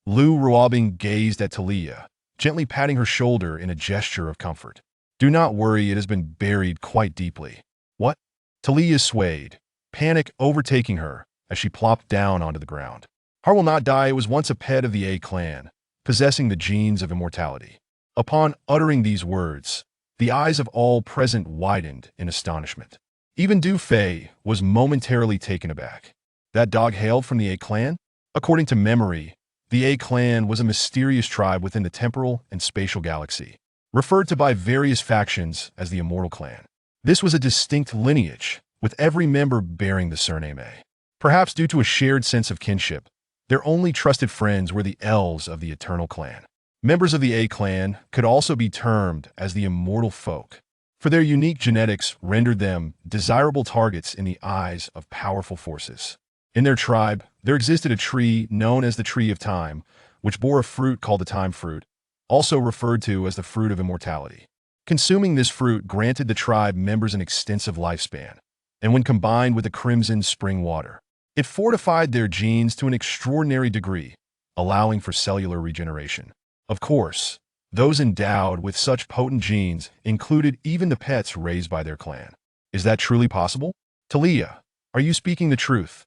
Lu Ruobing gazed at Talia, gently patting her shoulder in a gesture of comfort. Do not worry, it has been buried quite deeply. What? Talia swayed, panic overtaking her as she plopped down onto the ground. Har will not die was once a pet of the A clan, possessing the genes of immortality. Upon uttering these words, the eyes of all present widened in astonishment. Even Du Fei was momentarily taken aback. That dog hailed from the A clan? According to memory, the A clan was a mysterious tribe within the temporal and spatial galaxy, referred to by various factions as the Immortal Clan. This was a distinct lineage, with every member bearing the surname A. Perhaps due to a shared sense of kinship, their only trusted friends were the elves of the Eternal Clan. Members of the A clan could also be termed as the Immortal Folk, for their unique genetics rendered them desirable targets in the eyes of powerful forces. In their tribe, there existed a tree known as the Tree of Time, which bore a fruit called the Time Fruit, also referred to as the Fruit of Immortality. Consuming this fruit granted the tribe members an extensive lifespan, and when combined with the crimson spring water, it fortified their genes to an extraordinary degree, allowing for cellular regeneration. Of course, those endowed with such potent genes included even the pets raised by their clan. Is that truly possible? Talia, are you speaking the truth?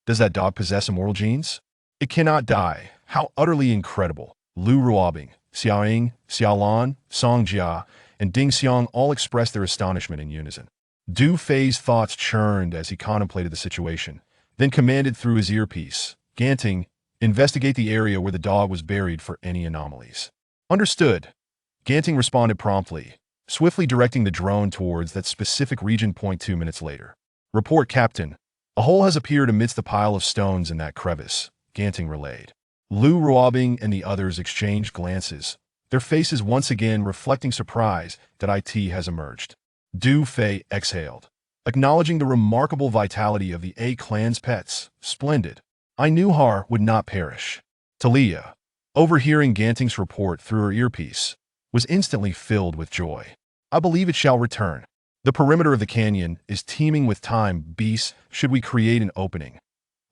Does that dog possess immortal genes? It cannot die. How utterly incredible. Lu Ruobing, Xiaoying, Xiaolan, Songjia, and Ding Xiang all expressed their astonishment in unison. Du Fei's thoughts churned as he contemplated the situation, then commanded through his earpiece, Ganting, investigate the area where the dog was buried for any anomalies. Understood. Ganting responded promptly, swiftly directing the drone towards that specific region. 2 minutes later. Report, Captain. A hole has appeared amidst the pile of stones in that crevice, Ganting relayed. Lu Ruobing and the others exchanged glances, their faces once again reflecting surprise that IT has emerged. Du Fei exhaled, acknowledging the remarkable vitality of the A clan's pets. Splendid. I knew Har would not perish. Talia, overhearing Ganting's report through her earpiece, was instantly filled with joy. I believe it shall return. The perimeter of the canyon is teeming with time beasts should we create an opening.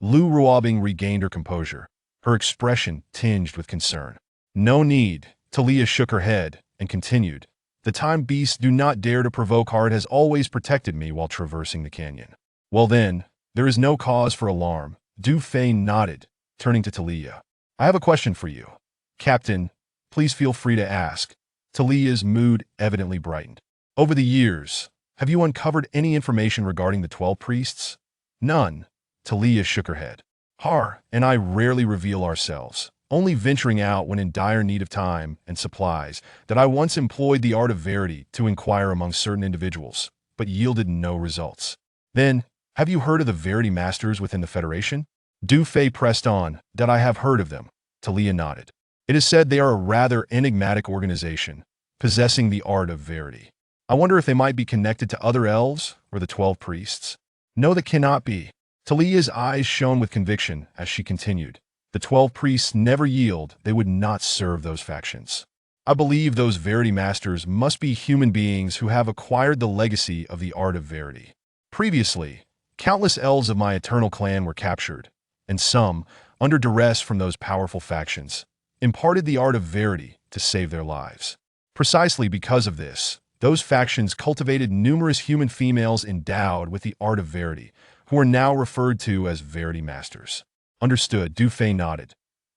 Lu Ruobing regained her composure, her expression tinged with concern. No need, Talia shook her head and continued. The time beasts do not dare to provoke. Hard has always protected me while traversing the canyon. Well then, there is no cause for alarm. Du Fei nodded, turning to Talia. I have a question for you. Captain, please feel free to ask. Talia's mood evidently brightened. Over the years, have you uncovered any information regarding the 12 priests? None. Talia shook her head. Har and I rarely reveal ourselves, only venturing out when in dire need of time and supplies. That I once employed the art of Verity to inquire among certain individuals, but yielded no results. Then, have you heard of the Verity Masters within the Federation? Du Fei pressed on. That I have heard of them. Talia nodded. It is said they are a rather enigmatic organization, possessing the art of Verity. I wonder if they might be connected to other elves or the 12 priests. No, that cannot be. Talia's eyes shone with conviction as she continued. The 12 priests never yield. They would not serve those factions. I believe those Verity Masters must be human beings who have acquired the legacy of the art of Verity. Previously, countless elves of my eternal clan were captured, and some, under duress from those powerful factions, imparted the art of Verity to save their lives. Precisely because of this, those factions cultivated numerous human females endowed with the art of Verity, who are now referred to as Verity Masters. Understood, Du Fei nodded.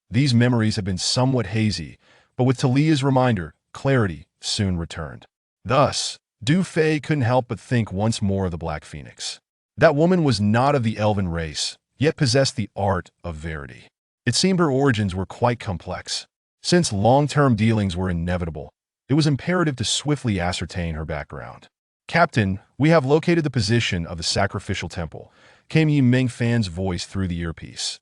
These memories have been somewhat hazy, but with Talia's reminder, clarity soon returned. Thus, Du Fei couldn't help but think once more of the Black Phoenix. That woman was not of the elven race, yet possessed the art of Verity. It seemed her origins were quite complex. Since long-term dealings were inevitable, it was imperative to swiftly ascertain her background. Captain, we have located the position of the sacrificial temple, came Yi Ming Fan's voice through the earpiece.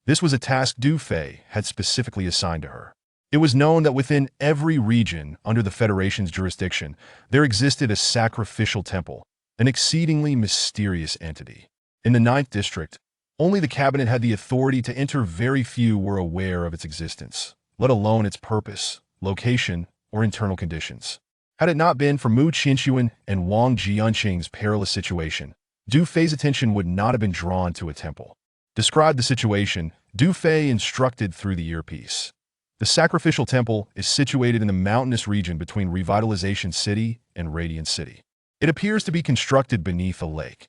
This was a task Du Fei had specifically assigned to her. It was known that within every region under the Federation's jurisdiction, there existed a sacrificial temple, an exceedingly mysterious entity. In the 9th District, only the cabinet had the authority to enter. Very few were aware of its existence, let alone its purpose, location, or internal conditions. Had it not been for Mu Qinshuan and Wang Jianqing's perilous situation, Du Fei's attention would not have been drawn to a temple. Describe the situation, Du Fei instructed through the earpiece. The sacrificial temple is situated in the mountainous region between Revitalization City and Radiant City. It appears to be constructed beneath a lake.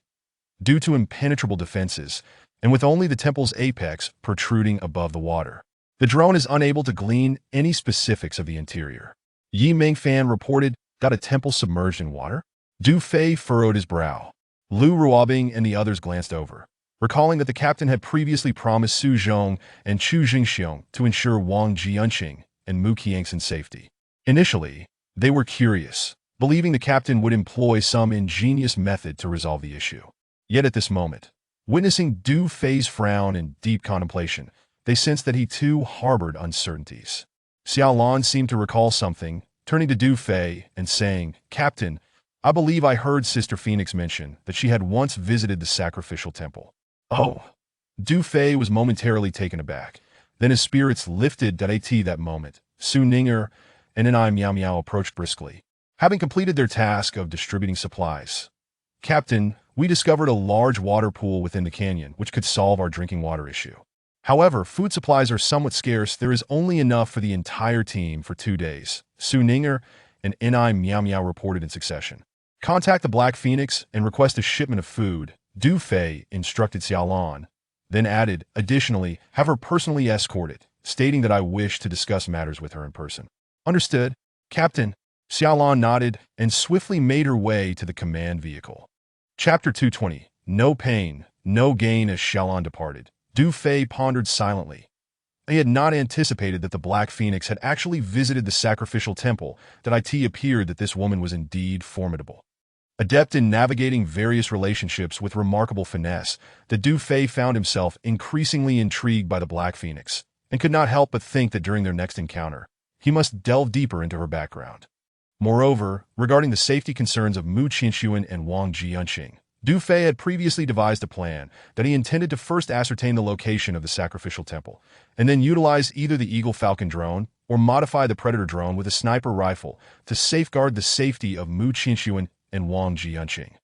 Due to impenetrable defenses, and with only the temple's apex protruding above the water, the drone is unable to glean any specifics of the interior. Yi Mingfan reported, "Got a temple submerged in water?" Du Fei furrowed his brow. Lu Ruobing and the others glanced over, recalling that the captain had previously promised Su Zhong and Chu Jingxiong to ensure Wang Jianqing and Mu Qiangxin's safety. Initially, they were curious, believing the captain would employ some ingenious method to resolve the issue. Yet at this moment, witnessing Du Fei's frown in deep contemplation, they sensed that he too harbored uncertainties. Xiaolan seemed to recall something, turning to Du Fei and saying, "Captain, I believe I heard Sister Phoenix mention that she had once visited the sacrificial temple." Oh! Du Fei was momentarily taken aback. Then his spirits lifted at that moment. Su Ninger and Nai Miao Miao approached briskly, having completed their task of distributing supplies. "Captain, we discovered a large water pool within the canyon which could solve our drinking water issue. However, food supplies are somewhat scarce. There is only enough for the entire team for 2 days." Su Ninger and Nai Miao Miao reported in succession. "Contact the Black Phoenix and request a shipment of food," Du Fei instructed Xiaolan, then added, "Additionally, have her personally escorted, stating that I wish to discuss matters with her in person." "Understood, Captain." Xiaolan nodded and swiftly made her way to the command vehicle. Chapter 220. No pain, no gain. As Xiaolan departed, Du Fei pondered silently. He had not anticipated that the Black Phoenix had actually visited the sacrificial temple, that it appeared that this woman was indeed formidable. Adept in navigating various relationships with remarkable finesse, the Du Fei found himself increasingly intrigued by the Black Phoenix, and could not help but think that during their next encounter, he must delve deeper into her background. Moreover, regarding the safety concerns of Mu Qianxuan and Wang Jianqing, Du Fei had previously devised a plan that he intended to first ascertain the location of the sacrificial temple, and then utilize either the Eagle Falcon drone or modify the Predator drone with a sniper rifle to safeguard the safety of Mu Qianxuan and Wang Jianqing.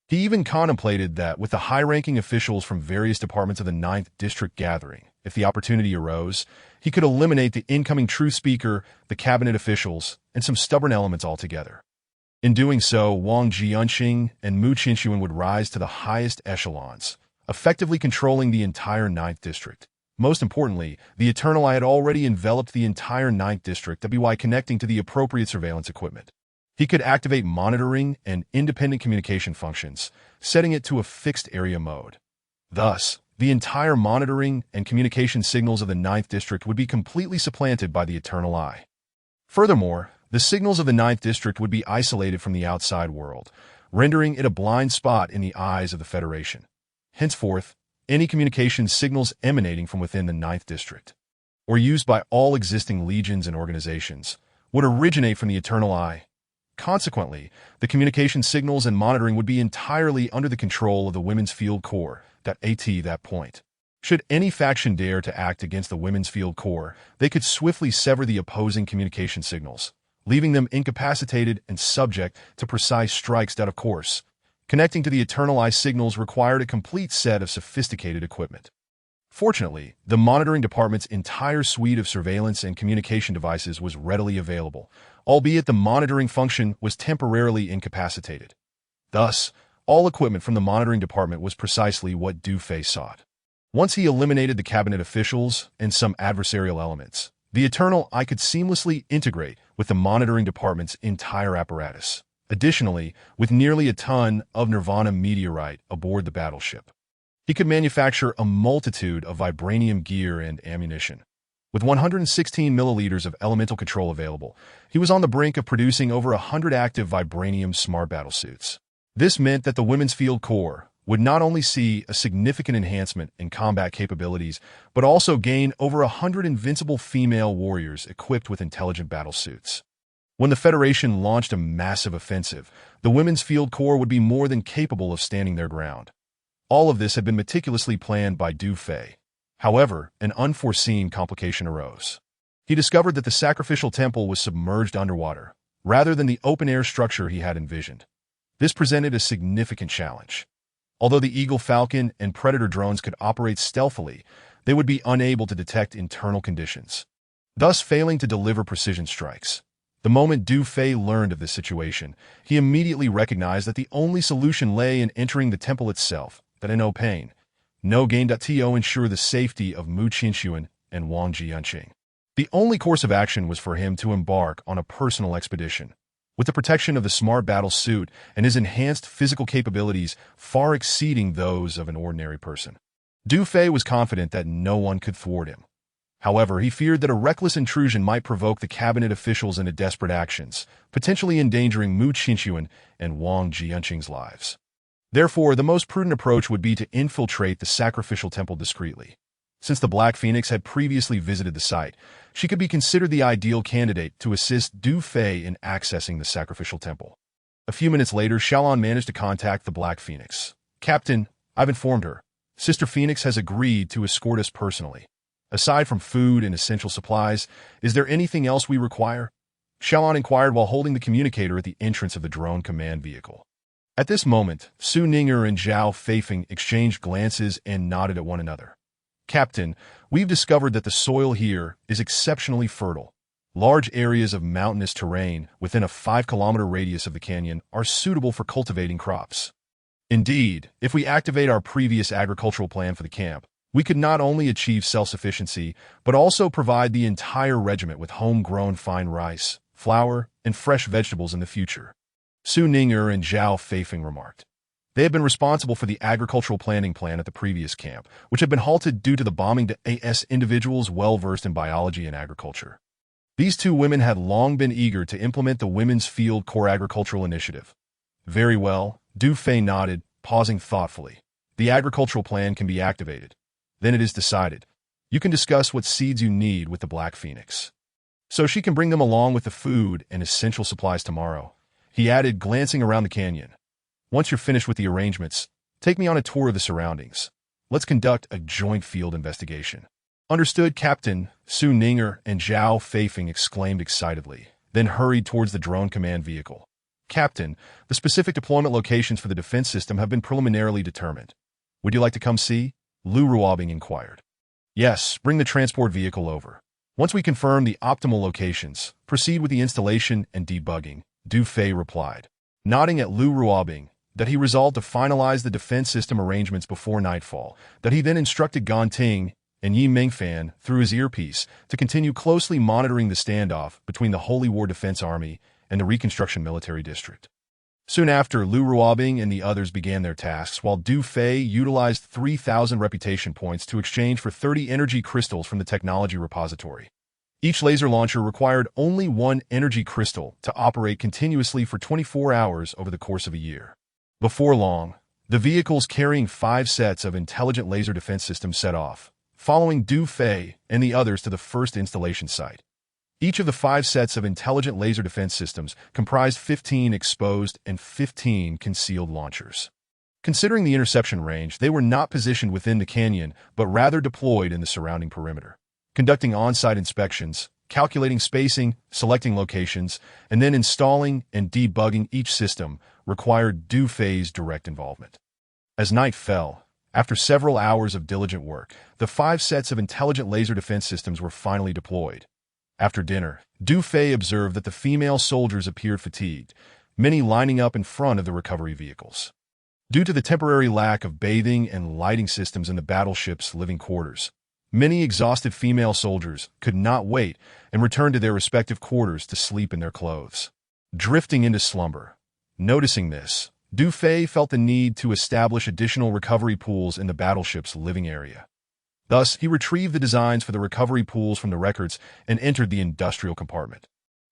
He even contemplated that with the high-ranking officials from various departments of the 9th District gathering, if the opportunity arose, he could eliminate the incoming Truth Speaker, the cabinet officials, and some stubborn elements altogether. In doing so, Wang Jianqing and Mu Qianxuan would rise to the highest echelons, effectively controlling the entire 9th District. Most importantly, the Eternal Eye had already enveloped the entire 9th District by connecting to the appropriate surveillance equipment. He could activate monitoring and independent communication functions, setting it to a fixed area mode. Thus, the entire monitoring and communication signals of the 9th District would be completely supplanted by the Eternal Eye. Furthermore, the signals of the 9th District would be isolated from the outside world, rendering it a blind spot in the eyes of the Federation. Henceforth, any communication signals emanating from within the 9th District, or used by all existing legions and organizations, would originate from the Eternal Eye. Consequently, the communication signals and monitoring would be entirely under the control of the Women's Field Corps at that point. Should any faction dare to act against the Women's Field Corps, they could swiftly sever the opposing communication signals, leaving them incapacitated and subject to precise strikes that, of course, connecting to the Eternal Eye signals required a complete set of sophisticated equipment. Fortunately, the monitoring department's entire suite of surveillance and communication devices was readily available, albeit the monitoring function was temporarily incapacitated. Thus, all equipment from the monitoring department was precisely what Du Fei sought. Once he eliminated the cabinet officials and some adversarial elements, the Eternal Eye could seamlessly integrate with the monitoring department's entire apparatus. Additionally, with nearly a ton of Nirvana meteorite aboard the battleship, he could manufacture a multitude of vibranium gear and ammunition. With 116 milliliters of elemental control available, he was on the brink of producing over 100 active vibranium smart battlesuits. This meant that the Women's Field Corps would not only see a significant enhancement in combat capabilities, but also gain over 100 invincible female warriors equipped with intelligent battlesuits. When the Federation launched a massive offensive, the Women's Field Corps would be more than capable of standing their ground. All of this had been meticulously planned by Du Fei. However, an unforeseen complication arose. He discovered that the sacrificial temple was submerged underwater, rather than the open-air structure he had envisioned. This presented a significant challenge. Although the Eagle Falcon and Predator drones could operate stealthily, they would be unable to detect internal conditions, thus failing to deliver precision strikes. The moment Du Fei learned of this situation, he immediately recognized that the only solution lay in entering the temple itself, that in no pain, no gain to ensure the safety of Mu Qinxuan and Wang Jianqing. The only course of action was for him to embark on a personal expedition, with the protection of the smart battle suit and his enhanced physical capabilities far exceeding those of an ordinary person. Du Fei was confident that no one could thwart him. However, he feared that a reckless intrusion might provoke the cabinet officials into desperate actions, potentially endangering Mu Qinxuan and Wang Jianqing's lives. Therefore, the most prudent approach would be to infiltrate the sacrificial temple discreetly. Since the Black Phoenix had previously visited the site, she could be considered the ideal candidate to assist Du Fei in accessing the sacrificial temple. A few minutes later, Xiaolon managed to contact the Black Phoenix. "Captain, I've informed her. Sister Phoenix has agreed to escort us personally. Aside from food and essential supplies, is there anything else we require?" Xiaolon inquired while holding the communicator at the entrance of the drone command vehicle. At this moment, Su Ninger and Zhao Feifeng exchanged glances and nodded at one another. "Captain, we've discovered that the soil here is exceptionally fertile. Large areas of mountainous terrain within a 5-kilometer radius of the canyon are suitable for cultivating crops. Indeed, if we activate our previous agricultural plan for the camp, we could not only achieve self-sufficiency, but also provide the entire regiment with homegrown fine rice, flour, and fresh vegetables in the future," Su Ninger and Zhao Feifeng remarked. They had been responsible for the agricultural planning plan at the previous camp, which had been halted due to the bombing to AS individuals well-versed in biology and agriculture. These two women had long been eager to implement the Women's Field Corps Agricultural Initiative. "Very well," Du Fei nodded, pausing thoughtfully. "The agricultural plan can be activated. Then it is decided. You can discuss what seeds you need with the Black Phoenix, so she can bring them along with the food and essential supplies tomorrow," he added, glancing around the canyon. "Once you're finished with the arrangements, take me on a tour of the surroundings. Let's conduct a joint field investigation." "Understood, Captain," Su Ninger and Zhao Feifeng exclaimed excitedly, then hurried towards the drone command vehicle. "Captain, the specific deployment locations for the defense system have been preliminarily determined. Would you like to come see?" Lu Ruobing inquired. "Yes, bring the transport vehicle over. Once we confirm the optimal locations, proceed with the installation and debugging," Du Fei replied. Nodding at Lu Ruobing that he resolved to finalize the defense system arrangements before nightfall, that he then instructed Gan Ting and Yi Mingfan through his earpiece to continue closely monitoring the standoff between the Holy War Defense Army and the Reconstruction Military District. Soon after, Lu Ruobing and the others began their tasks, while Du Fei utilized 3,000 reputation points to exchange for 30 energy crystals from the technology repository. Each laser launcher required only 1 energy crystal to operate continuously for 24 hours over the course of a year. Before long, the vehicles carrying 5 sets of intelligent laser defense systems set off, following Du Fei and the others to the first installation site. Each of the 5 sets of intelligent laser defense systems comprised 15 exposed and 15 concealed launchers. Considering the interception range, they were not positioned within the canyon, but rather deployed in the surrounding perimeter. Conducting on-site inspections, calculating spacing, selecting locations, and then installing and debugging each system required Du Fei's direct involvement. As night fell, after several hours of diligent work, the 5 sets of intelligent laser defense systems were finally deployed. After dinner, Du Fei observed that the female soldiers appeared fatigued, many lining up in front of the recovery vehicles. Due to the temporary lack of bathing and lighting systems in the battleship's living quarters, many exhausted female soldiers could not wait and returned to their respective quarters to sleep in their clothes, drifting into slumber. Noticing this, Du Fei felt the need to establish additional recovery pools in the battleship's living area. Thus, he retrieved the designs for the recovery pools from the records and entered the industrial compartment.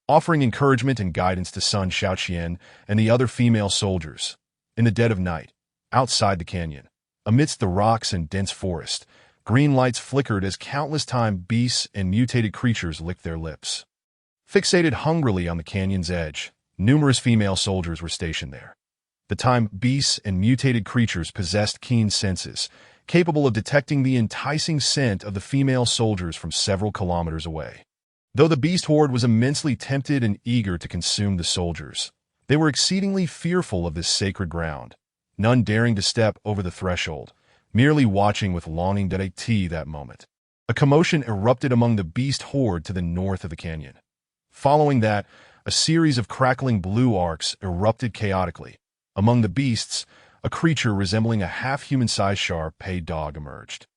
Offering encouragement and guidance to Sun Xiaoqian and the other female soldiers, in the dead of night, outside the canyon, amidst the rocks and dense forest, green lights flickered as countless time beasts and mutated creatures licked their lips. Fixated hungrily on the canyon's edge, numerous female soldiers were stationed there. The time beasts and mutated creatures possessed keen senses, capable of detecting the enticing scent of the female soldiers from several kilometers away. Though the beast horde was immensely tempted and eager to consume the soldiers, they were exceedingly fearful of this sacred ground, none daring to step over the threshold, merely watching with longing that moment. A commotion erupted among the beast horde to the north of the canyon. Following that, a series of crackling blue arcs erupted chaotically. Among the beasts, a creature resembling a half-human-sized Shar-Pei dog emerged.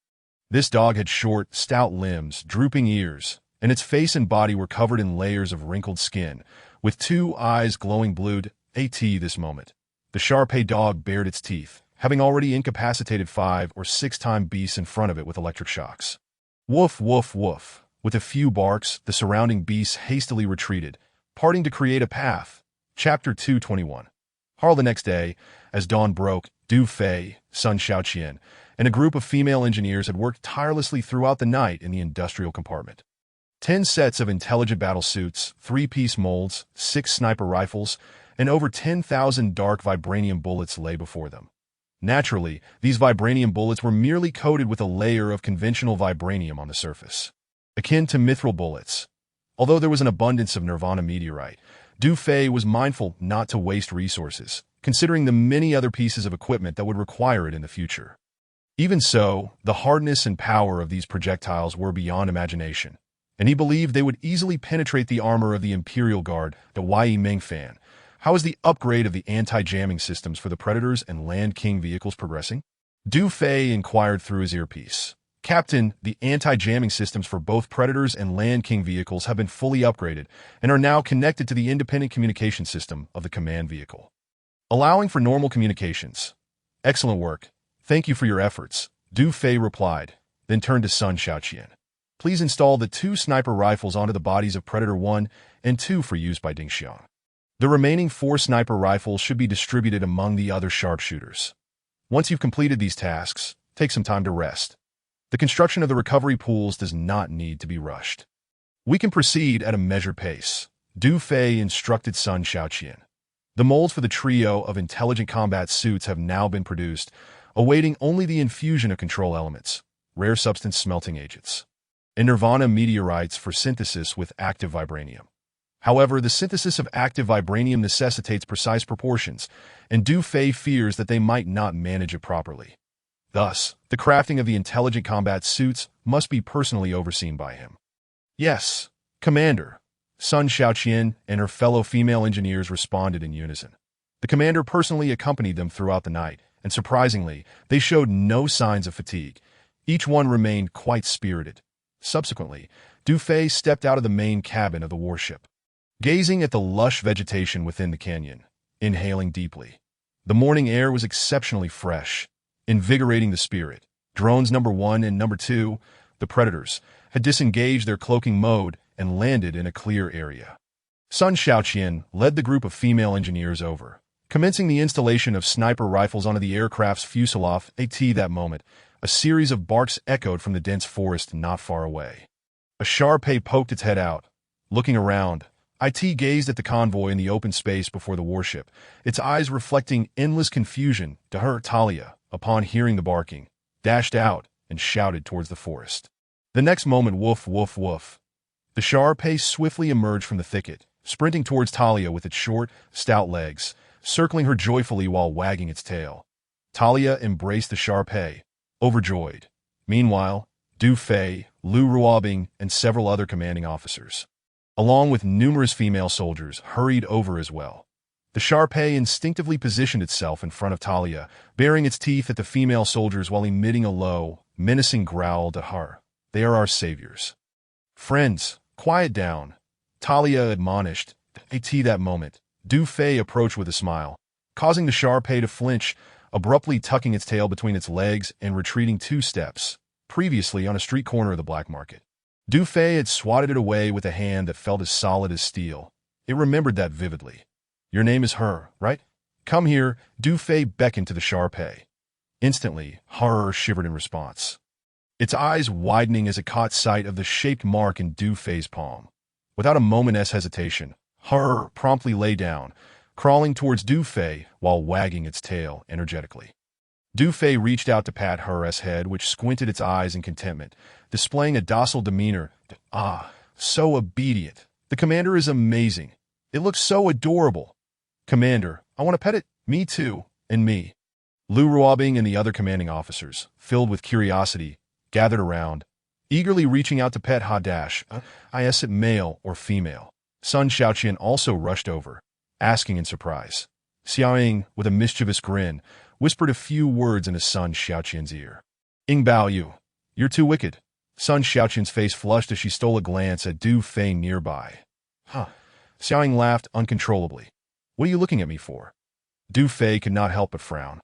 This dog had short, stout limbs, drooping ears, and its face and body were covered in layers of wrinkled skin, with two eyes glowing blue. This moment, the Shar-Pei dog bared its teeth, having already incapacitated 5 or 6 beasts in front of it with electric shocks. Woof, woof, woof. With a few barks, the surrounding beasts hastily retreated, parting to create a path. Chapter 221. The next day, as dawn broke, Du Fei, Sun Xiaoqian, and a group of female engineers had worked tirelessly throughout the night in the industrial compartment. 10 sets of intelligent battle suits, 3-piece molds, 6 sniper rifles, and over 10,000 dark vibranium bullets lay before them. Naturally, these vibranium bullets were merely coated with a layer of conventional vibranium on the surface, akin to mithril bullets. Although there was an abundance of Nirvana meteorite, Du Fei was mindful not to waste resources, considering the many other pieces of equipment that would require it in the future. Even so, the hardness and power of these projectiles were beyond imagination, and he believed they would easily penetrate the armor of the Imperial Guard, the Yi Mingfan. How is the upgrade of the anti-jamming systems for the Predators and Land King vehicles progressing? Du Fei inquired through his earpiece. Captain, the anti-jamming systems for both Predators and Land King vehicles have been fully upgraded and are now connected to the independent communication system of the command vehicle, allowing for normal communications. Excellent work. Thank you for your efforts, Du Fei replied, then turned to Sun Xiaoqian. Please install the 2 sniper rifles onto the bodies of Predator 1 and 2 for use by Ding Xiang. The remaining 4 sniper rifles should be distributed among the other sharpshooters. Once you've completed these tasks, take some time to rest. The construction of the recovery pools does not need to be rushed. We can proceed at a measured pace, Du Fei instructed Sun Xiaoqian. The molds for the trio of intelligent combat suits have now been produced, awaiting only the infusion of control elements, rare substance smelting agents, and Nirvana meteorites for synthesis with active vibranium. However, the synthesis of active vibranium necessitates precise proportions, and Du Fei fears that they might not manage it properly. Thus, the crafting of the intelligent combat suits must be personally overseen by him. Yes, Commander. Sun Xiaoqian and her fellow female engineers responded in unison. The commander personally accompanied them throughout the night, and surprisingly, they showed no signs of fatigue. Each one remained quite spirited. Subsequently, Du Fei stepped out of the main cabin of the warship, gazing at the lush vegetation within the canyon, inhaling deeply. The morning air was exceptionally fresh, invigorating the spirit. Drones number 1 and number 2, the Predators, had disengaged their cloaking mode and landed in a clear area. Sun Xiaoqian led the group of female engineers over, commencing the installation of sniper rifles onto the aircraft's fuselage. That moment, a series of barks echoed from the dense forest not far away. A Shar-Pei poked its head out. Looking around, IT gazed at the convoy in the open space before the warship, its eyes reflecting endless confusion. To her, Talia, upon hearing the barking, dashed out and shouted towards the forest. The next moment, woof, woof, woof. The Shar-Pei swiftly emerged from the thicket, sprinting towards Talia with its short, stout legs, circling her joyfully while wagging its tail. Talia embraced the Shar-Pei, overjoyed. Meanwhile, Du Fei, Lu Ruobing, and several other commanding officers, along with numerous female soldiers, hurried over as well. The Shar-Pei instinctively positioned itself in front of Talia, baring its teeth at the female soldiers while emitting a low, menacing growl to her. They are our saviors. Friends, quiet down, Talia admonished. That moment, Du Fei approached with a smile, causing the Shar-Pei to flinch, abruptly tucking its tail between its legs and retreating 2 steps, previously on a street corner of the black market. Du Fei had swatted it away with a hand that felt as solid as steel. It remembered that vividly. Your name is Her, right? Come here. Du Fei beckoned to the Shar-Pei. Instantly, Her shivered in response, its eyes widening as it caught sight of the shaped mark in Du Fei's palm. Without a moment's hesitation, Her promptly lay down, crawling towards Du Fei while wagging its tail energetically. Du Fei reached out to pat Her's head, which squinted its eyes in contentment, displaying a docile demeanor. Ah, so obedient. The commander is amazing. It looks so adorable. Commander, I want to pet it. Me too. And me. Lu Ruobing and the other commanding officers, filled with curiosity, gathered around, eagerly reaching out to pet Hadash, is it male or female? Sun Xiaoqian also rushed over, asking in surprise. Xiaoying, with a mischievous grin, whispered a few words into Sun Xiaoqian's ear. Ing Bao Yu, you're too wicked. Sun Xiaoqian's face flushed as she stole a glance at Du Fei nearby. Xiaoying laughed uncontrollably. What are you looking at me for? Du Fei could not help but frown.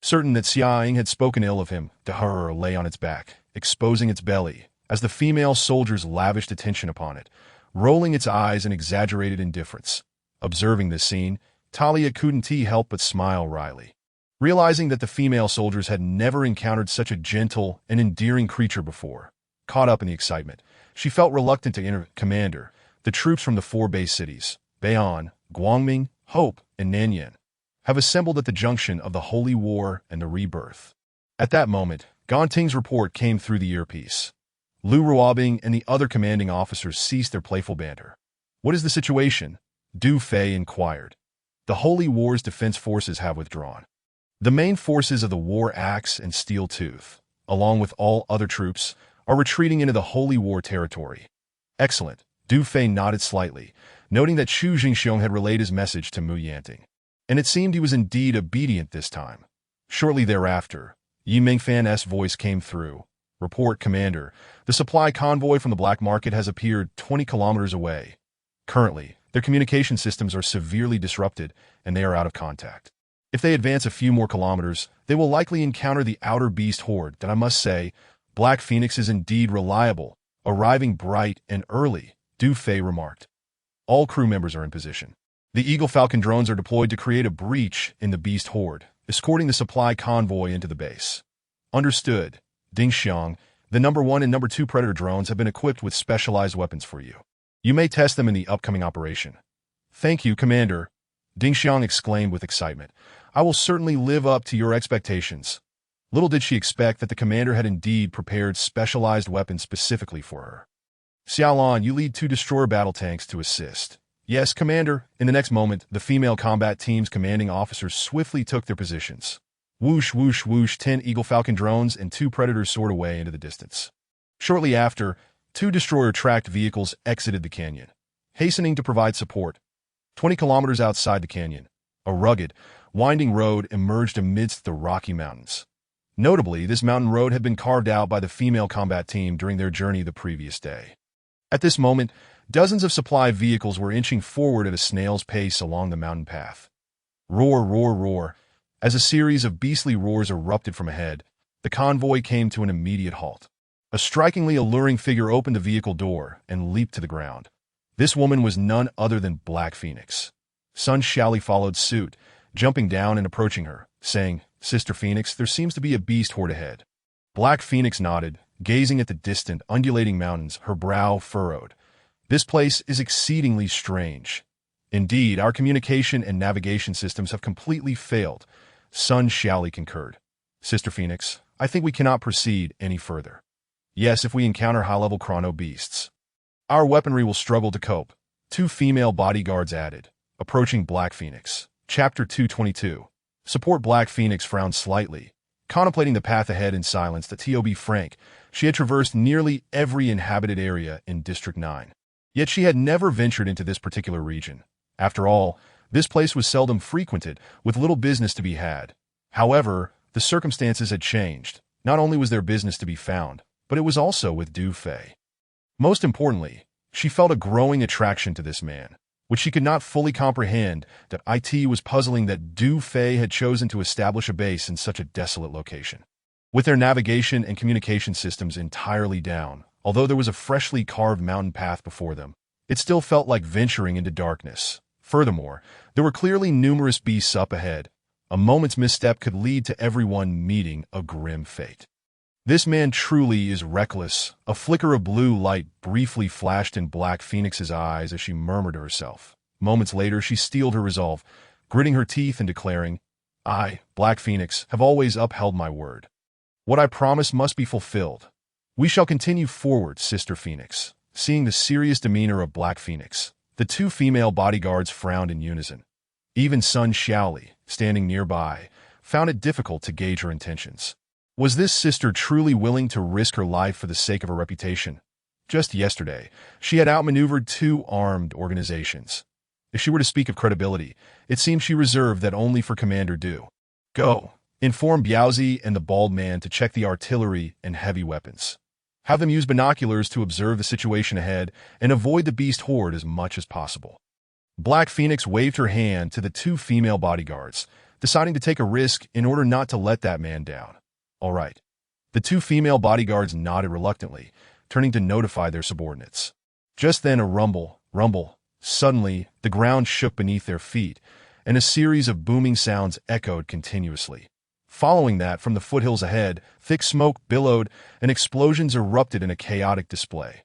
Certain that Xiaoying had spoken ill of him, the horror lay on its back, exposing its belly, as the female soldiers lavished attention upon it, rolling its eyes in exaggerated indifference. Observing this scene, Talia couldn't help but smile wryly. Realizing that the female soldiers had never encountered such a gentle and endearing creature before, caught up in the excitement, she felt reluctant to enter. Commander, the troops from the 4 base cities, Bayan, Guangming, Hope, and Nanyan, have assembled at the junction of the Holy War and the Rebirth. At that moment, Ganting's report came through the earpiece. Lu Ruobing and the other commanding officers ceased their playful banter. What is the situation? Du Fei inquired. The Holy War's defense forces have withdrawn. The main forces of the War Axe and Steel Tooth, along with all other troops, are retreating into the Holy War territory. Excellent. Du Fei nodded slightly, noting that Xu Jingxiong had relayed his message to Mu Yanting. And it seemed he was indeed obedient this time. Shortly thereafter, Yi Mingfan's voice came through. Report, Commander. The supply convoy from the black market has appeared 20 kilometers away. Currently, their communication systems are severely disrupted, and they are out of contact. If they advance a few more kilometers, they will likely encounter the outer beast horde that I must say, Black Phoenix is indeed reliable, arriving bright and early, Du Fei remarked. All crew members are in position. The Eagle Falcon drones are deployed to create a breach in the beast horde, escorting the supply convoy into the base. Understood. Ding Xiang, the number 1 and number 2 Predator drones have been equipped with specialized weapons for you. You may test them in the upcoming operation. Thank you, Commander. Ding Xiang exclaimed with excitement. I will certainly live up to your expectations. Little did she expect that the commander had indeed prepared specialized weapons specifically for her. Xiaolan, you lead 2 destroyer battle tanks to assist. Yes, Commander. In the next moment, the female combat team's commanding officers swiftly took their positions. Whoosh, whoosh, whoosh, 10 Eagle Falcon drones and 2 Predators soared away into the distance. Shortly after, 2 destroyer-tracked vehicles exited the canyon, hastening to provide support. 20 kilometers outside the canyon, a rugged, winding road emerged amidst the Rocky Mountains. Notably, this mountain road had been carved out by the female combat team during their journey the previous day. At this moment, dozens of supply vehicles were inching forward at a snail's pace along the mountain path. Roar, roar, roar. As a series of beastly roars erupted from ahead, the convoy came to an immediate halt. A strikingly alluring figure opened the vehicle door and leaped to the ground. This woman was none other than Black Phoenix. Sun Xiaoli followed suit, jumping down and approaching her, saying, Sister Phoenix, there seems to be a beast horde ahead. Black Phoenix nodded, gazing at the distant, undulating mountains, her brow furrowed. This place is exceedingly strange. Indeed, our communication and navigation systems have completely failed. Sun Xiaoli concurred. Sister Phoenix, I think we cannot proceed any further. Yes, if we encounter high-level chrono beasts. Our weaponry will struggle to cope. 2 female bodyguards added. Approaching Black Phoenix. Chapter 222. Support Black Phoenix frowned slightly, contemplating the path ahead in silence. To be frank, she had traversed nearly every inhabited area in District 9. Yet she had never ventured into this particular region. After all, this place was seldom frequented, with little business to be had. However, the circumstances had changed. Not only was there business to be found, but it was also with Du Fei. Most importantly, she felt a growing attraction to this man, which she could not fully comprehend. That it was puzzling that Du Fei had chosen to establish a base in such a desolate location. With their navigation and communication systems entirely down, although there was a freshly carved mountain path before them, it still felt like venturing into darkness. Furthermore, there were clearly numerous beasts up ahead. A moment's misstep could lead to everyone meeting a grim fate. This man truly is reckless. A flicker of blue light briefly flashed in Black Phoenix's eyes as she murmured to herself. Moments later, she steeled her resolve, gritting her teeth and declaring, I, Black Phoenix, have always upheld my word. What I promised must be fulfilled. We shall continue forward, Sister Phoenix. Seeing the serious demeanor of Black Phoenix, the 2 female bodyguards frowned in unison. Even Sun Xiaoli, standing nearby, found it difficult to gauge her intentions. Was this sister truly willing to risk her life for the sake of her reputation? Just yesterday, she had outmaneuvered 2 armed organizations. If she were to speak of credibility, it seemed she reserved that only for Commander Du. Go. Inform Biaozi and the bald man to check the artillery and heavy weapons. Have them use binoculars to observe the situation ahead and avoid the beast horde as much as possible. Black Phoenix waved her hand to the 2 female bodyguards, deciding to take a risk in order not to let that man down. All right. The 2 female bodyguards nodded reluctantly, turning to notify their subordinates. Just then a rumble. Suddenly, the ground shook beneath their feet, and a series of booming sounds echoed continuously. Following that, from the foothills ahead, thick smoke billowed and explosions erupted in a chaotic display.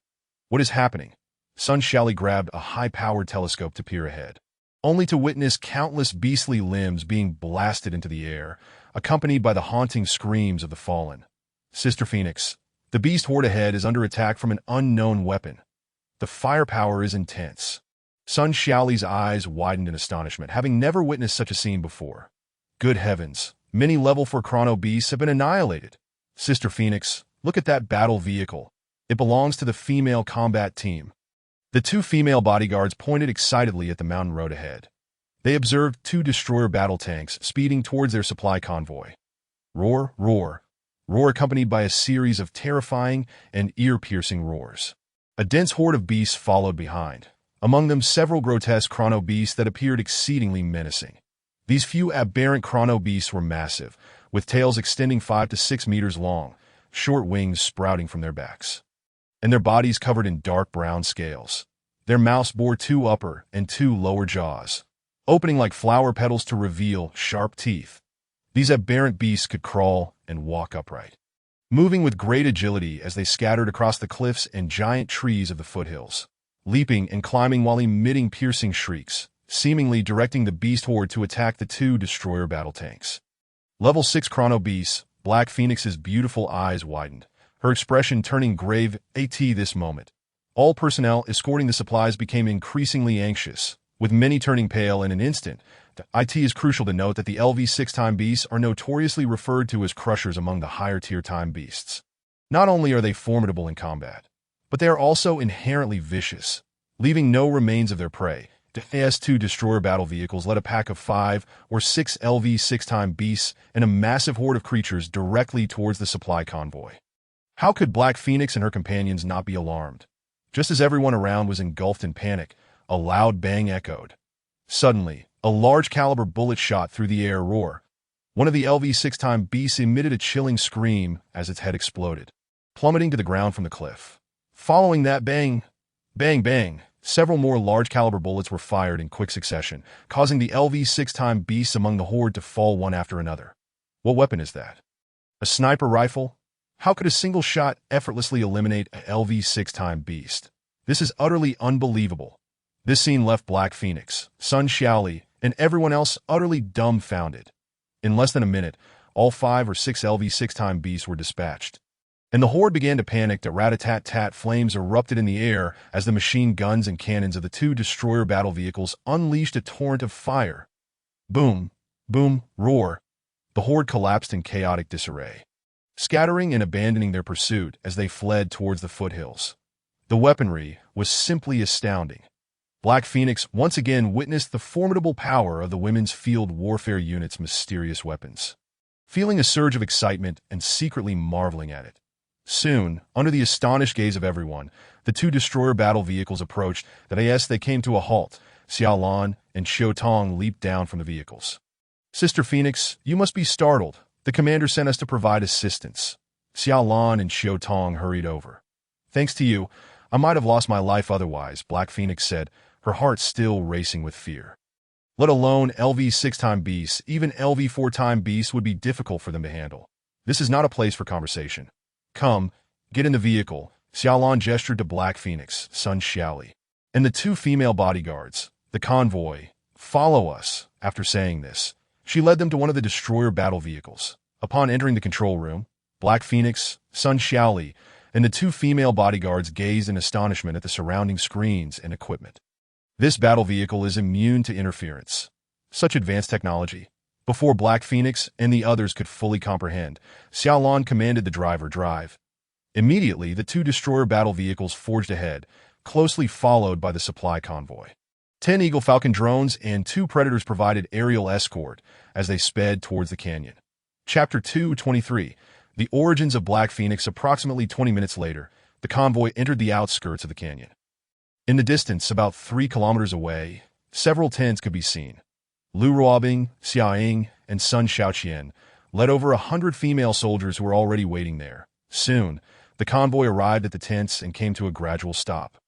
What is happening? Sun Xiaoli grabbed a high-powered telescope to peer ahead, only to witness countless beastly limbs being blasted into the air, accompanied by the haunting screams of the fallen. Sister Phoenix, the beast horde ahead is under attack from an unknown weapon. The firepower is intense. Sun Xiaoli's eyes widened in astonishment, having never witnessed such a scene before. Good heavens, many level 4 chrono beasts have been annihilated. Sister Phoenix, look at that battle vehicle. It belongs to the female combat team. The 2 female bodyguards pointed excitedly at the mountain road ahead. They observed 2 destroyer battle tanks speeding towards their supply convoy. Roar, roar, roar, accompanied by a series of terrifying and ear-piercing roars. A dense horde of beasts followed behind, among them several grotesque chrono beasts that appeared exceedingly menacing. These few aberrant chrono beasts were massive, with tails extending 5 to 6 meters long, short wings sprouting from their backs, and their bodies covered in dark brown scales. Their mouths bore 2 upper and 2 lower jaws, opening like flower petals to reveal sharp teeth. These aberrant beasts could crawl and walk upright, moving with great agility as they scattered across the cliffs and giant trees of the foothills, leaping and climbing while emitting piercing shrieks, seemingly directing the beast horde to attack the 2 destroyer battle tanks. Level 6 chrono beasts, Black Phoenix's beautiful eyes widened, her expression turning grave. At this moment, all personnel escorting the supplies became increasingly anxious, with many turning pale in an instant. It is crucial to note that the LV6 time beasts are notoriously referred to as crushers among the higher-tier time beasts. Not only are they formidable in combat, but they are also inherently vicious, leaving no remains of their prey. The AS-2 destroyer battle vehicles led a pack of 5 or 6 LV6 time beasts and a massive horde of creatures directly towards the supply convoy. How could Black Phoenix and her companions not be alarmed? Just as everyone around was engulfed in panic, a loud bang echoed. Suddenly, a large-caliber bullet shot through the air. Roar. One of the LV6 time beasts emitted a chilling scream as its head exploded, plummeting to the ground from the cliff. Following that bang, several more large-caliber bullets were fired in quick succession, causing the LV6 time beasts among the horde to fall one after another. What weapon is that? A sniper rifle? How could a single shot effortlessly eliminate a LV6 time beast? This is utterly unbelievable. This scene left Black Phoenix, Sun Xiaoli, and everyone else utterly dumbfounded. In less than a minute, all 5 or 6 LV6 time beasts were dispatched, and the horde began to panic. The rat-a-tat-tat flames erupted in the air as the machine guns and cannons of the 2 destroyer battle vehicles unleashed a torrent of fire. Boom, boom, roar. The horde collapsed in chaotic disarray, scattering and abandoning their pursuit as they fled towards the foothills. The weaponry was simply astounding. Black Phoenix once again witnessed the formidable power of the women's field warfare unit's mysterious weapons, feeling a surge of excitement and secretly marveling at it. Soon, under the astonished gaze of everyone, the 2 destroyer battle vehicles approached. They came to a halt. Xiaolan and Xiaotong leaped down from the vehicles. Sister Phoenix, you must be startled. The commander sent us to provide assistance. Xiaolan and Xiaotong hurried over. Thanks to you, I might have lost my life otherwise, Black Phoenix said, her heart still racing with fear. Let alone LV6 time beasts, even LV4 time beasts would be difficult for them to handle. This is not a place for conversation. Come, get in the vehicle. Xiaolan gestured to Black Phoenix, Sun Xiaoli, and the 2 female bodyguards, the convoy. Follow us. After saying this, she led them to one of the destroyer battle vehicles. Upon entering the control room, Black Phoenix, Sun Xiaoli, and the 2 female bodyguards gazed in astonishment at the surrounding screens and equipment. This battle vehicle is immune to interference. Such advanced technology. Before Black Phoenix and the others could fully comprehend, Xiaolan commanded the driver drive. Immediately, the two destroyer battle vehicles forged ahead, closely followed by the supply convoy. 10 Eagle Falcon drones and 2 Predators provided aerial escort as they sped towards the canyon. Chapter 223. The origins of Black Phoenix. Approximately 20 minutes later, the convoy entered the outskirts of the canyon. In the distance, about 3 kilometers away, several tents could be seen. Lu Ruobing, Xiaoying, and Sun Xiaoqian led over 100 female soldiers who were already waiting there. Soon, the convoy arrived at the tents and came to a gradual stop.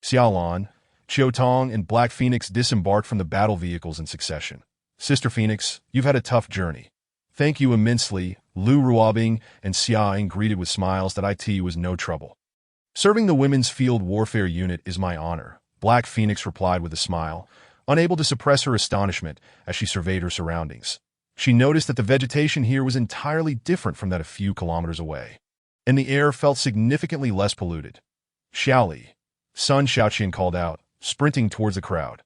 Xiaolan, Qiutong, and Black Phoenix disembarked from the battle vehicles in succession. Sister Phoenix, you've had a tough journey. Thank you immensely, Lu Ruobing and Xiaoying greeted with smiles that it was no trouble. Serving the Women's Field Warfare Unit is my honor, Black Phoenix replied with a smile, unable to suppress her astonishment as she surveyed her surroundings. She noticed that the vegetation here was entirely different from that a few kilometers away, and the air felt significantly less polluted. Xiaoli, Sun Xiaoqian called out, sprinting towards the crowd.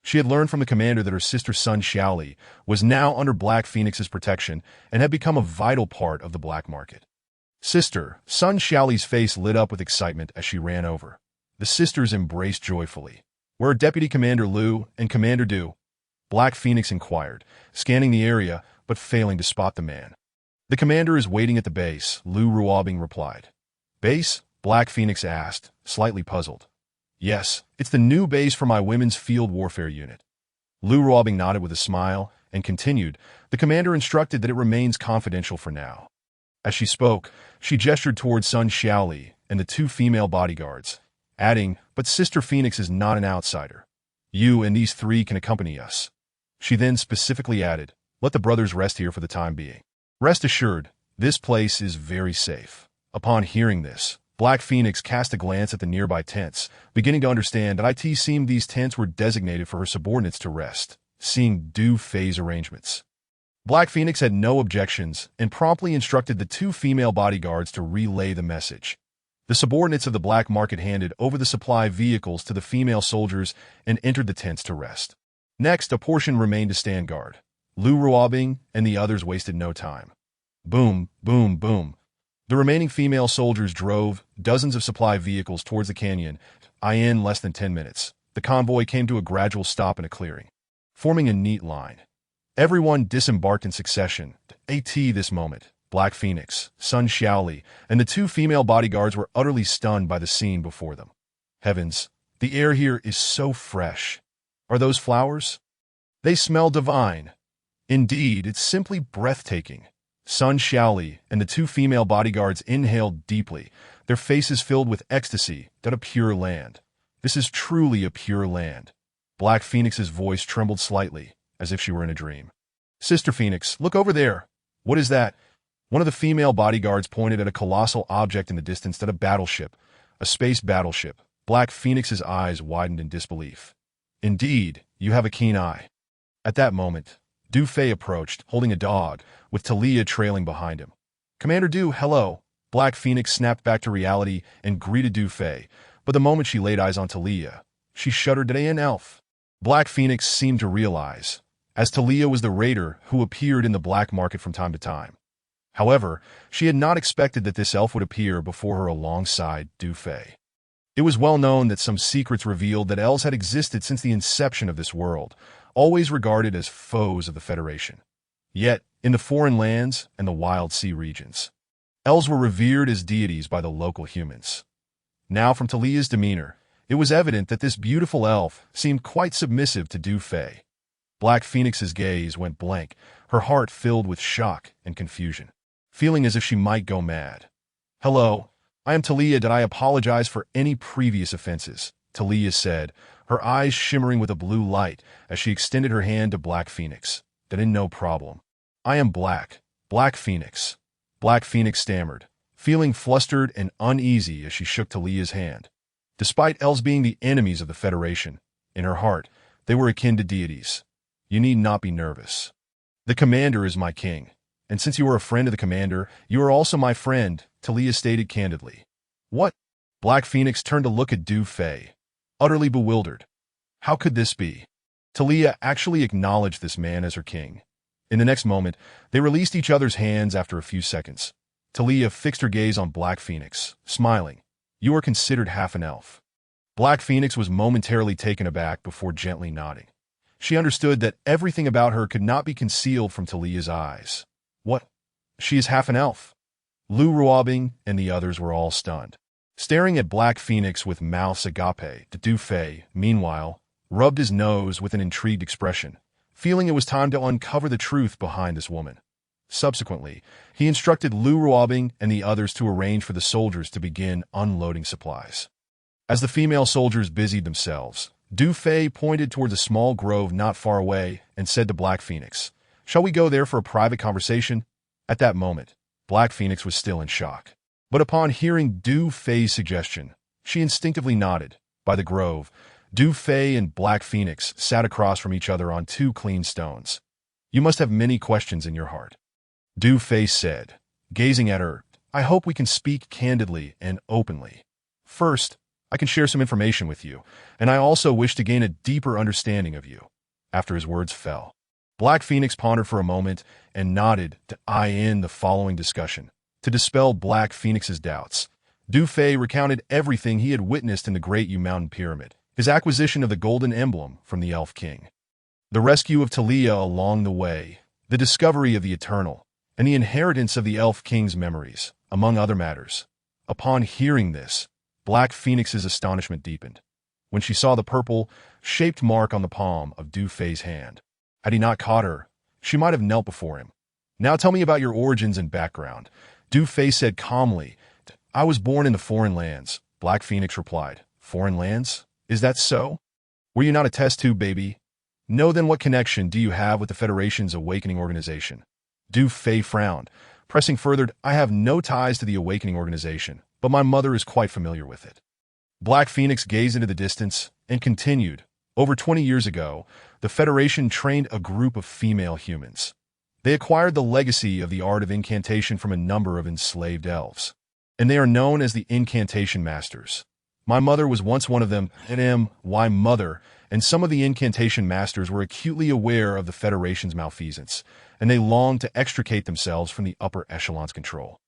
She had learned from the commander that her sister Sun Xiaoli was now under Black Phoenix's protection and had become a vital part of the black market. Sister, Sun Xiaoli's face lit up with excitement as she ran over. The sisters embraced joyfully. Where are Deputy Commander Lu and Commander Du? Black Phoenix inquired, scanning the area but failing to spot the man. The commander is waiting at the base, Lu Ruobing replied. Base? Black Phoenix asked, slightly puzzled. Yes, it's the new base for my Women's Field Warfare Unit. Lu Ruobing nodded with a smile and continued, the commander instructed that it remains confidential for now. As she spoke, she gestured towards Sun Xiaoli and the 2 female bodyguards, adding, but Sister Phoenix is not an outsider. You and these 3 can accompany us. She then specifically added, let the brothers rest here for the time being. Rest assured, this place is very safe. Upon hearing this, Black Phoenix cast a glance at the nearby tents, beginning to understand that it seemed these tents were designated for her subordinates to rest, seeing due phase arrangements. Black Phoenix had no objections and promptly instructed the 2 female bodyguards to relay the message. The subordinates of the black market handed over the supply vehicles to the female soldiers and entered the tents to rest. Next, a portion remained to stand guard. Lu Ruobing and the others wasted no time. Boom, boom, boom. The remaining female soldiers drove dozens of supply vehicles towards the canyon. In less than 10 minutes, the convoy came to a gradual stop in a clearing, forming a neat line. Everyone disembarked in succession. This moment, Black Phoenix, Sun Xiaoli, and the 2 female bodyguards were utterly stunned by the scene before them. Heavens, the air here is so fresh. Are those flowers? They smell divine. Indeed, it's simply breathtaking. Sun Xiaoli and the 2 female bodyguards inhaled deeply, their faces filled with ecstasy at a pure land. This is truly a pure land. Black Phoenix's voice trembled slightly, as if she were in a dream. Sister Phoenix, look over there. What is that? One of the female bodyguards pointed at a colossal object in the distance, at a battleship, a space battleship. Black Phoenix's eyes widened in disbelief. Indeed, you have a keen eye. At that moment, Du Fei approached, holding a dog, with Talia trailing behind him. Commander Du, hello. Black Phoenix snapped back to reality and greeted Du Fei, but the moment she laid eyes on Talia, she shuddered at an elf. Black Phoenix seemed to realize, as Talia was the raider who appeared in the black market from time to time. However, she had not expected that this elf would appear before her alongside Du Fei. It was well known that some secrets revealed that elves had existed since the inception of this world, always regarded as foes of the Federation. Yet, in the foreign lands and the wild sea regions, elves were revered as deities by the local humans. Now, from Talia's demeanor, it was evident that this beautiful elf seemed quite submissive to Du Fei. Black Phoenix's gaze went blank, her heart filled with shock and confusion, feeling as if she might go mad. Hello, I am Talia. Did I apologize for any previous offenses? Talia said, her eyes shimmering with a blue light as she extended her hand to Black Phoenix. That in no problem. I am Black Phoenix. Black Phoenix stammered, feeling flustered and uneasy as she shook Talia's hand. Despite elves being the enemies of the Federation, in her heart, they were akin to deities. You need not be nervous. The commander is my king, and since you are a friend of the commander, you are also my friend, Talia stated candidly. What? Black Phoenix turned to look at Du Fei, utterly bewildered. How could this be? Talia actually acknowledged this man as her king. In the next moment, they released each other's hands after a few seconds. Talia fixed her gaze on Black Phoenix, smiling. "You are considered half an elf." Black Phoenix was momentarily taken aback before gently nodding. She understood that everything about her could not be concealed from Talia's eyes. "What? She is half an elf?" Lu Ruobing and the others were all stunned. Staring at Black Phoenix with mouths agape, Du Fei, meanwhile, rubbed his nose with an intrigued expression, feeling it was time to uncover the truth behind this woman. Subsequently, he instructed Lu Ruobing and the others to arrange for the soldiers to begin unloading supplies. As the female soldiers busied themselves, Du Fei pointed towards a small grove not far away and said to Black Phoenix, "Shall we go there for a private conversation?" At that moment, Black Phoenix was still in shock. But upon hearing Du Fei's suggestion, she instinctively nodded. By the grove, Du Fei and Black Phoenix sat across from each other on two clean stones. "You must have many questions in your heart," Du Fei said, gazing at her. "I hope we can speak candidly and openly. First, I can share some information with you, and I also wish to gain a deeper understanding of you." After his words fell, Black Phoenix pondered for a moment and nodded to eye in the following discussion. To dispel Black Phoenix's doubts, Du Fei recounted everything he had witnessed in the Great U Mountain Pyramid, his acquisition of the golden emblem from the Elf King, the rescue of Talia along the way, the discovery of the Eternal, and the inheritance of the Elf King's memories, among other matters. Upon hearing this, Black Phoenix's astonishment deepened when she saw the purple-shaped mark on the palm of Du Fei's hand. Had he not caught her, she might have knelt before him. "Now tell me about your origins and background," Du Fei said calmly. "I was born in the foreign lands," Black Phoenix replied. "Foreign lands? Is that so? Were you not a test tube baby? No, then what connection do you have with the Federation's Awakening Organization?" Du Fei frowned, pressing further. "I have no ties to the Awakening Organization, but my mother is quite familiar with it." Black Phoenix gazed into the distance and continued. "Over 20 years ago, the Federation trained a group of female humans. They acquired the legacy of the art of incantation from a number of enslaved elves, and they are known as the Incantation Masters. My mother was once one of them, my mother, and some of the Incantation Masters were acutely aware of the Federation's malfeasance, and they longed to extricate themselves from the upper echelon's control.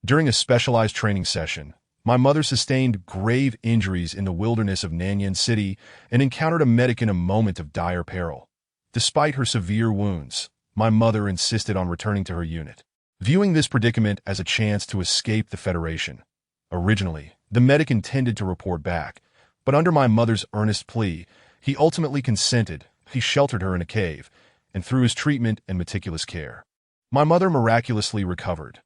During a specialized training session, my mother sustained grave injuries in the wilderness of Nanyan City and encountered a medic in a moment of dire peril. Despite her severe wounds, my mother insisted on returning to her unit, viewing this predicament as a chance to escape the Federation. Originally, the medic intended to report back, but under my mother's earnest plea, he ultimately consented. He sheltered her in a cave, and through his treatment and meticulous care, my mother miraculously recovered.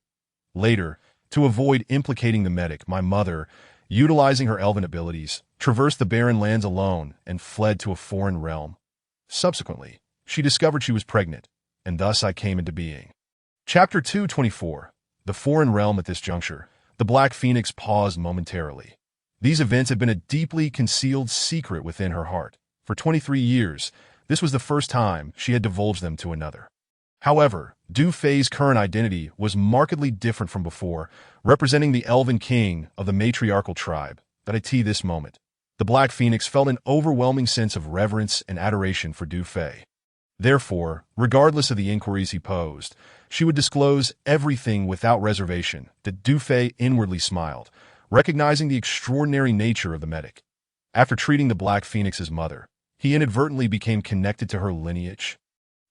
Later, to avoid implicating the medic, my mother, utilizing her elven abilities, traversed the barren lands alone and fled to a foreign realm. Subsequently, she discovered she was pregnant, and thus I came into being." Chapter 224. The Foreign Realm. At this juncture, the Black Phoenix paused momentarily. These events had been a deeply concealed secret within her heart. For 23 years, this was the first time she had divulged them to another. However, Du Fei's current identity was markedly different from before, representing the Elven King of the matriarchal tribe. That at this moment, the Black Phoenix felt an overwhelming sense of reverence and adoration for Du Fei. Therefore, regardless of the inquiries he posed, she would disclose everything without reservation. That Du Fei inwardly smiled, recognizing the extraordinary nature of the medic. After treating the Black Phoenix's mother, he inadvertently became connected to her lineage.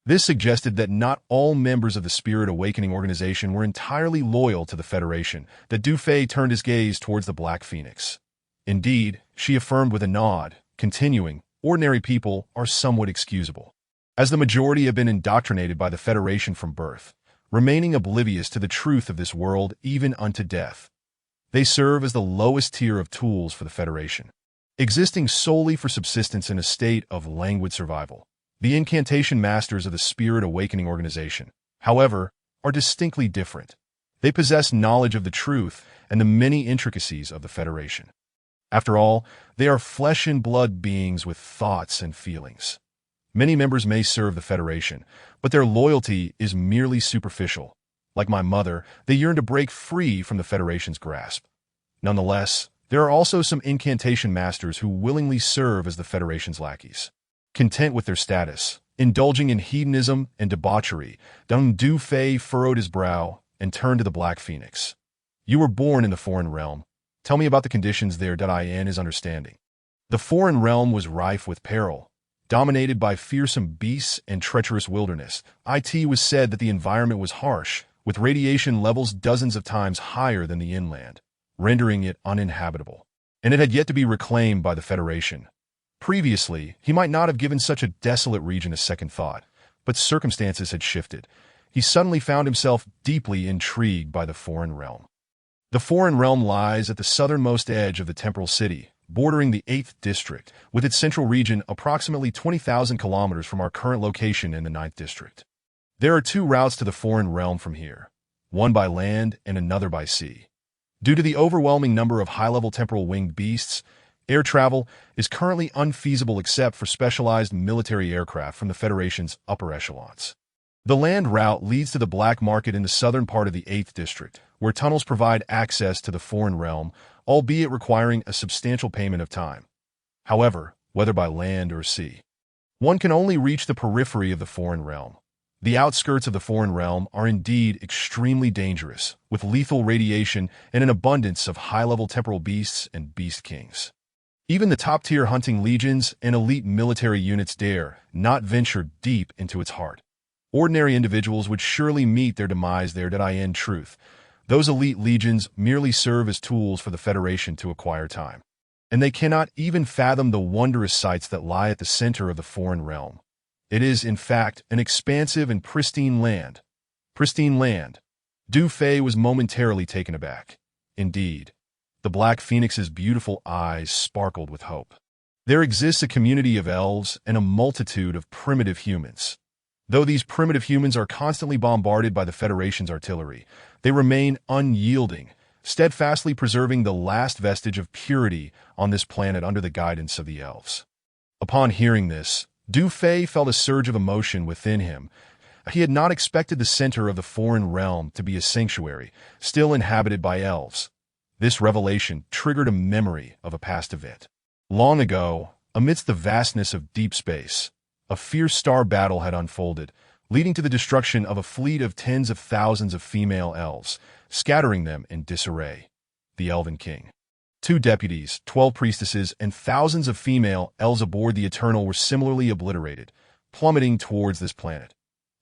This suggested that not all members of the Spirit Awakening Organization were entirely loyal to the Federation. That Du Fei turned his gaze towards the Black Phoenix. Indeed, she affirmed with a nod, continuing, "Ordinary people are somewhat excusable, as the majority have been indoctrinated by the Federation from birth, remaining oblivious to the truth of this world even unto death. They serve as the lowest tier of tools for the Federation, existing solely for subsistence in a state of languid survival. The Incantation Masters of the Spirit Awakening Organization, however, are distinctly different. They possess knowledge of the truth and the many intricacies of the Federation. After all, they are flesh and blood beings with thoughts and feelings. Many members may serve the Federation, but their loyalty is merely superficial. Like my mother, they yearn to break free from the Federation's grasp. Nonetheless, there are also some Incantation Masters who willingly serve as the Federation's lackeys. Content with their status, Indulging in hedonism and debauchery, Dung Du Fei furrowed his brow and turned to the Black Phoenix. You were born in the foreign realm. Tell me about the conditions there. I in his understanding. The foreign realm was rife with peril. Dominated by fearsome beasts and treacherous wilderness, it was said that the environment was harsh, with radiation levels dozens of times higher than the inland, rendering it uninhabitable. And it had yet to be reclaimed by the Federation. Previously, he might not have given such a desolate region a second thought, but circumstances had shifted. He suddenly found himself deeply intrigued by the foreign realm. The foreign realm lies at the southernmost edge of the temporal city, bordering the 8th district, with its central region approximately 20,000 kilometers from our current location in the 9th district. There are 2 routes to the foreign realm from here, one by land and another by sea. Due to the overwhelming number of high-level temporal winged beasts, air travel is currently unfeasible except for specialized military aircraft from the Federation's upper echelons. The land route leads to the black market in the southern part of the 8th district, where tunnels provide access to the foreign realm, albeit requiring a substantial payment of time. However, whether by land or sea, one can only reach the periphery of the foreign realm. The outskirts of the foreign realm are indeed extremely dangerous, with lethal radiation and an abundance of high-level temporal beasts and beast kings. Even the top-tier hunting legions and elite military units dare not venture deep into its heart. Ordinary individuals would surely meet their demise there. In truth, those elite legions merely serve as tools for the Federation to acquire time. And they cannot even fathom the wondrous sights that lie at the center of the foreign realm. It is, in fact, an expansive and pristine land. Pristine land. Du Fei was momentarily taken aback. Indeed, the Black Phoenix's beautiful eyes sparkled with hope. There exists a community of elves and a multitude of primitive humans. Though these primitive humans are constantly bombarded by the Federation's artillery, they remain unyielding, steadfastly preserving the last vestige of purity on this planet under the guidance of the elves. Upon hearing this, Du Fei felt a surge of emotion within him. He had not expected the center of the foreign realm to be a sanctuary, still inhabited by elves. This revelation triggered a memory of a past event. Long ago, amidst the vastness of deep space, a fierce star battle had unfolded, leading to the destruction of a fleet of tens of thousands of female elves, scattering them in disarray. The Elven King. 2 deputies, 12 priestesses, and thousands of female elves aboard the Eternal were similarly obliterated, plummeting towards this planet.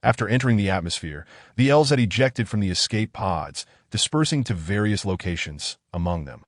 After entering the atmosphere, the elves had ejected from the escape pods, dispersing to various locations, among them.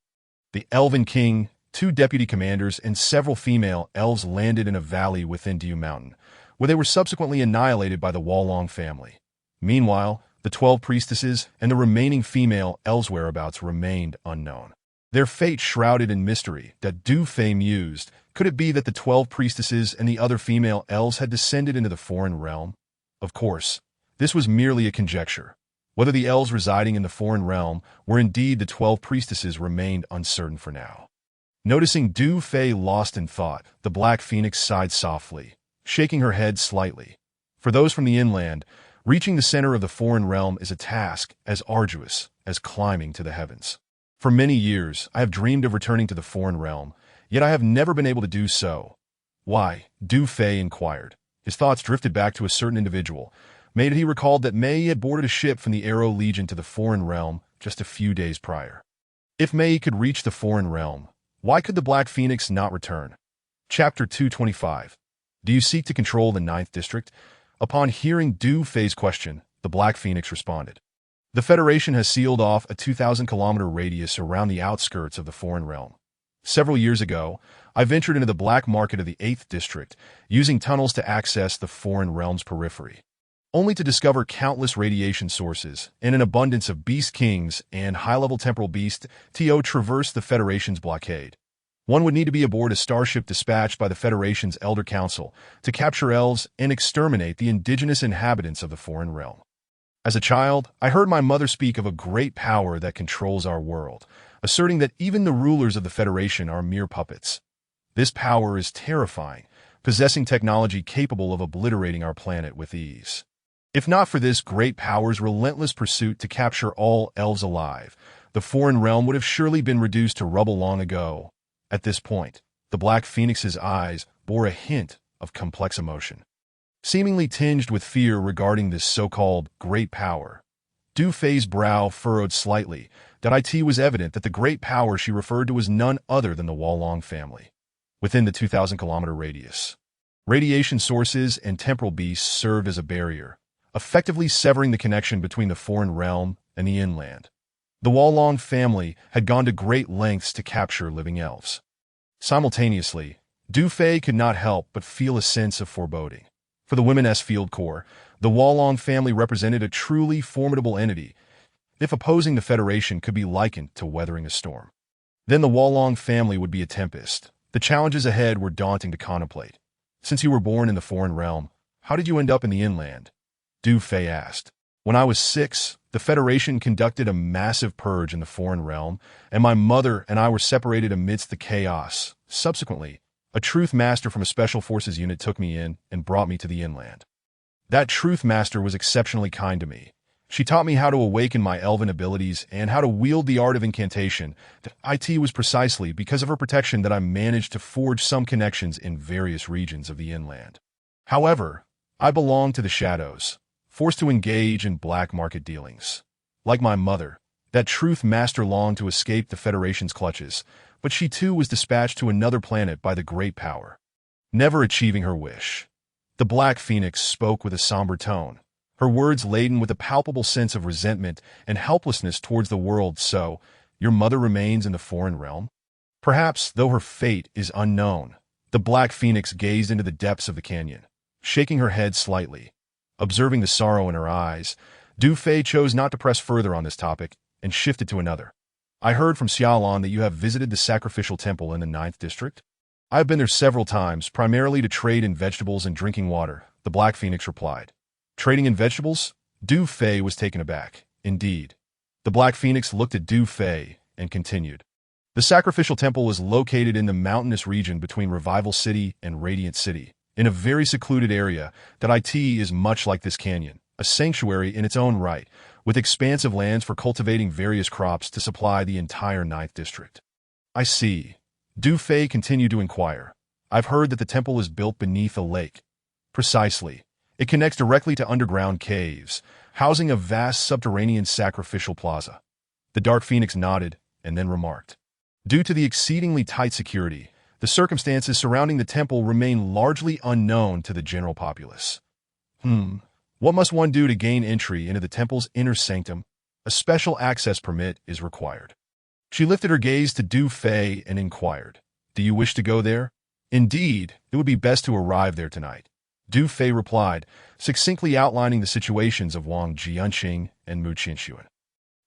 The Elven King, 2 deputy commanders, and several female elves landed in a valley within Dew Mountain, where they were subsequently annihilated by the Wallong family. Meanwhile, the 12 priestesses and the remaining female elves' whereabouts remained unknown. Their fate shrouded in mystery. That Du Fei mused, could it be that the 12 priestesses and the other female elves had descended into the foreign realm? Of course, this was merely a conjecture. Whether the elves residing in the foreign realm were indeed the 12 priestesses remained uncertain for now. Noticing Du Fei lost in thought, the Black Phoenix sighed softly, shaking her head slightly. For those from the inland, reaching the center of the foreign realm is a task as arduous as climbing to the heavens. For many years, I have dreamed of returning to the foreign realm, yet I have never been able to do so. Why? Du Fei inquired. His thoughts drifted back to a certain individual. Maybe he recalled that Mei had boarded a ship from the Arrow Legion to the foreign realm just a few days prior. If Mei could reach the foreign realm, why could the Black Phoenix not return? Chapter 225. Do you seek to control the 9th district? Upon hearing Du Fei's question, the Black Phoenix responded. The Federation has sealed off a 2,000-kilometer radius around the outskirts of the foreign realm. Several years ago, I ventured into the black market of the 8th district, using tunnels to access the foreign realm's periphery, only to discover countless radiation sources and an abundance of beast kings and high-level temporal beasts to traverse the Federation's blockade. One would need to be aboard a starship dispatched by the Federation's Elder Council to capture elves and exterminate the indigenous inhabitants of the foreign realm. As a child, I heard my mother speak of a great power that controls our world, asserting that even the rulers of the Federation are mere puppets. This power is terrifying, possessing technology capable of obliterating our planet with ease. If not for this great power's relentless pursuit to capture all elves alive, the foreign realm would have surely been reduced to rubble long ago. At this point, the Black Phoenix's eyes bore a hint of complex emotion. Seemingly tinged with fear regarding this so-called great power, Du Fei's brow furrowed slightly. It was evident that the great power she referred to was none other than the Wolong family. Within the 2,000-kilometer radius, radiation sources and temporal beasts served as a barrier, effectively severing the connection between the foreign realm and the inland. The Wolong family had gone to great lengths to capture living elves. Simultaneously, Du Fei could not help but feel a sense of foreboding. For the Women's Field Corps, the Wolong family represented a truly formidable entity, if opposing the Federation could be likened to weathering a storm. Then the Wolong family would be a tempest. The challenges ahead were daunting to contemplate. Since you were born in the foreign realm, how did you end up in the inland? Du Fei asked. When I was 6, the Federation conducted a massive purge in the foreign realm, and my mother and I were separated amidst the chaos. Subsequently, a Truth Master from a Special Forces unit took me in and brought me to the inland. That Truth Master was exceptionally kind to me. She taught me how to awaken my elven abilities and how to wield the art of incantation. It was precisely because of her protection that I managed to forge some connections in various regions of the inland. However, I belonged to the shadows, forced to engage in black market dealings. Like my mother, that Truth Master longed to escape the Federation's clutches, but she too was dispatched to another planet by the Great Power, never achieving her wish. The Black Phoenix spoke with a somber tone, her words laden with a palpable sense of resentment and helplessness towards the world. So, your mother remains in the foreign realm? Perhaps, though her fate is unknown. The Black Phoenix gazed into the depths of the canyon, shaking her head slightly. Observing the sorrow in her eyes, Du Fei chose not to press further on this topic and shifted to another. I heard from Xiaolon that you have visited the sacrificial temple in the 9th district. I have been there several times, primarily to trade in vegetables and drinking water, the Black Phoenix replied. Trading in vegetables? Du Fei was taken aback. Indeed. The Black Phoenix looked at Du Fei and continued. The sacrificial temple is located in the mountainous region between Revival City and Radiant City, in a very secluded area that is much like this canyon, a sanctuary in its own right, with expansive lands for cultivating various crops to supply the entire 9th district. I see. Du Fei continued to inquire. I've heard that the temple is built beneath a lake. Precisely. It connects directly to underground caves, housing a vast subterranean sacrificial plaza. The Dark Phoenix nodded and then remarked. Due to the exceedingly tight security, the circumstances surrounding the temple remain largely unknown to the general populace. What must one do to gain entry into the temple's inner sanctum? A special access permit is required. She lifted her gaze to Du Fei and inquired, Do you wish to go there? Indeed, it would be best to arrive there tonight. Du Fei replied, succinctly outlining the situations of Wang Jianxing and Mu Qinshuan.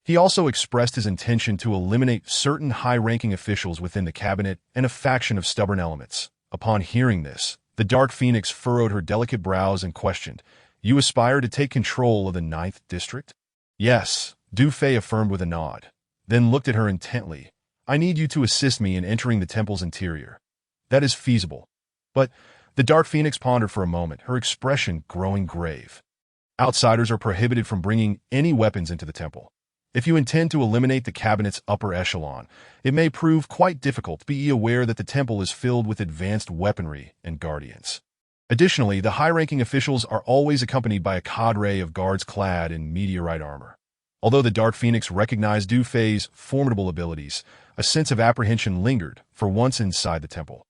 He also expressed his intention to eliminate certain high-ranking officials within the cabinet and a faction of stubborn elements. Upon hearing this, the Dark Phoenix furrowed her delicate brows and questioned, You aspire to take control of the 9th district? Yes, Du Fei affirmed with a nod, then looked at her intently. I need you to assist me in entering the temple's interior. That is feasible. But the Dark Phoenix pondered for a moment, her expression growing grave. Outsiders are prohibited from bringing any weapons into the temple. If you intend to eliminate the cabinet's upper echelon, it may prove quite difficult. Be aware that the temple is filled with advanced weaponry and guardians. Additionally, the high-ranking officials are always accompanied by a cadre of guards clad in meteorite armor. Although the Dark Phoenix recognized Du Fei's formidable abilities, a sense of apprehension lingered for once inside the temple.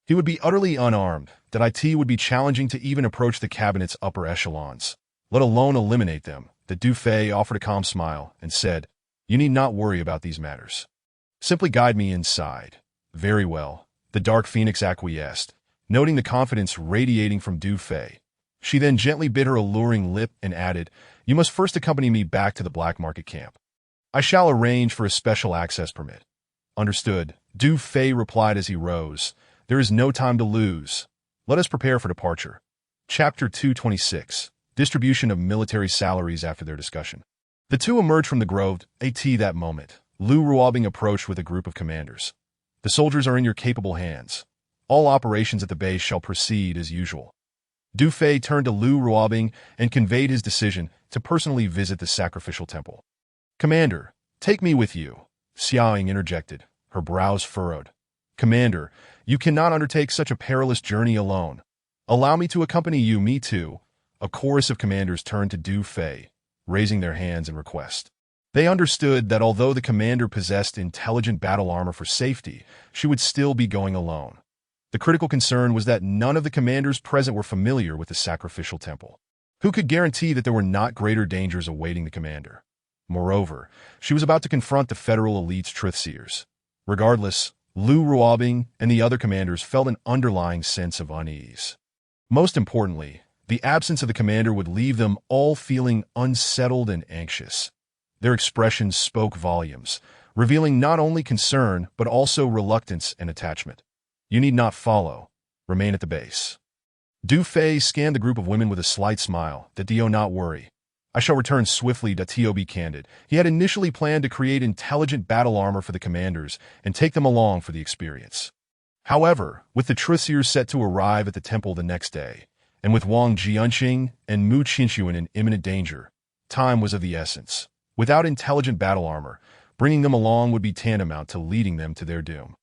He would be utterly unarmed, that it would be challenging to even approach the cabinet's upper echelons, let alone eliminate them. That Du Fei offered a calm smile and said, You need not worry about these matters. Simply guide me inside. Very well, the Dark Phoenix acquiesced, noting the confidence radiating from Du Fei. She then gently bit her alluring lip and added, You must first accompany me back to the black market camp. I shall arrange for a special access permit. Understood, Du Fei replied as he rose. There is no time to lose. Let us prepare for departure. Chapter 226. Distribution of military salaries after their discussion. The two emerged from the grove. That moment, Lu Ruobing approached with a group of commanders. The soldiers are in your capable hands. All operations at the base shall proceed as usual. Du Fei turned to Lu Ruobing and conveyed his decision to personally visit the sacrificial temple. Commander, take me with you, Xiaoying interjected, her brows furrowed. Commander, you cannot undertake such a perilous journey alone. Allow me to accompany you, me too. A chorus of commanders turned to Du Fei, raising their hands in request. They understood that although the commander possessed intelligent battle armor for safety, she would still be going alone. The critical concern was that none of the commanders present were familiar with the sacrificial temple. Who could guarantee that there were not greater dangers awaiting the commander? Moreover, she was about to confront the Federal Elite's Truthseers. Regardless, Lu Ruobing and the other commanders felt an underlying sense of unease. Most importantly, the absence of the commander would leave them all feeling unsettled and anxious. Their expressions spoke volumes, revealing not only concern but also reluctance and attachment. You need not follow. Remain at the base. Du Fei scanned the group of women with a slight smile. That do not worry. I shall return swiftly. To be candid, he had initially planned to create intelligent battle armor for the commanders and take them along for the experience. However, with the Truthseers set to arrive at the temple the next day, and with Wang Jianqing and Mu Qinshuan in imminent danger, time was of the essence. Without intelligent battle armor, bringing them along would be tantamount to leading them to their doom.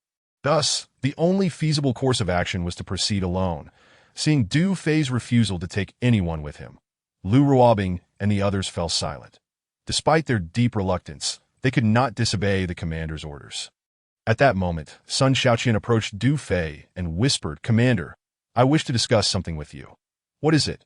Thus, the only feasible course of action was to proceed alone. Seeing Du Fei's refusal to take anyone with him, Lu Ruobing and the others fell silent. Despite their deep reluctance, they could not disobey the commander's orders. At that moment, Sun Shaoqian approached Du Fei and whispered, "Commander, I wish to discuss something with you." "What is it?"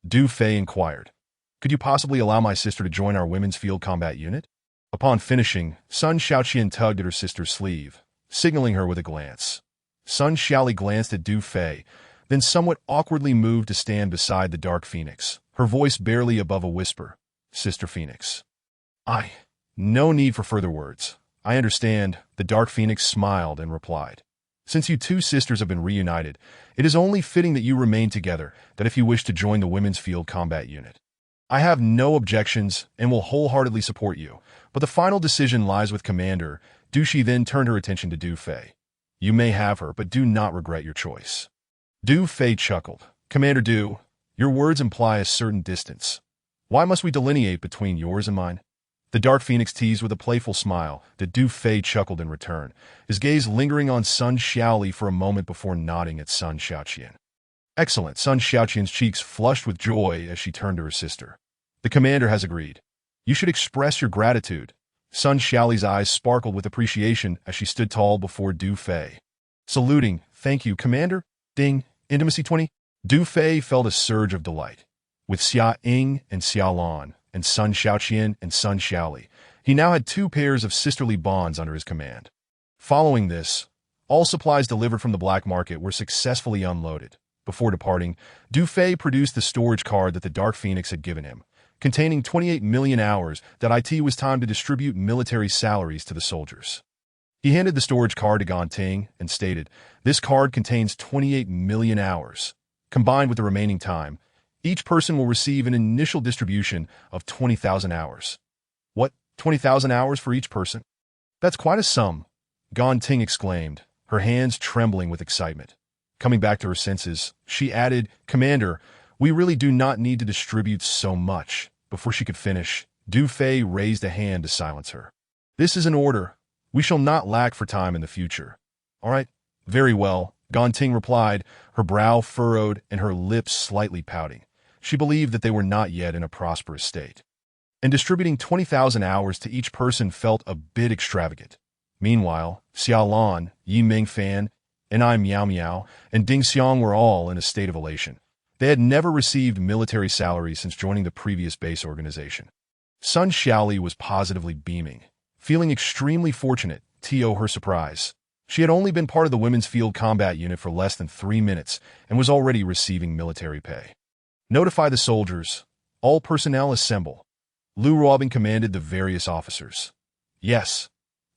Du Fei inquired. "Could you possibly allow my sister to join our women's field combat unit?" Upon finishing, Sun Shaoqian tugged at her sister's sleeve, signaling her with a glance. Sun Shaoli glanced at Du Fei, then somewhat awkwardly moved to stand beside the Dark Phoenix, her voice barely above a whisper. "Sister Phoenix." No need for further words. I understand, the Dark Phoenix smiled and replied. "Since you two sisters have been reunited, it is only fitting that you remain together, that if you wish to join the women's field combat unit. I have no objections and will wholeheartedly support you, but the final decision lies with Commander." Du Shi then turned her attention to Du Fei. "You may have her, but do not regret your choice." Du Fei chuckled. "Commander Du, your words imply a certain distance. Why must we delineate between yours and mine?" The Dark Phoenix teased with a playful smile that Du Fei chuckled in return, his gaze lingering on Sun Shaoli for a moment before nodding at Sun Shaoqian. "Excellent." Sun Shaoqian's cheeks flushed with joy as she turned to her sister. "The commander has agreed. You should express your gratitude." Sun Shaoli's eyes sparkled with appreciation as she stood tall before Du Fei. Saluting, "Thank you, Commander." Ding. Intimacy 20. Du Fei felt a surge of delight. With Xia Ying and Xia Lan, and Sun Shaoqian and Sun Shaoli, he now had two pairs of sisterly bonds under his command. Following this, all supplies delivered from the black market were successfully unloaded. Before departing, Du Fei produced the storage card that the Dark Phoenix had given him, containing 28 million hours that it was time to distribute military salaries to the soldiers. He handed the storage card to Ganting and stated, "This card contains 28 million hours. Combined with the remaining time, each person will receive an initial distribution of 20,000 hours." "What, 20,000 hours for each person? That's quite a sum," Ganting exclaimed, her hands trembling with excitement. Coming back to her senses, she added, "Commander, we really do not need to distribute so much." Before she could finish, Du Fei raised a hand to silence her. "This is an order. We shall not lack for time in the future." "All right, very well," Ganting replied, her brow furrowed and her lips slightly pouting. She believed that they were not yet in a prosperous state. And distributing 20,000 hours to each person felt a bit extravagant. Meanwhile, Xia Lan, Yi Mingfan, and I Miao Miao, and Ding Xiang were all in a state of elation. They had never received military salaries since joining the previous base organization. Sun Shaoli was positively beaming, feeling extremely fortunate, to her surprise. She had only been part of the women's field combat unit for less than 3 minutes and was already receiving military pay. "Notify the soldiers. All personnel assemble." Lu Ruobing commanded the various officers. "Yes,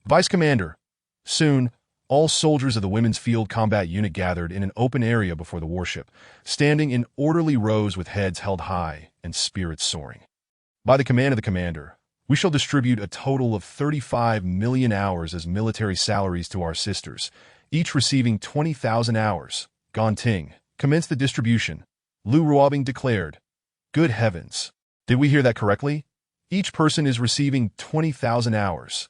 Vice Commander." Soon, all soldiers of the women's field combat unit gathered in an open area before the warship, standing in orderly rows with heads held high and spirits soaring. "By the command of the commander, we shall distribute a total of 35 million hours as military salaries to our sisters, each receiving 20,000 hours. Ganting, commence the distribution," Lu Ruobing declared. "Good heavens. Did we hear that correctly? Each person is receiving 20,000 hours.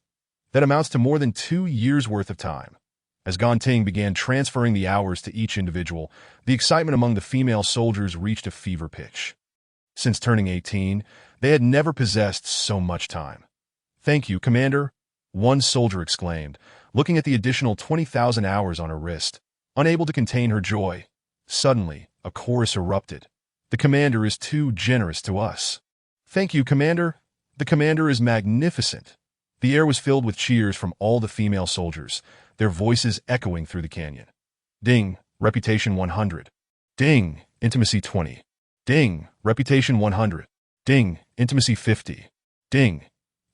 That amounts to more than 2 years' worth of time." As Ganting began transferring the hours to each individual, the excitement among the female soldiers reached a fever pitch. Since turning 18, they had never possessed so much time. "Thank you, Commander," one soldier exclaimed, looking at the additional 20,000 hours on her wrist, unable to contain her joy. Suddenly, a chorus erupted. "The Commander is too generous to us." "Thank you, Commander. The Commander is magnificent." The air was filled with cheers from all the female soldiers, their voices echoing through the canyon. Ding, reputation 100. Ding, intimacy 20. Ding, reputation 100. Ding, intimacy 50. Ding,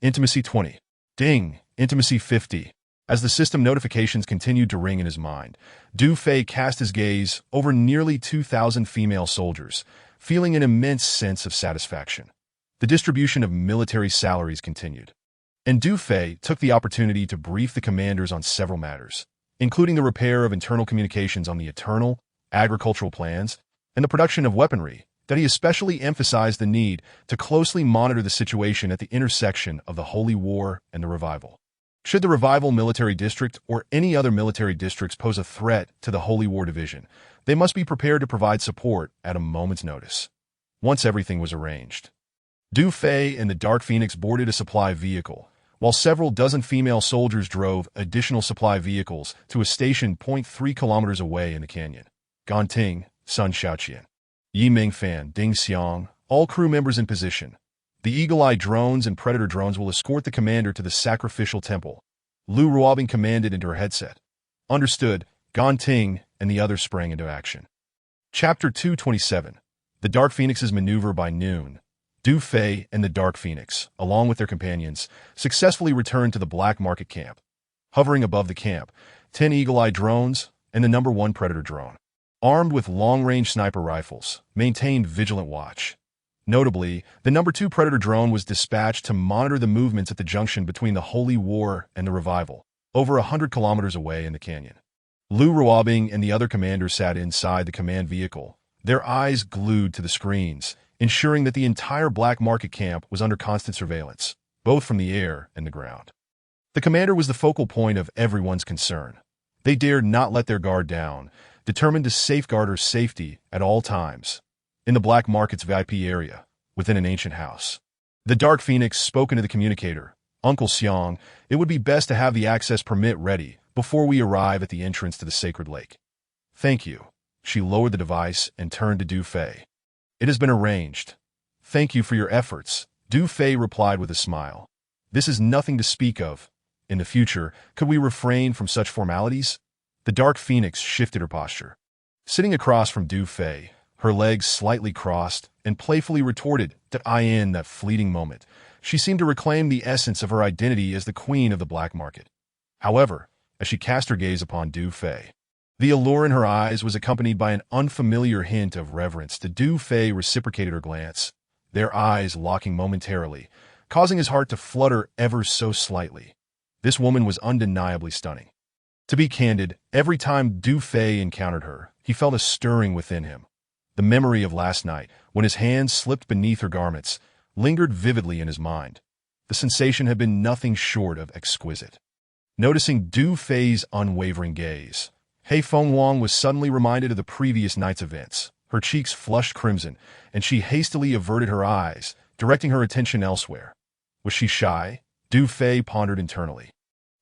intimacy 20. Ding, intimacy 50. As the system notifications continued to ring in his mind, Du Fei cast his gaze over nearly 2,000 female soldiers, feeling an immense sense of satisfaction. The distribution of military salaries continued, and Du Fei took the opportunity to brief the commanders on several matters, including the repair of internal communications on the eternal, agricultural plans, and the production of weaponry, that he especially emphasized the need to closely monitor the situation at the intersection of the Holy War and the Revival. Should the Revival Military District or any other military districts pose a threat to the Holy War Division, they must be prepared to provide support at a moment's notice. Once everything was arranged, Du Fei and the Dark Phoenix boarded a supply vehicle, while several dozen female soldiers drove additional supply vehicles to a station 0.3 kilometers away in the canyon. Ganting, Sun Xiaoqian, Yi Mingfan, Ding Xiang, all crew members in position. The Eagle-Eye drones and Predator drones will escort the commander to the sacrificial temple. Lu Ruobing commanded into her headset. Understood, Ganting and the others sprang into action. Chapter 227. The Dark Phoenix's maneuver by noon. Du Fei and the Dark Phoenix, along with their companions, successfully returned to the Black Market camp. Hovering above the camp, 10 Eagle-Eye drones and the number 1 Predator drone, armed with long-range sniper rifles, maintained vigilant watch. Notably, the number 2 Predator drone was dispatched to monitor the movements at the junction between the Holy War and the Revival, over 100 kilometers away in the canyon. Lu Ruobing and the other commanders sat inside the command vehicle, their eyes glued to the screens, ensuring that the entire Black Market camp was under constant surveillance, both from the air and the ground. The commander was the focal point of everyone's concern. They dared not let their guard down, determined to safeguard her safety at all times. In the Black Market's VIP area, within an ancient house, the Dark Phoenix spoke into the communicator. "Uncle Xiang, it would be best to have the access permit ready before we arrive at the entrance to the sacred lake." "Thank you." She lowered the device and turned to Du Fei. "It has been arranged." "Thank you for your efforts," Du Fei replied with a smile. "This is nothing to speak of. In the future, could we refrain from such formalities?" The Dark Phoenix shifted her posture. Sitting across from Du Fei, her legs slightly crossed, and playfully retorted that in that fleeting moment, she seemed to reclaim the essence of her identity as the queen of the Black Market. However, as she cast her gaze upon Du Fei, the allure in her eyes was accompanied by an unfamiliar hint of reverence. Du Fei reciprocated her glance, their eyes locking momentarily, causing his heart to flutter ever so slightly. This woman was undeniably stunning. To be candid, every time Du Fei encountered her, he felt a stirring within him. The memory of last night, when his hands slipped beneath her garments, lingered vividly in his mind. The sensation had been nothing short of exquisite. Noticing Du Fei's unwavering gaze, He Fengwang was suddenly reminded of the previous night's events. Her cheeks flushed crimson, and she hastily averted her eyes, directing her attention elsewhere. Was she shy? Du Fei pondered internally,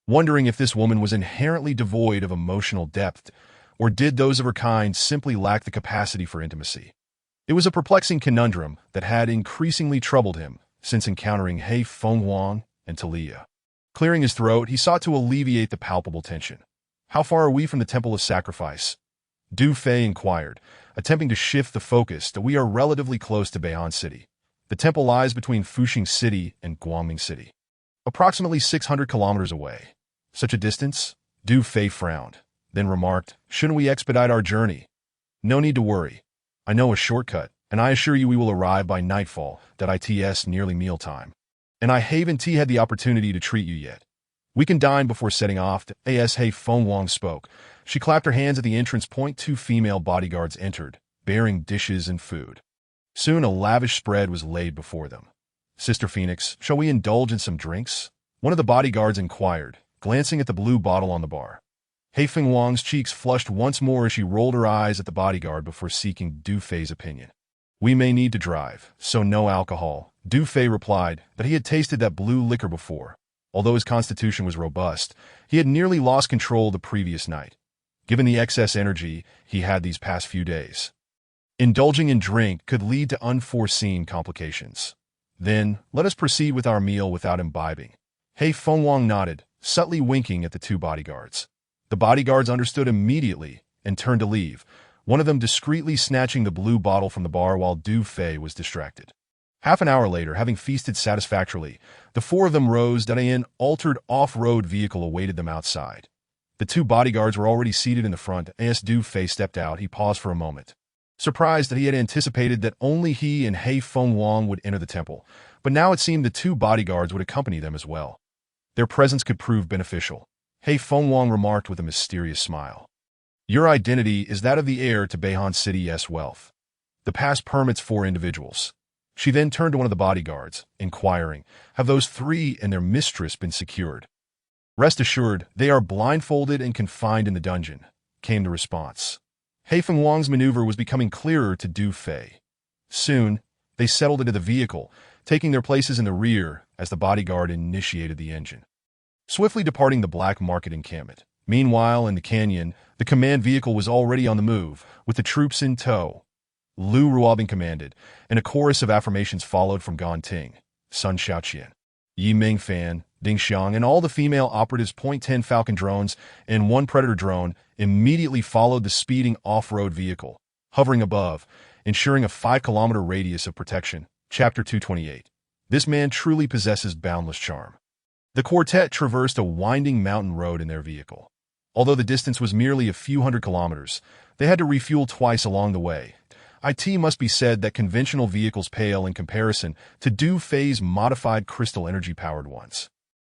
wondering if this woman was inherently devoid of emotional depth, or did those of her kind simply lack the capacity for intimacy. It was a perplexing conundrum that had increasingly troubled him since encountering He Fengwang and Talia. Clearing his throat, he sought to alleviate the palpable tension. "How far are we from the Temple of Sacrifice?" Du Fei inquired, attempting to shift the focus that we are relatively close to Beihan City. The temple lies between Fuxing City and Guangming City, approximately 600 kilometers away. Such a distance? Du Fei frowned, then remarked, "Shouldn't we expedite our journey?" "No need to worry. I know a shortcut, and I assure you we will arrive by nightfall, it's nearly mealtime. And I haven't had the opportunity to treat you yet. We can dine before setting off to He Fengwang spoke. She clapped her hands at the entrance point. 2 female bodyguards entered, bearing dishes and food. Soon a lavish spread was laid before them. "Sister Phoenix, shall we indulge in some drinks?" one of the bodyguards inquired, glancing at the blue bottle on the bar. Hei Feng Wang's cheeks flushed once more as she rolled her eyes at the bodyguard before seeking Du Fei's opinion. "We may need to drive, so no alcohol." Du Fei replied that he had tasted that blue liquor before. Although his constitution was robust, he had nearly lost control the previous night, given the excess energy he had these past few days. Indulging in drink could lead to unforeseen complications. "Then, let us proceed with our meal without imbibing." Hei Feng Wang nodded, subtly winking at the two bodyguards. The bodyguards understood immediately and turned to leave, one of them discreetly snatching the blue bottle from the bar while Du Fei was distracted. Half an hour later, having feasted satisfactorily, the four of them rose that an altered off-road vehicle awaited them outside. The two bodyguards were already seated in the front. As Du Fei stepped out, he paused for a moment, surprised that he had anticipated that only he and Hei Feng Wang would enter the temple, but now it seemed the two bodyguards would accompany them as well. Their presence could prove beneficial. Hei Feng Wang remarked with a mysterious smile. "Your identity is that of the heir to Beihan City's wealth. The pass permits 4 individuals." She then turned to one of the bodyguards, inquiring, "Have those 3 and their mistress been secured?" "Rest assured, they are blindfolded and confined in the dungeon," came the response. Hei Feng Wang's maneuver was becoming clearer to Du Fei. Soon, they settled into the vehicle, taking their places in the rear as the bodyguard initiated the engine, swiftly departing the black market encampment. Meanwhile, in the canyon, the command vehicle was already on the move, with the troops in tow. Lu Ruobing commanded, and a chorus of affirmations followed from Gan Ting, Sun Xiaoqian, Yi Mingfan, Ding Xiang, and all the female operatives. .10 Falcon drones and 1 Predator drone immediately followed the speeding off-road vehicle, hovering above, ensuring a 5-kilometer radius of protection. Chapter 228. This man truly possesses boundless charm. The quartet traversed a winding mountain road in their vehicle. Although the distance was merely a few hundred kilometers, they had to refuel twice along the way. It must be said that conventional vehicles pale in comparison to Du Fei's modified crystal energy-powered ones.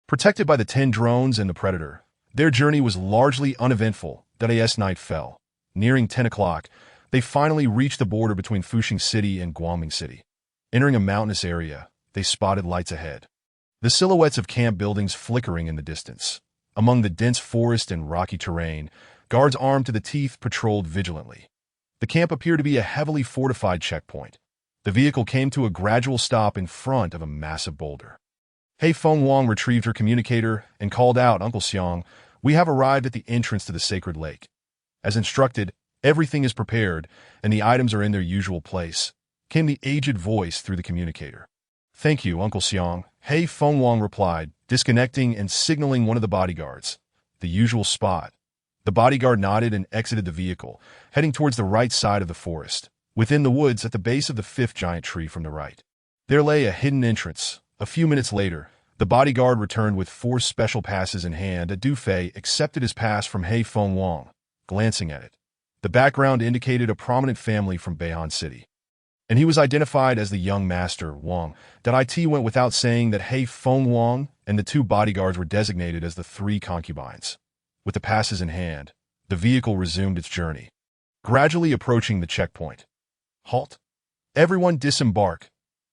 Protected by the 10 drones and the Predator, their journey was largely uneventful. As night fell, nearing 10 o'clock, they finally reached the border between Fuxing City and Guangming City. Entering a mountainous area, they spotted lights ahead, the silhouettes of camp buildings flickering in the distance. Among the dense forest and rocky terrain, guards armed to the teeth patrolled vigilantly. The camp appeared to be a heavily fortified checkpoint. The vehicle came to a gradual stop in front of a massive boulder. Hei Feng Wang retrieved her communicator and called out, "Uncle Xiang, we have arrived at the entrance to the sacred lake. As instructed, everything is prepared, and the items are in their usual place," came the aged voice through the communicator. "Thank you, Uncle Xiang," Hei Feng Wang replied, disconnecting and signaling one of the bodyguards. "The usual spot." The bodyguard nodded and exited the vehicle, heading towards the right side of the forest, within the woods at the base of the 5th giant tree from the right. There lay a hidden entrance. A few minutes later, the bodyguard returned with 4 special passes in hand. Du Fei accepted his pass from Hei Feng Wang, glancing at it. The background indicated a prominent family from Beihan City, and he was identified as the young master, Wang. It went without saying that Hei Feng Wang and the 2 bodyguards were designated as the 3 concubines. With the passes in hand, the vehicle resumed its journey, gradually approaching the checkpoint. "Halt! Everyone disembark.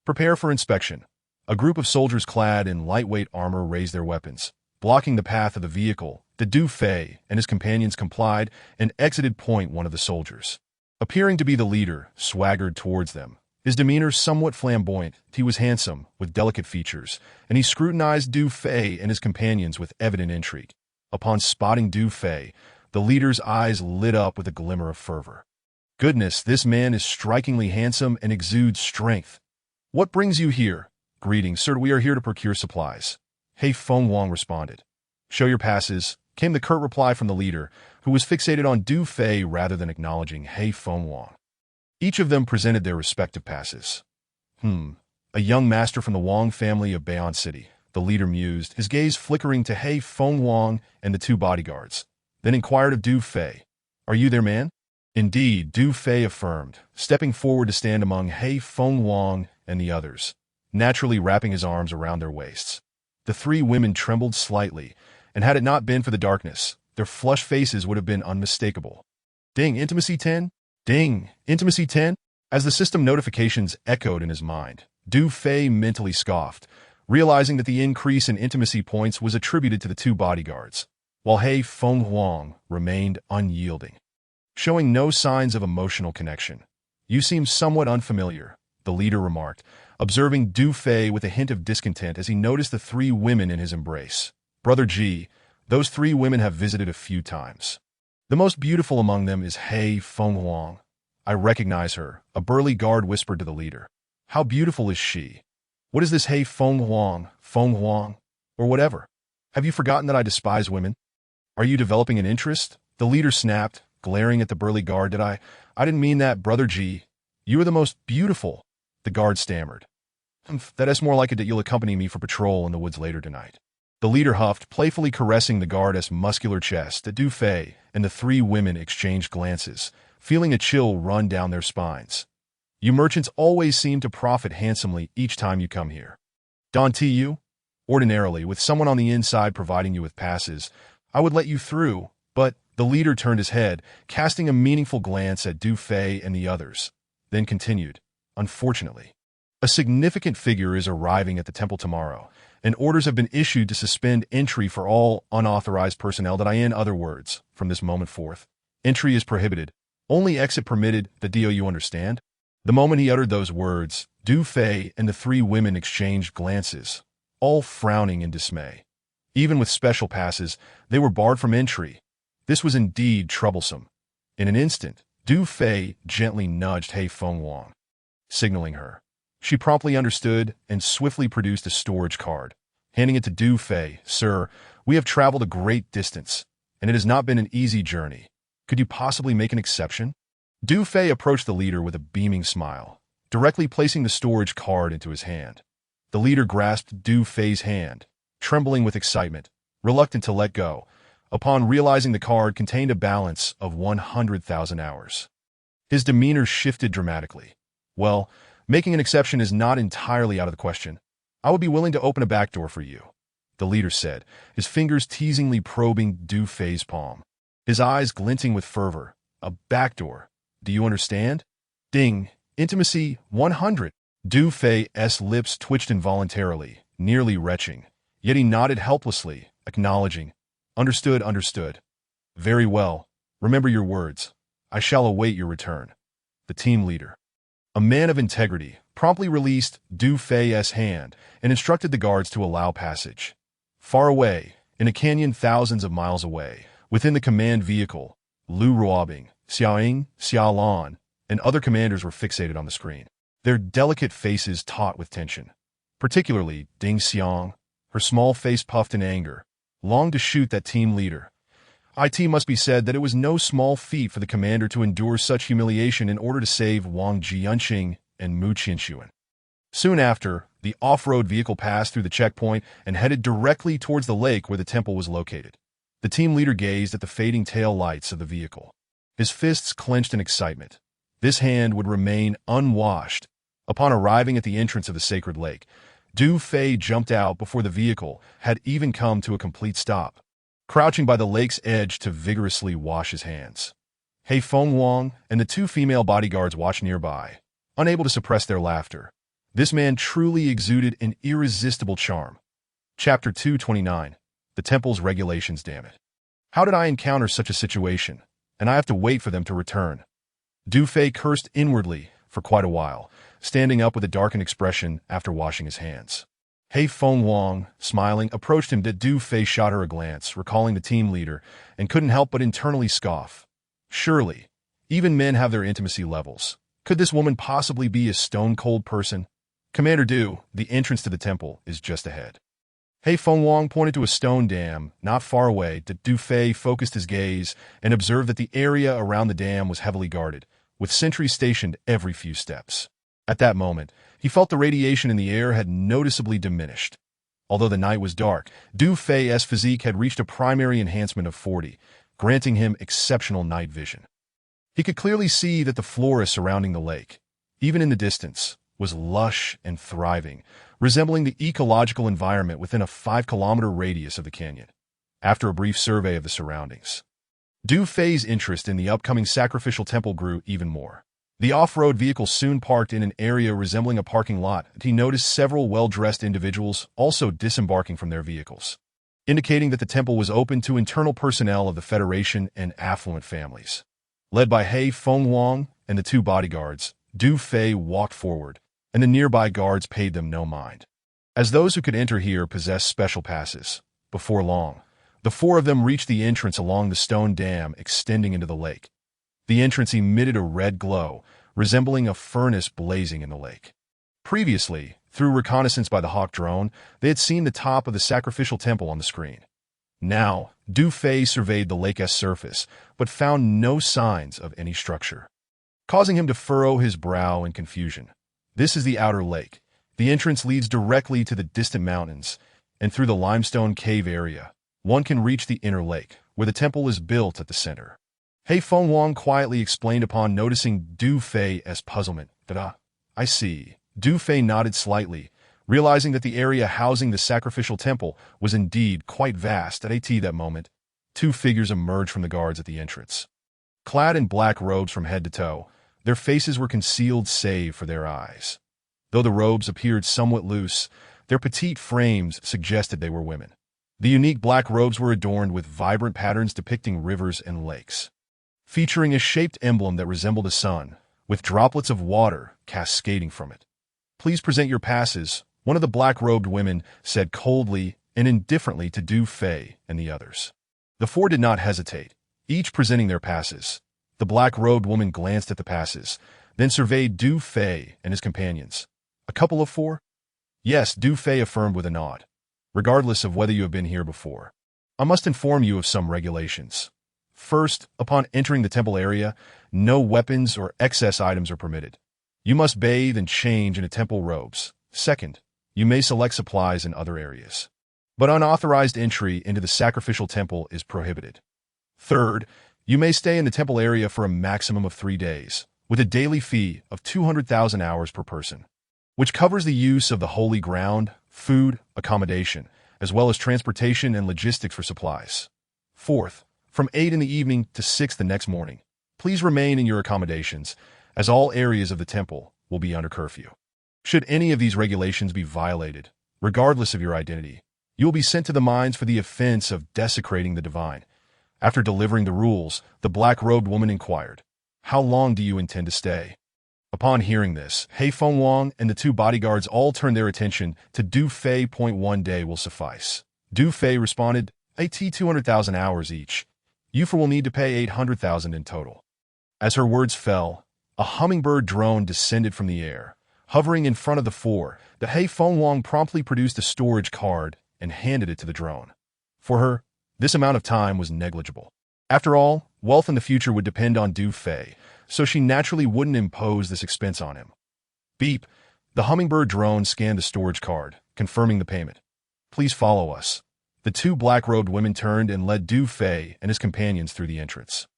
Prepare for inspection." A group of soldiers clad in lightweight armor raised their weapons, blocking the path of the vehicle. The Du Fei and his companions complied and exited. One of the soldiers, appearing to be the leader, swaggered towards them. His demeanor somewhat flamboyant. He was handsome, with delicate features, and he scrutinized Du Fei and his companions with evident intrigue. Upon spotting Du Fei, the leader's eyes lit up with a glimmer of fervor. "Goodness, this man is strikingly handsome and exudes strength. What brings you here?" "Greetings, sir. We are here to procure supplies," Hei Feng Wang responded. "Show your passes," came the curt reply from the leader, who was fixated on Du Fei rather than acknowledging Hei Feng Wang. Each of them presented their respective passes. A young master from the Wang family of Beihan City," the leader mused, his gaze flickering to Hei Feng Wang and the 2 bodyguards, then inquired of Du Fei, "Are you their man?" "Indeed," Du Fei affirmed, stepping forward to stand among Hei Feng Wang and the others, naturally wrapping his arms around their waists. The 3 women trembled slightly, and had it not been for the darkness, their flushed faces would have been unmistakable. "Ding, intimacy 10? Ding, intimacy 10? As the system notifications echoed in his mind, Du Fei mentally scoffed, realizing that the increase in intimacy points was attributed to the 2 bodyguards. while He Feng Huang remained unyielding, showing no signs of emotional connection. "You seem somewhat unfamiliar," the leader remarked, observing Du Fei with a hint of discontent as he noticed the three women in his embrace. "Brother Ji, those three women have visited a few times. The most beautiful among them is He Feng Huang. I recognize her," a burly guard whispered to the leader. "How beautiful is she? What is this He Feng Huang, or whatever? Have you forgotten that I despise women? Are you developing an interest?" The leader snapped, glaring at the burly guard. I didn't mean that, Brother Ji. You are the most beautiful," the guard stammered. "That's more like it that you'll accompany me for patrol in the woods later tonight." The leader huffed, playfully caressing the guard's muscular chest. Du Fei and the three women exchanged glances, feeling a chill run down their spines. "You merchants always seem to profit handsomely each time you come here. Don't you? Ordinarily, with someone on the inside providing you with passes, I would let you through, but..." The leader turned his head, casting a meaningful glance at Du Fei and the others, then continued, "Unfortunately, a significant figure is arriving at the temple tomorrow, and orders have been issued to suspend entry for all unauthorized personnel. In other words, from this moment forth, entry is prohibited, only exit permitted. Do you understand?" The moment he uttered those words, Du Fei and the three women exchanged glances, all frowning in dismay. Even with special passes, they were barred from entry. This was indeed troublesome. In an instant, Du Fei gently nudged He Feng Huang, signaling her. She promptly understood and swiftly produced a storage card, handing it to Du Fei. "Sir, we have traveled a great distance, and it has not been an easy journey. Could you possibly make an exception?" Du Fei approached the leader with a beaming smile, directly placing the storage card into his hand. The leader grasped Du Fei's hand, trembling with excitement, reluctant to let go, upon realizing the card contained a balance of 100,000 hours. His demeanor shifted dramatically. "Well, making an exception is not entirely out of the question. I would be willing to open a back door for you," the leader said, his fingers teasingly probing Du Fei's palm, his eyes glinting with fervor. "A back door. Do you understand?" Ding. Intimacy 100. Du Fei's lips twitched involuntarily, nearly retching, yet he nodded helplessly, acknowledging. Understood. "Very well. Remember your words. I shall await your return." The team leader, a man of integrity, promptly released Du Fei's hand and instructed the guards to allow passage. Far away, in a canyon thousands of miles away, within the command vehicle, Lu Ruobing, Xiaoying, Xiaolan, and other commanders were fixated on the screen, their delicate faces taut with tension. Particularly Ding Xiang, her small face puffed in anger, longed to shoot that team leader. It must be said that it was no small feat for the commander to endure such humiliation in order to save Wang Jianqing and Mu Qianxuan. Soon after, the off-road vehicle passed through the checkpoint and headed directly towards the lake where the temple was located. The team leader gazed at the fading tail lights of the vehicle, his fists clenched in excitement. This hand would remain unwashed. Upon arriving at the entrance of the sacred lake, Du Fei jumped out before the vehicle had even come to a complete stop, crouching by the lake's edge to vigorously wash his hands. He Feng Huang and the two female bodyguards watched nearby, unable to suppress their laughter. This man truly exuded an irresistible charm. Chapter 229. The Temple's Regulations. Damn it. How did I encounter such a situation, and I have to wait for them to return? Du Fei cursed inwardly for quite a while, standing up with a darkened expression after washing his hands. He Feng Huang, smiling, approached him. Du Fei shot her a glance, recalling the team leader, and couldn't help but internally scoff. Surely, even men have their intimacy levels. Could this woman possibly be a stone-cold person? "Commander Du, the entrance to the temple is just ahead." He Feng Huang pointed to a stone dam not far away. Du Fei focused his gaze and observed that the area around the dam was heavily guarded, with sentries stationed every few steps. At that moment, he felt the radiation in the air had noticeably diminished. Although the night was dark, Du Fei's physique had reached a primary enhancement of 40, granting him exceptional night vision. He could clearly see that the flora surrounding the lake, even in the distance, was lush and thriving, resembling the ecological environment within a 5-kilometer radius of the canyon. After a brief survey of the surroundings, Du Fei's interest in the upcoming sacrificial temple grew even more. The off-road vehicle soon parked in an area resembling a parking lot, and he noticed several well-dressed individuals also disembarking from their vehicles. indicating that the temple was open to internal personnel of the Federation and affluent families. Led by He Fengwang and the two bodyguards, Du Fei walked forward, and the nearby guards paid them no mind. As those who could enter here possessed special passes, before long, the four of them reached the entrance along the stone dam extending into the lake. The entrance emitted a red glow, resembling a furnace blazing in the lake. Previously, through reconnaissance by the Hawk drone, they had seen the top of the sacrificial temple on the screen. Now, Du Fei surveyed the lake's surface, but found no signs of any structure, causing him to furrow his brow in confusion. This is the outer lake. The entrance leads directly to the distant mountains, and through the limestone cave area, one can reach the inner lake, where the temple is built at the center. He Fengwang quietly explained upon noticing Du Fei's puzzlement. I see. Du Fei nodded slightly, realizing that the area housing the sacrificial temple was indeed quite vast. At that moment, two figures emerged from the guards at the entrance. Clad in black robes from head to toe, their faces were concealed save for their eyes. Though the robes appeared somewhat loose, their petite frames suggested they were women. The unique black robes were adorned with vibrant patterns depicting rivers and lakes, featuring a shaped emblem that resembled a sun, with droplets of water cascading from it. "Please present your passes," one of the black-robed women said coldly and indifferently to Du Fei and the others. The four did not hesitate, each presenting their passes. The black-robed woman glanced at the passes, then surveyed Du Fei and his companions. "A couple of four?" "Yes," Du Fei affirmed with a nod. "Regardless of whether you have been here before, I must inform you of some regulations. First, upon entering the temple area, no weapons or excess items are permitted. You must bathe and change into temple robes. Second, you may select supplies in other areas, but unauthorized entry into the sacrificial temple is prohibited. Third, you may stay in the temple area for a maximum of 3 days, with a daily fee of 200,000 hours per person, which covers the use of the holy ground, food, accommodation, as well as transportation and logistics for supplies. Fourth, from 8 in the evening to 6 the next morning, please remain in your accommodations, as all areas of the temple will be under curfew. Should any of these regulations be violated, regardless of your identity, you will be sent to the mines for the offense of desecrating the divine." After delivering the rules, the black-robed woman inquired, "How long do you intend to stay?" Upon hearing this, He Fengwang and the two bodyguards all turned their attention to Du Fei. "1 day will suffice." Du Fei responded, "At 200,000 hours each. You will need to pay 800,000 in total." As her words fell, a hummingbird drone descended from the air. Hovering in front of the four, the He Fengwang promptly produced a storage card and handed it to the drone. For her, this amount of time was negligible. After all, wealth in the future would depend on Du Fei, so she naturally wouldn't impose this expense on him. Beep. The hummingbird drone scanned the storage card, confirming the payment. "Please follow us." The two black-robed women turned and led Du Fei and his companions through the entrance.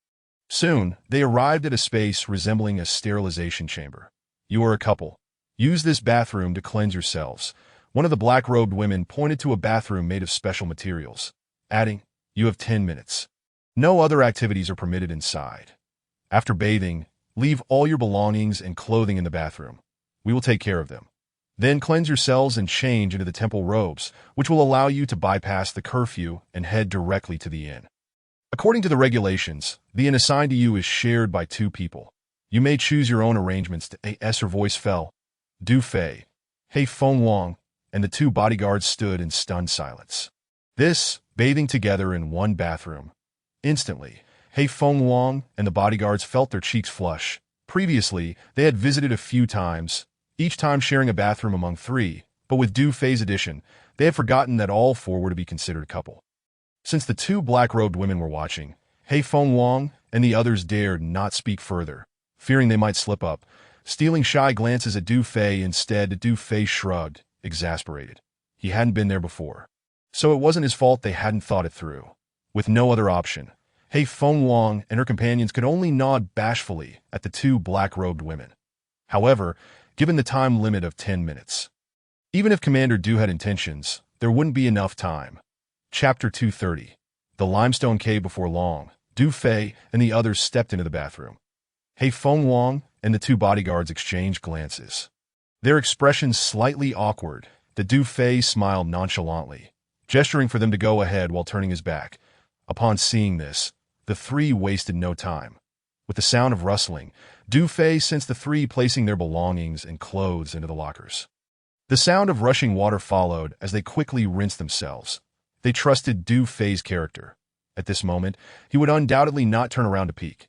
Soon, they arrived at a space resembling a sterilization chamber. "You are a couple. Use this bathroom to cleanse yourselves." One of the black-robed women pointed to a bathroom made of special materials, adding, "You have 10 minutes. No other activities are permitted inside. After bathing, leave all your belongings and clothing in the bathroom. We will take care of them. Then cleanse yourselves and change into the temple robes, which will allow you to bypass the curfew and head directly to the inn. According to the regulations, the inn assigned to you is shared by 2 people. You may choose your own arrangements." As her voice fell, Du Fei, He Fengwang, and the 2 bodyguards stood in stunned silence. This, bathing together in one bathroom. Instantly, He Fengwang and the bodyguards felt their cheeks flush. Previously, they had visited a few times, each time sharing a bathroom among 3, but with Du Fei's addition, they had forgotten that all 4 were to be considered a couple. Since the 2 black-robed women were watching, He Fengwang and the others dared not speak further, fearing they might slip up. Stealing shy glances at Du Fei instead, Du Fei shrugged, exasperated. He hadn't been there before, so it wasn't his fault they hadn't thought it through. With no other option, He Fengwang and her companions could only nod bashfully at the 2 black-robed women. However, given the time limit of 10 minutes, even if Commander Du had intentions, there wouldn't be enough time. Chapter 230. The limestone cave. Before long, Du Fei and the others stepped into the bathroom. He Fengwang and the 2 bodyguards exchanged glances, their expressions slightly awkward. The Du Fei smiled nonchalantly, gesturing for them to go ahead while turning his back. Upon seeing this, the three wasted no time. With the sound of rustling, Du Fei sensed the three placing their belongings and clothes into the lockers. The sound of rushing water followed as they quickly rinsed themselves. They trusted Du Fei's character. At this moment, he would undoubtedly not turn around to peek.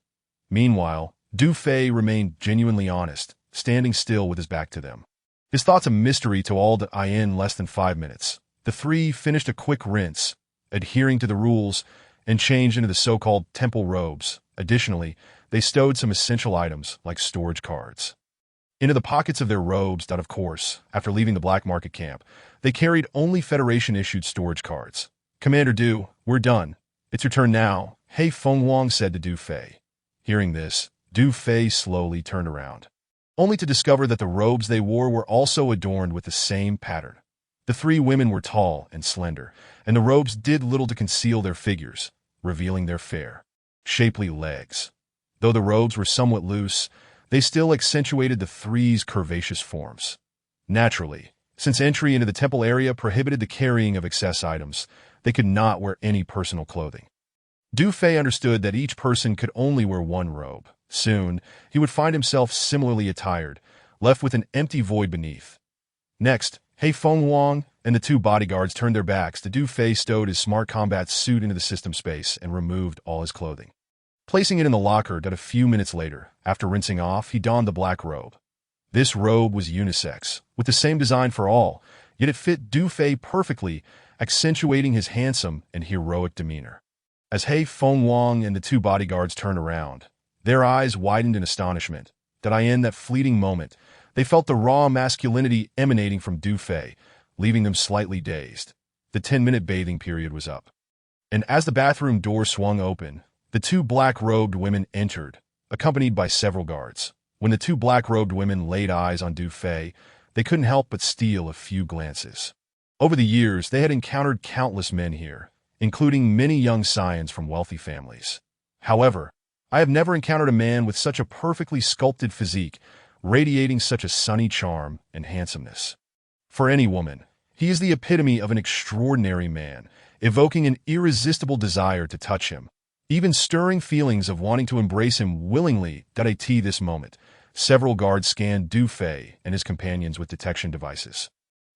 Meanwhile, Du Fei remained genuinely honest, standing still with his back to them. His thoughts a mystery to all in less than 5 minutes. The three finished a quick rinse, adhering to the rules, and changed into the so-called temple robes. Additionally, they stowed some essential items, like storage cards, into the pockets of their robes. Of course, after leaving the black market camp, they carried only Federation-issued storage cards. "Commander Du, we're done. It's your turn now," He Fenghuang said to Du Fei. Hearing this, Du Fei slowly turned around, only to discover that the robes they wore were also adorned with the same pattern. The three women were tall and slender, and the robes did little to conceal their figures, revealing their fair, shapely legs. Though the robes were somewhat loose, they still accentuated the three's curvaceous forms. Naturally, since entry into the temple area prohibited the carrying of excess items, they could not wear any personal clothing. Du Fei understood that each person could only wear one robe. Soon, he would find himself similarly attired, left with an empty void beneath. Next, He Fenghuang and the two bodyguards turned their backs to Du Fei, stowed his smart combat suit into the system space, and removed all his clothing, placing it in the locker. A few minutes later, after rinsing off, he donned the black robe. This robe was unisex, with the same design for all, yet it fit Du Fei perfectly, accentuating his handsome and heroic demeanor. As He Fenghuang and the two bodyguards turned around, their eyes widened in astonishment. In that fleeting moment, they felt the raw masculinity emanating from Du Fei, leaving them slightly dazed. The 10-minute bathing period was up, and as the bathroom door swung open, the two black-robed women entered, accompanied by several guards. When the two black-robed women laid eyes on Du Fei, they couldn't help but steal a few glances. Over the years, they had encountered countless men here, including many young scions from wealthy families. However, I have never encountered a man with such a perfectly sculpted physique, radiating such a sunny charm and handsomeness. For any woman, he is the epitome of an extraordinary man, evoking an irresistible desire to touch him, even stirring feelings of wanting to embrace him willingly. At this moment, several guards scanned Du Fei and his companions with detection devices,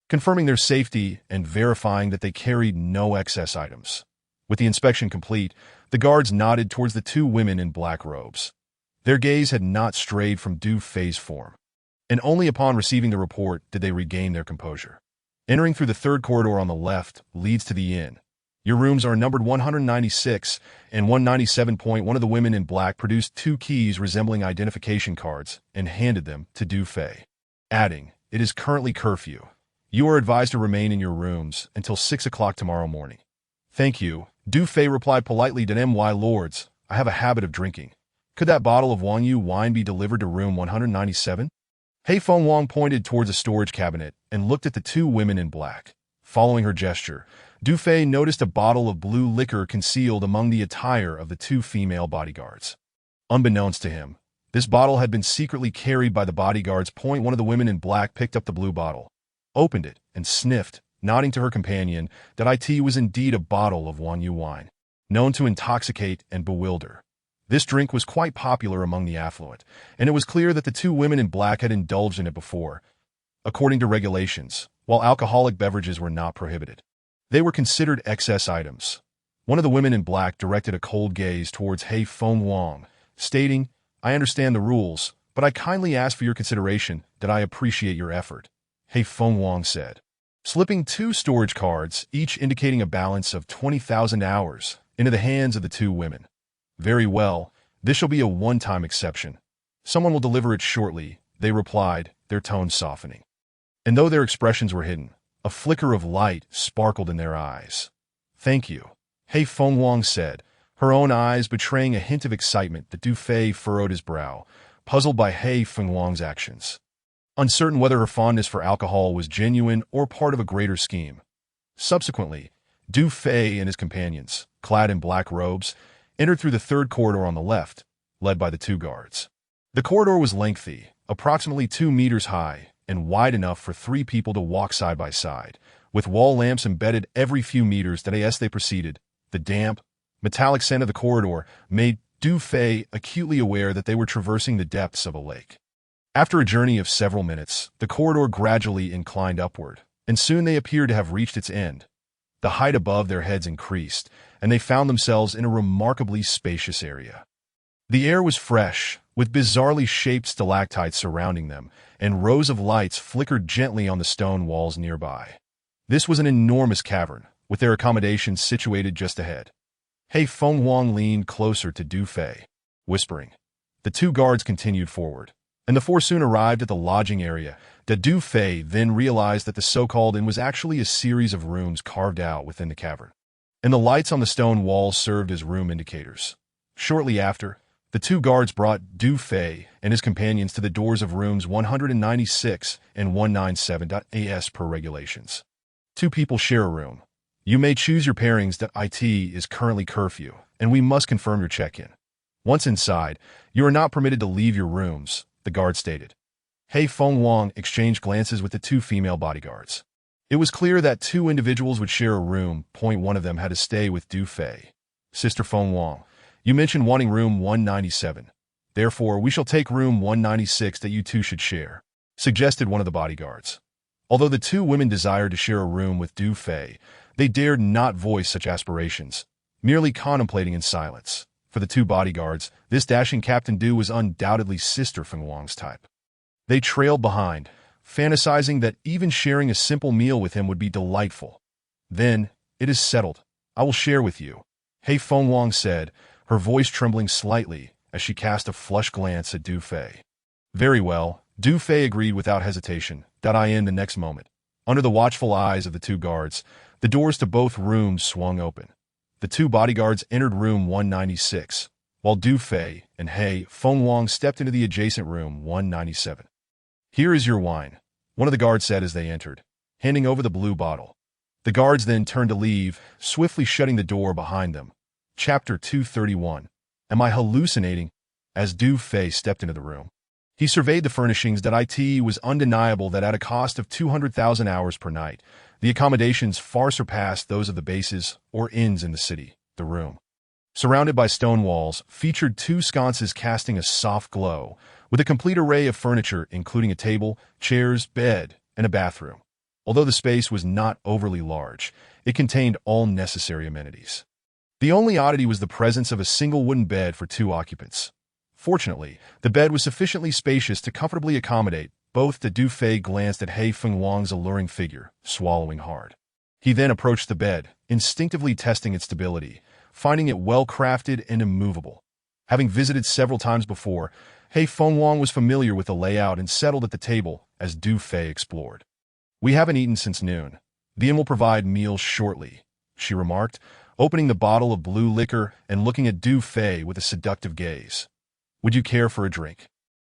confirming their safety and verifying that they carried no excess items. With the inspection complete, the guards nodded towards the two women in black robes. Their gaze had not strayed from Du Fei's form, and only upon receiving the report did they regain their composure. Entering through the third corridor on the left leads to the inn. Your rooms are numbered 196 and 197. One of the women in black produced two keys resembling identification cards and handed them to Du Fei, adding, "It is currently curfew. You are advised to remain in your rooms until 6 o'clock tomorrow morning." "Thank you," Du Fei replied politely. "My lords, I have a habit of drinking. Could that bottle of Wang Yu wine be delivered to room 197? He Fenghuang pointed towards a storage cabinet and looked at the two women in black. Following her gesture, Du Fei noticed a bottle of blue liquor concealed among the attire of the two female bodyguards. Unbeknownst to him, this bottle had been secretly carried by the bodyguards. One of the women in black picked up the blue bottle, opened it, and sniffed, nodding to her companion that it was indeed a bottle of Wang Yu wine, known to intoxicate and bewilder. This drink was quite popular among the affluent, and it was clear that the two women in black had indulged in it before. According to regulations, while alcoholic beverages were not prohibited, they were considered excess items. One of the women in black directed a cold gaze towards He Fenghuang, stating, "I understand the rules, but I kindly ask for your consideration that I appreciate your effort," He Fenghuang said, slipping two storage cards, each indicating a balance of 20,000 hours, into the hands of the two women. "Very well, this shall be a one-time exception. Someone will deliver it shortly," they replied, their tones softening. And though their expressions were hidden, a flicker of light sparkled in their eyes. "Thank you," He Fenghuang said, her own eyes betraying a hint of excitement. Du Fei furrowed his brow, puzzled by He Fenghuang's actions, uncertain whether her fondness for alcohol was genuine or part of a greater scheme. Subsequently, Du Fei and his companions, clad in black robes, entered through the third corridor on the left, led by the two guards. The corridor was lengthy, approximately 2 meters high, and wide enough for 3 people to walk side by side, with wall lamps embedded every few meters that as they proceeded. The damp, metallic scent of the corridor made Du Fei acutely aware that they were traversing the depths of a lake. After a journey of several minutes, the corridor gradually inclined upward, and soon they appeared to have reached its end. The height above their heads increased, and they found themselves in a remarkably spacious area. The air was fresh, with bizarrely shaped stalactites surrounding them, and rows of lights flickered gently on the stone walls nearby. This was an enormous cavern, with their accommodations situated just ahead. Hei Fenghuang leaned closer to Du Fei, whispering. The two guards continued forward, and the four soon arrived at the lodging area. Du Fei then realized that the so-called inn was actually a series of rooms carved out within the cavern, and the lights on the stone walls served as room indicators. Shortly after, the two guards brought Du Fei and his companions to the doors of rooms 196 and 197 as per regulations. Two people share a room. You may choose your pairings. It is currently curfew, and we must confirm your check-in. Once inside, you are not permitted to leave your rooms, the guard stated. Hei Fenghuang exchanged glances with the two female bodyguards. It was clear that two individuals would share a room. One of them had to stay with Du Fei. Sister Fenghuang, you mentioned wanting room 197. Therefore, we shall take room 196 that you two should share, suggested one of the bodyguards. Although the two women desired to share a room with Du Fei, they dared not voice such aspirations, merely contemplating in silence. For the two bodyguards, this dashing Captain Du was undoubtedly Sister Fenghuang's type. They trailed behind, fantasizing that even sharing a simple meal with him would be delightful. Then, it is settled. I will share with you, Hei Fenghuang said, her voice trembling slightly as she cast a flushed glance at Du Fei. Very well, Du Fei agreed without hesitation. In the next moment, under the watchful eyes of the two guards, the doors to both rooms swung open. The two bodyguards entered room 196, while Du Fei and Hei Fenghuang stepped into the adjacent room 197. Here is your wine, one of the guards said as they entered, handing over the blue bottle. The guards then turned to leave, swiftly shutting the door behind them. Chapter 231. Am I hallucinating? As Du Fei stepped into the room, he surveyed the furnishings. It was undeniable that at a cost of 200,000 hours per night, the accommodations far surpassed those of the bases or inns in the city. The room, surrounded by stone walls, featured two sconces casting a soft glow, with a complete array of furniture including a table, chairs, bed, and a bathroom. Although the space was not overly large, it contained all necessary amenities. The only oddity was the presence of a single wooden bed for two occupants. Fortunately, the bed was sufficiently spacious to comfortably accommodate both. Du Fei glanced at Hei Fenghuang's alluring figure, swallowing hard. He then approached the bed, instinctively testing its stability, finding it well-crafted and immovable. Having visited several times before, Hei Fenghuang was familiar with the layout and settled at the table as Du Fei explored. We haven't eaten since noon. The inn will provide meals shortly, she remarked, opening the bottle of blue liquor and looking at Du Fei with a seductive gaze. Would you care for a drink?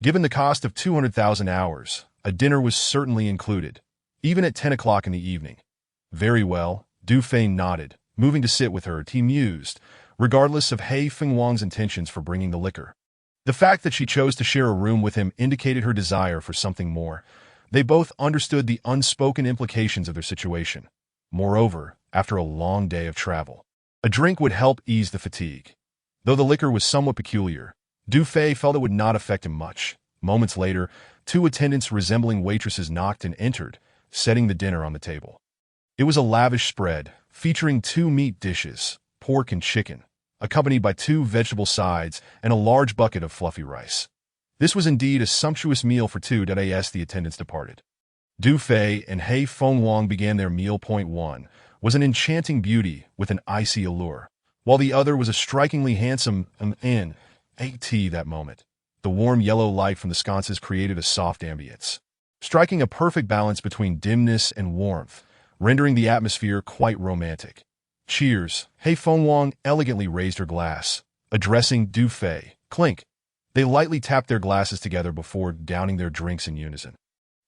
Given the cost of 200,000 hours, a dinner was certainly included, even at 10 o'clock in the evening. Very well, Du Fei nodded, moving to sit with her. He mused, regardless of Hei Fenghuang's intentions for bringing the liquor. The fact that she chose to share a room with him indicated her desire for something more. They both understood the unspoken implications of their situation. Moreover, after a long day of travel, a drink would help ease the fatigue. Though the liquor was somewhat peculiar, Du Fei felt it would not affect him much. Moments later, two attendants resembling waitresses knocked and entered, setting the dinner on the table. It was a lavish spread, featuring two meat dishes, pork and chicken, accompanied by two vegetable sides and a large bucket of fluffy rice. This was indeed a sumptuous meal for two. As the attendants departed, Du Fei and Hei Fenghuang began their meal. One was an enchanting beauty with an icy allure, while the other was a strikingly handsome that moment. The warm yellow light from the sconces created a soft ambience, striking a perfect balance between dimness and warmth, rendering the atmosphere quite romantic. Cheers! Hei Fenghuang elegantly raised her glass, addressing Du Fei. Clink! They lightly tapped their glasses together before downing their drinks in unison.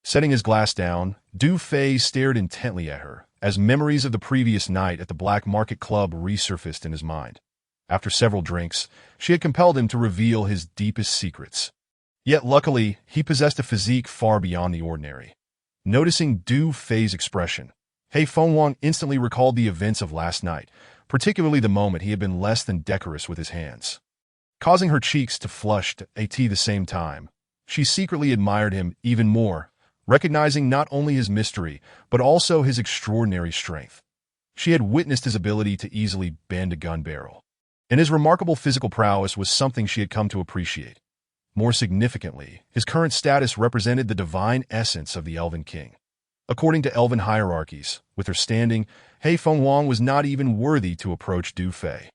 Setting his glass down, Du Fei stared intently at her, as memories of the previous night at the Black Market Club resurfaced in his mind. After several drinks, she had compelled him to reveal his deepest secrets. Yet luckily, he possessed a physique far beyond the ordinary. Noticing Du Fei's expression, Hei Fengwang instantly recalled the events of last night, particularly the moment he had been less than decorous with his hands, causing her cheeks to flush at the same time. She secretly admired him even more, recognizing not only his mystery, but also his extraordinary strength. She had witnessed his ability to easily bend a gun barrel, and his remarkable physical prowess was something she had come to appreciate. More significantly, his current status represented the divine essence of the Elven King. According to Elven hierarchies, with her standing, Hei Fengwang was not even worthy to approach Du Fei.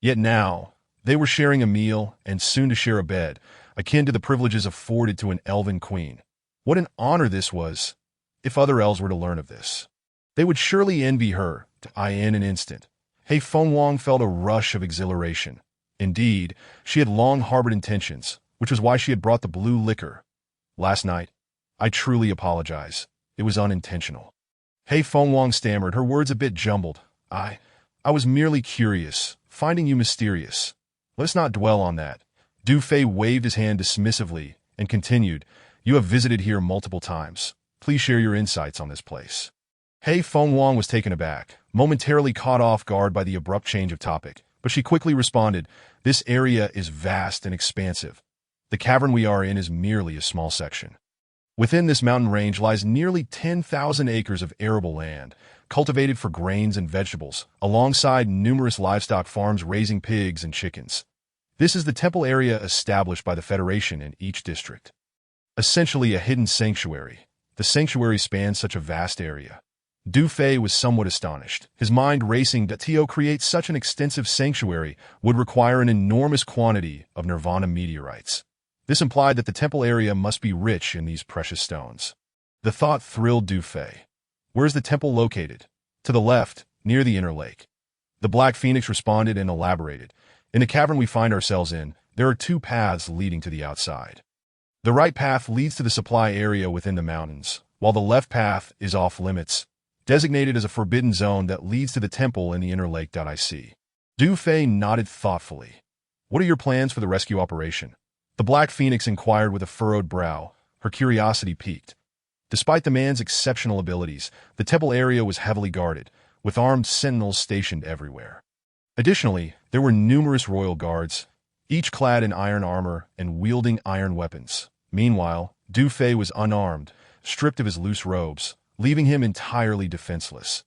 Yet now, they were sharing a meal and soon to share a bed, akin to the privileges afforded to an Elven queen. What an honor this was! If other elves were to learn of this, they would surely envy her. In an instant, Hei Fengwang felt a rush of exhilaration. Indeed, she had long harbored intentions, which was why she had brought the blue liquor. Last night, I truly apologize. It was unintentional. Hei Fengwang stammered, her words a bit jumbled. I was merely curious, finding you mysterious. Let's not dwell on that. Du Fei waved his hand dismissively and continued, You have visited here multiple times. Please share your insights on this place. Hei Fengwang was taken aback, momentarily caught off guard by the abrupt change of topic, but she quickly responded, This area is vast and expansive. The cavern we are in is merely a small section. Within this mountain range lies nearly 10,000 acres of arable land, cultivated for grains and vegetables, alongside numerous livestock farms raising pigs and chickens. This is the temple area established by the Federation in each district. Essentially a hidden sanctuary. The sanctuary spans such a vast area. Du Fei was somewhat astonished, his mind racing that to create such an extensive sanctuary would require an enormous quantity of nirvana meteorites. This implied that the temple area must be rich in these precious stones. The thought thrilled Du Fei. Where is the temple located? To the left, near the inner lake. The Black Phoenix responded and elaborated. In the cavern we find ourselves in, there are two paths leading to the outside. The right path leads to the supply area within the mountains, while the left path is off limits, designated as a forbidden zone that leads to the temple in the inner lake. Du Fei nodded thoughtfully. What are your plans for the rescue operation? The Black Phoenix inquired with a furrowed brow, her curiosity piqued. Despite the man's exceptional abilities, the temple area was heavily guarded, with armed sentinels stationed everywhere. Additionally, there were numerous royal guards, each clad in iron armor and wielding iron weapons. Meanwhile, Du Fei was unarmed, stripped of his loose robes, leaving him entirely defenseless.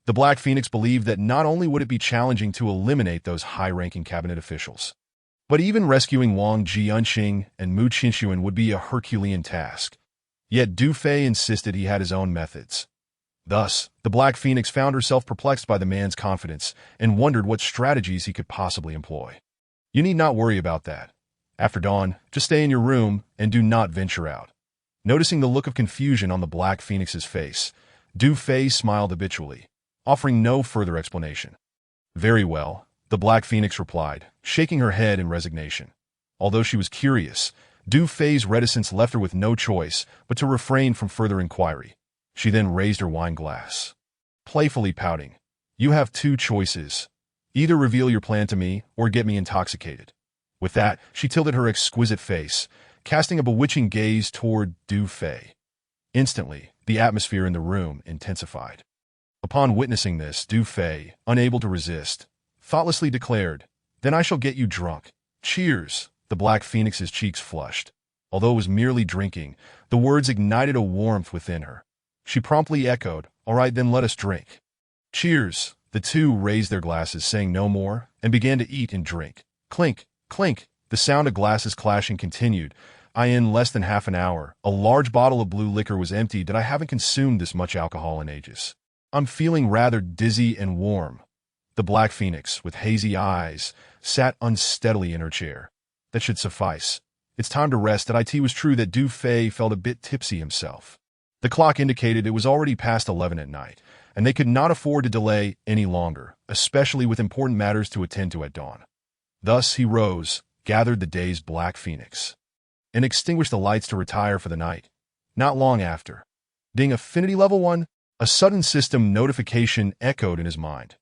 The Black Phoenix believed that not only would it be challenging to eliminate those high-ranking cabinet officials, but even rescuing Wang Jianxing and Mu Qinshuan would be a Herculean task. Yet Du Fei insisted he had his own methods. Thus, the Black Phoenix found herself perplexed by the man's confidence and wondered what strategies he could possibly employ. You need not worry about that. After dawn, just stay in your room and do not venture out. Noticing the look of confusion on the Black Phoenix's face, Du Fei smiled habitually, offering no further explanation. Very well, the Black Phoenix replied, shaking her head in resignation. Although she was curious, Du Fei's reticence left her with no choice but to refrain from further inquiry. She then raised her wine glass, playfully pouting. You have two choices. Either reveal your plan to me or get me intoxicated. With that, she tilted her exquisite face, casting a bewitching gaze toward Du Fei. Instantly, the atmosphere in the room intensified. Upon witnessing this, Du Fei, unable to resist, thoughtlessly declared, Then I shall get you drunk. Cheers! The Black Phoenix's cheeks flushed. Although it was merely drinking, the words ignited a warmth within her. She promptly echoed, All right, then let us drink. Cheers! The two raised their glasses, saying no more, and began to eat and drink. Clink, clink! The sound of glasses clashing continued. In less than half an hour, a large bottle of blue liquor was emptied. I haven't consumed this much alcohol in ages. I'm feeling rather dizzy and warm. The Black Phoenix, with hazy eyes, sat unsteadily in her chair. That should suffice. It's time to rest. It was true that Du Fei felt a bit tipsy himself. The clock indicated it was already past 11 at night, and they could not afford to delay any longer, especially with important matters to attend to at dawn. Thus he rose, gathered the day's Black Phoenix, and extinguished the lights to retire for the night. Not long after, ding, affinity level 1, a sudden system notification echoed in his mind.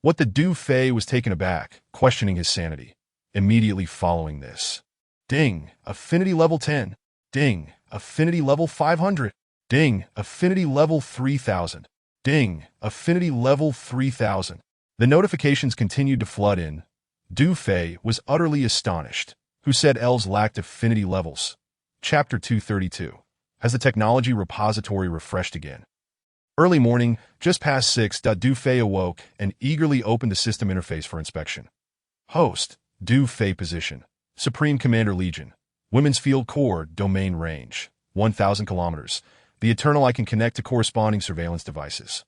What the Du Fei was taken aback, questioning his sanity. Immediately following this, ding, affinity level 10, ding, affinity level 500, ding, affinity level 3000. Ding, affinity level 3000. The notifications continued to flood in. Du Fei was utterly astonished. Who said elves lacked affinity levels? Chapter 232. Has the technology repository refreshed again? Early morning, just past 6. Du Fei awoke and eagerly opened the system interface for inspection. Host, Du Fei position. Supreme Commander Legion. Women's Field Core, domain range. 1,000 kilometers. The Eternal I can connect to corresponding surveillance devices.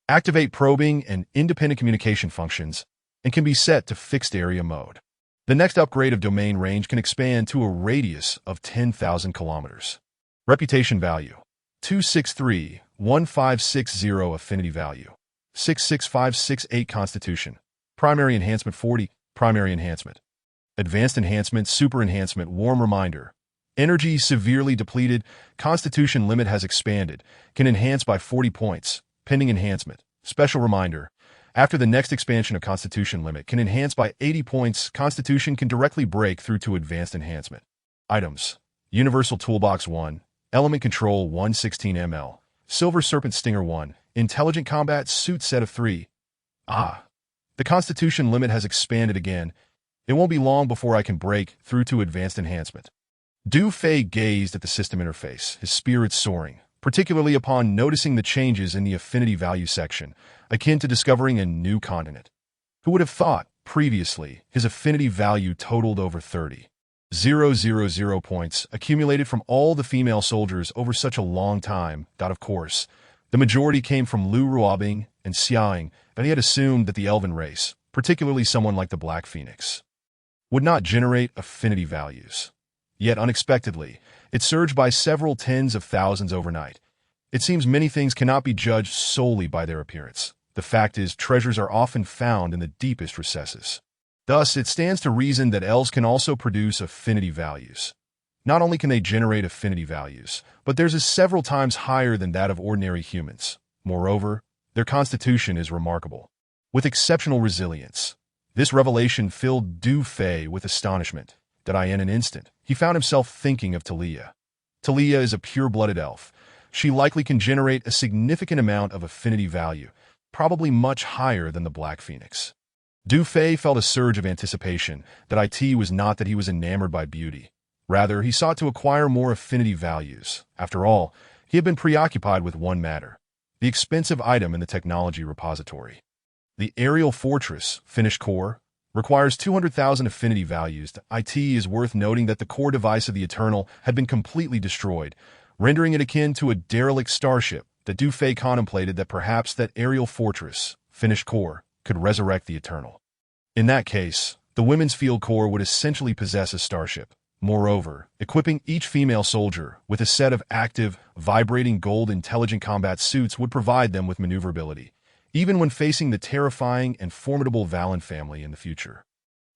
Activate probing and independent communication functions and can be set to fixed area mode. The next upgrade of domain range can expand to a radius of 10,000 kilometers. Reputation value. 263-1560 affinity value. 66568 constitution. Primary enhancement 40. Primary enhancement. Advanced enhancement, super enhancement, warm reminder. Energy severely depleted. Constitution limit has expanded. Can enhance by 40 points. Pending enhancement. Special reminder. After the next expansion of Constitution limit can enhance by 80 points. Constitution can directly break through to advanced enhancement. Items. Universal Toolbox 1. Element Control 116 ml. Silver Serpent Stinger 1. Intelligent Combat Suit Set of 3. The Constitution limit has expanded again. It won't be long before I can break through to advanced enhancement. Du Fei gazed at the system interface, his spirits soaring, particularly upon noticing the changes in the affinity value section, akin to discovering a new continent. Who would have thought, previously, his affinity value totaled over 30,000 points accumulated from all the female soldiers over such a long time. Of course, the majority came from Lu Ruobing and Xiaoying, and he had assumed that the elven race, particularly someone like the Black Phoenix, would not generate affinity values. Yet unexpectedly, it surged by several tens of thousands overnight. It seems many things cannot be judged solely by their appearance. The fact is, treasures are often found in the deepest recesses. Thus, it stands to reason that elves can also produce affinity values. Not only can they generate affinity values, but theirs is several times higher than that of ordinary humans. Moreover, their constitution is remarkable, with exceptional resilience. This revelation filled Du Fei with astonishment. In an instant, he found himself thinking of Talia. Talia is a pure-blooded elf. She likely can generate a significant amount of affinity value, probably much higher than the Black Phoenix. Du Fei felt a surge of anticipation. It was not that he was enamored by beauty. Rather, he sought to acquire more affinity values. After all, he had been preoccupied with one matter: the expensive item in the technology repository. The aerial fortress, finished core, requires 200,000 affinity values. It is worth noting that the core device of the Eternal had been completely destroyed, rendering it akin to a derelict starship. That Du Fei contemplated that perhaps that aerial fortress, finished core, could resurrect the Eternal. In that case, the Women's Field Core would essentially possess a starship. Moreover, equipping each female soldier with a set of active, vibrating gold intelligent combat suits would provide them with maneuverability, even when facing the terrifying and formidable Valen family in the future.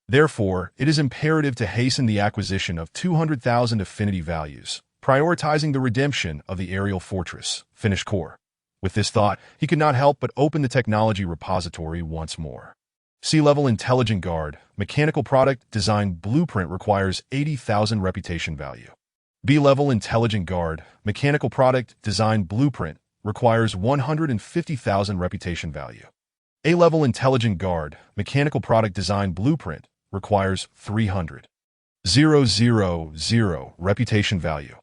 Therefore, it is imperative to hasten the acquisition of 200,000 affinity values, prioritizing the redemption of the aerial fortress, finished core. With this thought, he could not help but open the technology repository once more. C-level intelligent guard, mechanical product design blueprint requires 80,000 reputation value. B-level intelligent guard, mechanical product design blueprint requires 150,000 reputation value. A-level intelligent guard, mechanical product design blueprint requires 300,000 reputation value.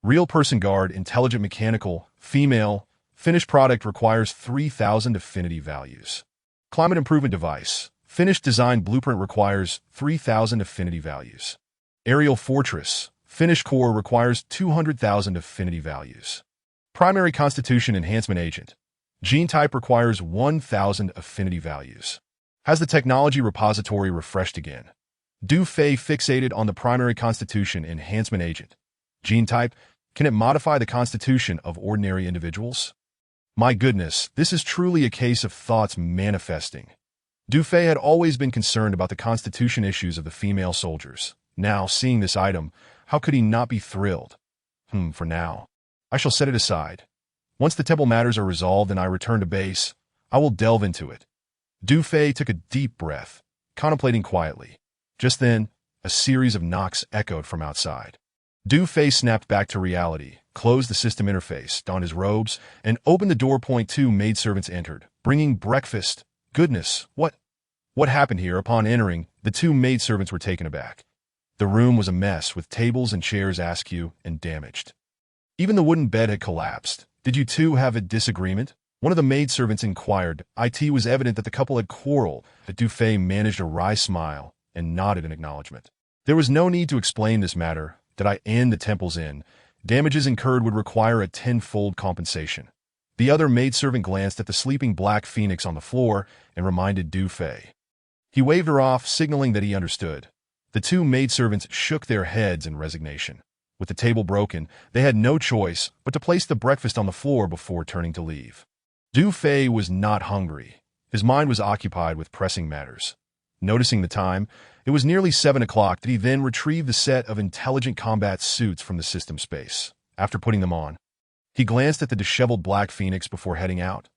Real person guard, intelligent mechanical, female, finished product requires 3,000 affinity values. Climate improvement device, finished design blueprint requires 3,000 affinity values. Aerial fortress, finished core requires 200,000 affinity values. Primary constitution enhancement agent, gene type requires 1,000 affinity values. Has the technology repository refreshed again? Du Fei fixated on the primary constitution enhancement agent. Gene type, can it modify the constitution of ordinary individuals? My goodness, this is truly a case of thoughts manifesting. Du Fei had always been concerned about the constitution issues of the female soldiers. Now, seeing this item, how could he not be thrilled? For now, I shall set it aside. Once the temple matters are resolved and I return to base, I will delve into it. Du Fei took a deep breath, contemplating quietly. Just then, a series of knocks echoed from outside. Du Fei snapped back to reality, closed the system interface, donned his robes, and opened the door. Two maidservants entered, bringing breakfast. Goodness, what happened here? Upon entering, the two maidservants were taken aback. The room was a mess, with tables and chairs askew and damaged. Even the wooden bed had collapsed. Did you two have a disagreement? One of the maidservants inquired. It was evident that the couple had quarreled, but Dufay managed a wry smile and nodded in acknowledgement. There was no need to explain this matter. Did I end the temple's inn? Damages incurred would require a tenfold compensation. The other maidservant glanced at the sleeping black phoenix on the floor and reminded Dufay. He waved her off, signaling that he understood. The two maidservants shook their heads in resignation. With the table broken, they had no choice but to place the breakfast on the floor before turning to leave. Dufay was not hungry. His mind was occupied with pressing matters. Noticing the time, it was nearly 7 o'clock that he then retrieved the set of intelligent combat suits from the system space. After putting them on, he glanced at the disheveled black phoenix before heading out.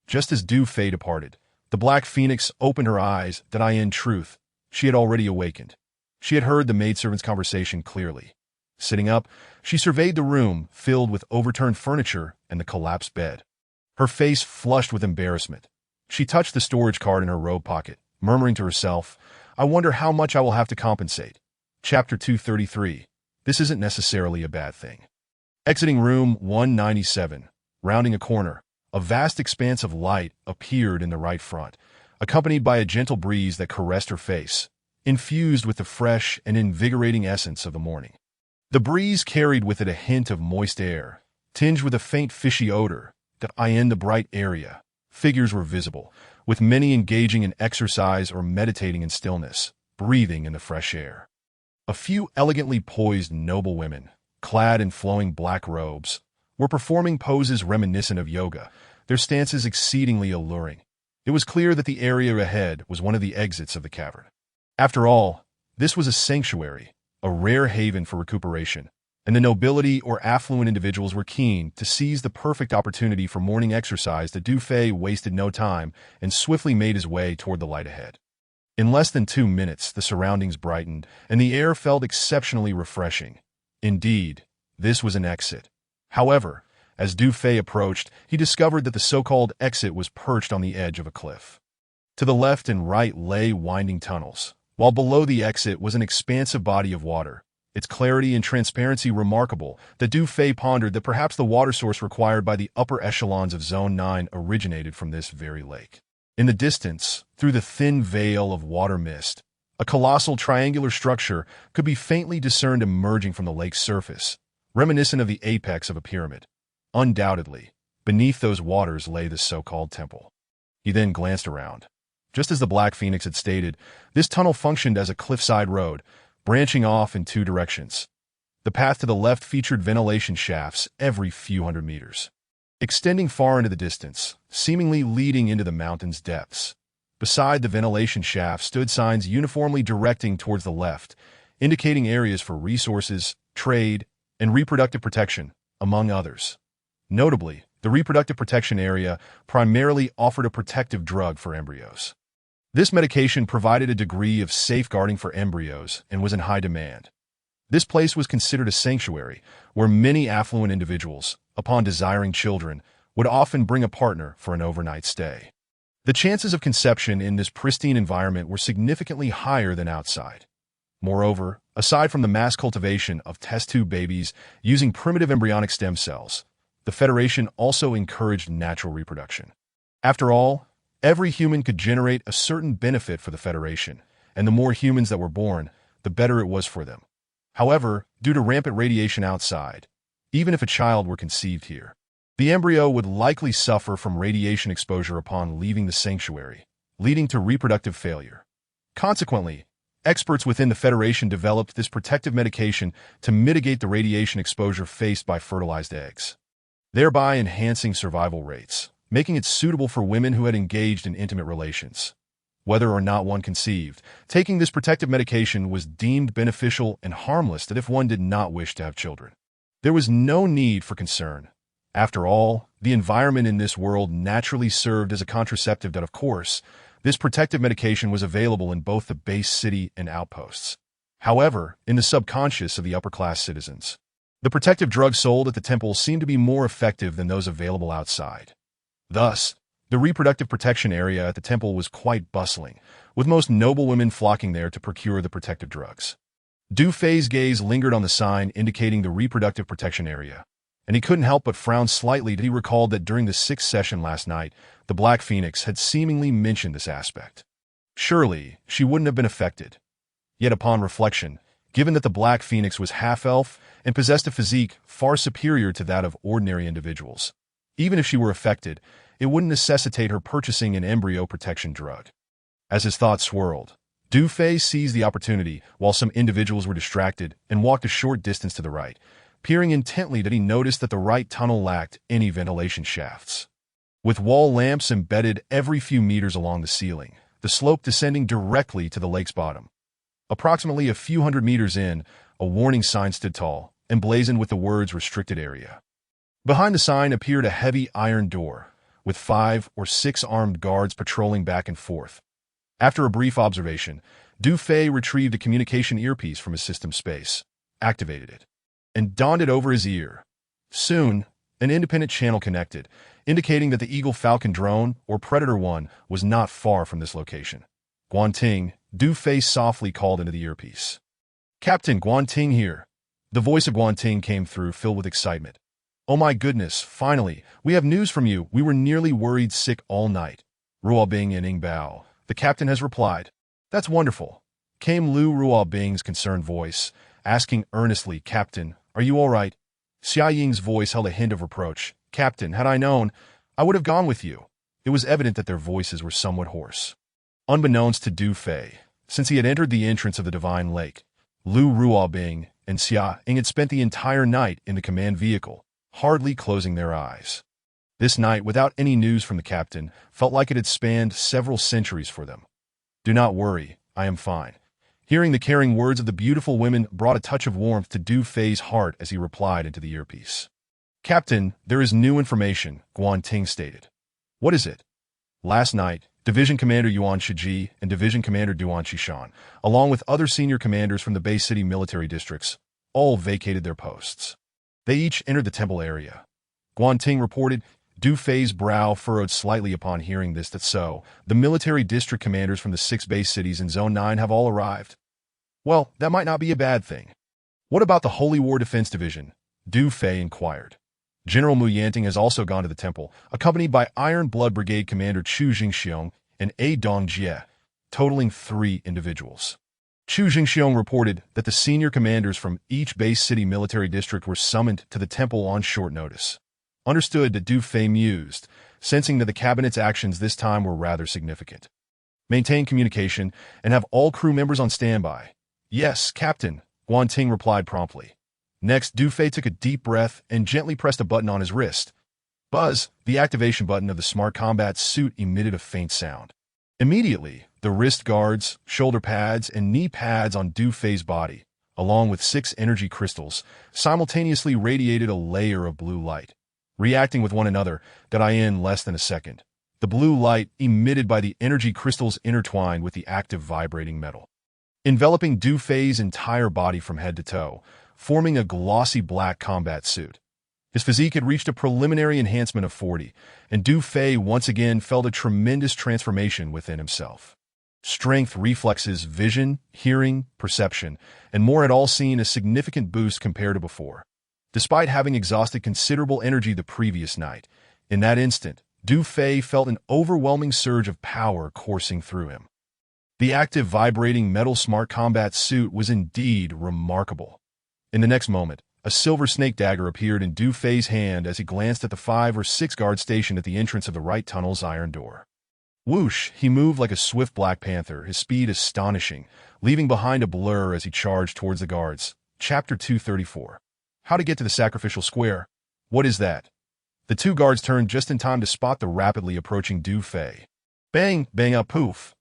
Just as Dufay departed, the black phoenix opened her eyes. In truth, she had already awakened. She had heard the maidservant's conversation clearly. Sitting up, she surveyed the room, filled with overturned furniture and the collapsed bed. Her face flushed with embarrassment. She touched the storage card in her robe pocket, murmuring to herself, I wonder how much I will have to compensate. Chapter 233. This isn't necessarily a bad thing. Exiting room 197, rounding a corner, a vast expanse of light appeared in the right front, accompanied by a gentle breeze that caressed her face, infused with the fresh and invigorating essence of the morning. The breeze carried with it a hint of moist air, tinged with a faint fishy odor. In the bright area, figures were visible, with many engaging in exercise or meditating in stillness, breathing in the fresh air. A few elegantly poised noble women, clad in flowing black robes, were performing poses reminiscent of yoga, their stances exceedingly alluring. It was clear that the area ahead was one of the exits of the cavern. After all, this was a sanctuary, a rare haven for recuperation, and the nobility or affluent individuals were keen to seize the perfect opportunity for morning exercise. That Dufay wasted no time and swiftly made his way toward the light ahead. In less than 2 minutes, the surroundings brightened, and the air felt exceptionally refreshing. Indeed, this was an exit. However, as Dufay approached, he discovered that the so-called exit was perched on the edge of a cliff. To the left and right lay winding tunnels, while below the exit was an expansive body of water, its clarity and transparency remarkable. That Dufay pondered that perhaps the water source required by the upper echelons of Zone 9 originated from this very lake. In the distance, through the thin veil of water mist, a colossal triangular structure could be faintly discerned emerging from the lake's surface, reminiscent of the apex of a pyramid. Undoubtedly, beneath those waters lay the so-called temple. He then glanced around. Just as the Black Phoenix had stated, this tunnel functioned as a cliffside road, branching off in 2 directions. The path to the left featured ventilation shafts every few hundred meters, extending far into the distance, seemingly leading into the mountain's depths. Beside the ventilation shaft stood signs uniformly directing towards the left, indicating areas for resources, trade, and reproductive protection, among others. Notably, the reproductive protection area primarily offered a protective drug for embryos. This medication provided a degree of safeguarding for embryos and was in high demand. This place was considered a sanctuary where many affluent individuals, upon desiring children, would often bring a partner for an overnight stay. The chances of conception in this pristine environment were significantly higher than outside. Moreover, aside from the mass cultivation of test tube babies using primitive embryonic stem cells, the Federation also encouraged natural reproduction. After all, every human could generate a certain benefit for the Federation, and the more humans that were born, the better it was for them. However, due to rampant radiation outside, even if a child were conceived here, the embryo would likely suffer from radiation exposure upon leaving the sanctuary, leading to reproductive failure. Consequently, experts within the Federation developed this protective medication to mitigate the radiation exposure faced by fertilized eggs, thereby enhancing survival rates, making it suitable for women who had engaged in intimate relations. Whether or not one conceived, taking this protective medication was deemed beneficial and harmless that if one did not wish to have children. There was no need for concern. After all, the environment in this world naturally served as a contraceptive that, of course, this protective medication was available in both the base city and outposts. However, in the subconscious of the upper-class citizens, The protective drugs sold at the temple seemed to be more effective than those available outside. Thus, the reproductive protection area at the temple was quite bustling, with most noble women flocking there to procure the protective drugs. Du Fei's gaze lingered on the sign indicating the reproductive protection area, and he couldn't help but frown slightly as he recalled that during the sixth session last night, the Black Phoenix had seemingly mentioned this aspect. Surely, she wouldn't have been affected. Yet upon reflection, given that the Black Phoenix was half-elf and possessed a physique far superior to that of ordinary individuals, even if she were affected, it wouldn't necessitate her purchasing an embryo protection drug. As his thoughts swirled, Du Fei seized the opportunity while some individuals were distracted and walked a short distance to the right, peering intently that he noticed that the right tunnel lacked any ventilation shafts. With wall lamps embedded every few meters along the ceiling, the slope descending directly to the lake's bottom. Approximately a few hundred meters in, a warning sign stood tall, emblazoned with the words "Restricted Area." Behind the sign appeared a heavy iron door, with 5 or 6 armed guards patrolling back and forth. After a brief observation, Du Fei retrieved a communication earpiece from his system space, activated it, and donned it over his ear. Soon, an independent channel connected, indicating that the Eagle Falcon drone, or Predator 1, was not far from this location. "Guanting," Du Fei softly called into the earpiece. "Captain, Guanting here." The voice of Guanting came through, filled with excitement. "Oh my goodness, finally, we have news from you. We were nearly worried sick all night." Ruobing and Ingbao, the captain has replied. "That's wonderful," came Lu Ruobing's concerned voice, asking earnestly, "Captain, are you all right?" Xia Ying's voice held a hint of reproach. "Captain, had I known, I would have gone with you." It was evident that their voices were somewhat hoarse. Unbeknownst to Du Fei, since he had entered the entrance of the Divine Lake, Lu Ruobing and Xia Ying had spent the entire night in the command vehicle, hardly closing their eyes. This night, without any news from the captain, felt like it had spanned several centuries for them. "Do not worry, I am fine." Hearing the caring words of the beautiful women brought a touch of warmth to Du Fei's heart as he replied into the earpiece. "Captain, there is new information," Guanting stated. "What is it?" "Last night, Division Commander Yuan Shiji and Division Commander Duan Qishan, along with other senior commanders from the Bay City military districts, all vacated their posts. They each entered the temple area." Guanting reported. Du Fei's brow furrowed slightly upon hearing this. The military district commanders from the 6 base cities in Zone 9 have all arrived. Well, that might not be a bad thing. "What about the Holy War Defense Division?" Du Fei inquired. "General Mu Yanting has also gone to the temple, accompanied by Iron Blood Brigade Commander Chu Jingxiong and A Dongjie, totaling 3 individuals. Chu Jingxiong reported that the senior commanders from each base city military district were summoned to the temple on short notice. Understood that Du Fei mused, sensing that the cabinet's actions this time were rather significant. "Maintain communication and have all crew members on standby." "Yes, Captain," Guanting replied promptly. Next, Du Fei took a deep breath and gently pressed a button on his wrist. Buzz, the activation button of the smart combat suit emitted a faint sound. Immediately, the wrist guards, shoulder pads, and knee pads on Du Fei's body, along with 6 energy crystals, simultaneously radiated a layer of blue light. Reacting with one another, in less than a second. The blue light emitted by the energy crystals intertwined with the active vibrating metal, enveloping Du Fei's entire body from head to toe, forming a glossy black combat suit. His physique had reached a preliminary enhancement of 40, and Du Fei once again felt a tremendous transformation within himself. Strength, reflexes, vision, hearing, perception, and more had all seen a significant boost compared to before. Despite having exhausted considerable energy the previous night, in that instant, Du Fei felt an overwhelming surge of power coursing through him. The active vibrating metal smart combat suit was indeed remarkable. In the next moment, a silver snake dagger appeared in Du Fei's hand as he glanced at the 5 or 6 guards stationed at the entrance of the right tunnel's iron door. Whoosh, he moved like a swift black panther, his speed astonishing, leaving behind a blur as he charged towards the guards. Chapter 234. How to get to the sacrificial square. "What is that?" The 2 guards turned just in time to spot the rapidly approaching Du Fei. Bang, bang, a poof.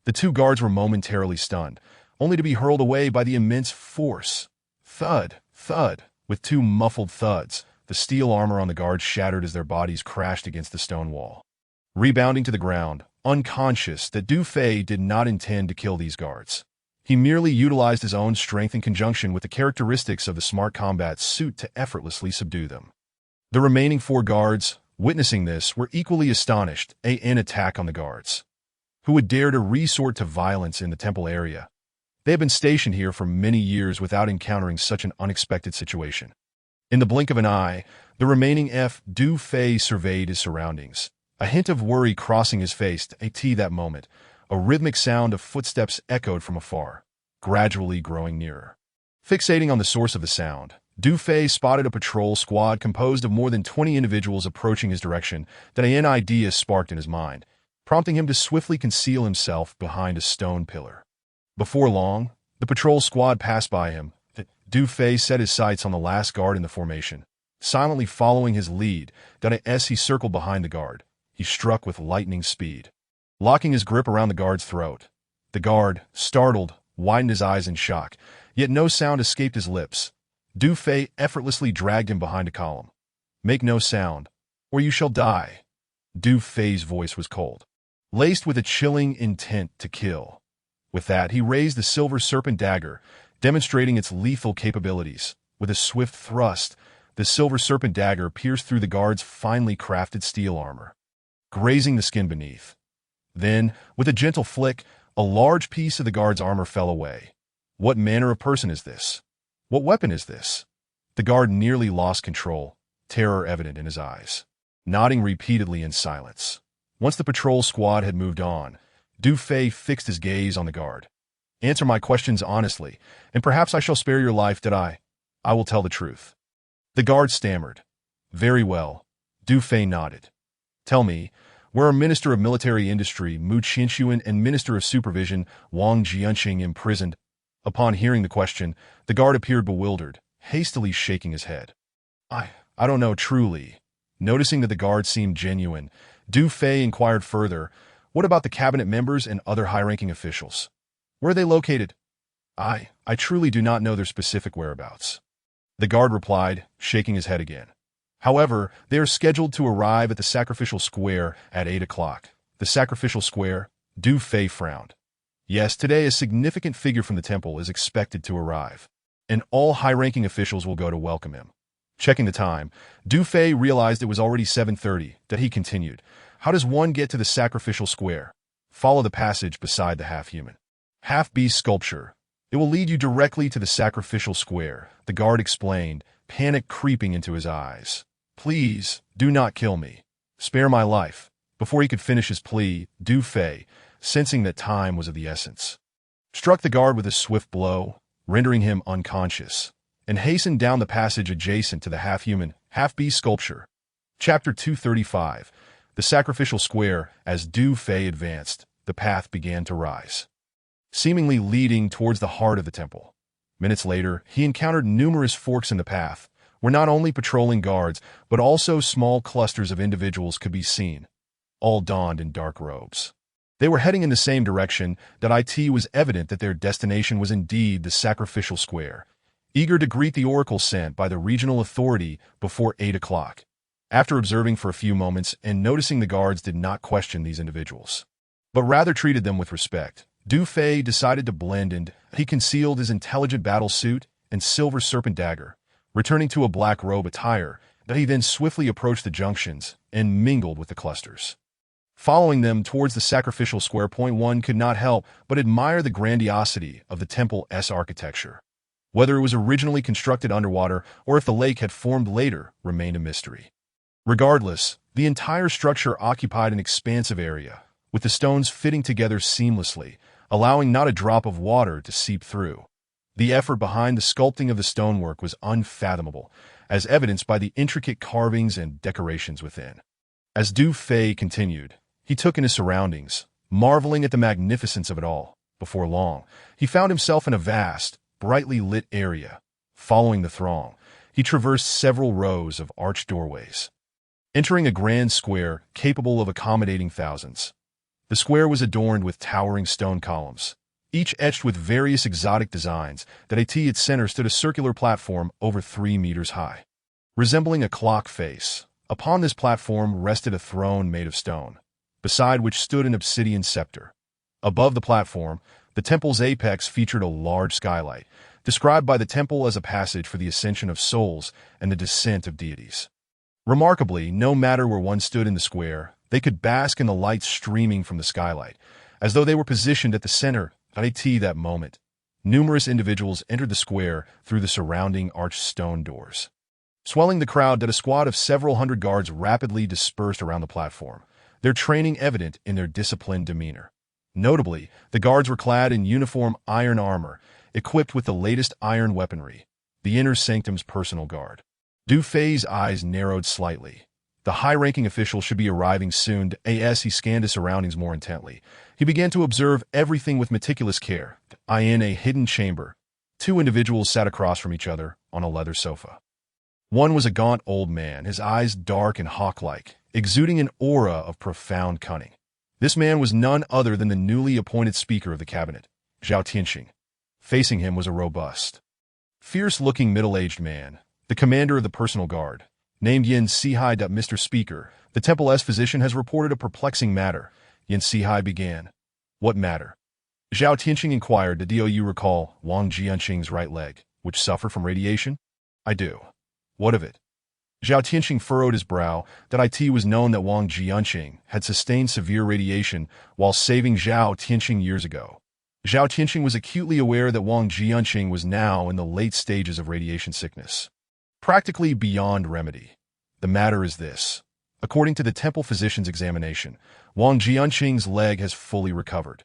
The 2 guards were momentarily stunned, only to be hurled away by the immense force. Thud, thud. With 2 muffled thuds, the steel armor on the guards shattered as their bodies crashed against the stone wall. Rebounding to the ground, unconscious that Du Fei did not intend to kill these guards. He merely utilized his own strength in conjunction with the characteristics of the smart combat suit to effortlessly subdue them. The remaining 4 guards, witnessing this, were equally astonished at an attack on the guards. Who would dare to resort to violence in the temple area? They had been stationed here for many years without encountering such an unexpected situation. In the blink of an eye, the remaining Du Fei surveyed his surroundings, a hint of worry crossing his face at that moment. A rhythmic sound of footsteps echoed from afar, gradually growing nearer. Fixating on the source of the sound, Du Fei spotted a patrol squad composed of more than 20 individuals approaching his direction. That an idea sparked in his mind, prompting him to swiftly conceal himself behind a stone pillar. Before long, the patrol squad passed by him. Du Fei set his sights on the last guard in the formation, silently following his lead. As he circled behind the guard, he struck with lightning speed, locking his grip around the guard's throat. The guard, startled, widened his eyes in shock, yet no sound escaped his lips. Du Fei effortlessly dragged him behind a column. "Make no sound, or you shall die." Du Fei's voice was cold, laced with a chilling intent to kill. With that, he raised the silver serpent dagger, demonstrating its lethal capabilities. With a swift thrust, the silver serpent dagger pierced through the guard's finely crafted steel armor, grazing the skin beneath. Then, with a gentle flick, a large piece of the guard's armor fell away. What manner of person is this? What weapon is this? The guard nearly lost control, terror evident in his eyes, nodding repeatedly in silence. Once the patrol squad had moved on, Du Fei fixed his gaze on the guard. "Answer my questions honestly, and perhaps I shall spare your life. I will tell the truth." The guard stammered. "Very well." Du Fei nodded. "Tell me, where are Minister of Military Industry Mu Qianxuan and Minister of Supervision Wang Jianqing imprisoned?" Upon hearing the question, the guard appeared bewildered, hastily shaking his head. I don't know truly." Noticing that the guard seemed genuine, Du Fei inquired further, "What about the cabinet members and other high-ranking officials? Where are they located?" I truly do not know their specific whereabouts." The guard replied, shaking his head again. "However, they are scheduled to arrive at the sacrificial square at 8 o'clock. The sacrificial square?" Du Fei frowned. "Yes, today a significant figure from the temple is expected to arrive, and all high-ranking officials will go to welcome him." Checking the time, Du Fei realized it was already 7:30. He continued, "How does one get to the sacrificial square?" "Follow the passage beside the half-human, half-beast sculpture. It will lead you directly to the sacrificial square," the guard explained, panic creeping into his eyes. "Please, do not kill me. Spare my life." Before he could finish his plea, Du Fei, sensing that time was of the essence, struck the guard with a swift blow, rendering him unconscious, and hastened down the passage adjacent to the half-human, half-beast sculpture. Chapter 235. The Sacrificial Square. As Du Fei advanced, the path began to rise, seemingly leading towards the heart of the temple. Minutes later, he encountered numerous forks in the path, where not only patrolling guards, but also small clusters of individuals could be seen, all donned in dark robes. They were heading in the same direction. It was evident that their destination was indeed the sacrificial square, eager to greet the oracle sent by the regional authority before 8 o'clock. After observing for a few moments and noticing the guards did not question these individuals, but rather treated them with respect, Du Fei decided to blend in. He concealed his intelligent battle suit and silver serpent dagger, returning to a black robe attire. He then swiftly approached the junctions and mingled with the clusters. Following them towards the sacrificial square, one could not help but admire the grandiosity of the temple's architecture. Whether it was originally constructed underwater or if the lake had formed later remained a mystery. Regardless, the entire structure occupied an expansive area, with the stones fitting together seamlessly, allowing not a drop of water to seep through. The effort behind the sculpting of the stonework was unfathomable, as evidenced by the intricate carvings and decorations within. As Du Fei continued, he took in his surroundings, marveling at the magnificence of it all. Before long, he found himself in a vast, brightly lit area. Following the throng, he traversed several rows of arched doorways, entering a grand square capable of accommodating thousands. The square was adorned with towering stone columns, each etched with various exotic designs. At its center stood a circular platform over 3 meters high, resembling a clock face. Upon this platform rested a throne made of stone, beside which stood an obsidian scepter. Above the platform, The temple's apex featured a large skylight, described by the temple as a passage for the ascension of souls and the descent of deities. Remarkably, no matter where one stood in the square, they could bask in the light streaming from the skylight, as though they were positioned at the center of that moment. Numerous individuals entered the square through the surrounding arched stone doors. Swelling the crowd, a squad of several hundred guards rapidly dispersed around the platform, their training evident in their disciplined demeanor. Notably, the guards were clad in uniform iron armor, equipped with the latest iron weaponry, the inner sanctum's personal guard. Du Fei's eyes narrowed slightly. The high-ranking official should be arriving soon. As he scanned his surroundings more intently, he began to observe everything with meticulous care. In a hidden chamber, two individuals sat across from each other on a leather sofa. One was a gaunt old man, his eyes dark and hawk-like, exuding an aura of profound cunning. This man was none other than the newly appointed Speaker of the Cabinet, Zhao Tianxing. Facing him was a robust, fierce-looking middle-aged man, the commander of the personal guard, named Yin Sihai. Mr. Speaker, the Temple's physician has reported a perplexing matter. Yin Sihai began. What matter? Zhao Tianxing inquired. Do you recall Wang Jianqing's right leg, which suffered from radiation? I do. What of it? Zhao Tianxing furrowed his brow. It was known that Wang Jianqing had sustained severe radiation while saving Zhao Tianxing years ago. Zhao Tianxing was acutely aware that Wang Jianqing was now in the late stages of radiation sickness, practically beyond remedy. The matter is this. According to the temple physician's examination, Wang Jianqing's leg has fully recovered.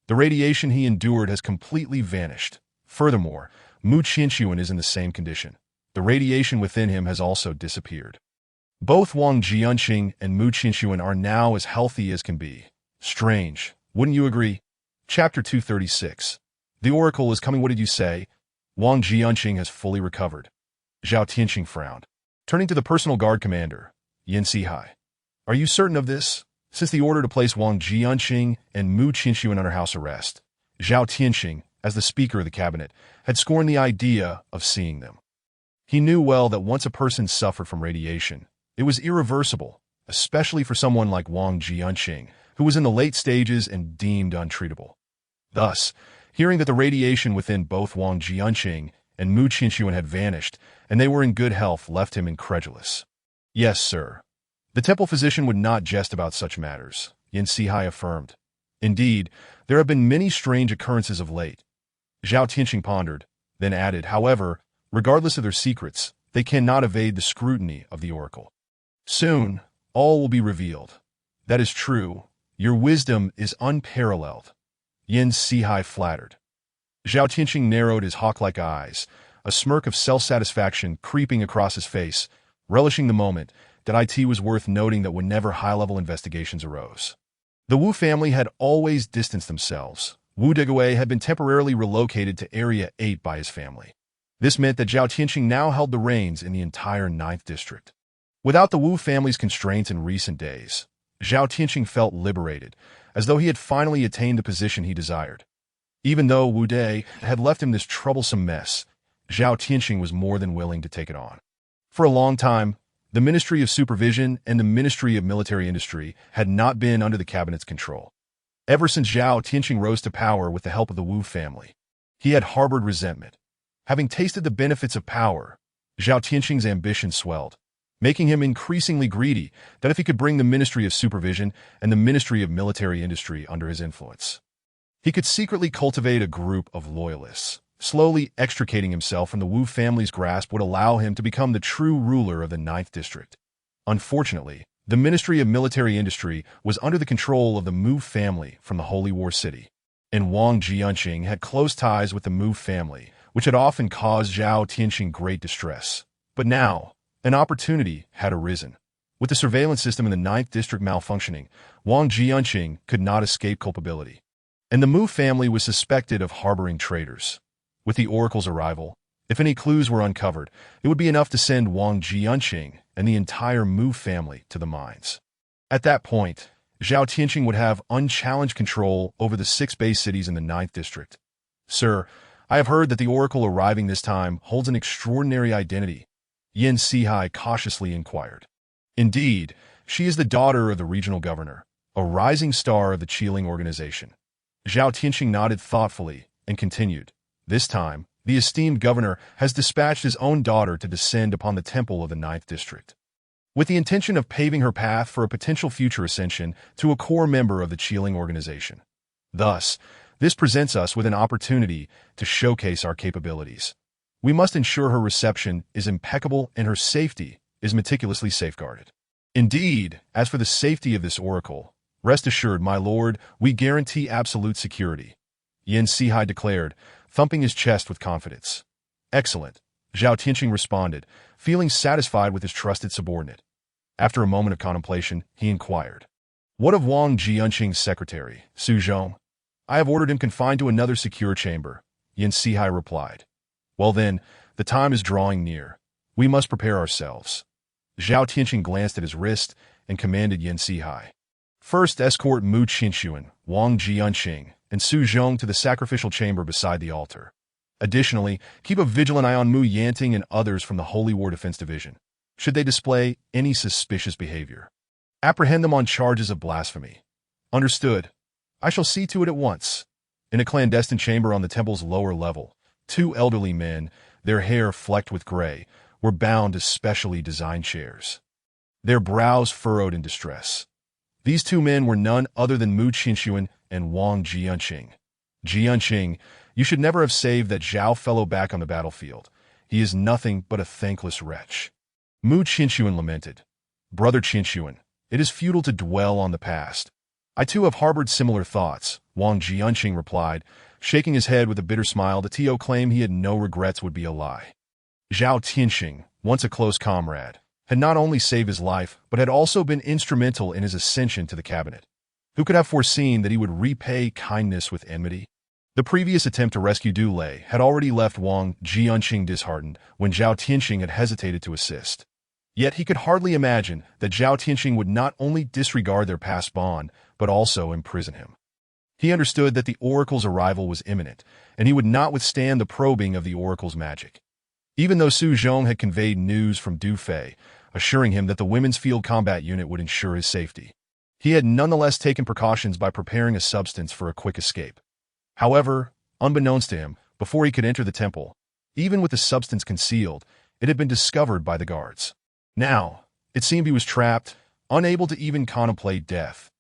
The radiation he endured has completely vanished. Furthermore, Mu Qinshuan is in the same condition. The radiation within him has also disappeared. Both Wang Jianqing and Mu Qinshuan are now as healthy as can be. Strange, wouldn't you agree? Chapter 236. The Oracle is coming. What did you say? Wang Jianqing has fully recovered. Zhao Tianxing frowned. Turning to the personal guard commander, Yin Sihai. Are you certain of this? Since the order to place Wang Jianqing and Mu Qinshuan under house arrest, Zhao Tianxing, as the Speaker of the Cabinet, had scorned the idea of seeing them. He knew well that once a person suffered from radiation, it was irreversible, especially for someone like Wang Jianqing, who was in the late stages and deemed untreatable. Thus, hearing that the radiation within both Wang Jianqing and Mu Qinshuan had vanished, and they were in good health, left him incredulous. Yes, sir. The temple physician would not jest about such matters, Yin Sihai affirmed. Indeed, there have been many strange occurrences of late. Zhao Tianxing pondered, then added, however, regardless of their secrets, they cannot evade the scrutiny of the oracle. Soon, all will be revealed. That is true. Your wisdom is unparalleled. Yin Sihai flattered. Zhao Tianxing narrowed his hawk-like eyes, a smirk of self-satisfaction creeping across his face, relishing the moment. That it was worth noting that whenever high-level investigations arose, the Wu family had always distanced themselves. Wu Degui had been temporarily relocated to Area 8 by his family. This meant that Zhao Tianxing now held the reins in the entire 9th District. Without the Wu family's constraints in recent days, Zhao Tianxing felt liberated, as though he had finally attained the position he desired. Even though Wu Dai had left him this troublesome mess, Zhao Tianxing was more than willing to take it on. For a long time, the Ministry of Supervision and the Ministry of Military Industry had not been under the cabinet's control. Ever since Zhao Tianxing rose to power with the help of the Wu family, he had harbored resentment. Having tasted the benefits of power, Zhao Tianxing's ambition swelled, making him increasingly greedy that if he could bring the Ministry of Supervision and the Ministry of Military Industry under his influence, he could secretly cultivate a group of loyalists. Slowly extricating himself from the Wu family's grasp would allow him to become the true ruler of the 9th District. Unfortunately, the Ministry of Military Industry was under the control of the Mu family from the Holy War City, and Wang Jianqing had close ties with the Mu family, which had often caused Zhao Tianxing great distress. But now, an opportunity had arisen. With the surveillance system in the 9th District malfunctioning, Wang Jianqing could not escape culpability, and the Mu family was suspected of harboring traitors. With the oracle's arrival, if any clues were uncovered, it would be enough to send Wang Jianqing and the entire Mu family to the mines. At that point, Zhao Tianxing would have unchallenged control over the 6 base cities in the 9th District. Sir, I have heard that the oracle arriving this time holds an extraordinary identity, Yin Sihai cautiously inquired. Indeed, she is the daughter of the regional governor, a rising star of the Qiling organization. Zhao Tianxing nodded thoughtfully and continued. This time, the esteemed governor has dispatched his own daughter to descend upon the temple of the Ninth District, with the intention of paving her path for a potential future ascension to a core member of the Qiling organization. Thus, this presents us with an opportunity to showcase our capabilities. We must ensure her reception is impeccable and her safety is meticulously safeguarded. Indeed, as for the safety of this oracle, rest assured, my lord, we guarantee absolute security, Yan Sihai declared, thumping his chest with confidence. Excellent, Zhao Tianxing responded, feeling satisfied with his trusted subordinate. After a moment of contemplation, he inquired, "What of Wang Jianqing's secretary, Su Zhong? I have ordered him confined to another secure chamber," Yan Sihai replied. "Well then, the time is drawing near. We must prepare ourselves." Zhao Tianxing glanced at his wrist and commanded Yan Sihai. "First escort Mu Qinshuan, Wang Jianqing, and Su Zhong to the sacrificial chamber beside the altar. Additionally, keep a vigilant eye on Mu Yanting and others from the Holy War Defense Division. Should they display any suspicious behavior, apprehend them on charges of blasphemy." "Understood. I shall see to it at once." In a clandestine chamber on the temple's lower level, two elderly men, their hair flecked with gray, were bound to specially designed chairs, their brows furrowed in distress. These two men were none other than Mu Qinshuan and Wang Jianqing. "Jianqing, you should never have saved that Zhao fellow back on the battlefield. He is nothing but a thankless wretch." Mu Qinshuan lamented. "Brother Qinshuan, it is futile to dwell on the past. I too have harbored similar thoughts," Wang Jianqing replied, shaking his head with a bitter smile. The To claim he had no regrets would be a lie. Zhao Tianxing, once a close comrade, had not only saved his life, but had also been instrumental in his ascension to the cabinet. Who could have foreseen that he would repay kindness with enmity? The previous attempt to rescue Du Lei had already left Wang Jianqing disheartened when Zhao Tianxing had hesitated to assist. Yet he could hardly imagine that Zhao Tianxing would not only disregard their past bond, but also imprison him. He understood that the oracle's arrival was imminent, and he would not withstand the probing of the oracle's magic. Even though Su Zhong had conveyed news from Du Fei, assuring him that the women's field combat unit would ensure his safety, he had nonetheless taken precautions by preparing a substance for a quick escape. However, unbeknownst to him, before he could enter the temple, even with the substance concealed, it had been discovered by the guards. Now, it seemed he was trapped, unable to even contemplate death.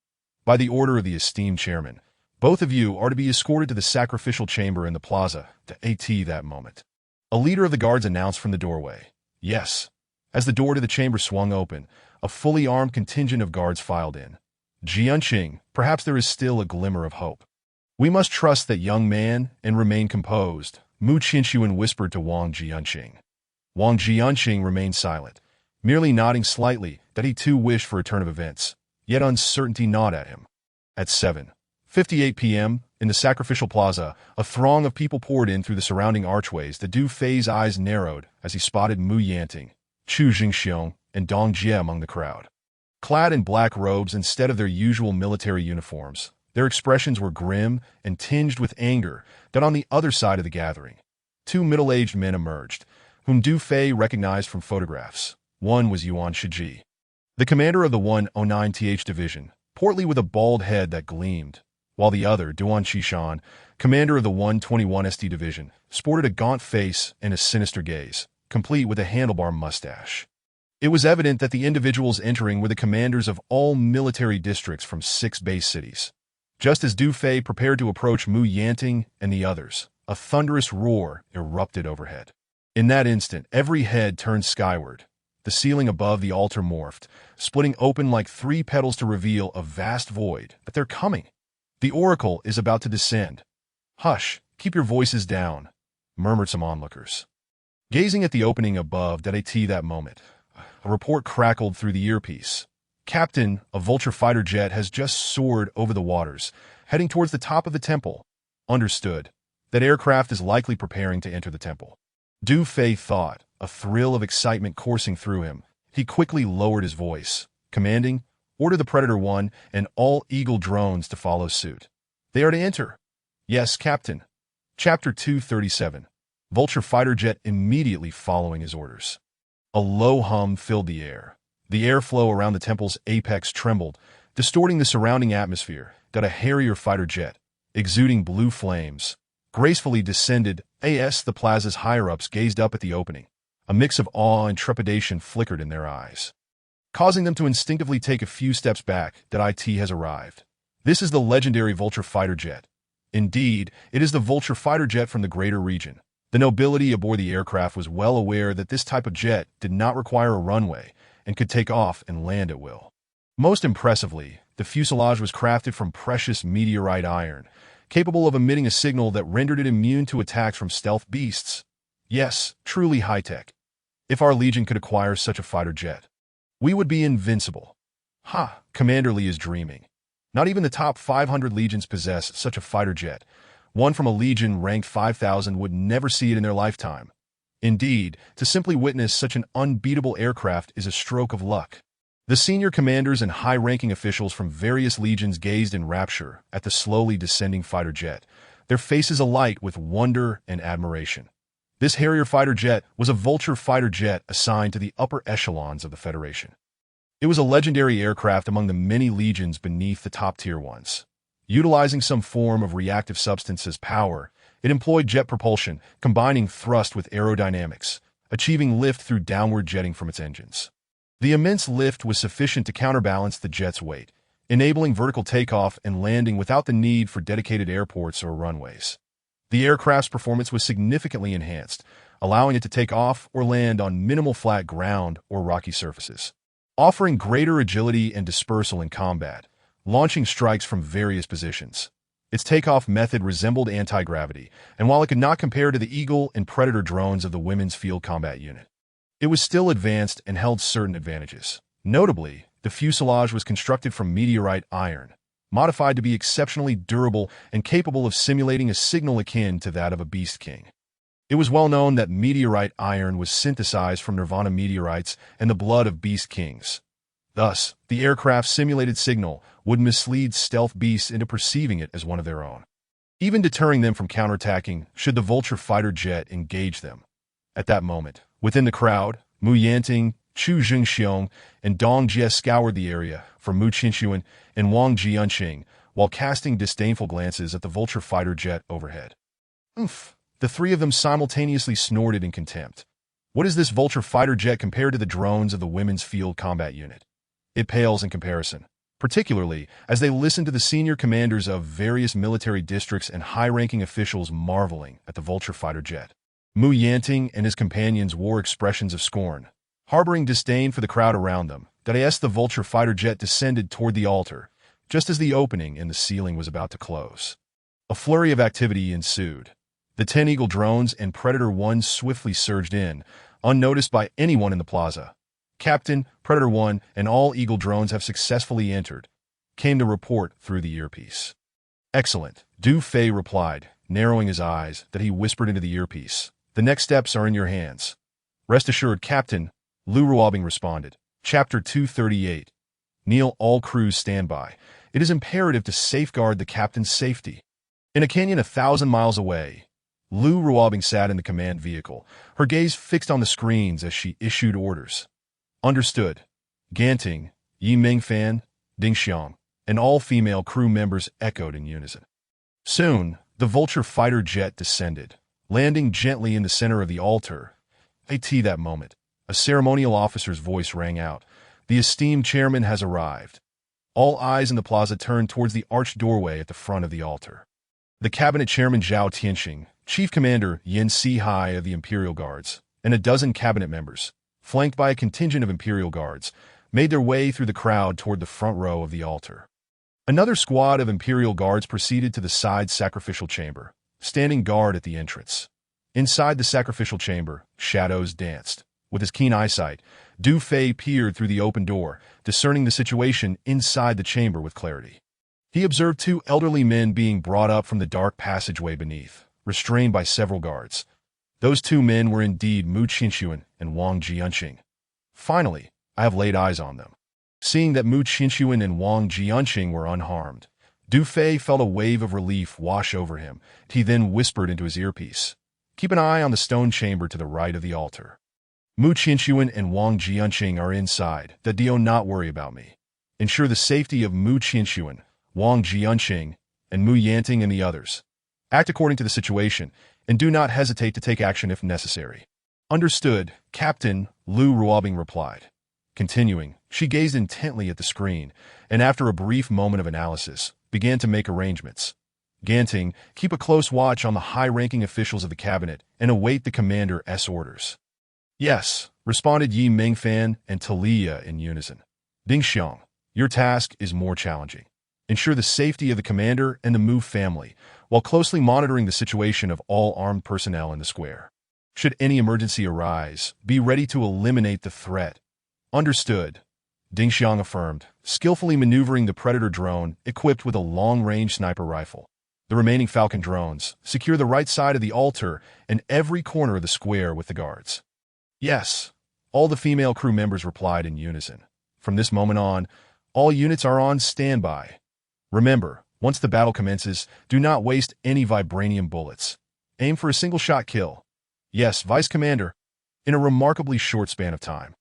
"By the order of the esteemed chairman, both of you are to be escorted to the sacrificial chamber in the plaza to AT that moment," a leader of the guards announced from the doorway. "Yes." As the door to the chamber swung open, a fully armed contingent of guards filed in. "Jianqing, perhaps there is still a glimmer of hope. We must trust that young man and remain composed," Mu Qinshuan whispered to Wang Jianqing. Wang Jianqing remained silent, merely nodding slightly that he too wished for a turn of events, yet uncertainty gnawed at him. At 7:58 p.m., in the sacrificial plaza, a throng of people poured in through the surrounding archways. The Du Fei's eyes narrowed as he spotted Mu Yanting, Chu Jingxiong, and Dong Jie among the crowd. Clad in black robes instead of their usual military uniforms, their expressions were grim and tinged with anger. That on the other side of the gathering, two middle-aged men emerged, whom Du Fei recognized from photographs. One was Yuan Shiji, the commander of the 109th Division, portly with a bald head that gleamed, while the other, Duan Qishan, commander of the 121st Division, sported a gaunt face and a sinister gaze, complete with a handlebar mustache. It was evident that the individuals entering were the commanders of all military districts from 6 base cities. Just as Du Fei prepared to approach Mu Yanting and the others, a thunderous roar erupted overhead. In that instant, every head turned skyward. The ceiling above the altar morphed, splitting open like 3 petals to reveal a vast void. "But they're coming. The oracle is about to descend." "Hush, keep your voices down," murmured some onlookers. Gazing at the opening above that moment, a report crackled through the earpiece. "Captain, a vulture fighter jet has just soared over the waters, heading towards the top of the temple." "Understood. That aircraft is likely preparing to enter the temple." Du Fei thought, a thrill of excitement coursing through him. He quickly lowered his voice, commanding, "Order the Predator 1 and all Eagle drones to follow suit. They are to enter." "Yes, Captain." Chapter 237. Vulture fighter jet immediately following his orders. A low hum filled the air. The airflow around the temple's apex trembled, distorting the surrounding atmosphere. That a Harrier fighter jet, exuding blue flames, gracefully descended as the plaza's higher-ups gazed up at the opening. A mix of awe and trepidation flickered in their eyes, causing them to instinctively take a few steps back. That it has arrived. This is the legendary Vulture fighter jet. Indeed, it is the Vulture fighter jet from the greater region. The nobility aboard the aircraft was well aware that this type of jet did not require a runway and could take off and land at will. Most impressively, the fuselage was crafted from precious meteorite iron, capable of emitting a signal that rendered it immune to attacks from stealth beasts. Yes, truly high-tech. If our Legion could acquire such a fighter jet, we would be invincible. Ha, Commander Lee is dreaming. Not even the top 500 legions possess such a fighter jet. One from a legion ranked 5,000 would never see it in their lifetime. Indeed, to simply witness such an unbeatable aircraft is a stroke of luck. The senior commanders and high-ranking officials from various legions gazed in rapture at the slowly descending fighter jet, their faces alight with wonder and admiration. This Harrier fighter jet was a Vulture fighter jet assigned to the upper echelons of the Federation. It was a legendary aircraft among the many legions beneath the top-tier ones. Utilizing some form of reactive substance as power, it employed jet propulsion, combining thrust with aerodynamics, achieving lift through downward jetting from its engines. The immense lift was sufficient to counterbalance the jet's weight, enabling vertical takeoff and landing without the need for dedicated airports or runways. The aircraft's performance was significantly enhanced, allowing it to take off or land on minimal flat ground or rocky surfaces, offering greater agility and dispersal in combat, launching strikes from various positions. Its takeoff method resembled anti-gravity, and while it could not compare to the Eagle and Predator drones of the Women's Field Combat Unit, it was still advanced and held certain advantages. Notably, the fuselage was constructed from meteorite iron, modified to be exceptionally durable and capable of simulating a signal akin to that of a Beast King. It was well known that meteorite iron was synthesized from Nirvana meteorites and the blood of Beast Kings. Thus, the aircraft's simulated signal would mislead stealth beasts into perceiving it as one of their own, even deterring them from counterattacking should the Vulture fighter jet engage them. At that moment, within the crowd, Mu Yanting, Chu Jingxiong, and Dong Jie scoured the area for Mu Qinxuan and Wang Jianqing while casting disdainful glances at the Vulture fighter jet overhead. Oomph! The three of them simultaneously snorted in contempt. What is this Vulture fighter jet compared to the drones of the Women's Field Combat Unit? It pales in comparison, particularly as they listened to the senior commanders of various military districts and high-ranking officials marveling at the Vulture fighter jet. Mu Yanting and his companions wore expressions of scorn, harboring disdain for the crowd around them. As the Vulture fighter jet descended toward the altar, just as the opening in the ceiling was about to close. A flurry of activity ensued. The 10 Eagle drones and Predator 1 swiftly surged in, unnoticed by anyone in the plaza. Captain, Predator 1, and all Eagle drones have successfully entered, came the report through the earpiece. Excellent, Du Fei replied, narrowing his eyes, that he whispered into the earpiece. The next steps are in your hands. Rest assured, Captain, Lu Ruobing responded. Chapter 238. Neil, all crews stand by. It is imperative to safeguard the captain's safety. In a canyon 1,000 miles away, Lu Ruobing sat in the command vehicle, her gaze fixed on the screens as she issued orders. Understood. Ganting, Yi Mingfan, Ding Xiang, and all female crew members echoed in unison. Soon, the Vulture fighter jet descended, landing gently in the center of the altar. At that moment, a ceremonial officer's voice rang out. The esteemed chairman has arrived. All eyes in the plaza turned towards the arched doorway at the front of the altar. The cabinet chairman Zhao Tianxing, chief commander Yin Sihai of the Imperial Guards, and a dozen cabinet members, flanked by a contingent of Imperial Guards, made their way through the crowd toward the front row of the altar. Another squad of Imperial Guards proceeded to the side sacrificial chamber, standing guard at the entrance. Inside the sacrificial chamber, shadows danced. With his keen eyesight, Du Fei peered through the open door, discerning the situation inside the chamber with clarity. He observed 2 elderly men being brought up from the dark passageway beneath, restrained by several guards. Those 2 men were indeed Mu Qinxuan and Wang Jianqing. Finally, I have laid eyes on them. Seeing that Mu Qinxuan and Wang Jianqing were unharmed, Du Fei felt a wave of relief wash over him. He then whispered into his earpiece, "Keep an eye on the stone chamber to the right of the altar. Mu Qinxuan and Wang Jianqing are inside. Do not worry about me. Ensure the safety of Mu Qinxuan, Wang Jianqing, and Mu Yanting and the others. Act according to the situation, and do not hesitate to take action if necessary. Understood, Captain, Lu Ruobing replied. Continuing, she gazed intently at the screen, and after a brief moment of analysis, began to make arrangements. Ganting, keep a close watch on the high-ranking officials of the cabinet and await the commander's orders. Yes, responded Yi Mingfan and Talia in unison. Ding Xiong, your task is more challenging. Ensure the safety of the commander and the Mu family, while closely monitoring the situation of all armed personnel in the square. Should any emergency arise, be ready to eliminate the threat. Understood, Ding Xiong affirmed, skillfully maneuvering the Predator drone equipped with a long-range sniper rifle. The remaining Falcon drones secure the right side of the altar and every corner of the square with the guards. Yes, all the female crew members replied in unison. From this moment on, all units are on standby. Remember, once the battle commences, do not waste any vibranium bullets. Aim for a single-shot kill. Yes, Vice Commander. In a remarkably short span of time,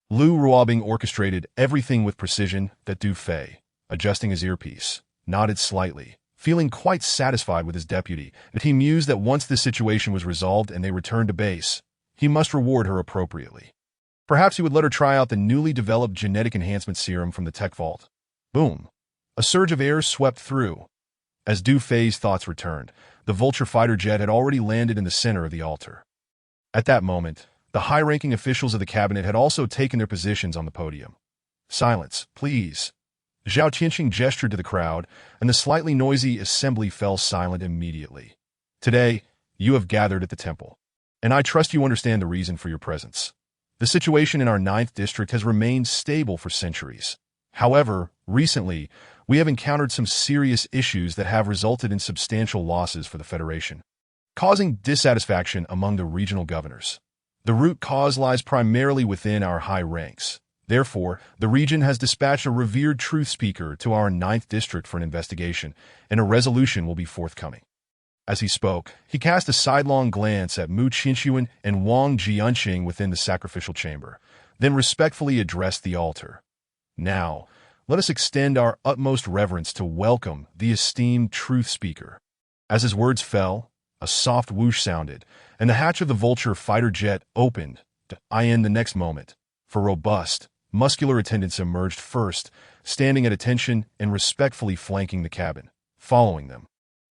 Lu Ruobing orchestrated everything with precision that Du Fei, adjusting his earpiece, nodded slightly, feeling quite satisfied with his deputy, that he mused that once this situation was resolved and they returned to base, he must reward her appropriately. Perhaps he would let her try out the newly developed genetic enhancement serum from the tech vault. Boom. A surge of air swept through. As Du Fei's thoughts returned, the Vulture fighter jet had already landed in the center of the altar. At that moment, the high-ranking officials of the cabinet had also taken their positions on the podium. Silence, please. Zhao Qianxing gestured to the crowd, and the slightly noisy assembly fell silent immediately. Today, you have gathered at the temple, and I trust you understand the reason for your presence. The situation in our 9th district has remained stable for centuries. However, recently, we have encountered some serious issues that have resulted in substantial losses for the Federation, causing dissatisfaction among the regional governors. The root cause lies primarily within our high ranks. Therefore, the region has dispatched a revered truth speaker to our 9th district for an investigation, and a resolution will be forthcoming. As he spoke, he cast a sidelong glance at Mu Qinshuan and Wang Jianqing within the sacrificial chamber, then respectfully addressed the altar. Now, let us extend our utmost reverence to welcome the esteemed truth speaker. As his words fell, a soft whoosh sounded, and the hatch of the Vulture fighter jet opened to in the next moment. For robust, muscular attendants emerged first, standing at attention and respectfully flanking the cabin. Following them,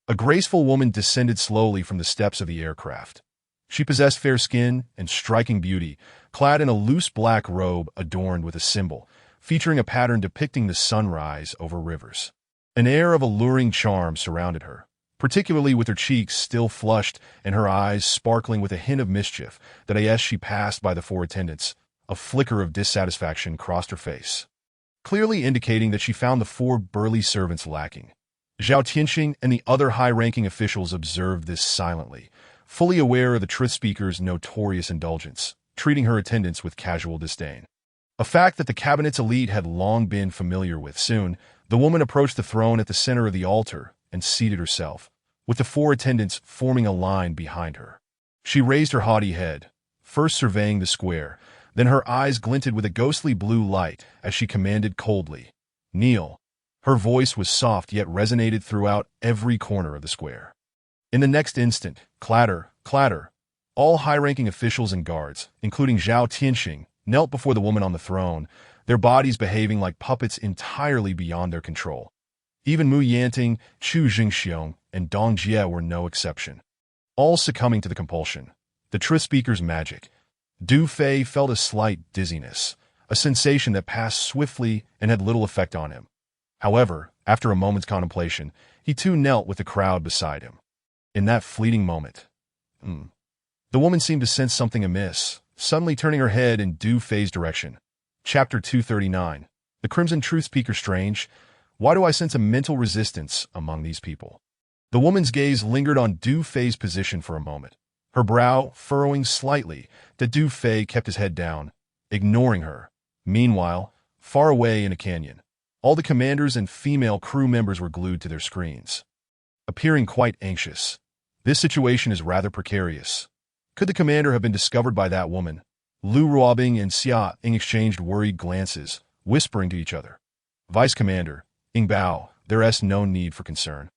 a graceful woman descended slowly from the steps of the aircraft. She possessed fair skin and striking beauty, clad in a loose black robe adorned with a symbol, featuring a pattern depicting the sunrise over rivers. An air of alluring charm surrounded her, particularly with her cheeks still flushed and her eyes sparkling with a hint of mischief that as she passed by the 4 attendants, a flicker of dissatisfaction crossed her face, clearly indicating that she found the 4 burly servants lacking. Zhao Tianxing and the other high-ranking officials observed this silently, fully aware of the truth speaker's notorious indulgence, treating her attendants with casual disdain. A fact that the cabinet's elite had long been familiar with. Soon, the woman approached the throne at the center of the altar and seated herself, with the 4 attendants forming a line behind her. She raised her haughty head, first surveying the square, then her eyes glinted with a ghostly blue light as she commanded coldly, "Kneel." Her voice was soft yet resonated throughout every corner of the square. In the next instant, clatter, clatter, all high-ranking officials and guards, including Zhao Tianxing, knelt before the woman on the throne, their bodies behaving like puppets entirely beyond their control. Even Mu Yanting, Chu Jingxiong, and Dong Jie were no exception, all succumbing to the compulsion. The truth speaker's magic. Du Fei felt a slight dizziness, a sensation that passed swiftly and had little effect on him. However, after a moment's contemplation, he too knelt with the crowd beside him. In that fleeting moment, the woman seemed to sense something amiss, suddenly turning her head in Du Fei's direction. Chapter 239. The Crimson Truth Speaker strange. Why do I sense a mental resistance among these people? The woman's gaze lingered on Du Fei's position for a moment, her brow furrowing slightly, that Du Fei kept his head down, ignoring her. Meanwhile, far away in a canyon, all the commanders and female crew members were glued to their screens, appearing quite anxious. This situation is rather precarious. Could the commander have been discovered by that woman? Lu Ruobing and Xia Ying exchanged worried glances, whispering to each other. Vice Commander, Ing Bao, there is no need for concern.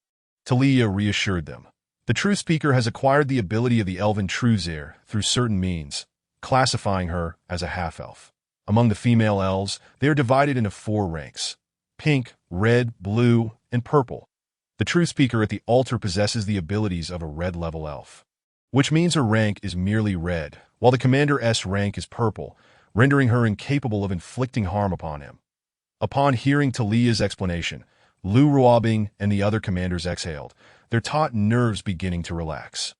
Talia reassured them. The Truth Speaker has acquired the ability of the elven Trueseer through certain means, classifying her as a half-elf. Among the female elves, they are divided into 4 ranks: pink, red, blue, and purple. The Truth Speaker at the altar possesses the abilities of a red-level elf, which means her rank is merely red, while the Commander's rank is purple, rendering her incapable of inflicting harm upon him. Upon hearing Talia's explanation, Lu Ruobing and the other commanders exhaled, their taut nerves beginning to relax.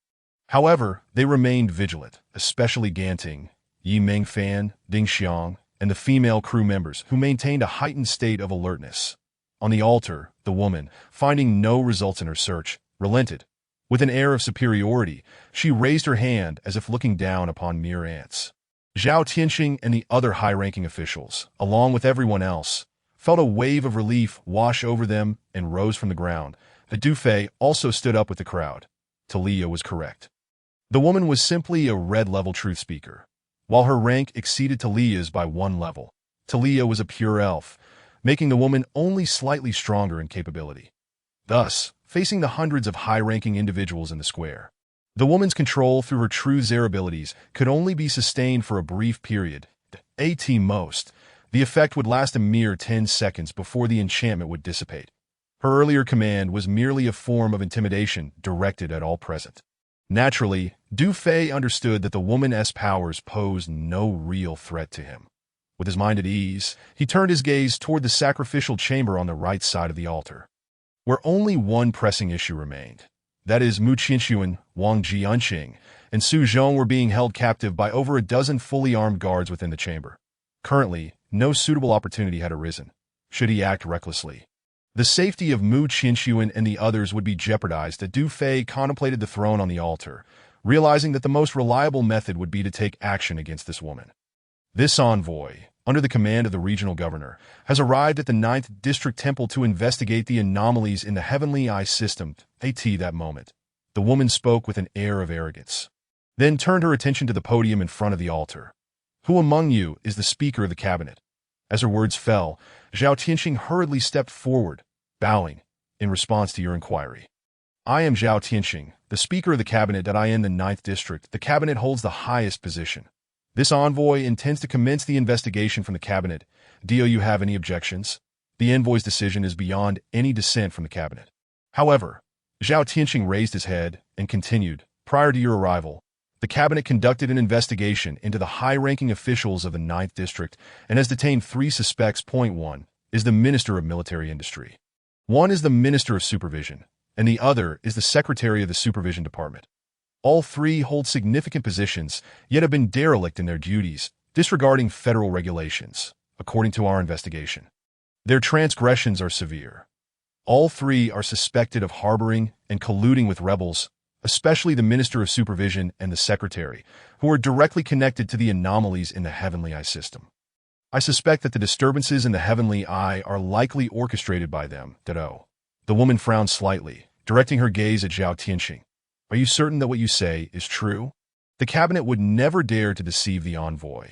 However, they remained vigilant, especially Ganting, Yi Mengfan, Ding Xiang, and the female crew members who maintained a heightened state of alertness. On the altar, the woman, finding no results in her search, relented. With an air of superiority, she raised her hand as if looking down upon mere ants. Zhao Tianxing and the other high-ranking officials, along with everyone else, felt a wave of relief wash over them and rose from the ground. The Dufei also stood up with the crowd. Talia was correct. The woman was simply a red-level truth speaker. While her rank exceeded Talia's by 1 level, Talia was a pure elf, making the woman only slightly stronger in capability. Thus, facing the hundreds of high-ranking individuals in the square, the woman's control through her Trueseer abilities could only be sustained for a brief period. At most, the effect would last a mere 10 seconds before the enchantment would dissipate. Her earlier command was merely a form of intimidation directed at all present. Naturally, Du Fei understood that the woman's powers posed no real threat to him. With his mind at ease, he turned his gaze toward the sacrificial chamber on the right side of the altar, where only one pressing issue remained. That is, Mu Qinshuan, Wang Jianqing, and Su Zhong were being held captive by over a dozen fully armed guards within the chamber. Currently, no suitable opportunity had arisen, should he act recklessly. The safety of Mu Qinshuan and the others would be jeopardized. Du Fei contemplated the throne on the altar, realizing that the most reliable method would be to take action against this woman. This envoy, under the command of the regional governor, has arrived at the 9th District Temple to investigate the anomalies in the Heavenly Eye system. At that moment, the woman spoke with an air of arrogance, then turned her attention to the podium in front of the altar. Who among you is the Speaker of the Cabinet? As her words fell, Zhao Tianxing hurriedly stepped forward, bowing, in response to your inquiry. I am Zhao Tianxing, the Speaker of the Cabinet. I am the 9th District. The Cabinet holds the highest position. This envoy intends to commence the investigation from the Cabinet. Do you have any objections? The envoy's decision is beyond any dissent from the Cabinet. However, Zhao Tianxing raised his head and continued, prior to your arrival, the Cabinet conducted an investigation into the high-ranking officials of the 9th District and has detained 3 suspects. Point 1 is the Minister of Military Industry. 1 is the Minister of Supervision, and the other is the Secretary of the Supervision Department. All 3 hold significant positions, yet have been derelict in their duties, disregarding federal regulations, according to our investigation. Their transgressions are severe. All 3 are suspected of harboring and colluding with rebels, especially the Minister of Supervision and the Secretary, who are directly connected to the anomalies in the Heavenly Eye system. I suspect that the disturbances in the Heavenly Eye are likely orchestrated by them. The woman frowned slightly, directing her gaze at Zhao Tianxing. Are you certain that what you say is true? The Cabinet would never dare to deceive the envoy.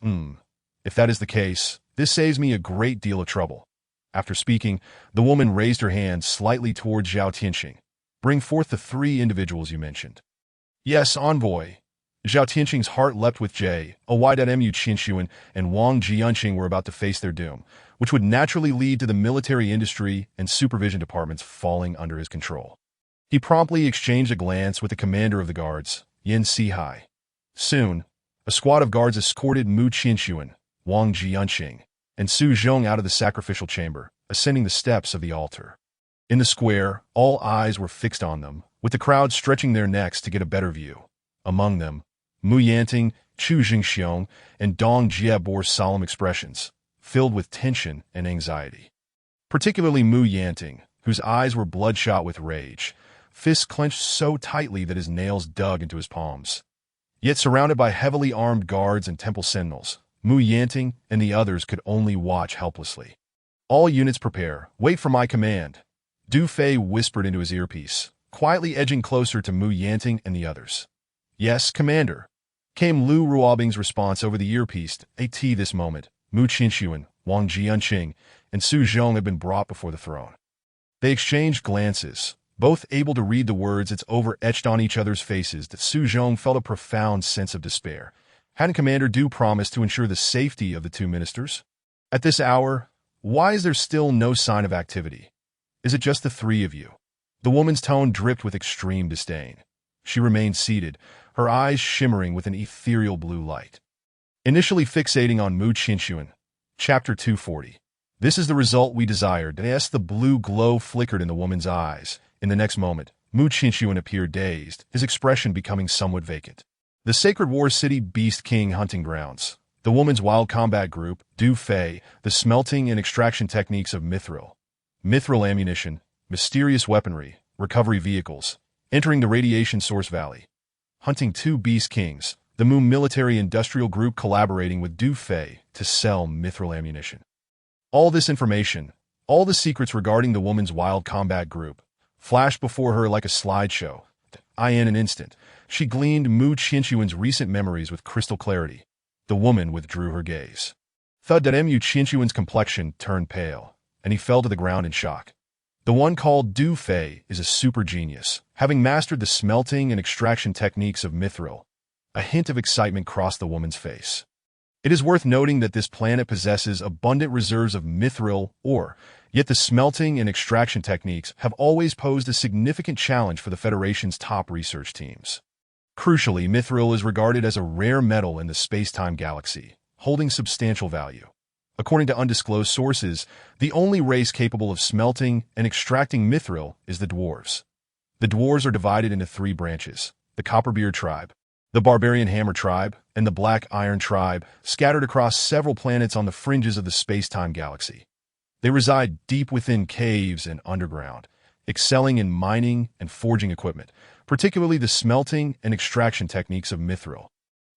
If that is the case, this saves me a great deal of trouble. After speaking, the woman raised her hand slightly towards Zhao Tianxing. Bring forth the 3 individuals you mentioned. Yes, envoy. Zhao Tianxing's heart leapt with joy. Mu Qinshuan and Wang Jianqing were about to face their doom, which would naturally lead to the military industry and supervision departments falling under his control. He promptly exchanged a glance with the commander of the guards, Yin Sihai. Soon, a squad of guards escorted Mu Qinshuan, Wang Jianqing, and Su Zhong out of the sacrificial chamber, ascending the steps of the altar. In the square, all eyes were fixed on them, with the crowd stretching their necks to get a better view. Among them, Mu Yanting, Chu Jingxiong, and Dong Jie bore solemn expressions, filled with tension and anxiety. Particularly Mu Yanting, whose eyes were bloodshot with rage, fists clenched so tightly that his nails dug into his palms. Yet surrounded by heavily armed guards and temple sentinels, Mu Yanting and the others could only watch helplessly. All units prepare. Wait for my command. Du Fei whispered into his earpiece, quietly edging closer to Mu Yanting and the others. Yes, Commander, came Lu Ruobing's response over the earpiece. At this moment, Mu Qinshuan, Wang Jianqing, and Su Zhong had been brought before the throne. They exchanged glances, Both able to read the words it's over-etched on each other's faces, that Su Zhong felt a profound sense of despair. Hadn't Commander Du promised to ensure the safety of the two ministers? At this hour, why is there still no sign of activity? Is it just the three of you? The woman's tone dripped with extreme disdain. She remained seated, her eyes shimmering with an ethereal blue light. Initially fixating on Mu Qinshuan, Chapter 240. This is the result we desired. As the blue glow flickered in the woman's eyes, in the next moment, Mu Qinshuan appeared dazed, his expression becoming somewhat vacant. The Sacred War City Beast King Hunting Grounds. The woman's wild combat group, Du Fei, the smelting and extraction techniques of mithril ammunition, mysterious weaponry, recovery vehicles, entering the radiation source valley. Hunting two Beast Kings, the Mu military-industrial group collaborating with Du Fei to sell mithril ammunition. All this information, all the secrets regarding the woman's wild combat group, flashed before her like a slideshow. In an instant, she gleaned Mu Qinshuan's recent memories with crystal clarity. The woman withdrew her gaze. Mu Qinshuan's complexion turned pale, and he fell to the ground in shock. The one called Du Fei is a super genius, having mastered the smelting and extraction techniques of mithril. A hint of excitement crossed the woman's face. It is worth noting that this planet possesses abundant reserves of mithril ore, yet the smelting and extraction techniques have always posed a significant challenge for the Federation's top research teams. Crucially, mithril is regarded as a rare metal in the space-time galaxy, holding substantial value. According to undisclosed sources, the only race capable of smelting and extracting mithril is the dwarves. The dwarves are divided into three branches: the Copperbeard tribe, the Barbarian Hammer tribe, and the Black Iron tribe, scattered across several planets on the fringes of the space-time galaxy. They reside deep within caves and underground, excelling in mining and forging equipment, particularly the smelting and extraction techniques of mithril,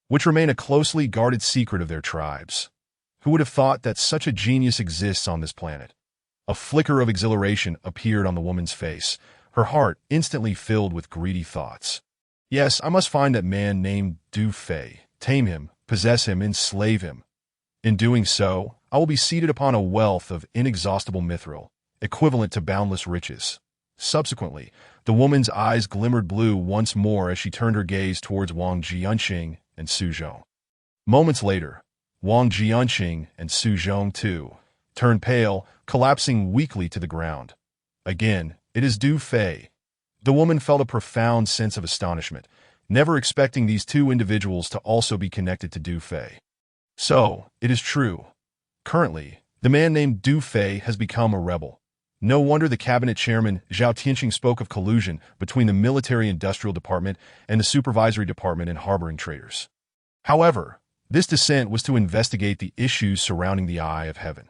which remain a closely guarded secret of their tribes. Who would have thought that such a genius exists on this planet? A flicker of exhilaration appeared on the woman's face, her heart instantly filled with greedy thoughts. Yes, I must find that man named Du Fei, tame him, possess him, enslave him. In doing so, I will be seated upon a wealth of inexhaustible mithril, equivalent to boundless riches. Subsequently, the woman's eyes glimmered blue once more as she turned her gaze towards Wang Jianqing and Su Zhong. Moments later, Wang Jianqing and Su Zhong, too, turned pale, collapsing weakly to the ground. Again, it is Du Fei. The woman felt a profound sense of astonishment, never expecting these two individuals to also be connected to Du Fei. So, it is true. Currently, the man named Du Fei has become a rebel. No wonder the cabinet chairman Zhao Tianqing spoke of collusion between the military-industrial department and the supervisory department in harboring traitors. However, this descent was to investigate the issues surrounding the Eye of Heaven.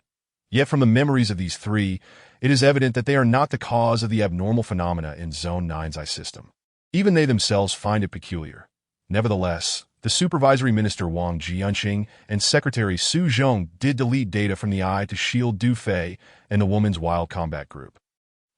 Yet from the memories of these three, it is evident that they are not the cause of the abnormal phenomena in Zone 9's eye system. Even they themselves find it peculiar. Nevertheless, the supervisory minister Wang Jianqing and secretary Su Zhong did delete data from the Eye to shield Du Fei and the woman's wild combat group.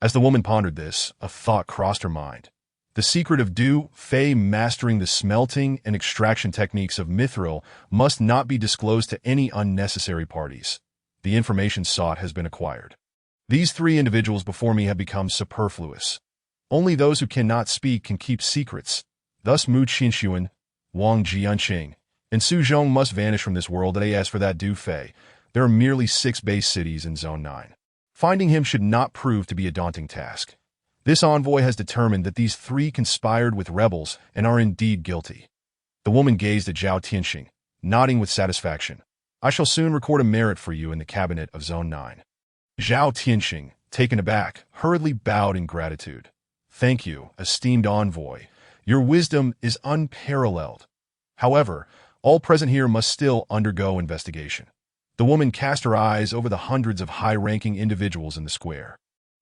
As the woman pondered this, a thought crossed her mind. The secret of Du Fei mastering the smelting and extraction techniques of mithril must not be disclosed to any unnecessary parties. The information sought has been acquired. These three individuals before me have become superfluous. Only those who cannot speak can keep secrets. Thus Mu Qinshuan, Wang Jianqing, and Su Zhong must vanish from this world. As for that Du Fei, there are merely 6 base cities in Zone 9. Finding him should not prove to be a daunting task. This envoy has determined that these three conspired with rebels and are indeed guilty. The woman gazed at Zhao Tianqing, nodding with satisfaction. I shall soon record a merit for you in the cabinet of Zone 9. Zhao Tianqing, taken aback, hurriedly bowed in gratitude. Thank you, esteemed envoy. Your wisdom is unparalleled. However, all present here must still undergo investigation. The woman cast her eyes over the hundreds of high-ranking individuals in the square.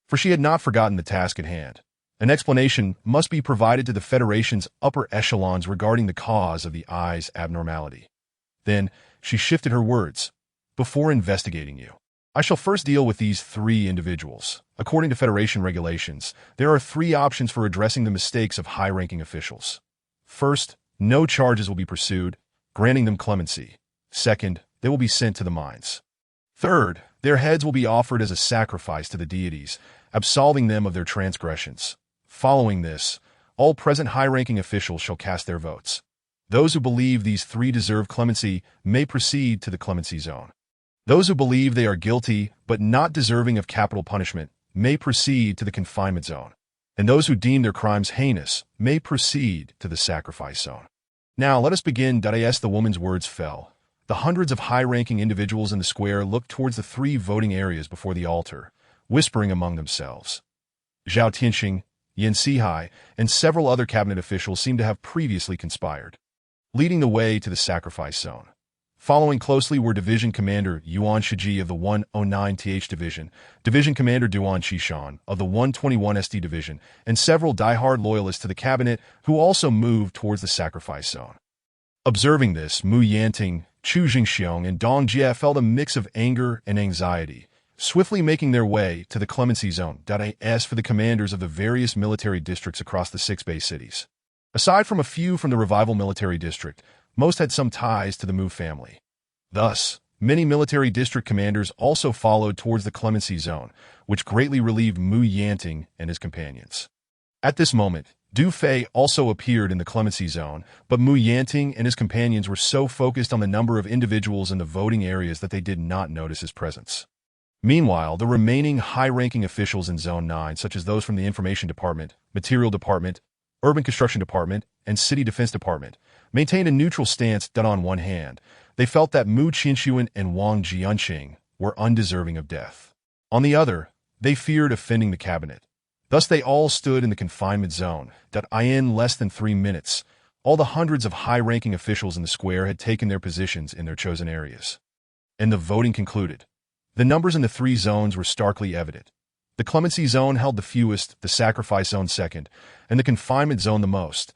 For she had not forgotten the task at hand. An explanation must be provided to the Federation's upper echelons regarding the cause of the Eye's abnormality. Then, she shifted her words. Before investigating you, I shall first deal with these 3 individuals. According to Federation regulations, there are 3 options for addressing the mistakes of high-ranking officials. First, no charges will be pursued, granting them clemency. Second, they will be sent to the mines. Third, their heads will be offered as a sacrifice to the deities, absolving them of their transgressions. Following this, all present high-ranking officials shall cast their votes. Those who believe these three deserve clemency may proceed to the clemency zone. Those who believe they are guilty but not deserving of capital punishment may proceed to the confinement zone. And those who deem their crimes heinous may proceed to the sacrifice zone. Now let us begin. As the woman's words fell, the hundreds of high-ranking individuals in the square looked towards the three voting areas before the altar, whispering among themselves. Zhao Tianxing, Yan Sihai, and several other cabinet officials seemed to have previously conspired, leading the way to the sacrifice zone. Following closely were Division Commander Yuan Shiji of the 109th Division, Division Commander Duan Qishan of the 121st Division, and several die-hard loyalists to the cabinet who also moved towards the sacrifice zone. Observing this, Mu Yanting, Chu Jingxiong, and Dong Jie felt a mix of anger and anxiety, swiftly making their way to the clemency zone. As for the commanders of the various military districts across the 6 Bay cities, aside from a few from the Revival Military District, most had some ties to the Mu family. Thus, many military district commanders also followed towards the clemency zone, which greatly relieved Mu Yanting and his companions. At this moment, Du Fei also appeared in the clemency zone, but Mu Yanting and his companions were so focused on the number of individuals in the voting areas that they did not notice his presence. Meanwhile, the remaining high-ranking officials in Zone 9, such as those from the Information Department, Material Department, Urban Construction Department, and City Defense Department, maintained a neutral stance. On one hand, they felt that Mu Qinxuan and Wang Jianqing were undeserving of death. On the other, they feared offending the cabinet. Thus they all stood in the confinement zone. In less than 3 minutes, all the hundreds of high-ranking officials in the square had taken their positions in their chosen areas. And the voting concluded. The numbers in the 3 zones were starkly evident. The clemency zone held the fewest, the sacrifice zone second, and the confinement zone the most.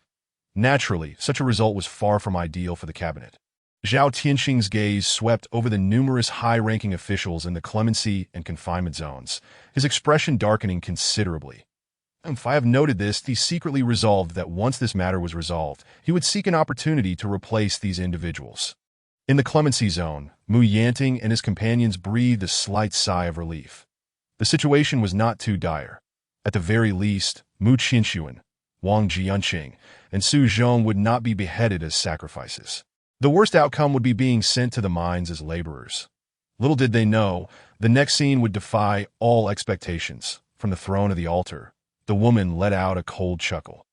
Naturally, such a result was far from ideal for the cabinet. Zhao Tianxing's gaze swept over the numerous high-ranking officials in the clemency and confinement zones, his expression darkening considerably. If I have noted this, he secretly resolved that once this matter was resolved, he would seek an opportunity to replace these individuals. In the clemency zone, Mu Yanting and his companions breathed a slight sigh of relief. The situation was not too dire. At the very least, Mu Qinxuan, Wang Jianqing, and Su Zhong would not be beheaded as sacrifices. The worst outcome would be being sent to the mines as laborers. Little did they know, the next scene would defy all expectations. From the throne of the altar, the woman let out a cold chuckle,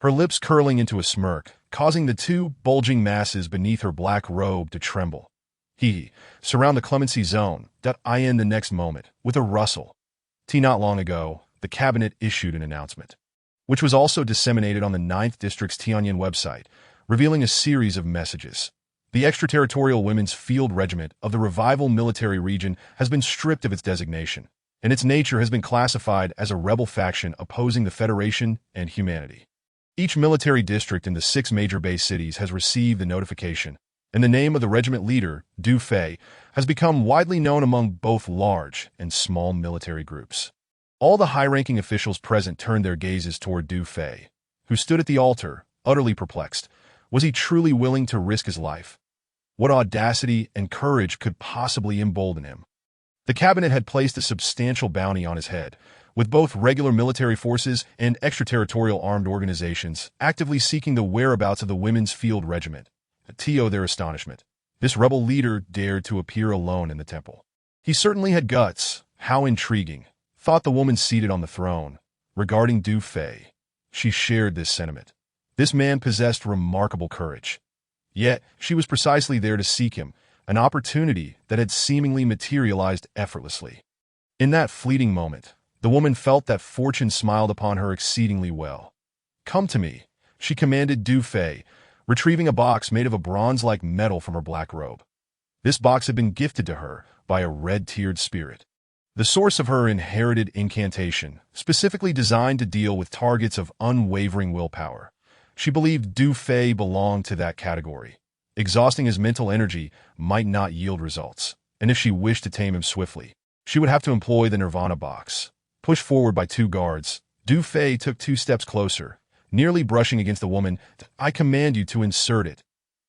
her lips curling into a smirk, causing the 2 bulging masses beneath her black robe to tremble. Surround the clemency zone. In the next moment, with a rustle. Not long ago, the cabinet issued an announcement, which was also disseminated on the 9th District's Tianyan website, revealing a series of messages. The Extraterritorial Women's Field Regiment of the Revival Military Region has been stripped of its designation, and its nature has been classified as a rebel faction opposing the Federation and humanity. Each military district in the 6 major base cities has received the notification, and the name of the regiment leader, Du Fei, has become widely known among both large and small military groups. All the high-ranking officials present turned their gazes toward Du Fei, who stood at the altar, utterly perplexed. Was he truly willing to risk his life? What audacity and courage could possibly embolden him? The cabinet had placed a substantial bounty on his head, with both regular military forces and extraterritorial armed organizations actively seeking the whereabouts of the Women's Field Regiment. To their astonishment, this rebel leader dared to appear alone in the temple. He certainly had guts. How intriguing, thought the woman seated on the throne. Regarding Du Fei, she shared this sentiment. This man possessed remarkable courage. Yet, she was precisely there to seek him, an opportunity that had seemingly materialized effortlessly. In that fleeting moment, the woman felt that fortune smiled upon her exceedingly well. Come to me, she commanded Du Fei, retrieving a box made of a bronze-like metal from her black robe. This box had been gifted to her by a red-tiered spirit, the source of her inherited incantation, specifically designed to deal with targets of unwavering willpower. She believed Du Fei belonged to that category. Exhausting his mental energy might not yield results, and if she wished to tame him swiftly, she would have to employ the Nirvana box. Pushed forward by 2 guards, Du Fei took 2 steps closer, nearly brushing against the woman. I command you to insert it,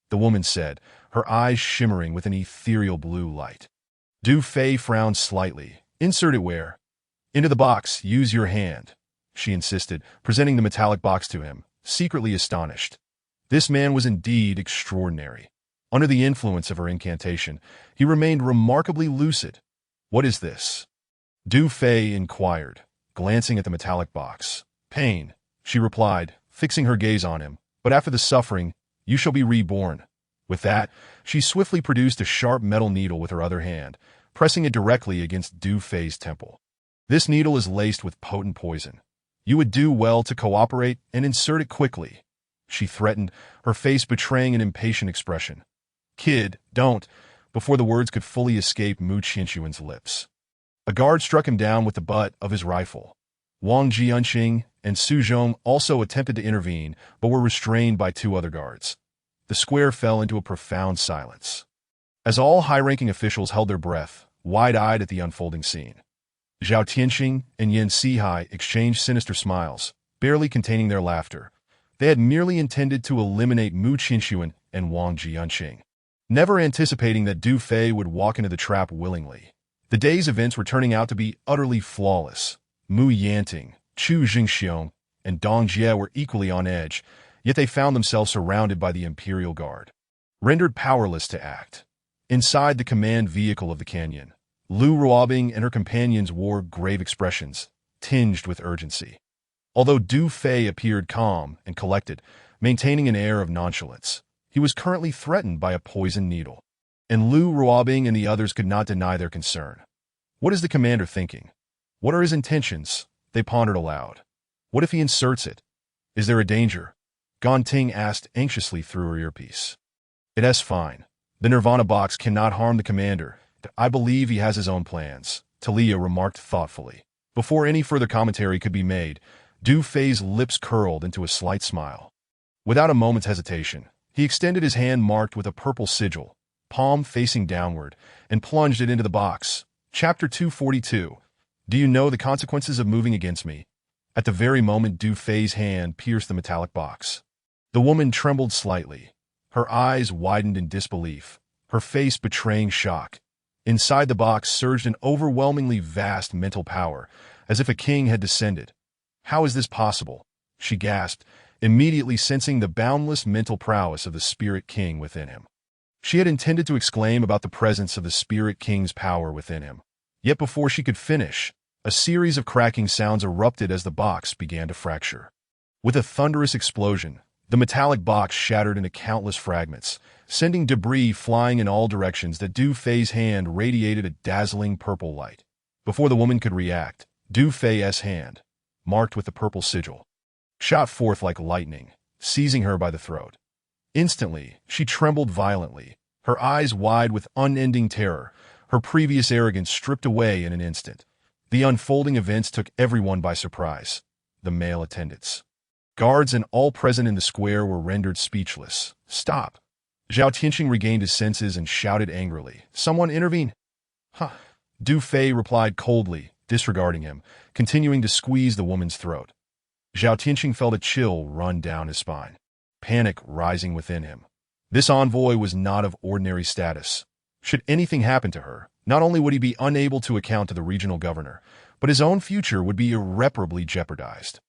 the woman said, her eyes shimmering with an ethereal blue light. Du Fei frowned slightly. Insert it where? Into the box, use your hand, she insisted, presenting the metallic box to him, secretly astonished. This man was indeed extraordinary. Under the influence of her incantation, he remained remarkably lucid. "What is this?" Du Fei inquired, glancing at the metallic box. "Pain," she replied, fixing her gaze on him. "But after the suffering, you shall be reborn." With that, she swiftly produced a sharp metal needle with her other hand, pressing it directly against Du Fei's temple. "This needle is laced with potent poison. You would do well to cooperate and insert it quickly," she threatened, her face betraying an impatient expression. "Kid, don't," before the words could fully escape Mu Qianxuan's lips. A guard struck him down with the butt of his rifle. Wang Jianqing and Su Zhong also attempted to intervene, but were restrained by two other guards. The square fell into a profound silence, as all high-ranking officials held their breath, wide-eyed at the unfolding scene. Zhao Tianxing and Yan Sihai exchanged sinister smiles, barely containing their laughter. They had merely intended to eliminate Mu Qianxuan and Wang Jianqing, never anticipating that Du Fei would walk into the trap willingly. The day's events were turning out to be utterly flawless. Mu Yanting, Chu Jingxiong, and Dong Jie were equally on edge, yet they found themselves surrounded by the Imperial Guard, rendered powerless to act. Inside the command vehicle of the canyon, Lu Ruobing and her companions wore grave expressions, tinged with urgency. Although Du Fei appeared calm and collected, maintaining an air of nonchalance, he was currently threatened by a poisoned needle, and Lu Ruobing and the others could not deny their concern. What is the commander thinking? What are his intentions? They pondered aloud. What if he inserts it? Is there a danger? Gan Ting asked anxiously through her earpiece. "It's fine. The Nirvana box cannot harm the commander. I believe he has his own plans," Talia remarked thoughtfully. Before any further commentary could be made, Du Fei's lips curled into a slight smile. Without a moment's hesitation, he extended his hand marked with a purple sigil, palm facing downward, and plunged it into the box. Chapter 242. Do you know the consequences of moving against me? At the very moment Du Fei's hand pierced the metallic box, the woman trembled slightly. Her eyes widened in disbelief, her face betraying shock. Inside the box surged an overwhelmingly vast mental power, as if a king had descended. "How is this possible?" she gasped, immediately sensing the boundless mental prowess of the Spirit King within him. She had intended to exclaim about the presence of the Spirit King's power within him. Yet before she could finish, a series of cracking sounds erupted as the box began to fracture. With a thunderous explosion, the metallic box shattered into countless fragments, sending debris flying in all directions that Du Fei's hand radiated a dazzling purple light. Before the woman could react, Du Fei's hand, marked with the purple sigil, shot forth like lightning, seizing her by the throat. Instantly, she trembled violently, her eyes wide with unending terror, her previous arrogance stripped away in an instant. The unfolding events took everyone by surprise. The male attendants, guards, and all present in the square were rendered speechless. "Stop!" Zhao Tianxing regained his senses and shouted angrily. "Someone intervene!" "Huh!" Du Fei replied coldly, disregarding him, continuing to squeeze the woman's throat. Zhao Tianxing felt a chill run down his spine, panic rising within him. This envoy was not of ordinary status. Should anything happen to her, not only would he be unable to account to the regional governor, but his own future would be irreparably jeopardized.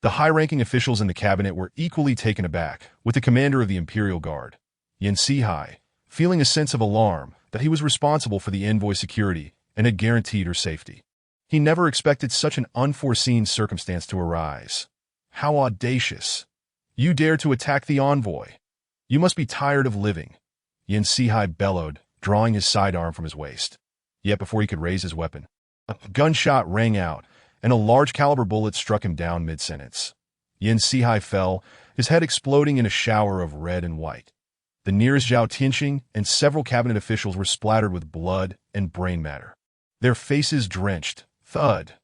The high-ranking officials in the cabinet were equally taken aback, with the commander of the Imperial Guard, Yan Sihai, feeling a sense of alarm that he was responsible for the envoy's security and had guaranteed her safety. He never expected such an unforeseen circumstance to arise. How audacious! You dare to attack the envoy! You must be tired of living, Yan Sihai bellowed, drawing his sidearm from his waist. Yet before he could raise his weapon, a gunshot rang out, and a large-caliber bullet struck him down mid-sentence. Yan Sihai fell, his head exploding in a shower of red and white. The nearest Zhao Tianxing and several cabinet officials were splattered with blood and brain matter, their faces drenched. Thud!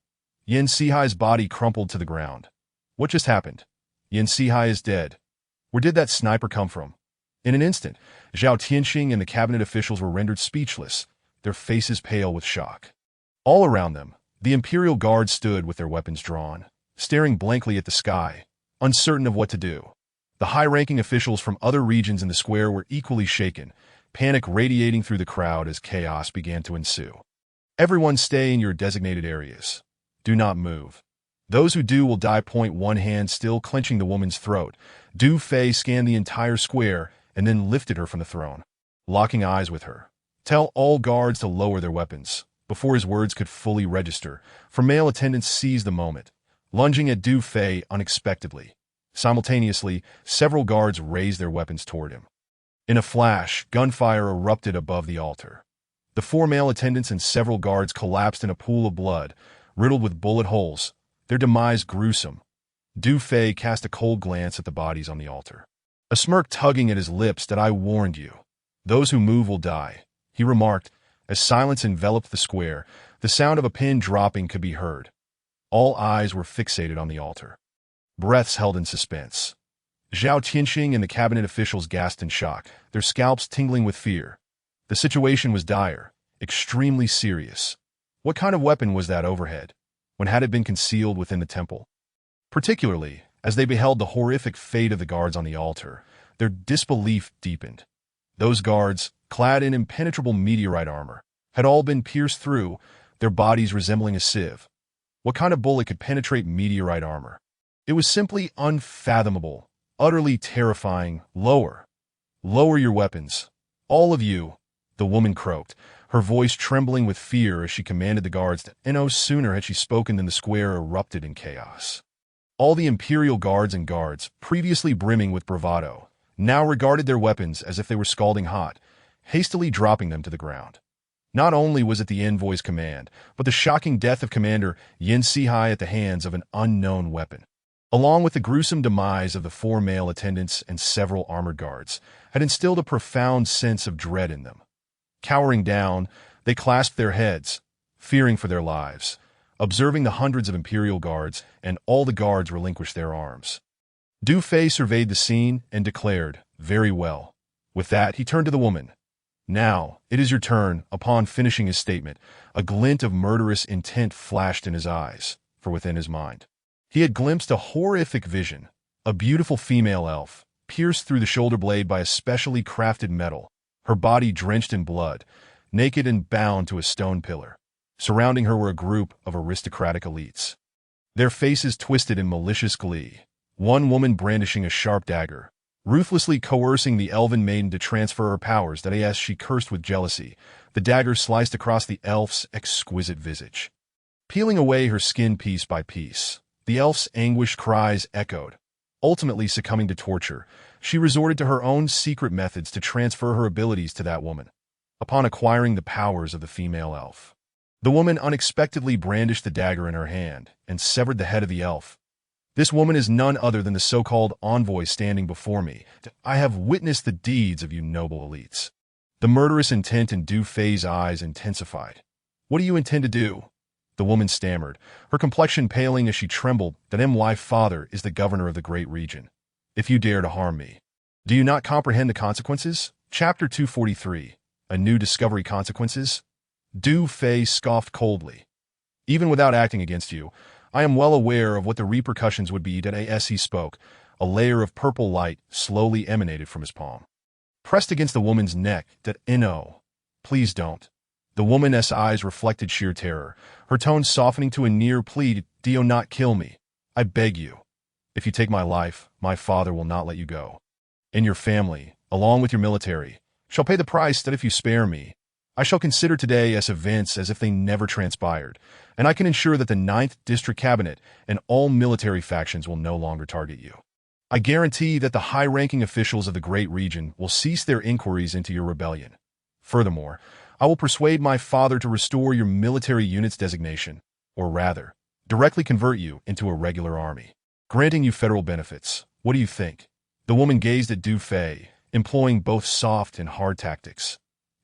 Yan Sihai's body crumpled to the ground. What just happened? Yan Sihai is dead. Where did that sniper come from? In an instant, Zhao Tianxing and the cabinet officials were rendered speechless, their faces pale with shock. All around them, the Imperial Guard stood with their weapons drawn, staring blankly at the sky, uncertain of what to do. The high-ranking officials from other regions in the square were equally shaken, panic radiating through the crowd as chaos began to ensue. "Everyone stay in your designated areas. Do not move," Those who do will die. One hand still clenching the woman's throat. Du Fei scanned the entire square and then lifted her from the throne, locking eyes with her. Tell all guards to lower their weapons. Before his words could fully register, for male attendants seized the moment, lunging at Du Fei unexpectedly. Simultaneously, several guards raised their weapons toward him. In a flash, gunfire erupted above the altar. The 4 male attendants and several guards collapsed in a pool of blood, riddled with bullet holes, their demise gruesome. Du Fei cast a cold glance at the bodies on the altar, a smirk tugging at his lips. That I warned you. Those who move will die, he remarked. As silence enveloped the square, the sound of a pin dropping could be heard. All eyes were fixated on the altar, breaths held in suspense. Zhao Tianxing and the cabinet officials gasped in shock, their scalps tingling with fear. The situation was dire, extremely serious. What kind of weapon was that overhead? When had it been concealed within the temple? Particularly, as they beheld the horrific fate of the guards on the altar, their disbelief deepened. Those guards, clad in impenetrable meteorite armor, had all been pierced through, their bodies resembling a sieve. What kind of bullet could penetrate meteorite armor? It was simply unfathomable, utterly terrifying. Lower. Lower your weapons. All of you, the woman croaked, her voice trembling with fear as she commanded the guards to. No sooner had she spoken than the square erupted in chaos. All the imperial guards and guards, previously brimming with bravado, now regarded their weapons as if they were scalding hot, hastily dropping them to the ground. Not only was it the envoy's command, but the shocking death of Commander Yin Sihai at the hands of an unknown weapon, along with the gruesome demise of the 4 male attendants and several armored guards, had instilled a profound sense of dread in them. Cowering down, they clasped their heads, fearing for their lives, observing the hundreds of imperial guards, and all the guards relinquished their arms. Du Fei surveyed the scene and declared, "Very well." With that, he turned to the woman. "Now, it is your turn." Upon finishing his statement, a glint of murderous intent flashed in his eyes, for within his mind he had glimpsed a horrific vision, a beautiful female elf, pierced through the shoulder blade by a specially crafted metal, her body drenched in blood, naked and bound to a stone pillar. Surrounding her were a group of aristocratic elites, their faces twisted in malicious glee. One woman brandishing a sharp dagger, ruthlessly coercing the elven maiden to transfer her powers. That as she cursed with jealousy, the dagger sliced across the elf's exquisite visage, peeling away her skin piece by piece. The elf's anguished cries echoed. Ultimately succumbing to torture, she resorted to her own secret methods to transfer her abilities to that woman. Upon acquiring the powers of the female elf, the woman unexpectedly brandished the dagger in her hand and severed the head of the elf. This woman is none other than the so-called envoy standing before me. I have witnessed the deeds of you noble elites. The murderous intent in Du Fei's eyes intensified. What do you intend to do? The woman stammered, her complexion paling as she trembled. That my father is the governor of the great region. If you dare to harm me, do you not comprehend the consequences? Chapter 243. A new discovery. Consequences? Du Fei scoffed coldly. Even without acting against you, I am well aware of what the repercussions would be. As he spoke, a layer of purple light slowly emanated from his palm, pressed against the woman's neck. No, please don't. The woman's eyes reflected sheer terror, her tone softening to a near plea. Do not kill me, I beg you. If you take my life, my father will not let you go. And your family, along with your military, shall pay the price. That if you spare me, I shall consider today's events as if they never transpired, and I can ensure that the 9th District Cabinet and all military factions will no longer target you. I guarantee that the high-ranking officials of the Great Region will cease their inquiries into your rebellion. Furthermore, I will persuade my father to restore your military unit's designation, or rather, directly convert you into a regular army, granting you federal benefits. What do you think? The woman gazed at Du Fei, employing both soft and hard tactics.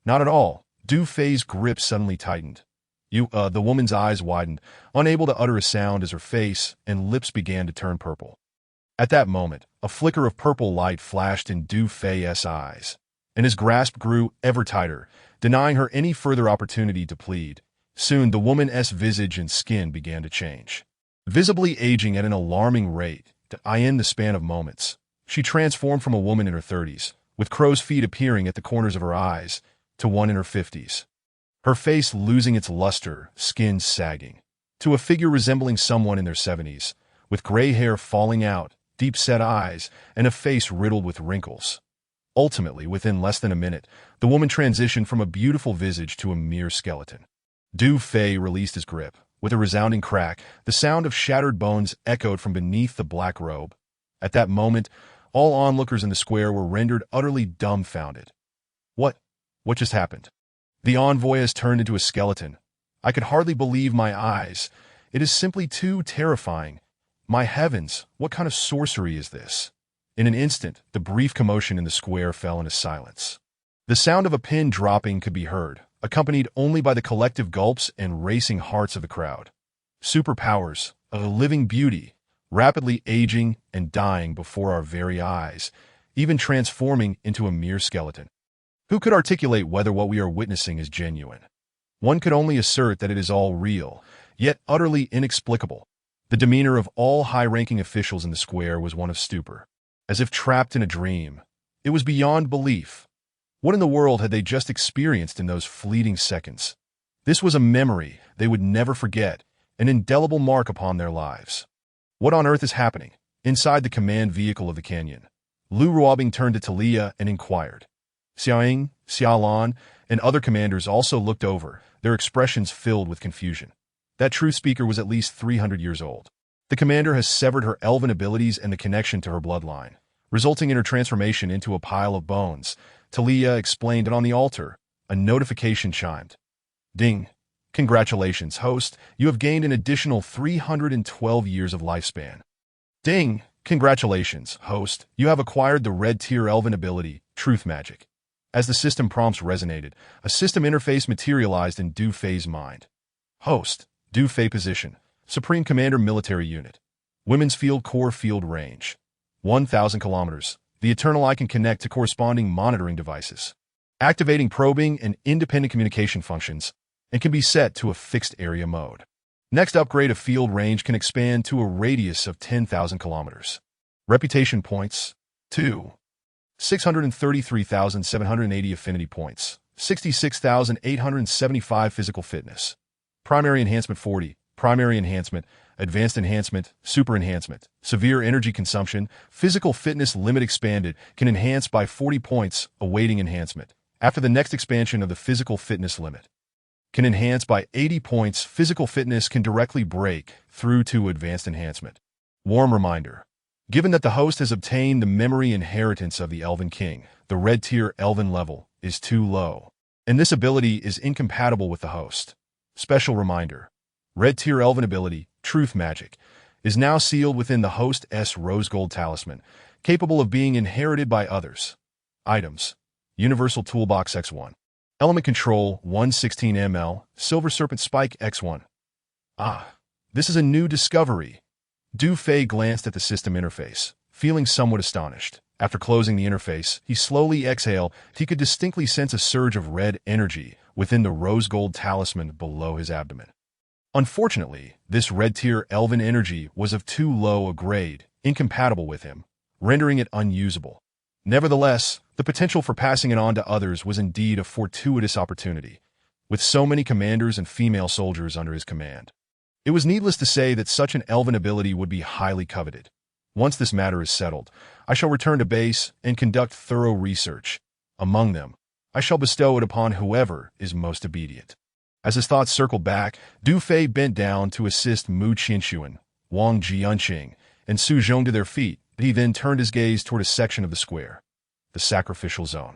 Not at all. Du Fei's grip suddenly tightened. The woman's eyes widened, unable to utter a sound as her face and lips began to turn purple. At that moment, a flicker of purple light flashed in Du Fei's eyes, and his grasp grew ever tighter, denying her any further opportunity to plead. Soon the woman's visage and skin began to change, visibly aging at an alarming rate. In the span of moments, she transformed from a woman in her 30s, with crow's feet appearing at the corners of her eyes, to one in her 50s. Her face losing its luster, skin sagging, to a figure resembling someone in their 70s, with gray hair falling out, deep-set eyes, and a face riddled with wrinkles. Ultimately, within less than a minute, the woman transitioned from a beautiful visage to a mere skeleton. Du Fei released his grip. With a resounding crack, the sound of shattered bones echoed from beneath the black robe. At that moment, all onlookers in the square were rendered utterly dumbfounded. What just happened? The envoy has turned into a skeleton. I could hardly believe my eyes. It is simply too terrifying. My heavens, what kind of sorcery is this? In an instant, the brief commotion in the square fell into silence. The sound of a pin dropping could be heard, accompanied only by the collective gulps and racing hearts of the crowd. Superpowers, a living beauty, rapidly aging and dying before our very eyes, even transforming into a mere skeleton. Who could articulate whether what we are witnessing is genuine? One could only assert that it is all real, yet utterly inexplicable. The demeanor of all high-ranking officials in the square was one of stupor, as if trapped in a dream. It was beyond belief. What in the world had they just experienced in those fleeting seconds? This was a memory they would never forget, an indelible mark upon their lives. What on earth is happening? Inside the command vehicle of the canyon, Lu Ruobing turned to Talia and inquired. Xiaoying, Xiaolan, and other commanders also looked over, their expressions filled with confusion. That truth speaker was at least 300 years old. The commander has severed her elven abilities and the connection to her bloodline, resulting in her transformation into a pile of bones. Talia explained, and on the altar, a notification chimed. Ding. Congratulations, host. You have gained an additional 312 years of lifespan. Ding. Congratulations, host. You have acquired the red-tier elven ability, Truth Magic. As the system prompts resonated, a system interface materialized in Du Fei's mind. Host. Du Fei position. Supreme Commander Military Unit. Women's Field Core Field Range. 1,000 kilometers. The Eternal Eye can connect to corresponding monitoring devices, activating probing and independent communication functions, and can be set to a fixed area mode. Next upgrade of field range can expand to a radius of 10,000 kilometers. Reputation points, 2. 633,780 affinity points, 66,875 physical fitness. Primary enhancement 40, primary enhancement, advanced enhancement, super enhancement, severe energy consumption, physical fitness limit expanded, can enhance by 40 points, awaiting enhancement. After the next expansion of the physical fitness limit, can enhance by 80 points, physical fitness can directly break through to advanced enhancement. Warm reminder. Given that the host has obtained the memory inheritance of the Elven King, the red-tier Elven level is too low, and this ability is incompatible with the host. Special reminder. Red-tier Elven ability, Truth Magic, is now sealed within the host's Rose Gold Talisman, capable of being inherited by others. Items. Universal Toolbox X1. Element Control 116 ml, Silver Serpent Spike X1. Ah, this is a new discovery. Du Fei glanced at the system interface, feeling somewhat astonished. After closing the interface, he slowly exhaled. He could distinctly sense a surge of red energy within the rose gold talisman below his abdomen. Unfortunately, this red-tier elven energy was of too low a grade, incompatible with him, rendering it unusable. Nevertheless, the potential for passing it on to others was indeed a fortuitous opportunity, with so many commanders and female soldiers under his command. It was needless to say that such an elven ability would be highly coveted. Once this matter is settled, I shall return to base and conduct thorough research. Among them, I shall bestow it upon whoever is most obedient. As his thoughts circled back, Du Fei bent down to assist Mu Qianxuan, Wang Jianqing, and Su Zhong to their feet. He then turned his gaze toward a section of the square, the sacrificial zone.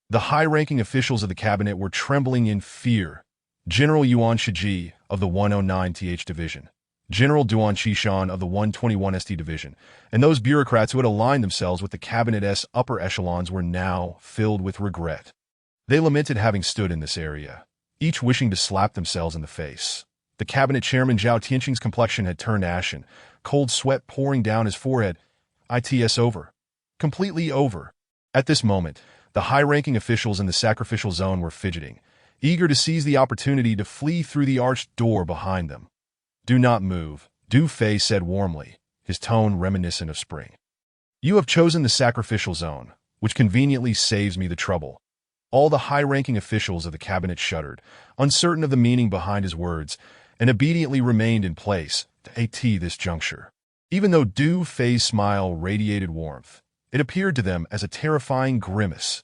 The high-ranking officials of the cabinet were trembling in fear. General Yuan Shiji of the 109th Division, General Duan Qishan of the 121st Division, and those bureaucrats who had aligned themselves with the cabinet's upper echelons were now filled with regret. They lamented having stood in this area, each wishing to slap themselves in the face. The cabinet chairman Zhao Tianqing's complexion had turned ashen, cold sweat pouring down his forehead. It's over. Completely over. At this moment, the high-ranking officials in the sacrificial zone were fidgeting, eager to seize the opportunity to flee through the arched door behind them. Do not move, Du Fei said warmly, his tone reminiscent of spring. You have chosen the sacrificial zone, which conveniently saves me the trouble. All the high-ranking officials of the cabinet shuddered, uncertain of the meaning behind his words, and obediently remained in place at this juncture. Even though Du Fei's smile radiated warmth, it appeared to them as a terrifying grimace.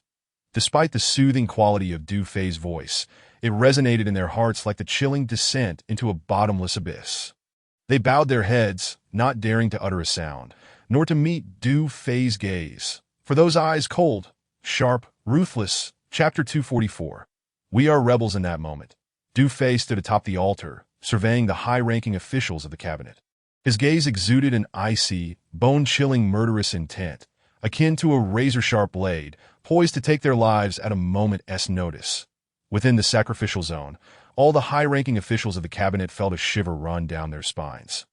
Despite the soothing quality of Du Fei's voice, it resonated in their hearts like the chilling descent into a bottomless abyss. They bowed their heads, not daring to utter a sound, nor to meet Du Fei's gaze. For those eyes cold, sharp, ruthless. Chapter 244. We are rebels in that moment. Du Fei stood atop the altar, surveying the high-ranking officials of the cabinet. His gaze exuded an icy, bone-chilling murderous intent, akin to a razor-sharp blade, poised to take their lives at a moment's notice. Within the sacrificial zone, all the high-ranking officials of the cabinet felt a shiver run down their spines.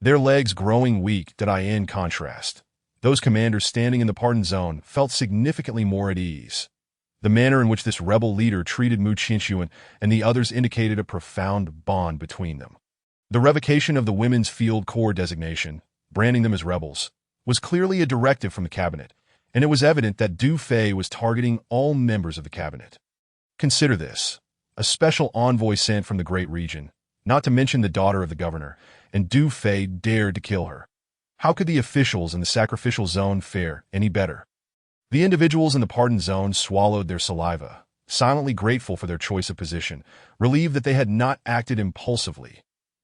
Their legs growing weak, in contrast. Those commanders standing in the pardon zone felt significantly more at ease. The manner in which this rebel leader treated Mu Qinshuan and the others indicated a profound bond between them. The revocation of the Women's Field Corps designation, branding them as rebels, was clearly a directive from the cabinet, and it was evident that Du Fei was targeting all members of the cabinet. Consider this: a special envoy sent from the Great Region, not to mention the daughter of the governor, and Du Fei dared to kill her. How could the officials in the sacrificial zone fare any better? The individuals in the pardon zone swallowed their saliva, silently grateful for their choice of position, relieved that they had not acted impulsively.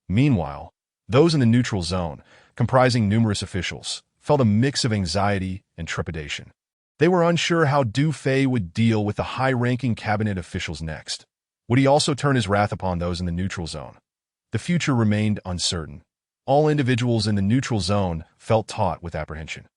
Meanwhile, those in the neutral zone, comprising numerous officials, felt a mix of anxiety and trepidation. They were unsure how Du Fei would deal with the high-ranking cabinet officials next. Would he also turn his wrath upon those in the neutral zone? The future remained uncertain. All individuals in the neutral zone felt taut with apprehension.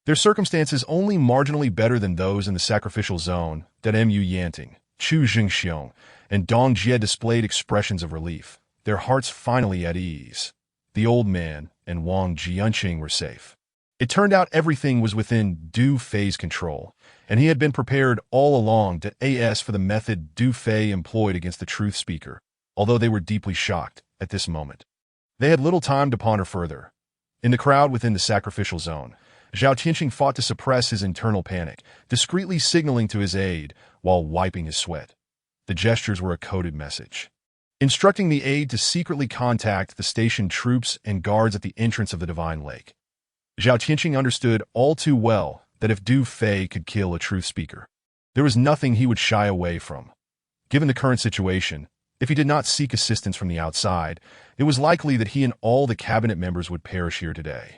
Their circumstances only marginally better than those in the sacrificial zone, that Mu Yanting, Chu Jingxiong, and Dong Jie displayed expressions of relief, their hearts finally at ease. The old man and Wang Jianqing were safe. It turned out everything was within Du Fei's control, and he had been prepared all along to AS for the method Du Fei employed against the truth speaker, although they were deeply shocked at this moment. They had little time to ponder further. In the crowd within the sacrificial zone, Zhao Tianqing fought to suppress his internal panic, discreetly signaling to his aide while wiping his sweat. The gestures were a coded message, instructing the aide to secretly contact the stationed troops and guards at the entrance of the Divine Lake. Zhao Tianqing understood all too well that if Du Fei could kill a truth speaker, there was nothing he would shy away from. Given the current situation, if he did not seek assistance from the outside, it was likely that he and all the cabinet members would perish here today.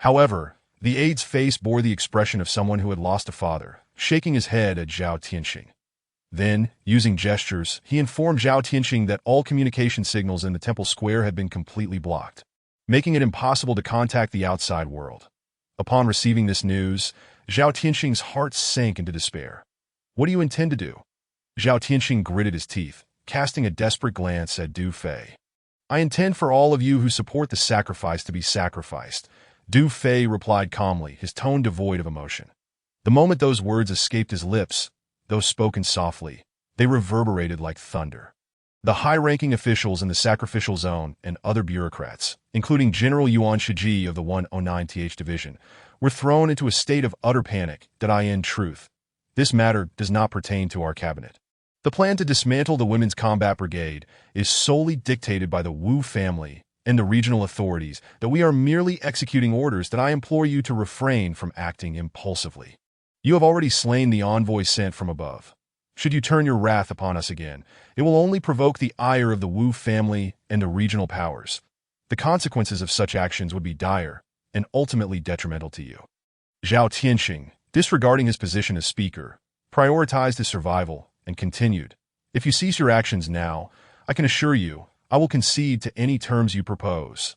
However, the aide's face bore the expression of someone who had lost a father, shaking his head at Zhao Tianqing. Then, using gestures, he informed Zhao Tianqing that all communication signals in the temple square had been completely blocked, making it impossible to contact the outside world. Upon receiving this news, Zhao Tianqing's heart sank into despair. What do you intend to do? Zhao Tianqing gritted his teeth, casting a desperate glance at Du Fei. I intend for all of you who support the sacrifice to be sacrificed, Du Fei replied calmly, his tone devoid of emotion. The moment those words escaped his lips, though spoken softly, they reverberated like thunder. The high-ranking officials in the sacrificial zone and other bureaucrats, including General Yuan Shiji of the 109th Division, were thrown into a state of utter panic. In truth, this matter does not pertain to our cabinet. The plan to dismantle the Women's Combat Brigade is solely dictated by the Wu family and the regional authorities, that we are merely executing orders that I implore you to refrain from acting impulsively. You have already slain the envoy sent from above. Should you turn your wrath upon us again, it will only provoke the ire of the Wu family and the regional powers. The consequences of such actions would be dire and ultimately detrimental to you. Zhao Tianqing, disregarding his position as speaker, prioritized his survival and continued, If you cease your actions now, I can assure you, I will concede to any terms you propose.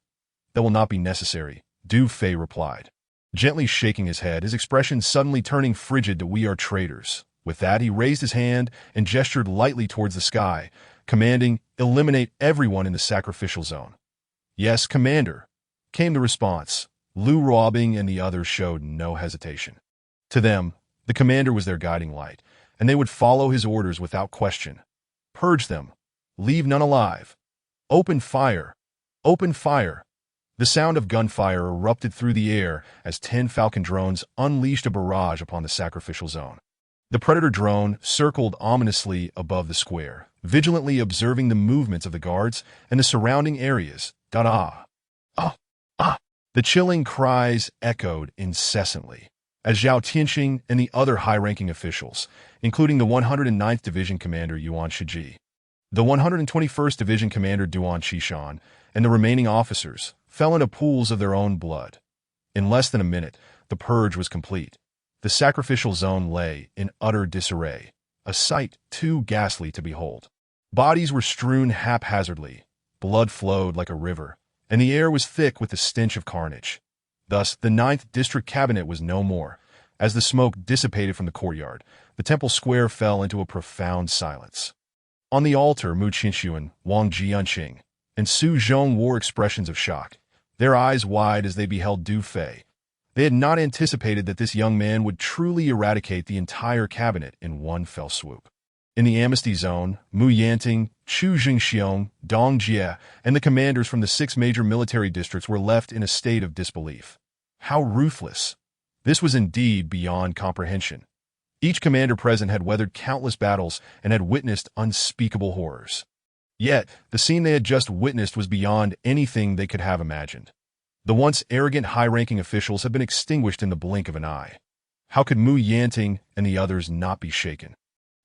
That will not be necessary, Du Fei replied, gently shaking his head, his expression suddenly turning frigid to we are traitors. With that, he raised his hand and gestured lightly towards the sky, commanding, eliminate everyone in the sacrificial zone. Yes, Commander, came the response. Lu Ruobing and the others showed no hesitation. To them, the commander was their guiding light, and they would follow his orders without question. Purge them. Leave none alive. Open fire! Open fire! The sound of gunfire erupted through the air as 10 Falcon drones unleashed a barrage upon the sacrificial zone. The Predator drone circled ominously above the square, vigilantly observing the movements of the guards and the surrounding areas. Ah, ah, ah. The chilling cries echoed incessantly as Zhao Tianxing and the other high-ranking officials, including the 109th Division Commander Yuan Shiji, the 121st Division Commander Duan Qishan, and the remaining officers, fell into pools of their own blood. In less than a minute, the purge was complete. The sacrificial zone lay in utter disarray, a sight too ghastly to behold. Bodies were strewn haphazardly, blood flowed like a river, and the air was thick with the stench of carnage. Thus, the 9th District Cabinet was no more. As the smoke dissipated from the courtyard, the temple square fell into a profound silence. On the altar, Mu Qinshuan, Wang Jianqing, and Su Zhong wore expressions of shock, their eyes wide as they beheld Du Fei. They had not anticipated that this young man would truly eradicate the entire cabinet in one fell swoop. In the amnesty zone, Mu Yanting, Chu Jingxiong, Dong Jie, and the commanders from the 6 major military districts were left in a state of disbelief. How ruthless! This was indeed beyond comprehension. Each commander present had weathered countless battles and had witnessed unspeakable horrors. Yet, the scene they had just witnessed was beyond anything they could have imagined. The once arrogant high-ranking officials had been extinguished in the blink of an eye. How could Mu Yanting and the others not be shaken?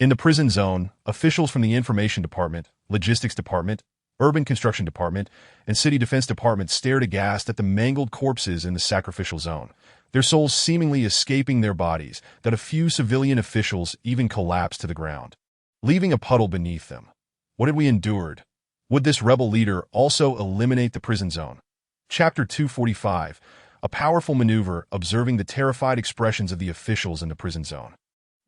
In the prison zone, officials from the Information Department, Logistics Department, Urban Construction Department, and City Defense Department stared aghast at the mangled corpses in the sacrificial zone, their souls seemingly escaping their bodies, that a few civilian officials even collapsed to the ground, leaving a puddle beneath them. What had we endured? Would this rebel leader also eliminate the prison zone? Chapter 245, a powerful maneuver observing the terrified expressions of the officials in the prison zone.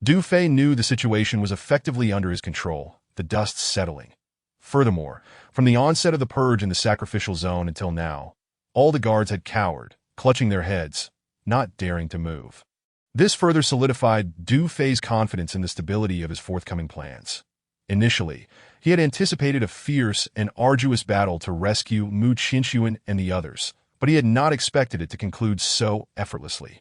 Du Fei knew the situation was effectively under his control, the dust settling. Furthermore, from the onset of the purge in the sacrificial zone until now, all the guards had cowered, clutching their heads, not daring to move. This further solidified Du Fei's confidence in the stability of his forthcoming plans. Initially, he had anticipated a fierce and arduous battle to rescue Mu Qinshuan and the others, but he had not expected it to conclude so effortlessly.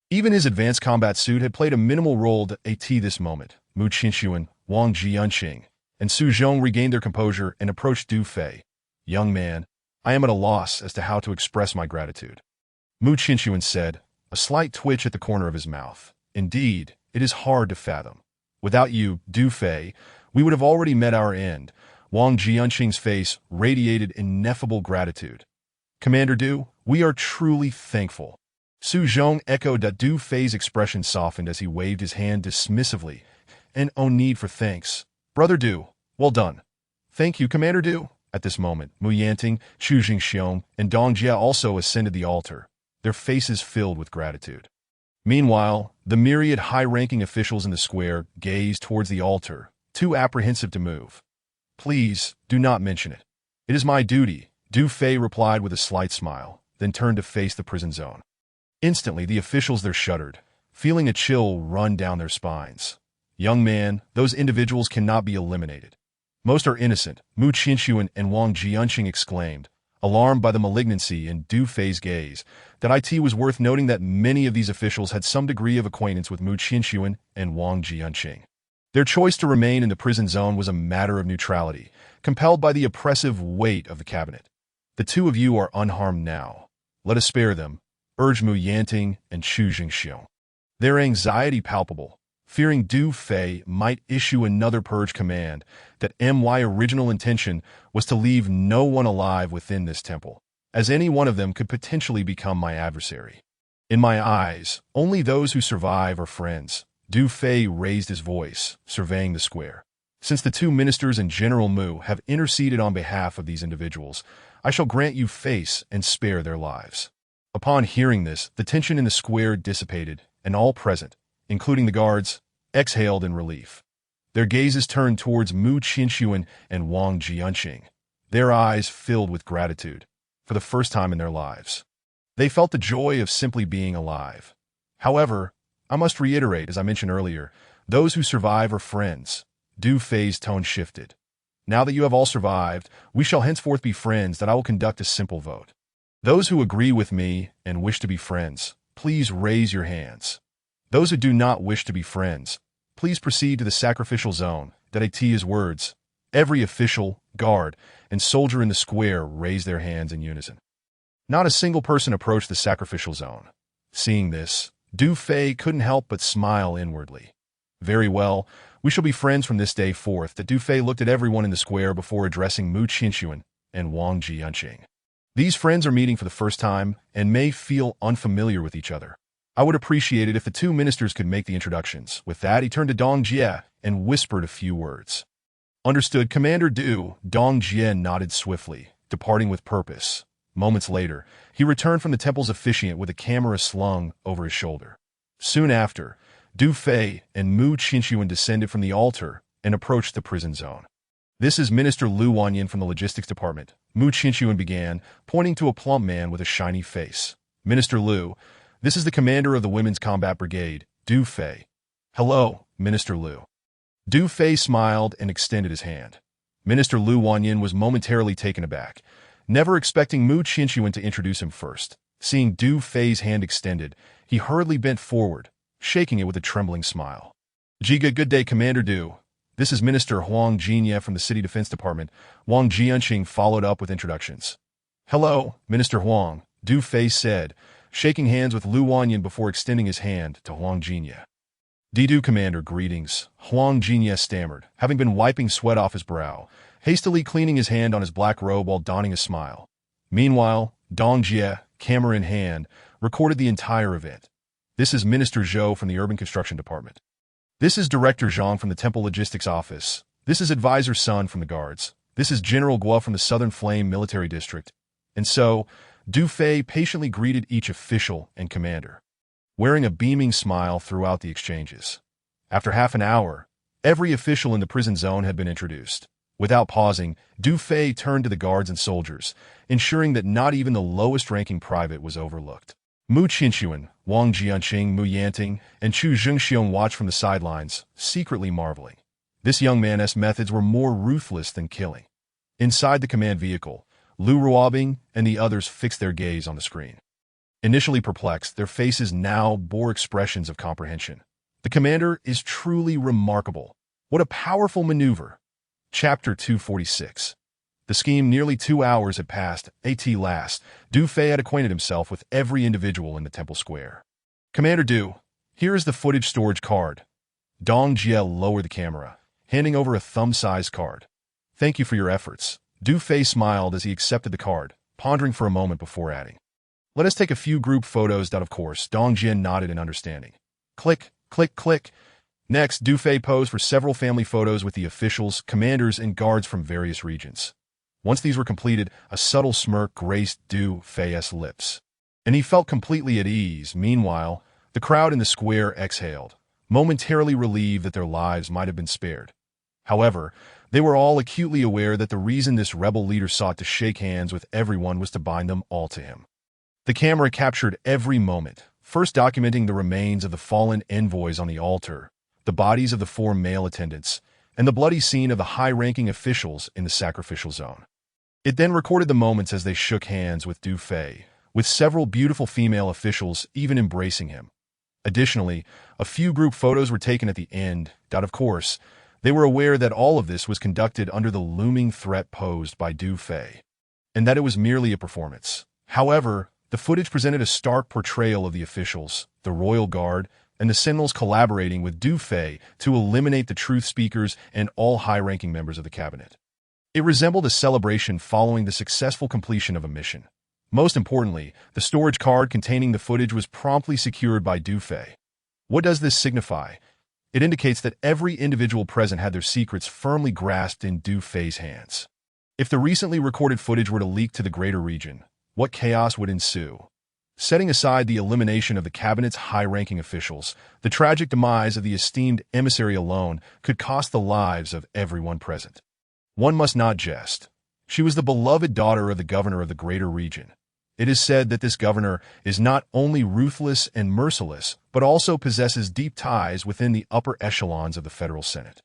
Even his advanced combat suit had played a minimal role at this moment. Mu Qinshuan, Wang Jianqing, and Su Zhong regained their composure and approached Du Fei. "Young man, I am at a loss as to how to express my gratitude," Mu Qinshuan said, a slight twitch at the corner of his mouth. "Indeed, it is hard to fathom. Without you, Du Fei, we would have already met our end." Wang Jianqing's face radiated ineffable gratitude. "Commander Du, we are truly thankful." Su Zhong echoed that. Du Fei's expression softened as he waved his hand dismissively. "And no need for thanks. Brother Du, well done." "Thank you, Commander Du." At this moment, Mu Yanting, Chu Jingxiong, and Dong Jie also ascended the altar, their faces filled with gratitude. Meanwhile, the myriad high-ranking officials in the square gazed towards the altar, too apprehensive to move. "Please, do not mention it. It is my duty," Du Fei replied with a slight smile, then turned to face the prison zone. Instantly, the officials there shuddered, feeling a chill run down their spines. "Young man, those individuals cannot be eliminated. Most are innocent," Mu Qinshuan and Wang Jianqing exclaimed, alarmed by the malignancy in Du Fei's gaze. That it was worth noting that many of these officials had some degree of acquaintance with Mu Qinshuan and Wang Jianqing. Their choice to remain in the prison zone was a matter of neutrality, compelled by the oppressive weight of the cabinet. "The two of you are unharmed now. Let us spare them," urged Mu Yanting and Chu Jingxiong, their anxiety palpable, fearing Du Fei might issue another purge command. That my original intention was to leave no one alive within this temple, as any one of them could potentially become my adversary. In my eyes, only those who survive are friends. Du Fei raised his voice, surveying the square. "Since the two ministers and General Mu have interceded on behalf of these individuals, I shall grant you face and spare their lives." Upon hearing this, the tension in the square dissipated, and all present, including the guards, exhaled in relief. Their gazes turned towards Mu Qinshuan and Wang Jianqing, their eyes filled with gratitude, for the first time in their lives. They felt the joy of simply being alive. However, I must reiterate, as I mentioned earlier, those who survive are friends. Du Fei's tone shifted. "Now that you have all survived, we shall henceforth be friends. That I will conduct a simple vote. Those who agree with me and wish to be friends, please raise your hands. Those who do not wish to be friends, please proceed to the sacrificial zone." That his words Every official, guard, and soldier in the square raised their hands in unison. Not a single person approached the sacrificial zone. Seeing this, Du Fei couldn't help but smile inwardly. Very well, we shall be friends from this day forth. That Du Fei looked at everyone in the square before addressing Mu Qinxuan and Wang Jianqing. These friends are meeting for the first time and may feel unfamiliar with each other. I would appreciate it if the two ministers could make the introductions. With that, he turned to Dong Jie and whispered a few words. Understood, Commander Du. Dong Jie nodded swiftly, departing with purpose. Moments later, he returned from the temple's officiant with a camera slung over his shoulder. Soon after, Du Fei and Mu Qinxuan descended from the altar and approached the prison zone. This is Minister Lu Wanyan from the logistics department, Mu Qinxuan began, pointing to a plump man with a shiny face. Minister Lu, this is the commander of the Women's Combat Brigade, Du Fei. Hello, Minister Lu. Du Fei smiled and extended his hand. Minister Lu Wanyan was momentarily taken aback, never expecting Mu Qinxuan to introduce him first. Seeing Du Fei's hand extended, he hurriedly bent forward, shaking it with a trembling smile. Jiga, good day, Commander Du. This is Minister Huang Jianye from the City Defense Department. Wang Jianqing followed up with introductions. Hello, Minister Huang, Du Fei said, shaking hands with Lu Wanyan before extending his hand to Huang Jianye. Didu, Commander, greetings, Huang Jianye stammered, having been wiping sweat off his brow, hastily cleaning his hand on his black robe while donning a smile. Meanwhile, Dong Jie, camera in hand, recorded the entire event. This is Minister Zhou from the Urban Construction Department. This is Director Zhang from the Temple Logistics Office. This is Advisor Sun from the Guards. This is General Guo from the Southern Flame Military District. And so, Du Fei patiently greeted each official and commander, wearing a beaming smile throughout the exchanges. After half an hour, every official in the prison zone had been introduced. Without pausing, Du Fei turned to the guards and soldiers, ensuring that not even the lowest-ranking private was overlooked. Mu Qinxuan, Wang Jianqing, Mu Yanting, and Chu Zhengxiong watched from the sidelines, secretly marveling. This young man's methods were more ruthless than killing. Inside the command vehicle, Lu Ruobing and the others fixed their gaze on the screen. Initially perplexed, their faces now bore expressions of comprehension. The commander is truly remarkable. What a powerful maneuver. Chapter 246. The scheme nearly 2 hours had passed. At last, Du Fei had acquainted himself with every individual in the temple square. Commander Du, here is the footage storage card. Dong Jie lowered the camera, handing over a thumb-sized card. Thank you for your efforts. Du Fei smiled as he accepted the card, pondering for a moment before adding. Let us take a few group photos. Of course, Dong Jie nodded in understanding. Click, click, click. Next, Du Fei posed for several family photos with the officials, commanders, and guards from various regions. Once these were completed, a subtle smirk graced Du Fei's lips, and he felt completely at ease. Meanwhile, the crowd in the square exhaled, momentarily relieved that their lives might have been spared. However, they were all acutely aware that the reason this rebel leader sought to shake hands with everyone was to bind them all to him. The camera captured every moment, first documenting the remains of the fallen envoys on the altar, the bodies of the 4 male attendants, and the bloody scene of the high-ranking officials in the sacrificial zone. It then recorded the moments as they shook hands with Du Fei, with several beautiful female officials even embracing him. Additionally, a few group photos were taken at the end. Of course, they were aware that all of this was conducted under the looming threat posed by Du Fei, and that it was merely a performance. However, the footage presented a stark portrayal of the officials, the royal guard, and the sentinels collaborating with Du Fei to eliminate the truth speakers and all high-ranking members of the cabinet. It resembled a celebration following the successful completion of a mission. Most importantly, the storage card containing the footage was promptly secured by Du Fei. What does this signify? It indicates that every individual present had their secrets firmly grasped in Du Fei's hands. If the recently recorded footage were to leak to the greater region, what chaos would ensue? Setting aside the elimination of the cabinet's high-ranking officials, the tragic demise of the esteemed emissary alone could cost the lives of everyone present. One must not jest. She was the beloved daughter of the governor of the greater region. It is said that this governor is not only ruthless and merciless, but also possesses deep ties within the upper echelons of the federal Senate.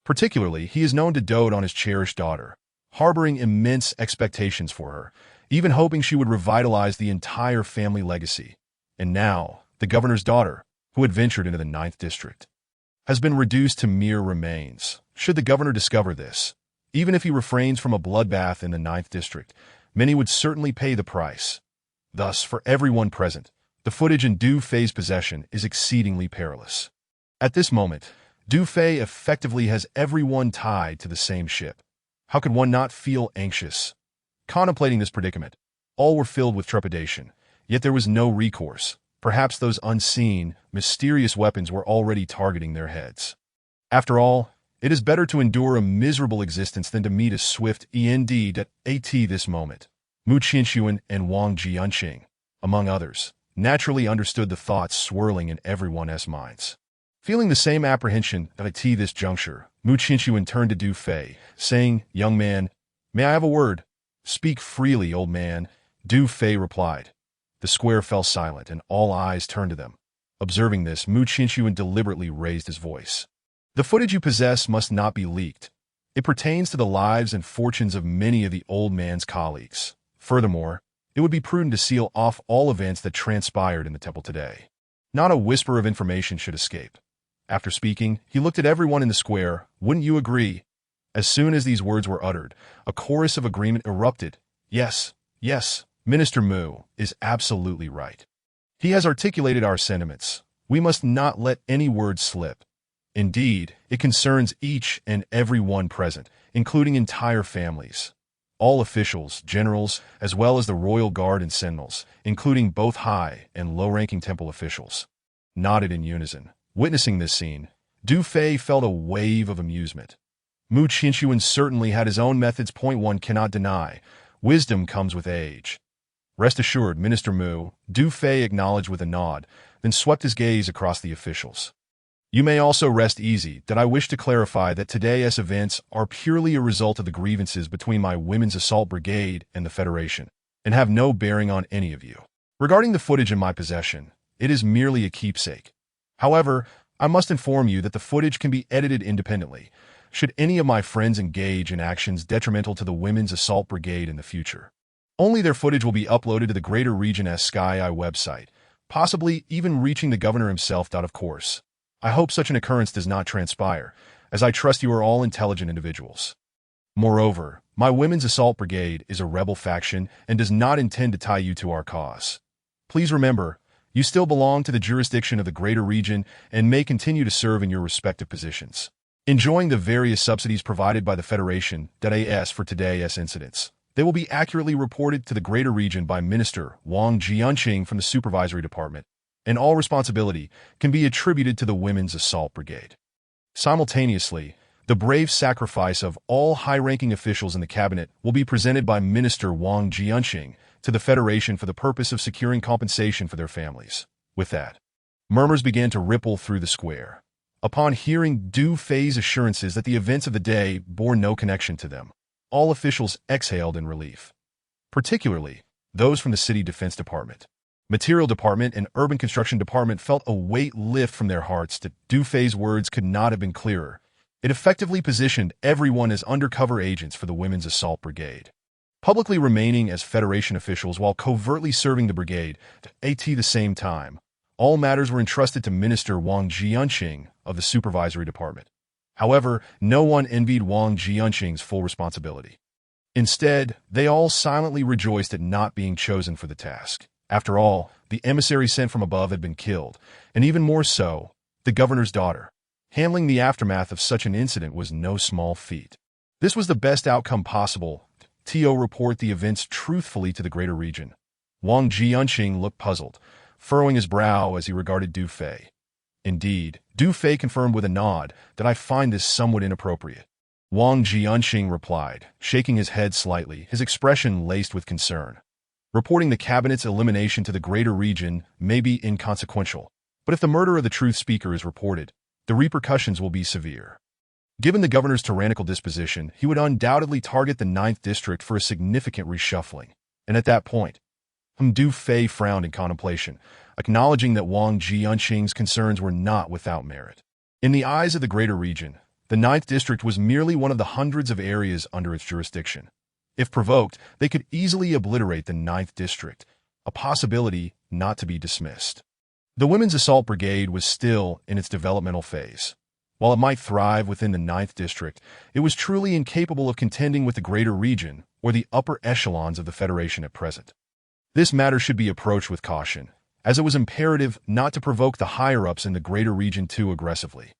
Particularly, he is known to dote on his cherished daughter, harboring immense expectations for her, even hoping she would revitalize the entire family legacy. And now, the governor's daughter, who had ventured into the 9th district, has been reduced to mere remains. Should the governor discover this, Even if he refrains from a bloodbath in the Ninth District, many would certainly pay the price. Thus, for everyone present, the footage in Du Fei's possession is exceedingly perilous. At this moment, Du Fei effectively has everyone tied to the same ship. How could one not feel anxious? Contemplating this predicament, all were filled with trepidation, yet there was no recourse. Perhaps those unseen, mysterious weapons were already targeting their heads. After all, it is better to endure a miserable existence than to meet a swift end at this moment. Mu Qianxuan and Wang Jianqing, among others, naturally understood the thoughts swirling in everyone's minds. Feeling the same apprehension at this juncture, Mu Qianxuan turned to Du Fei, saying, "Young man, may I have a word?" "Speak freely, old man," Du Fei replied. The square fell silent, and all eyes turned to them. Observing this, Mu Qianxuan deliberately raised his voice. "The footage you possess must not be leaked. It pertains to the lives and fortunes of many of the old man's colleagues. Furthermore, it would be prudent to seal off all events that transpired in the temple today. Not a whisper of information should escape." After speaking, he looked at everyone in the square. "Wouldn't you agree?" As soon as these words were uttered, a chorus of agreement erupted. "Yes, yes, Minister Mu is absolutely right. He has articulated our sentiments. We must not let any word slip. Indeed, it concerns each and every one present, including entire families. All officials, generals, as well as the royal guard and sentinels, including both high and low-ranking temple officials," nodded in unison. Witnessing this scene, Du Fei felt a wave of amusement. Mu Qianxuan certainly had his own methods. One cannot deny. Wisdom comes with age. "Rest assured, Minister Mu," Du Fei acknowledged with a nod, then swept his gaze across the officials. "You may also rest easy that I wish to clarify that today's events are purely a result of the grievances between my Women's Assault Brigade and the Federation, and have no bearing on any of you. Regarding the footage in my possession, it is merely a keepsake. However, I must inform you that the footage can be edited independently, should any of my friends engage in actions detrimental to the Women's Assault Brigade in the future. Only their footage will be uploaded to the Greater Region Sky Eye website, possibly even reaching the governor himself. Of course, I hope such an occurrence does not transpire, as I trust you are all intelligent individuals. Moreover, my Women's Assault Brigade is a rebel faction and does not intend to tie you to our cause. Please remember, you still belong to the jurisdiction of the Greater Region and may continue to serve in your respective positions, enjoying the various subsidies provided by the Federation. As for today's incidents, they will be accurately reported to the Greater Region by Minister Wang Jianqing from the Supervisory Department, and all responsibility can be attributed to the Women's Assault Brigade. Simultaneously, the brave sacrifice of all high-ranking officials in the cabinet will be presented by Minister Wang Jianqing to the Federation for the purpose of securing compensation for their families. With that, murmurs began to ripple through the square. Upon hearing Du Fei's assurances that the events of the day bore no connection to them, all officials exhaled in relief, particularly those from the City Defense Department, Material Department, and Urban Construction Department felt a weight lift from their hearts. That Du Fei's words could not have been clearer. It effectively positioned everyone as undercover agents for the Women's Assault Brigade, publicly remaining as Federation officials while covertly serving the brigade. At the same time, all matters were entrusted to Minister Wang Jianqing of the Supervisory Department. However, no one envied Wang Jianqing's full responsibility. Instead, they all silently rejoiced at not being chosen for the task. After all, the emissary sent from above had been killed, and even more so, the governor's daughter. Handling the aftermath of such an incident was no small feat. This was the best outcome possible. Report the events truthfully to the Greater Region. Wang Jianqing looked puzzled, furrowing his brow as he regarded Du Fei. Indeed, Du Fei confirmed with a nod that I find this somewhat inappropriate. Wang Jianqing replied, shaking his head slightly, his expression laced with concern. Reporting the cabinet's elimination to the Greater Region may be inconsequential, but if the murder of the truth speaker is reported, the repercussions will be severe. Given the governor's tyrannical disposition, he would undoubtedly target the 9th District for a significant reshuffling, and at that point, Du Fei frowned in contemplation, acknowledging that Wang Jianqing's concerns were not without merit. In the eyes of the Greater Region, the 9th District was merely one of the hundreds of areas under its jurisdiction. If provoked, they could easily obliterate the 9th District, a possibility not to be dismissed. The Women's Assault Brigade was still in its developmental phase. While it might thrive within the 9th District, it was truly incapable of contending with the greater region or the upper echelons of the Federation at present. This matter should be approached with caution, as it was imperative not to provoke the higher-ups in the greater region too aggressively.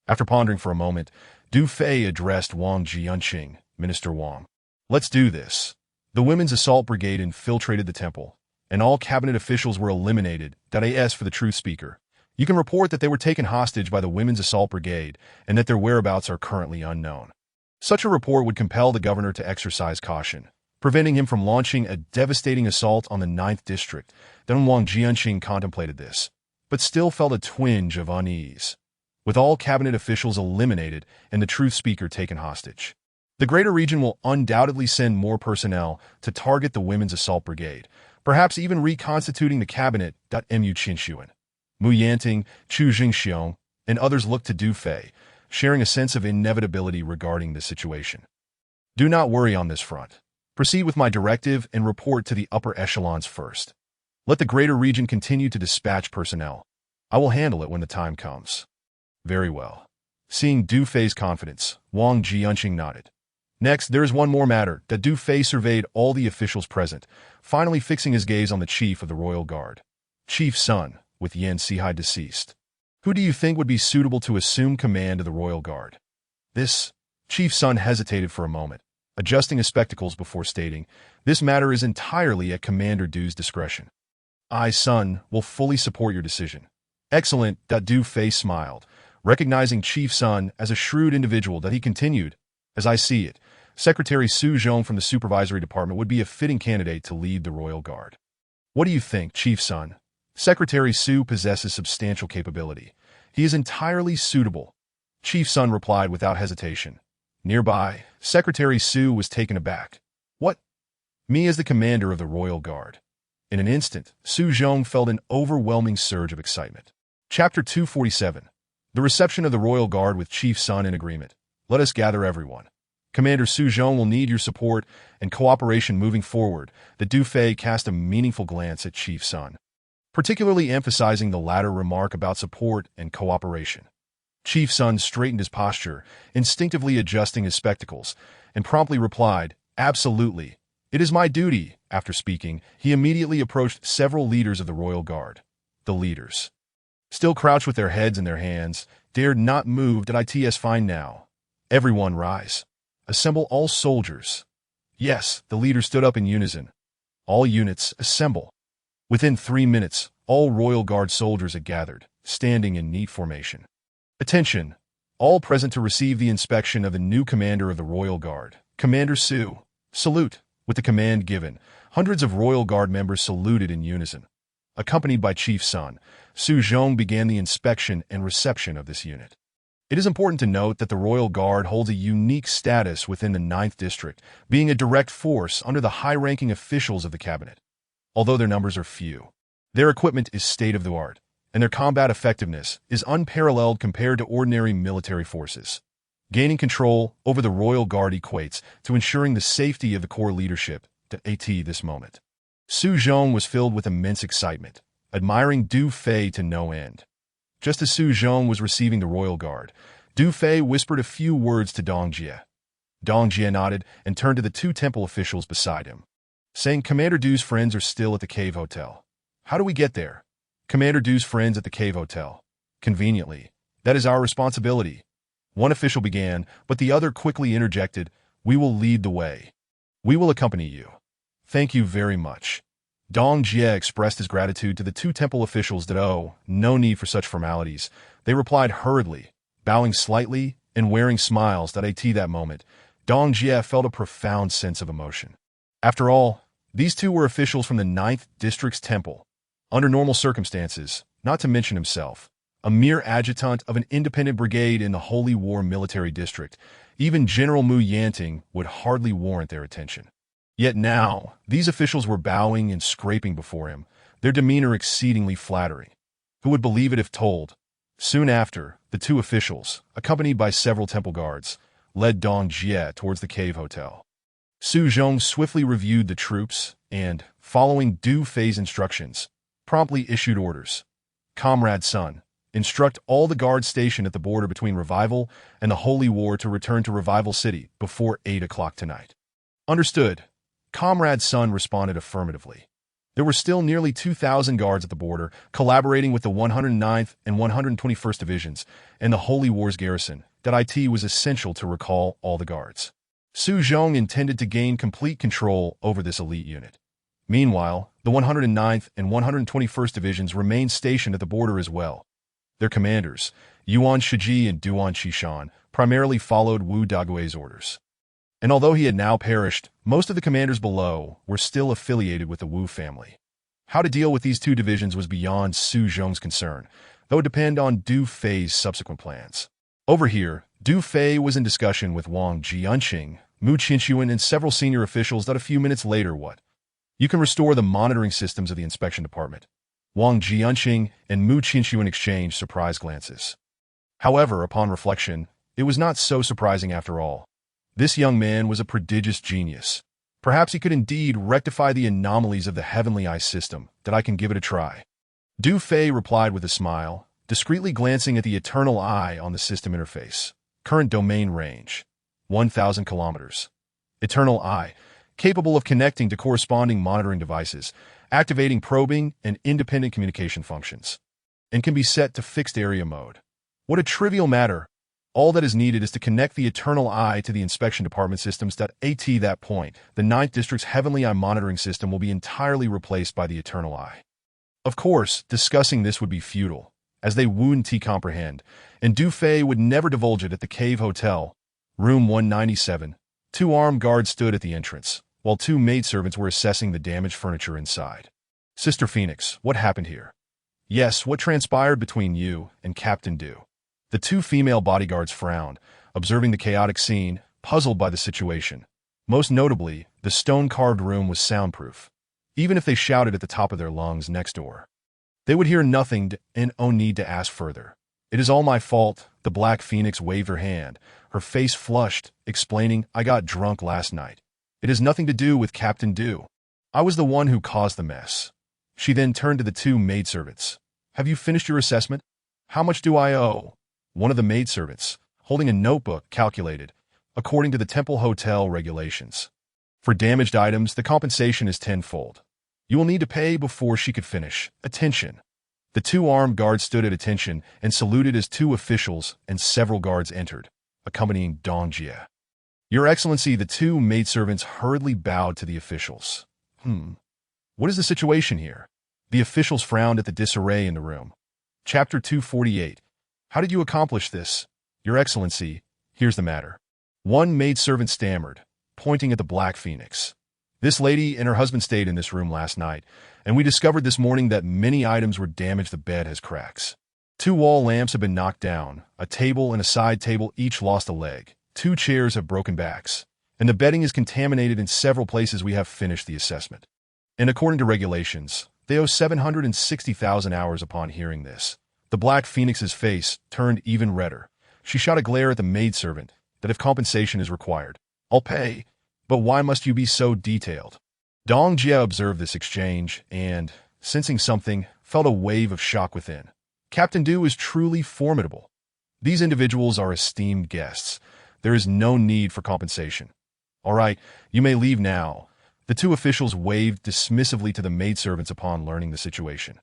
After pondering for a moment, Du Fei addressed Wang Jianqing, Minister Wang. Let's do this. The Women's Assault Brigade infiltrated the temple, and all cabinet officials were eliminated. As for the truth speaker, you can report that they were taken hostage by the Women's Assault Brigade and that their whereabouts are currently unknown. Such a report would compel the governor to exercise caution, preventing him from launching a devastating assault on the 9th District. Then Wang Jianqing contemplated this, but still felt a twinge of unease. With all cabinet officials eliminated and the truth speaker taken hostage, the greater region will undoubtedly send more personnel to target the Women's Assault Brigade, perhaps even reconstituting the cabinet. Mu Qinshuan, Mu Yanting, Chu Jingxiong, and others look to Du Fei, sharing a sense of inevitability regarding this situation. Do not worry on this front. Proceed with my directive and report to the upper echelons first. Let the greater region continue to dispatch personnel. I will handle it when the time comes. Very well. Seeing Du Fei's confidence, Wang Jianqing nodded. Next, there is one more matter. Du Fei surveyed all the officials present, finally fixing his gaze on the chief of the royal guard. Chief Sun, with Yan Sihai deceased. Who do you think would be suitable to assume command of the royal guard? This, Chief Sun hesitated for a moment, adjusting his spectacles before stating, this matter is entirely at Commander Du's discretion. I, Sun, will fully support your decision. Excellent. Du Fei smiled, recognizing Chief Sun as a shrewd individual. He continued, as I see it, Secretary Su Zhong from the Supervisory Department would be a fitting candidate to lead the Royal Guard. What do you think, Chief Sun? Secretary Su possesses substantial capability. He is entirely suitable. Chief Sun replied without hesitation. Nearby, Secretary Su was taken aback. What? Me as the commander of the Royal Guard? In an instant, Su Zhong felt an overwhelming surge of excitement. Chapter 247. The reception of the Royal Guard with Chief Sun in agreement. Let us gather everyone. Commander Su Zhong will need your support and cooperation moving forward. The Du Fei cast a meaningful glance at Chief Sun, particularly emphasizing the latter remark about support and cooperation. Chief Sun straightened his posture, instinctively adjusting his spectacles, and promptly replied, Absolutely. It is my duty. After speaking, he immediately approached several leaders of the Royal Guard. The leaders, still crouched with their heads in their hands, dared not move. It's fine now. Everyone rise. Assemble all soldiers. Yes, the leaders stood up in unison. All units, assemble. Within 3 minutes, all Royal Guard soldiers had gathered, standing in neat formation. Attention! All present to receive the inspection of the new commander of the Royal Guard, Commander Su. Salute! With the command given, hundreds of Royal Guard members saluted in unison. Accompanied by Chief Sun, Su Zhong began the inspection and reception of this unit. It is important to note that the Royal Guard holds a unique status within the 9th District, being a direct force under the high-ranking officials of the cabinet. Although their numbers are few, their equipment is state-of-the-art, and their combat effectiveness is unparalleled compared to ordinary military forces. Gaining control over the Royal Guard equates to ensuring the safety of the core leadership at this moment. Su Zhong was filled with immense excitement, admiring Du Fei to no end. Just as Su Zhong was receiving the Royal Guard, Du Fei whispered a few words to Dong Jie. Dong Jie nodded and turned to the 2 temple officials beside him, saying, Commander Du's friends are still at the Cave Hotel. How do we get there? Commander Du's friends at the Cave Hotel. Conveniently. That is our responsibility. One official began, but the other quickly interjected, We will lead the way. We will accompany you. Thank you very much. Dong Jie expressed his gratitude to the 2 temple officials. No need for such formalities. They replied hurriedly, bowing slightly and wearing smiles. At that moment, Dong Jie felt a profound sense of emotion. After all, these 2 were officials from the 9th District's temple. Under normal circumstances, not to mention himself, a mere adjutant of an independent brigade in the Holy War Military District, even General Mu Yanting would hardly warrant their attention. Yet now, these officials were bowing and scraping before him, their demeanor exceedingly flattering. Who would believe it if told? Soon after, the 2 officials, accompanied by several temple guards, led Dong Jie towards the Cave Hotel. Su Zhong swiftly reviewed the troops and, following Du Fei's instructions, promptly issued orders. Comrade Sun, Instruct all the guards stationed at the border between Revival and the Holy War to return to Revival City before 8 o'clock tonight. Understood. Comrade Sun responded affirmatively. There were still nearly 2,000 guards at the border, collaborating with the 109th and 121st Divisions and the Holy War's garrison, that it was essential to recall all the guards. Su Zhong intended to gain complete control over this elite unit. Meanwhile, the 109th and 121st Divisions remained stationed at the border as well. Their commanders, Yuan Shiji and Duan Qishan, primarily followed Wu Dagui's orders. And although he had now perished, most of the commanders below were still affiliated with the Wu family. How to deal with these two divisions was beyond Su Zhong's concern, though it depended on Du Fei's subsequent plans. Over here, Du Fei was in discussion with Wang Jianqing, Mu Qinshuan, and several senior officials that a few minutes later you can restore the monitoring systems of the inspection department. Wang Jianqing and Mu Qinshuan exchanged surprised glances. However, upon reflection, it was not so surprising after all. This young man was a prodigious genius. Perhaps he could indeed rectify the anomalies of the Heavenly Eye system, that I can give it a try. Du Fei replied with a smile, discreetly glancing at the Eternal Eye on the system interface. Current domain range, 1,000 kilometers. Eternal Eye, capable of connecting to corresponding monitoring devices, activating probing and independent communication functions, and can be set to fixed area mode. What a trivial matter. All that is needed is to connect the Eternal Eye to the inspection department systems. At that point, the 9th District's Heavenly Eye monitoring system will be entirely replaced by the Eternal Eye. Of course, discussing this would be futile, as they wouldn't comprehend, and Du Fei would never divulge it. At the Cave Hotel, room 197, 2 armed guards stood at the entrance, while 2 maidservants were assessing the damaged furniture inside. Sister Phoenix, what happened here? Yes, what transpired between you and Captain Du? The 2 female bodyguards frowned, observing the chaotic scene, puzzled by the situation. Most notably, the stone-carved room was soundproof. Even if they shouted at the top of their lungs next door, they would hear nothing and no need to ask further. It is all my fault. The Black Phoenix waved her hand, her face flushed, explaining, I got drunk last night. It has nothing to do with Captain Du. I was the one who caused the mess. She then turned to the 2 maidservants. Have you finished your assessment? How much do I owe? One of the maidservants, holding a notebook, calculated, according to the Temple Hotel regulations. For damaged items, the compensation is tenfold. You will need to pay before she could finish. Attention. The 2 armed guards stood at attention and saluted as 2 officials and several guards entered, accompanying Dong Jie. Your Excellency, the 2 maidservants hurriedly bowed to the officials. What is the situation here? The officials frowned at the disarray in the room. Chapter 248. How did you accomplish this? Your Excellency, here's the matter. One maidservant stammered, pointing at the Black Phoenix. This lady and her husband stayed in this room last night, and we discovered this morning that many items were damaged. The bed has cracks. 2 wall lamps have been knocked down, a table and a side table each lost a leg, 2 chairs have broken backs, and the bedding is contaminated in several places. We have finished the assessment. And according to regulations, they owe 760,000 hours. Upon hearing this, the Black Phoenix's face turned even redder. She shot a glare at the maidservant, that if compensation is required, I'll pay, but why must you be so detailed? Dong Jie observed this exchange and, sensing something, felt a wave of shock within. Captain Du is truly formidable. These individuals are esteemed guests. There is no need for compensation. All right, you may leave now. The 2 officials waved dismissively to the maidservants upon learning the situation.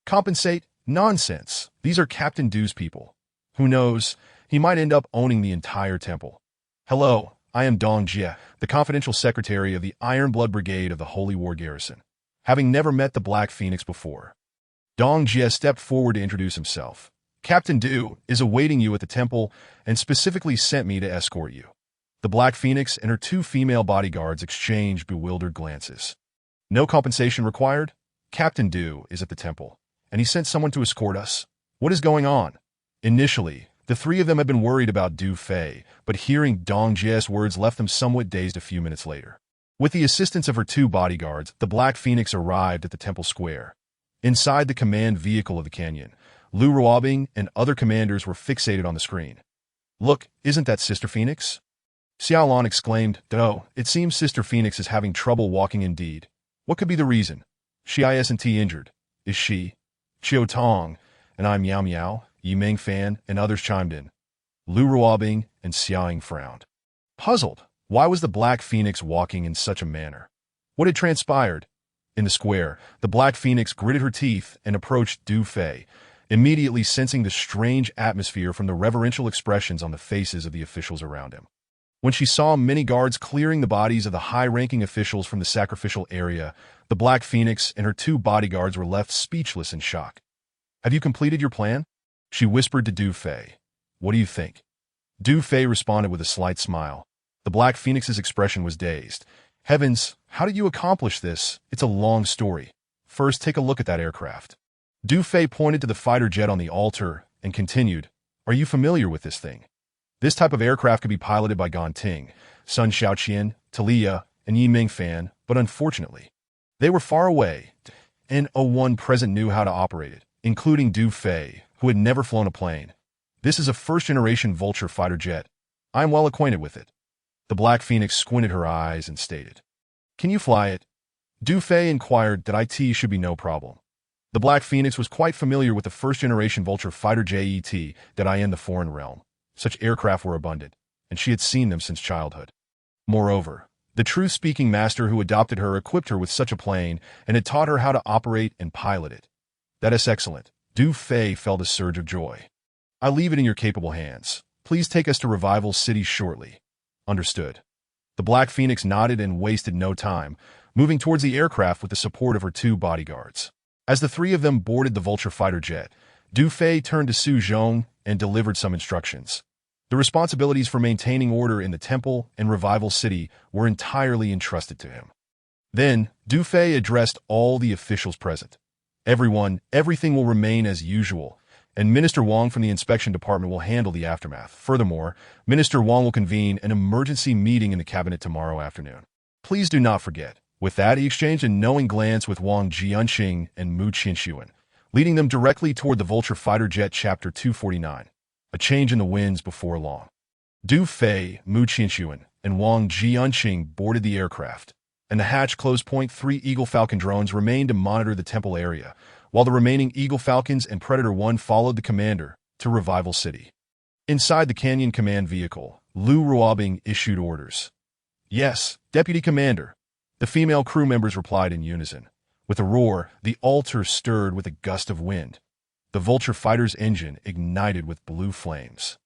Compensate? Nonsense. These are Captain Du's people. Who knows? He might end up owning the entire temple. Hello, I am Dong Jie, the confidential secretary of the Iron Blood Brigade of the Holy War Garrison. Having never met the Black Phoenix before, Dong Jie stepped forward to introduce himself. Captain Du is awaiting you at the temple and specifically sent me to escort you. The Black Phoenix and her 2 female bodyguards exchanged bewildered glances. No compensation required? Captain Du is at the temple, and he sent someone to escort us. What is going on? Initially, the 3 of them had been worried about Du Fei, but hearing Dong Jie's words left them somewhat dazed. A few minutes later, with the assistance of her 2 bodyguards, the Black Phoenix arrived at the temple square. Inside the command vehicle of the canyon, Lu Ruobing and other commanders were fixated on the screen. Look, isn't that Sister Phoenix? Xiaolan exclaimed, "Oh, it seems Sister Phoenix is having trouble walking indeed. What could be the reason? She isn't injured, is she? Chiao Tong, and I'm Miao Miao, Yi Mingfan, and others chimed in. Lu Ruobing and Xiaoying frowned. Puzzled, why was the Black Phoenix walking in such a manner? What had transpired? In the square, the Black Phoenix gritted her teeth and approached Du Fei, immediately sensing the strange atmosphere from the reverential expressions on the faces of the officials around him. When she saw many guards clearing the bodies of the high-ranking officials from the sacrificial area, the Black Phoenix and her 2 bodyguards were left speechless in shock. Have you completed your plan? She whispered to Du Fei. What do you think? Du Fei responded with a slight smile. The Black Phoenix's expression was dazed. Heavens, how did you accomplish this? It's a long story. First, take a look at that aircraft. Du Fei pointed to the fighter jet on the altar and continued, Are you familiar with this thing? This type of aircraft could be piloted by Gan Ting, Sun Xiaoqian, Talia, and Yi Mingfan, but unfortunately, they were far away, and no one present knew how to operate it, including Du Fei, who had never flown a plane. This is a first-generation Vulture fighter jet. I am well acquainted with it. The Black Phoenix squinted her eyes and stated, Can you fly it? Du Fei inquired that it should be no problem. The Black Phoenix was quite familiar with the first-generation Vulture fighter jet that in the foreign realm. Such aircraft were abundant, and she had seen them since childhood. Moreover, the truth-speaking master who adopted her equipped her with such a plane and had taught her how to operate and pilot it. That is excellent. Du Fei felt a surge of joy. I leave it in your capable hands. Please take us to Revival City shortly. Understood. The Black Phoenix nodded and wasted no time, moving towards the aircraft with the support of her 2 bodyguards. As the 3 of them boarded the Vulture fighter jet, Du Fei turned to Su Zhong and delivered some instructions. The responsibilities for maintaining order in the temple and Revival City were entirely entrusted to him. Then, Du Fei addressed all the officials present. Everything will remain as usual, and Minister Wang from the inspection department will handle the aftermath. Furthermore, Minister Wang will convene an emergency meeting in the cabinet tomorrow afternoon. Please do not forget. With that, he exchanged a knowing glance with Wang Jianqing and Mu Qinshuan, leading them directly toward the Vulture fighter jet. Chapter 249. A change in the winds before long. Du Fei, Mu Qinshuan, and Wang Jianqing boarded the aircraft, and the hatch closed. 3 Eagle Falcon drones remained to monitor the temple area, while the remaining Eagle Falcons and Predator 1 followed the commander to Revival City. Inside the Canyon Command vehicle, Lu Ruobing issued orders. Yes, Deputy Commander. The female crew members replied in unison. With a roar, the altar stirred with a gust of wind. The Vulture fighter's engine ignited with blue flames,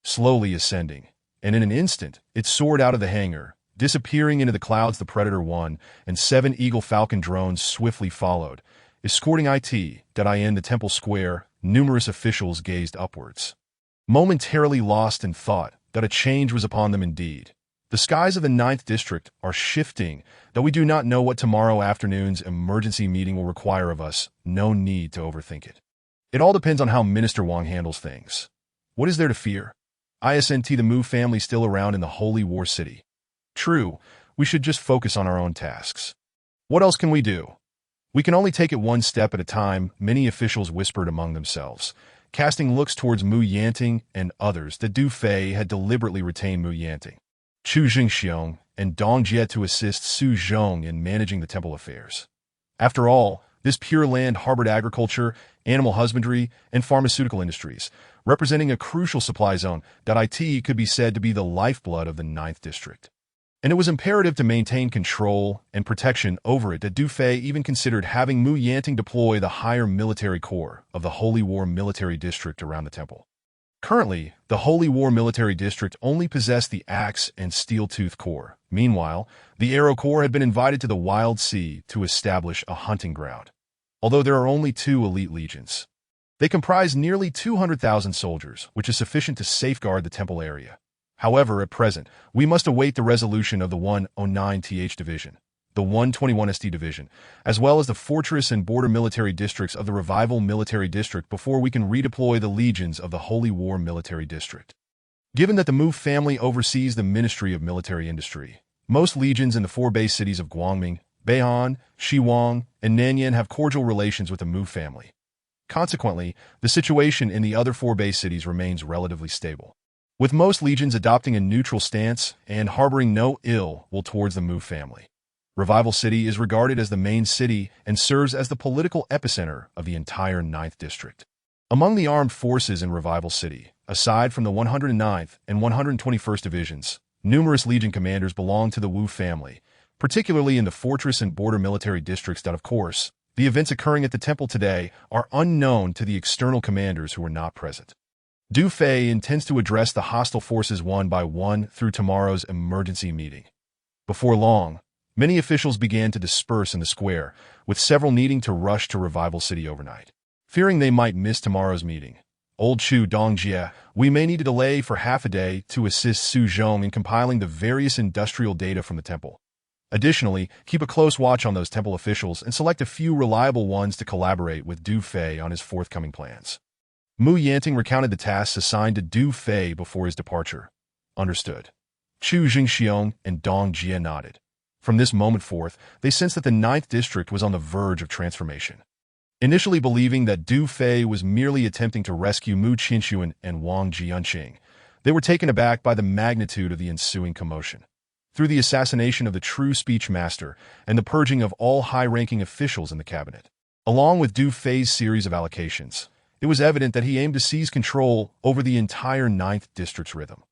slowly ascending, and in an instant, it soared out of the hangar, disappearing into the clouds. The Predator 1 and 7 Eagle Falcon drones swiftly followed. Escorting in the temple square, numerous officials gazed upwards, momentarily lost in thought that a change was upon them indeed. The skies of the 9th District are shifting, though we do not know what tomorrow afternoon's emergency meeting will require of us. No need to overthink it. It all depends on how Minister Wang handles things. What is there to fear? Isn't the Mu family still around in the Holy War City? True, we should just focus on our own tasks. What else can we do? We can only take it one step at a time, many officials whispered among themselves, casting looks towards Mu Yanting and others that Du Fei had deliberately retained Mu Yanting, Chu Jingxiong, and Dong Jie to assist Su Zhong in managing the temple affairs. After all, this Pure Land harbored agriculture, animal husbandry, and pharmaceutical industries, representing a crucial supply zone that could be said to be the lifeblood of the 9th District. And it was imperative to maintain control and protection over it that Du Fei even considered having Mu Yanting deploy the higher military corps of the Holy War Military District around the temple. Currently, the Holy War Military District only possessed the Axe and Steel Tooth Corps. Meanwhile, the Arrow Corps had been invited to the Wild Sea to establish a hunting ground. Although there are only 2 elite legions, they comprise nearly 200,000 soldiers, which is sufficient to safeguard the temple area. However, at present, we must await the resolution of the 109th Division, the 121st Division, as well as the fortress and border military districts of the Revival Military District before we can redeploy the legions of the Holy War Military District. Given that the Mu family oversees the Ministry of Military Industry, most legions in the 4 base cities of Guangming, Beihan, Shiwang, and Nanyan have cordial relations with the Mu family. Consequently, the situation in the other 4 base cities remains relatively stable, with most legions adopting a neutral stance and harboring no ill will towards the Mu family. Revival City is regarded as the main city and serves as the political epicenter of the entire 9th District. Among the armed forces in Revival City, aside from the 109th and 121st Divisions, numerous Legion commanders belonged to the Wu family, particularly in the fortress and border military districts that, of course, the events occurring at the temple today are unknown to the external commanders who are not present. Du Fei intends to address the hostile forces one by one through tomorrow's emergency meeting. Before long, many officials began to disperse in the square, with several needing to rush to Revival City overnight. Fearing they might miss tomorrow's meeting, Old Chu Dongjie, we may need to delay for half a day to assist Su Zhong in compiling the various industrial data from the temple. Additionally, keep a close watch on those temple officials and select a few reliable ones to collaborate with Du Fei on his forthcoming plans. Mu Yanting recounted the tasks assigned to Du Fei before his departure. Understood. Chu Jingxiong and Dong Jie nodded. From this moment forth, they sensed that the 9th District was on the verge of transformation. Initially believing that Du Fei was merely attempting to rescue Mu Qinshuan and Wang Jianqing, they were taken aback by the magnitude of the ensuing commotion. Through the assassination of the true speech master and the purging of all high-ranking officials in the cabinet, along with Du Fei's series of allocations, it was evident that he aimed to seize control over the entire 9th District's rhythm.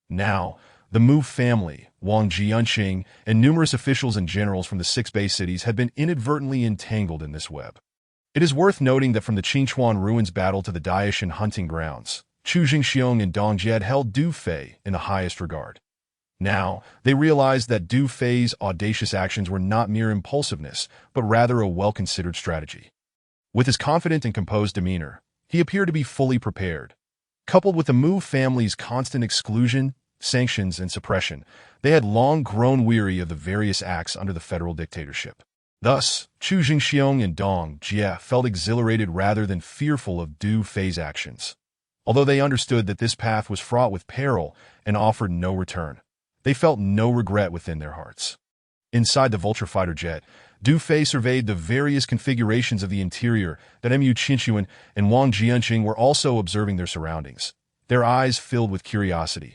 Now, the Mu family, Wang Jianqing, and numerous officials and generals from the 6 Bay cities had been inadvertently entangled in this web. It is worth noting that from the Qingchuan ruins battle to the Daishan hunting grounds, Chu Jingxiong and Dong Jie held Du Fei in the highest regard. Now, they realized that Du Fei's audacious actions were not mere impulsiveness, but rather a well-considered strategy. With his confident and composed demeanor, he appeared to be fully prepared. Coupled with the Mu family's constant exclusion, sanctions, and suppression, they had long grown weary of the various acts under the federal dictatorship. Thus, Chu Jingxiong and Dong Jie felt exhilarated rather than fearful of Du Fei's actions. Although they understood that this path was fraught with peril and offered no return, they felt no regret within their hearts. Inside the Vulture fighter jet, Du Fei surveyed the various configurations of the interior that Mu Qinshuan and Wang Jianqing were also observing their surroundings, their eyes filled with curiosity.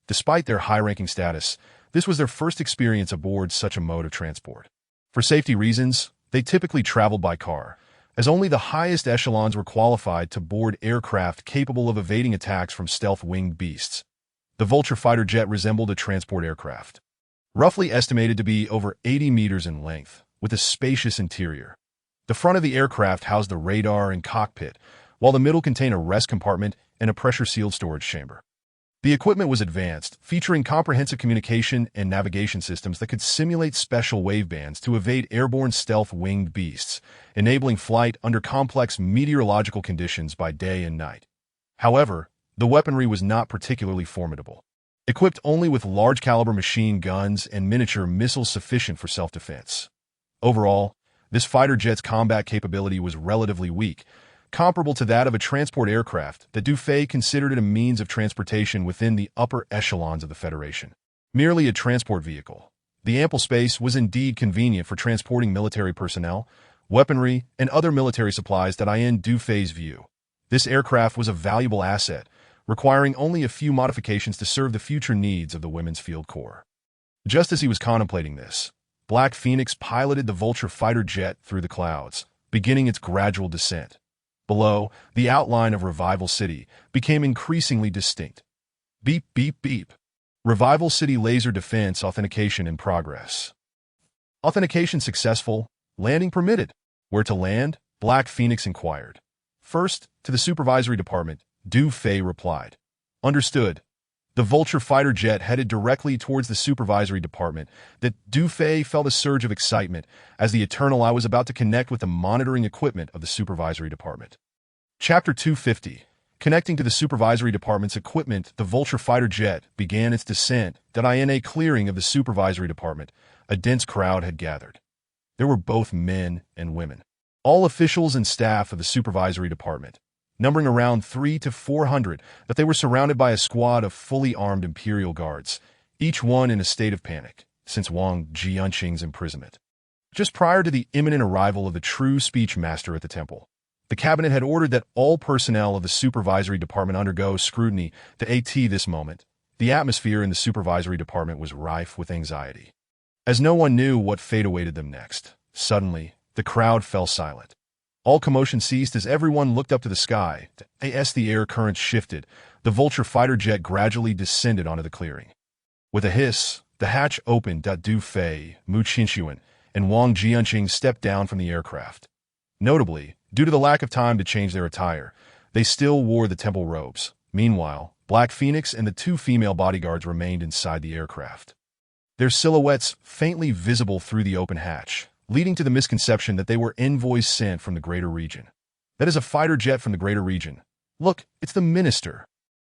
Despite their high-ranking status, this was their first experience aboard such a mode of transport. For safety reasons, they typically traveled by car, as only the highest echelons were qualified to board aircraft capable of evading attacks from stealth-winged beasts. The Vulture fighter jet resembled a transport aircraft, roughly estimated to be over 80 meters in length, with a spacious interior. The front of the aircraft housed the radar and cockpit, while the middle contained a rest compartment and a pressure-sealed storage chamber. The equipment was advanced, featuring comprehensive communication and navigation systems that could simulate special wavebands to evade airborne stealth-winged beasts, enabling flight under complex meteorological conditions by day and night. However, the weaponry was not particularly formidable. Equipped only with large-caliber machine guns and miniature missiles sufficient for self-defense. Overall, this fighter jet's combat capability was relatively weak, comparable to that of a transport aircraft that Du Fei considered it a means of transportation within the upper echelons of the Federation. Merely a transport vehicle, the ample space was indeed convenient for transporting military personnel, weaponry, and other military supplies that in Du Fei's view. This aircraft was a valuable asset, requiring only a few modifications to serve the future needs of the Women's Field Corps. Just as he was contemplating this, Black Phoenix piloted the Vulture fighter jet through the clouds, beginning its gradual descent. Below, the outline of Revival City became increasingly distinct. Beep, beep, beep. Revival City laser defense authentication in progress. Authentication successful. Landing permitted. Where to land? Black Phoenix inquired. First, to the supervisory department, Du Fei replied. Understood. The Vulture fighter jet headed directly towards the supervisory department. That Du Fei felt a surge of excitement as the Eternal Eye was about to connect with the monitoring equipment of the supervisory department. Chapter 250. Connecting to the supervisory department's equipment, the Vulture fighter jet began its descent. In a clearing of the supervisory department, a dense crowd had gathered. There were both men and women, all officials and staff of the supervisory department, numbering around 300 to 400, that they were surrounded by a squad of fully armed Imperial guards, each one in a state of panic, since Wang Jianqing's imprisonment. Just prior to the imminent arrival of the true speech master at the temple, the cabinet had ordered that all personnel of the supervisory department undergo scrutiny. This moment, the atmosphere in the supervisory department was rife with anxiety. As no one knew what fate awaited them next, suddenly, the crowd fell silent. All commotion ceased as everyone looked up to the sky. As the air currents shifted, the vulture fighter jet gradually descended onto the clearing. With a hiss, the hatch opened. Du Fei, Mu Qinshuan, and Wang Jianqing stepped down from the aircraft. Notably, due to the lack of time to change their attire, they still wore the temple robes. Meanwhile, Black Phoenix and the two female bodyguards remained inside the aircraft. Their silhouettes faintly visible through the open hatch, leading to the misconception that they were envoys sent from the greater region. That is a fighter jet from the greater region. Look, it's the minister.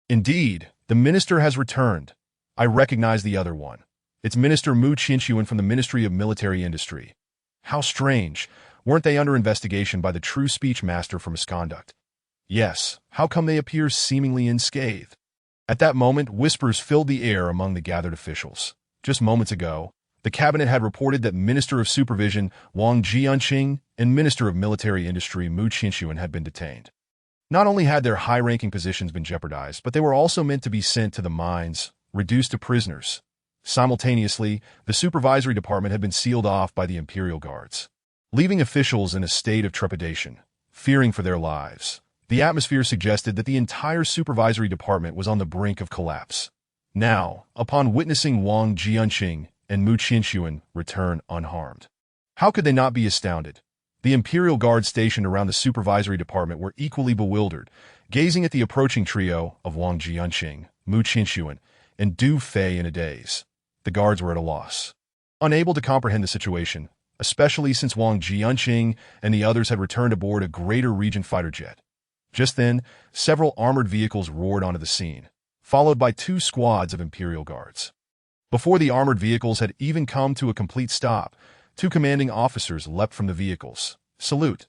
Indeed, the minister has returned. I recognize the other one. It's Minister Mu Qinshuan from the Ministry of Military Industry. How strange. Weren't they under investigation by the true speech master for misconduct? Yes, how come they appear seemingly unscathed? At that moment, whispers filled the air among the gathered officials. Just moments ago, the cabinet had reported that Minister of Supervision Wang Jianqing and Minister of Military Industry Mu Qinshuan had been detained. Not only had their high-ranking positions been jeopardized, but they were also meant to be sent to the mines, reduced to prisoners. Simultaneously, the supervisory department had been sealed off by the Imperial Guards, leaving officials in a state of trepidation, fearing for their lives. The atmosphere suggested that the entire supervisory department was on the brink of collapse. Now, upon witnessing Wang Jianqing and Mu Qinshuan return unharmed, how could they not be astounded? The Imperial Guards stationed around the supervisory department were equally bewildered, gazing at the approaching trio of Wang Jianqing, Mu Qinshuan, and Du Fei in a daze. The guards were at a loss, unable to comprehend the situation, especially since Wang Jianqing and the others had returned aboard a greater region fighter jet. Just then, several armored vehicles roared onto the scene, followed by two squads of Imperial Guards. Before the armored vehicles had even come to a complete stop, two commanding officers leapt from the vehicles. Salute.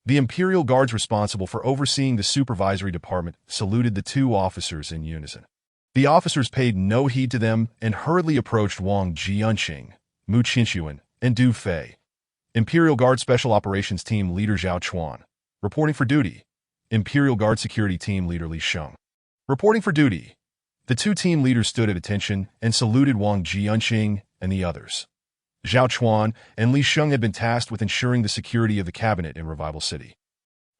The Imperial Guards responsible for overseeing the supervisory department saluted the two officers in unison. The officers paid no heed to them and hurriedly approached Wang Jianqing, Mu Qinshuan, and Du Fei. Imperial Guard Special Operations Team Leader Zhao Chuan, reporting for duty. Imperial Guard Security Team Leader Li Sheng, reporting for duty. The two team leaders stood at attention and saluted Wang Jianqing and the others. Zhao Chuan and Li Sheng had been tasked with ensuring the security of the cabinet in Revival City.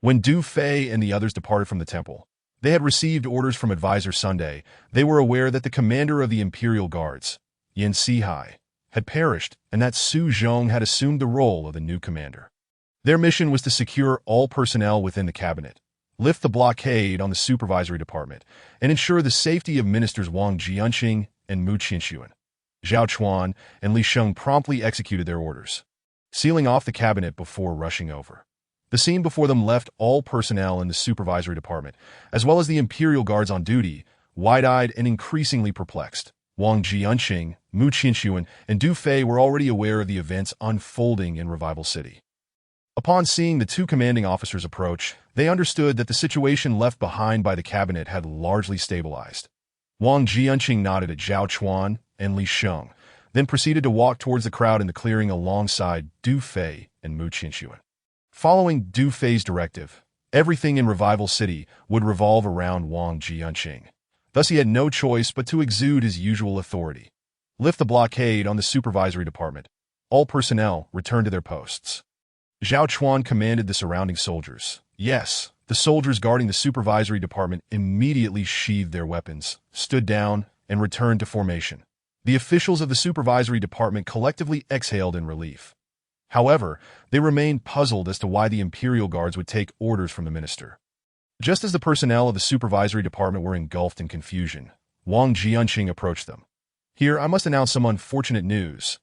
When Du Fei and the others departed from the temple, they had received orders from Advisor Sunday. They were aware that the commander of the Imperial Guards, Yin Sihai, had perished and that Su Zhong had assumed the role of the new commander. Their mission was to secure all personnel within the cabinet, lift the blockade on the supervisory department, and ensure the safety of Ministers Wang Jianqing and Mu Qinshuan. Zhao Chuan and Li Sheng promptly executed their orders, sealing off the cabinet before rushing over. The scene before them left all personnel in the supervisory department, as well as the Imperial Guards on duty, wide-eyed and increasingly perplexed. Wang Jianqing, Mu Qinshuan, and Du Fei were already aware of the events unfolding in Revival City. Upon seeing the two commanding officers approach, they understood that the situation left behind by the cabinet had largely stabilized. Wang Jianqing nodded at Zhao Chuan and Li Sheng, then proceeded to walk towards the crowd in the clearing alongside Du Fei and Mu Qinshuan. Following Du Fei's directive, everything in Revival City would revolve around Wang Jianqing. Thus he had no choice but to exude his usual authority. Lift the blockade on the supervisory department. All personnel return to their posts. Zhao Chuan commanded the surrounding soldiers. Yes, the soldiers guarding the supervisory department immediately sheathed their weapons, stood down, and returned to formation. The officials of the supervisory department collectively exhaled in relief. However, they remained puzzled as to why the Imperial Guards would take orders from the minister. Just as the personnel of the supervisory department were engulfed in confusion, Wang Jianqing approached them. Here, I must announce some unfortunate news.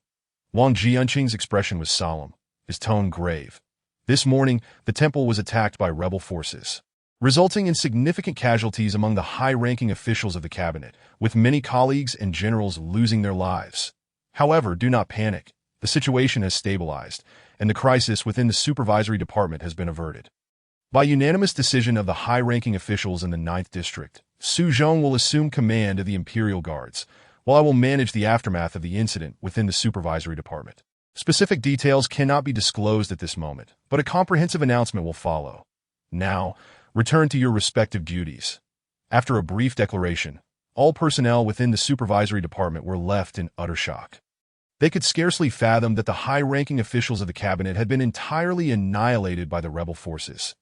Wang Jianqing's expression was solemn, his tone grave. This morning, the temple was attacked by rebel forces, resulting in significant casualties among the high-ranking officials of the cabinet, with many colleagues and generals losing their lives. However, do not panic. The situation has stabilized, and the crisis within the supervisory department has been averted. By unanimous decision of the high-ranking officials in the 9th District, Su Zhong will assume command of the Imperial Guards, while I will manage the aftermath of the incident within the supervisory department. Specific details cannot be disclosed at this moment, but a comprehensive announcement will follow. Now, return to your respective duties. After a brief declaration, all personnel within the supervisory department were left in utter shock. They could scarcely fathom that the high-ranking officials of the cabinet had been entirely annihilated by the rebel forces.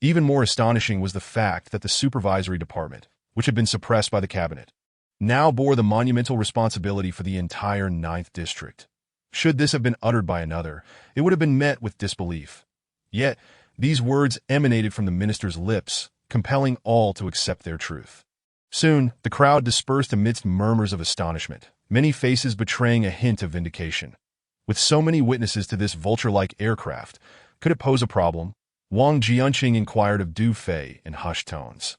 Even more astonishing was the fact that the supervisory department, which had been suppressed by the cabinet, now bore the monumental responsibility for the entire 9th district. Should this have been uttered by another, it would have been met with disbelief. Yet, these words emanated from the minister's lips, compelling all to accept their truth. Soon, the crowd dispersed amidst murmurs of astonishment, many faces betraying a hint of vindication. With so many witnesses to this vulture-like aircraft, could it pose a problem? Wang Jianqing inquired of Du Fei in hushed tones.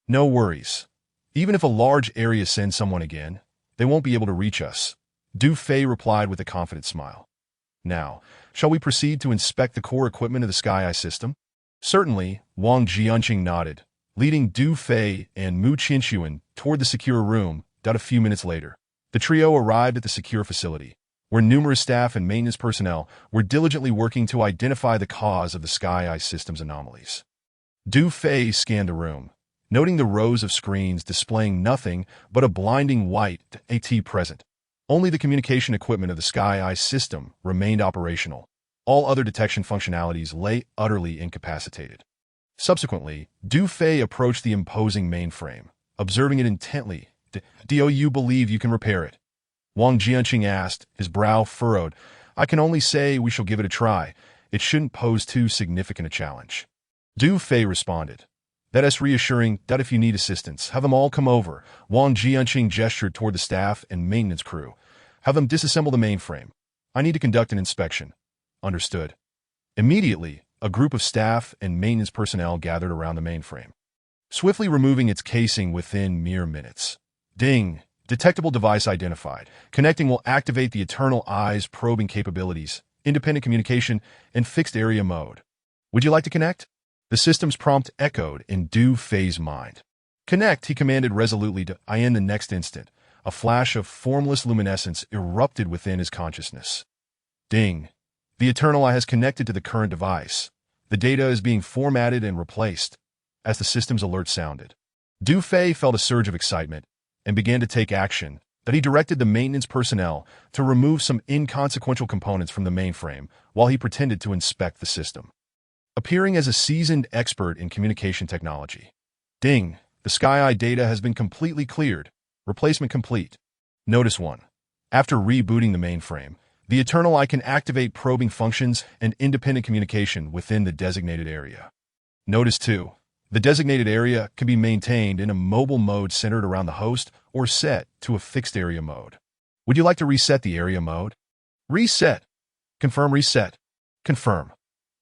No worries. Even if a large area sends someone again, they won't be able to reach us, Du Fei replied with a confident smile. Now, shall we proceed to inspect the core equipment of the Sky Eye system? Certainly, Wang Jianqing nodded, leading Du Fei and Mu Qinshuan toward the secure room. A few minutes later, the trio arrived at the secure facility, where numerous staff and maintenance personnel were diligently working to identify the cause of the Sky Eye system's anomalies. Du Fei scanned the room, noting the rows of screens displaying nothing but a blinding white AT present. Only the communication equipment of the Sky Eye system remained operational. All other detection functionalities lay utterly incapacitated. Subsequently, Du Fei approached the imposing mainframe, observing it intently. Do you believe you can repair it? Wang Jianqing asked, his brow furrowed. I can only say we shall give it a try. It shouldn't pose too significant a challenge. Du Fei responded. That is reassuring. If you need assistance, have them all come over. Wang Jianqing gestured toward the staff and maintenance crew. Have them disassemble the mainframe. I need to conduct an inspection. Understood. Immediately, a group of staff and maintenance personnel gathered around the mainframe, swiftly removing its casing within mere minutes. Ding! Detectable device identified. Connecting will activate the Eternal Eye's probing capabilities, independent communication, and fixed area mode. Would you like to connect? The system's prompt echoed in Du Fei's mind. Connect, he commanded resolutely. In the next instant, a flash of formless luminescence erupted within his consciousness. Ding! The Eternal Eye has connected to the current device. The data is being formatted and replaced. As the system's alert sounded, Du Fei felt a surge of excitement and began to take action. He directed the maintenance personnel to remove some inconsequential components from the mainframe while he pretended to inspect the system, appearing as a seasoned expert in communication technology. Ding! The Sky Eye data has been completely cleared. Replacement complete. Notice 1. After rebooting the mainframe, the Eternal Eye can activate probing functions and independent communication within the designated area. Notice 2. The designated area can be maintained in a mobile mode centered around the host or set to a fixed area mode. Would you like to reset the area mode? Reset. Confirm reset. Confirm.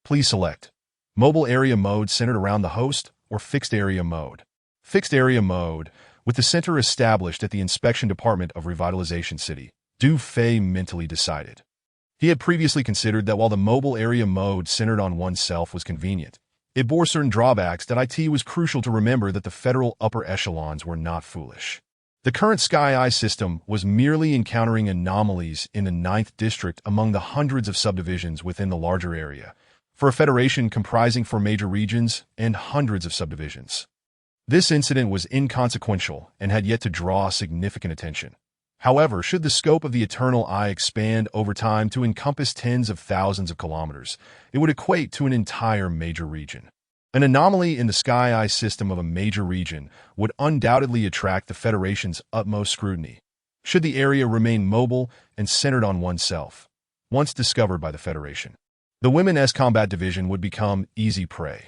Please select mobile area mode centered around the host or fixed area mode. Fixed area mode, with the center established at the inspection department of Revitalization City, Du Fei mentally decided. He had previously considered that while the mobile area mode centered on oneself was convenient, it bore certain drawbacks. That it was crucial to remember that the federal upper echelons were not foolish. The current Sky Eye system was merely encountering anomalies in the 9th district among the hundreds of subdivisions within the larger area, for a federation comprising 4 major regions and hundreds of subdivisions. This incident was inconsequential and had yet to draw significant attention. However, should the scope of the Eternal Eye expand over time to encompass tens of thousands of kilometers, it would equate to an entire major region. An anomaly in the Sky Eye system of a major region would undoubtedly attract the Federation's utmost scrutiny, should the area remain mobile and centered on oneself. Once discovered by the Federation, the Women's Combat Division would become easy prey.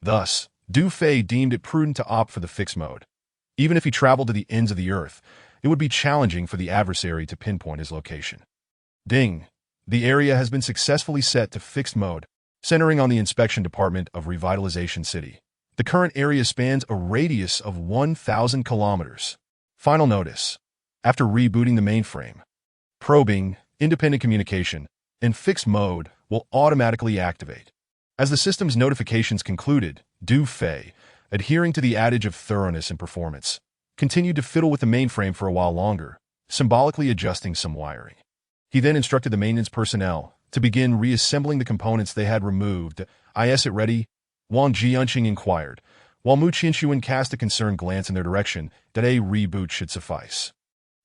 Thus, Du Fei deemed it prudent to opt for the fixed mode. Even if he traveled to the ends of the earth, it would be challenging for the adversary to pinpoint his location. Ding! The area has been successfully set to fixed mode, centering on the inspection department of Revitalization City. The current area spans a radius of 1,000 kilometers. Final notice. After rebooting the mainframe, probing, independent communication, and fixed mode will automatically activate. As the system's notifications concluded, Du Fei, adhering to the adage of thoroughness and performance, continued to fiddle with the mainframe for a while longer, symbolically adjusting some wiring. He then instructed the maintenance personnel to begin reassembling the components they had removed. Is it ready? Wang Jianqing inquired, while Mu Qinshuan cast a concerned glance in their direction. That a reboot should suffice.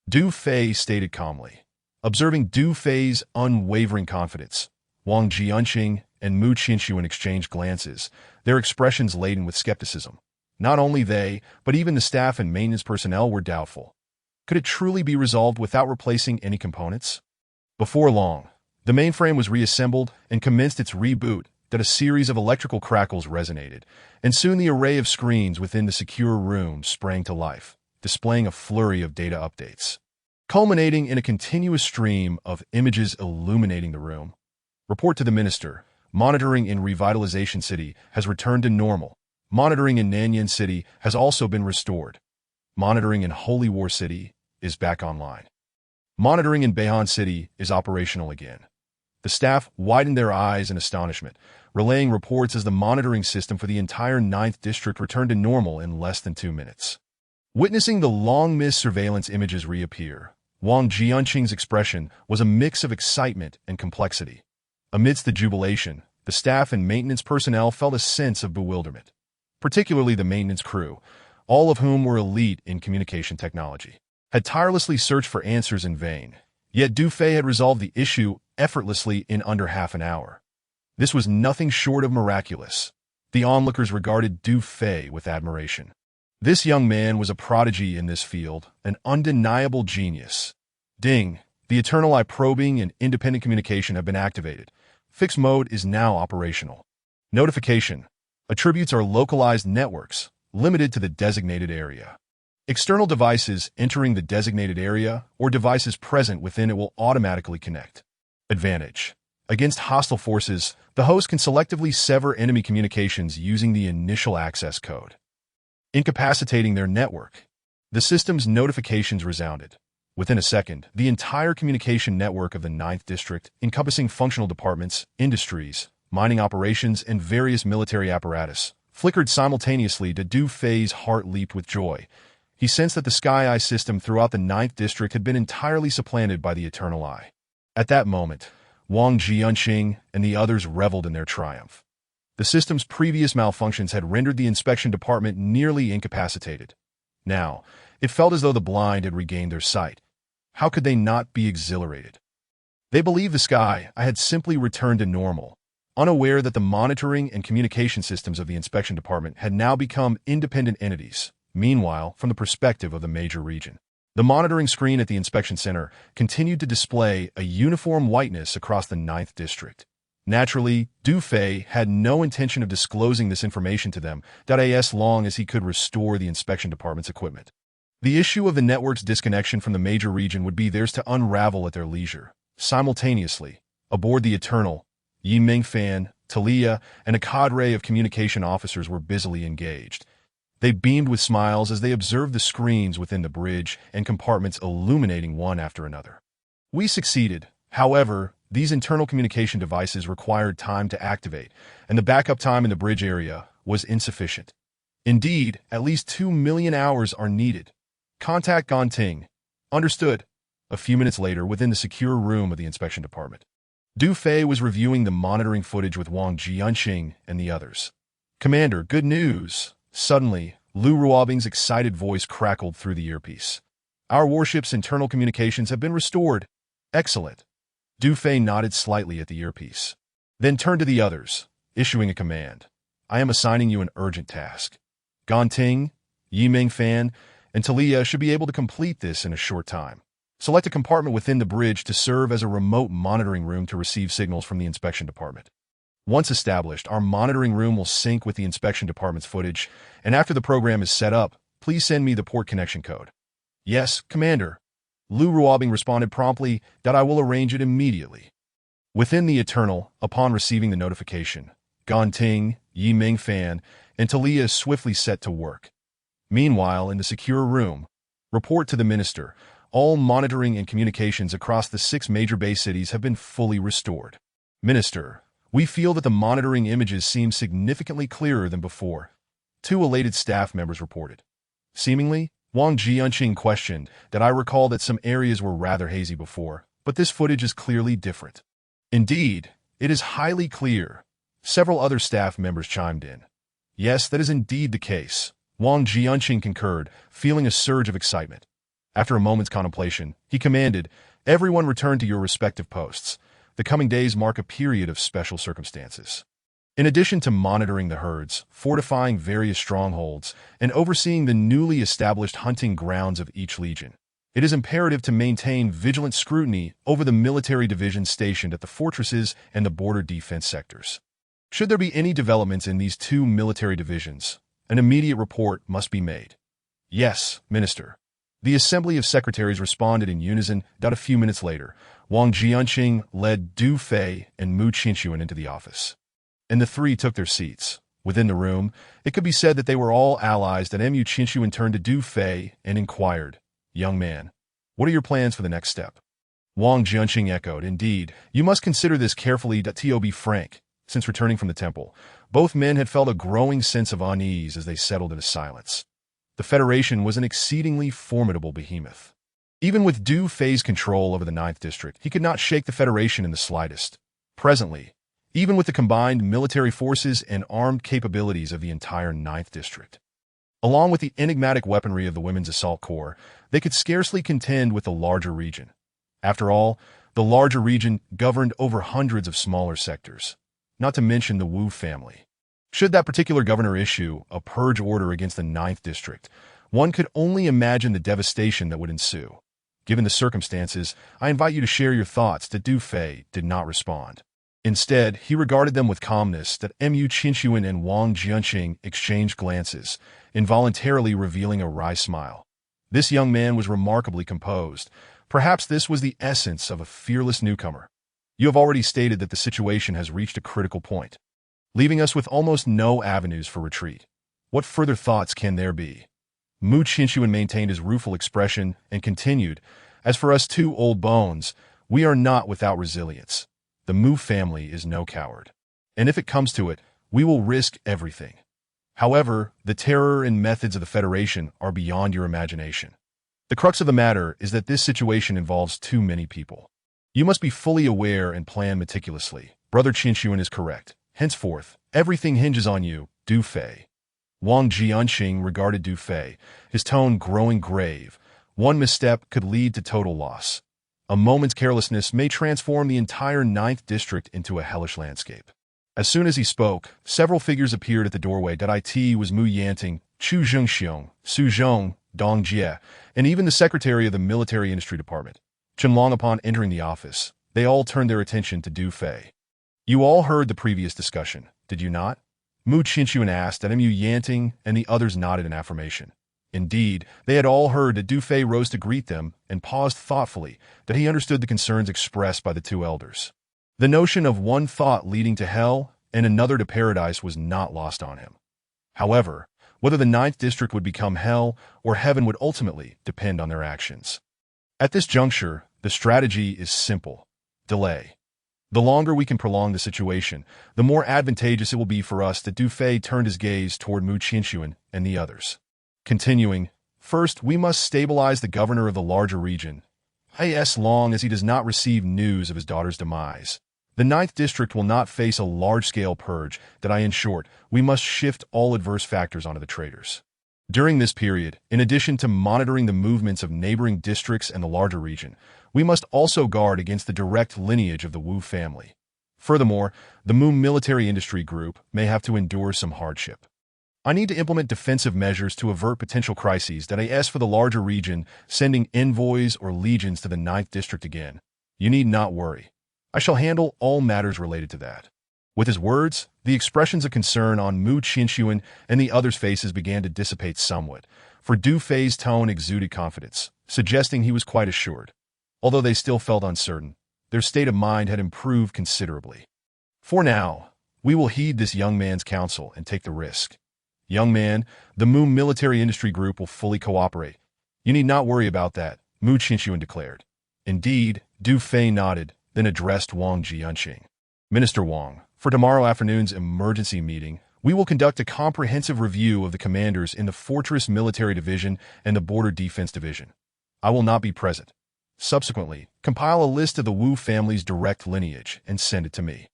Du Fei stated calmly. Observing Du Fei's unwavering confidence, Wang Jianqing and Mu Qinshuan exchanged glances, their expressions laden with skepticism. Not only they, but even the staff and maintenance personnel were doubtful. Could it truly be resolved without replacing any components? Before long, the mainframe was reassembled and commenced its reboot that a series of electrical crackles resonated, and soon the array of screens within the secure room sprang to life, displaying a flurry of data updates, culminating in a continuous stream of images illuminating the room. Report to the minister. Monitoring in Revitalization City has returned to normal. Monitoring in Nanyan City has also been restored. Monitoring in Holy War City is back online. Monitoring in Beihan City is operational again. The staff widened their eyes in astonishment, relaying reports as the monitoring system for the entire 9th District returned to normal in less than 2 minutes. Witnessing the long-missed surveillance images reappear, Wang Jianqing's expression was a mix of excitement and complexity. Amidst the jubilation, the staff and maintenance personnel felt a sense of bewilderment, particularly the maintenance crew, all of whom were elite in communication technology, had tirelessly searched for answers in vain. Yet Du Fei had resolved the issue effortlessly in under half an hour. This was nothing short of miraculous. The onlookers regarded Du Fei with admiration. This young man was a prodigy in this field, an undeniable genius. Ding! The Eternal Eye probing and independent communication have been activated. Fixed mode is now operational. Notification. Attributes are localized networks, limited to the designated area. External devices entering the designated area or devices present within it will automatically connect. Advantage. Against hostile forces, the host can selectively sever enemy communications using the initial access code, incapacitating their network. The system's notifications resounded. Within a second, the entire communication network of the 9th District, encompassing functional departments, industries, mining operations, and various military apparatus, flickered simultaneously. To Du Fei's heart leaped with joy. He sensed that the Sky Eye system throughout the 9th District had been entirely supplanted by the Eternal Eye. At that moment, Wang Jianqing and the others reveled in their triumph. The system's previous malfunctions had rendered the inspection department nearly incapacitated. Now, it felt as though the blind had regained their sight. How could they not be exhilarated? They believed the Sky Eye had simply returned to normal, unaware that the monitoring and communication systems of the inspection department had now become independent entities. Meanwhile, from the perspective of the major region, the monitoring screen at the inspection center continued to display a uniform whiteness across the 9th District. Naturally, Du Fei had no intention of disclosing this information to them, as long as he could restore the inspection department's equipment. The issue of the network's disconnection from the major region would be theirs to unravel at their leisure. Simultaneously, aboard the Eternal, Yi Mingfan, Talia, and a cadre of communication officers were busily engaged. They beamed with smiles as they observed the screens within the bridge and compartments illuminating one after another. We succeeded. However, these internal communication devices required time to activate, and the backup time in the bridge area was insufficient. Indeed, at least 2 million hours are needed. Contact Gonting. Understood. A few minutes later, within the secure room of the inspection department, Du Fei was reviewing the monitoring footage with Wang Jianqing and the others. Commander, good news. Suddenly, Lu Ruobing's excited voice crackled through the earpiece. Our warship's internal communications have been restored. Excellent. Du Fei nodded slightly at the earpiece, then turned to the others, issuing a command. I am assigning you an urgent task. Gonting, Yi Mingfan, and Talia should be able to complete this in a short time. Select a compartment within the bridge to serve as a remote monitoring room to receive signals from the inspection department. Once established, our monitoring room will sync with the inspection department's footage, and after the program is set up, please send me the port connection code. Yes, Commander. Lu Ruobing responded promptly that I will arrange it immediately. Within the Eternal, upon receiving the notification, Gonting, Yi Mingfan, and Talia swiftly set to work. Meanwhile, in the secure room, report to the Minister. All monitoring and communications across the 6 major base cities have been fully restored. Minister, we feel that the monitoring images seem significantly clearer than before. 2 elated staff members reported. Seemingly, Wang Jianqing questioned that I recall that some areas were rather hazy before, but this footage is clearly different. Indeed, it is highly clear. Several other staff members chimed in. Yes, that is indeed the case. Wang Jianqing concurred, feeling a surge of excitement. After a moment's contemplation, he commanded, Everyone return to your respective posts. The coming days mark a period of special circumstances. In addition to monitoring the herds, fortifying various strongholds, and overseeing the newly established hunting grounds of each legion, it is imperative to maintain vigilant scrutiny over the military divisions stationed at the fortresses and the border defense sectors. Should there be any developments in these two military divisions, an immediate report must be made. Yes, Minister. The Assembly of Secretaries responded in unison. A few minutes later, Wang Jianqing led Du Fei and Mu Qinxuan into the office, and the three took their seats. Within the room, it could be said that they were all allies. Mu Qinxuan turned to Du Fei and inquired, "Young man, what are your plans for the next step?" Wang Jianqing echoed, "Indeed, you must consider this carefully. To be frank, since returning from the temple, both men had felt a growing sense of unease as they settled into silence. The Federation was an exceedingly formidable behemoth. Even with Du Fei's control over the 9th District, he could not shake the Federation in the slightest. Presently, even with the combined military forces and armed capabilities of the entire 9th District, along with the enigmatic weaponry of the Women's Assault Corps, they could scarcely contend with the larger region. After all, the larger region governed over hundreds of smaller sectors, not to mention the Wu family. Should that particular governor issue a purge order against the 9th District, one could only imagine the devastation that would ensue. Given the circumstances, I invite you to share your thoughts. Du Fei did not respond. Instead, he regarded them with calmness. Mu Qinxuan and Wang Jianqing exchanged glances, involuntarily revealing a wry smile. This young man was remarkably composed. Perhaps this was the essence of a fearless newcomer. You have already stated that the situation has reached a critical point, leaving us with almost no avenues for retreat. What further thoughts can there be? Mu Qinxuan maintained his rueful expression and continued, "As for us two old bones, we are not without resilience. The Mu family is no coward, and if it comes to it, we will risk everything. However, the terror and methods of the Federation are beyond your imagination. The crux of the matter is that this situation involves too many people. You must be fully aware and plan meticulously. Brother Qinxuan is correct. Henceforth, everything hinges on you, Du Fei." Wang Jianqing regarded Du Fei, his tone growing grave. One misstep could lead to total loss. A moment's carelessness may transform the entire 9th District into a hellish landscape. As soon as he spoke, several figures appeared at the doorway. It was Mu Yanting, Chu Zhengxiong, Su Zhong, Dong Jie, and even the secretary of the Military Industry Department. Qianlong. Upon entering the office, they all turned their attention to Du Fei. "You all heard the previous discussion, did you not?" Mu Qinxuan asked. Mu Yanting and the others nodded in affirmation. Indeed, they had all heard. Du Fei rose to greet them and paused thoughtfully. He understood the concerns expressed by the two elders. The notion of one thought leading to hell and another to paradise was not lost on him. However, whether the 9th District would become hell or heaven would ultimately depend on their actions. At this juncture, the strategy is simple: delay. The longer we can prolong the situation, the more advantageous it will be for us. Du Fei turned his gaze toward Mu Qinxuan and the others, continuing, "First, we must stabilize the governor of the larger region. As long as he does not receive news of his daughter's demise, the 9th District will not face a large-scale purge. In short, we must shift all adverse factors onto the traitors. During this period, in addition to monitoring the movements of neighboring districts and the larger region, we must also guard against the direct lineage of the Wu family. Furthermore, the Mu military industry group may have to endure some hardship. I need to implement defensive measures to avert potential crises. As for the larger region, sending envoys or legions to the 9th District again, you need not worry. I shall handle all matters related to that." With his words, the expressions of concern on Mu Qinxuan and the others' faces began to dissipate somewhat, for Du Fei's tone exuded confidence, suggesting he was quite assured. Although they still felt uncertain, their state of mind had improved considerably. "For now, we will heed this young man's counsel and take the risk. Young man, the Mu military industry group will fully cooperate. You need not worry about that," Mu Qinxuan declared. Indeed, Du Fei nodded, then addressed Wang Jianqing. "Minister Wang, for tomorrow afternoon's emergency meeting, we will conduct a comprehensive review of the commanders in the Fortress Military Division and the Border Defense Division. I will not be present. Subsequently, compile a list of the Wu family's direct lineage and send it to me."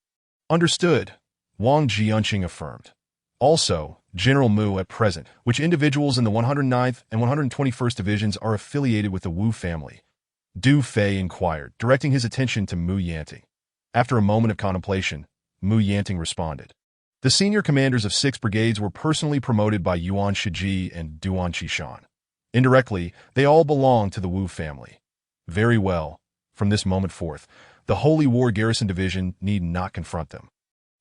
"Understood," Wang Jianqing affirmed. "Also, General Mu at present, which individuals in the 109th and 121st Divisions are affiliated with the Wu family. Du Fei inquired, directing his attention to Mu Yanting. After a moment of contemplation, Mu Yanting responded. The senior commanders of 6 brigades were personally promoted by Yuan Shiji and Duan Qishan. Indirectly, they all belong to the Wu family. Very well. From this moment forth, the Holy War Garrison Division need not confront them.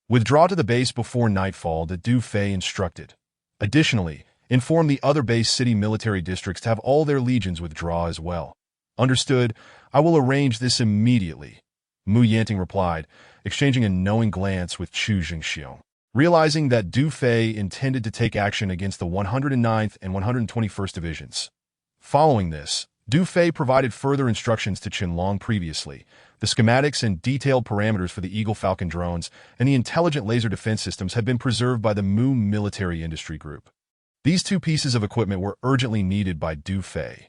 Withdraw to the base before nightfall, the Du Fei instructed. Additionally, inform the other base city military districts to have all their legions withdraw as well. Understood. I will arrange this immediately, Mu Yanting replied, exchanging a knowing glance with Chu Jingxiong. Realizing that Du Fei intended to take action against the 109th and 121st Divisions. Following this, Du Fei provided further instructions to Qinlong previously. The schematics and detailed parameters for the Eagle Falcon drones and the intelligent laser defense systems had been preserved by the Mu Military Industry Group. These 2 pieces of equipment were urgently needed by Du Fei.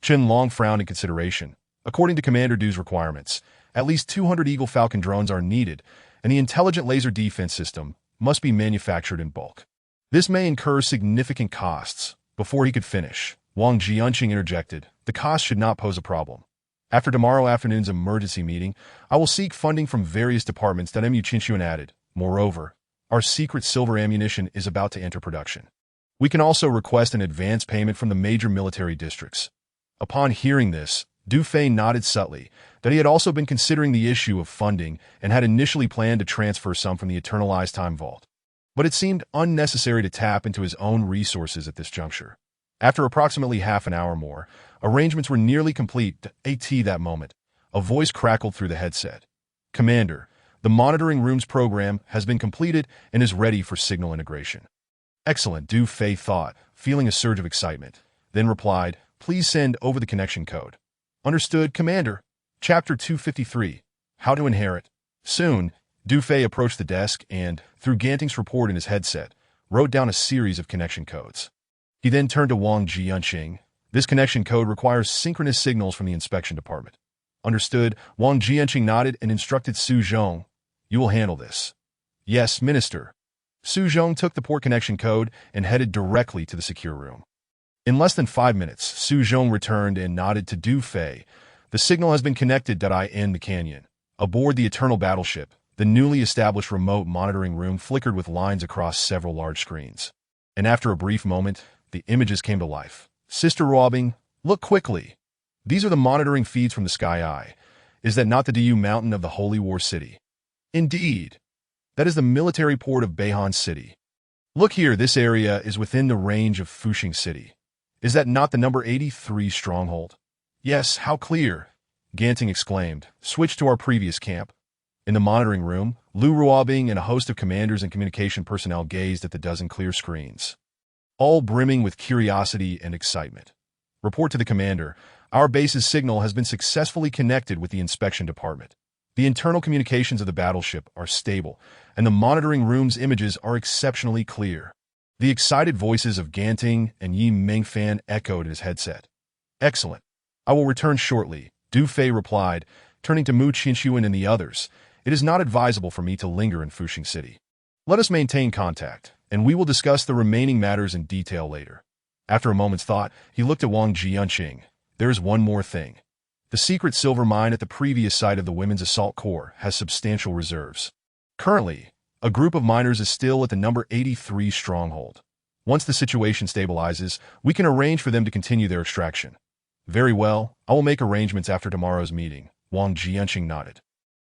Qinlong frowned in consideration. According to Commander Du's requirements, at least 200 Eagle Falcon drones are needed, and the intelligent laser defense system must be manufactured in bulk. This may incur significant costs. Before he could finish, Wang Jianqing interjected, the cost should not pose a problem. After tomorrow afternoon's emergency meeting, I will seek funding from various departments that Mu Qinshuan added. Moreover, our secret silver ammunition is about to enter production. We can also request an advance payment from the major military districts. Upon hearing this, Du Fei nodded subtly that he had also been considering the issue of funding and had initially planned to transfer some from the Eternalized Time Vault. But it seemed unnecessary to tap into his own resources at this juncture. After approximately half an hour more, arrangements were nearly complete. At that moment, a voice crackled through the headset. Commander, the monitoring room's program has been completed and is ready for signal integration. Excellent, Du Fei thought, feeling a surge of excitement, then replied, please send over the connection code. Understood, Commander. Chapter 253, How to Inherit. Soon, Du Fei approached the desk and, through Ganting's report in his headset, wrote down a series of connection codes. He then turned to Wang Jianqing. This connection code requires synchronous signals from the inspection department. Understood, Wang Jianqing nodded and instructed Su Zhong. You will handle this. Yes, Minister. Su Zhong took the port connection code and headed directly to the secure room. In less than 5 minutes, Su Zhong returned and nodded to Du Fei. The signal has been connected. In the canyon. Aboard the Eternal Battleship, the newly established remote monitoring room flickered with lines across several large screens. And after a brief moment, the images came to life. Sister Robbing, look quickly. These are the monitoring feeds from the Sky Eye. Is that not the Du Mountain of the Holy War City? Indeed. That is the military port of Beihan City. Look here, this area is within the range of Fuxing City. Is that not the number 83 stronghold? Yes, how clear, Ganting exclaimed. Switch to our previous camp. In the monitoring room, Lu Ruobing and a host of commanders and communication personnel gazed at the dozen clear screens, all brimming with curiosity and excitement. Report to the commander. Our base's signal has been successfully connected with the inspection department. The internal communications of the battleship are stable, and the monitoring room's images are exceptionally clear. The excited voices of Ganting and Yi Mengfan echoed in his headset. Excellent. I will return shortly, Du Fei replied, turning to Mu Qinshuan and the others. It is not advisable for me to linger in Fuxing City. Let us maintain contact, and we will discuss the remaining matters in detail later. After a moment's thought, he looked at Wang Jianqing. There is one more thing. The secret silver mine at the previous site of the Women's Assault Corps has substantial reserves. Currently, a group of miners is still at the number 83 stronghold. Once the situation stabilizes, we can arrange for them to continue their extraction. Very well, I will make arrangements after tomorrow's meeting, Wang Jianqing nodded.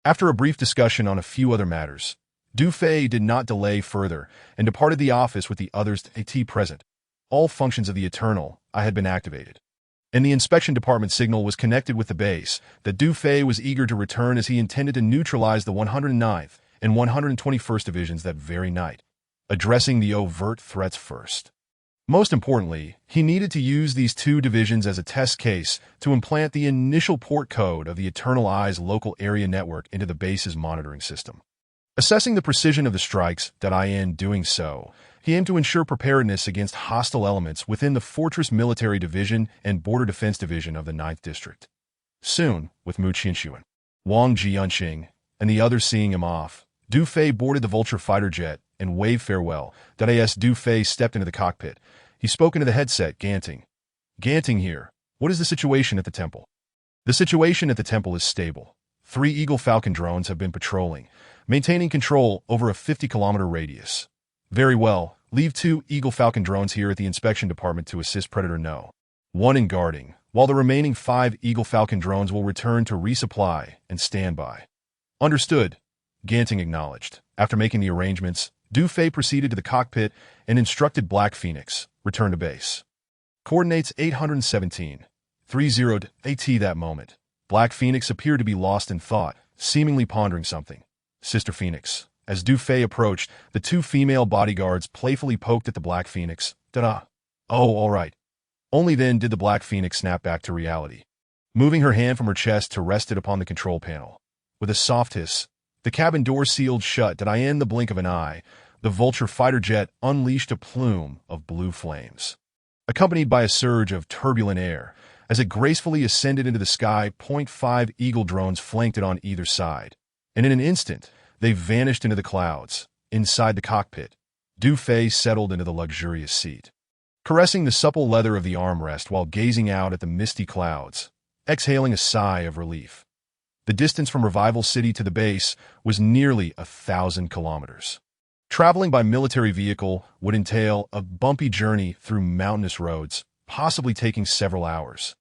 After a brief discussion on a few other matters, Du Fei did not delay further and departed the office with the others present. All functions of the Eternal I had been activated, and the inspection department signal was connected with the base. That Du Fei was eager to return as he intended to neutralize the 109th and 121st Divisions that very night, addressing the overt threats first. Most importantly, he needed to use these 2 divisions as a test case to implant the initial port code of the Eternal Eye's local area network into the base's monitoring system. Assessing the precision of the strikes, in doing so, he aimed to ensure preparedness against hostile elements within the Fortress Military Division and Border Defense Division of the 9th District. Soon, with Mu Qinshuan, Wang Jianqing, and the others seeing him off, Du Fei boarded the Vulture fighter jet and waved farewell. As Du Fei stepped into the cockpit, he spoke into the headset, Ganting. Ganting here. What is the situation at the temple? The situation at the temple is stable. 3 Eagle Falcon drones have been patrolling, maintaining control over a 50-kilometer radius. Very well, leave 2 Eagle Falcon drones here at the inspection department to assist Predator No. 1 in guarding, while the remaining 5 Eagle Falcon drones will return to resupply and standby. Understood, Ganting acknowledged. After making the arrangements, Dufay proceeded to the cockpit and instructed Black Phoenix, return to base. Coordinates 817. 30 AT that moment. Black Phoenix appeared to be lost in thought, seemingly pondering something. Sister Phoenix. As Dufay approached, the 2 female bodyguards playfully poked at the Black Phoenix. Ta-da! Oh, all right. Only then did the Black Phoenix snap back to reality. Moving her hand from her chest to rest it upon the control panel. With a soft hiss, the cabin door sealed shut. In the blink of an eye, the Vulture fighter jet unleashed a plume of blue flames, accompanied by a surge of turbulent air. As it gracefully ascended into the sky, 0.5 Eagle drones flanked it on either side. And in an instant, they vanished into the clouds. Inside the cockpit, Dufay settled into the luxurious seat, caressing the supple leather of the armrest while gazing out at the misty clouds, exhaling a sigh of relief. The distance from Revival City to the base was nearly 1,000 kilometers. Traveling by military vehicle would entail a bumpy journey through mountainous roads, possibly taking several hours.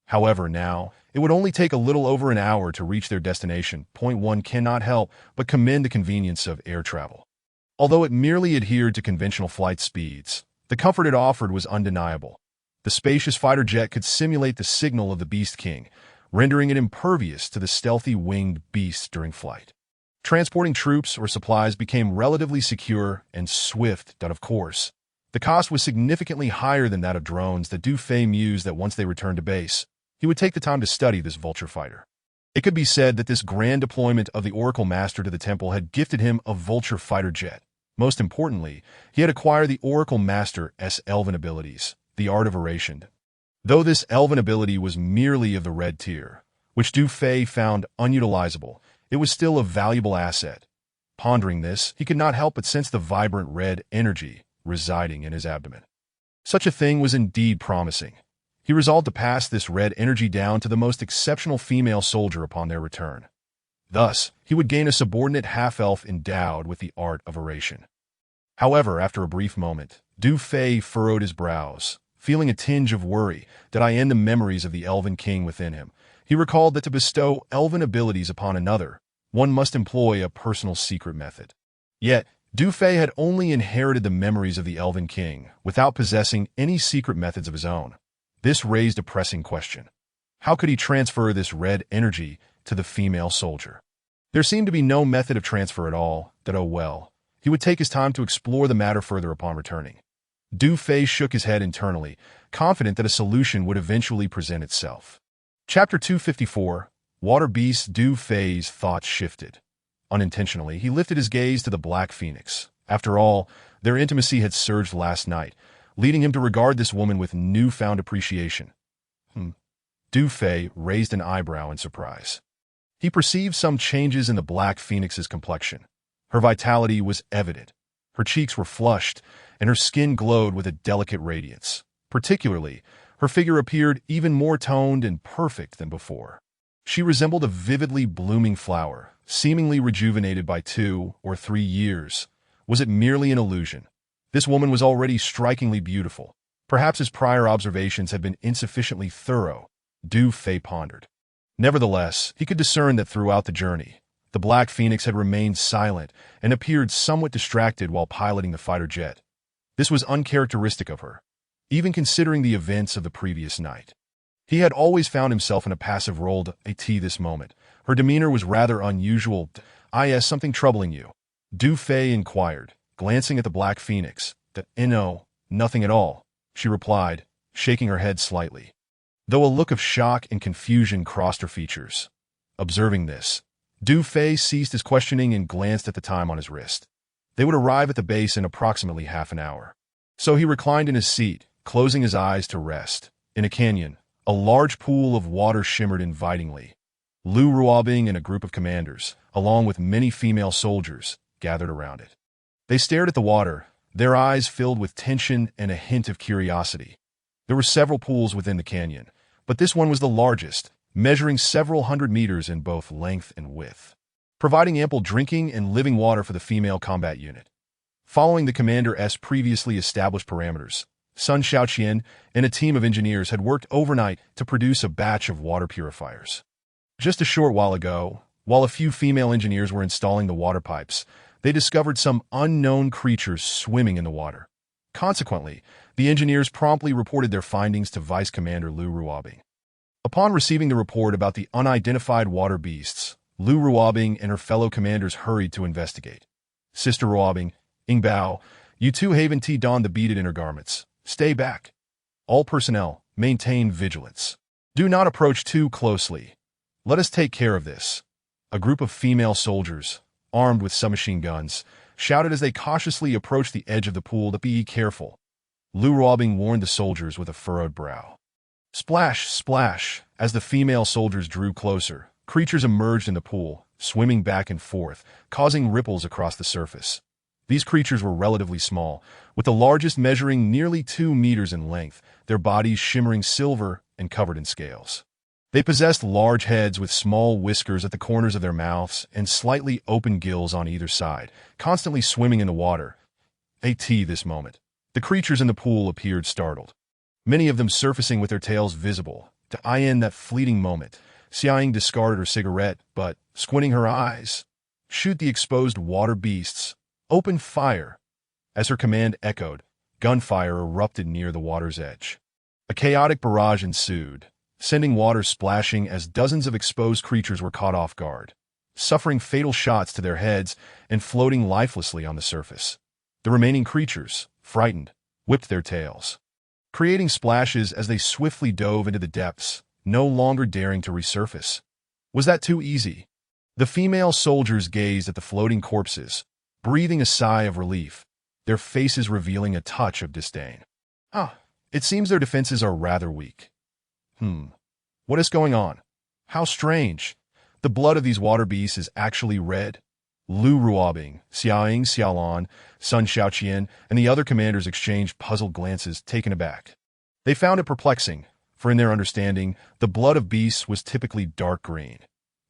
However, now, it would only take a little over an hour to reach their destination. One cannot help but commend the convenience of air travel. Although it merely adhered to conventional flight speeds, the comfort it offered was undeniable. The spacious fighter jet could simulate the signal of the Beast King, rendering it impervious to the stealthy winged beasts during flight. Transporting troops or supplies became relatively secure and swift, but of course, the cost was significantly higher than that of drones. That Dufay mused that once they returned to base, he would take the time to study this Vulture fighter. It could be said that this grand deployment of the Oracle Master to the temple had gifted him a Vulture fighter jet. Most importantly, he had acquired the Oracle Master's elven abilities, the art of oration. Though this elven ability was merely of the red tier, which Dufay found unutilizable, it was still a valuable asset. Pondering this, he could not help but sense the vibrant red energy residing in his abdomen. Such a thing was indeed promising. He resolved to pass this red energy down to the most exceptional female soldier upon their return. Thus, he would gain a subordinate half-elf endowed with the art of oration. However, after a brief moment, Dufay furrowed his brows, feeling a tinge of worry that the memories of the Elven King within him. He recalled that to bestow elven abilities upon another, one must employ a personal secret method. Yet, Dufay had only inherited the memories of the Elven King without possessing any secret methods of his own. This raised a pressing question. How could he transfer this red energy to the female soldier? There seemed to be no method of transfer at all. He would take his time to explore the matter further upon returning. Dufay shook his head internally, confident that a solution would eventually present itself. Chapter 254, Water Beasts. Dufay's thoughts shifted. Unintentionally, he lifted his gaze to the Black Phoenix. After all, their intimacy had surged last night, leading him to regard this woman with newfound appreciation. Dufay raised an eyebrow in surprise. He perceived some changes in the Black Phoenix's complexion. Her vitality was evident. Her cheeks were flushed, and her skin glowed with a delicate radiance. Particularly, her figure appeared even more toned and perfect than before. She resembled a vividly blooming flower, seemingly rejuvenated by 2 or 3 years. Was it merely an illusion? This woman was already strikingly beautiful. Perhaps his prior observations had been insufficiently thorough, Dufay pondered. Nevertheless, he could discern that throughout the journey, the Black Phoenix had remained silent and appeared somewhat distracted while piloting the fighter jet. This was uncharacteristic of her, even considering the events of the previous night. He had always found himself in a passive role at this moment. Her demeanor was rather unusual. Is something troubling you? Dufay inquired, glancing at the Black Phoenix. No, nothing at all, she replied, shaking her head slightly, though a look of shock and confusion crossed her features. Observing this, Dufay ceased his questioning and glanced at the time on his wrist. They would arrive at the base in approximately half an hour. So he reclined in his seat, closing his eyes to rest. In a canyon, a large pool of water shimmered invitingly. Lu Ruobing and a group of commanders, along with many female soldiers, gathered around it. They stared at the water, their eyes filled with tension and a hint of curiosity. There were several pools within the canyon, but this one was the largest, measuring several hundred meters in both length and width, providing ample drinking and living water for the female combat unit. Following the commander's previously established parameters, Sun Xiaoqian and a team of engineers had worked overnight to produce a batch of water purifiers. Just a short while ago, while a few female engineers were installing the water pipes, they discovered some unknown creatures swimming in the water. Consequently, the engineers promptly reported their findings to Vice Commander Lu Ruobing. Upon receiving the report about the unidentified water beasts, Lu Ruobing and her fellow commanders hurried to investigate. Sister Ruobing, Ingbao, you two Haven T don the beaded inner garments. Stay back. All personnel, maintain vigilance. Do not approach too closely. Let us take care of this. A group of female soldiers, armed with submachine guns, shouted as they cautiously approached the edge of the pool to be careful. Lu Ruobing warned the soldiers with a furrowed brow. Splash, splash, as the female soldiers drew closer, creatures emerged in the pool, swimming back and forth, causing ripples across the surface. These creatures were relatively small, with the largest measuring nearly 2 meters in length, their bodies shimmering silver and covered in scales. They possessed large heads with small whiskers at the corners of their mouths and slightly open gills on either side, constantly swimming in the water. This moment. The creatures in the pool appeared startled, many of them surfacing with their tails visible. To end that fleeting moment, Xiaoying discarded her cigarette, but, squinting her eyes, shoot the exposed water beasts. Open fire. As her command echoed, gunfire erupted near the water's edge. A chaotic barrage ensued, sending water splashing as dozens of exposed creatures were caught off guard, suffering fatal shots to their heads and floating lifelessly on the surface. The remaining creatures, frightened, whipped their tails, creating splashes as they swiftly dove into the depths, no longer daring to resurface. Was that too easy? The female soldiers gazed at the floating corpses, breathing a sigh of relief, their faces revealing a touch of disdain. It seems their defenses are rather weak. What is going on? How strange. The blood of these water beasts is actually red. Lu Ruobing, Xiaoying Xiaolan, Sun Xiaoqian, and the other commanders exchanged puzzled glances, taken aback. They found it perplexing, for in their understanding, the blood of beasts was typically dark green.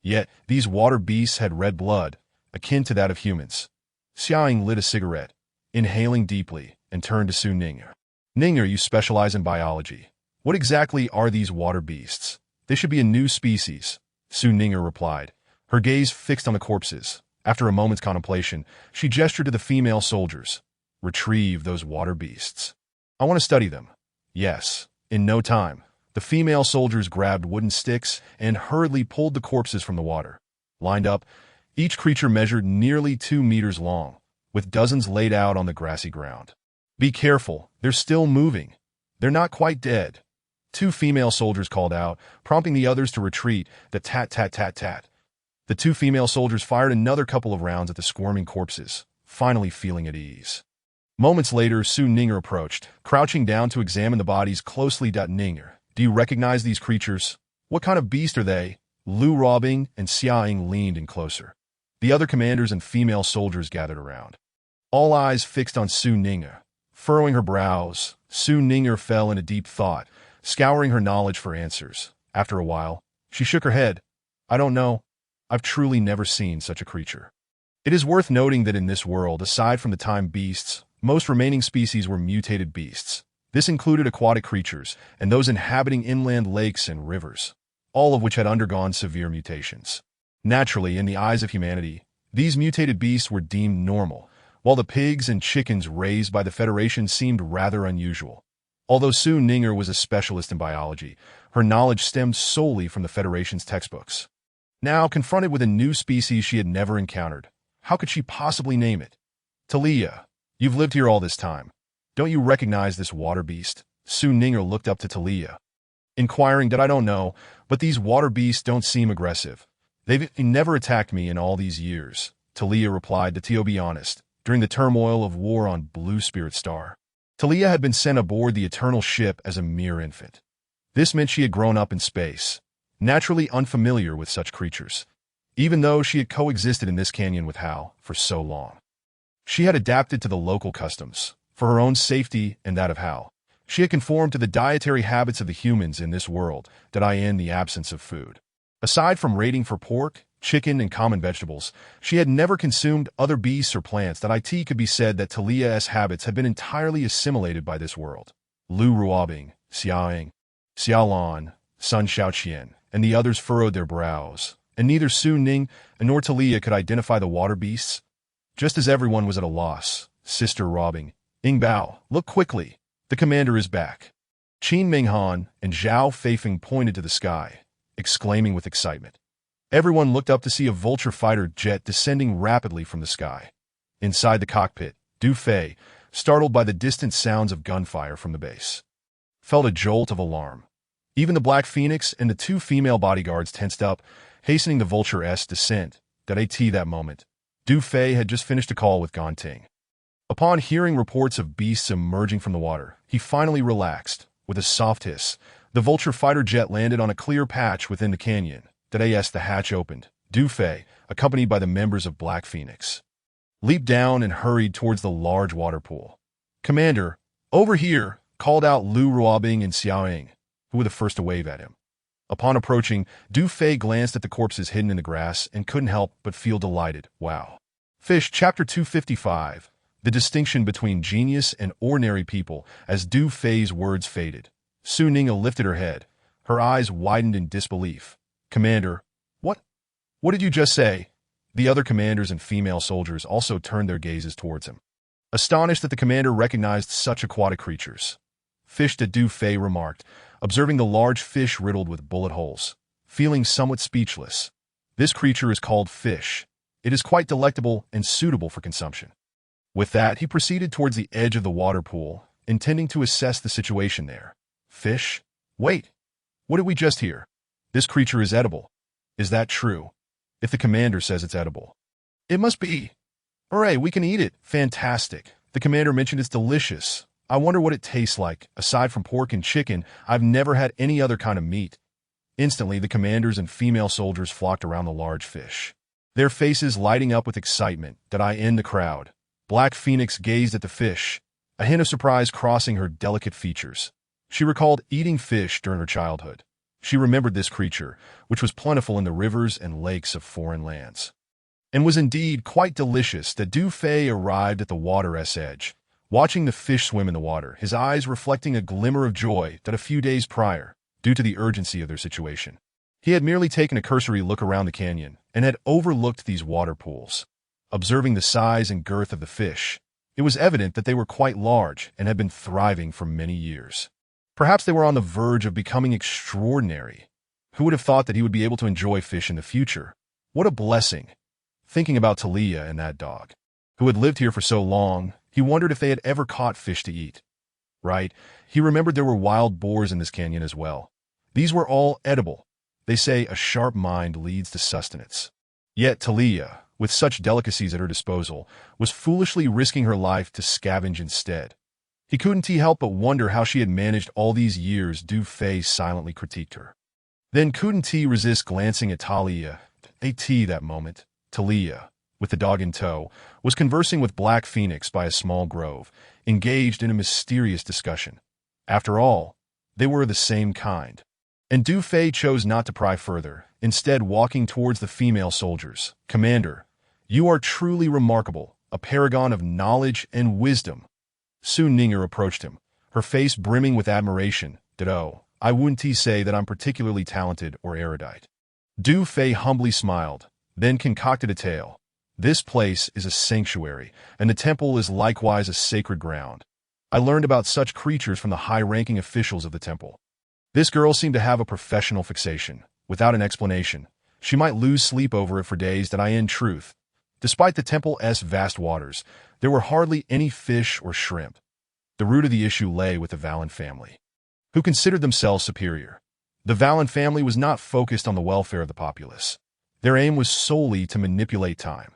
Yet, these water beasts had red blood, akin to that of humans. Xiaoying lit a cigarette, inhaling deeply, and turned to Su Ninger. Ninger, you specialize in biology. What exactly are these water beasts? They should be a new species, Su Ninger replied, her gaze fixed on the corpses. After a moment's contemplation, she gestured to the female soldiers. Retrieve those water beasts. I want to study them. Yes. In no time, the female soldiers grabbed wooden sticks and hurriedly pulled the corpses from the water. Lined up, each creature measured nearly 2 meters long, with dozens laid out on the grassy ground. Be careful, they're still moving. They're not quite dead. 2 female soldiers called out, prompting the others to retreat. The tat-tat-tat-tat. The 2 female soldiers fired another couple of rounds at the squirming corpses, finally feeling at ease. Moments later, Su Ninger approached, crouching down to examine the bodies closely. Ninger, do you recognize these creatures? What kind of beast are they? Lu Ruobing and Xiaoying leaned in closer. The other commanders and female soldiers gathered around. All eyes fixed on Su Ninger. Furrowing her brows, Su Ninger fell into deep thought, scouring her knowledge for answers. After a while, she shook her head. I don't know. I've truly never seen such a creature. It is worth noting that in this world, aside from the time beasts, most remaining species were mutated beasts. This included aquatic creatures and those inhabiting inland lakes and rivers, all of which had undergone severe mutations. Naturally, in the eyes of humanity, these mutated beasts were deemed normal, while the pigs and chickens raised by the Federation seemed rather unusual. Although Su Ninger was a specialist in biology, her knowledge stemmed solely from the Federation's textbooks. Now, confronted with a new species she had never encountered, how could she possibly name it? Talia, you've lived here all this time. Don't you recognize this water beast? Su Ninger looked up to Talia, inquiring that I don't know, but these water beasts don't seem aggressive. They've never attacked me in all these years, Talia replied. To be honest, during the turmoil of war on Blue Spirit Star, Talia had been sent aboard the Eternal Ship as a mere infant. This meant she had grown up in space, naturally unfamiliar with such creatures, even though she had coexisted in this canyon with Hal for so long. She had adapted to the local customs, for her own safety and that of Hal, She had conformed to the dietary habits of the humans in this world, in the absence of food. Aside from raiding for pork, chicken, and common vegetables, she had never consumed other beasts or plants. It could be said that Talia's habits had been entirely assimilated by this world. Lu Ruobing, Xiaoying, Xiaolan, Sun Xiaoqian, and the others furrowed their brows, and neither Su Ning nor Talia could identify the water beasts. Just as everyone was at a loss, Sister Ruobing, Ingbao, look quickly. The commander is back. Qin Minghan and Zhao Feifeng pointed to the sky, exclaiming with excitement. Everyone looked up to see a vulture fighter jet descending rapidly from the sky. Inside the cockpit, Du Fei, startled by the distant sounds of gunfire from the base, felt a jolt of alarm. Even the Black Phoenix and the two female bodyguards tensed up, hastening the vulture's descent. That moment, Du Fei had just finished a call with Ganting. Upon hearing reports of beasts emerging from the water, he finally relaxed. With a soft hiss, the vulture fighter jet landed on a clear patch within the canyon. The hatch opened. Du Fei, accompanied by the members of Black Phoenix, leaped down and hurried towards the large water pool. "Commander, over here," called out Lu Ruobing and Xiaoying, who were the first to wave at him. Upon approaching, Du Fei glanced at the corpses hidden in the grass and couldn't help but feel delighted. Wow. Fish, Chapter 255. The distinction between genius and ordinary people. As Du Fei's words faded, Su Ning lifted her head. Her eyes widened in disbelief. "Commander, what did you just say?" The other commanders and female soldiers also turned their gazes towards him, astonished that the commander recognized such aquatic creatures. "Fish," Du Fei remarked, observing the large fish riddled with bullet holes. Feeling somewhat speechless, "This creature is called fish. It is quite delectable and suitable for consumption." With that, he proceeded towards the edge of the water pool, intending to assess the situation there. "Fish? Wait, what did we just hear? This creature is edible. Is that true? If the commander says it's edible, it must be. Hooray, we can eat it. Fantastic. The commander mentioned it's delicious. I wonder what it tastes like. Aside from pork and chicken, I've never had any other kind of meat." Instantly, the commanders and female soldiers flocked around the large fish, their faces lighting up with excitement. In the crowd, Black Phoenix gazed at the fish, a hint of surprise crossing her delicate features. She recalled eating fish during her childhood. She remembered this creature, which was plentiful in the rivers and lakes of foreign lands, and was indeed quite delicious. Du Fei arrived at the water's edge, watching the fish swim in the water, his eyes reflecting a glimmer of joy. A few days prior, due to the urgency of their situation, he had merely taken a cursory look around the canyon and had overlooked these water pools. Observing the size and girth of the fish, it was evident that they were quite large and had been thriving for many years. Perhaps they were on the verge of becoming extraordinary. Who would have thought that he would be able to enjoy fish in the future? What a blessing. Thinking about Talia and that dog, who had lived here for so long, he wondered if they had ever caught fish to eat. Right, he remembered there were wild boars in this canyon as well. These were all edible. They say a sharp mind leads to sustenance. Yet Talia, with such delicacies at her disposal, was foolishly risking her life to scavenge instead. He couldn't help but wonder how she had managed all these years. Du Fei silently critiqued her. Then couldn't resist glancing at Talia. That moment, Talia, with the dog in tow, was conversing with Black Phoenix by a small grove, engaged in a mysterious discussion. After all, they were the same kind. And Du Fei chose not to pry further, instead walking towards the female soldiers. "Commander, you are truly remarkable, a paragon of knowledge and wisdom." Su Ninger approached him, her face brimming with admiration. "I wouldn't say that I'm particularly talented or erudite." Du Fei humbly smiled, then concocted a tale. "This place is a sanctuary, and the temple is likewise a sacred ground. I learned about such creatures from the high-ranking officials of the temple." This girl seemed to have a professional fixation. Without an explanation, she might lose sleep over it for days. In truth, despite the temple's vast waters, there were hardly any fish or shrimp. The root of the issue lay with the Valen family, who considered themselves superior. The Valen family was not focused on the welfare of the populace. Their aim was solely to manipulate time.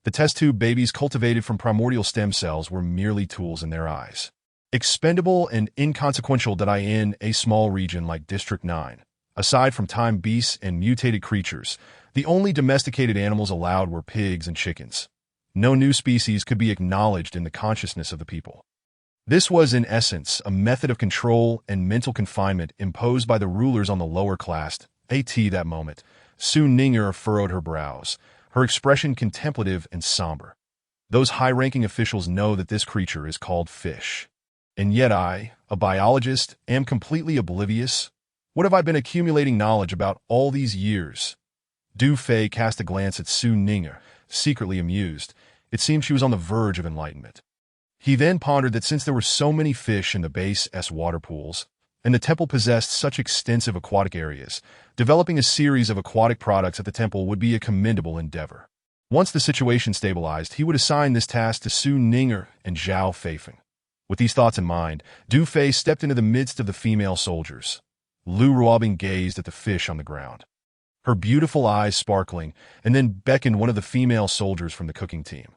The test tube babies cultivated from primordial stem cells were merely tools in their eyes, expendable and inconsequential. In a small region like District 9, aside from time beasts and mutated creatures, the only domesticated animals allowed were pigs and chickens. No new species could be acknowledged in the consciousness of the people. This was, in essence, a method of control and mental confinement imposed by the rulers on the lower class. That moment, Ninger furrowed her brows, her expression contemplative and somber. Those high-ranking officials know that this creature is called fish. And yet I, a biologist, am completely oblivious? What have I been accumulating knowledge about all these years? Du Fei cast a glance at Ninger, secretly amused. It seemed she was on the verge of enlightenment. He then pondered that since there were so many fish in the base S water pools, and the temple possessed such extensive aquatic areas, developing a series of aquatic products at the temple would be a commendable endeavor. Once the situation stabilized, he would assign this task to Ninger and Zhao Feifeng. With these thoughts in mind, Du Fei stepped into the midst of the female soldiers. Lu Ruobing gazed at the fish on the ground, her beautiful eyes sparkling, and then beckoned one of the female soldiers from the cooking team.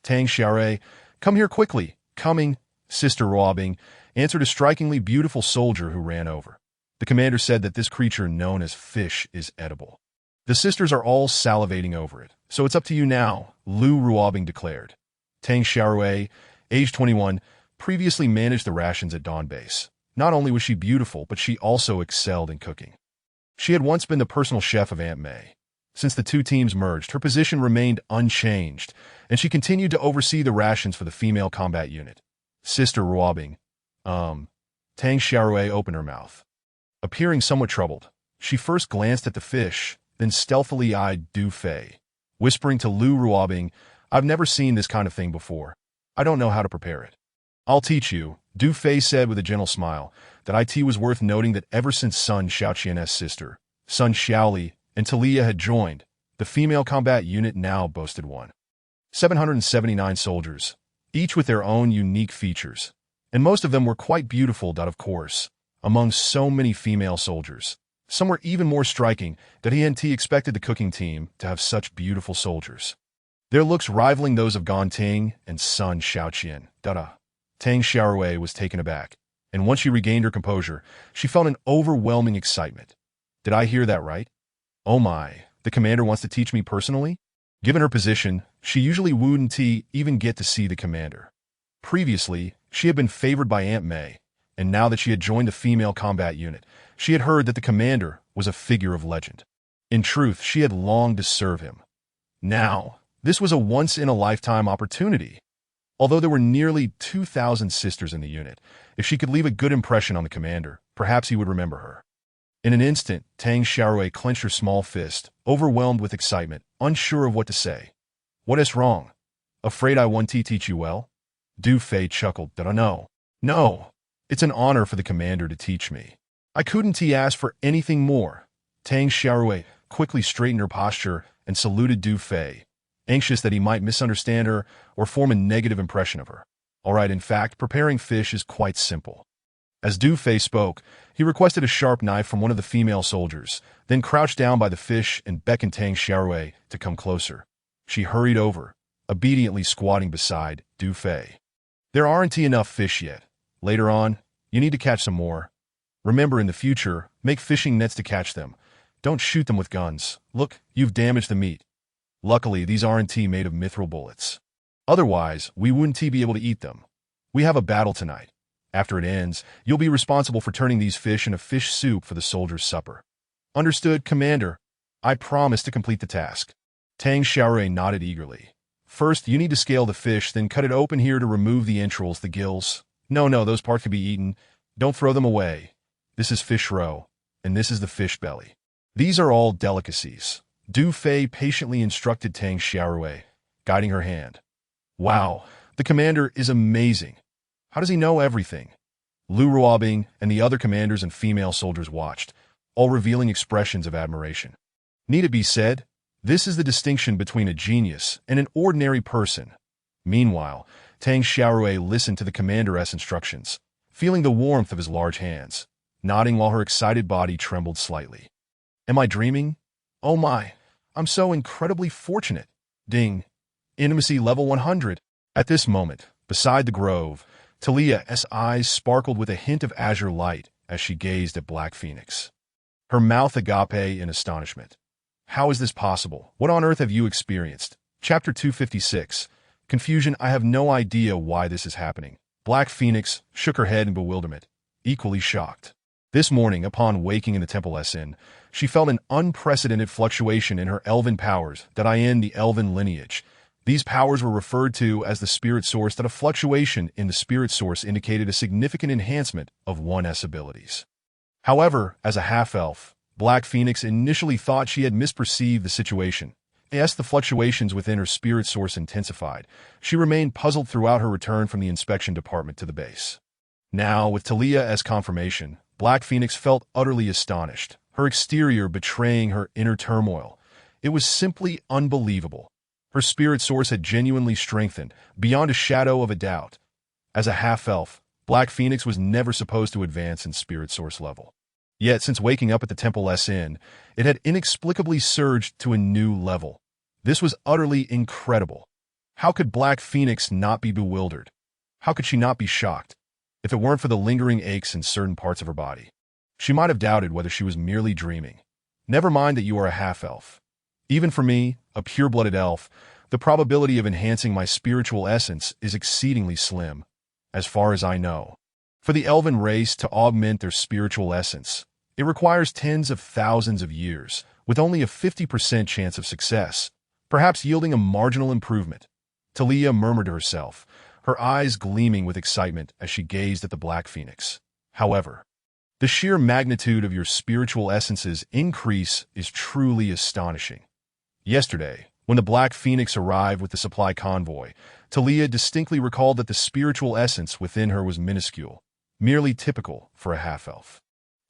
Tang Xiaorui, come here quickly. Coming, Sister Ruobing, answered a strikingly beautiful soldier who ran over. The commander said that this creature known as fish is edible. The sisters are all salivating over it, so it's up to you now, Lu Ruobing declared. Tang Xiaorui, age 21, previously managed the rations at Dawn Base. Not only was she beautiful, but she also excelled in cooking. She had once been the personal chef of Aunt May. Since the two teams merged, her position remained unchanged, and she continued to oversee the rations for the female combat unit. Sister Ruobing, Tang Xiaorui opened her mouth. Appearing somewhat troubled, she first glanced at the fish, then stealthily eyed Du Fei, whispering to Lu Ruobing, I've never seen this kind of thing before. I don't know how to prepare it. I'll teach you, Du Fei said with a gentle smile. That it was worth noting that ever since Sun Xiaoqian's sister, Sun Xiaoli, and Talia had joined, the female combat unit now boasted 779 soldiers, each with their own unique features, and most of them were quite beautiful. Of course, among so many female soldiers, some were even more striking that he expected the cooking team to have such beautiful soldiers, their looks rivaling those of Ganting and Sun Xiaoqian. Tang Xiaorui was taken aback, and once she regained her composure, she felt an overwhelming excitement. Did I hear that right? Oh my, the commander wants to teach me personally? Given her position, she usually wouldn't even get to see the commander. Previously, she had been favored by Aunt May, and now that she had joined the female combat unit, she had heard that the commander was a figure of legend. In truth, she had longed to serve him. Now, this was a once-in-a-lifetime opportunity. Although there were nearly 2,000 sisters in the unit, if she could leave a good impression on the commander, perhaps he would remember her. In an instant, Tang Xiaorui clenched her small fist, overwhelmed with excitement, unsure of what to say. What is wrong? Afraid I won't teach you well? Du Fei chuckled. No. It's an honor for the commander to teach me. I couldn't ask for anything more. Tang Xiaorui quickly straightened her posture and saluted Du Fei, anxious that he might misunderstand her or form a negative impression of her. All right, in fact, preparing fish is quite simple. As Du Fei spoke, he requested a sharp knife from one of the female soldiers, then crouched down by the fish and beckoned Tang Xiaorui to come closer. She hurried over, obediently squatting beside Du Fei. There aren't enough fish yet. Later on, you need to catch some more. Remember, in the future, make fishing nets to catch them. Don't shoot them with guns. Look, you've damaged the meat. Luckily, these aren't made of mithril bullets. Otherwise, we wouldn't be able to eat them. We have a battle tonight. After it ends, you'll be responsible for turning these fish into fish soup for the soldiers' supper. Understood, Commander. I promise to complete the task. Tang Xiaorui nodded eagerly. First, you need to scale the fish, then cut it open here to remove the entrails, the gills. No, those parts can be eaten. Don't throw them away. This is fish roe, and this is the fish belly. These are all delicacies. Du Fei patiently instructed Tang Xiaorui, guiding her hand. Wow, the commander is amazing. How does he know everything? Lu Ruobing and the other commanders and female soldiers watched, all revealing expressions of admiration. Need it be said, this is the distinction between a genius and an ordinary person. Meanwhile, Tang Xiaorui listened to the commander's instructions, feeling the warmth of his large hands, nodding while her excited body trembled slightly. Am I dreaming? Oh my, I'm so incredibly fortunate. Ding. Intimacy level 100. At this moment, beside the grove, Talia's eyes sparkled with a hint of azure light as she gazed at Black Phoenix, her mouth agape in astonishment. How is this possible? What on earth have you experienced? Chapter 256. Confusion. I have no idea why this is happening. Black Phoenix shook her head in bewilderment, equally shocked. This morning, upon waking in the Temple Inn, she felt an unprecedented fluctuation in her elven powers that in the elven lineage. These powers were referred to as the spirit source, that a fluctuation in the spirit source indicated a significant enhancement of one's abilities. However, as a half-elf, Black Phoenix initially thought she had misperceived the situation. As the fluctuations within her spirit source intensified, she remained puzzled throughout her return from the inspection department to the base. Now, with Talia as confirmation, Black Phoenix felt utterly astonished, her exterior betraying her inner turmoil. It was simply unbelievable. Her spirit source had genuinely strengthened, beyond a shadow of a doubt. As a half-elf, Black Phoenix was never supposed to advance in spirit source level. Yet, since waking up at the Temple Inn, it had inexplicably surged to a new level. This was utterly incredible. How could Black Phoenix not be bewildered? How could she not be shocked? If it weren't for the lingering aches in certain parts of her body, she might have doubted whether she was merely dreaming. Never mind that you are a half-elf. Even for me, a pure-blooded elf, the probability of enhancing my spiritual essence is exceedingly slim, as far as I know. For the elven race to augment their spiritual essence, it requires tens of thousands of years, with only a 50% chance of success, perhaps yielding a marginal improvement. Talia murmured to herself, her eyes gleaming with excitement as she gazed at the Black Phoenix. However, the sheer magnitude of your spiritual essence's increase is truly astonishing. Yesterday, when the Black Phoenix arrived with the supply convoy, Talia distinctly recalled that the spiritual essence within her was minuscule, merely typical for a half-elf.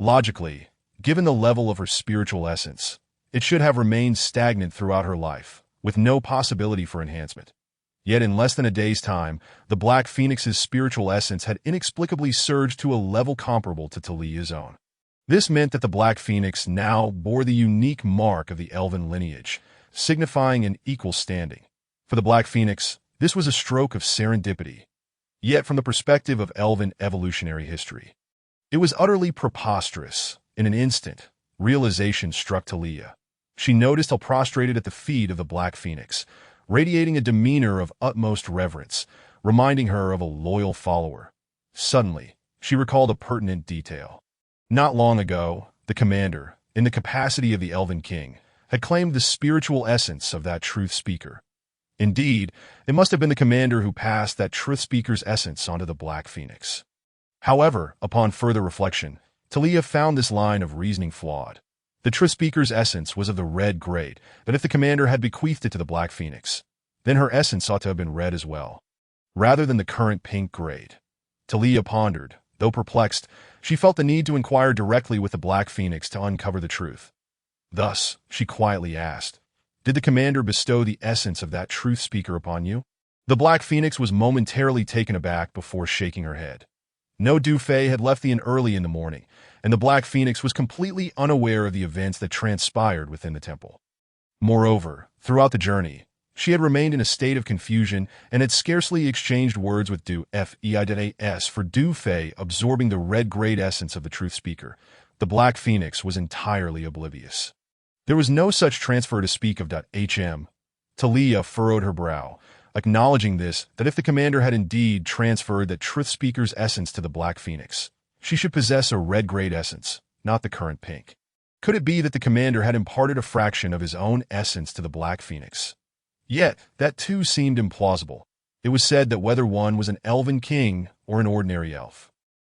Logically, given the level of her spiritual essence, it should have remained stagnant throughout her life, with no possibility for enhancement. Yet in less than a day's time, the Black Phoenix's spiritual essence had inexplicably surged to a level comparable to Talia's own. This meant that the Black Phoenix now bore the unique mark of the elven lineage, signifying an equal standing. For the Black Phoenix, this was a stroke of serendipity. Yet from the perspective of elven evolutionary history, it was utterly preposterous. In an instant, realization struck Talia. She noticed how prostrated at the feet of the Black Phoenix, radiating a demeanor of utmost reverence, reminding her of a loyal follower. Suddenly, she recalled a pertinent detail. Not long ago, the commander, in the capacity of the Elven King, had claimed the spiritual essence of that truth speaker. Indeed, it must have been the commander who passed that truth speaker's essence onto the Black Phoenix. However, upon further reflection, Talia found this line of reasoning flawed. The truth speaker's essence was of the red grade, but if the commander had bequeathed it to the Black Phoenix, then her essence ought to have been red as well, rather than the current pink grade. Talia pondered. Though perplexed, she felt the need to inquire directly with the Black Phoenix to uncover the truth. Thus, she quietly asked, "Did the commander bestow the essence of that truth speaker upon you?" The Black Phoenix was momentarily taken aback before shaking her head. No Dufay had left the inn early in the morning, and the Black Phoenix was completely unaware of the events that transpired within the temple. Moreover, throughout the journey, she had remained in a state of confusion and had scarcely exchanged words with Dufay. For Dufay absorbing the red-grade essence of the truth speaker, the Black Phoenix was entirely oblivious. There was no such transfer to speak of. Talia furrowed her brow, acknowledging this, that if the commander had indeed transferred that truth speaker's essence to the Black Phoenix, she should possess a red-grade essence, not the current pink. Could it be that the commander had imparted a fraction of his own essence to the Black Phoenix? Yet, that too seemed implausible. It was said that whether one was an elven king or an ordinary elf,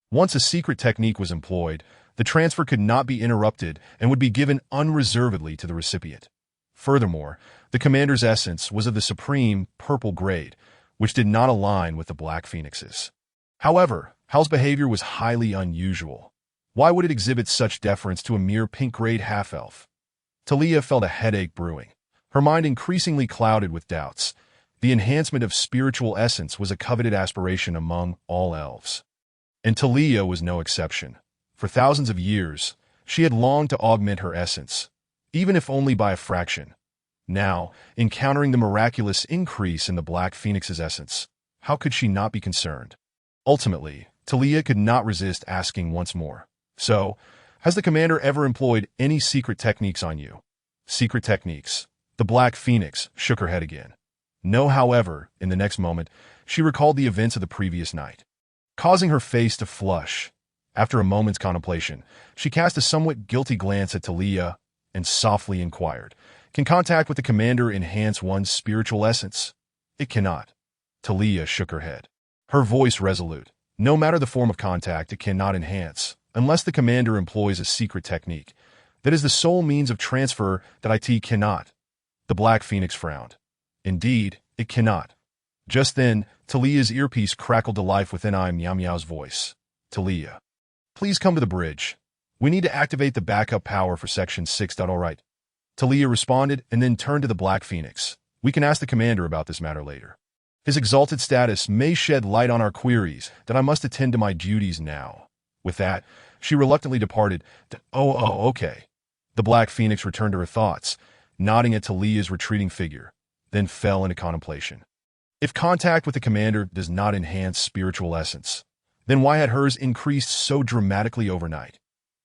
once a secret technique was employed, the transfer could not be interrupted and would be given unreservedly to the recipient. Furthermore, the commander's essence was of the supreme purple grade, which did not align with the Black Phoenix's. However, Hal's behavior was highly unusual. Why would it exhibit such deference to a mere pink-grade half-elf? Talia felt a headache brewing, her mind increasingly clouded with doubts. The enhancement of spiritual essence was a coveted aspiration among all elves, and Talia was no exception. For thousands of years, she had longed to augment her essence, even if only by a fraction. Now, encountering the miraculous increase in the Black Phoenix's essence, how could she not be concerned? Ultimately, Talia could not resist asking once more, "So, has the commander ever employed any secret techniques on you?" Secret techniques. The Black Phoenix shook her head again. No, however, in the next moment, she recalled the events of the previous night. causing her face to flush. After a moment's contemplation, she cast a somewhat guilty glance at Talia and softly inquired, "Can contact with the commander enhance one's spiritual essence?" "It cannot." Talia shook her head, her voice resolute. "No matter the form of contact, it cannot enhance, unless the commander employs a secret technique. That is the sole means of transfer that it cannot." The Black Phoenix frowned. "Indeed, it cannot." Just then, Talia's earpiece crackled to life within Meow Meow's voice. "Talia, please come to the bridge. We need to activate the backup power for Section 6. All right." Talia responded and then turned to the Black Phoenix. "We can ask the commander about this matter later. His exalted status may shed light on our queries that I must attend to my duties now." With that, she reluctantly departed. Okay." The Black Phoenix returned to her thoughts, nodding at Talia's retreating figure, then fell into contemplation. If contact with the commander does not enhance spiritual essence, then why had hers increased so dramatically overnight?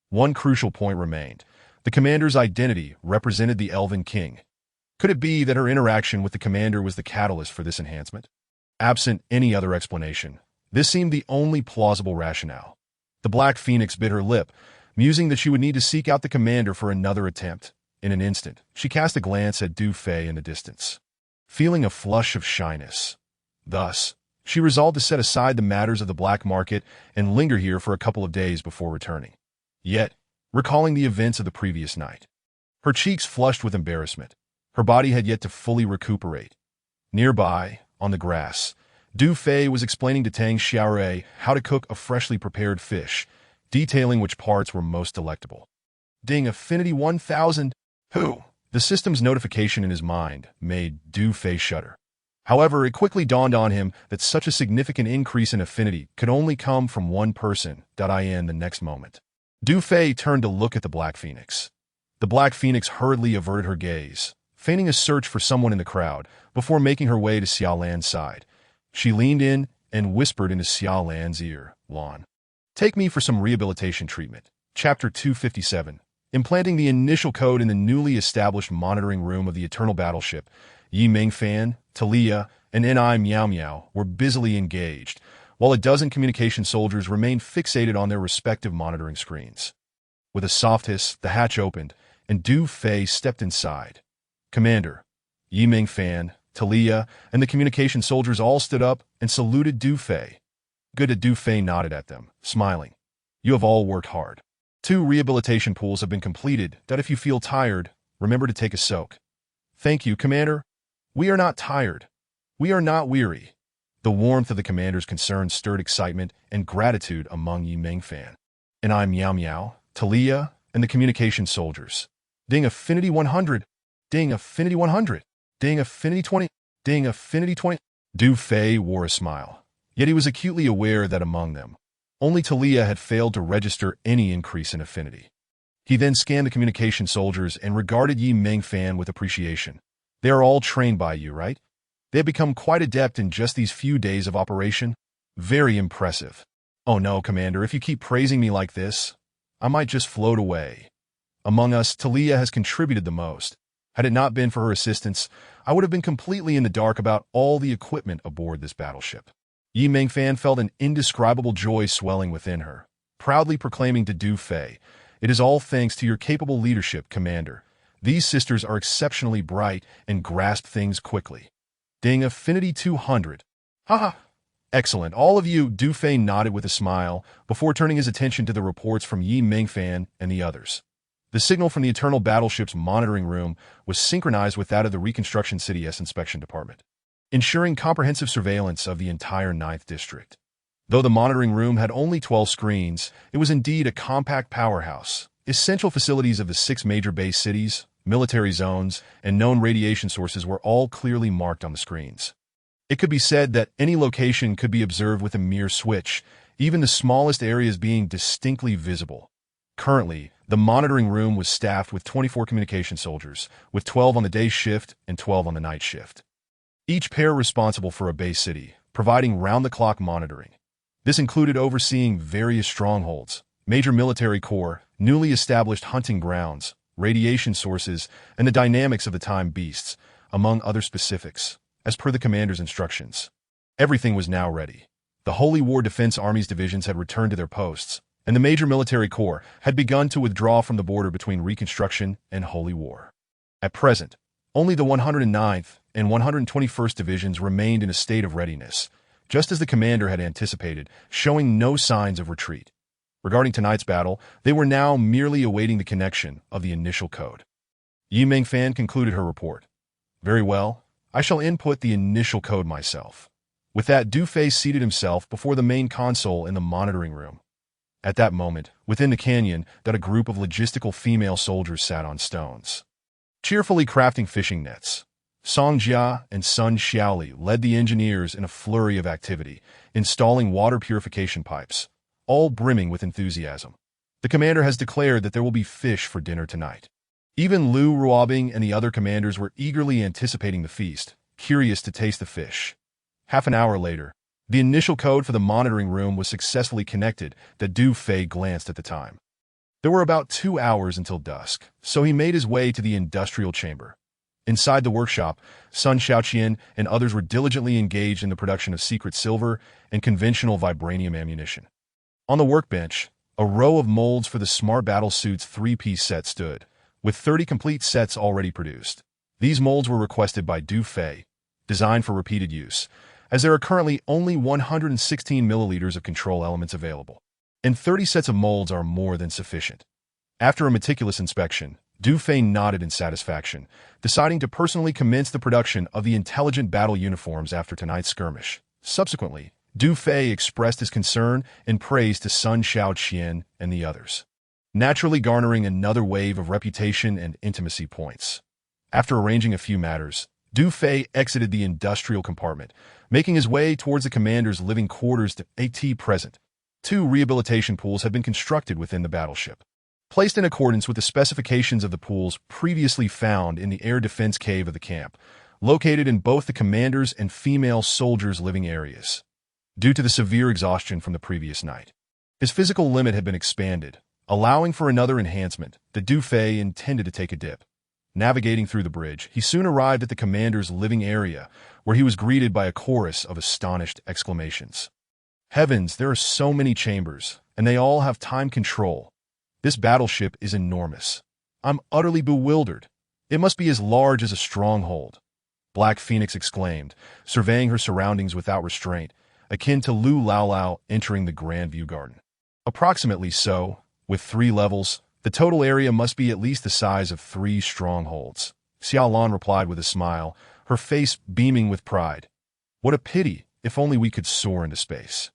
One crucial point remained. The commander's identity represented the Elven King. Could it be that her interaction with the commander was the catalyst for this enhancement? Absent any other explanation, this seemed the only plausible rationale. The Black Phoenix bit her lip, musing that she would need to seek out the commander for another attempt. In an instant, she cast a glance at Du Fei in the distance, feeling a flush of shyness. Thus, she resolved to set aside the matters of the black market and linger here for a couple of days before returning. Yet, recalling the events of the previous night, her cheeks flushed with embarrassment. Her body had yet to fully recuperate. Nearby, on the grass, Du Fei was explaining to Tang Xiaorui how to cook a freshly prepared fish, detailing which parts were most delectable. Ding Affinity 1000! Who? The system's notification in his mind made Du Fei shudder. However, it quickly dawned on him that such a significant increase in affinity could only come from one person. In the next moment, Du Fei turned to look at the Black Phoenix. The Black Phoenix hurriedly averted her gaze, feigning a search for someone in the crowd, before making her way to Xiaolan's side. She leaned in and whispered into Xiaolan's ear, "Lan, take me for some rehabilitation treatment." Chapter 257. Implanting the initial code in the newly established monitoring room of the Eternal Battleship, Yi Mingfan, Talia, and Meow Meow were busily engaged, while a dozen communication soldiers remained fixated on their respective monitoring screens. With a soft hiss, the hatch opened, and Du Fei stepped inside. "Commander." Yi Mingfan, Talia, and the communication soldiers all stood up and saluted Du Fei. Good. Du Fei nodded at them, smiling. "You have all worked hard. 2 rehabilitation pools have been completed. If you feel tired, remember to take a soak." "Thank you, Commander. We are not tired. We are not weary." The warmth of the commander's concern stirred excitement and gratitude among Yi Mingfan and Meow Meow, Talia, and the communication soldiers. Ding Affinity 100! Ding Affinity 100! Ding Affinity 20! Ding Affinity 20! Du Fei wore a smile, yet he was acutely aware that among them, only Talia had failed to register any increase in affinity. He then scanned the communication soldiers and regarded Yi Mingfan with appreciation. "They are all trained by you, right? They have become quite adept in just these few days of operation? Very impressive." "Oh no, Commander, if you keep praising me like this, I might just float away." Among us, Talia has contributed the most. Had it not been for her assistance, I would have been completely in the dark about all the equipment aboard this battleship. Yi Mingfan felt an indescribable joy swelling within her, proudly proclaiming to Du Fei, "It is all thanks to your capable leadership, Commander. These sisters are exceptionally bright and grasp things quickly." Ding Affinity 200. "Haha! Excellent, all of you." Du Fei nodded with a smile, before turning his attention to the reports from Yi Mingfan and the others. The signal from the Eternal Battleship's monitoring room was synchronized with that of the Reconstruction City S Inspection Department, ensuring comprehensive surveillance of the entire 9th District. Though the monitoring room had only 12 screens, it was indeed a compact powerhouse. Essential facilities of the 6 major base cities, military zones, and known radiation sources were all clearly marked on the screens. It could be said that any location could be observed with a mere switch, even the smallest areas being distinctly visible. Currently, the monitoring room was staffed with 24 communication soldiers, with 12 on the day shift and 12 on the night shift. Each pair responsible for a base city, providing round-the-clock monitoring. This included overseeing various strongholds, major military corps, newly established hunting grounds, radiation sources, and the dynamics of the time beasts, among other specifics, as per the commander's instructions. Everything was now ready. The Holy War Defense Army's divisions had returned to their posts, and the major military corps had begun to withdraw from the border between Reconstruction and Holy War. At present, only the 109th and 121st Divisions remained in a state of readiness, just as the commander had anticipated, showing no signs of retreat. Regarding tonight's battle, they were now merely awaiting the connection of the initial code. Yi Mingfan concluded her report. Very well, I shall input the initial code myself. With that, Du Fei seated himself before the main console in the monitoring room. At that moment, within the canyon, that a group of logistical female soldiers sat on stones, cheerfully crafting fishing nets. Song Jia and Sun Xiaoli led the engineers in a flurry of activity, installing water purification pipes, all brimming with enthusiasm. The commander has declared that there will be fish for dinner tonight. Even Lu Ruobing and the other commanders were eagerly anticipating the feast, curious to taste the fish. Half an hour later, the initial code for the monitoring room was successfully connected that Du Fei glanced at the time. There were about 2 hours until dusk, so he made his way to the industrial chamber. Inside the workshop, Sun Xiaoqian and others were diligently engaged in the production of secret silver and conventional vibranium ammunition. On the workbench, a row of molds for the Smart Battle Suit's 3-piece set stood, with 30 complete sets already produced. These molds were requested by Du Fei, designed for repeated use, as there are currently only 116 milliliters of control elements available, and 30 sets of molds are more than sufficient. After a meticulous inspection, Du Fei nodded in satisfaction, deciding to personally commence the production of the intelligent battle uniforms after tonight's skirmish. Subsequently, Du Fei expressed his concern and praise to Sun Xiaoqian and the others, naturally garnering another wave of reputation and intimacy points. After arranging a few matters, Du Fei exited the industrial compartment, making his way towards the commander's living quarters. At present, 2 rehabilitation pools have been constructed within the battleship, placed in accordance with the specifications of the pools previously found in the air defense cave of the camp, located in both the commander's and female soldiers' living areas. Due to the severe exhaustion from the previous night, his physical limit had been expanded, allowing for another enhancement that Du Fei intended to take a dip. Navigating through the bridge, he soon arrived at the commander's living area, where he was greeted by a chorus of astonished exclamations. Heavens, there are so many chambers, and they all have time control. This battleship is enormous. I'm utterly bewildered. It must be as large as a stronghold. Black Phoenix exclaimed, surveying her surroundings without restraint, akin to Lu Laolao entering the Grand View Garden. Approximately so, with 3 levels, the total area must be at least the size of 3 strongholds. Xiaolan replied with a smile, her face beaming with pride. What a pity, if only we could soar into space.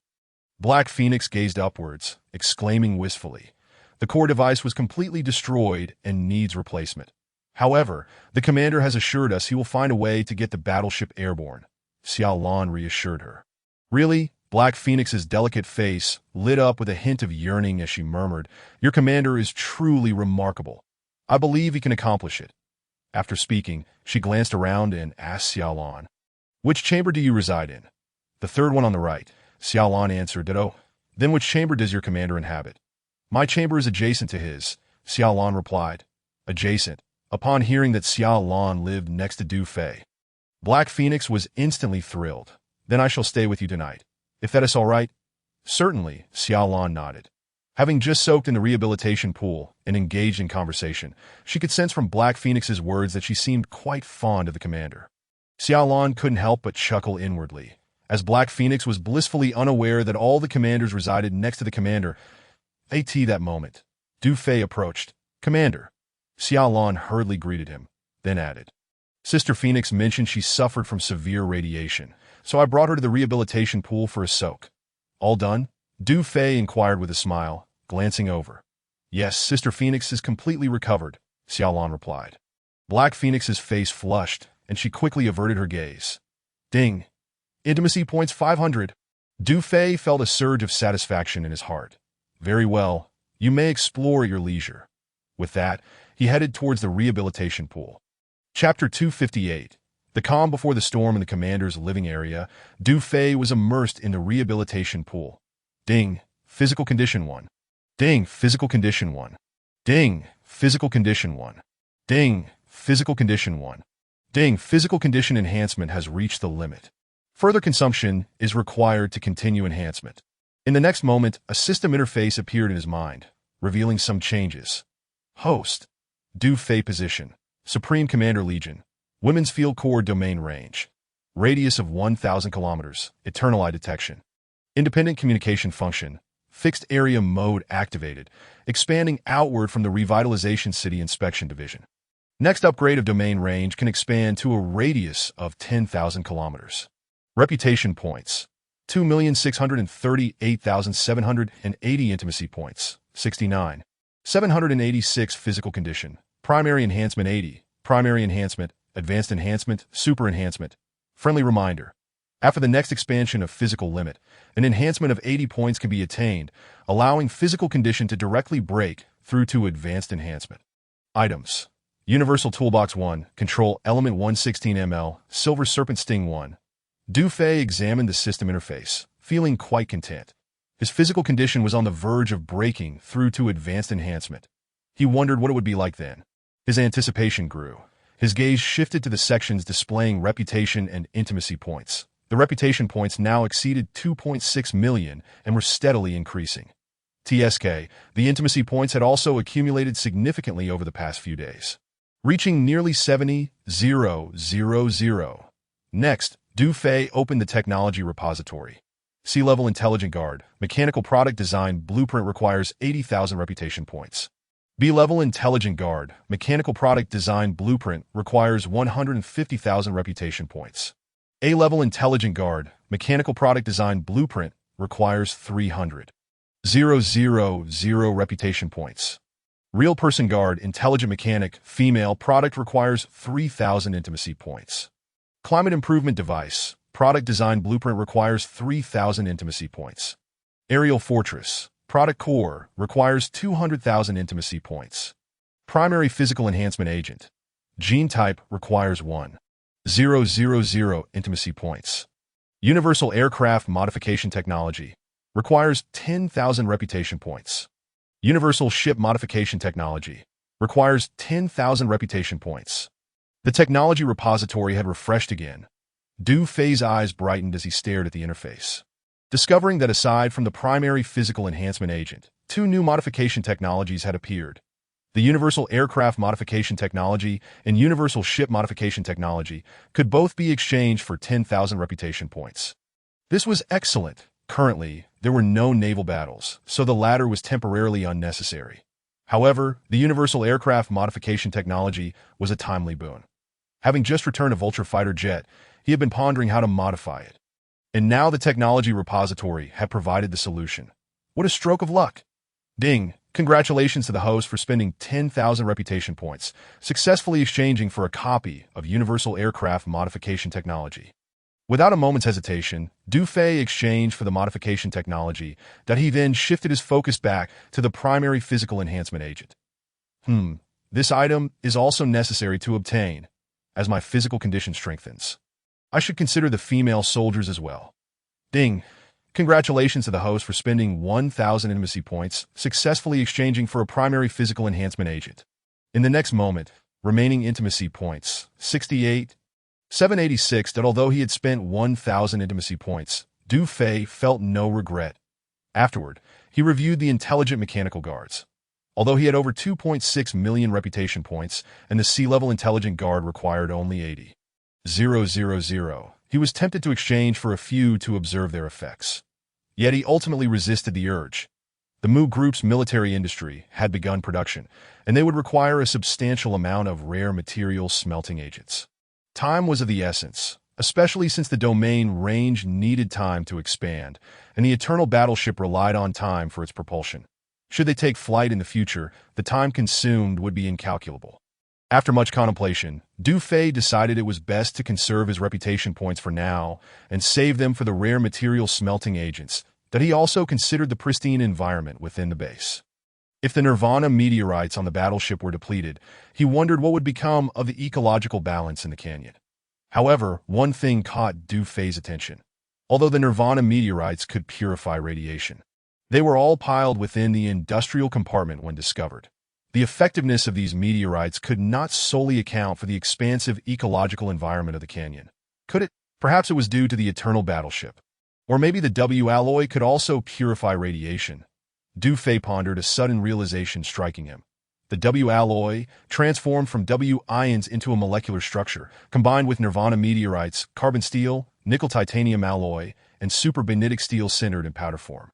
Black Phoenix gazed upwards, exclaiming wistfully. The core device was completely destroyed and needs replacement. However, the commander has assured us he will find a way to get the battleship airborne. Xiaolan reassured her. Really? Black Phoenix's delicate face lit up with a hint of yearning as she murmured, Your commander is truly remarkable. I believe he can accomplish it. After speaking, she glanced around and asked Xiaolan, Which chamber do you reside in? The 3rd one on the right. Xiaolan answered, Ditto. Then which chamber does your commander inhabit? My chamber is adjacent to his, Xiaolan replied. Adjacent. Upon hearing that Xiaolan lived next to Du Fei, Black Phoenix was instantly thrilled. Then I shall stay with you tonight. If that is all right? Certainly, Xiaolan nodded. Having just soaked in the rehabilitation pool and engaged in conversation, she could sense from Black Phoenix's words that she seemed quite fond of the commander. Xiaolan couldn't help but chuckle inwardly, as Black Phoenix was blissfully unaware that all the commanders resided next to the commander. At that moment, Du Fei approached. Commander. Xiaolan hurriedly greeted him, then added, Sister Phoenix mentioned she suffered from severe radiation, so I brought her to the rehabilitation pool for a soak. All done? Du Fei inquired with a smile, glancing over. Yes, Sister Phoenix is completely recovered, Xiaolan replied. Black Phoenix's face flushed, and she quickly averted her gaze. Ding. Intimacy points 500. Du Fei felt a surge of satisfaction in his heart. Very well, you may explore at your leisure. With that, he headed towards the rehabilitation pool. Chapter 258. The calm before the storm in the commander's living area, Du Fei was immersed in the rehabilitation pool. Ding, physical condition 1. Ding, physical condition 1. Ding, physical condition 1. Ding, physical condition 1. Ding, physical condition enhancement has reached the limit. Further consumption is required to continue enhancement. In the next moment, a system interface appeared in his mind, revealing some changes. Host. Du Fei position. Supreme Commander Legion. Women's Field Corps domain range. Radius of 1,000 kilometers. Eternal eye detection. Independent communication function. Fixed area mode activated, expanding outward from the Revitalization City Inspection Division. Next upgrade of domain range can expand to a radius of 10,000 kilometers. Reputation points. 2,638,780 intimacy points. 69. 786 physical condition. Primary enhancement 80. Primary enhancement, advanced enhancement, super enhancement. Friendly reminder. After the next expansion of physical limit, an enhancement of 80 points can be attained, allowing physical condition to directly break through to advanced enhancement. Items. Universal Toolbox 1, Control Element 116 ml, Silver Serpent Sting 1. Du Fei examined the system interface, feeling quite content. His physical condition was on the verge of breaking through to advanced enhancement. He wondered what it would be like then. His anticipation grew. His gaze shifted to the sections displaying reputation and intimacy points. The reputation points now exceeded 2.6 million and were steadily increasing. TSK, the intimacy points had also accumulated significantly over the past few days, reaching nearly 70,000. Next, Du Fei opened the technology repository. Sea-level intelligent guard, mechanical product design blueprint requires 80,000 reputation points. B-level intelligent guard, mechanical product design blueprint requires 150,000 reputation points. A-level intelligent guard, mechanical product design blueprint requires 300,000 reputation points. Real person guard, intelligent mechanic, female product requires 3,000 intimacy points. Climate improvement device, product design blueprint requires 3,000 intimacy points. Aerial fortress, product core requires 200,000 intimacy points. Primary physical enhancement agent, gene type requires 1,000 intimacy points. Universal aircraft modification technology requires 10,000 reputation points. Universal ship modification technology requires 10,000 reputation points. The technology repository had refreshed again. Du Fei's eyes brightened as he stared at the interface, discovering that aside from the primary physical enhancement agent, 2 new modification technologies had appeared. The Universal Aircraft Modification Technology and Universal Ship Modification Technology could both be exchanged for 10,000 reputation points. This was excellent. Currently, there were no naval battles, so the latter was temporarily unnecessary. However, the Universal Aircraft Modification Technology was a timely boon. Having just returned a Vulture fighter jet, he had been pondering how to modify it. And now the technology repository had provided the solution. What a stroke of luck! Ding! Congratulations to the host for spending 10,000 reputation points, successfully exchanging for a copy of Universal Aircraft Modification Technology. Without a moment's hesitation, Du Fei exchanged for the modification technology that he then shifted his focus back to the primary physical enhancement agent. This item is also necessary to obtain, as my physical condition strengthens. I should consider the female soldiers as well. Ding! Congratulations to the host for spending 1,000 intimacy points, successfully exchanging for a primary physical enhancement agent. In the next moment, remaining intimacy points, 68, 786, that although he had spent 1,000 intimacy points, Du Fei felt no regret. Afterward, he reviewed the intelligent mechanical guards. Although he had over 2.6 million reputation points and the sea-level intelligent guard required only 80,000, he was tempted to exchange for a few to observe their effects. Yet he ultimately resisted the urge. The Mu Group's military industry had begun production, and they would require a substantial amount of rare material smelting agents. Time was of the essence, especially since the domain range needed time to expand, and the Eternal Battleship relied on time for its propulsion. Should they take flight in the future, the time consumed would be incalculable. After much contemplation, Du Fei decided it was best to conserve his reputation points for now and save them for the rare material smelting agents that he also considered the pristine environment within the base. If the Nirvana meteorites on the battleship were depleted, he wondered what would become of the ecological balance in the canyon. However, one thing caught Du Fei's attention. Although the Nirvana meteorites could purify radiation, they were all piled within the industrial compartment when discovered. The effectiveness of these meteorites could not solely account for the expansive ecological environment of the canyon, could it? Perhaps it was due to the eternal battleship. Or maybe the W alloy could also purify radiation. Du Fei pondered, a sudden realization striking him. The W alloy, transformed from W ions into a molecular structure, combined with nirvana meteorites, carbon steel, nickel titanium alloy, and superbenetic steel centered in powder form.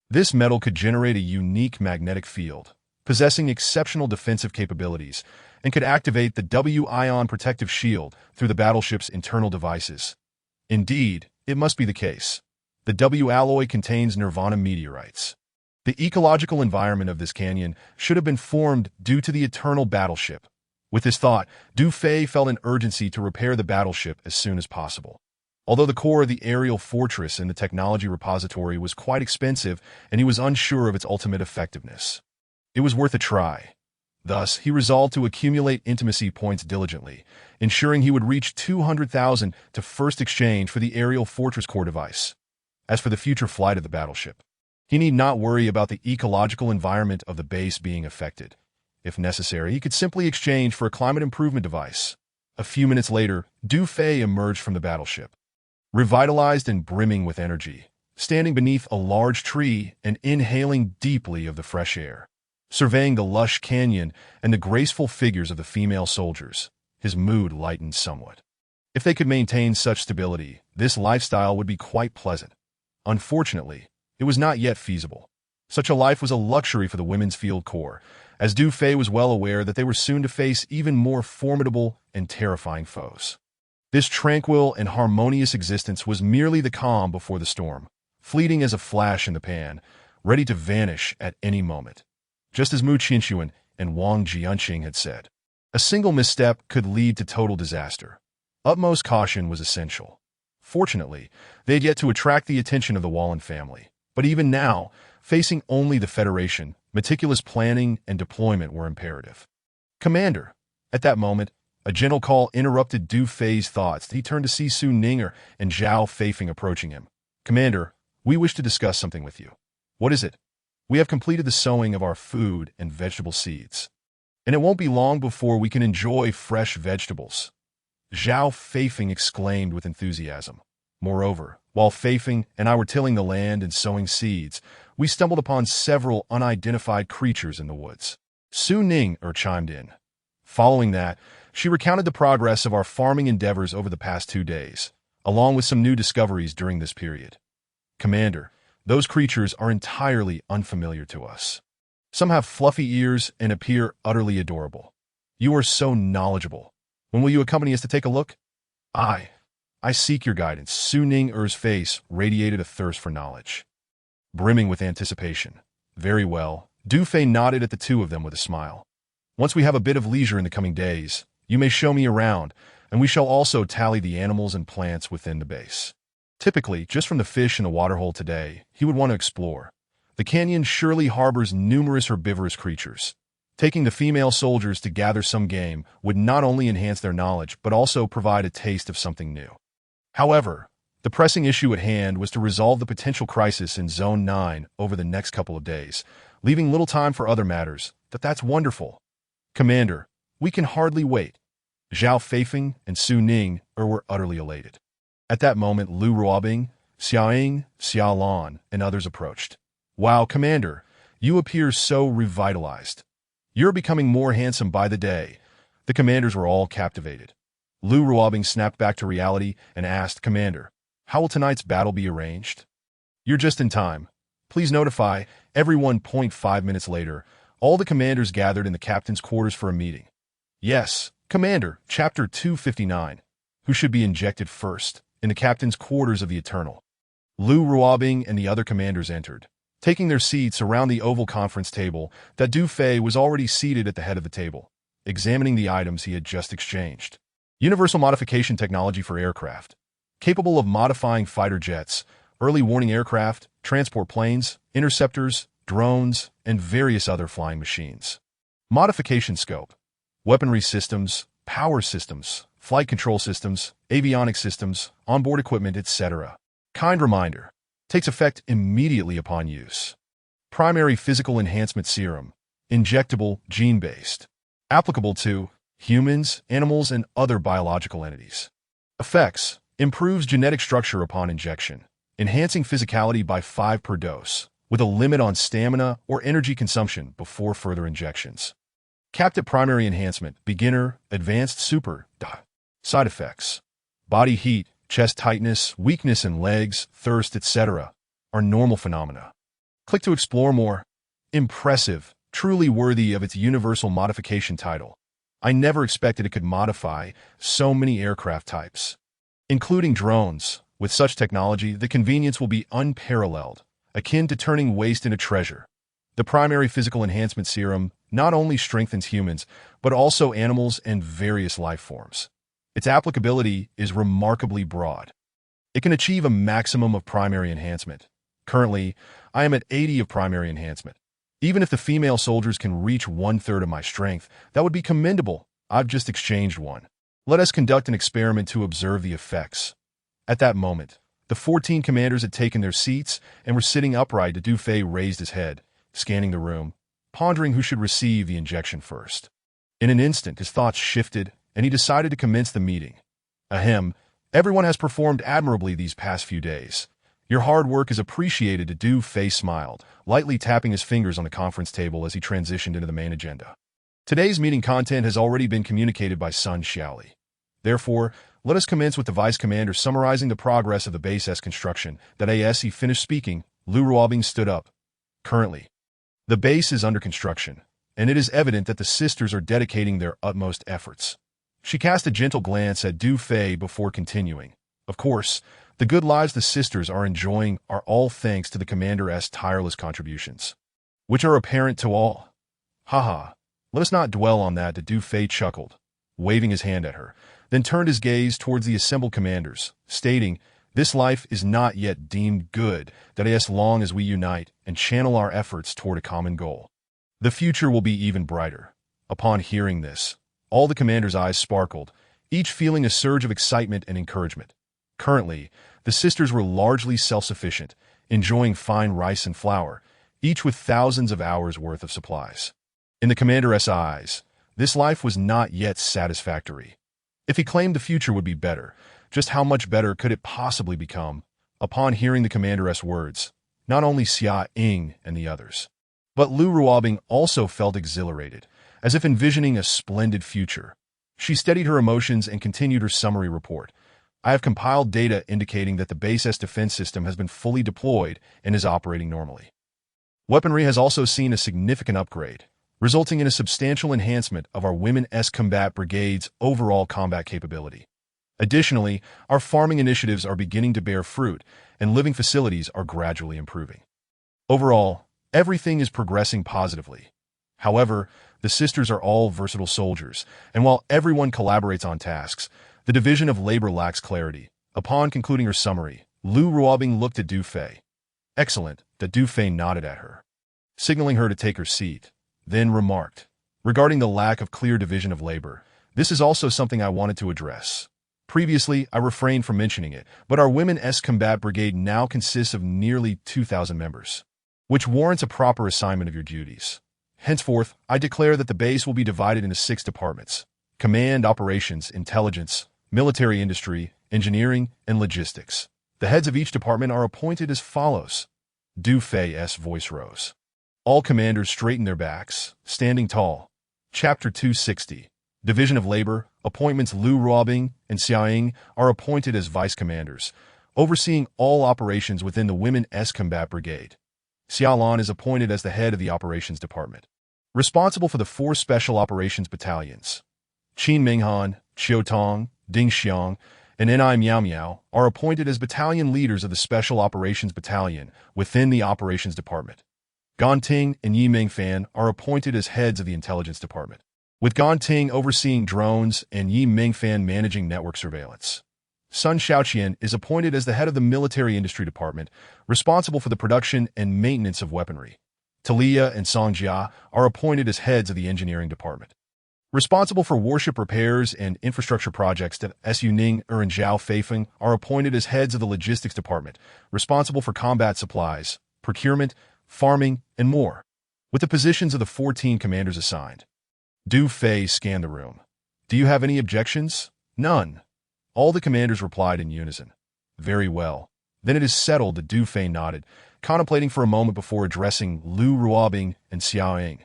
This metal could generate a unique magnetic field, possessing exceptional defensive capabilities, and could activate the W-ion protective shield through the battleship's internal devices. Indeed, it must be the case. The W alloy contains nirvana meteorites. The ecological environment of this canyon should have been formed due to the eternal battleship. With this thought, Du Fei felt an urgency to repair the battleship as soon as possible. Although the core of the aerial fortress and the technology repository was quite expensive, and he was unsure of its ultimate effectiveness, it was worth a try. Thus, he resolved to accumulate intimacy points diligently, ensuring he would reach 200,000 to first exchange for the aerial fortress core device. As for the future flight of the battleship, he need not worry about the ecological environment of the base being affected. If necessary, he could simply exchange for a climate improvement device. A few minutes later, Du Fei emerged from the battleship, revitalized and brimming with energy, standing beneath a large tree and inhaling deeply of the fresh air. Surveying the lush canyon and the graceful figures of the female soldiers, his mood lightened somewhat. If they could maintain such stability, this lifestyle would be quite pleasant. Unfortunately, it was not yet feasible. Such a life was a luxury for the women's field corps, as Du Fei was well aware that they were soon to face even more formidable and terrifying foes. This tranquil and harmonious existence was merely the calm before the storm, fleeting as a flash in the pan, ready to vanish at any moment. Just as Mu Qinshuan and Wang Jianqing had said, a single misstep could lead to total disaster. Utmost caution was essential. Fortunately, they had yet to attract the attention of the Wallen family. But even now, facing only the Federation, meticulous planning and deployment were imperative. Commander! At that moment, a gentle call interrupted Du Fei's thoughts. He turned to see Su Ninger and Zhao Feifeng approaching him. Commander, we wish to discuss something with you. What is it? We have completed the sowing of our food and vegetable seeds, and it won't be long before we can enjoy fresh vegetables. Zhao Feifeng exclaimed with enthusiasm. Moreover, while Feifeng and I were tilling the land and sowing seeds, we stumbled upon several unidentified creatures in the woods. Su Ninger chimed in. Following that, she recounted the progress of our farming endeavors over the past 2 days, along with some new discoveries during this period. Commander, those creatures are entirely unfamiliar to us. Some have fluffy ears and appear utterly adorable. You are so knowledgeable. When will you accompany us to take a look? I seek your guidance. Su Ninger's face radiated a thirst for knowledge, brimming with anticipation. Very well. Du Fei nodded at the two of them with a smile. Once we have a bit of leisure in the coming days, you may show me around, and we shall also tally the animals and plants within the base. Typically, just from the fish in the waterhole today, he would want to explore. The canyon surely harbors numerous herbivorous creatures. Taking the female soldiers to gather some game would not only enhance their knowledge, but also provide a taste of something new. However, the pressing issue at hand was to resolve the potential crisis in Zone 9 over the next couple of days, leaving little time for other matters. That's wonderful. Commander, we can hardly wait. Zhao Feifeng and Su Ninger were utterly elated. At that moment, Lu Ruobing, Xiaoying, Xiaolan, and others approached. Wow, Commander, you appear so revitalized. You're becoming more handsome by the day. The commanders were all captivated. Lu Ruobing snapped back to reality and asked, Commander, how will tonight's battle be arranged? You're just in time. Please notify everyone. 5 minutes later, all the commanders gathered in the captain's quarters for a meeting. Yes, Commander, Chapter 259. Who should be injected first? In the captain's quarters of the Eternal. Lu Ruobing and the other commanders entered, taking their seats around the oval conference table that Du Fei was already seated at the head of the table, examining the items he had just exchanged. Universal modification technology for aircraft, capable of modifying fighter jets, early warning aircraft, transport planes, interceptors, drones, and various other flying machines. Modification scope, weaponry systems, power systems, flight control systems, avionics systems, onboard equipment, etc. Kind reminder, takes effect immediately upon use. Primary physical enhancement serum, injectable, gene-based, applicable to humans, animals, and other biological entities. Effects, Improves genetic structure upon injection, enhancing physicality by 5 per dose, with a limit on stamina or energy consumption before further injections. Capped at primary enhancement, beginner, advanced, super. Side effects: body heat, chest tightness, weakness in legs, thirst, etc. are normal phenomena. Click to explore more. Impressive, truly worthy of its universal modification title. I never expected it could modify so many aircraft types, including drones. With such technology, the convenience will be unparalleled, akin to turning waste into treasure. The primary physical enhancement serum not only strengthens humans, but also animals and various life forms. Its applicability is remarkably broad. It can achieve a maximum of primary enhancement. Currently, I am at 80 of primary enhancement. Even if the female soldiers can reach 1/3 of my strength, that would be commendable. I've just exchanged one. Let us conduct an experiment to observe the effects. At that moment, the 14 commanders had taken their seats and were sitting upright. Dufay raised his head, scanning the room, pondering who should receive the injection first. In an instant, his thoughts shifted, and he decided to commence the meeting. Ahem, everyone has performed admirably these past few days. Your hard work is appreciated. Dufay smiled, lightly tapping his fingers on the conference table as he transitioned into the main agenda. Today's meeting content has already been communicated by Sun Xiaoli. Therefore, let us commence with the Vice Commander summarizing the progress of the base S construction. As he finished speaking, Lu Ruobing stood up. Currently, the base is under construction, and it is evident that the sisters are dedicating their utmost efforts. She cast a gentle glance at Dufay before continuing. Of course, the good lives the sisters are enjoying are all thanks to the Commander's tireless contributions, which are apparent to all. Haha, let us not dwell on that. Dufay chuckled, waving his hand at her, then turned his gaze towards the assembled commanders, stating, "This life is not yet deemed good, that as long as we unite and channel our efforts toward a common goal, the future will be even brighter." Upon hearing this, all the commanders' eyes sparkled, each feeling a surge of excitement and encouragement. Currently, the sisters were largely self-sufficient, enjoying fine rice and flour, each with thousands of hours' worth of supplies. In the commander's eyes, this life was not yet satisfactory. If he claimed the future would be better, just how much better could it possibly become? Upon hearing the commander's words, not only Xia Ying and the others, but Lu Ruobing also felt exhilarated, as if envisioning a splendid future. She steadied her emotions and continued her summary report. I have compiled data indicating that the base S defense system has been fully deployed and is operating normally. Weaponry has also seen a significant upgrade, resulting in a substantial enhancement of our Women-S Combat Brigade's overall combat capability. Additionally, our farming initiatives are beginning to bear fruit, and living facilities are gradually improving. Overall, everything is progressing positively. However, the sisters are all versatile soldiers, and while everyone collaborates on tasks, the division of labor lacks clarity. Upon concluding her summary, Lu Ruobing looked at Dufay. Excellent, that Dufay nodded at her, signaling her to take her seat, then remarked, regarding the lack of clear division of labor, this is also something I wanted to address. Previously, I refrained from mentioning it, but our Women-S Combat Brigade now consists of nearly 2,000 members, which warrants a proper assignment of your duties. Henceforth, I declare that the base will be divided into 6 departments: Command, Operations, Intelligence, Military Industry, Engineering, and Logistics. The heads of each department are appointed as follows. Dufay's voice rose. All commanders straightened their backs, standing tall. Chapter 260. Division of Labor. Appointments: Lu Ruobing and Xia Ying are appointed as vice commanders, overseeing all operations within the Women-S Combat Brigade. Xia Lan is appointed as the head of the Operations Department, responsible for the 4 Special Operations Battalions. Qin Minghan, Qiu Tong, Ding Xiang, and Ni Miao Miao are appointed as battalion leaders of the Special Operations Battalion within the Operations Department. Gan Ting and Yi Mingfan are appointed as heads of the Intelligence Department, with Gan Ting overseeing drones and Yi Mingfan managing network surveillance. Sun Xiaoqian is appointed as the head of the Military Industry Department, responsible for the production and maintenance of weaponry. Talia and Song Jia are appointed as heads of the Engineering Department, responsible for warship repairs and infrastructure projects. Su Ning and Zhao Feifeng are appointed as heads of the Logistics Department, responsible for combat supplies, procurement, farming, and more, with the positions of the 14 commanders assigned. Dufay scanned the room. Do you have any objections? None. All the commanders replied in unison. Very well. Then it is settled, Du Fei nodded, contemplating for a moment before addressing Lu Ruobing and Xiao Ying.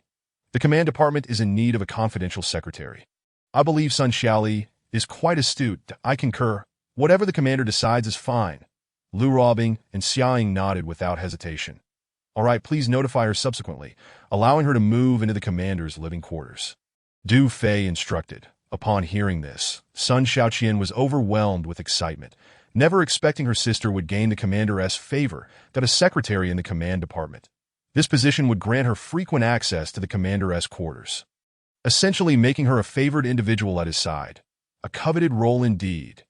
The command department is in need of a confidential secretary. I believe Sun Xiaoli is quite astute. I concur. Whatever the commander decides is fine. Lu Ruobing and Xiao Ying nodded without hesitation. All right, please notify her subsequently, allowing her to move into the commander's living quarters. Du Fei instructed. Upon hearing this, Sun Xiaoqian was overwhelmed with excitement, never expecting her sister would gain the commander's favor that a secretary in the command department. This position would grant her frequent access to the commander's quarters, essentially making her a favored individual at his side. A coveted role indeed.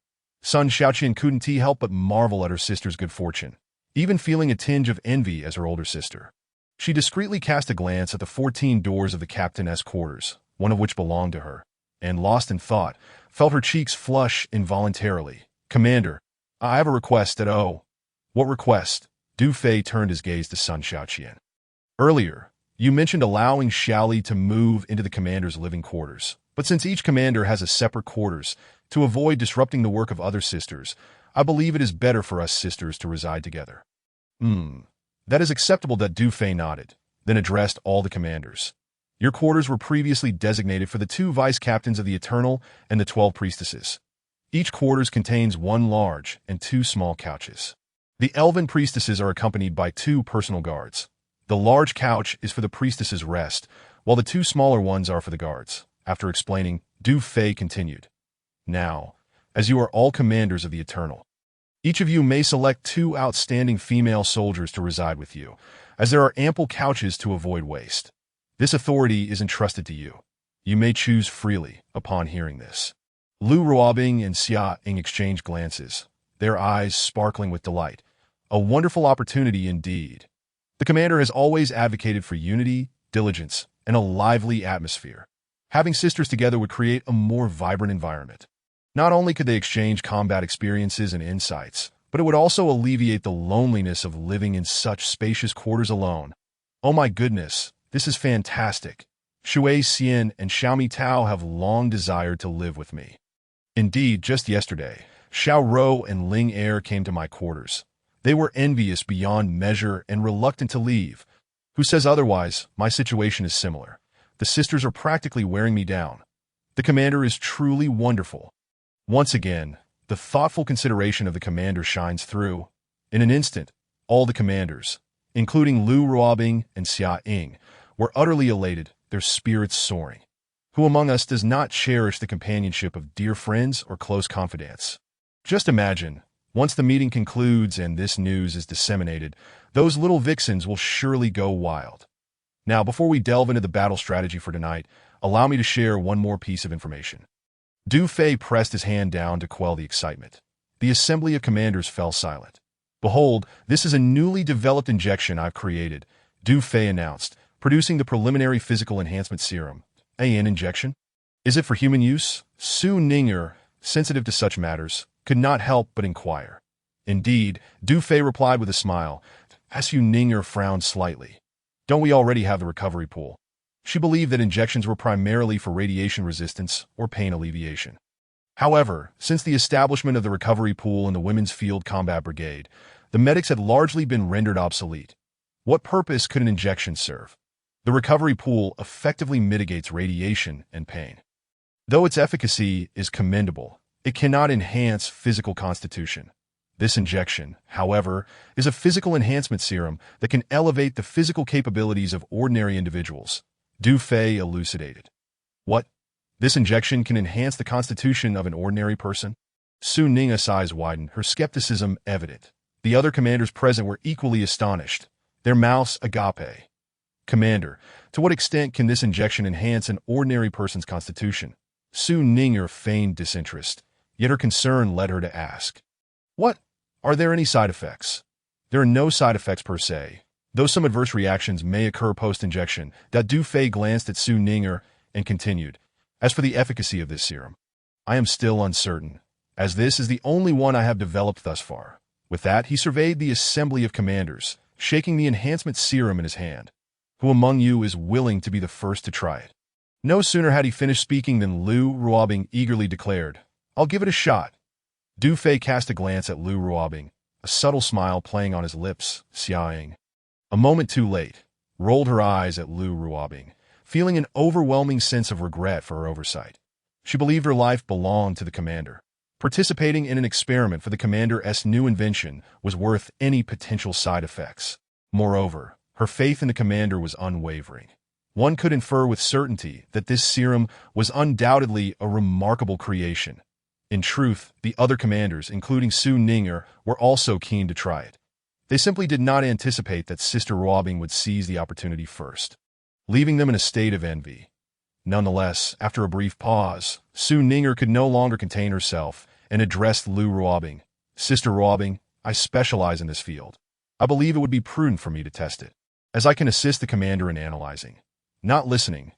Sun Xiaoqian couldn't help but marvel at her sister's good fortune, even feeling a tinge of envy as her older sister. She discreetly cast a glance at the 14 doors of the captain's quarters, one of which belonged to her, and, lost in thought, felt her cheeks flush involuntarily. Commander, I have a request at Oh. What request? Du Fei turned his gaze to Sun Xiaoqian. Earlier, you mentioned allowing Xiaoli to move into the commander's living quarters, but since each commander has a separate quarters, to avoid disrupting the work of other sisters, I believe it is better for us sisters to reside together. That is acceptable. That Du Fei nodded, then addressed all the commanders. Your quarters were previously designated for the 2 vice-captains of the Eternal and the 12 priestesses. Each quarters contains 1 large and 2 small couches. The elven priestesses are accompanied by 2 personal guards. The large couch is for the priestesses' rest, while the 2 smaller ones are for the guards. After explaining, Du Fei continued. Now, as you are all commanders of the Eternal, each of you may select 2 outstanding female soldiers to reside with you, as there are ample couches to avoid waste. This authority is entrusted to you. You may choose freely. Upon hearing this, Lu Ruobing and Xia Ying exchanged glances, their eyes sparkling with delight. A wonderful opportunity indeed. The commander has always advocated for unity, diligence, and a lively atmosphere. Having sisters together would create a more vibrant environment. Not only could they exchange combat experiences and insights, but it would also alleviate the loneliness of living in such spacious quarters alone. Oh my goodness, this is fantastic. Shui Xian and Xiaomi Tao have long desired to live with me. Indeed, just yesterday, Xiao Rou and Ling Er came to my quarters. They were envious beyond measure and reluctant to leave. Who says otherwise? My situation is similar. The sisters are practically wearing me down. The commander is truly wonderful. Once again, the thoughtful consideration of the commander shines through. In an instant, all the commanders, including Lu Ruobing and Xia Ying, were utterly elated, their spirits soaring. Who among us does not cherish the companionship of dear friends or close confidants? Just imagine, once the meeting concludes and this news is disseminated, those little vixens will surely go wild. Now, before we delve into the battle strategy for tonight, allow me to share one more piece of information. Du Fei pressed his hand down to quell the excitement. The assembly of commanders fell silent. Behold, this is a newly developed injection I've created, Du Fei announced, producing the preliminary physical enhancement serum. An injection? Is it for human use? Su Ning'er, sensitive to such matters, could not help but inquire. Indeed, Du Fei replied with a smile. Su Ning'er frowned slightly. Don't we already have the recovery pool? She believed that injections were primarily for radiation resistance or pain alleviation. However, since the establishment of the recovery pool in the Women's Field Combat Brigade, the medics had largely been rendered obsolete. What purpose could an injection serve? The recovery pool effectively mitigates radiation and pain. Though its efficacy is commendable, it cannot enhance physical constitution. This injection, however, is a physical enhancement serum that can elevate the physical capabilities of ordinary individuals. Du Fei elucidated. What? This injection can enhance the constitution of an ordinary person? Su Ning's eyes widened, her skepticism evident. The other commanders present were equally astonished, their mouths agape. Commander, to what extent can this injection enhance an ordinary person's constitution? Su Ning'er feigned disinterest, yet her concern led her to ask. What? Are there any side effects? There are no side effects per se, though some adverse reactions may occur post-injection. Du Fei glanced at Su Ning'er and continued. As for the efficacy of this serum, I am still uncertain, as this is the only one I have developed thus far. With that, he surveyed the assembly of commanders, shaking the enhancement serum in his hand. Who among you is willing to be the first to try it? No sooner had he finished speaking than Lu Ruobing eagerly declared, I'll give it a shot. Du Fei cast a glance at Lu Ruobing, a subtle smile playing on his lips, sighing. A moment too late, rolled her eyes at Lu Ruobing, feeling an overwhelming sense of regret for her oversight. She believed her life belonged to the commander. Participating in an experiment for the commander's new invention was worth any potential side effects. Moreover, her faith in the commander was unwavering. One could infer with certainty that this serum was undoubtedly a remarkable creation. In truth, the other commanders, including Su Ninger, were also keen to try it. They simply did not anticipate that Sister Ruobing would seize the opportunity first, leaving them in a state of envy. Nonetheless, after a brief pause, Su Ninger could no longer contain herself and addressed Lu Ruobing. Sister Ruobing, I specialize in this field. I believe it would be prudent for me to test it, as I can assist the commander in analyzing. Not listening.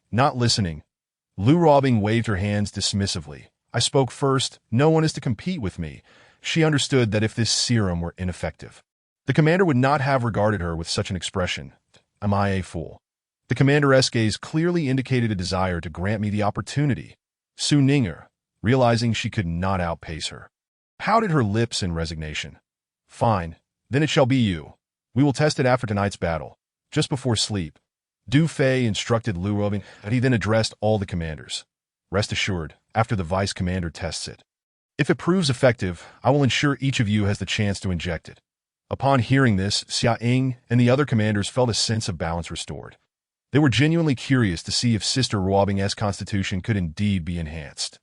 Lu Ruobing waved her hands dismissively. I spoke first. No one is to compete with me. She understood that if this serum were ineffective, the commander would not have regarded her with such an expression. Am I a fool? The commander's gaze clearly indicated a desire to grant me the opportunity. Su Ninger, realizing she could not outpace her, pouted her lips in resignation. Fine, then it shall be you. We will test it after tonight's battle, just before sleep. Du Fei instructed Lu Ruobing, and he then addressed all the commanders. Rest assured, after the vice commander tests it, if it proves effective, I will ensure each of you has the chance to inject it. Upon hearing this, Xia Ying and the other commanders felt a sense of balance restored. They were genuinely curious to see if Sister Ruobing's constitution could indeed be enhanced.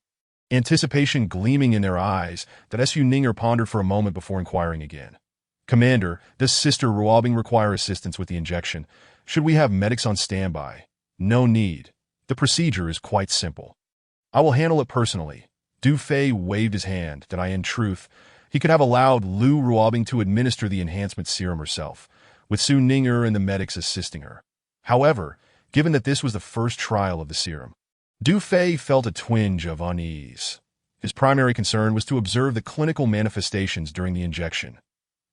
Anticipation gleaming in their eyes, that Su Ninger pondered for a moment before inquiring again. Commander, does Sister Ruobing require assistance with the injection? Should we have medics on standby? No need. The procedure is quite simple. I will handle it personally. Du Fei waved his hand that in truth, he could have allowed Lu Ruobing to administer the enhancement serum herself, with Su Ninger and the medics assisting her. However, given that this was the first trial of the serum, Du Fei felt a twinge of unease. His primary concern was to observe the clinical manifestations during the injection.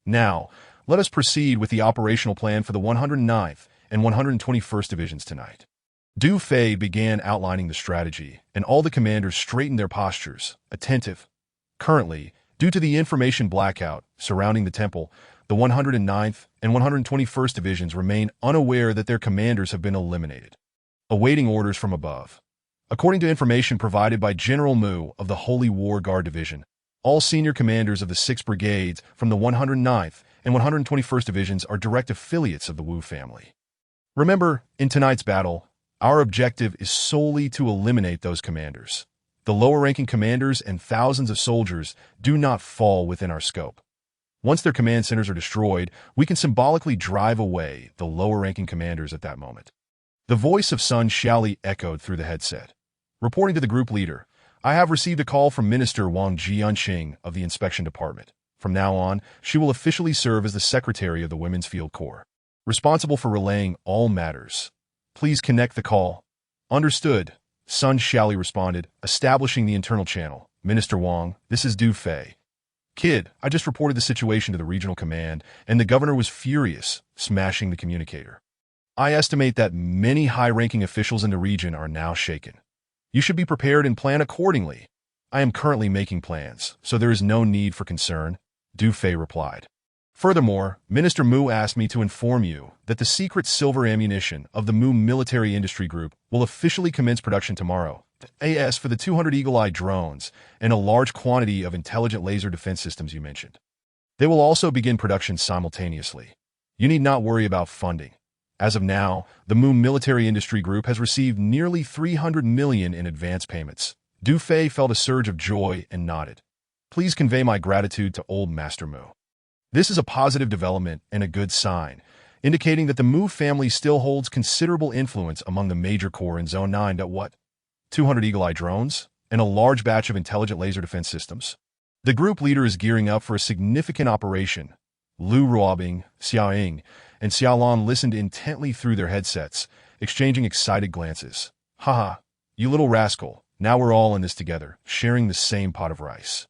Now, let us proceed with the operational plan for the 109th and 121st Divisions tonight. Du Fei began outlining the strategy, and all the commanders straightened their postures, attentive. Currently, due to the information blackout surrounding the temple, the 109th and 121st Divisions remain unaware that their commanders have been eliminated, awaiting orders from above. According to information provided by General Mu of the Holy War Guard Division, all senior commanders of the 6 brigades from the 109th and 121st Divisions are direct affiliates of the Wu family. Remember, in tonight's battle, our objective is solely to eliminate those commanders. The lower-ranking commanders and thousands of soldiers do not fall within our scope. Once their command centers are destroyed, we can symbolically drive away the lower-ranking commanders at that moment. The voice of Sun Xiaoli echoed through the headset. Reporting to the group leader, I have received a call from Minister Wang Jianqing of the Inspection Department. From now on, she will officially serve as the Secretary of the Women's Field Corps, responsible for relaying all matters. Please connect the call. Understood, Sun Xiaoli responded, establishing the internal channel. Minister Wang, this is Du Fei. Kid, I just reported the situation to the regional command, and the governor was furious, smashing the communicator. I estimate that many high-ranking officials in the region are now shaken. You should be prepared and plan accordingly. I am currently making plans, so there is no need for concern, Du Fei replied. Furthermore, Minister Mu asked me to inform you that the secret silver ammunition of the Mu Military Industry Group will officially commence production tomorrow. AS for the 200 Eagle-Eye drones and a large quantity of intelligent laser defense systems you mentioned. They will also begin production simultaneously. You need not worry about funding. As of now, the Mu Military Industry Group has received nearly 300 million in advance payments. Du Fei felt a surge of joy and nodded. Please convey my gratitude to old Master Mu. This is a positive development and a good sign, indicating that the Mu family still holds considerable influence among the major corps in Zone 9. What? 200 Eagle-Eye drones? And a large batch of intelligent laser defense systems? The group leader is gearing up for a significant operation. Lu Ruobing, Xia Ying, and Xiaolan listened intently through their headsets, exchanging excited glances. Haha, you little rascal, now we're all in this together, sharing the same pot of rice.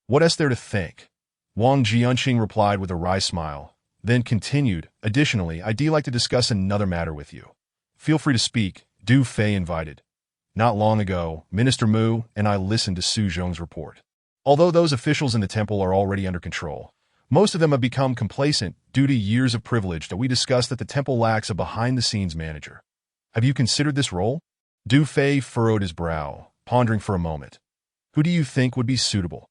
What is there to think? Wang Jianqing replied with a wry smile, then continued, additionally, I'd like to discuss another matter with you. Feel free to speak, Du Fei invited. Not long ago, Minister Mu and I listened to Su Zhong's report. Although those officials in the temple are already under control, most of them have become complacent due to years of privilege that we discussed that the temple lacks a behind-the-scenes manager. Have you considered this role? Du Fei furrowed his brow, pondering for a moment. Who do you think would be suitable?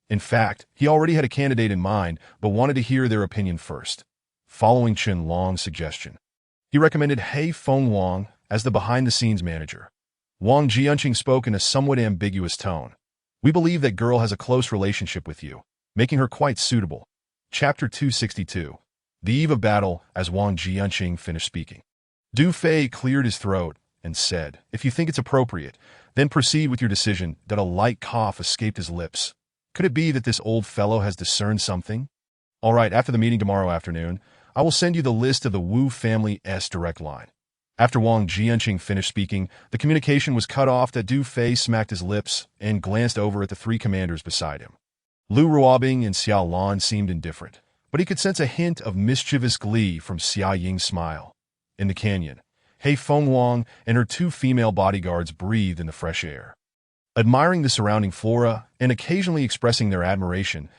In fact, he already had a candidate in mind, but wanted to hear their opinion first. Following Chen Long's suggestion, he recommended He Fengwang as the behind-the-scenes manager. Wang Jianqing spoke in a somewhat ambiguous tone. We believe that girl has a close relationship with you, making her quite suitable. Chapter 262. The eve of battle, as Wang Jianqing finished speaking. Du Fei cleared his throat and said, if you think it's appropriate, then proceed with your decision. That a light cough escaped his lips. Could it be that this old fellow has discerned something? All right, after the meeting tomorrow afternoon, I will send you the list of the Wu family's direct line. After Wang Jianqing finished speaking, the communication was cut off. That Du Fei smacked his lips and glanced over at the three commanders beside him. Lu Ruobing and Xiao Lan seemed indifferent, but he could sense a hint of mischievous glee from Xia Ying's smile. In the canyon, He Fengwang and her two female bodyguards breathed in the fresh air, admiring the surrounding flora and occasionally expressing their admiration.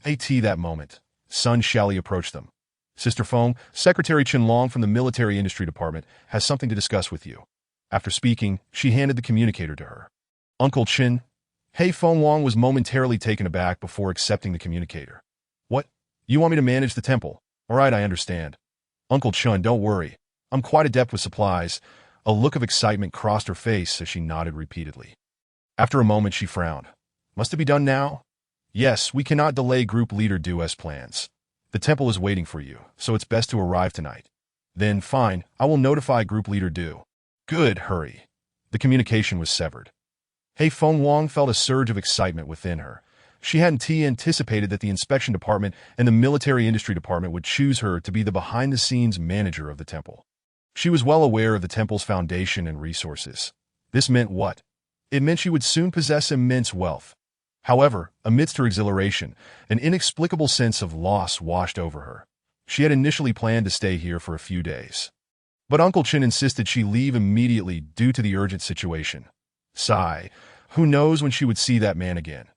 That moment, Sun Xiaoli approached them. Sister Feng, Secretary Chen Long from the Military Industry Department, has something to discuss with you. After speaking, she handed the communicator to her. Uncle Chen. He Fengwang was momentarily taken aback before accepting the communicator. What? You want me to manage the temple? All right, I understand. Uncle Chen, don't worry. I'm quite adept with supplies. A look of excitement crossed her face as she nodded repeatedly. After a moment, she frowned. Must it be done now? Yes, we cannot delay Group Leader Du's plans. The temple is waiting for you, so it's best to arrive tonight. Then, fine, I will notify Group Leader Du. Good, hurry. The communication was severed. He Fengwang felt a surge of excitement within her. She hadn't anticipated that the inspection department and the military industry department would choose her to be the behind-the-scenes manager of the temple. She was well aware of the temple's foundation and resources. This meant what? It meant she would soon possess immense wealth. However, amidst her exhilaration, an inexplicable sense of loss washed over her. She had initially planned to stay here for a few days, but Uncle Chen insisted she leave immediately due to the urgent situation. Sigh, who knows when she would see that man again?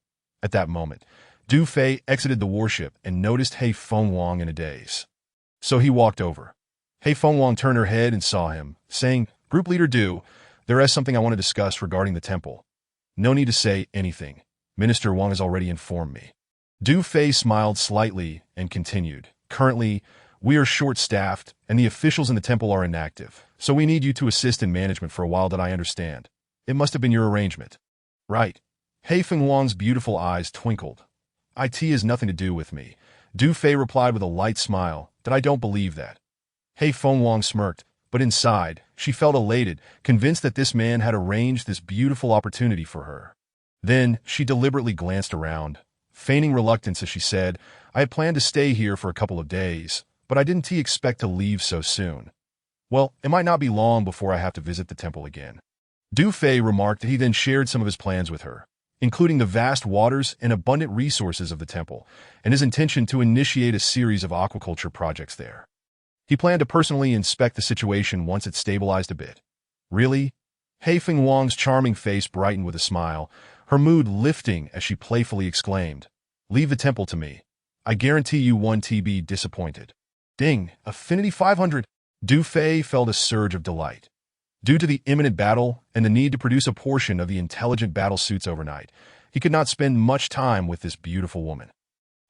At that moment, Du Fei exited the warship and noticed He Fengwang in a daze. So he walked over. He Fengwang turned her head and saw him, saying, Group Leader Du, there is something I want to discuss regarding the temple. No need to say anything. Minister Wang has already informed me. Du Fei smiled slightly and continued, currently, we are short-staffed and the officials in the temple are inactive, so we need you to assist in management for a while. That I understand. It must have been your arrangement. Right. He Fengwang's beautiful eyes twinkled. It has nothing to do with me. Du Fei replied with a light smile, that I don't believe that. He Fengwang smirked, but inside, she felt elated, convinced that this man had arranged this beautiful opportunity for her. Then, she deliberately glanced around, feigning reluctance as she said, I had planned to stay here for a couple of days, but I didn't expect to leave so soon. Well, it might not be long before I have to visit the temple again. Du Fei remarked that he then shared some of his plans with her, including the vast waters and abundant resources of the temple, and his intention to initiate a series of aquaculture projects there. He planned to personally inspect the situation once it stabilized a bit. Really? He Fengwang's charming face brightened with a smile, her mood lifting as she playfully exclaimed, Leave the temple to me. I guarantee you won't be disappointed. Ding, Affinity 500. Du Fei felt a surge of delight. Due to the imminent battle and the need to produce a portion of the intelligent battle suits overnight, he could not spend much time with this beautiful woman.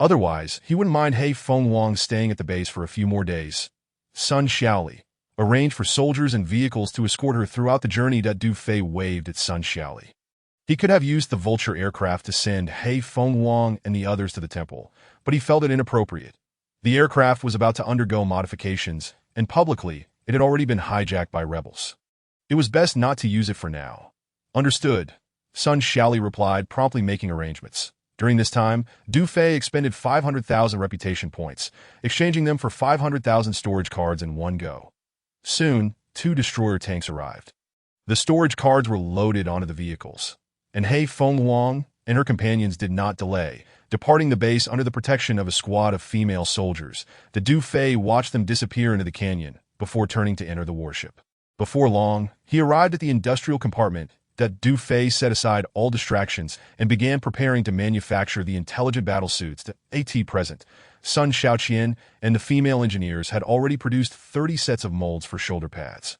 Otherwise, he wouldn't mind He Fengwang staying at the base for a few more days. Sun Xiaoli arranged for soldiers and vehicles to escort her throughout the journey. Du Fei waved at Sun Xiaoli. He could have used the Vulture aircraft to send He Fengwang and the others to the temple, but he felt it inappropriate. The aircraft was about to undergo modifications, and publicly, it had already been hijacked by rebels. It was best not to use it for now. Understood. Sun Xiaoli replied, promptly making arrangements. During this time, Du Fei expended 500,000 reputation points, exchanging them for 500,000 storage cards in one go. Soon, 2 destroyer tanks arrived. The storage cards were loaded onto the vehicles, and He Fengwang and her companions did not delay, departing the base under the protection of a squad of female soldiers. The Du Fei watched them disappear into the canyon before turning to enter the warship. Before long, he arrived at the industrial compartment that Du Fei set aside all distractions and began preparing to manufacture the intelligent battlesuits that at present. Sun Xiaoqian and the female engineers had already produced 30 sets of molds for shoulder pads,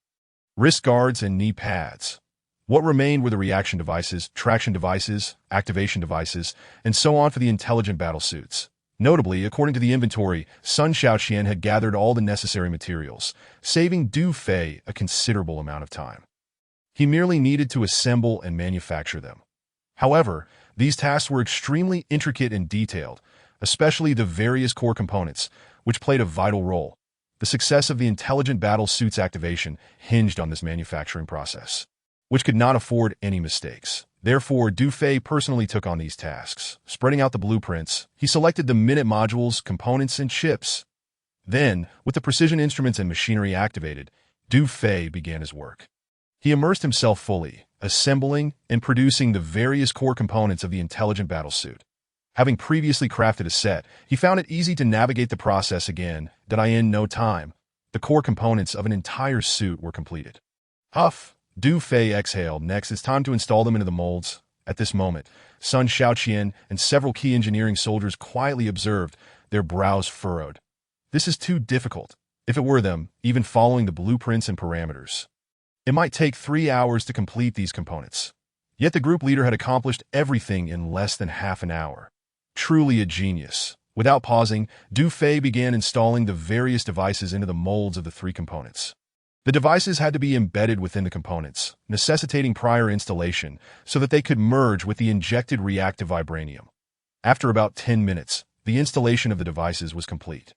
wrist guards, and knee pads. What remained were the reaction devices, traction devices, activation devices, and so on for the intelligent battlesuits. Notably, according to the inventory, Sun Xiaoqian had gathered all the necessary materials, saving Du Fei a considerable amount of time. He merely needed to assemble and manufacture them. However, these tasks were extremely intricate and detailed, especially the various core components, which played a vital role. The success of the intelligent battle suit's activation hinged on this manufacturing process, which could not afford any mistakes. Therefore, Du Fei personally took on these tasks. Spreading out the blueprints, he selected the minute modules, components, and chips. Then, with the precision instruments and machinery activated, Du Fei began his work. He immersed himself fully, assembling and producing the various core components of the intelligent battlesuit. Having previously crafted a set, he found it easy to navigate the process again. In no time, the core components of an entire suit were completed. Huff! Du Fei exhaled. Next, it's time to install them into the molds. At this moment, Sun Xiaoqian and several key engineering soldiers quietly observed, their brows furrowed. This is too difficult. If it were them, even following the blueprints and parameters, it might take 3 hours to complete these components. Yet the group leader had accomplished everything in less than half an hour. Truly a genius. Without pausing, Du Fei began installing the various devices into the molds of the 3 components. The devices had to be embedded within the components, necessitating prior installation so that they could merge with the injected reactive vibranium. After about 10 minutes, the installation of the devices was complete.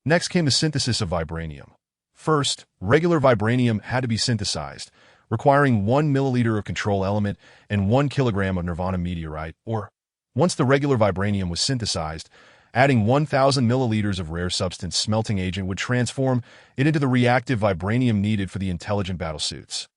Next came the synthesis of vibranium. First, regular vibranium had to be synthesized, requiring 1 milliliter of control element and 1 kilogram of nirvana meteorite, or, once the regular vibranium was synthesized, adding 1,000 milliliters of rare substance smelting agent would transform it into the reactive vibranium needed for the intelligent battlesuits.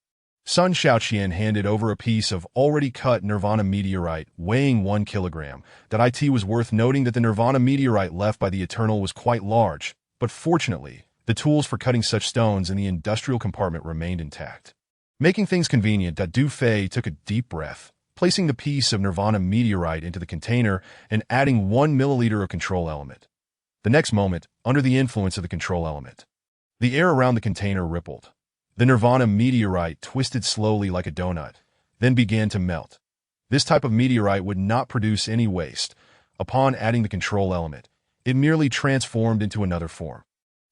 Sun Xiaoqian handed over a piece of already cut nirvana meteorite weighing 1 kilogram. It was worth noting that the nirvana meteorite left by the Eternal was quite large, but fortunately, the tools for cutting such stones in the industrial compartment remained intact. Making things convenient, Du Fei took a deep breath, placing the piece of nirvana meteorite into the container and adding 1 milliliter of control element. The next moment, under the influence of the control element, the air around the container rippled. The nirvana meteorite twisted slowly like a donut, then began to melt. This type of meteorite would not produce any waste. Upon adding the control element, it merely transformed into another form.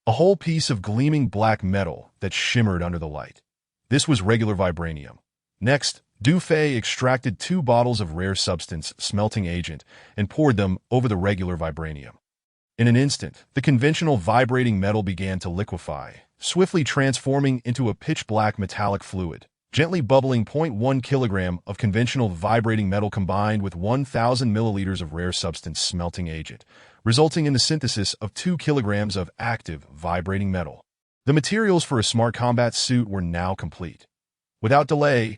A whole piece of gleaming black metal that shimmered under the light. This was regular vibranium. Next, Du Fei extracted 2 bottles of rare substance smelting agent and poured them over the regular vibranium. In an instant, the conventional vibrating metal began to liquefy, swiftly transforming into a pitch-black metallic fluid. Gently bubbling 0.1 kilogram of conventional vibrating metal combined with 1,000 milliliters of rare substance smelting agent, resulting in the synthesis of 2 kilograms of active vibrating metal. The materials for a smart combat suit were now complete. Without delay,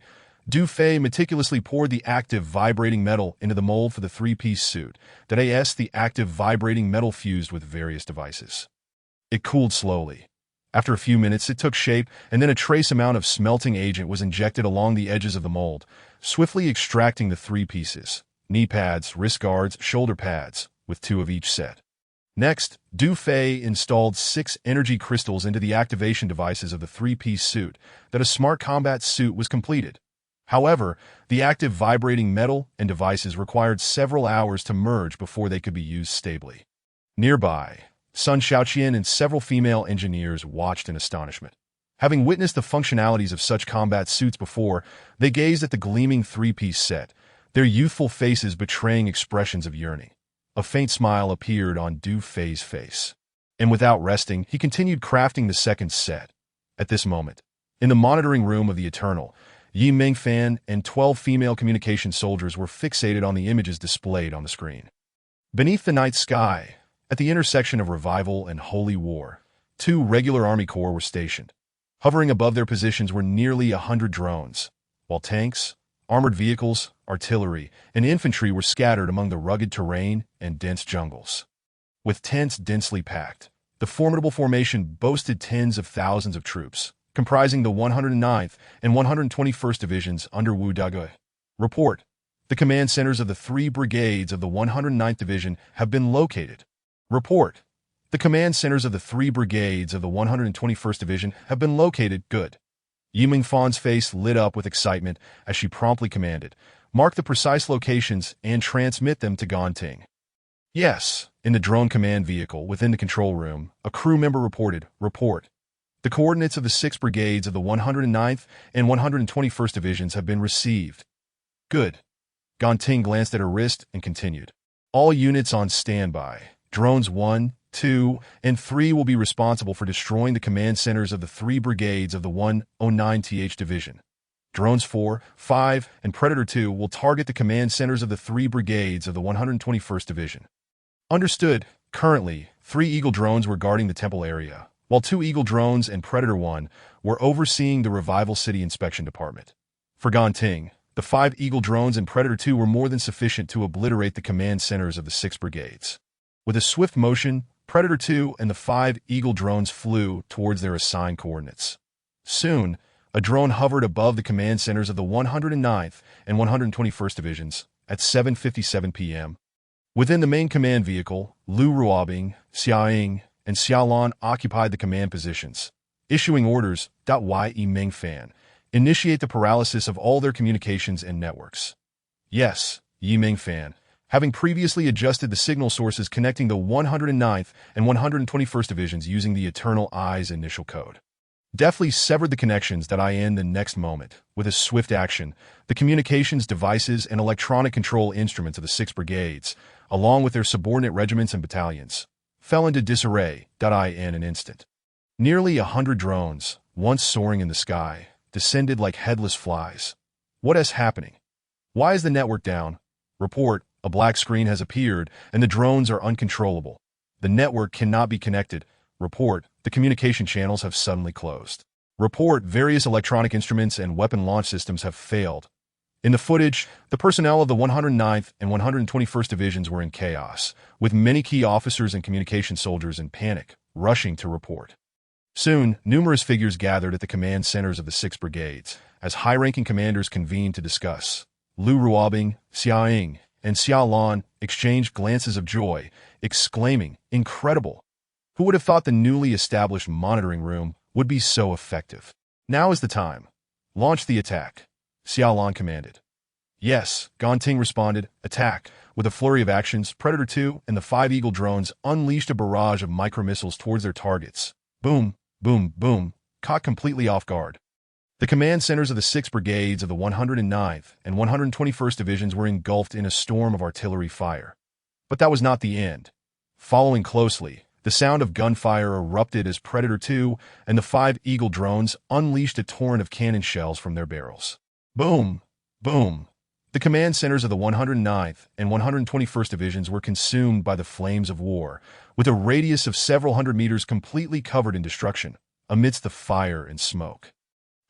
Du Fei meticulously poured the active vibrating metal into the mold for the 3-piece suit, the active vibrating metal fused with various devices. It cooled slowly. After a few minutes, it took shape, and then a trace amount of smelting agent was injected along the edges of the mold, swiftly extracting the 3 pieces, knee pads, wrist guards, shoulder pads, with 2 of each set. Next, Du Fei installed 6 energy crystals into the activation devices of the 3-piece suit, a smart combat suit was completed. However, the active vibrating metal and devices required several hours to merge before they could be used stably. Nearby, Sun Xiaoqian and several female engineers watched in astonishment. Having witnessed the functionalities of such combat suits before, they gazed at the gleaming 3-piece set, their youthful faces betraying expressions of yearning. A faint smile appeared on Du Fei's face. And without resting, he continued crafting the second set. At this moment, in the monitoring room of the Eternal, Yi Mingfan and 12 female communication soldiers were fixated on the images displayed on the screen. Beneath the night sky, at the intersection of Revival and Holy War, 2 regular army corps were stationed. Hovering above their positions were nearly 100 drones, while tanks, armored vehicles, artillery, and infantry were scattered among the rugged terrain and dense jungles. With tents densely packed, the formidable formation boasted tens of thousands of troops, comprising the 109th and 121st Divisions under Wu Dague. Report. The command centers of the 3 brigades of the 109th Division have been located. Report. The command centers of the 3 brigades of the 121st Division have been located. Good. Yiming Fan's face lit up with excitement as she promptly commanded, mark the precise locations and transmit them to Ganting. Yes, in the drone command vehicle within the control room, a crew member reported, report. The coordinates of the 6 brigades of the 109th and 121st Divisions have been received. Good. Ganting glanced at her wrist and continued. All units on standby. Drones 1, 2, and 3 will be responsible for destroying the command centers of the 3 brigades of the 109th Division. Drones 4, 5, and Predator 2 will target the command centers of the 3 brigades of the 121st Division. Understood. Currently, 3 Eagle drones were guarding the temple area, while 2 Eagle drones and Predator 1 were overseeing the Revival City Inspection Department. For Ganting, the 5 Eagle drones and Predator 2 were more than sufficient to obliterate the command centers of the 6 brigades. With a swift motion, Predator 2 and the 5 Eagle drones flew towards their assigned coordinates. Soon, a drone hovered above the command centers of the 109th and 121st Divisions at 7:57 p.m. Within the main command vehicle, Lu Ruobing, Xiaoying, and Xiaolan occupied the command positions, issuing orders. Yi Ming Fan. Initiate the paralysis of all their communications and networks. Yes, Yi Ming Fan. Having previously adjusted the signal sources connecting the 109th and 121st Divisions using the Eternal Eyes initial code. Deftly severed the connections. In the next moment, with a swift action, the communications devices and electronic control instruments of the 6 brigades, along with their subordinate regiments and battalions, fell into disarray. In an instant. Nearly 100 drones, once soaring in the sky, descended like headless flies. What is happening? Why is the network down? Report. A black screen has appeared, and the drones are uncontrollable. The network cannot be connected. Report. The communication channels have suddenly closed. Report. Various electronic instruments and weapon launch systems have failed. In the footage, the personnel of the 109th and 121st Divisions were in chaos, with many key officers and communication soldiers in panic, rushing to report. Soon, numerous figures gathered at the command centers of the 6 brigades, as high-ranking commanders convened to discuss. Lu Ruobing, Xiaoying, and Xiaolan exchanged glances of joy, exclaiming, incredible! Who would have thought the newly established monitoring room would be so effective? Now is the time. Launch the attack, Xiaolan commanded. Yes, Ganting responded, attack. With a flurry of actions, Predator 2 and the 5 Eagle drones unleashed a barrage of micromissiles towards their targets. Boom, boom, boom, caught completely off guard. The command centers of the 6 brigades of the 109th and 121st Divisions were engulfed in a storm of artillery fire. But that was not the end. Following closely, the sound of gunfire erupted as Predator 2 and the 5 Eagle drones unleashed a torrent of cannon shells from their barrels. Boom! Boom! The command centers of the 109th and 121st Divisions were consumed by the flames of war, with a radius of several hundred meters completely covered in destruction, amidst the fire and smoke.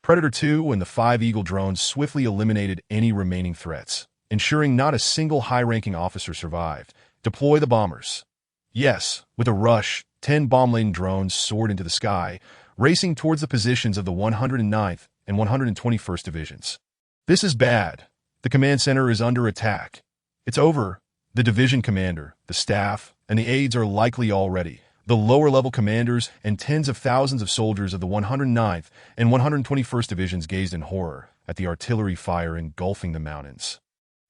Predator 2 and the 5 Eagle drones swiftly eliminated any remaining threats, ensuring not a single high-ranking officer survived. Deploy the bombers. Yes, with a rush, 10 bomb-laden drones soared into the sky, racing towards the positions of the 109th and 121st Divisions. This is bad. The command center is under attack. It's over. The division commander, the staff, and the aides are likely all ready. The lower-level commanders and tens of thousands of soldiers of the 109th and 121st Divisions gazed in horror at the artillery fire engulfing the mountains.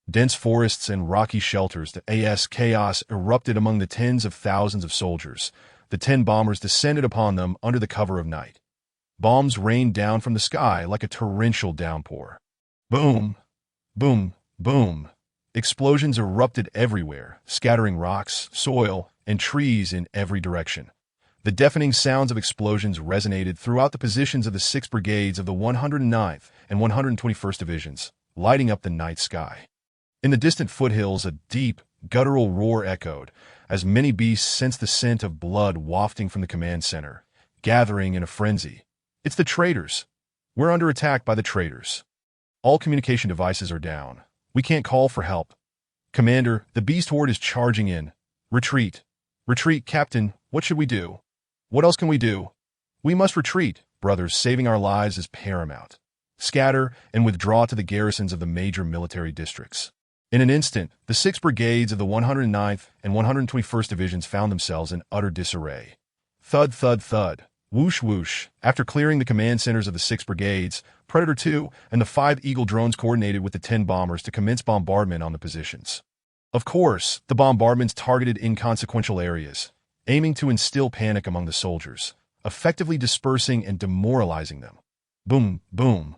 Dense forests and rocky shelters, chaos erupted among the tens of thousands of soldiers. The 10 bombers descended upon them under the cover of night. Bombs rained down from the sky like a torrential downpour. Boom! Boom! Boom! Explosions erupted everywhere, scattering rocks, soil, and trees in every direction. The deafening sounds of explosions resonated throughout the positions of the 6 brigades of the 109th and 121st Divisions, lighting up the night sky. In the distant foothills, a deep, guttural roar echoed, as many beasts sensed the scent of blood wafting from the command center, gathering in a frenzy. It's the traitors. We're under attack by the traitors. All communication devices are down. We can't call for help. Commander, the beast horde is charging in. Retreat. Retreat, Captain. What should we do? What else can we do? We must retreat. brothers, saving our lives is paramount. Scatter and withdraw to the garrisons of the major military districts. In an instant, the 6 brigades of the 109th and 121st Divisions found themselves in utter disarray. Thud, thud, thud. Whoosh, whoosh. After clearing the command centers of the 6 brigades, Predator 2 and the 5 Eagle drones coordinated with the 10 bombers to commence bombardment on the positions. Of course, the bombardments targeted inconsequential areas, aiming to instill panic among the soldiers, effectively dispersing and demoralizing them. Boom, boom.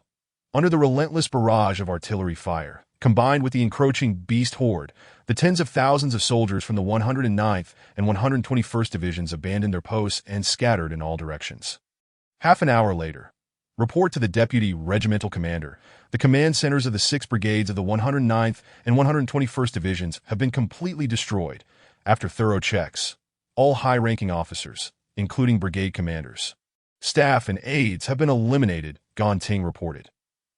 Under the relentless barrage of artillery fire, combined with the encroaching beast horde, the tens of thousands of soldiers from the 109th and 121st Divisions abandoned their posts and scattered in all directions. Half an hour later, report to the deputy regimental commander, the command centers of the 6 brigades of the 109th and 121st Divisions have been completely destroyed. After thorough checks, all high-ranking officers, including brigade commanders, staff, and aides have been eliminated, Gan Ting reported.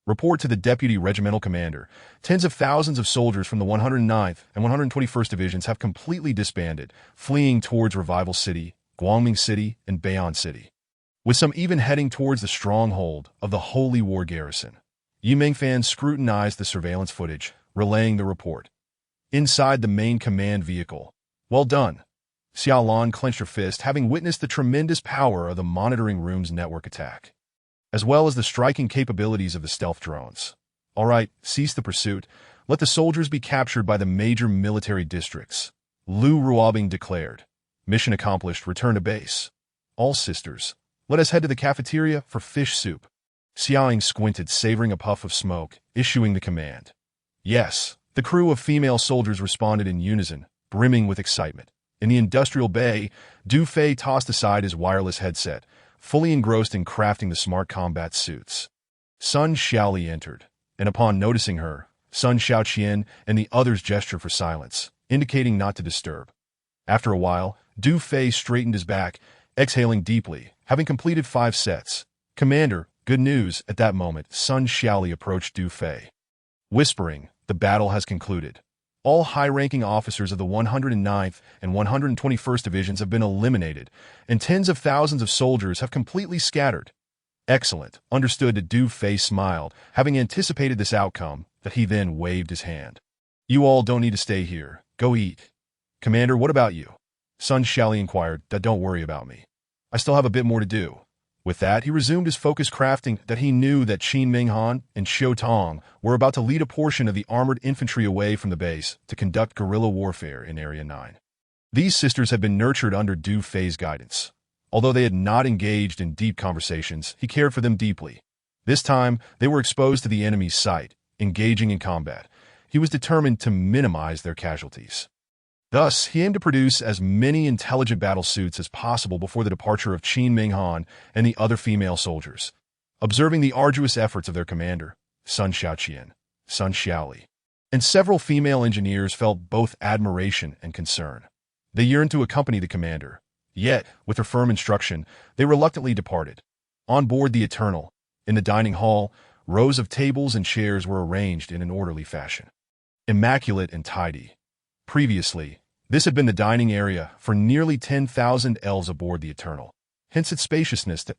Report to the deputy regimental commander, tens of thousands of soldiers from the 109th and 121st Divisions have completely disbanded, fleeing towards Revival City, Guangming City, and Bayon City, with some even heading towards the stronghold of the Holy War Garrison. Yimeng fans scrutinized the surveillance footage, relaying the report. Inside the main command vehicle. Well done. Xiaolan clenched her fist, having witnessed the tremendous power of the monitoring room's network attack, as well as the striking capabilities of the stealth drones. All right, cease the pursuit. Let the soldiers be captured by the major military districts. Lu Ruobing declared. Mission accomplished. Return to base. All sisters, let us head to the cafeteria for fish soup. Xiaoying squinted, savoring a puff of smoke, issuing the command. Yes, the crew of female soldiers responded in unison, brimming with excitement. In the industrial bay, Du Fei tossed aside his wireless headset, fully engrossed in crafting the smart combat suits. Sun Xiaoli entered, and upon noticing her, Sun Xiaoqian and the others gestured for silence, indicating not to disturb. After a while, Du Fei straightened his back, exhaling deeply, having completed 5 sets. Commander, good news. At that moment, Sun Xiaoli approached Du Fei, whispering, the battle has concluded. All high-ranking officers of the 109th and 121st Divisions have been eliminated, and tens of thousands of soldiers have completely scattered. Excellent. Understood. Du Fei smiled, having anticipated this outcome, that he then waved his hand. You all don't need to stay here. Go eat. Commander, what about you? Sun Xiaoli inquired. Don't worry about me. I still have a bit more to do. With that, he resumed his focused crafting. That he knew that Qin Minghan and Xiu Tong were about to lead a portion of the armored infantry away from the base to conduct guerrilla warfare in Area 9. These sisters had been nurtured under Du Fei's guidance. Although they had not engaged in deep conversations, he cared for them deeply. This time, they were exposed to the enemy's sight, engaging in combat. He was determined to minimize their casualties. Thus, he aimed to produce as many intelligent battle suits as possible before the departure of Qin Minghan and the other female soldiers. Observing the arduous efforts of their commander, Sun Xiaoqian, Sun Xiaoli, and several female engineers felt both admiration and concern. They yearned to accompany the commander, yet, with her firm instruction, they reluctantly departed. On board the Eternal, in the dining hall, rows of tables and chairs were arranged in an orderly fashion, immaculate and tidy. Previously, this had been the dining area for nearly 10,000 elves aboard the Eternal. Hence its spaciousness. To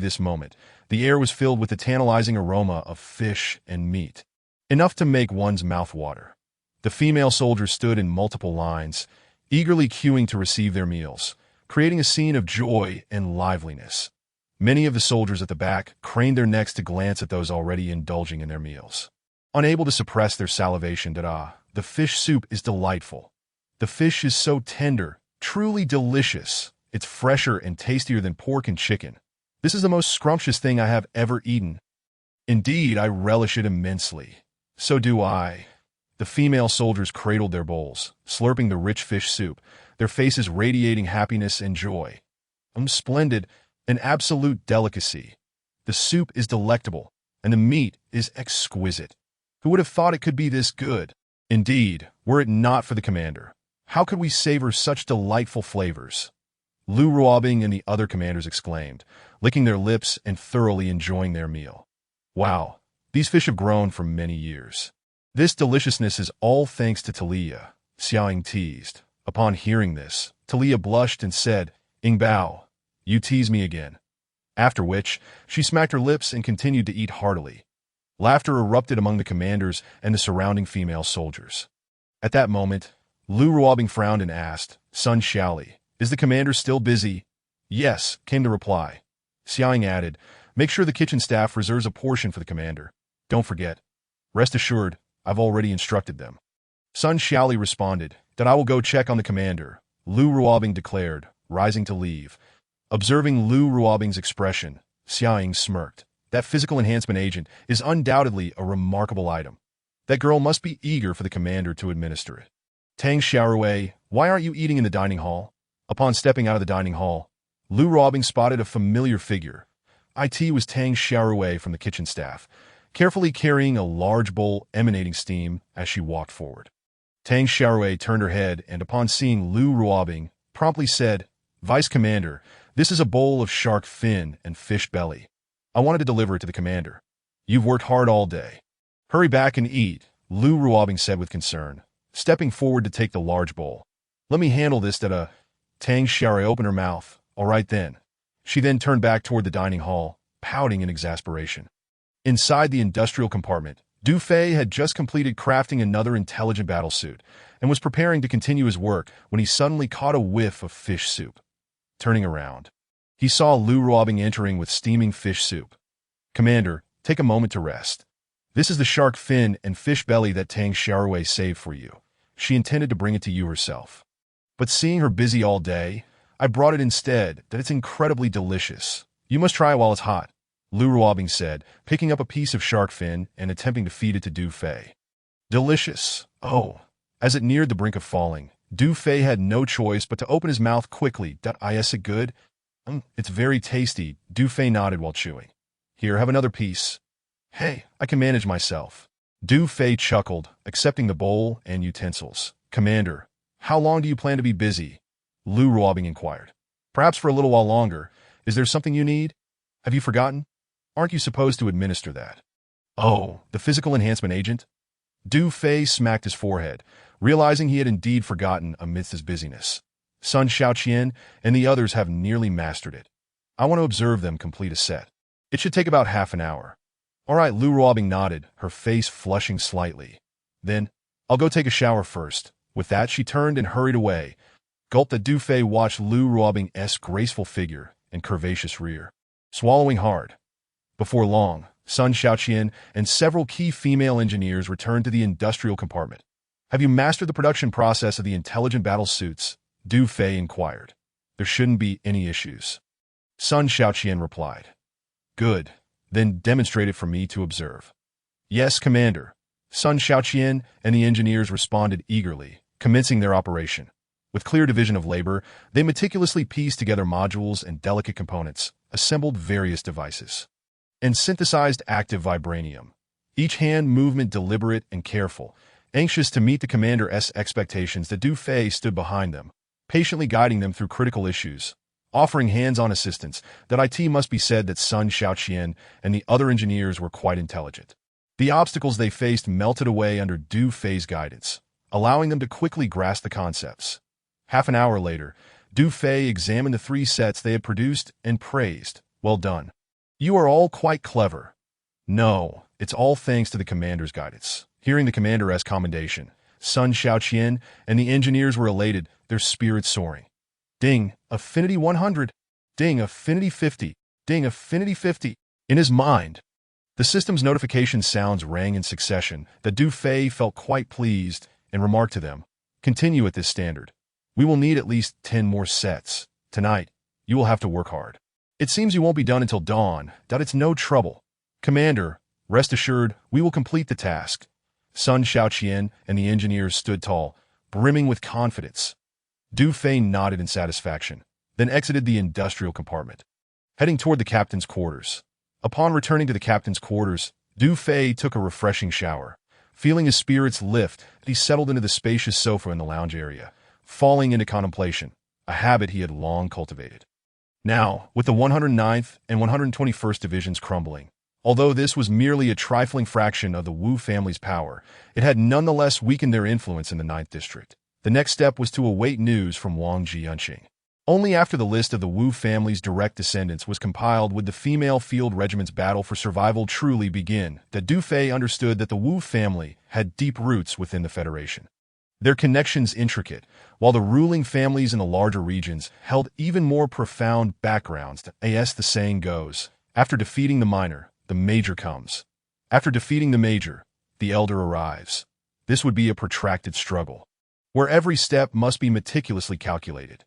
this moment, the air was filled with the tantalizing aroma of fish and meat, enough to make one's mouth water. The female soldiers stood in multiple lines, eagerly queuing to receive their meals, creating a scene of joy and liveliness. Many of the soldiers at the back craned their necks to glance at those already indulging in their meals, unable to suppress their salivation. The fish soup is delightful. The fish is so tender, truly delicious. It's fresher and tastier than pork and chicken. This is the most scrumptious thing I have ever eaten. Indeed, I relish it immensely. So do I. The female soldiers cradled their bowls, slurping the rich fish soup, their faces radiating happiness and joy. Splendid, an absolute delicacy. The soup is delectable, and the meat is exquisite. Who would have thought it could be this good? Indeed, were it not for the commander, how could we savor such delightful flavors? Lu Ruobing and the other commanders exclaimed, licking their lips and thoroughly enjoying their meal. Wow, these fish have grown for many years. This deliciousness is all thanks to Talia, Xiaoying teased. Upon hearing this, Talia blushed and said, Bao, you tease me again. After which, she smacked her lips and continued to eat heartily. Laughter erupted among the commanders and the surrounding female soldiers. At that moment, Lu Ruobing frowned and asked, "Sun Xiaoli, is the commander still busy?" "Yes," came the reply. Xiaoying added, "Make sure the kitchen staff reserves a portion for the commander. Don't forget. Rest assured, I've already instructed them." Sun Xiaoli responded, "That I will go check on the commander," Lu Ruobing declared, rising to leave. Observing Lu Ruobing's expression, Xiaoying smirked. That physical enhancement agent is undoubtedly a remarkable item. That girl must be eager for the commander to administer it. "Tang Xiaorui, why aren't you eating in the dining hall?" Upon stepping out of the dining hall, Lu Ruobing spotted a familiar figure. It was Tang Xiaorui from the kitchen staff, carefully carrying a large bowl emanating steam as she walked forward. Tang Xiaorui turned her head and, upon seeing Lu Ruobing, promptly said, "Vice Commander, this is a bowl of shark fin and fish belly. I wanted to deliver it to the commander. You've worked hard all day. Hurry back and eat," Lu Ruobing said with concern, stepping forward to take the large bowl. "Let me handle this." Tang Xiaorui opened her mouth. "All right then." She then turned back toward the dining hall, pouting in exasperation. Inside the industrial compartment, Du Fei had just completed crafting another intelligent battlesuit and was preparing to continue his work when he suddenly caught a whiff of fish soup. Turning around, he saw Lu Ruobing entering with steaming fish soup. "Commander, take a moment to rest. This is the shark fin and fish belly that Tang Xiaorui saved for you. She intended to bring it to you herself. But seeing her busy all day, I brought it instead. That it's incredibly delicious. You must try it while it's hot," Lu Ruobing said, picking up a piece of shark fin and attempting to feed it to Du Fei. "Delicious. Oh." As it neared the brink of falling, Du Fei had no choice but to open his mouth quickly. "Is it good?" It's very tasty," Du Fei nodded while chewing. "Here, have another piece." "Hey, I can manage myself." Du Fei chuckled, accepting the bowl and utensils. "Commander, how long do you plan to be busy?" Lu Ruobing inquired. "Perhaps for a little while longer. Is there something you need? Have you forgotten? Aren't you supposed to administer that?" "Oh, the physical enhancement agent?" Du Fei smacked his forehead, realizing he had indeed forgotten amidst his busyness. "Sun Xiaoqian and the others have nearly mastered it. I want to observe them complete a set. It should take about half an hour." "All right," Lu Ruobing nodded, her face flushing slightly. "Then, I'll go take a shower first." With that, she turned and hurried away. Gulped that Du Fei watched Lu Ruobing's graceful figure and curvaceous rear, swallowing hard. Before long, Sun Xiaoqian and several key female engineers returned to the industrial compartment. "Have you mastered the production process of the intelligent battle suits?" Du Fei inquired. "There shouldn't be any issues," Sun Xiaoqian replied. "Good. Then demonstrate it for me to observe." "Yes, Commander." Sun Xiaoqian and the engineers responded eagerly, commencing their operation. With clear division of labor, they meticulously pieced together modules and delicate components, assembled various devices, and synthesized active vibranium. Each hand movement deliberate and careful, anxious to meet the commander's expectations. That Du Fei stood behind them, patiently guiding them through critical issues, offering hands-on assistance. That it must be said that Sun Xiaoqian and the other engineers were quite intelligent. The obstacles they faced melted away under Du Fei's guidance, allowing them to quickly grasp the concepts. Half an hour later, Du Fei examined the 3 sets they had produced and praised. "Well done. You are all quite clever." "No, it's all thanks to the commander's guidance." Hearing the commander's commendation, Sun Xiaoqian and the engineers were elated, their spirits soaring. Ding, affinity 100. Ding, affinity 50. Ding, affinity 50. In his mind, the system's notification sounds rang in succession. That Du Fei felt quite pleased and remarked to them, "Continue at this standard. We will need at least 10 more sets. Tonight, you will have to work hard. It seems you won't be done until dawn. That it's no trouble. Commander, rest assured, we will complete the task." Sun Xiaoqian and the engineers stood tall, brimming with confidence. Du Fei nodded in satisfaction, then exited the industrial compartment, heading toward the captain's quarters. Upon returning to the captain's quarters, Du Fei took a refreshing shower. Feeling his spirits lift, he settled into the spacious sofa in the lounge area, falling into contemplation, a habit he had long cultivated. Now, with the 109th and 121st Divisions crumbling, although this was merely a trifling fraction of the Wu family's power, it had nonetheless weakened their influence in the 9th District. The next step was to await news from Wang Jianqing. Only after the list of the Wu family's direct descendants was compiled would the female field regiment's battle for survival truly begin, that Du Fei understood that the Wu family had deep roots within the Federation. Their connections intricate, while the ruling families in the larger regions held even more profound backgrounds. As the saying goes, after defeating the minor, the major comes. After defeating the major, the elder arrives. This would be a protracted struggle, where every step must be meticulously calculated.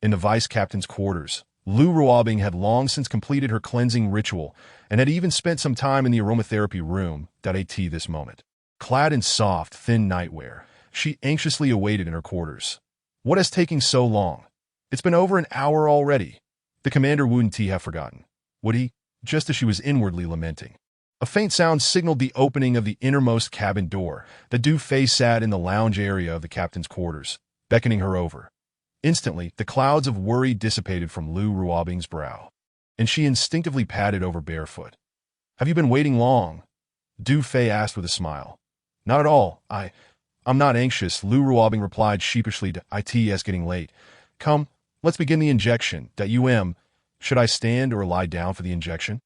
In the vice-captain's quarters, Lu Ruobing had long since completed her cleansing ritual and had even spent some time in the aromatherapy room. At this moment, clad in soft, thin nightwear, she anxiously awaited in her quarters. What has taken so long? It's been over an hour already. The commander wouldn't have forgotten, would he? Just as she was inwardly lamenting, a faint sound signaled the opening of the innermost cabin door. The Du Fei sat in the lounge area of the captain's quarters, beckoning her over. Instantly, the clouds of worry dissipated from Lu Ruobing's brow, and she instinctively padded over barefoot. "Have you been waiting long?" Du Fei asked with a smile. "Not at all. I'm not anxious," Lu Ruobing replied sheepishly. "It's getting late. Come, let's begin the injection. Should I stand or lie down for the injection?"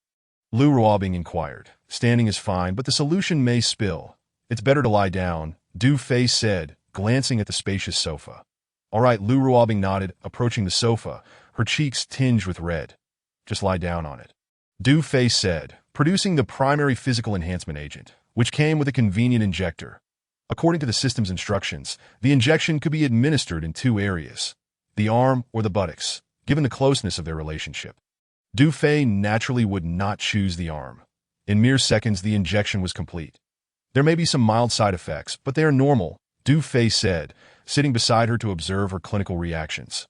Lu Ruobing inquired. "Standing is fine, but the solution may spill. It's better to lie down," Du Fei said, glancing at the spacious sofa. "All right," Lu Ruobing nodded, approaching the sofa, her cheeks tinged with red. "Just lie down on it," Du Fei said, producing the primary physical enhancement agent, which came with a convenient injector. According to the system's instructions, the injection could be administered in 2 areas, the arm or the buttocks, given the closeness of their relationship. Du Fei naturally would not choose the arm. In mere seconds, the injection was complete. "There may be some mild side effects, but they are normal," Du Fei said, sitting beside her to observe her clinical reactions.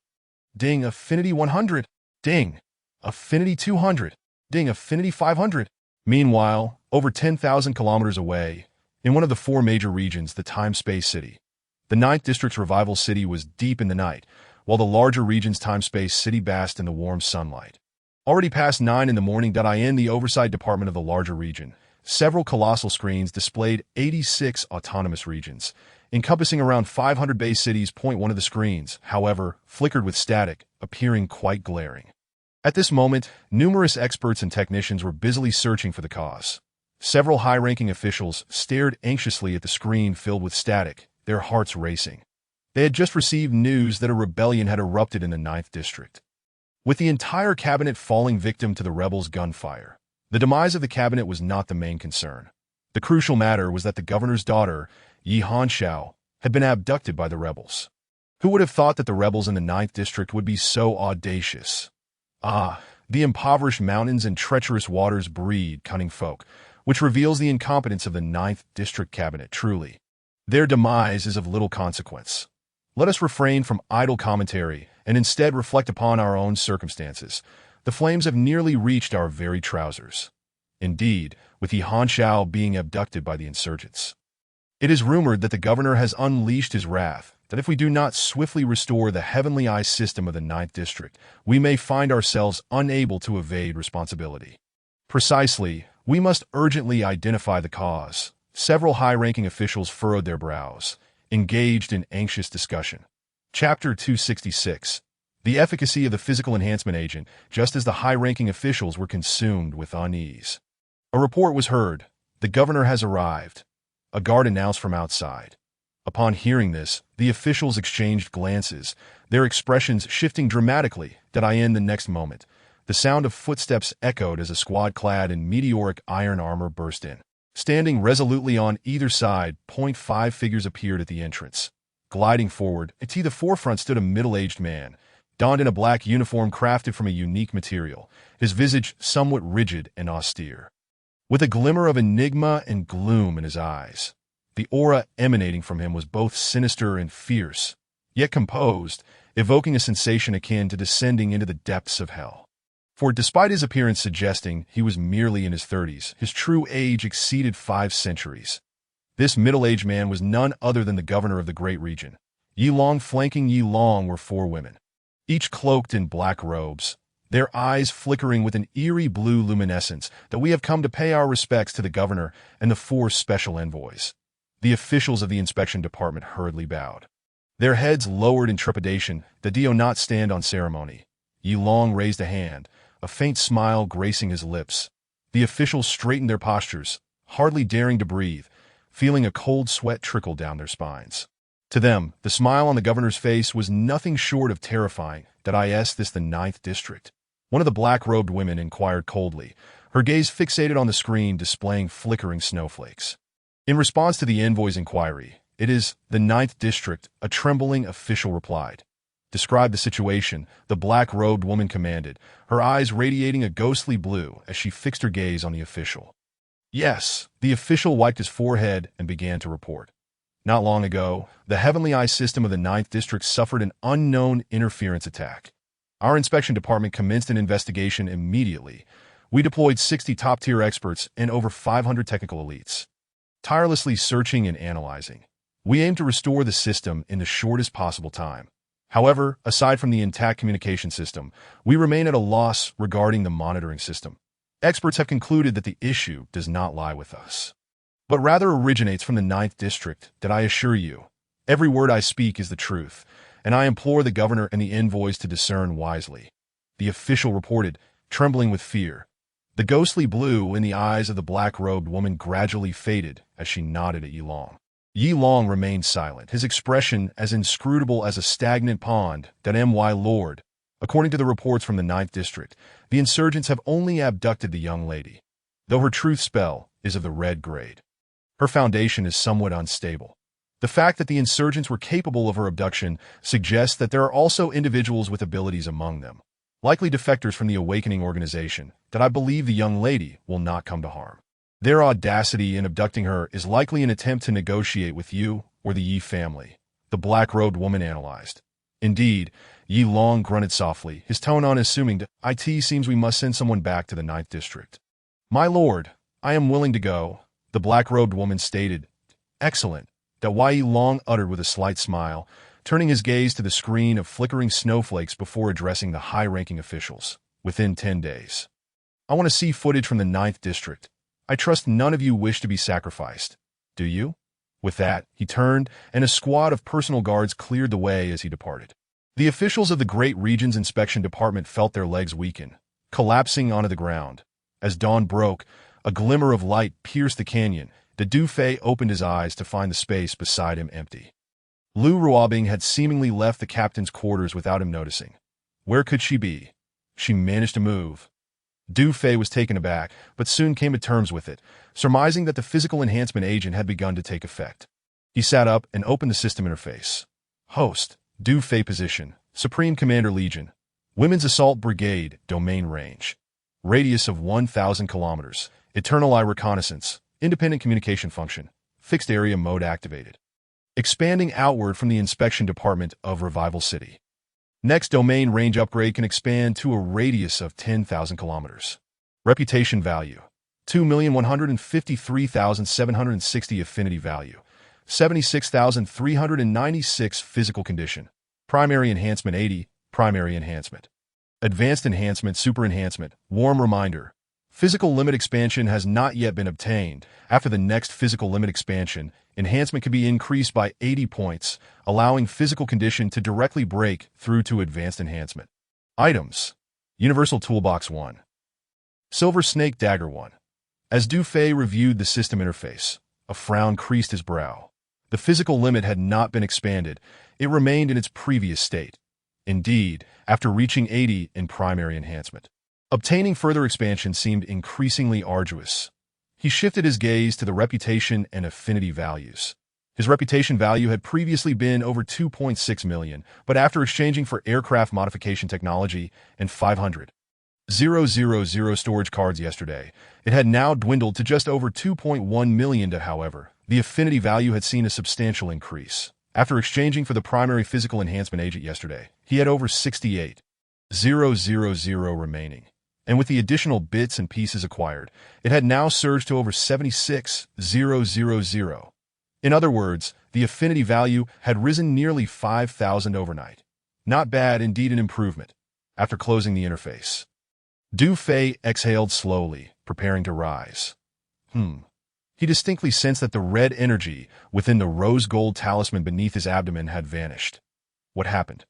"Ding, affinity 100. Ding, affinity 200. Ding, affinity 500. Meanwhile, over 10,000 kilometers away, in one of the 4 major regions, the time-space city, the 9th District's revival city was deep in the night, while the larger region's time-space city basked in the warm sunlight. Already past 9 in the morning. In the oversight department of the larger region, several colossal screens displayed 86 autonomous regions, encompassing around 500 base cities. One of the screens, however, flickered with static, appearing quite glaring. At this moment, numerous experts and technicians were busily searching for the cause. Several high-ranking officials stared anxiously at the screen filled with static, their hearts racing. They had just received news that a rebellion had erupted in the 9th District, with the entire cabinet falling victim to the rebels' gunfire. The demise of the cabinet was not the main concern. The crucial matter was that the governor's daughter, Yi Hanxiao, had been abducted by the rebels. Who would have thought that the rebels in the 9th District would be so audacious? The impoverished mountains and treacherous waters breed cunning folk, which reveals the incompetence of the 9th District cabinet. Truly, their demise is of little consequence. Let us refrain from idle commentary and instead reflect upon our own circumstances. The flames have nearly reached our very trousers. Indeed, with Yi Hanxiao being abducted by the insurgents, it is rumored that the governor has unleashed his wrath, that if we do not swiftly restore the heavenly eye system of the 9th District, we may find ourselves unable to evade responsibility. Precisely, we must urgently identify the cause. Several high-ranking officials furrowed their brows, engaged in anxious discussion. Chapter 266. The efficacy of the physical enhancement agent, just as the high-ranking officials were consumed with unease. A report was heard. "The governor has arrived," a guard announced from outside. Upon hearing this, the officials exchanged glances, their expressions shifting dramatically. The next moment, the sound of footsteps echoed as a squad clad in meteoric iron armor burst in. Standing resolutely on either side, 5 figures appeared at the entrance. Gliding forward, at the forefront stood a middle-aged man, donned in a black uniform crafted from a unique material, his visage somewhat rigid and austere, with a glimmer of enigma and gloom in his eyes. The aura emanating from him was both sinister and fierce, yet composed, evoking a sensation akin to descending into the depths of hell. For despite his appearance suggesting he was merely in his 30s, his true age exceeded 5 centuries. This middle-aged man was none other than the governor of the great region. Yi Long flanking Yi Long were 4 women, each cloaked in black robes, their eyes flickering with an eerie blue luminescence. "That we have come to pay our respects to the governor and the 4 special envoys." The officials of the inspection department hurriedly bowed. Their heads lowered in trepidation, the do not stand on ceremony. Yi Long raised a hand, a faint smile gracing his lips. The officials straightened their postures, hardly daring to breathe, feeling a cold sweat trickle down their spines. To them, the smile on the governor's face was nothing short of terrifying. Did I ask this the 9th district? One of the black-robed women inquired coldly, her gaze fixated on the screen displaying flickering snowflakes. In response to the envoy's inquiry, "It is the 9th district," a trembling official replied. "Describe the situation," the black-robed woman commanded, her eyes radiating a ghostly blue as she fixed her gaze on the official. "Yes," the official wiped his forehead and began to report. "Not long ago, the Heavenly Eye system of the 9th district suffered an unknown interference attack. Our inspection department commenced an investigation immediately. We deployed 60 top-tier experts and over 500 technical elites, tirelessly searching and analyzing. We aim to restore the system in the shortest possible time. However, aside from the intact communication system, we remain at a loss regarding the monitoring system. Experts have concluded that the issue does not lie with us, but rather originates from the 9th district. That I assure you, every word I speak is the truth, and I implore the governor and the envoys to discern wisely," the official reported, trembling with fear. The ghostly blue in the eyes of the black-robed woman gradually faded as she nodded at Yi Long. Yi Long remained silent, his expression as inscrutable as a stagnant pond. "My lord, according to the reports from the 9th district, the insurgents have only abducted the young lady, though her truth spell is of the red grade. Her foundation is somewhat unstable. The fact that the insurgents were capable of her abduction suggests that there are also individuals with abilities among them, likely defectors from the Awakening organization, that I believe the young lady will not come to harm. Their audacity in abducting her is likely an attempt to negotiate with you or the Yi family," the black-robed woman analyzed. "Indeed," Yi Long grunted softly, his tone unassuming. "It seems we must send someone back to the 9th district." "My lord, I am willing to go," the black-robed woman stated. "Excellent," Yi Long uttered with a slight smile, turning his gaze to the screen of flickering snowflakes before addressing the high-ranking officials. "Within 10 days. I want to see footage from the 9th district. I trust none of you wish to be sacrificed, do you?" With that, he turned, and a squad of personal guards cleared the way as he departed. The officials of the Great Regions Inspection Department felt their legs weaken, collapsing onto the ground. As dawn broke, a glimmer of light pierced the canyon. The Dufay opened his eyes to find the space beside him empty. Lu Ruobing had seemingly left the captain's quarters without him noticing. Where could she be? She managed to move. Dufay was taken aback, but soon came to terms with it, surmising that the physical enhancement agent had begun to take effect. He sat up and opened the system interface. Host, Dufay position, Supreme Commander Legion, Women's Assault Brigade, domain range. Radius of 1,000 kilometers, Eternal Eye Reconnaissance, Independent Communication Function, Fixed Area Mode activated. Expanding outward from the Inspection Department of Revival City. Next domain range upgrade can expand to a radius of 10,000 kilometers. Reputation value, 2,153,760 affinity value, 76,396 physical condition. Primary enhancement 80, primary enhancement. Advanced enhancement, super enhancement, warm reminder. Physical limit expansion has not yet been obtained. After the next physical limit expansion, enhancement can be increased by 80 points, allowing physical condition to directly break through to advanced enhancement. Items. Universal Toolbox 1. Silver Snake Dagger 1. As Dufay reviewed the system interface, a frown creased his brow. The physical limit had not been expanded. It remained in its previous state. Indeed, after reaching 80 in primary enhancement, obtaining further expansion seemed increasingly arduous. He shifted his gaze to the reputation and affinity values. His reputation value had previously been over 2.6 million, but after exchanging for aircraft modification technology and 500,000 storage cards yesterday, it had now dwindled to just over 2.1 million. However, the affinity value had seen a substantial increase. After exchanging for the primary physical enhancement agent yesterday, he had over 68,000 remaining. And with the additional bits and pieces acquired, it had now surged to over 76,000. In other words, the affinity value had risen nearly 5,000 overnight. Not bad, indeed an improvement. After closing the interface, Dufay exhaled slowly, preparing to rise. He He distinctly sensed that the red energy within the rose-gold talisman beneath his abdomen had vanished. What happened?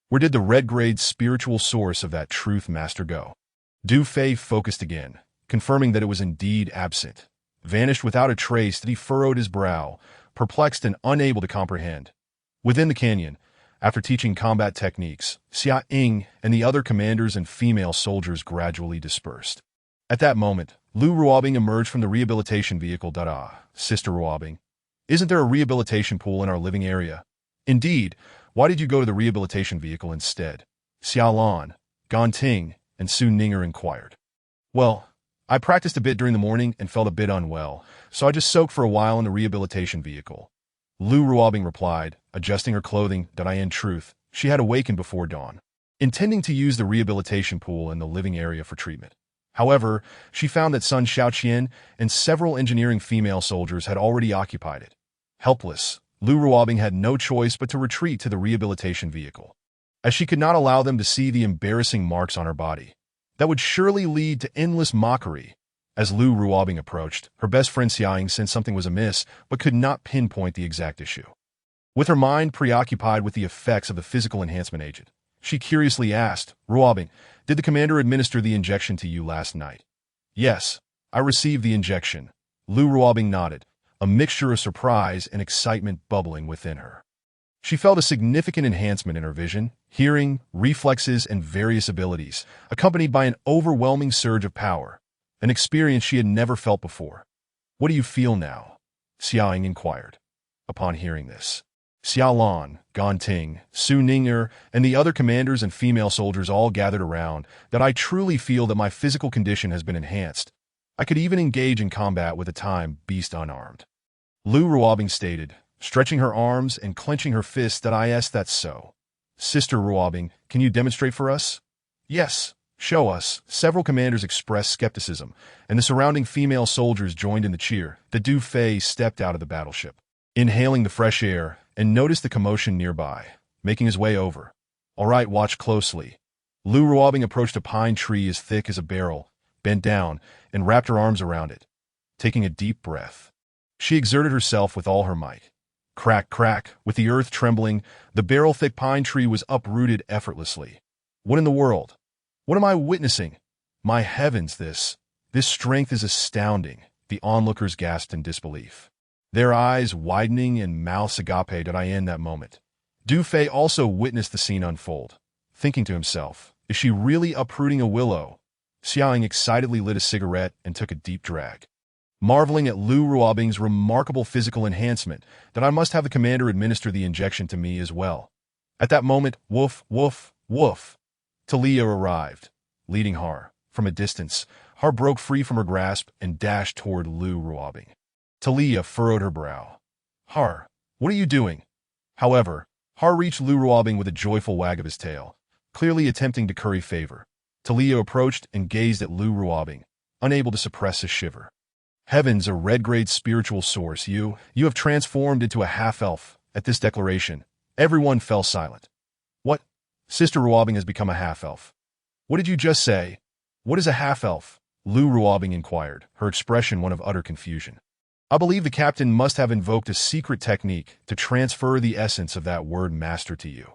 Where did the red-grade spiritual source of that truth master go? Du Fei focused again, confirming that it was indeed absent. Vanished without a trace. That he furrowed his brow, perplexed and unable to comprehend. Within the canyon, after teaching combat techniques, Xia Ying and the other commanders and female soldiers gradually dispersed. At that moment, Lu Ruobing emerged from the rehabilitation vehicle. Sister Ruobing, isn't there a rehabilitation pool in our living area? Indeed, why did you go to the rehabilitation vehicle instead? Xia Lan, Gan Ting, and Su Ninger inquired. Well, I practiced a bit during the morning and felt a bit unwell, so I just soaked for a while in the rehabilitation vehicle. Lu Ruobing replied, adjusting her clothing. In truth, she had awakened before dawn, intending to use the rehabilitation pool in the living area for treatment. However, she found that Sun Xiaoqian and several engineering female soldiers had already occupied it. Helpless, Lu Ruobing had no choice but to retreat to the rehabilitation vehicle, as she could not allow them to see the embarrassing marks on her body. That would surely lead to endless mockery. As Lu Ruobing approached, her best friend Xiaoying sensed something was amiss, but could not pinpoint the exact issue. With her mind preoccupied with the effects of the physical enhancement agent, she curiously asked, Ruobing, did the commander administer the injection to you last night? Yes, I received the injection. Lu Ruobing nodded, a mixture of surprise and excitement bubbling within her. She felt a significant enhancement in her vision, hearing, reflexes, and various abilities, accompanied by an overwhelming surge of power, an experience she had never felt before. What do you feel now? Xiaoying inquired. Upon hearing this, Xia Lan, Gan Ting, Su Ninger, and the other commanders and female soldiers all gathered around. I truly feel that my physical condition has been enhanced. I could even engage in combat with a time beast unarmed. Lu Ruobing stated, stretching her arms and clenching her fists. That's so. Sister Ruobing, can you demonstrate for us? Yes, show us. Several commanders expressed skepticism, and the surrounding female soldiers joined in the cheer. Du Fei stepped out of the battleship, inhaling the fresh air, and noticed the commotion nearby, making his way over. All right, watch closely. Lu Ruobing approached a pine tree as thick as a barrel, bent down, and wrapped her arms around it. Taking a deep breath, she exerted herself with all her might. Crack, crack, with the earth trembling, the barrel-thick pine tree was uprooted effortlessly. What in the world? What am I witnessing? My heavens, this strength is astounding, the onlookers gasped in disbelief, their eyes widening and mouths agape. In that moment, Du Fei also witnessed the scene unfold, thinking to himself, is she really uprooting a willow? Xiaoying excitedly lit a cigarette and took a deep drag, marveling at Lu Ruobing's remarkable physical enhancement. I must have the commander administer the injection to me as well. At that moment, woof, woof, woof, Talia arrived, leading Har. From a distance, Har broke free from her grasp and dashed toward Lu Ruobing. Talia furrowed her brow. Har, what are you doing? However, Har reached Lu Ruobing with a joyful wag of his tail, clearly attempting to curry favor. Talia approached and gazed at Lu Ruobing, unable to suppress a shiver. Heavens, a red-grade spiritual source, you have transformed into a half-elf. At this declaration, everyone fell silent. What? Sister Ruobing has become a half-elf. What did you just say? What is a half-elf? Lu Ruobing inquired, her expression one of utter confusion. I believe the captain must have invoked a secret technique to transfer the essence of that word master to you.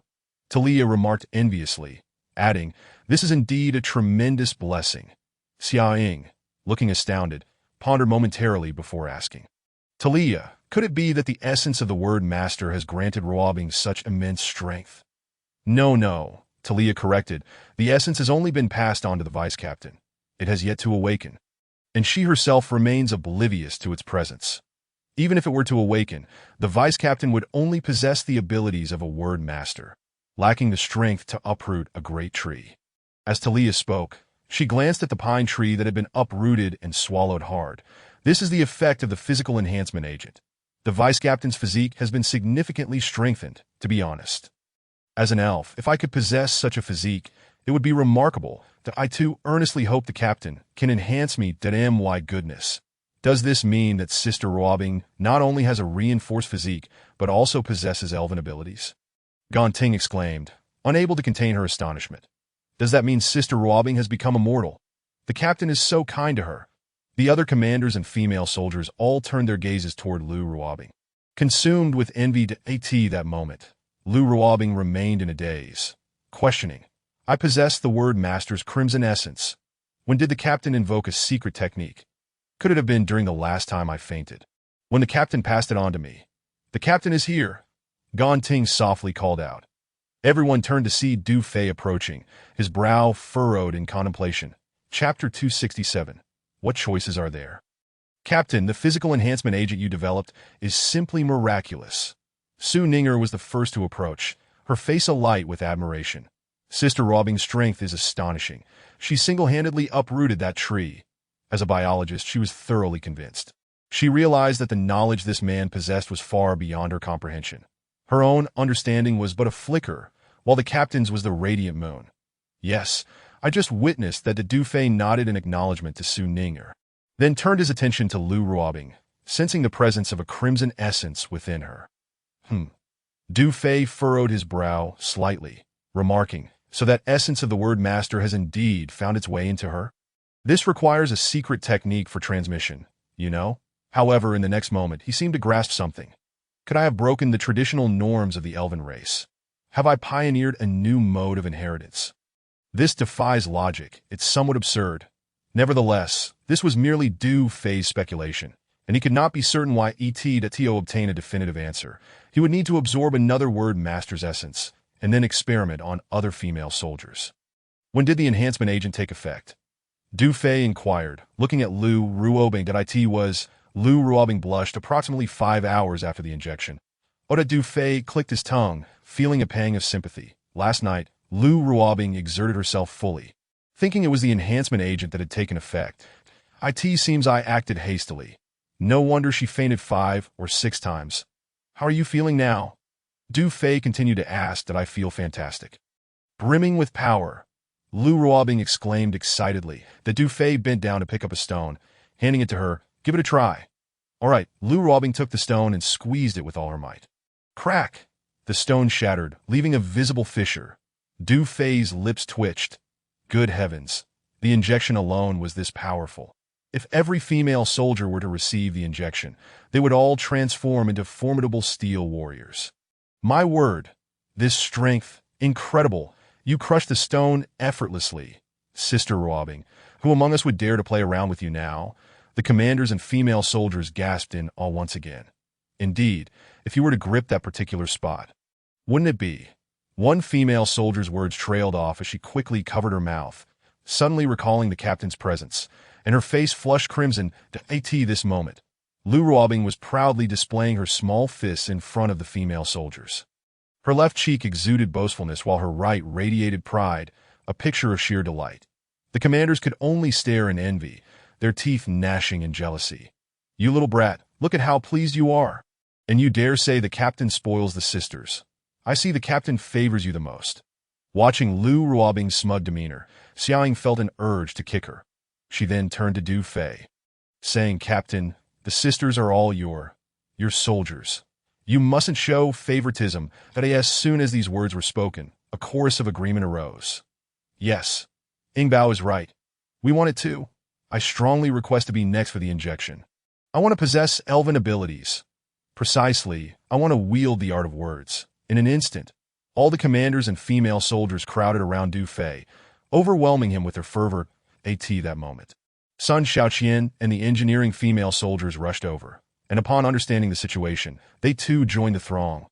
Talia remarked enviously, adding, this is indeed a tremendous blessing. Xiaoying, looking astounded, pondered momentarily before asking, Talia, could it be that the essence of the word master has granted Ruobing such immense strength? No, Talia corrected, the essence has only been passed on to the vice-captain. It has yet to awaken, and she herself remains oblivious to its presence. Even if it were to awaken, the vice-captain would only possess the abilities of a word master, lacking the strength to uproot a great tree. As Talia spoke, she glanced at the pine tree that had been uprooted and swallowed hard. This is the effect of the physical enhancement agent. The vice-captain's physique has been significantly strengthened, to be honest. As an elf, if I could possess such a physique, it would be remarkable. That I too earnestly hope the captain can enhance me. My goodness. Does this mean that Sister Ruobing not only has a reinforced physique, but also possesses elven abilities? Gan Ting exclaimed, unable to contain her astonishment. Does that mean Sister Ruobing has become immortal? The captain is so kind to her. The other commanders and female soldiers all turned their gazes toward Lu Ruobing. Consumed with envy at that moment, Lu Ruobing remained in a daze, questioning. I possessed the word master's crimson essence. When did the captain invoke a secret technique? Could it have been during the last time I fainted? When the captain passed it on to me. The captain is here, Ting softly called out. Everyone turned to see Du Fei approaching, his brow furrowed in contemplation. Chapter 267. What choices are there? Captain, the physical enhancement agent you developed is simply miraculous. Su Ninger was the first to approach, her face alight with admiration. Sister Ruobing's strength is astonishing. She single-handedly uprooted that tree. As a biologist, she was thoroughly convinced. She realized that the knowledge this man possessed was far beyond her comprehension. Her own understanding was but a flicker, while the captain's was the radiant moon. Yes, I just witnessed that the Du Fei nodded in acknowledgement to Su Ninger, then turned his attention to Lu Ruobing, sensing the presence of a crimson essence within her. Du Fei furrowed his brow slightly, remarking, so that essence of the word master has indeed found its way into her? This requires a secret technique for transmission, you know? However, in the next moment, he seemed to grasp something. Could I have broken the traditional norms of the elven race? Have I pioneered a new mode of inheritance? This defies logic. It's somewhat absurd. Nevertheless, this was merely Du Fei's speculation, and he could not be certain why to obtain a definitive answer. He would need to absorb another word master's essence, and then experiment on other female soldiers. When did the enhancement agent take effect? Du Fei inquired, looking at Lu Ruobing. Lu Ruobing blushed approximately 5 hours after the injection. Oda Du Fei clicked his tongue, feeling a pang of sympathy. Last night, Lu Ruobing exerted herself fully, thinking it was the enhancement agent that had taken effect. Seems I acted hastily. No wonder she fainted 5 or 6 times. How are you feeling now? Du Fei continued to ask. That I feel fantastic. Brimming with power, Lu Ruobing exclaimed excitedly. The Du Fei bent down to pick up a stone, handing it to her. Give it a try. All right, Lu Ruobing took the stone and squeezed it with all her might. Crack! The stone shattered, leaving a visible fissure. Du Fei's lips twitched. Good heavens, the injection alone was this powerful. If every female soldier were to receive the injection, they would all transform into formidable steel warriors. My word, this strength, incredible. You crushed the stone effortlessly. Sister Ruobing, who among us would dare to play around with you now? The commanders and female soldiers gasped in awe once again. Indeed, if you were to grip that particular spot, wouldn't it be? One female soldier's words trailed off as she quickly covered her mouth, suddenly recalling the captain's presence, and her face flushed crimson to this moment. Lu Ruobing was proudly displaying her small fists in front of the female soldiers. Her left cheek exuded boastfulness while her right radiated pride, a picture of sheer delight. The commanders could only stare in envy, their teeth gnashing in jealousy. You little brat, look at how pleased you are. And you dare say the captain spoils the sisters. I see the captain favors you the most. Watching Lu Ruobing's smug demeanor, Xiaoying felt an urge to kick her. She then turned to Du Fei, saying, Captain, the sisters are all your soldiers. You mustn't show favoritism. As soon as these words were spoken, a chorus of agreement arose. Yes, Ingbao is right. We want it too. I strongly request to be next for the injection. I want to possess elven abilities. Precisely, I want to wield the art of words. In an instant, all the commanders and female soldiers crowded around Du Fei, overwhelming him with their fervor. That moment, Sun Xiaoqian and the engineering female soldiers rushed over, and upon understanding the situation, they too joined the throng.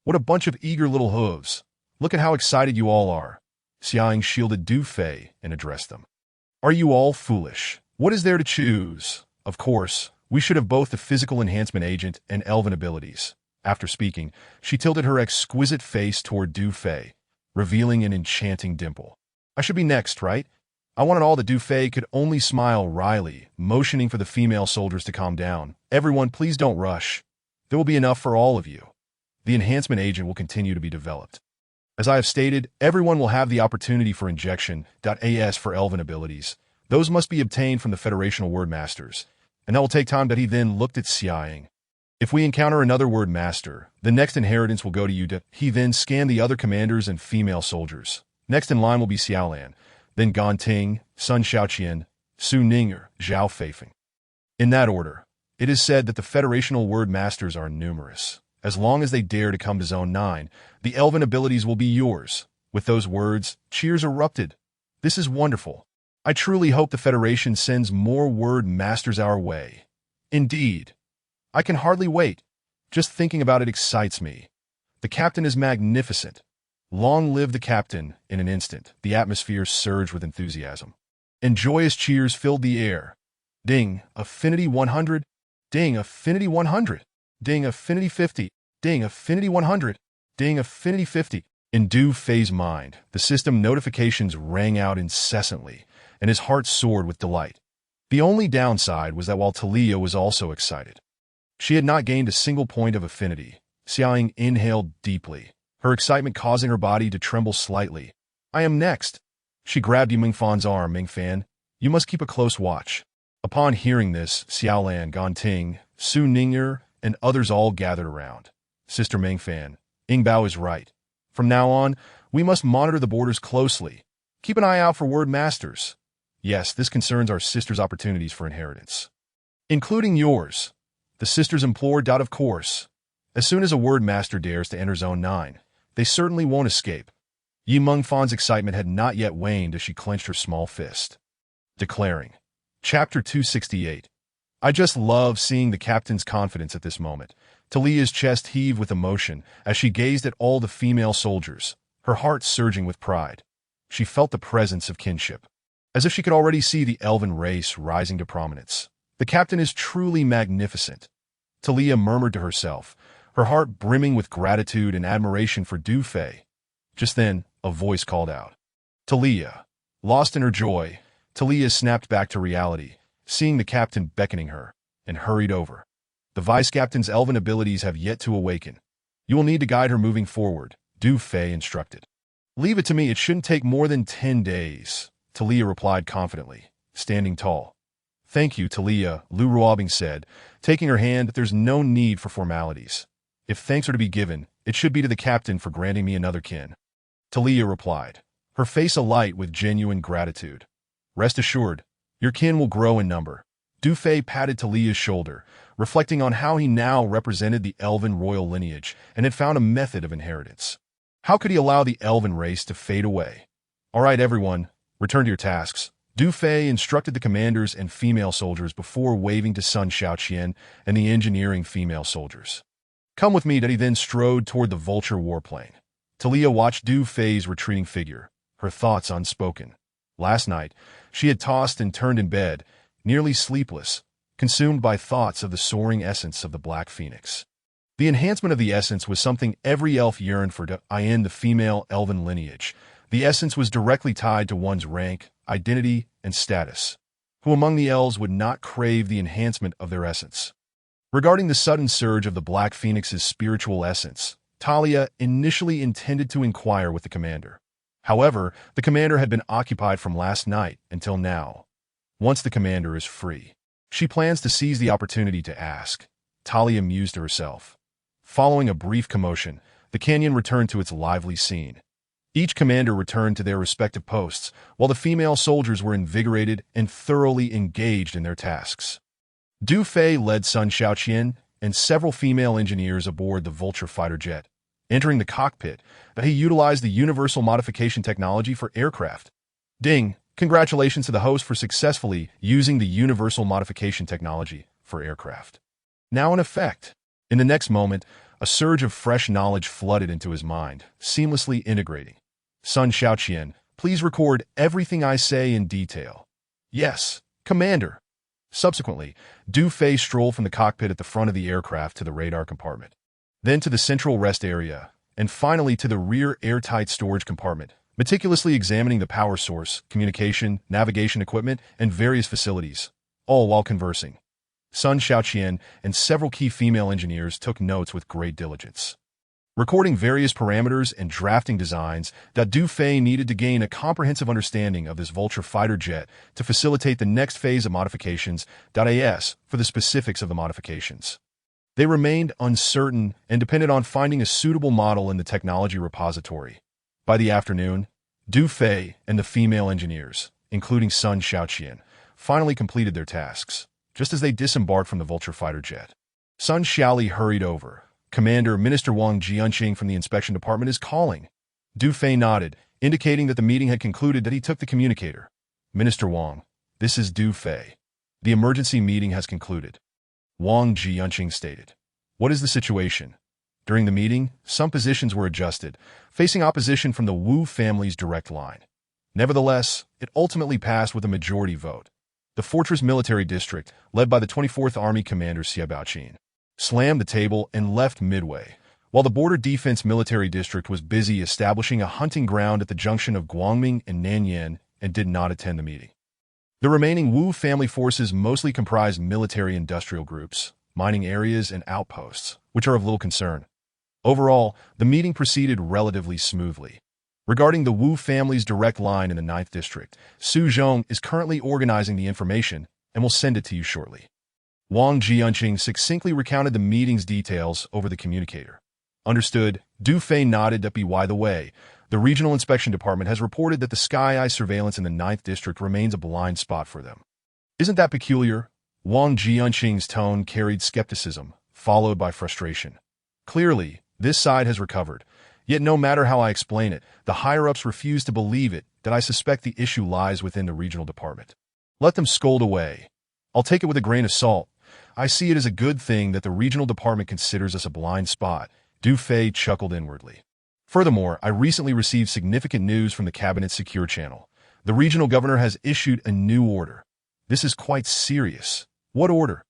What a bunch of eager little hooves. Look at how excited you all are. Xiaoying shielded Du Fei and addressed them. Are you all foolish? What is there to choose? Of course, we should have both the physical enhancement agent and elven abilities. After speaking, she tilted her exquisite face toward Du Fei, revealing an enchanting dimple. I should be next, right? I wanted all that Du Fei could only smile wryly, motioning for the female soldiers to calm down. Everyone, please don't rush. There will be enough for all of you. The enhancement agent will continue to be developed. As I have stated, everyone will have the opportunity for injection. As for elven abilities, those must be obtained from the Federational Word Masters, and that will take time. He then looked at Xiaoying. If we encounter another Word Master, the next inheritance will go to you. He then scanned the other commanders and female soldiers. Next in line will be Xiaolan, then Ting, Sun Xiaoqian, Su Ninger, Zhao Feifeng. In that order, it is said that the Federational Word Masters are numerous. As long as they dare to come to Zone 9, the elven abilities will be yours. With those words, cheers erupted. This is wonderful. I truly hope the Federation sends more Word Masters our way. Indeed. I can hardly wait. Just thinking about it excites me. The captain is magnificent. Long live the captain. In an instant, the atmosphere surged with enthusiasm, and joyous cheers filled the air. Ding, affinity 100. Ding, affinity 100. Ding, affinity 50. Ding, affinity 100. Ding, affinity 50. In Du Fei's mind, the system notifications rang out incessantly, and his heart soared with delight. The only downside was that while Talia was also excited, she had not gained a single point of affinity. Xiaoying inhaled deeply, her excitement causing her body to tremble slightly. I am next. She grabbed Mingfan's arm. Mingfan, you must keep a close watch. Upon hearing this, Xiaolan, Ganting, Su Ning'er, and others all gathered around. Sister Mingfan, Yingbao is right. From now on, we must monitor the borders closely. Keep an eye out for word masters. Yes, this concerns our sisters' opportunities for inheritance, including yours. The sisters implored. Of course. As soon as a word master dares to enter Zone 9, they certainly won't escape. Yi Mengfan's excitement had not yet waned as she clenched her small fist, declaring, Chapter 268. I just love seeing the captain's confidence at this moment. Talia's chest heaved with emotion as she gazed at all the female soldiers, her heart surging with pride. She felt the presence of kinship, as if she could already see the elven race rising to prominence. The captain is truly magnificent, Talia murmured to herself, her heart brimming with gratitude and admiration for Du Fei. Just then, a voice called out. Talia. Lost in her joy, Talia snapped back to reality, seeing the captain beckoning her, and hurried over. The vice-captain's elven abilities have yet to awaken. You will need to guide her moving forward, Du Fei instructed. Leave it to me, it shouldn't take more than 10 days, Talia replied confidently, standing tall. Thank you, Talia, Lu Ruobing said, taking her hand. There's no need for formalities. If thanks are to be given, it should be to the captain for granting me another kin. Talia replied, her face alight with genuine gratitude. Rest assured, your kin will grow in number. Du Fei patted Talia's shoulder, reflecting on how he now represented the elven royal lineage and had found a method of inheritance. How could he allow the elven race to fade away? All right, everyone, return to your tasks. Du Fei instructed the commanders and female soldiers before waving to Sun Xiaoqian and the engineering female soldiers. Come with me. He then strode toward the vulture warplane. Talia watched Du Fei's retreating figure, her thoughts unspoken. Last night, she had tossed and turned in bed, nearly sleepless, consumed by thoughts of the soaring essence of the Black Phoenix. The enhancement of the essence was something every elf yearned for in the female elven lineage. The essence was directly tied to one's rank, identity, and status. Who among the elves would not crave the enhancement of their essence? Regarding the sudden surge of the Black Phoenix's spiritual essence, Talia initially intended to inquire with the commander. However, the commander had been occupied from last night until now. Once the commander is free, she plans to seize the opportunity to ask. Talia mused to herself. Following a brief commotion, the canyon returned to its lively scene. Each commander returned to their respective posts, while the female soldiers were invigorated and thoroughly engaged in their tasks. Du Fei led Sun Xiaoqian and several female engineers aboard the Vulture fighter jet. Entering the cockpit, he utilized the universal modification technology for aircraft. Ding! Congratulations to the host for successfully using the universal modification technology for aircraft. Now in effect. In the next moment, a surge of fresh knowledge flooded into his mind, seamlessly integrating. Sun Xiaoqian, please record everything I say in detail. Yes, Commander. Subsequently, Du Fei strolled from the cockpit at the front of the aircraft to the radar compartment, then to the central rest area, and finally to the rear airtight storage compartment, meticulously examining the power source, communication, navigation equipment, and various facilities, all while conversing. Sun Xiaoqian and several key female engineers took notes with great diligence, recording various parameters and drafting designs that Du Fei needed to gain a comprehensive understanding of this Vulture fighter jet to facilitate the next phase of modifications. As for the specifics of the modifications, they remained uncertain and depended on finding a suitable model in the technology repository. By the afternoon, Du Fei and the female engineers, including Sun Xiaoqian, finally completed their tasks. just as they disembarked from the Vulture fighter jet. Sun Xiaoli hurried over. Commander, Minister Wang Jianqing from the inspection department is calling. Du Fei nodded, indicating that the meeting had concluded that he took the communicator. Minister Wang, this is Du Fei. The emergency meeting has concluded. Wang Jianqing stated. What is the situation? During the meeting, some positions were adjusted, facing opposition from the Wu family's direct line. Nevertheless, it ultimately passed with a majority vote. The Fortress Military District, led by the 24th Army Commander Xie Baoqin, slammed the table and left midway, while the Border Defense Military District was busy establishing a hunting ground at the junction of Guangming and Nanyan and did not attend the meeting. The remaining Wu family forces mostly comprised military-industrial groups, mining areas, and outposts, which are of little concern. Overall, the meeting proceeded relatively smoothly. Regarding the Wu family's direct line in the 9th District, Su Zhong is currently organizing the information and will send it to you shortly. Wang Jianqing succinctly recounted the meeting's details over the communicator. Understood, Du Fei nodded that by the way, the Regional Inspection Department has reported that the Sky Eye surveillance in the 9th District remains a blind spot for them. Isn't that peculiar? Wang Jianqing's tone carried skepticism, followed by frustration. Clearly, this side has recovered. Yet no matter how I explain it, the higher-ups refuse to believe it, that I suspect the issue lies within the regional department. Let them scold away. I'll take it with a grain of salt. I see it as a good thing that the regional department considers us a blind spot. Du Fei chuckled inwardly. Furthermore, I recently received significant news from the Cabinet's secure channel. The regional governor has issued a new order. This is quite serious. What order?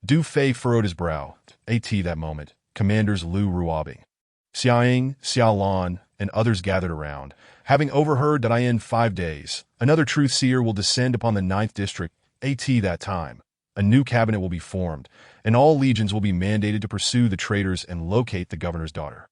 Du Fei furrowed his brow. At that moment, Commanders Lu Ruobing, Xiaoying, Xiaolan, and others gathered around, having overheard that in 5 days, another truth seer will descend upon the 9th District. At that time, a new cabinet will be formed, and all legions will be mandated to pursue the traitors and locate the governor's daughter.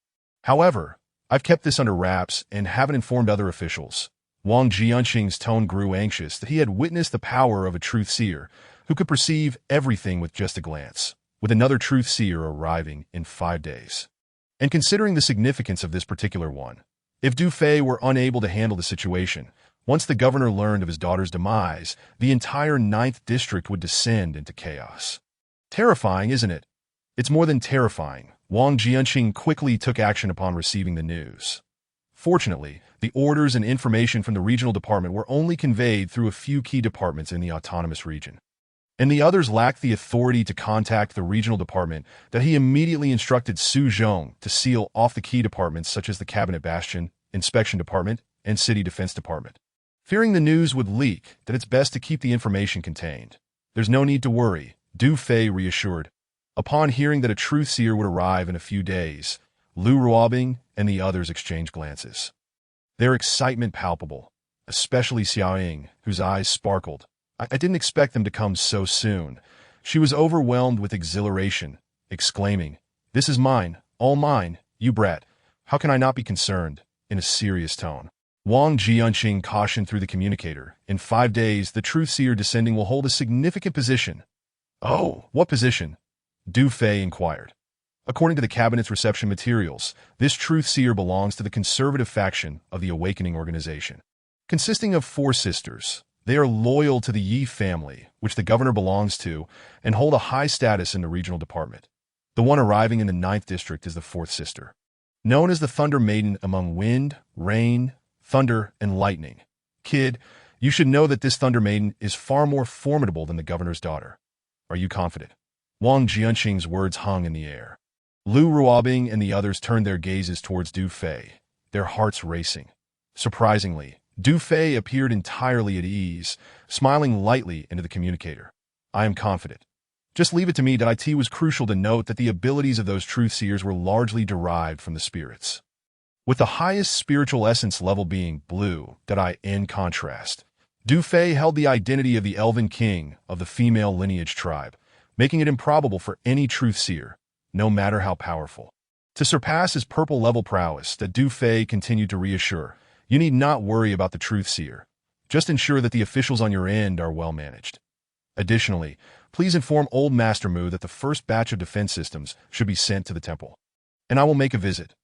However, I've kept this under wraps and haven't informed other officials. Wang Jianqing's tone grew anxious that he had witnessed the power of a truth seer who could perceive everything with just a glance, with another truth seer arriving in 5 days. And considering the significance of this particular one, if Du Fei were unable to handle the situation, once the governor learned of his daughter's demise, the entire 9th District would descend into chaos. Terrifying, isn't it? It's more than terrifying. Wang Jianqing quickly took action upon receiving the news. Fortunately, the orders and information from the regional department were only conveyed through a few key departments in the autonomous region, and the others lacked the authority to contact the regional department that he immediately instructed Su Zhong to seal off the key departments such as the Cabinet Bastion, Inspection Department, and City Defense Department. Fearing the news would leak, that it's best to keep the information contained. There's no need to worry, Du Fei reassured. Upon hearing that a truth seer would arrive in a few days, Lu Ruobing and the others exchanged glances. Their excitement palpable, especially Xiaoying, whose eyes sparkled. I didn't expect them to come so soon. She was overwhelmed with exhilaration, exclaiming, "This is mine, all mine, you brat. How can I not be concerned?" in a serious tone. Wang Jianqing cautioned through the communicator. In 5 days, the truth seer descending will hold a significant position. Oh, what position? Du Fei inquired. According to the Cabinet's reception materials, this truth seer belongs to the conservative faction of the Awakening Organization. Consisting of 4 sisters, they are loyal to the Yi family, which the governor belongs to, and hold a high status in the regional department. The one arriving in the 9th District is the 4th sister, known as the Thunder Maiden among wind, rain, thunder, and lightning. Kid, you should know that this Thunder Maiden is far more formidable than the governor's daughter. Are you confident? Wang Jianqing's words hung in the air. Lu Ruobing and the others turned their gazes towards Du Fei, their hearts racing. Surprisingly, Du Fei appeared entirely at ease, smiling lightly into the communicator. I am confident. Just leave it to me. It was crucial to note that the abilities of those truth seers were largely derived from the spirits, with the highest spiritual essence level being blue. In contrast, Du Fei held the identity of the elven king of the female lineage tribe, making it improbable for any truth seer, no matter how powerful, to surpass his purple-level prowess. That Du Fei continued to reassure. You need not worry about the truth seer. Just ensure that the officials on your end are well managed. Additionally, please inform Old Master Mu that the first batch of defense systems should be sent to the temple, and I will make a visit.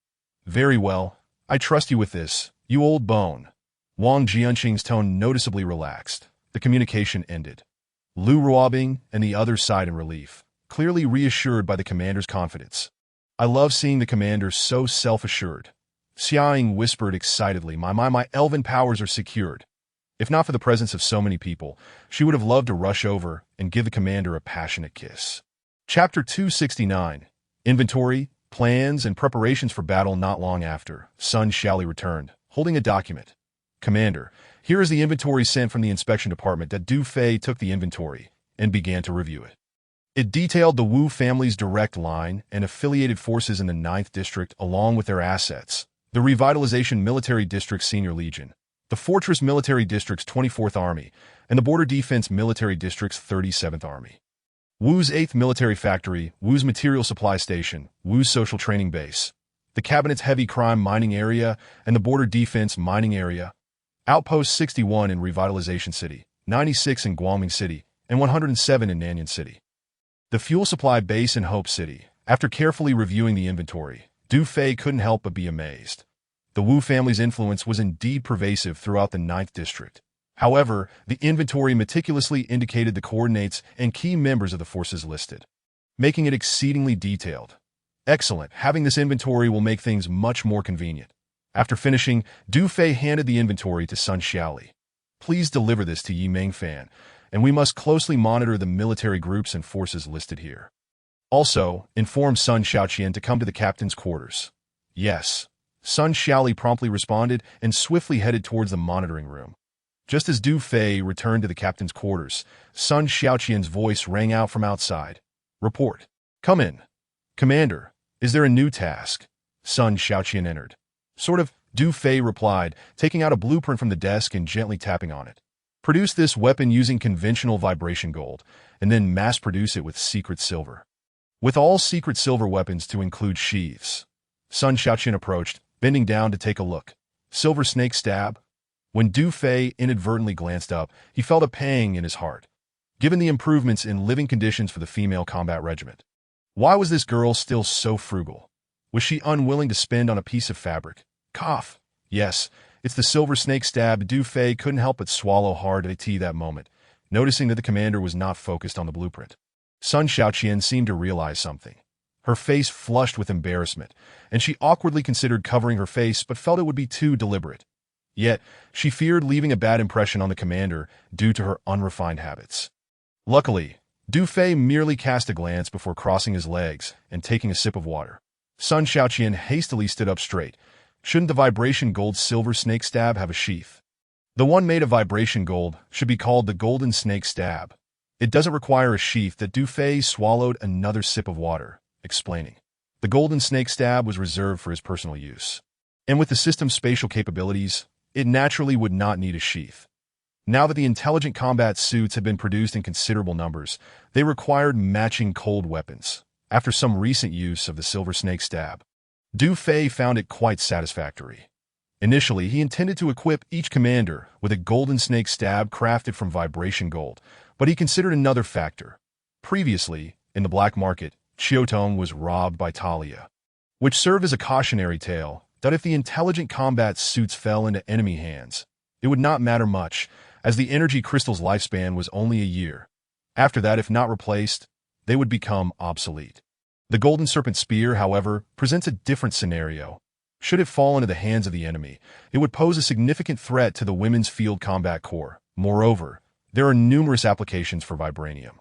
Very well. I trust you with this, you old bone. Wang Jianqing's tone noticeably relaxed. The communication ended. Lu Ruobing and the other sighed in relief, clearly reassured by the commander's confidence. I love seeing the commander so self-assured. Xiaoying whispered excitedly, my elven powers are secured. If not for the presence of so many people, she would have loved to rush over and give the commander a passionate kiss. Chapter 269. Inventory, Plans, and Preparations for Battle. Not long after, Sun Xiaoli returned, holding a document. Commander, here is the inventory sent from the inspection department. That Du Fei took the inventory and began to review it. It detailed the Wu family's direct line and affiliated forces in the 9th District along with their assets, the Revitalization Military District's Senior Legion, the Fortress Military District's 24th Army, and the Border Defense Military District's 37th Army. Wu's 8th Military Factory, Wu's Material Supply Station, Wu's Social Training Base, the Cabinet's Heavy Crime Mining Area, and the Border Defense Mining Area, Outpost 61 in Revitalization City, 96 in Guangming City, and 107 in Nanyan City. The Fuel Supply Base in Hope City. After carefully reviewing the inventory, Du Fei couldn't help but be amazed. The Wu family's influence was indeed pervasive throughout the 9th District. However, the inventory meticulously indicated the coordinates and key members of the forces listed, making it exceedingly detailed. Excellent, having this inventory will make things much more convenient. After finishing, Du Fei handed the inventory to Sun Xiaoli. Please deliver this to Yi Mengfan, and we must closely monitor the military groups and forces listed here. Also, inform Sun Xiaoqian to come to the captain's quarters. Yes. Sun Xiaoli promptly responded and swiftly headed towards the monitoring room. Just as Du Fei returned to the captain's quarters, Sun Xiaoqian's voice rang out from outside. Report. Come in. Commander, is there a new task? Sun Xiaoqian entered. Sort of, Du Fei replied, taking out a blueprint from the desk and gently tapping on it. Produce this weapon using conventional vibration gold, and then mass-produce it with secret silver. With all secret silver weapons to include sheaths. Sun Xiaoqian approached, bending down to take a look. Silver snake stab? When Du Fei inadvertently glanced up, he felt a pang in his heart. Given the improvements in living conditions for the female combat regiment, why was this girl still so frugal? Was she unwilling to spend on a piece of fabric? Cough. Yes, it's the silver snake stab. Du Fei couldn't help but swallow hard at that moment, noticing that the commander was not focused on the blueprint. Sun Xiaoqian seemed to realize something. Her face flushed with embarrassment, and she awkwardly considered covering her face but felt it would be too deliberate. Yet, she feared leaving a bad impression on the commander due to her unrefined habits. Luckily, Du Fei merely cast a glance before crossing his legs and taking a sip of water. Sun Xiaoqian hastily stood up straight. Shouldn't the vibration gold silver snake stab have a sheath? The one made of vibration gold should be called the golden snake stab. It doesn't require a sheath. That Du Fei swallowed another sip of water, explaining. The golden snake stab was reserved for his personal use. And with the system's spatial capabilities, it naturally would not need a sheath. Now that the intelligent combat suits had been produced in considerable numbers, they required matching cold weapons. After some recent use of the silver snake stab, Du Fei found it quite satisfactory. Initially, he intended to equip each commander with a golden snake stab crafted from vibration gold, but he considered another factor. Previously, in the black market, Chiotong was robbed by Talia, which served as a cautionary tale that if the intelligent combat suits fell into enemy hands, it would not matter much, as the energy crystal's lifespan was only a year. After that, if not replaced, they would become obsolete. The Golden Serpent Spear, however, presents a different scenario. Should it fall into the hands of the enemy, it would pose a significant threat to the Women's Field Combat Corps. Moreover, there are numerous applications for vibranium.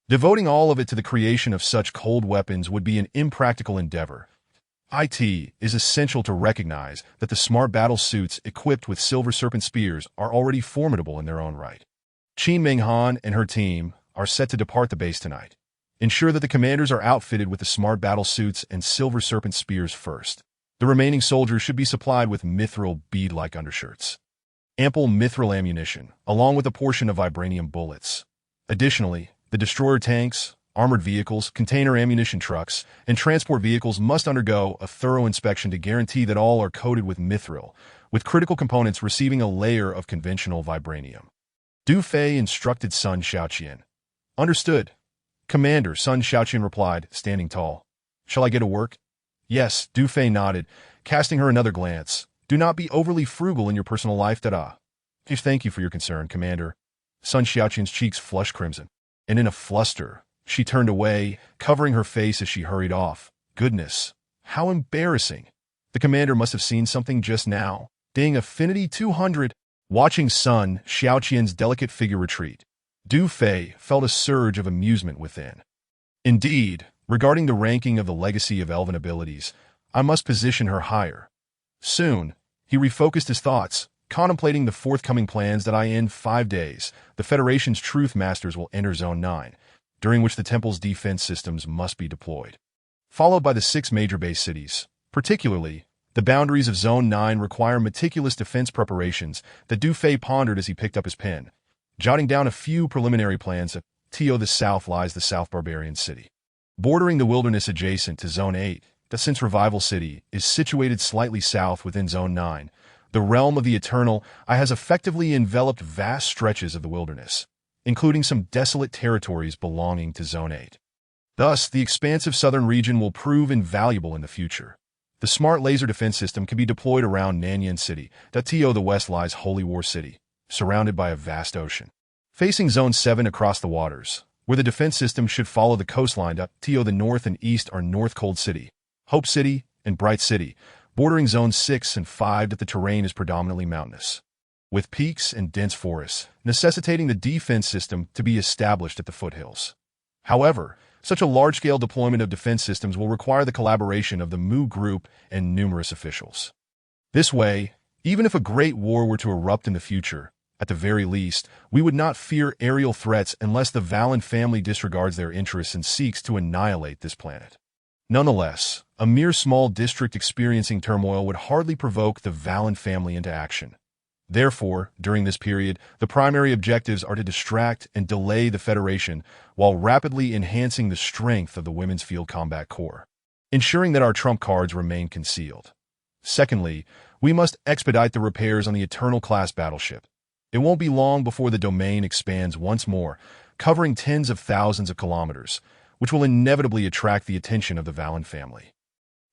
Devoting all of it to the creation of such cold weapons would be an impractical endeavor. It is essential to recognize that the smart battle suits equipped with Silver Serpent Spears are already formidable in their own right. Qin Menghan and her team are set to depart the base tonight. Ensure that the commanders are outfitted with the smart battle suits and Silver Serpent Spears first. The remaining soldiers should be supplied with mithril bead-like undershirts. Ample mithril ammunition, along with a portion of vibranium bullets. Additionally, the destroyer tanks, armored vehicles, container ammunition trucks, and transport vehicles must undergo a thorough inspection to guarantee that all are coated with mithril, with critical components receiving a layer of conventional vibranium. Du Fei instructed Sun Xiaoqian. Understood. Commander, Sun Xiaoqian replied, standing tall. Shall I get to work? Yes, Du Fei nodded, casting her another glance. Do not be overly frugal in your personal life, Thank you for your concern, Commander. Sun Xiaoqian's cheeks flushed crimson. and in a fluster, she turned away, covering her face as she hurried off. Goodness, how embarrassing. The commander must have seen something just now. Ding, Affinity 200. Watching Sun Xiaoqian's delicate figure retreat, Du Fei felt a surge of amusement within. Indeed, regarding the ranking of the legacy of elven abilities, I must position her higher. Soon, he refocused his thoughts, contemplating the forthcoming plans that in 5 days, the Federation's Truth Masters will enter Zone 9, during which the temple's defense systems must be deployed. Followed by the 6 major base cities. Particularly, the boundaries of Zone 9 require meticulous defense preparations that Du Fei pondered as he picked up his pen, jotting down a few preliminary plans. At the south lies the South Barbarian City. Bordering the wilderness adjacent to Zone 8, the Since Revival City is situated slightly south within Zone 9. The realm of the Eternal has effectively enveloped vast stretches of the wilderness, including some desolate territories belonging to Zone 8. Thus, the expansive southern region will prove invaluable in the future. The smart laser defense system can be deployed around Nanyan City. To the west lies Holy War City, surrounded by a vast ocean. Facing Zone 7 across the waters, where the defense system should follow the coastline. To the north and east are North Cold City, Hope City, and Bright City, bordering Zones 6 and 5. The terrain is predominantly mountainous, with peaks and dense forests, necessitating the defense system to be established at the foothills. However, such a large-scale deployment of defense systems will require the collaboration of the Mu Group and numerous officials. This way, even if a great war were to erupt in the future, at the very least, we would not fear aerial threats unless the Valen family disregards their interests and seeks to annihilate this planet. Nonetheless, a mere small district experiencing turmoil would hardly provoke the Valen family into action. Therefore, during this period, the primary objectives are to distract and delay the Federation while rapidly enhancing the strength of the Women's Field Combat Corps, ensuring that our trump cards remain concealed. Secondly, we must expedite the repairs on the Eternal-class battleship. It won't be long before the domain expands once more, covering tens of thousands of kilometers, which will inevitably attract the attention of the Valen family.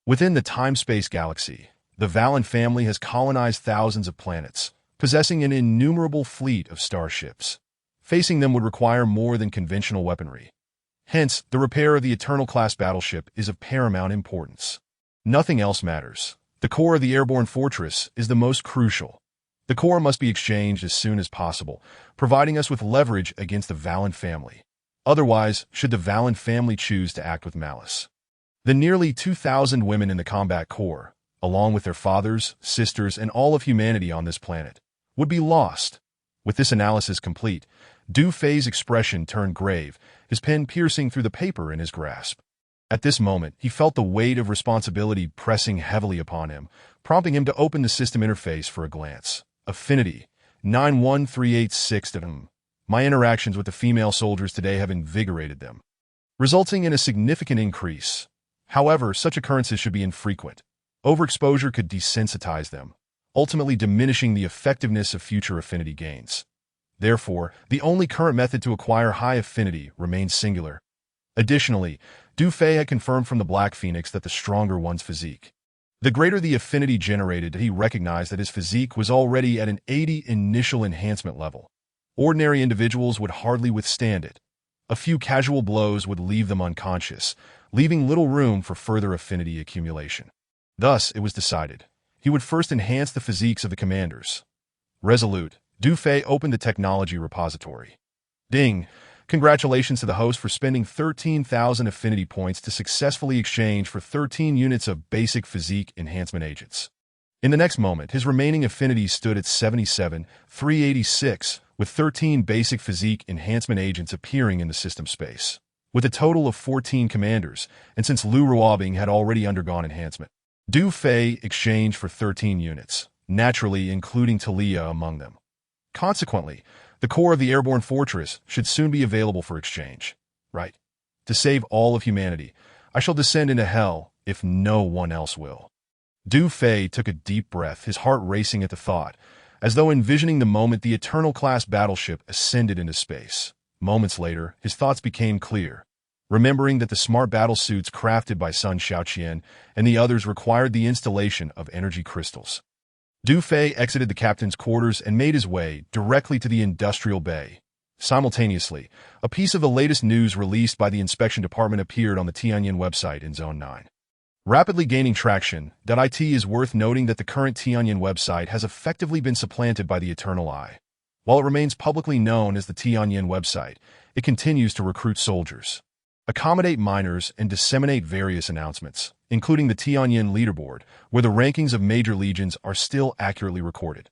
Within the time-space galaxy, the Valen family has colonized thousands of planets, possessing an innumerable fleet of starships. Facing them would require more than conventional weaponry. Hence, the repair of the Eternal-class battleship is of paramount importance. Nothing else matters. The core of the airborne fortress is the most crucial. The core must be exchanged as soon as possible, providing us with leverage against the Valen family. Otherwise, should the Valen family choose to act with malice, the nearly 2,000 women in the combat corps, along with their fathers, sisters, and all of humanity on this planet, would be lost. With this analysis complete, Du Fei's expression turned grave, his pen piercing through the paper in his grasp. At this moment, he felt the weight of responsibility pressing heavily upon him, prompting him to open the system interface for a glance. Affinity 91386. My interactions with the female soldiers today have invigorated them, resulting in a significant increase. However, such occurrences should be infrequent. Overexposure could desensitize them, ultimately diminishing the effectiveness of future affinity gains. Therefore, the only current method to acquire high affinity remains singular. Additionally, Du Fei had confirmed from the Black Phoenix that the stronger one's physique, the greater the affinity generated. He recognized that his physique was already at an 80 initial enhancement level. Ordinary individuals would hardly withstand it. A few casual blows would leave them unconscious, leaving little room for further affinity accumulation. Thus, it was decided, he would first enhance the physiques of the commanders. Resolute, Du Fei opened the technology repository. Ding! Congratulations to the host for spending 13,000 affinity points to successfully exchange for 13 units of basic physique enhancement agents. In the next moment, his remaining affinities stood at 77,386, with 13 basic physique enhancement agents appearing in the system space, with a total of 14 commanders, and since Lu Ruobing had already undergone enhancement, Du Fei exchanged for 13 units, naturally including Talia among them. Consequently, the core of the airborne fortress should soon be available for exchange. Right. To save all of humanity, I shall descend into hell if no one else will. Du Fei took a deep breath, his heart racing at the thought, as though envisioning the moment the Eternal-class battleship ascended into space. Moments later, his thoughts became clear, remembering that the smart battle suits crafted by Sun Xiaoqian and the others required the installation of energy crystals. Du Fei exited the captain's quarters and made his way directly to the industrial bay. Simultaneously, a piece of the latest news released by the inspection department appeared on the Tianyin website in Zone 9. Rapidly gaining traction, .it is worth noting that the current Tianyin website has effectively been supplanted by the Eternal Eye. While it remains publicly known as the Tianyin website, it continues to recruit soldiers, accommodate minors, and disseminate various announcements, including the Tianyin leaderboard, where the rankings of major legions are still accurately recorded.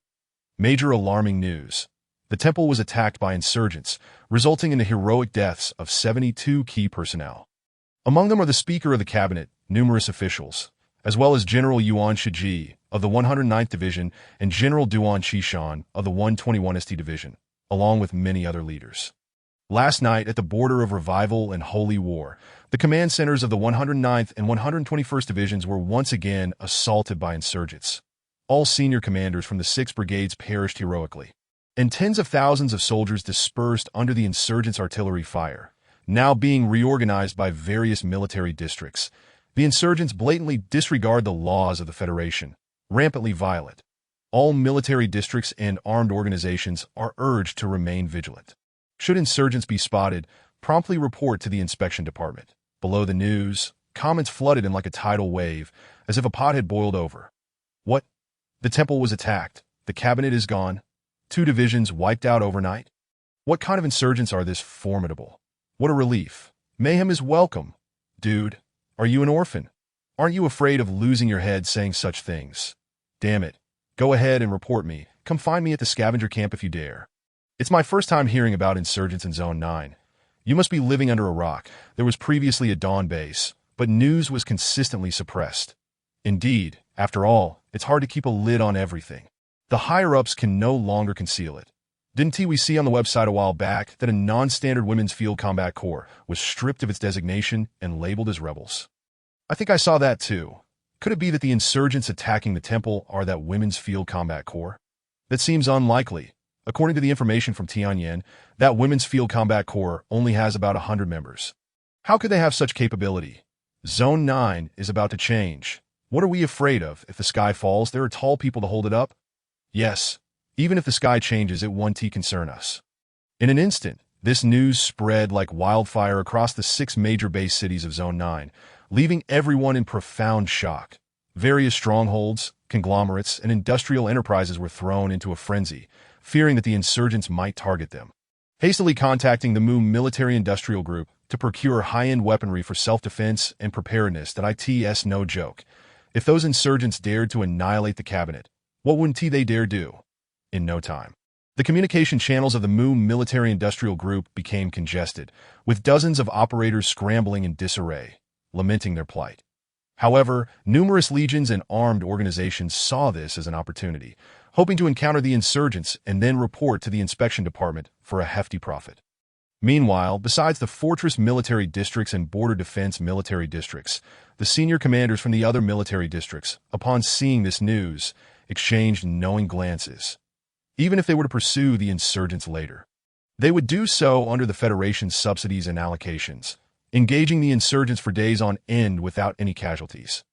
Major alarming news. The temple was attacked by insurgents, resulting in the heroic deaths of 72 key personnel. Among them are the Speaker of the Cabinet, numerous officials, as well as General Yuan Shiji of the 109th Division and General Duan Qishan of the 121st Division, along with many other leaders. Last night, at the border of revival and holy war, the command centers of the 109th and 121st Divisions were once again assaulted by insurgents. All senior commanders from the 6 brigades perished heroically, and tens of thousands of soldiers dispersed under the insurgents' artillery fire. Now being reorganized by various military districts, the insurgents blatantly disregard the laws of the Federation, rampantly violate. All military districts and armed organizations are urged to remain vigilant. Should insurgents be spotted, promptly report to the inspection department. Below the news, comments flooded in like a tidal wave, as if a pot had boiled over. What? The temple was attacked. The cabinet is gone. 2 divisions wiped out overnight? What kind of insurgents are this formidable? What a relief. Mayhem is welcome. Dude, are you an orphan? Aren't you afraid of losing your head saying such things? Damn it. Go ahead and report me. Come find me at the scavenger camp if you dare. It's my first time hearing about insurgents in Zone 9. You must be living under a rock. There was previously a Dawn base, but news was consistently suppressed. Indeed, after all, it's hard to keep a lid on everything. The higher-ups can no longer conceal it. Didn't we see on the website a while back that a non-standard women's field combat corps was stripped of its designation and labeled as rebels? I think I saw that too. Could it be that the insurgents attacking the temple are that women's field combat corps? That seems unlikely. According to the information from Tianyin, that women's field combat corps only has about 100 members. How could they have such capability? Zone 9 is about to change. What are we afraid of? If the sky falls, there are tall people to hold it up? Yes, even if the sky changes, it won't concern us. In an instant, this news spread like wildfire across the 6 major base cities of Zone 9, leaving everyone in profound shock. Various strongholds, conglomerates, and industrial enterprises were thrown into a frenzy, fearing that the insurgents might target them. Hastily contacting the Mu military-industrial group to procure high-end weaponry for self-defense and preparedness, that it's no joke. If those insurgents dared to annihilate the cabinet, what wouldn't they dare do? In no time, the communication channels of the Mu military-industrial group became congested, with dozens of operators scrambling in disarray, lamenting their plight. However, numerous legions and armed organizations saw this as an opportunity, hoping to encounter the insurgents and then report to the inspection department for a hefty profit. Meanwhile, besides the fortress military districts and border defense military districts, the senior commanders from the other military districts, upon seeing this news, exchanged knowing glances. Even if they were to pursue the insurgents later, they would do so under the Federation's subsidies and allocations, engaging the insurgents for days on end without any casualties.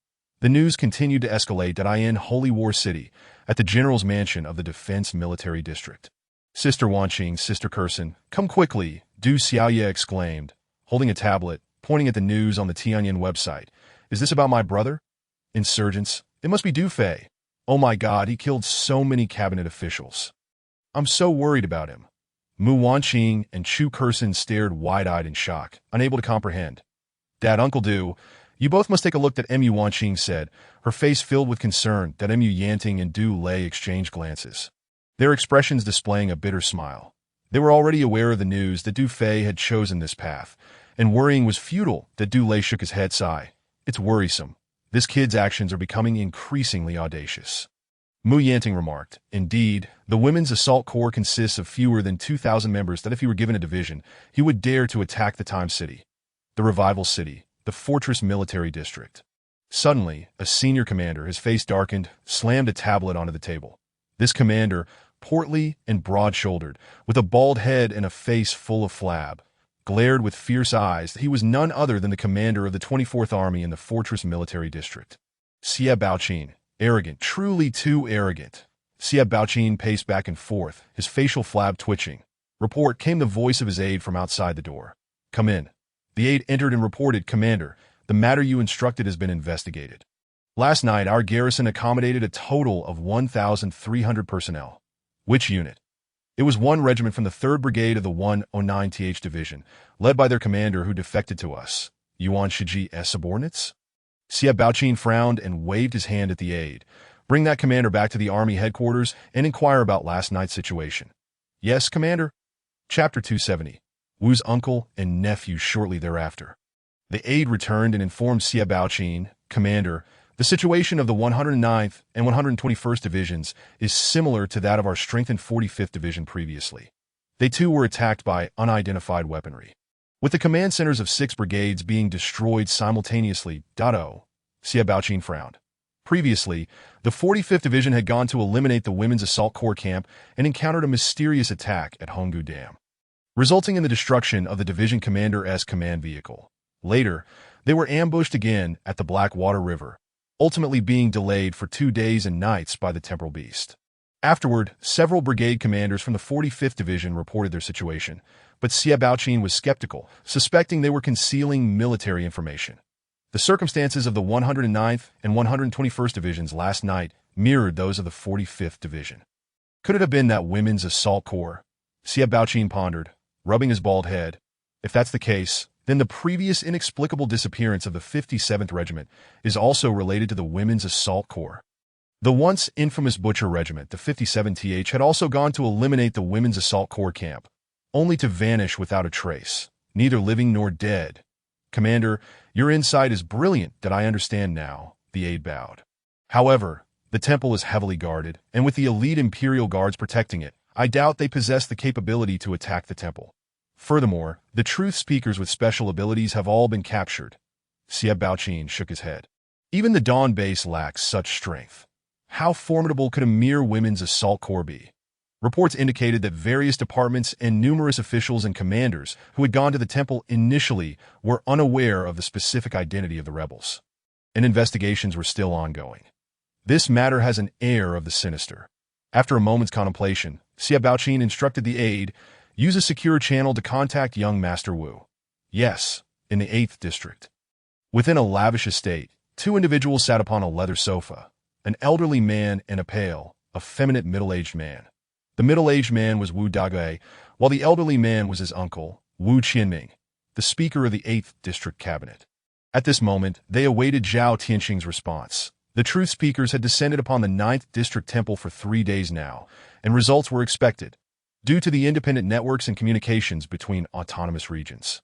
The news continued to escalate in Holy War City, at the General's Mansion of the Defense Military District. Sister Wanqing, Sister Curson, come quickly, Du Xiaoye exclaimed, holding a tablet, pointing at the news on the Tianyin website. Is this about my brother? Insurgents? It must be Du Fei. Oh my God, he killed so many cabinet officials. I'm so worried about him. Mu Wanqing and Chu Curson stared wide-eyed in shock, unable to comprehend. Dad, Uncle Du, you both must take a look, that Mu Wanqing said, her face filled with concern. That Mu Yanting and Du Lei exchanged glances, their expressions displaying a bitter smile. They were already aware of the news that Du Fei had chosen this path, and worrying was futile. That Du Lei shook his head, sigh. It's worrisome. This kid's actions are becoming increasingly audacious. Mu Yanting remarked, indeed, the Women's Assault Corps consists of fewer than 2,000 members. That if he were given a division, he would dare to attack the Time City, the Revival City, the Fortress Military District. Suddenly, a senior commander, his face darkened, slammed a tablet onto the table. This commander, portly and broad-shouldered, with a bald head and a face full of flab, glared with fierce eyes. He was none other than the commander of the 24th Army in the Fortress Military District. Xie Baoqin, arrogant, truly too arrogant. Xie Baoqin paced back and forth, his facial flab twitching. report came the voice of his aide from outside the door. Come in. The aide entered and reported, Commander, the matter you instructed has been investigated. Last night, our garrison accommodated a total of 1,300 personnel. Which unit? It was one regiment from the 3rd Brigade of the 109th Division, led by their commander who defected to us. Yuan Shiji's subordinates? Xia Baoqin frowned and waved his hand at the aide. Bring that commander back to the army headquarters and inquire about last night's situation. Yes, Commander? Chapter 270. Wu's uncle and nephew shortly thereafter. The aide returned and informed Xia Baoqin, Commander, the situation of the 109th and 121st Divisions is similar to that of our strengthened 45th Division previously. They too were attacked by unidentified weaponry. With the command centers of 6 brigades being destroyed simultaneously, Xia Baoqin frowned. Previously, the 45th Division had gone to eliminate the Women's Assault Corps camp and encountered a mysterious attack at Honggu Dam, resulting in the destruction of the division commander's command vehicle. Later, they were ambushed again at the Blackwater River, ultimately being delayed for 2 days and nights by the Temporal Beast. Afterward, several brigade commanders from the 45th Division reported their situation, but Xia Baoqin was skeptical, suspecting they were concealing military information. The circumstances of the 109th and 121st Divisions last night mirrored those of the 45th Division. Could it have been that Women's Assault Corps? Xia Baoqin pondered, rubbing his bald head. If that's the case, then the previous inexplicable disappearance of the 57th Regiment is also related to the Women's Assault Corps. The once infamous Butcher Regiment, the 57th, had also gone to eliminate the Women's Assault Corps camp, only to vanish without a trace, neither living nor dead. Commander, your insight is brilliant that I understand now, the aide bowed. However, the temple is heavily guarded, and with the elite Imperial Guards protecting it, I doubt they possess the capability to attack the temple. Furthermore, the truth speakers with special abilities have all been captured. Xia Baoqin shook his head. Even the Dawn base lacks such strength. How formidable could a mere Women's Assault Corps be? Reports indicated that various departments and numerous officials and commanders who had gone to the temple initially were unaware of the specific identity of the rebels, and investigations were still ongoing. This matter has an air of the sinister. After a moment's contemplation, Xia Baoqin instructed the aide, use a secure channel to contact young Master Wu. Yes, in the 8th District. Within a lavish estate, 2 individuals sat upon a leather sofa, an elderly man and a pale, effeminate middle-aged man. The middle-aged man was Wu Dagui, while the elderly man was his uncle, Wu Qianming, the Speaker of the 8th District Cabinet. At this moment, they awaited Zhao Tianxing's response. The truth speakers had descended upon the 9th District Temple for 3 days now, and results were expected, due to the independent networks and communications between autonomous regions.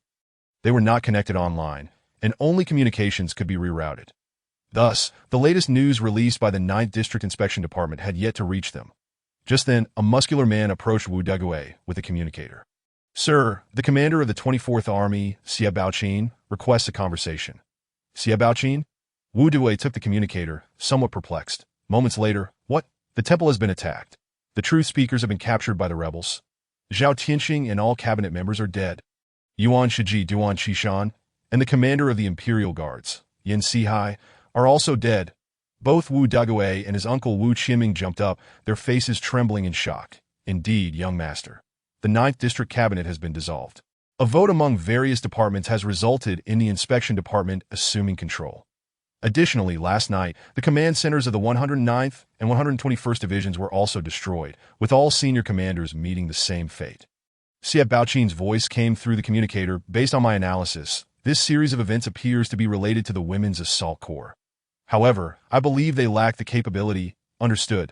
They were not connected online, and only communications could be rerouted. Thus, the latest news released by the 9th District Inspection Department had yet to reach them. Just then, a muscular man approached Wu Dagui with a communicator. Sir, the commander of the 24th Army, Xia Baoqin, requests a conversation. Xia Baoqin? Wu Dagui took the communicator, somewhat perplexed. Moments later, what? The temple has been attacked. The truth speakers have been captured by the rebels. Zhao Tianxing and all cabinet members are dead. Yuan Shiji Duan Qishan and the commander of the Imperial Guards, Yin Sihai, are also dead. Both Wu Dagui and his uncle Wu Qianming jumped up, their faces trembling in shock. Indeed, young master. The 9th District Cabinet has been dissolved. A vote among various departments has resulted in the Inspection Department assuming control. Additionally, last night, the command centers of the 109th and 121st Divisions were also destroyed, with all senior commanders meeting the same fate. Xia Baoqin's voice came through the communicator. Based on my analysis, this series of events appears to be related to the Women's Assault Corps. However, I believe they lack the capability. Understood.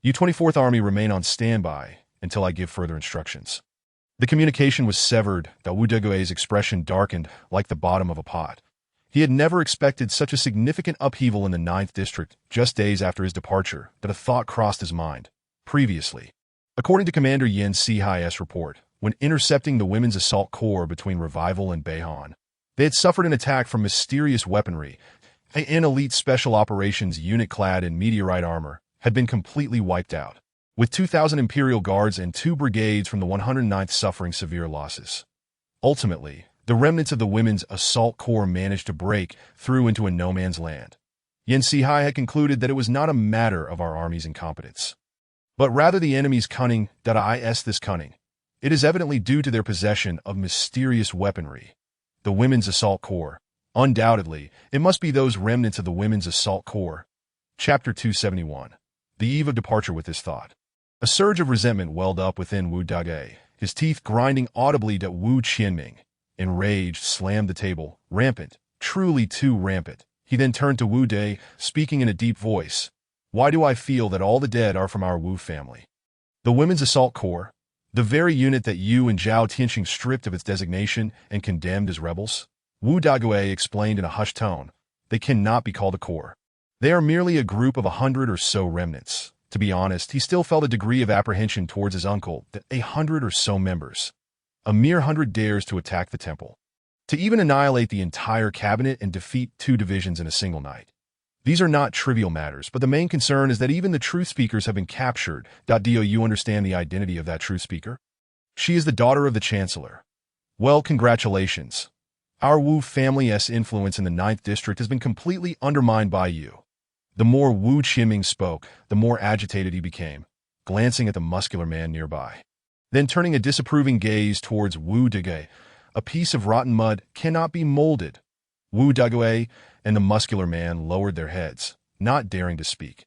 You 24th Army remain on standby until I give further instructions. The communication was severed. Wu Dagui's expression darkened like the bottom of a pot. He had never expected such a significant upheaval in the 9th District just days after his departure that a thought crossed his mind. Previously, according to Commander Yin Sihai's report, when intercepting the Women's Assault Corps between Revival and Beihan, they had suffered an attack from mysterious weaponry. An elite special operations unit clad in meteorite armor had been completely wiped out, with 2,000 Imperial Guards and 2 brigades from the 109th suffering severe losses. Ultimately, the remnants of the Women's Assault Corps managed to break through into a no-man's land. Yin Sihai had concluded that it was not a matter of our army's incompetence, but rather the enemy's cunning. This cunning It is evidently due to their possession of mysterious weaponry. The Women's Assault Corps. Undoubtedly, it must be those remnants of the Women's Assault Corps. Chapter 271. The eve of departure with this thought. A surge of resentment welled up within Wu Dage, his teeth grinding audibly at Wu Qianming. Enraged, slammed the table, rampant, truly too rampant. He then turned to Wu Dai, speaking in a deep voice. Why do I feel that all the dead are from our Wu family? The Women's Assault Corps, the very unit that you and Zhao Tianxing stripped of its designation and condemned as rebels? Wu Dagui explained in a hushed tone. They cannot be called a corps. They are merely a group of 100 or so remnants. To be honest, he still felt a degree of apprehension towards his uncle that 100 or so members, a mere 100 dares to attack the temple, to even annihilate the entire cabinet and defeat 2 divisions in a single night. These are not trivial matters, but the main concern is that even the truth speakers have been captured. Do you understand the identity of that truth speaker? She is the daughter of the Chancellor. Well, congratulations. Our Wu family's influence in the 9th district has been completely undermined by you. The more Wu Qianming spoke, the more agitated he became, glancing at the muscular man nearby. Then turning a disapproving gaze towards Wu Dage. A piece of rotten mud cannot be molded. Wu Dage and the muscular man lowered their heads, not daring to speak.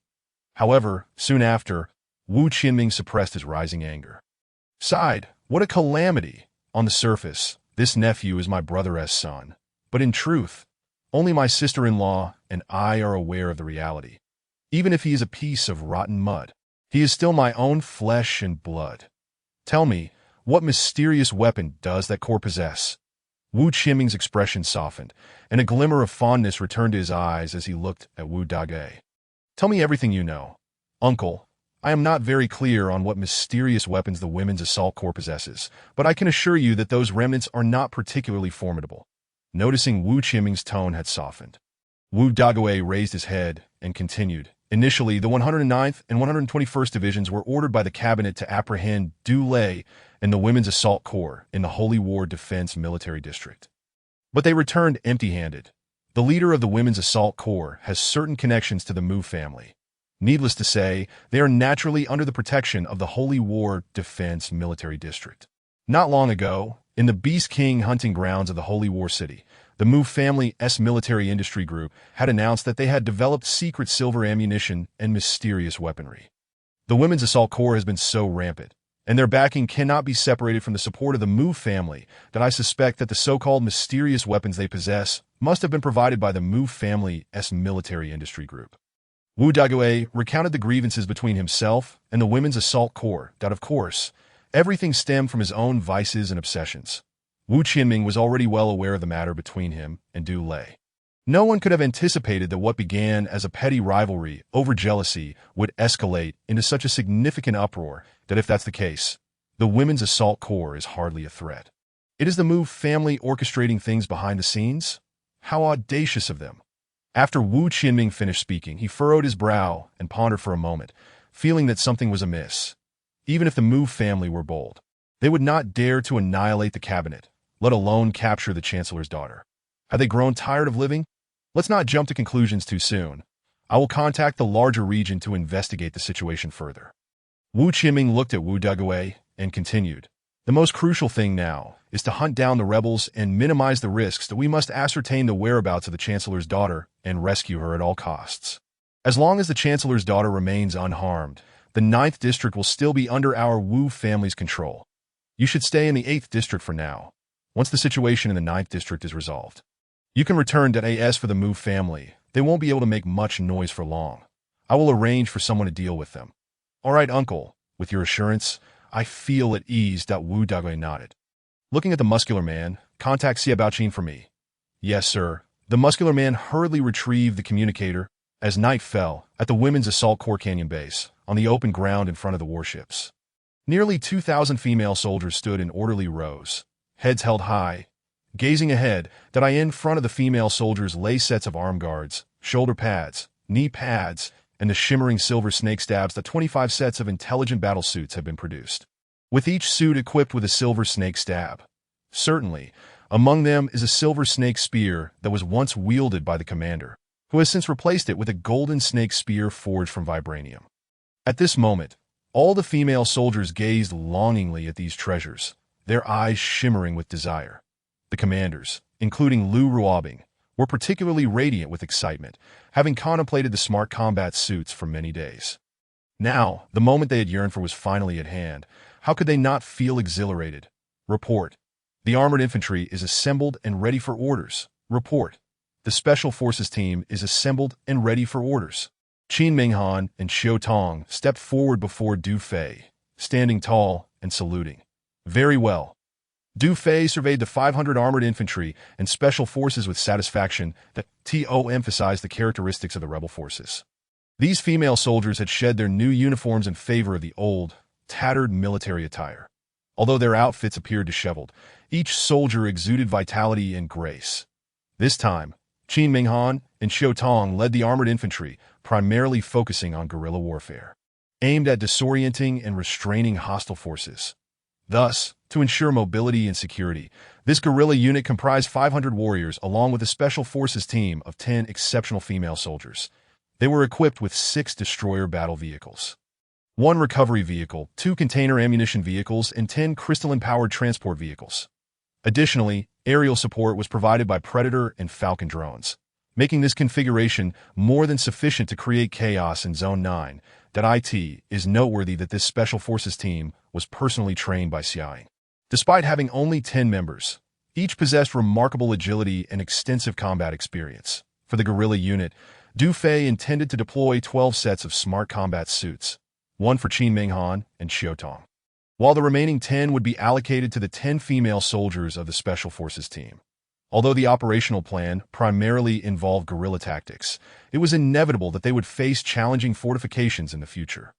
However, soon after, Wu Qianming suppressed his rising anger. Sighed, what a calamity! On the surface, this nephew is my brother's son, but in truth, only my sister-in-law and I are aware of the reality. Even if he is a piece of rotten mud, he is still my own flesh and blood. Tell me, what mysterious weapon does that corps possess? Wu Qianming's expression softened, and a glimmer of fondness returned to his eyes as he looked at Wu Dage. Tell me everything you know. Uncle, I am not very clear on what mysterious weapons the Women's Assault Corps possesses, but I can assure you that those remnants are not particularly formidable. Noticing Wu Qianming's tone had softened, Wu Dage raised his head and continued. Initially, the 109th and 121st Divisions were ordered by the cabinet to apprehend Du Lei and the Women's Assault Corps in the Holy War Defense Military District. But they returned empty-handed. The leader of the Women's Assault Corps has certain connections to the Mu family. Needless to say, they are naturally under the protection of the Holy War Defense Military District. Not long ago, in the Beast King hunting grounds of the Holy War City, the Mu family's military industry group had announced that they had developed secret silver ammunition and mysterious weaponry. The Women's Assault Corps has been so rampant, and their backing cannot be separated from the support of the Mu family, that I suspect that the so-called mysterious weapons they possess must have been provided by the Mu family's military industry group. Wu Dage recounted the grievances between himself and the Women's Assault Corps, that of course, everything stemmed from his own vices and obsessions. Wu Qianming was already well aware of the matter between him and Du Lei. No one could have anticipated that what began as a petty rivalry over jealousy would escalate into such a significant uproar that if that's the case, the Women's Assault Corps is hardly a threat. It is the Mu family orchestrating things behind the scenes? How audacious of them! After Wu Qianming finished speaking, he furrowed his brow and pondered for a moment, feeling that something was amiss. Even if the Mu family were bold, they would not dare to annihilate the cabinet, let alone capture the Chancellor's daughter. Have they grown tired of living? Let's not jump to conclusions too soon. I will contact the larger region to investigate the situation further. Wu Qianming looked at Wu Dage and continued. The most crucial thing now is to hunt down the rebels and minimize the risks that we must ascertain the whereabouts of the Chancellor's daughter and rescue her at all costs. As long as the Chancellor's daughter remains unharmed, the 9th district will still be under our Wu family's control. You should stay in the 8th district for now. Once the situation in the 9th district is resolved, you can return to AS for the Mu family. They won't be able to make much noise for long. I will arrange for someone to deal with them. All right, uncle. With your assurance, I feel at ease. Wu Dage nodded. Looking at the muscular man, contact Xia Baoqin for me. Yes, sir. The muscular man hurriedly retrieved the communicator as night fell at the Women's Assault Corps Canyon base, on the open ground in front of the warships. Nearly 2,000 female soldiers stood in orderly rows, heads held high, gazing ahead. In front of the female soldiers lay sets of arm guards, shoulder pads, knee pads, and the shimmering silver snake stabs that 25 sets of intelligent battle suits had been produced, with each suit equipped with a silver snake stab. Certainly, among them is a silver snake spear that was once wielded by the commander, who has since replaced it with a golden snake spear forged from vibranium. At this moment, All the female soldiers gazed longingly at these treasures, their eyes shimmering with desire. The commanders, including Lu Ruobing, were particularly radiant with excitement, having contemplated the smart combat suits for many days. Now, the moment they had yearned for was finally at hand. How could they not feel exhilarated? Report. The armored infantry is assembled and ready for orders. Report. The special forces team is assembled and ready for orders. Qin Minghan and Xiao Tong stepped forward before Du Fei, standing tall and saluting. Very well. Du Fei surveyed the 500 armored infantry and special forces with satisfaction that emphasized the characteristics of the rebel forces. These female soldiers had shed their new uniforms in favor of the old, tattered military attire. Although their outfits appeared disheveled, each soldier exuded vitality and grace. This time, Qin Minghan and Xiao Tong led the armored infantry, primarily focusing on guerrilla warfare, aimed at disorienting and restraining hostile forces. Thus, to ensure mobility and security, this guerrilla unit comprised 500 warriors along with a special forces team of 10 exceptional female soldiers. They were equipped with 6 destroyer battle vehicles, 1 recovery vehicle, 2 container ammunition vehicles, and 10 crystalline-powered transport vehicles. Additionally, aerial support was provided by Predator and Falcon drones, making this configuration more than sufficient to create chaos in Zone 9. It is noteworthy that this special forces team was personally trained by Xiaoying. Despite having only 10 members, each possessed remarkable agility and extensive combat experience. For the guerrilla unit, Du Fei intended to deploy 12 sets of smart combat suits, 1 for Qin Minghan and Xiao Tong, while the remaining 10 would be allocated to the 10 female soldiers of the special forces team. Although the operational plan primarily involved guerrilla tactics, it was inevitable that they would face challenging fortifications in the future.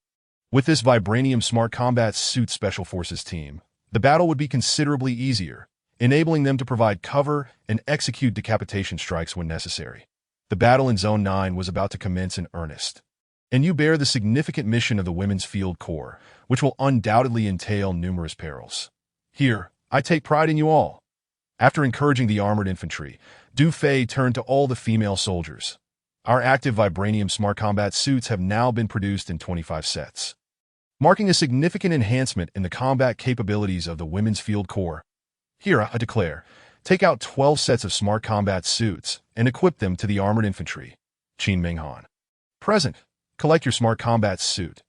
With this Vibranium Smart Combat Suit Special Forces team, the battle would be considerably easier, enabling them to provide cover and execute decapitation strikes when necessary. The battle in Zone 9 was about to commence in earnest, and you bear the significant mission of the Women's Field Corps, which will undoubtedly entail numerous perils. Here, I take pride in you all. After encouraging the armored infantry, Du Fei turned to all the female soldiers. Our active Vibranium Smart Combat Suits have now been produced in 25 sets, marking a significant enhancement in the combat capabilities of the Women's Field Corps. Here, I declare, take out 12 sets of Smart Combat Suits and equip them to the armored infantry. Qin Minghan. Present. Collect your Smart Combat Suit.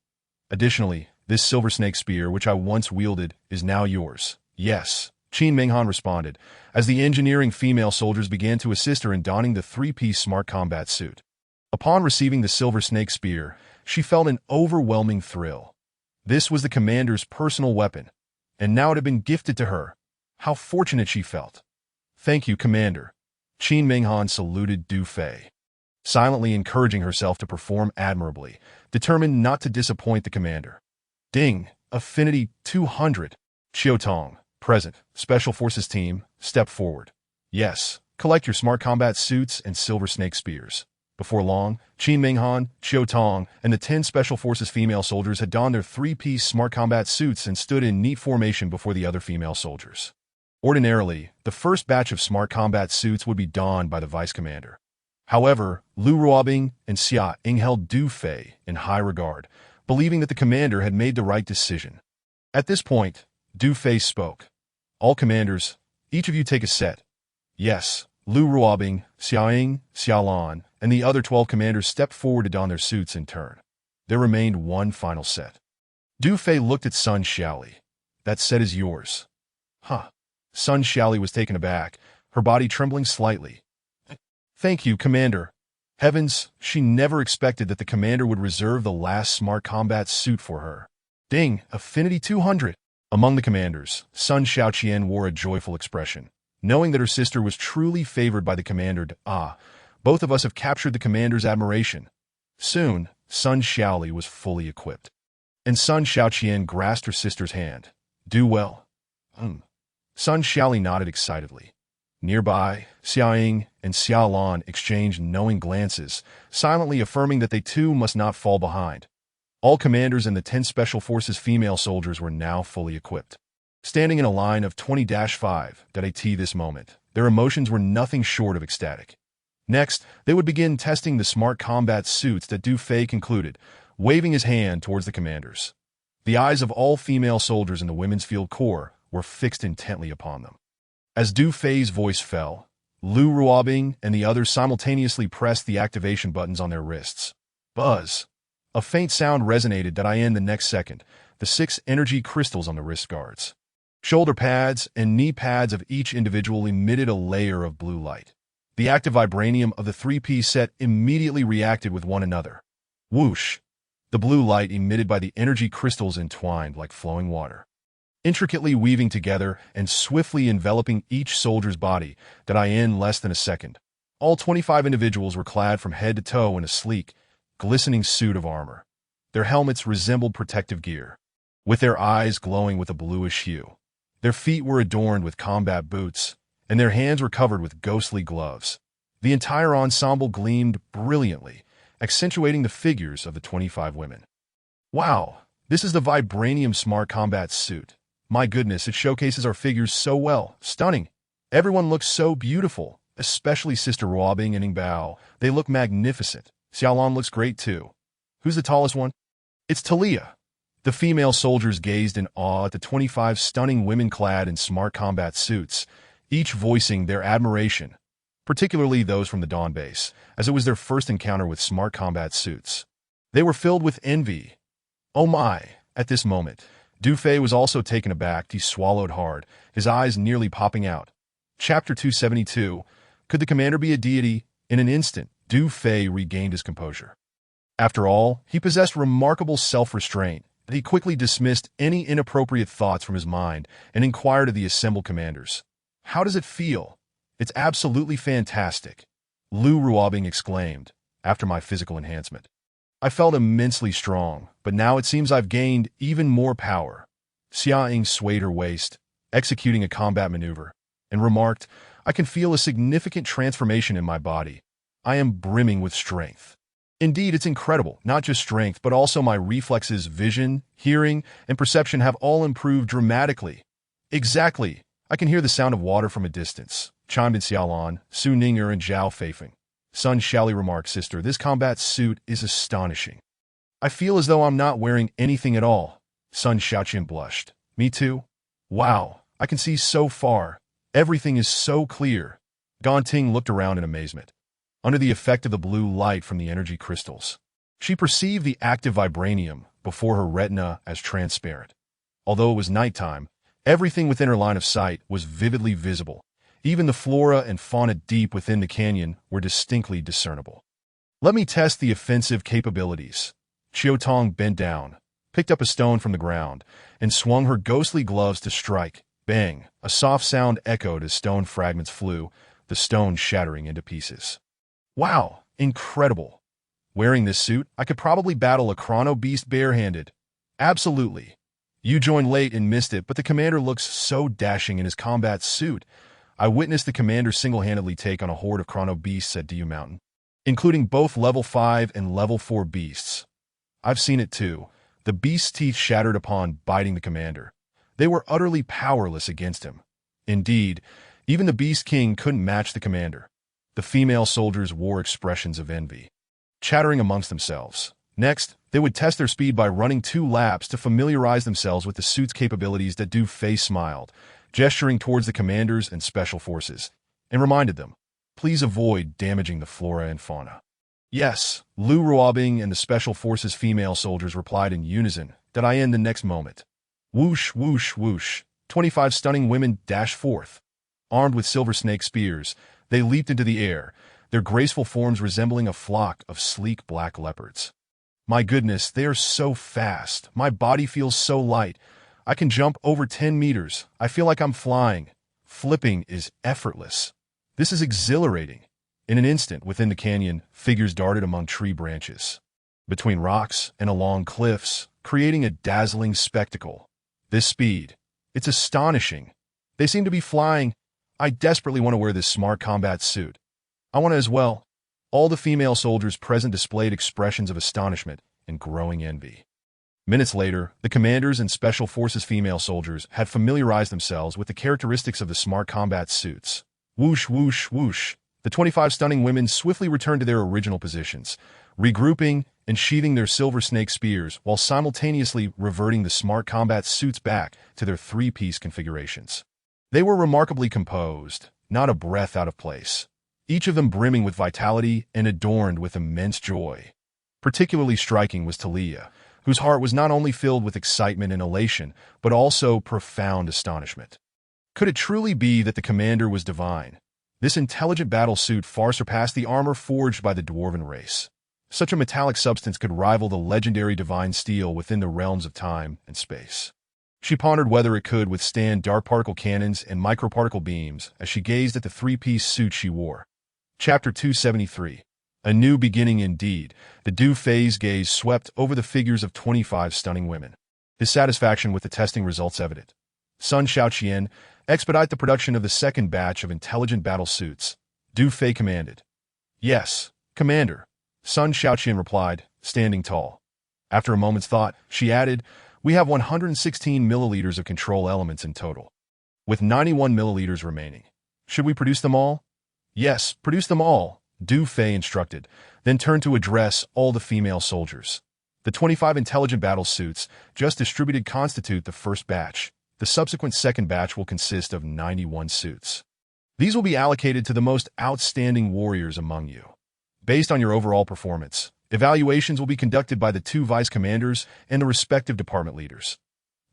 Additionally, this Silver Snake Spear, which I once wielded, is now yours. Yes. Qin Minghan responded, as the engineering female soldiers began to assist her in donning the 3-piece smart combat suit. Upon receiving the Silver Snake Spear, she felt an overwhelming thrill. This was the commander's personal weapon, and now it had been gifted to her. How fortunate she felt. Thank you, Commander. Qin Minghan saluted Du Fei, silently encouraging herself to perform admirably, determined not to disappoint the commander. Ding, Affinity 200. Xiao Tong. Present. Special Forces team, step forward. Yes, collect your smart combat suits and Silver Snake Spears. Before long, Qin Minghan, Xiao Tong, and the 10 Special Forces female soldiers had donned their 3-piece smart combat suits and stood in neat formation before the other female soldiers. Ordinarily, the first batch of smart combat suits would be donned by the vice commander. However, Lu Ruobing and Xia Ying held Du Fei in high regard, believing that the commander had made the right decision. At this point, Du Fei spoke. All commanders, each of you take a set. Yes, Lu Ruobing, Xia Ying, Xia Lan, and the other 12 commanders stepped forward to don their suits in turn. There remained one final set. Du Fei looked at Sun Xiaoli. That set is yours. Huh. Sun Xiaoli was taken aback, her body trembling slightly. Thank you, Commander. Heavens, she never expected that the commander would reserve the last smart combat suit for her. Ding, Affinity 200. Among the commanders, Sun Xiaoqian wore a joyful expression, knowing that her sister was truly favored by the commander. Both of us have captured the commander's admiration. Soon, Sun Xiaoli was fully equipped, and Sun Xiaoqian grasped her sister's hand. Do well. Sun Xiaoli nodded excitedly. Nearby, Xia Ying and Xia Lan exchanged knowing glances, silently affirming that they too must not fall behind. All commanders and the 10 Special Forces female soldiers were now fully equipped. Standing in a line of 20-5 at this moment, their emotions were nothing short of ecstatic. Next, they would begin testing the smart combat suits that Du Fei concluded, waving his hand towards the commanders. The eyes of all female soldiers in the Women's Field Corps were fixed intently upon them. As Du Fei's voice fell, Lu Ruobing and the others simultaneously pressed the activation buttons on their wrists. Buzz! A faint sound resonated that in the next second, the 6 energy crystals on the wrist guards, shoulder pads, and knee pads of each individual emitted a layer of blue light. The active vibranium of the 3-piece set immediately reacted with one another. Whoosh! The blue light emitted by the energy crystals entwined like flowing water, intricately weaving together and swiftly enveloping each soldier's body that in less than a second. All 25 individuals were clad from head to toe in a sleek, glistening suit of armor. Their helmets resembled protective gear, with their eyes glowing with a bluish hue. Their feet were adorned with combat boots, and their hands were covered with ghostly gloves. The entire ensemble gleamed brilliantly, accentuating the figures of the 25 women. Wow, this is the Vibranium Smart Combat Suit. My goodness, it showcases our figures so well. Stunning. Everyone looks so beautiful, especially Sister Ruobing and Ingbao. They look magnificent. Xiaolon looks great too. Who's the tallest one? It's Talia. The female soldiers gazed in awe at the 25 stunning women clad in smart combat suits, each voicing their admiration, particularly those from the Dawn base, as it was their first encounter with smart combat suits. They were filled with envy. Oh my! At this moment, Du Fei was also taken aback. He swallowed hard, his eyes nearly popping out. Chapter 272. Could the commander be a deity? In an instant, Du Fei regained his composure. After all, he possessed remarkable self-restraint. He quickly dismissed any inappropriate thoughts from his mind and inquired of the assembled commanders. How does it feel? It's absolutely fantastic, Lu Ruobing exclaimed, after my physical enhancement. I felt immensely strong, but now it seems I've gained even more power. Xia Ying swayed her waist, executing a combat maneuver, and remarked, I can feel a significant transformation in my body. I am brimming with strength. Indeed, it's incredible. Not just strength, but also my reflexes, vision, hearing, and perception have all improved dramatically. Exactly. I can hear the sound of water from a distance, chimed in Xiaolon, Su Ninger, and Zhao Feifeng. Sun Xiaoli remarked, Sister, this combat suit is astonishing. I feel as though I'm not wearing anything at all. Sun Xiaoqian blushed. Me too. Wow, I can see so far. Everything is so clear. Ganting looked around in amazement. Under the effect of the blue light from the energy crystals, she perceived the active vibranium before her retina as transparent. Although it was nighttime, everything within her line of sight was vividly visible. Even the flora and fauna deep within the canyon were distinctly discernible. Let me test the offensive capabilities. Chiotong bent down, picked up a stone from the ground, and swung her ghostly gloves to strike. Bang! A soft sound echoed as stone fragments flew, the stone shattering into pieces. Wow! Incredible! Wearing this suit, I could probably battle a chrono beast barehanded. Absolutely. You joined late and missed it, but the commander looks so dashing in his combat suit. I witnessed the commander single-handedly take on a horde of chrono beasts at Du Mountain, including both level 5 and level 4 beasts. I've seen it too. The beast's teeth shattered upon biting the commander. They were utterly powerless against him. Indeed, even the Beast King couldn't match the commander. The female soldiers wore expressions of envy, chattering amongst themselves. Next, they would test their speed by running 2 laps to familiarize themselves with the suit's capabilities. That Du Fei smiled, gesturing towards the commanders and special forces, and reminded them, please avoid damaging the flora and fauna. Yes, Lu Ruobing and the special forces female soldiers replied in unison, that in the next moment. Whoosh, whoosh, whoosh, 25 stunning women dashed forth. Armed with silver snake spears, they leaped into the air, their graceful forms resembling a flock of sleek black leopards. My goodness, they are so fast. My body feels so light. I can jump over 10 meters. I feel like I'm flying. Flipping is effortless. This is exhilarating. In an instant, within the canyon, figures darted among tree branches, between rocks and along cliffs, creating a dazzling spectacle. This speed, it's astonishing. They seem to be flying. I desperately want to wear this smart combat suit. I want to as well. All the female soldiers present displayed expressions of astonishment and growing envy. Minutes later, the commanders and special forces female soldiers had familiarized themselves with the characteristics of the smart combat suits. Whoosh, whoosh, whoosh. The 25 stunning women swiftly returned to their original positions, regrouping and sheathing their silver snake spears while simultaneously reverting the smart combat suits back to their three-piece configurations. They were remarkably composed, not a breath out of place, each of them brimming with vitality and adorned with immense joy. Particularly striking was Talia, whose heart was not only filled with excitement and elation, but also profound astonishment. Could it truly be that the commander was divine? This intelligent battle suit far surpassed the armor forged by the dwarven race. Such a metallic substance could rival the legendary divine steel within the realms of time and space. She pondered whether it could withstand dark particle cannons and microparticle beams as she gazed at the three-piece suit she wore. Chapter 273. A new beginning indeed. The Du Fei's gaze swept over the figures of 25 stunning women. His satisfaction with the testing results evident. Sun Xiaoqian, expedite the production of the second batch of intelligent battle suits. Du Fei commanded. Yes, Commander, Sun Xiaoqian replied, standing tall. After a moment's thought, she added, we have 116 milliliters of control elements in total, with 91 milliliters remaining. Should we produce them all? Yes, produce them all, Du Fei instructed, then turned to address all the female soldiers. The 25 intelligent battle suits just distributed constitute the first batch. The subsequent second batch will consist of 91 suits. These will be allocated to the most outstanding warriors among you. Based on your overall performance, evaluations will be conducted by the two vice commanders and the respective department leaders.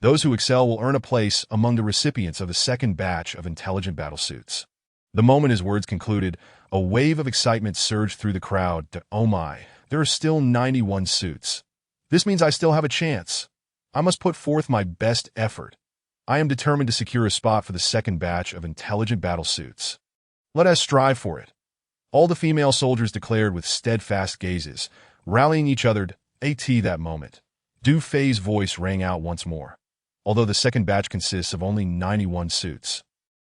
Those who excel will earn a place among the recipients of the second batch of intelligent battle suits. The moment his words concluded, a wave of excitement surged through the crowd. Oh my, there are still 91 suits. This means I still have a chance. I must put forth my best effort. I am determined to secure a spot for the second batch of intelligent battle suits. Let us strive for it. All the female soldiers declared with steadfast gazes, rallying each other. At that moment, Du Fei's voice rang out once more. Although the second batch consists of only 91 suits,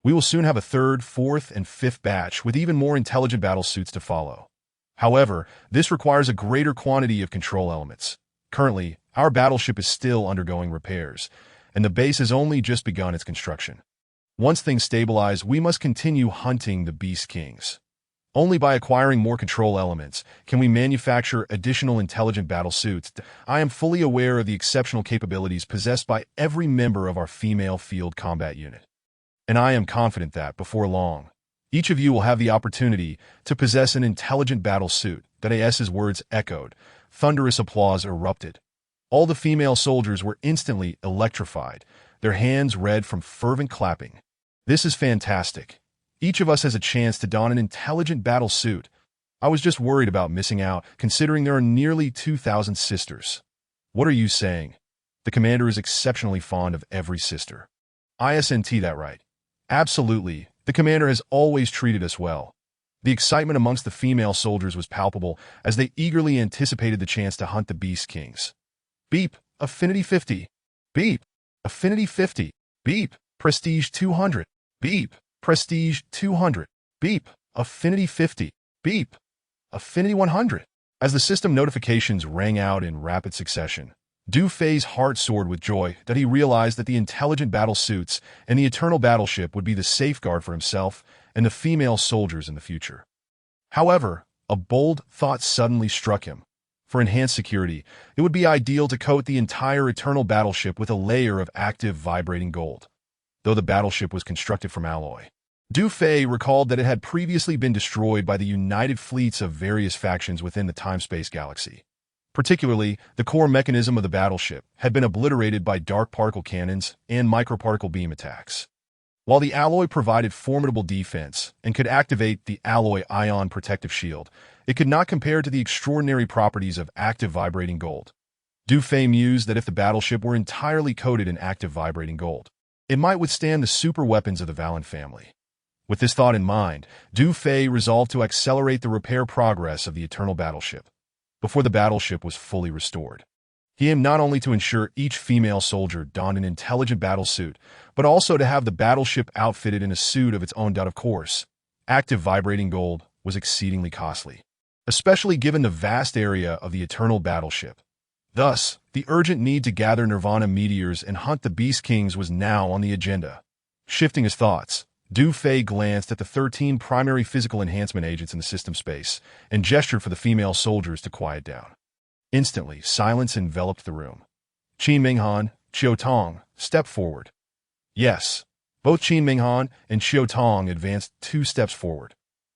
we will soon have a third, fourth, and fifth batch with even more intelligent battle suits to follow. However, this requires a greater quantity of control elements. Currently, our battleship is still undergoing repairs, and the base has only just begun its construction. Once things stabilize, we must continue hunting the Beast Kings. Only by acquiring more control elements can we manufacture additional intelligent battle suits. I am fully aware of the exceptional capabilities possessed by every member of our female field combat unit. And I am confident that, before long, each of you will have the opportunity to possess an intelligent battle suit. As words echoed, thunderous applause erupted. All the female soldiers were instantly electrified, their hands red from fervent clapping. This is fantastic. Each of us has a chance to don an intelligent battle suit. I was just worried about missing out, considering there are nearly 2,000 sisters. What are you saying? The commander is exceptionally fond of every sister. Isn't that right? Absolutely. The commander has always treated us well. The excitement amongst the female soldiers was palpable as they eagerly anticipated the chance to hunt the Beast Kings. Beep, Affinity 50. Beep, Affinity 50. Beep, Prestige 200. Beep, Prestige 200. Beep, Affinity 50. Beep, Affinity 100. As the system notifications rang out in rapid succession, Du Fei's heart soared with joy that he realized that the intelligent battle suits and the eternal battleship would be the safeguard for himself and the female soldiers in the future. However, a bold thought suddenly struck him. For enhanced security, it would be ideal to coat the entire eternal battleship with a layer of active vibrating gold. Though the battleship was constructed from alloy, Du Fei recalled that it had previously been destroyed by the united fleets of various factions within the time-space galaxy. Particularly, the core mechanism of the battleship had been obliterated by dark particle cannons and microparticle beam attacks. While the alloy provided formidable defense and could activate the alloy ion protective shield, it could not compare to the extraordinary properties of active vibrating gold. Du Fei mused that if the battleship were entirely coated in active vibrating gold, it might withstand the super weapons of the Valen family. With this thought in mind, Du Fei resolved to accelerate the repair progress of the eternal battleship before the battleship was fully restored. He aimed not only to ensure each female soldier donned an intelligent battle suit, but also to have the battleship outfitted in a suit of its own. Of course, active vibrating gold was exceedingly costly, especially given the vast area of the eternal battleship. Thus, the urgent need to gather Nirvana meteors and hunt the Beast Kings was now on the agenda. Shifting his thoughts, Du Fei glanced at the 13 primary physical enhancement agents in the system space and gestured for the female soldiers to quiet down. Instantly, silence enveloped the room. Qin Minghan, Qiu Tong, stepped forward. Yes. Both Qin Minghan and Qiu Tong advanced 2 steps forward.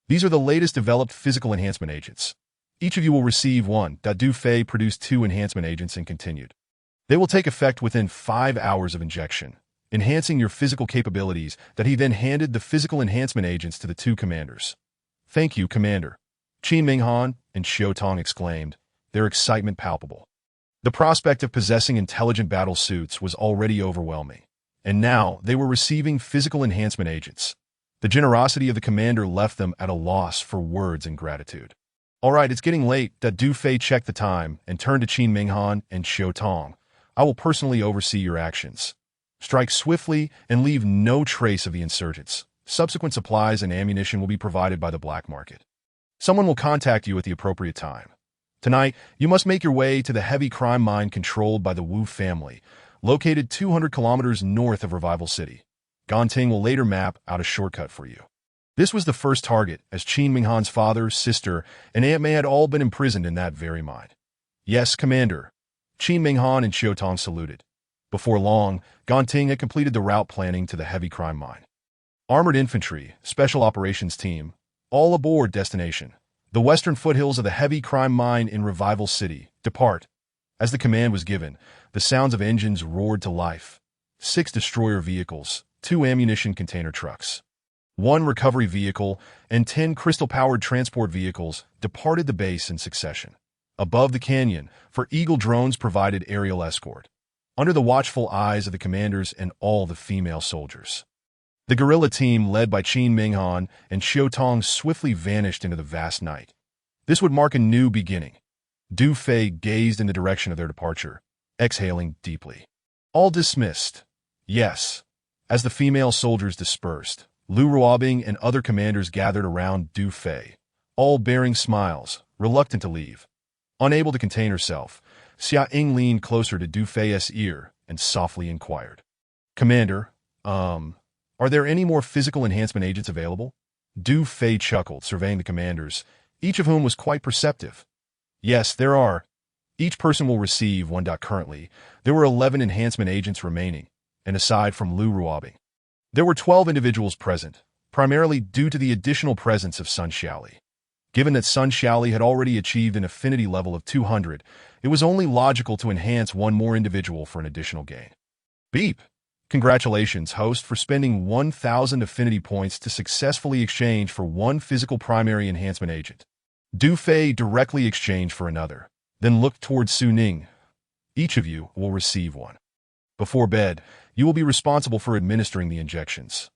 These are the latest developed physical enhancement agents. Each of you will receive one. Du Fei produced 2 enhancement agents and continued. They will take effect within 5 hours of injection, enhancing your physical capabilities. That he then handed the physical enhancement agents to the 2 commanders. Thank you, Commander. Qin Minghan and Qiu Tong exclaimed, their excitement palpable. The prospect of possessing intelligent battle suits was already overwhelming, and now they were receiving physical enhancement agents. The generosity of the commander left them at a loss for words and gratitude. All right, it's getting late. Du Fei checked the time and turned to Qin Minghan and Qiu Tong. I will personally oversee your actions. Strike swiftly and leave no trace of the insurgents. Subsequent supplies and ammunition will be provided by the black market. Someone will contact you at the appropriate time. Tonight, you must make your way to the heavy crime mine controlled by the Wu family, located 200 kilometers north of Revival City. Ganting will later map out a shortcut for you. This was the first target, as Qin Minghan's father, sister, and Aunt May had all been imprisoned in that very mine. Yes, Commander. Qin Minghan and Qiu Tong saluted. Before long, Ganting had completed the route planning to the heavy crime mine. Armored infantry, special operations team, all aboard destination. The western foothills of the heavy crime mine in Revival City. Depart. As the command was given, the sounds of engines roared to life. 6 destroyer vehicles, 2 ammunition container trucks, 1 recovery vehicle, and 10 crystal-powered transport vehicles departed the base in succession. Above the canyon, for Eagle drones provided aerial escort, under the watchful eyes of the commanders and all the female soldiers. The guerrilla team, led by Qin Minghan and Qiu Tong, swiftly vanished into the vast night. This would mark a new beginning. Du Fei gazed in the direction of their departure, exhaling deeply. All dismissed. Yes. As the female soldiers dispersed, Lu Ruobing and other commanders gathered around Du Fei, all bearing smiles, reluctant to leave. Unable to contain herself, Xia Ying leaned closer to Du Fei's ear and softly inquired. Commander, are there any more physical enhancement agents available? Du Fei chuckled, surveying the commanders, each of whom was quite perceptive. Yes, there are. Each person will receive one. Currently, there were 11 enhancement agents remaining, and aside from Lu Ruobing, there were 12 individuals present, primarily due to the additional presence of Sun Xiaoli. Given that Sun Xiaoli had already achieved an affinity level of 200, it was only logical to enhance one more individual for an additional gain. Beep! Congratulations, host, for spending 1,000 affinity points to successfully exchange for 1 physical primary enhancement agent. Du Fei directly exchanged for another, then looked towards Su Ning. Each of you will receive one. Before bed, you will be responsible for administering the injections.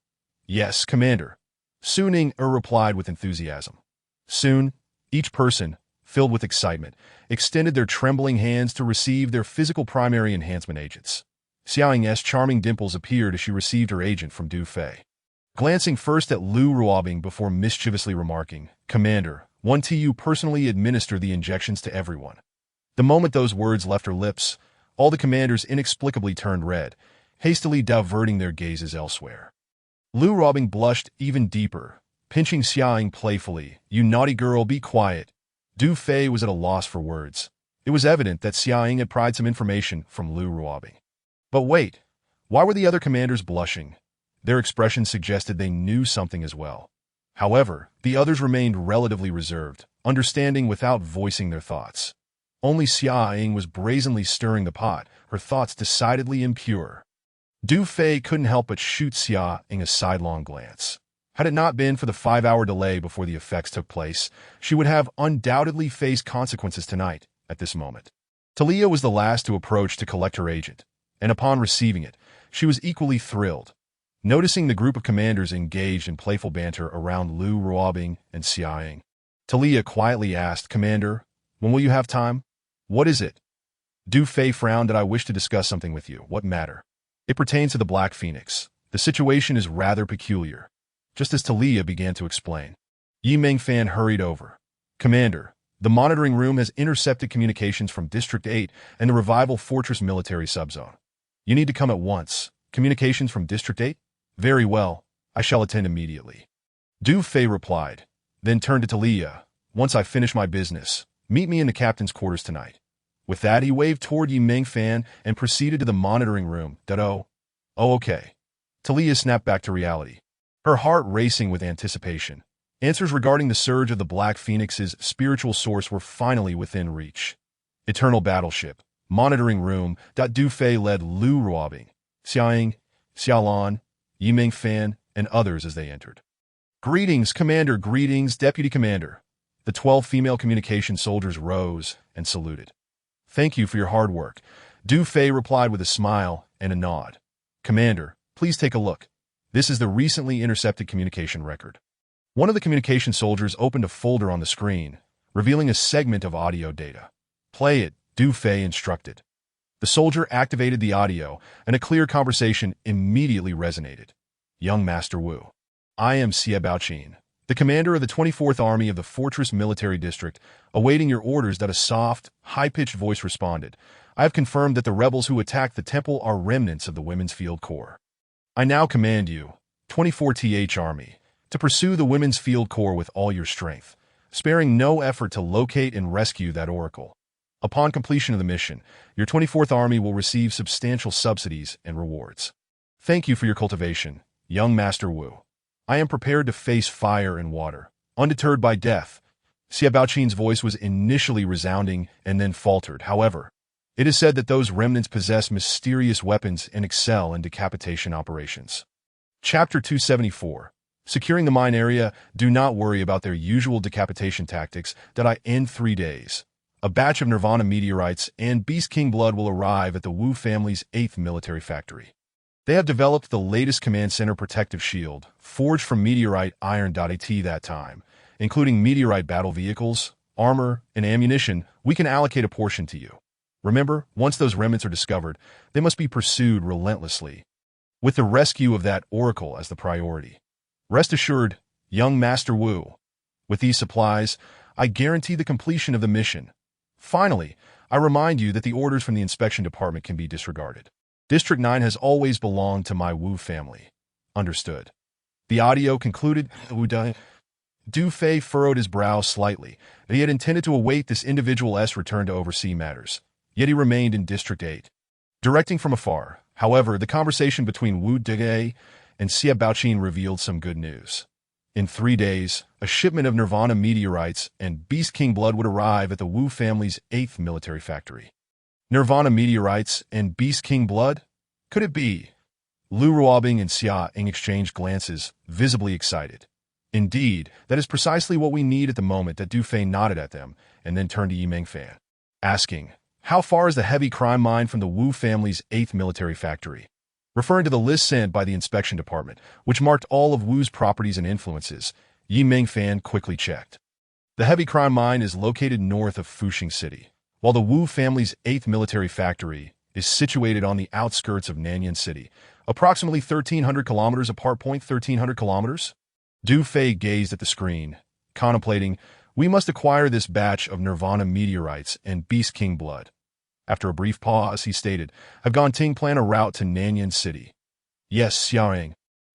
Yes, Commander. Su Ning replied with enthusiasm. Soon, each person, filled with excitement, extended their trembling hands to receive their physical primary enhancement agents. Xiaoying's charming dimples appeared as she received her agent from Du Fei. Glancing first at Lu Ruobing before mischievously remarking, Commander, 1TU personally administer the injections to everyone. The moment those words left her lips, all the commanders inexplicably turned red, hastily diverting their gazes elsewhere. Lu Ruobing blushed even deeper, pinching Xiaoying playfully. You naughty girl, be quiet. Du Fei was at a loss for words. It was evident that Xiaoying had pried some information from Lu Ruobing. But wait, why were the other commanders blushing? Their expressions suggested they knew something as well. However, the others remained relatively reserved, understanding without voicing their thoughts. Only Xiaoying was brazenly stirring the pot, her thoughts decidedly impure. Du Fei couldn't help but shoot Xiaoying a sidelong glance. Had it not been for the 5-hour delay before the effects took place, she would have undoubtedly faced consequences tonight, at this moment. Talia was the last to approach to collect her agent, and upon receiving it, she was equally thrilled. Noticing the group of commanders engaged in playful banter around Lu Ruobing and Xiaoying, Talia quietly asked, Commander, when will you have time? What is it? Du Fei frowned. That I wish to discuss something with you. What matter? It pertains to the Black Phoenix. The situation is rather peculiar. Just as Talia began to explain, Yi Mengfan hurried over. Commander, the monitoring room has intercepted communications from District 8 and the Revival Fortress military subzone. You need to come at once. Communications from District 8? Very well. I shall attend immediately. Du Fei replied, then turned to Talia. Once I finish my business, meet me in the captain's quarters tonight. With that, he waved toward Yi Mingfan and proceeded to the monitoring room. Oh, okay. Talia snapped back to reality, her heart racing with anticipation. Answers regarding the surge of the Black Phoenix's spiritual source were finally within reach. Eternal Battleship, monitoring room. Du Fei led Lu Ruobing, Xiaoying, Xiaolan, Yi Mingfan, and others as they entered. Greetings, Commander. Greetings, Deputy Commander. The 12 female communication soldiers rose and saluted. Thank you for your hard work. Du Fei replied with a smile and a nod. Commander, please take a look. This is the recently intercepted communication record. One of the communication soldiers opened a folder on the screen, revealing a segment of audio data. Play it, Du Fei instructed. The soldier activated the audio, and a clear conversation immediately resonated. Young Master Wu. I am Xie Baoqin, the commander of the 24th Army of the Fortress Military District, awaiting your orders. A soft, high-pitched voice responded. I have confirmed that the rebels who attacked the temple are remnants of the Women's Field Corps. I now command you, 24th Army, to pursue the Women's Field Corps with all your strength, sparing no effort to locate and rescue that oracle. Upon completion of the mission, your 24th Army will receive substantial subsidies and rewards. Thank you for your cultivation, young Master Wu. I am prepared to face fire and water, undeterred by death. Xie Baoqin's voice was initially resounding and then faltered. However, it is said that those remnants possess mysterious weapons and excel in decapitation operations. Chapter 274. Securing the mine area. Do not worry about their usual decapitation tactics. In 3 days, a batch of Nirvana meteorites and Beast King blood will arrive at the Wu family's 8th military factory. They have developed the latest command center protective shield, forged from meteorite iron. At that time, including meteorite battle vehicles, armor, and ammunition, we can allocate a portion to you. Remember, once those remnants are discovered, they must be pursued relentlessly, with the rescue of that oracle as the priority. Rest assured, young Master Wu, with these supplies, I guarantee the completion of the mission. Finally, I remind you that the orders from the inspection department can be disregarded. District 9 has always belonged to my Wu family. Understood. The audio concluded. Du Fei furrowed his brow slightly. He had intended to await this individual's return to oversee matters, yet he remained in District 8. Directing from afar, however, the conversation between Wu Dege and Xie Baoqin revealed some good news. In 3 days, a shipment of Nirvana meteorites and Beast King blood would arrive at the Wu family's 8th military factory. Nirvana meteorites and Beast King blood? Could it be? Lu Ruobing and Xia Ying exchanged glances, visibly excited. Indeed, that is precisely what we need at the moment. Du Fei nodded at them, and then turned to Yi Mingfan, asking, how far is the heavy crime mine from the Wu family's 8th military factory? Referring to the list sent by the inspection department, which marked all of Wu's properties and influences, Yi Mingfan quickly checked. The heavy crime mine is located north of Fuxing City, while the Wu family's 8th military factory is situated on the outskirts of Nanyan City, approximately 1,300 kilometers apart. 1,300 kilometers? Du Fei gazed at the screen, contemplating, we must acquire this batch of Nirvana meteorites and Beast King blood. After a brief pause, he stated, I've gone Ting plan a route to Nanyan City. Yes, Xiaoying.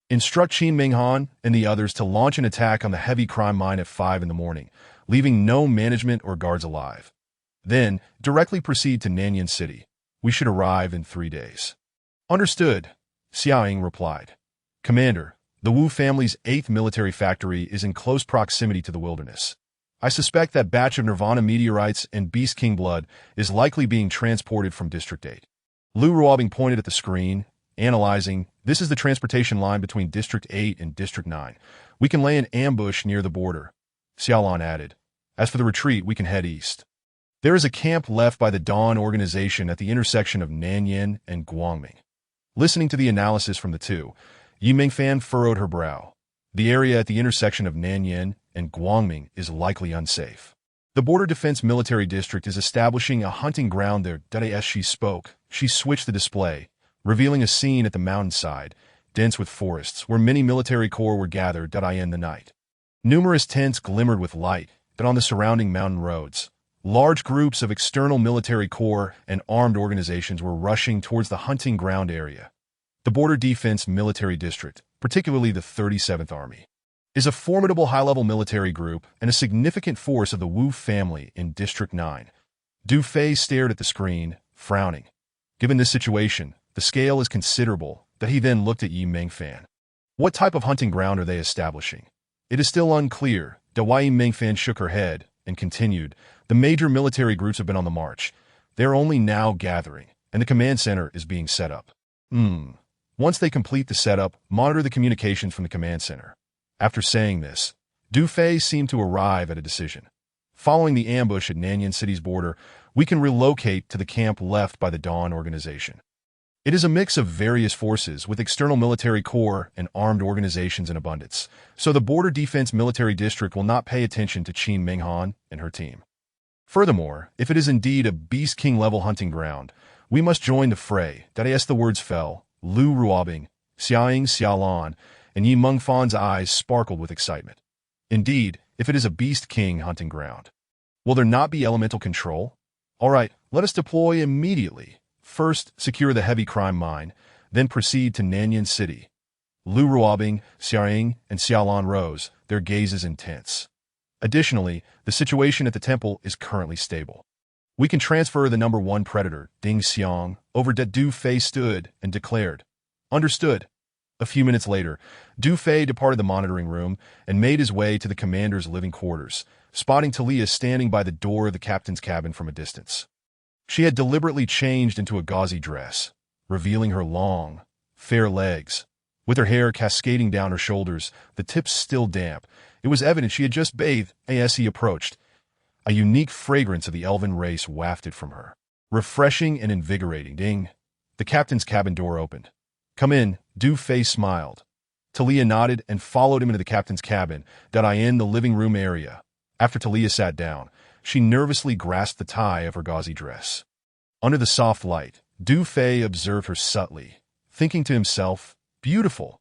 Instruct Qin Minghan and the others to launch an attack on the heavy crime mine at 5 in the morning, leaving no management or guards alive. Then, directly proceed to Nanyan City. We should arrive in 3 days. Understood, Xiaoying replied. Commander, the Wu family's 8th military factory is in close proximity to the wilderness. I suspect that batch of Nirvana meteorites and Beast King blood is likely being transported from District 8. Lu Ruobing pointed at the screen, analyzing, this is the transportation line between District 8 and District 9. We can lay an ambush near the border. Xiaolan added, as for the retreat, we can head east. There is a camp left by the Dawn organization at the intersection of Nanyan and Guangming. Listening to the analysis from the two, Yi Mingfan furrowed her brow. The area at the intersection of Nanyan and Guangming is likely unsafe. The Border Defense Military District is establishing a hunting ground there. As she spoke, she switched the display, revealing a scene at the mountainside, dense with forests, where many military corps were gathered. In the night, numerous tents glimmered with light, but on the surrounding mountain roads, large groups of external military corps and armed organizations were rushing towards the hunting ground area. The Border Defense Military District, particularly the 37th Army, is a formidable high-level military group and a significant force of the Wu family in District 9. Du Fei stared at the screen, frowning. Given this situation, the scale is considerable, that he then looked at Yi Mingfan. What type of hunting ground are they establishing? It is still unclear. Yi Mingfan shook her head and continued, the major military groups have been on the march. They are only now gathering, and the command center is being set up. Once they complete the setup, monitor the communications from the command center. After saying this, Du Fei seemed to arrive at a decision. Following the ambush at Nanyan City's border, we can relocate to the camp left by the Dawn organization. It is a mix of various forces with external military corps and armed organizations in abundance, so the Border Defense Military District will not pay attention to Qin Minghan and her team. Furthermore, if it is indeed a Beast King level hunting ground, we must join the fray. As the words fell, Lu Ruobing, Xiaoying Xiaolan, and Yi Mengfan's eyes sparkled with excitement. Indeed, if it is a Beast King hunting ground, will there not be elemental control? All right, let us deploy immediately. First, secure the heavy crime mine, then proceed to Nanyan City. Lu Ruobing, Xiaoying, and Xiaolan rose, their gazes intense. Additionally, the situation at the temple is currently stable. We can transfer the number 1 predator, Ding Xiang, over to Du Fei stood and declared, understood. A few minutes later, Du Fei departed the monitoring room and made his way to the commander's living quarters, spotting Talia standing by the door of the captain's cabin from a distance. She had deliberately changed into a gauzy dress, revealing her long, fair legs. With her hair cascading down her shoulders, the tips still damp, it was evident she had just bathed. As he approached, a unique fragrance of the elven race wafted from her. Refreshing and invigorating. Ding! The captain's cabin door opened. Come in, Du Fei smiled. Talia nodded and followed him into the captain's cabin, in the living room area. After Talia sat down, she nervously grasped the tie of her gauzy dress. Under the soft light, Du Fei observed her subtly, thinking to himself, beautiful.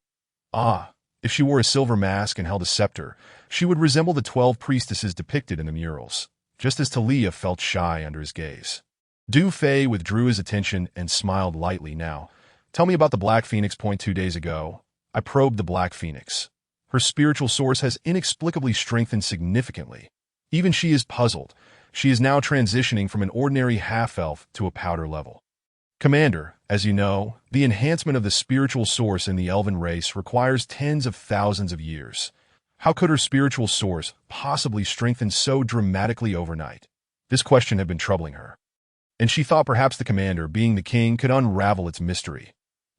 Ah, if she wore a silver mask and held a scepter, she would resemble the 12 priestesses depicted in the murals, just as Talia felt shy under his gaze. Du Fei withdrew his attention and smiled lightly. Now, tell me about the Black Phoenix. 2 days ago, I probed the Black Phoenix. Her spiritual source has inexplicably strengthened significantly. Even she is puzzled. She is now transitioning from an ordinary half-elf to a powder level. Commander, as you know, the enhancement of the spiritual source in the elven race requires tens of thousands of years. How could her spiritual source possibly strengthen so dramatically overnight? This question had been troubling her, and she thought perhaps the commander, being the king, could unravel its mystery.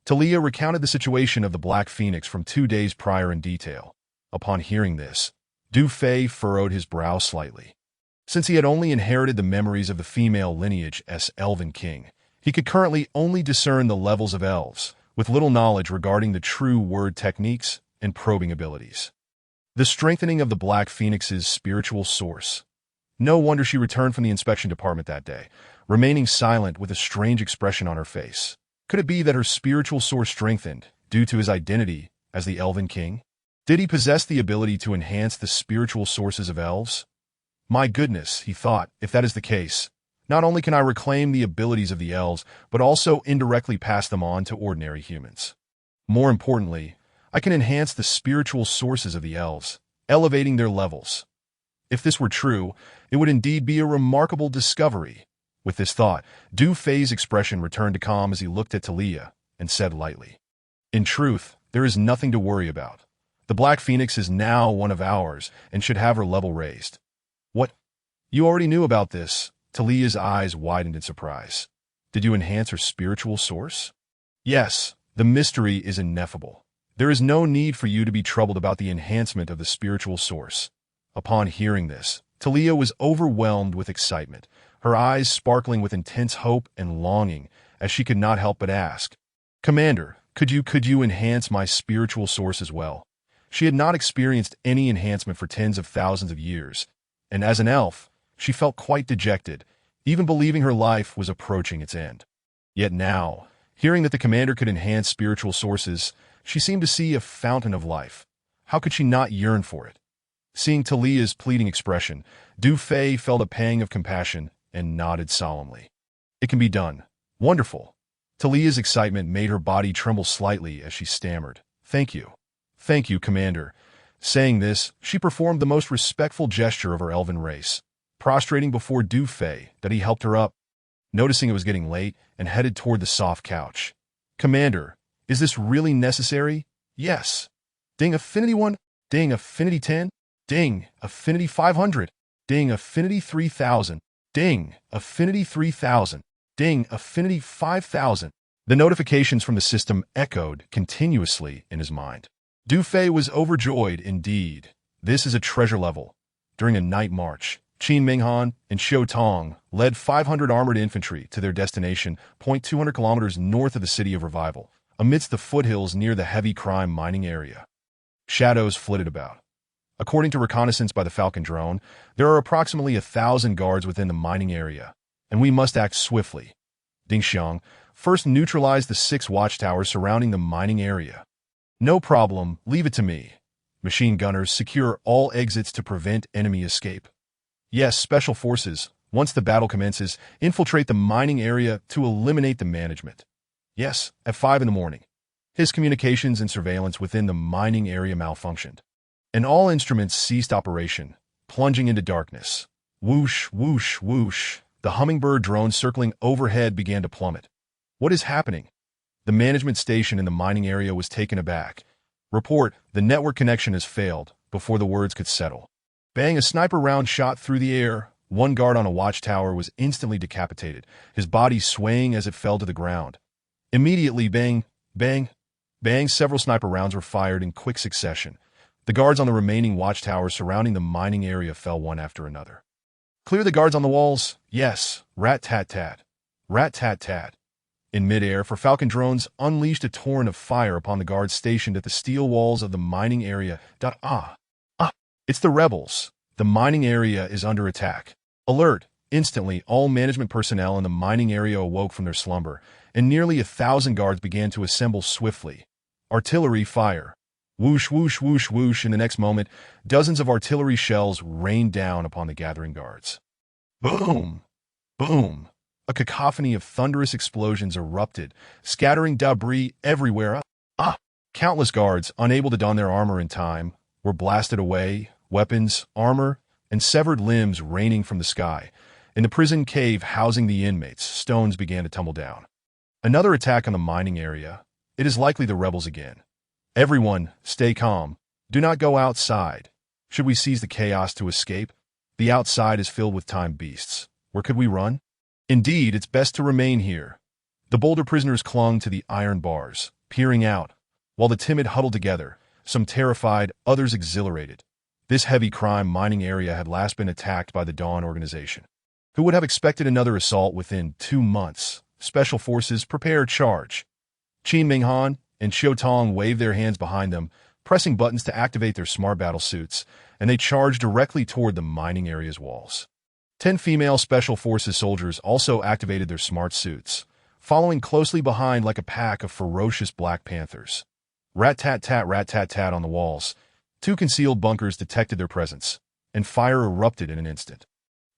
Talia recounted the situation of the Black Phoenix from 2 days prior in detail. Upon hearing this, Du Fei furrowed his brow slightly. Since he had only inherited the memories of the female lineage as Elven King, he could currently only discern the levels of elves, with little knowledge regarding the true word techniques and probing abilities. The strengthening of the Black Phoenix's spiritual source. No wonder she returned from the inspection department that day, remaining silent with a strange expression on her face. Could it be that her spiritual source strengthened due to his identity as the Elven King? Did he possess the ability to enhance the spiritual sources of elves? My goodness, he thought, if that is the case, not only can I reclaim the abilities of the elves, but also indirectly pass them on to ordinary humans. More importantly, I can enhance the spiritual sources of the elves, elevating their levels. If this were true, it would indeed be a remarkable discovery. With this thought, Du Fei's expression returned to calm as he looked at Talia and said lightly, in truth, there is nothing to worry about. The Black Phoenix is now one of ours and should have her level raised. What? You already knew about this? Talia's eyes widened in surprise. Did you enhance her spiritual source? Yes, the mystery is ineffable. There is no need for you to be troubled about the enhancement of the spiritual source. Upon hearing this, Talia was overwhelmed with excitement, her eyes sparkling with intense hope and longing, as she could not help but ask, Commander, could you enhance my spiritual source as well? She had not experienced any enhancement for tens of thousands of years, and as an elf, she felt quite dejected, even believing her life was approaching its end. Yet now, hearing that the commander could enhance spiritual sources, she seemed to see a fountain of life. How could she not yearn for it? Seeing Talia's pleading expression, Du Fei felt a pang of compassion and nodded solemnly. It can be done. Wonderful. Talia's excitement made her body tremble slightly as she stammered, Thank you. Thank you, Commander. Saying this, she performed the most respectful gesture of her elven race. prostrating before Dufay that he helped her up, noticing it was getting late, and headed toward the soft couch. "Commander, is this really necessary?" "Yes." "Ding Affinity 1, ding Affinity 10, ding Affinity 500, ding Affinity 3000, ding Affinity 3000, ding Affinity 5000. The notifications from the system echoed continuously in his mind. Dufay was overjoyed indeed. This is a treasure level. During a night march, Qin Minghan and Xiu Tong led 500 armored infantry to their destination, 200 kilometers north of the city of Revival, amidst the foothills near the heavy crime mining area. Shadows flitted about. According to reconnaissance by the Falcon drone, there are approximately 1,000 guards within the mining area, and we must act swiftly. Ding Xiang first neutralized the 6 watchtowers surrounding the mining area. "No problem, leave it to me. Machine gunners secure all exits to prevent enemy escape." "Yes, special forces, once the battle commences, infiltrate the mining area to eliminate the management." "Yes, at 5 in the morning." His communications and surveillance within the mining area malfunctioned, and all instruments ceased operation, plunging into darkness. Whoosh, whoosh, whoosh. The hummingbird drone circling overhead began to plummet. What is happening? The management station in the mining area was taken aback. "Report, the network connection has failed," before the words could settle. Bang, a sniper round shot through the air. One guard on a watchtower was instantly decapitated, his body swaying as it fell to the ground. Immediately, bang, bang, bang, several sniper rounds were fired in quick succession. The guards on the remaining watchtowers surrounding the mining area fell one after another. "Clear the guards on the walls." "Yes." Rat-tat-tat. Rat-tat-tat. In midair, for Falcon drones unleashed a torrent of fire upon the guards stationed at the steel walls of the mining area. It's the rebels. The mining area is under attack. Alert! Instantly, all management personnel in the mining area awoke from their slumber, and nearly 1,000 guards began to assemble swiftly. Artillery fire. Whoosh, whoosh, whoosh, whoosh. In the next moment, dozens of artillery shells rained down upon the gathering guards. Boom! Boom! A cacophony of thunderous explosions erupted, scattering debris everywhere. Countless guards, unable to don their armor in time, were blasted away, weapons, armor, and severed limbs raining from the sky. In the prison cave housing the inmates, stones began to tumble down. Another attack on the mining area. It is likely the rebels again. Everyone, stay calm. Do not go outside. Should we seize the chaos to escape? The outside is filled with time beasts. Where could we run? Indeed, it's best to remain here. The bolder prisoners clung to the iron bars, peering out, while the timid huddled together, some terrified, others exhilarated. This heavy crime mining area had last been attacked by the Dawn organization. Who would have expected another assault within 2 months? Special forces prepare charge. Qin Minghan and Xiu Tong waved their hands behind them, pressing buttons to activate their smart battle suits, and they charged directly toward the mining area's walls. 10 female Special Forces soldiers also activated their smart suits, following closely behind like a pack of ferocious Black Panthers. Rat-tat-tat on the walls. 2 concealed bunkers detected their presence, and fire erupted in an instant.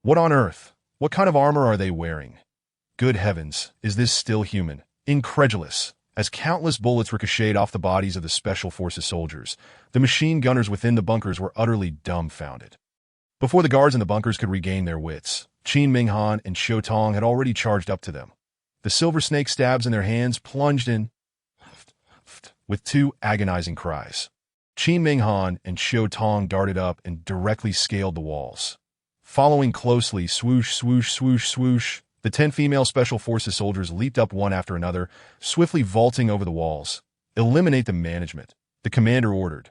What on earth? What kind of armor are they wearing? Good heavens, is this still human? Incredulous. As countless bullets ricocheted off the bodies of the Special Forces soldiers, the machine gunners within the bunkers were utterly dumbfounded. Before the guards in the bunkers could regain their wits, Qin Minghan and Xiu Tong had already charged up to them. The silver snake stabs in their hands plunged in with 2 agonizing cries. Qin Minghan and Xiu Tong darted up and directly scaled the walls. Following closely, swoosh, swoosh, swoosh, swoosh, the 10 female Special Forces soldiers leaped up one after another, swiftly vaulting over the walls. "Eliminate the management," the commander ordered.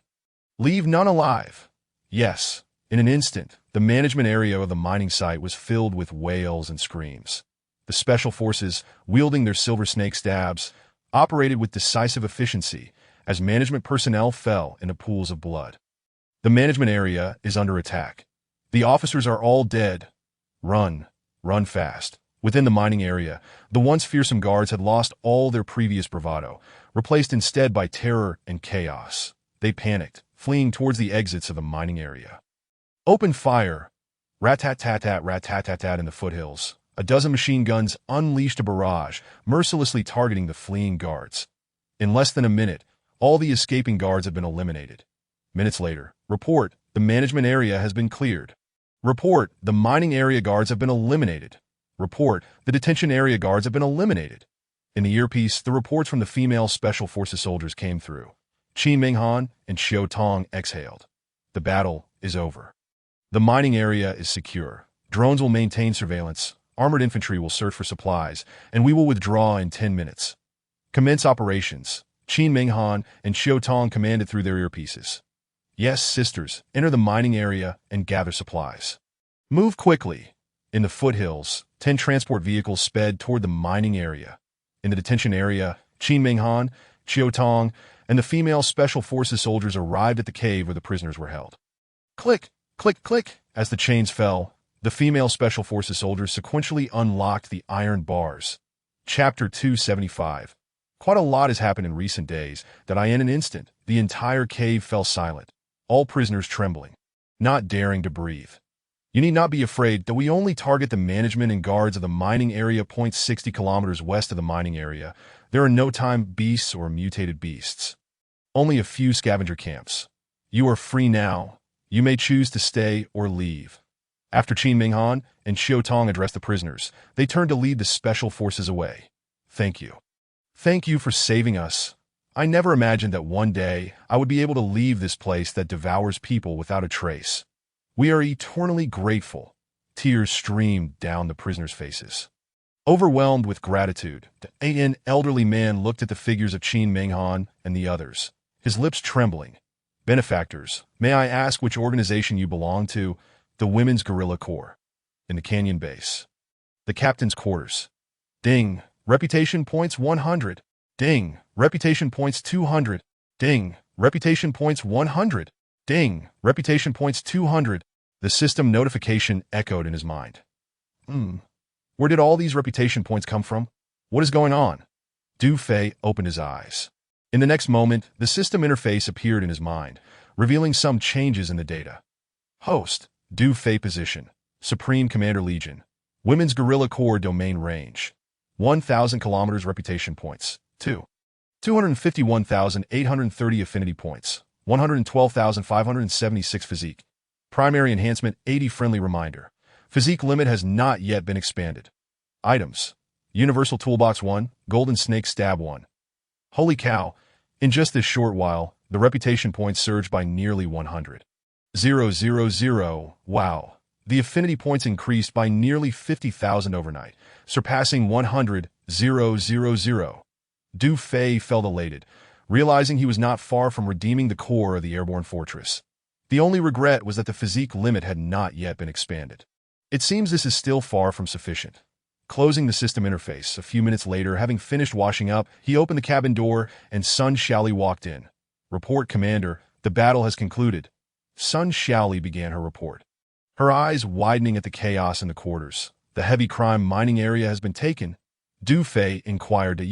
"Leave none alive." Yes. In an instant, the management area of the mining site was filled with wails and screams. The Special Forces, wielding their silver snake stabs, operated with decisive efficiency as management personnel fell into pools of blood. The management area is under attack. The officers are all dead. Run. Run fast. Within the mining area, the once fearsome guards had lost all their previous bravado, replaced instead by terror and chaos. They panicked, fleeing towards the exits of the mining area. Open fire! Rat-tat-tat-tat in the foothills. A dozen machine guns unleashed a barrage, mercilessly targeting the fleeing guards. In less than a minute, all the escaping guards had been eliminated. Minutes later, report, the management area has been cleared. Report, the mining area guards have been eliminated. Report, the detention area guards have been eliminated. In the earpiece, the reports from the female Special Forces soldiers came through. Qin Minghan and Xiao Tong exhaled. The battle is over. The mining area is secure. Drones will maintain surveillance, armored infantry will search for supplies, and we will withdraw in 10 minutes. Commence operations. Qin Minghan and Xiao Tong commanded through their earpieces. Yes, sisters, enter the mining area and gather supplies. Move quickly. In the foothills, 10 transport vehicles sped toward the mining area. In the detention area, Qin Minghan, Xiao Tong, and the female Special Forces soldiers arrived at the cave where the prisoners were held. Click, click, click. As the chains fell, the female Special Forces soldiers sequentially unlocked the iron bars. Chapter 275. Quite a lot has happened in recent days that in an instant, the entire cave fell silent, all prisoners trembling, not daring to breathe. You need not be afraid that we only target the management and guards of the mining area 60 kilometers west of the mining area. There are no time beasts or mutated beasts. Only a few scavenger camps. You are free now. You may choose to stay or leave. After Qin Minghan and Xiao Tong addressed the prisoners, they turned to lead the Special Forces away. Thank you. Thank you for saving us. I never imagined that one day I would be able to leave this place that devours people without a trace. We are eternally grateful. Tears streamed down the prisoners' faces. Overwhelmed with gratitude, the elderly man looked at the figures of Qin Minghan and the others, his lips trembling. Benefactors, may I ask which organization you belong to? The Women's Guerrilla Corps. In the canyon base. The captain's quarters. Ding. Reputation points 100. Ding. Reputation points 200. Ding. Reputation points 100. Ding. Reputation points 200. The system notification echoed in his mind. Where did all these reputation points come from? What is going on? Du Fei opened his eyes. In the next moment, the system interface appeared in his mind, revealing some changes in the data. Host, Du Fei position, Supreme Commander Legion, Women's Guerrilla Corps domain range, 1,000 kilometers reputation points, 251,830 affinity points, 112,576 physique. Primary enhancement 80 friendly reminder. Physique limit has not yet been expanded. Items. Universal Toolbox 1, Golden Snake Stab 1. Holy cow, in just this short while, the reputation points surged by nearly 100. 000, wow. The affinity points increased by nearly 50,000 overnight, surpassing 100, 000. Du Fei felt elated, realizing he was not far from redeeming the core of the airborne fortress. The only regret was that the physique limit had not yet been expanded. It seems this is still far from sufficient. Closing the system interface, a few minutes later, having finished washing up, he opened the cabin door and Sun Xiaoli walked in. Report, Commander, the battle has concluded. Sun Xiaoli began her report. Her eyes widening at the chaos in the quarters. The heavy crime mining area has been taken. Du Fei inquired at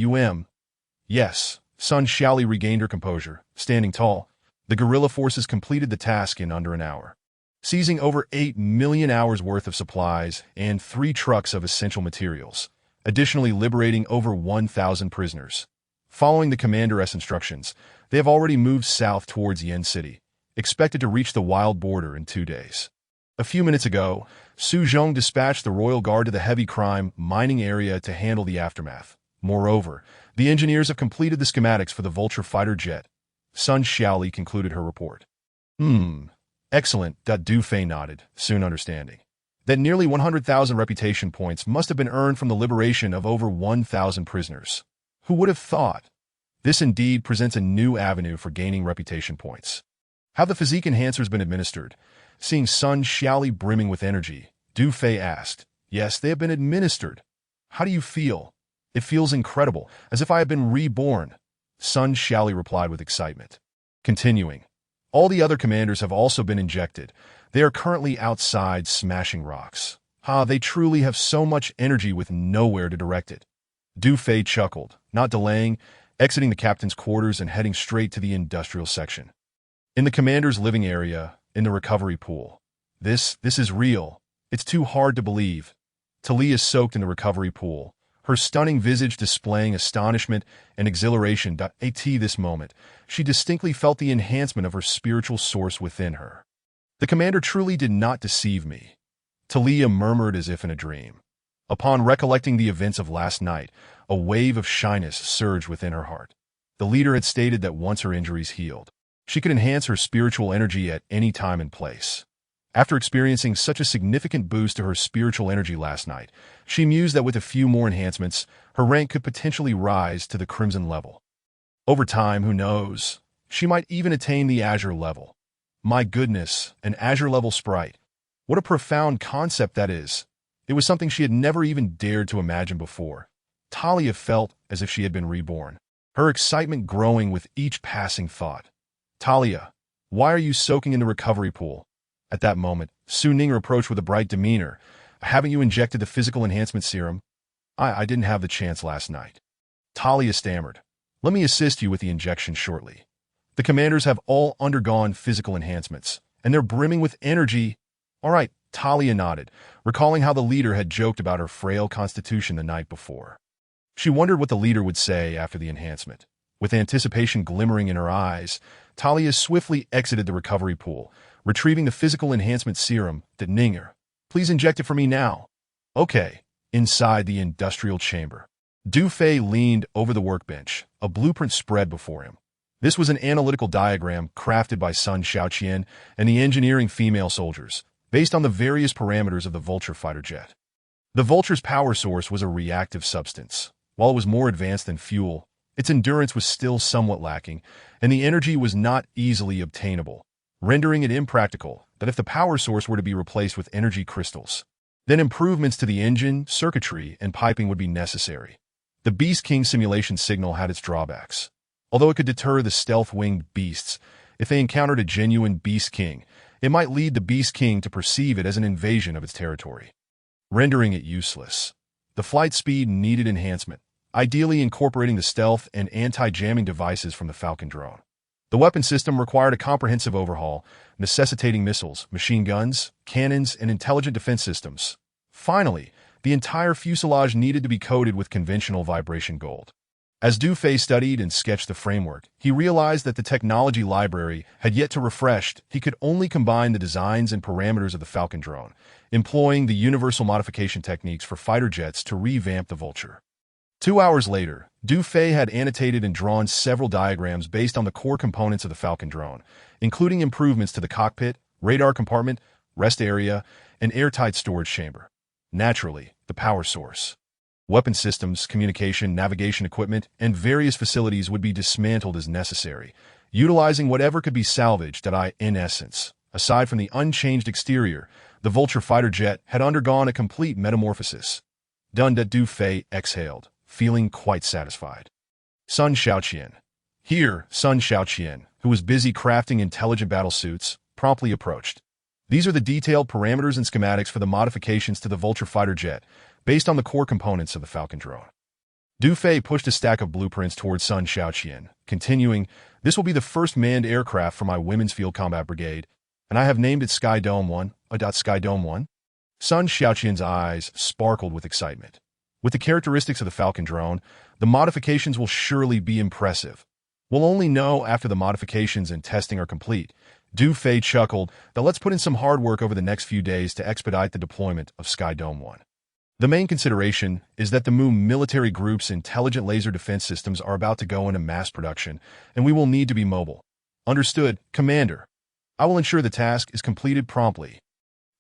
Yes, Sun Xiaoli regained her composure, standing tall. The guerrilla forces completed the task in under an hour, seizing over 8 million hours worth of supplies and 3 trucks of essential materials, additionally liberating over 1,000 prisoners. Following the commander's instructions, they have already moved south towards Yen City, expected to reach the wild border in 2 days. A few minutes ago, Su Zhong dispatched the Royal Guard to the heavy crime mining area to handle the aftermath. Moreover, the engineers have completed the schematics for the Vulture fighter jet. Sun Xiaoli concluded her report. Excellent, Du Fei nodded, soon understanding that nearly 100,000 reputation points must have been earned from the liberation of over 1,000 prisoners. Who would have thought? This indeed presents a new avenue for gaining reputation points. Have the physique enhancers been administered? Seeing Sun Xiaoli brimming with energy, Du Fei asked. Yes, they have been administered. How do you feel? It feels incredible, as if I had been reborn. Sun Xiaoli replied with excitement. Continuing. All the other commanders have also been injected. They are currently outside smashing rocks. They truly have so much energy with nowhere to direct it. Du Fei chuckled, not delaying, exiting the captain's quarters and heading straight to the industrial section. In the commander's living area, in the recovery pool. This is real. It's too hard to believe. Talia soaked in the recovery pool, her stunning visage displaying astonishment and exhilaration. At this moment, she distinctly felt the enhancement of her spiritual source within her. The commander truly did not deceive me. Talia murmured as if in a dream. Upon recollecting the events of last night, a wave of shyness surged within her heart. The leader had stated that once her injuries healed, she could enhance her spiritual energy at any time and place. After experiencing such a significant boost to her spiritual energy last night, she mused that with a few more enhancements, her rank could potentially rise to the Crimson level. Over time, who knows, she might even attain the Azure level. My goodness, an Azure level sprite. What a profound concept that is. It was something she had never even dared to imagine before. Talia felt as if she had been reborn, her excitement growing with each passing thought. Talia, why are you soaking in the recovery pool? At that moment, Su Ning approached with a bright demeanor. Haven't you injected the physical enhancement serum? I didn't have the chance last night. Talia stammered. Let me assist you with the injection shortly. The commanders have all undergone physical enhancements, and they're brimming with energy. All right, Talia nodded, recalling how the leader had joked about her frail constitution the night before. She wondered what the leader would say after the enhancement. With anticipation glimmering in her eyes, Talia swiftly exited the recovery pool, retrieving the physical enhancement serum that Ninger. Please inject it for me now. Okay. Inside the industrial chamber, Du Fei leaned over the workbench, a blueprint spread before him. This was an analytical diagram crafted by Sun Xiaoqian and the engineering female soldiers, based on the various parameters of the Vulture fighter jet. The Vulture's power source was a reactive substance. While it was more advanced than fuel, its endurance was still somewhat lacking, and the energy was not easily obtainable, rendering it impractical that if the power source were to be replaced with energy crystals, then improvements to the engine, circuitry, and piping would be necessary. The Beast King simulation signal had its drawbacks. Although it could deter the stealth-winged beasts, if they encountered a genuine Beast King, it might lead the Beast King to perceive it as an invasion of its territory, rendering it useless. The flight speed needed enhancement, ideally incorporating the stealth and anti-jamming devices from the Falcon drone. The weapon system required a comprehensive overhaul, necessitating missiles, machine guns, cannons, and intelligent defense systems. Finally, the entire fuselage needed to be coated with conventional vibration gold. As Du Fei studied and sketched the framework, he realized that the technology library had yet to refresh. He could only combine the designs and parameters of the Falcon drone, employing the universal modification techniques for fighter jets to revamp the Vulture. 2 hours later, Du Fei had annotated and drawn several diagrams based on the core components of the Falcon drone, including improvements to the cockpit, radar compartment, rest area, and airtight storage chamber. Naturally, the power source. Weapon systems, communication, navigation equipment, and various facilities would be dismantled as necessary, utilizing whatever could be salvaged. In essence, aside from the unchanged exterior, the Vulture fighter jet had undergone a complete metamorphosis. Du Fei exhaled, feeling quite satisfied. Sun Xiaoqian. Here, Sun Xiaoqian, who was busy crafting intelligent battle suits, promptly approached. These are the detailed parameters and schematics for the modifications to the Vulture fighter jet, based on the core components of the Falcon drone. Du Fei pushed a stack of blueprints towards Sun Xiaoqian, continuing, "This will be the first manned aircraft for my Women's Field Combat Brigade, and I have named it Sky Dome 1. Sky Dome 1? Sun Xiaoqian's eyes sparkled with excitement. With the characteristics of the Falcon drone, the modifications will surely be impressive. We'll only know after the modifications and testing are complete. Du Fei chuckled that let's put in some hard work over the next few days to expedite the deployment of Sky Dome 1. The main consideration is that the Mu military group's intelligent laser defense systems are about to go into mass production, and we will need to be mobile. Understood, Commander. I will ensure the task is completed promptly."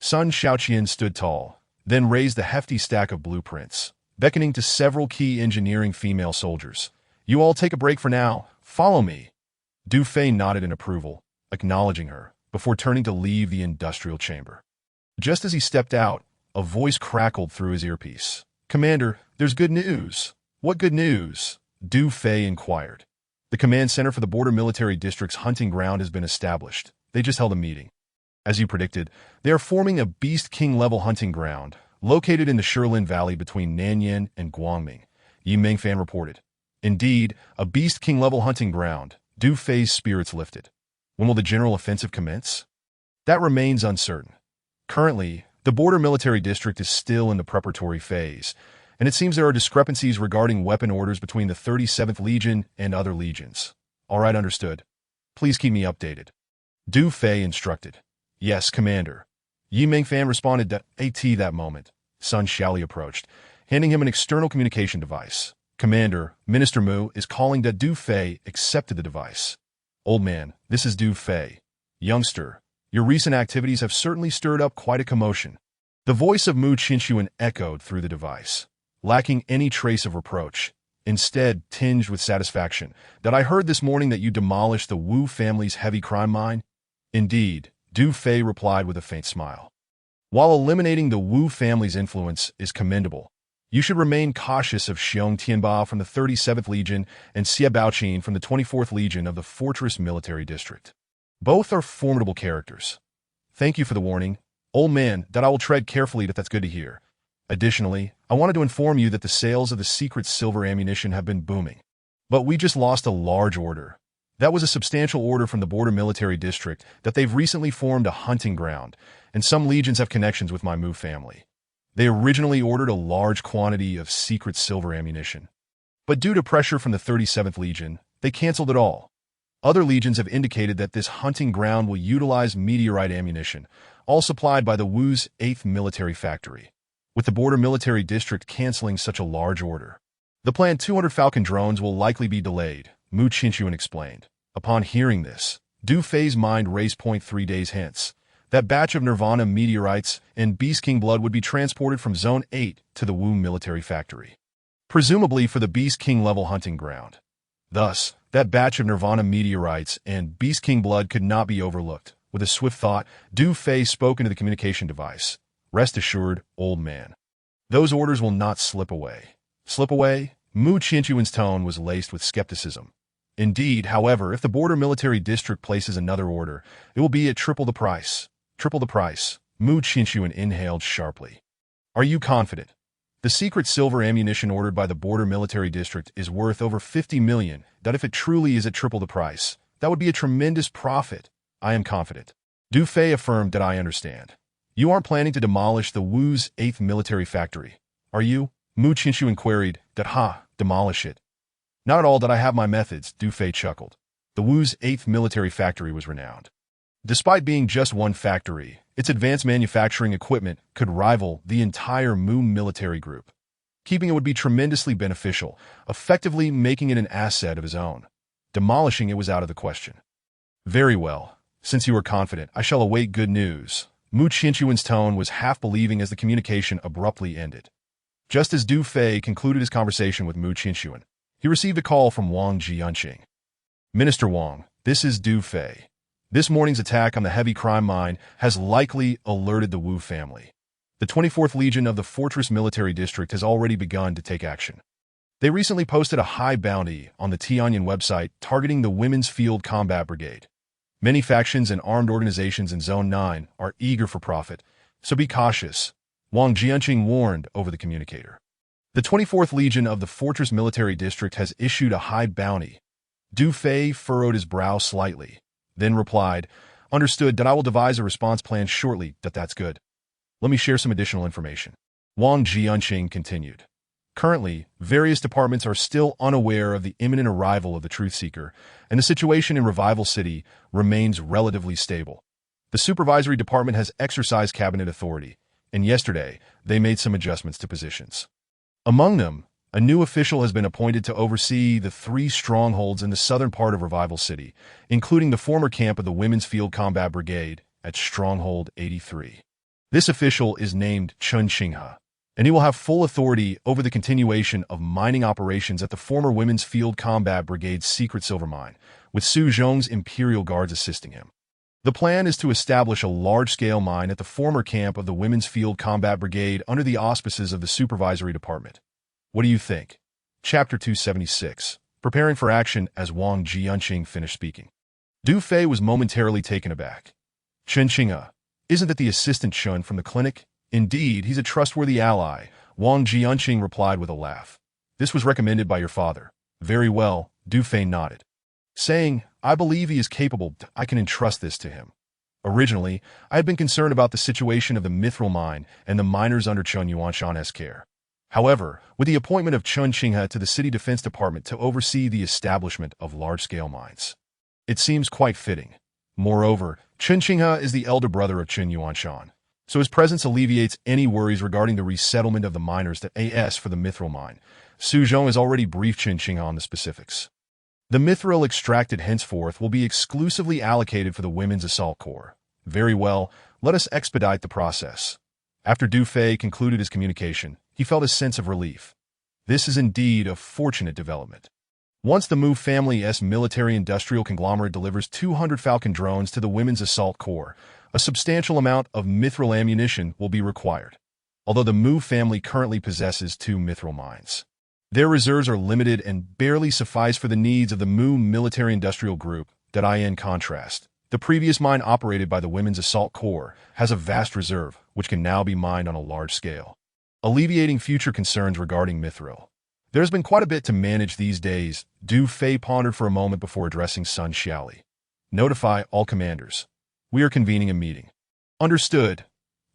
Sun Xiaoqian stood tall, then raised the hefty stack of blueprints, beckoning to several key engineering female soldiers. "You all take a break for now. Follow me." Du Fei nodded in approval, acknowledging her, before turning to leave the industrial chamber. Just as he stepped out, a voice crackled through his earpiece. "Commander, there's good news." "What good news?" Du Fei inquired. "The command center for the Border Military District's hunting ground has been established. They just held a meeting. As you predicted, they are forming a Beast King-level hunting ground, located in the Shilin Valley between Nanyan and Guangming," Yi Mengfan reported. "Indeed, a Beast King-level hunting ground." Du Fei's spirits lifted. "When will the general offensive commence?" "That remains uncertain. Currently, the Border Military District is still in the preparatory phase, and it seems there are discrepancies regarding weapon orders between the 37th Legion and other legions." "All right, understood. Please keep me updated." Du Fei instructed. "Yes, Commander." Yi Mingfan responded to AT that moment. Sun Xiaoli approached, handing him an external communication device. Commander, Minister Mu is calling that Du Fei accepted the device. Old man, this is Du Fei. Youngster, your recent activities have certainly stirred up quite a commotion. The voice of Mu Qinxuan echoed through the device, lacking any trace of reproach, instead tinged with satisfaction. That I heard this morning that you demolished the Wu family's heavy crime mine? Indeed, Du Fei replied with a faint smile. While eliminating the Wu family's influence is commendable, you should remain cautious of Xiong Tianba from the 37th Legion and Xie Baoqin from the 24th Legion of the Fortress Military District. Both are formidable characters. Thank you for the warning, old man, that I will tread carefully. That's good to hear. Additionally, I wanted to inform you that the sales of the secret silver ammunition have been booming. But we just lost a large order. That was a substantial order from the Border Military District that they've recently formed a hunting ground, and some legions have connections with my Mu family. They originally ordered a large quantity of secret silver ammunition. But due to pressure from the 37th Legion, they canceled it all. Other legions have indicated that this hunting ground will utilize meteorite ammunition, all supplied by the Wu's 8th Military Factory, with the Border Military District canceling such a large order. The planned 200 Falcon drones will likely be delayed, Mu Qinxuan explained. Upon hearing this, Du Fei's mind raced. 3 days hence, that batch of Nirvana meteorites and Beast King blood would be transported from Zone 8 to the Wu Military Factory, presumably for the Beast King level hunting ground. Thus, that batch of Nirvana meteorites and Beast King blood could not be overlooked. With a swift thought, Du Fei spoke into the communication device. Rest assured, old man. Those orders will not slip away. Slip away? Mu Qinxuan's tone was laced with skepticism. Indeed, however, if the Border Military District places another order, it will be at triple the price. Triple the price. Mu Qinxuan inhaled sharply. Are you confident? The secret silver ammunition ordered by the Border Military District is worth over 50 million, that if it truly is at triple the price, that would be a tremendous profit. I am confident. Du Fei affirmed that I understand. You aren't planning to demolish the Wu's 8th Military Factory, are you? Mu Qinxuan queried. Demolish it. Not at all. That I have my methods, Du Fei chuckled. The Wu's 8th Military Factory was renowned. Despite being just one factory, its advanced manufacturing equipment could rival the entire Mu military group. Keeping it would be tremendously beneficial, effectively making it an asset of his own. Demolishing it was out of the question. Very well. Since you are confident, I shall await good news. Mu Qinxuan's tone was half-believing as the communication abruptly ended. Just as Du Fei concluded his conversation with Mu Qinxuan, he received a call from Wang Jianqing. Minister Wang, this is Du Fei. This morning's attack on the heavy crime mine has likely alerted the Wu family. The 24th Legion of the Fortress Military District has already begun to take action. They recently posted a high bounty on the Tianyan website targeting the Women's Field Combat Brigade. Many factions and armed organizations in Zone 9 are eager for profit, so be cautious, Wang Jianqing warned over the communicator. The 24th Legion of the Fortress Military District has issued a high bounty. Du Fei furrowed his brow slightly, then replied, Understood. That I will devise a response plan shortly. That's good. Let me share some additional information. Wang Jianqing continued. Currently, various departments are still unaware of the imminent arrival of the Truth Seeker, and the situation in Revival City remains relatively stable. The Supervisory Department has exercised cabinet authority, and yesterday they made some adjustments to positions. Among them, a new official has been appointed to oversee the 3 strongholds in the southern part of Revival City, including the former camp of the Women's Field Combat Brigade at Stronghold 83. This official is named Chen Qinghe, and he will have full authority over the continuation of mining operations at the former Women's Field Combat Brigade's secret silver mine, with Su Zhong's Imperial Guards assisting him. The plan is to establish a large-scale mine at the former camp of the Women's Field Combat Brigade under the auspices of the Supervisory Department. What do you think? Chapter 276. Preparing for action as Wang Jianqing finished speaking. Du Fei was momentarily taken aback. Chen Qinghe, isn't that the assistant Chun from the clinic? Indeed, he's a trustworthy ally, Wang Jianqing replied with a laugh. This was recommended by your father. Very well, Du Fei nodded, saying, I believe he is capable. I can entrust this to him. Originally, I had been concerned about the situation of the Mithril mine and the miners under Chen Yuanshan's care. However, with the appointment of Chen Qinghe to the City Defense Department to oversee the establishment of large-scale mines, it seems quite fitting. Moreover, Chen Qinghe is the elder brother of Chen Yuanshan, so his presence alleviates any worries regarding the resettlement of the miners that AS for the mithril mine. Su Zhong has already briefed Qin on the specifics. The mithril extracted henceforth will be exclusively allocated for the Women's Assault Corps. Very well, let us expedite the process. After Du Fei concluded his communication, he felt a sense of relief. This is indeed a fortunate development. Once the Mu family's military-industrial conglomerate delivers 200 Falcon drones to the Women's Assault Corps, a substantial amount of mithril ammunition will be required. Although the Mu family currently possesses 2 mithril mines, their reserves are limited and barely suffice for the needs of the Mu military-industrial group. In contrast, the previous mine operated by the Women's Assault Corps has a vast reserve, which can now be mined on a large scale, alleviating future concerns regarding mithril. There's been quite a bit to manage these days. Du Fei pondered for a moment before addressing Sun Xiaoli. Notify all commanders. We are convening a meeting. Understood.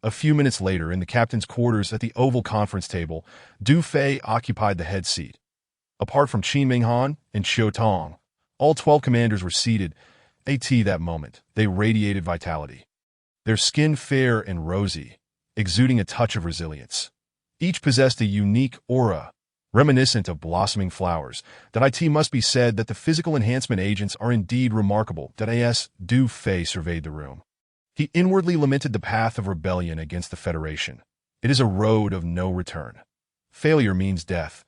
A few minutes later, in the captain's quarters at the oval conference table, Du Fei occupied the head seat. Apart from Qin Minghan and Qiu Tong, all 12 commanders were seated. At that moment, they radiated vitality. Their skin fair and rosy, exuding a touch of resilience. Each possessed a unique aura, reminiscent of blossoming flowers. It must be said that the physical enhancement agents are indeed remarkable. As Du Fei surveyed the room, he inwardly lamented the path of rebellion against the Federation. It is a road of no return. Failure means death.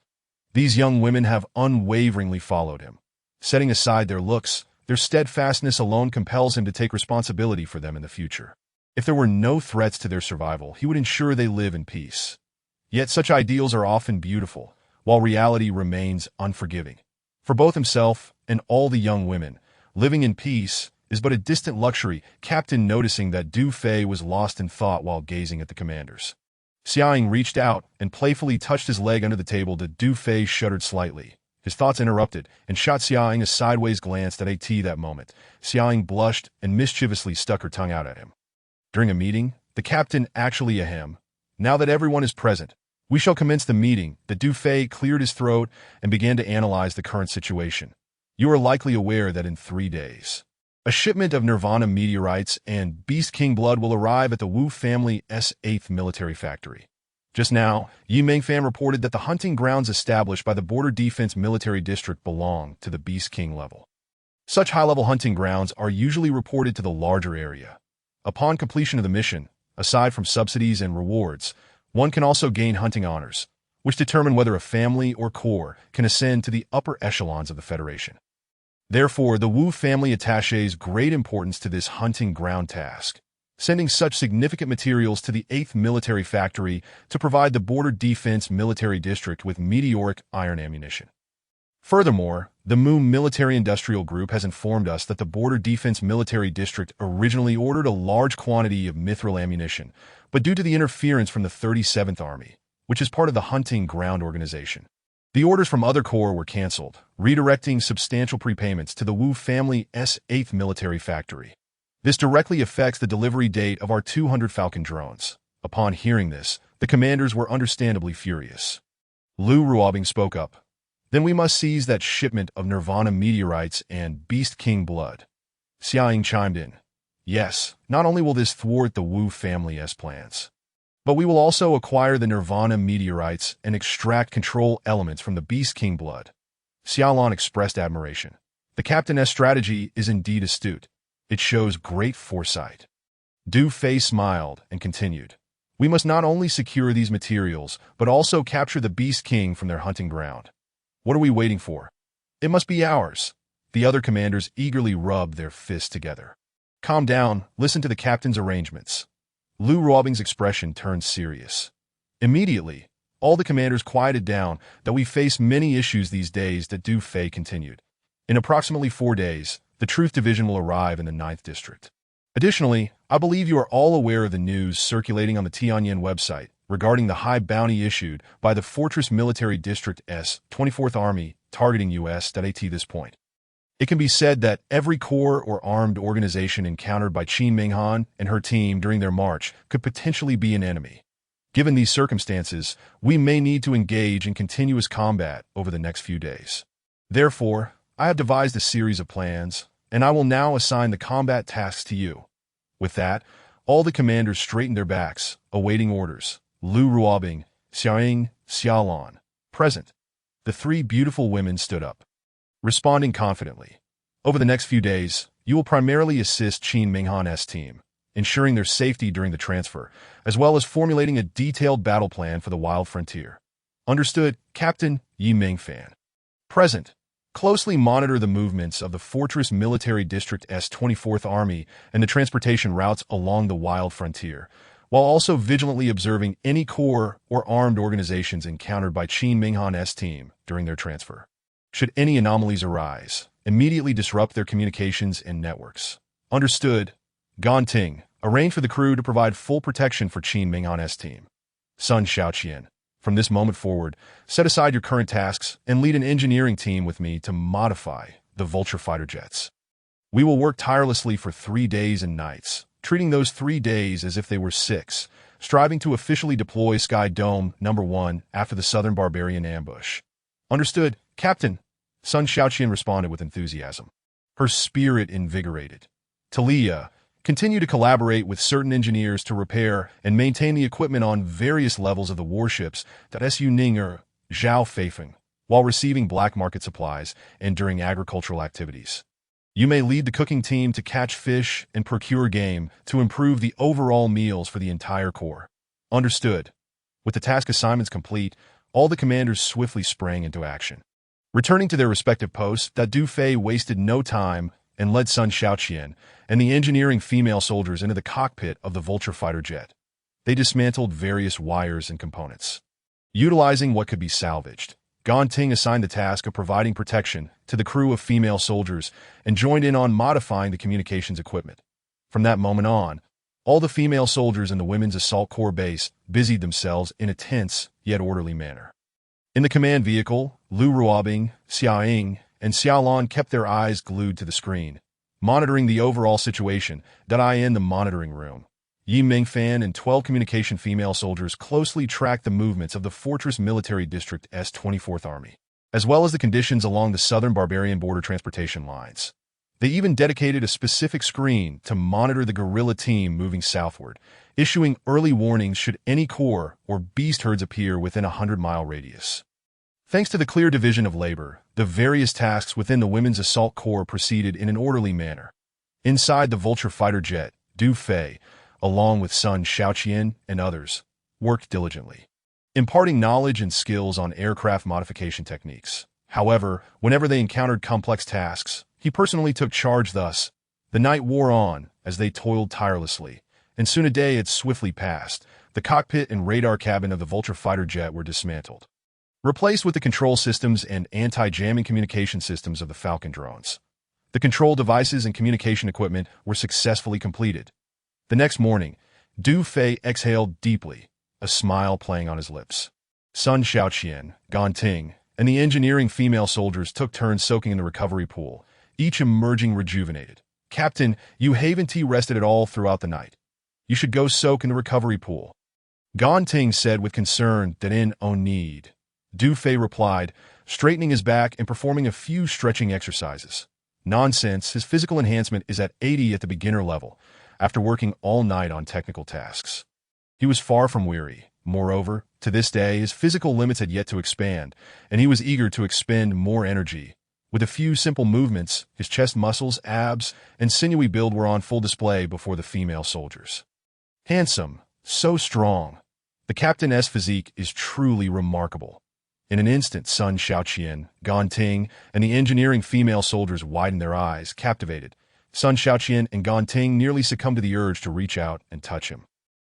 These young women have unwaveringly followed him. Setting aside their looks, their steadfastness alone compels him to take responsibility for them in the future. If there were no threats to their survival, he would ensure they live in peace. Yet such ideals are often beautiful, while reality remains unforgiving. For both himself and all the young women, living in peace is but a distant luxury. Captain, noticing that Du Fei was lost in thought while gazing at the commanders, Xiaoying reached out and playfully touched his leg under the table. Du Fei shuddered slightly. His thoughts interrupted and shot Xiaoying a sideways glance. At that moment, Xiaoying blushed and mischievously stuck her tongue out at him. During a meeting, the captain actually ahem. Now that everyone is present, we shall commence the meeting. Du Fei cleared his throat and began to analyze the current situation. You are likely aware that in 3 days, a shipment of Nirvana meteorites and Beast King blood will arrive at the Wu family's 8th military factory. Just now, Yi Mengfan reported that the hunting grounds established by the Border Defense Military District belong to the Beast King level. Such high-level hunting grounds are usually reported to the larger area. Upon completion of the mission, aside from subsidies and rewards, one can also gain hunting honors, which determine whether a family or corps can ascend to the upper echelons of the Federation. Therefore, the Wu family attaches great importance to this hunting ground task, sending such significant materials to the 8th military factory to provide the Border Defense Military District with meteoric iron ammunition. Furthermore, the Mu Military-Industrial Group has informed us that the Border Defense Military District originally ordered a large quantity of mithril ammunition, but due to the interference from the 37th Army, which is part of the hunting ground organization, the orders from other corps were cancelled, redirecting substantial prepayments to the Wu family's 8th military factory. This directly affects the delivery date of our 200 Falcon drones. Upon hearing this, the commanders were understandably furious. Lu Ruobing spoke up. Then we must seize that shipment of Nirvana meteorites and Beast King blood. Xiaoying chimed in. Yes, not only will this thwart the Wu family's plans, but we will also acquire the Nirvana meteorites and extract control elements from the Beast King blood. Xiaolon expressed admiration. The captain's strategy is indeed astute. It shows great foresight. Du Fei smiled and continued. We must not only secure these materials, but also capture the Beast King from their hunting ground. What are we waiting for? It must be ours. The other commanders eagerly rubbed their fists together. Calm down, listen to the captain's arrangements. Lu Ruobing's expression turned serious. Immediately, all the commanders quieted down. That we face many issues these days. That Du Fei continued. In approximately 4 days, the Truth Division will arrive in the 9th District. Additionally, I believe you are all aware of the news circulating on the Tianyan website regarding the high bounty issued by the Fortress Military District's 24th Army targeting U.S. At this point, it can be said that every corps or armed organization encountered by Qin Minghan and her team during their march could potentially be an enemy. Given these circumstances, we may need to engage in continuous combat over the next few days. Therefore, I have devised a series of plans, and I will now assign the combat tasks to you. With that, All the commanders straightened their backs, awaiting orders. Lu Ruobing, Xiaoying, Xiaolon. Present. The three beautiful women stood up, responding confidently. Over the next few days, you will primarily assist Qin Minghan's team, ensuring their safety during the transfer, as well as formulating a detailed battle plan for the wild frontier. Understood, Captain Yi Mingfan. Present. Closely monitor the movements of the Fortress Military District's 24th Army and the transportation routes along the wild frontier, while also vigilantly observing any corps or armed organizations encountered by Qin Minghan's team during their transfer. Should any anomalies arise, immediately disrupt their communications and networks. Understood. Ganting, arrange for the crew to provide full protection for Qin Minghan's team. Sun Xiaoqian, from this moment forward, set aside your current tasks and lead an engineering team with me to modify the Vulture fighter jets. We will work tirelessly for 3 days and nights, treating those 3 days as if they were 6, striving to officially deploy Sky Dome No. 1 after the Southern Barbarian ambush. Understood, Captain. Sun Xiaoqian responded with enthusiasm. Her spirit invigorated. Talia, continue to collaborate with certain engineers to repair and maintain the equipment on various levels of the warships that Su Ning or Zhao Feifeng, while receiving black market supplies and during agricultural activities. You may lead the cooking team to catch fish and procure game to improve the overall meals for the entire corps. Understood. With the task assignments complete, all the commanders swiftly sprang into action. Returning to their respective posts, that Du Fei wasted no time and led Sun Xiaoqian and the engineering female soldiers into the cockpit of the Vulture fighter jet. They dismantled various wires and components. Utilizing what could be salvaged, Ganting assigned the task of providing protection to the crew of female soldiers and joined in on modifying the communications equipment. From that moment on, all the female soldiers in the Women's Assault Corps base busied themselves in a tense yet orderly manner. In the command vehicle, Lu Ruobing, Xiaoying, and Xiaolon kept their eyes glued to the screen, monitoring the overall situation in the monitoring room. Yi Mingfan and 12 communication female soldiers closely tracked the movements of the Fortress Military District's 24th Army, as well as the conditions along the Southern Barbarian border transportation lines. They even dedicated a specific screen to monitor the guerrilla team moving southward, issuing early warnings should any corps or beast herds appear within a 100-mile radius. Thanks to the clear division of labor, the various tasks within the Women's Assault Corps proceeded in an orderly manner. Inside the Vulture fighter jet, Du Fei, along with Sun Xiaoqian and others, worked diligently, imparting knowledge and skills on aircraft modification techniques. However, whenever they encountered complex tasks, he personally took charge. Thus, the night wore on as they toiled tirelessly, and soon a day had swiftly passed. The cockpit and radar cabin of the Vulture fighter jet were dismantled, replaced with the control systems and anti-jamming communication systems of the Falcon drones. The control devices and communication equipment were successfully completed. The next morning, Du Fei exhaled deeply, a smile playing on his lips. Sun Xiaoqian, Ganting, and the engineering female soldiers took turns soaking in the recovery pool, each emerging rejuvenated. Captain, you haven't rested at all throughout the night. You should go soak in the recovery pool. Ganting said with concern that in no need. Du Fei replied, straightening his back and performing a few stretching exercises. Nonsense, his physical enhancement is at 80 at the beginner level, after working all night on technical tasks. He was far from weary. Moreover, to this day, his physical limits had yet to expand, and he was eager to expend more energy. With a few simple movements, his chest muscles, abs, and sinewy build were on full display before the female soldiers. Handsome, so strong. The captain's physique is truly remarkable. In an instant, Sun Xiaoqian, Ganting, and the engineering female soldiers widened their eyes, captivated. Sun Xiaoqian and Ganting nearly succumbed to the urge to reach out and touch him.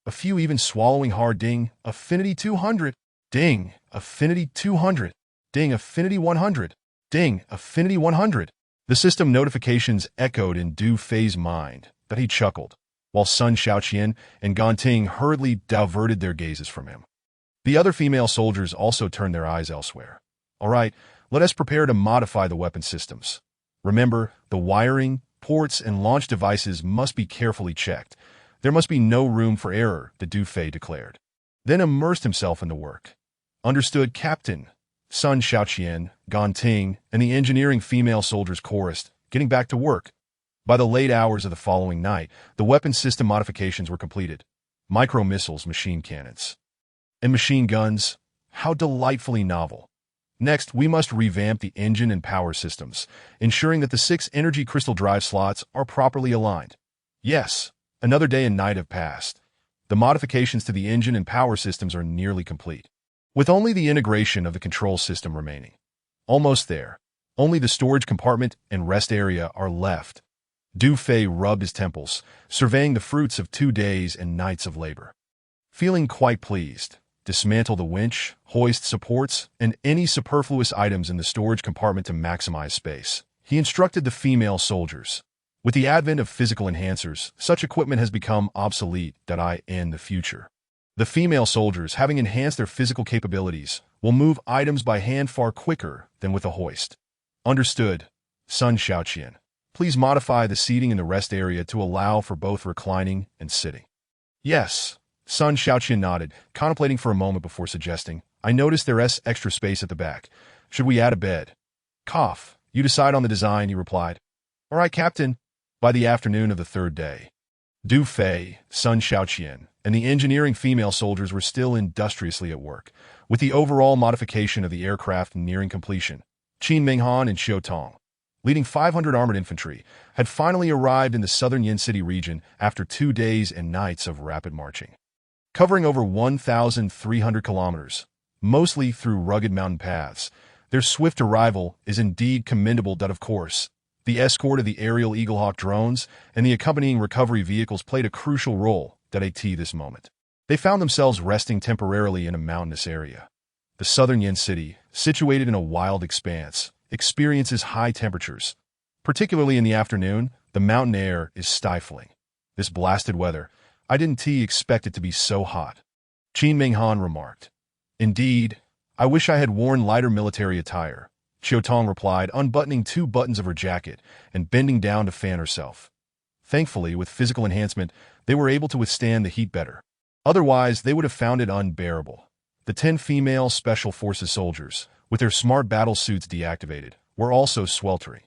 A few even swallowing hard. Ding, affinity 200. Ding, affinity 200. Ding, affinity 100. Ding, affinity 100. The system notifications echoed in Du Fei's mind, but he chuckled, while Sun Xiaoqian and Ganting hurriedly diverted their gazes from him. The other female soldiers also turned their eyes elsewhere. All right, let us prepare to modify the weapon systems. Remember, the wiring, ports, and launch devices must be carefully checked. There must be no room for error, the Du Fei declared. Then immersed himself in the work. Understood, Captain. Sun Xiaoqian, Ganting, and the engineering female soldiers chorused, getting back to work. By the late hours of the following night, the weapon system modifications were completed. Micro-missiles, machine cannons, and machine guns. How delightfully novel. Next, we must revamp the engine and power systems, ensuring that the 6 energy crystal drive slots are properly aligned. Yes, another day and night have passed. The modifications to the engine and power systems are nearly complete, with only the integration of the control system remaining. Almost there. Only the storage compartment and rest area are left. Du Fei rubbed his temples, surveying the fruits of 2 days and nights of labor. Feeling quite pleased, dismantle the winch, hoist supports, and any superfluous items in the storage compartment to maximize space. He instructed the female soldiers. With the advent of physical enhancers, such equipment has become obsolete in the future. The female soldiers, having enhanced their physical capabilities, will move items by hand far quicker than with a hoist. Understood. Sun Xiaoqian. Please modify the seating in the rest area to allow for both reclining and sitting. Yes. Sun Xiaoqian nodded, contemplating for a moment before suggesting, I noticed there's extra space at the back. Should we add a bed? Cough. You decide on the design, he replied. All right, Captain. By the afternoon of the 3rd day, Du Fei, Sun Xiaoqian, and the engineering female soldiers were still industriously at work, with the overall modification of the aircraft nearing completion. Qin Minghan and Xiu Tong, leading 500 armored infantry, had finally arrived in the southern Yin City region after 2 days and nights of rapid marching. Covering over 1,300 kilometers, mostly through rugged mountain paths, their swift arrival is indeed commendable. Of course, the escort of the aerial Eaglehawk drones and the accompanying recovery vehicles played a crucial role at this moment. They found themselves resting temporarily in a mountainous area. The southern Yin City, situated in a wild expanse, experiences high temperatures. Particularly in the afternoon, the mountain air is stifling. This blasted weather, I didn't expect it to be so hot. Qin Minghan remarked. Indeed, I wish I had worn lighter military attire, Xiu Tong replied, unbuttoning 2 buttons of her jacket and bending down to fan herself. Thankfully, with physical enhancement, they were able to withstand the heat better. Otherwise, they would have found it unbearable. The 10 female Special Forces soldiers, with their smart battle suits deactivated, were also sweltering.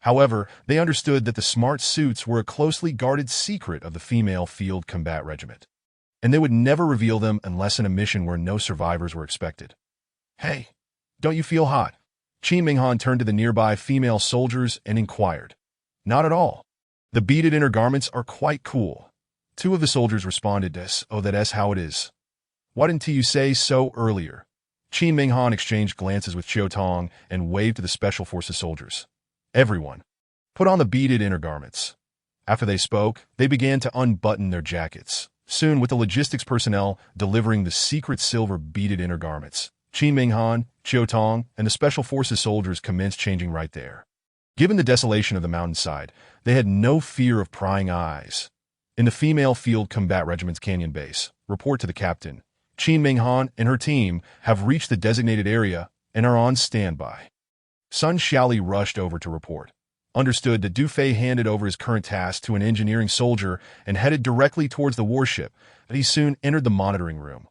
However, they understood that the smart suits were a closely guarded secret of the female field combat regiment, and they would never reveal them unless in a mission where no survivors were expected. Hey, don't you feel hot? Qin Minghan turned to the nearby female soldiers and inquired. Not at all. The beaded inner garments are quite cool. 2 of the soldiers responded, that's how it is. Why didn't you say so earlier? Qin Minghan exchanged glances with Xiu Tong and waved to the Special Forces soldiers. Everyone, put on the beaded inner garments. After they spoke, they began to unbutton their jackets. Soon, with the logistics personnel delivering the secret silver beaded inner garments, Qin Minghan, Xiu Tong, and the Special Forces soldiers commenced changing right there. Given the desolation of the mountainside, they had no fear of prying eyes. In the female field combat regiment's canyon base, report to the captain. Qin Minghan and her team have reached the designated area and are on standby. Sun Xiaoli rushed over to report. Understood that Du Fei handed over his current task to an engineering soldier and headed directly towards the warship, but he soon entered the monitoring room,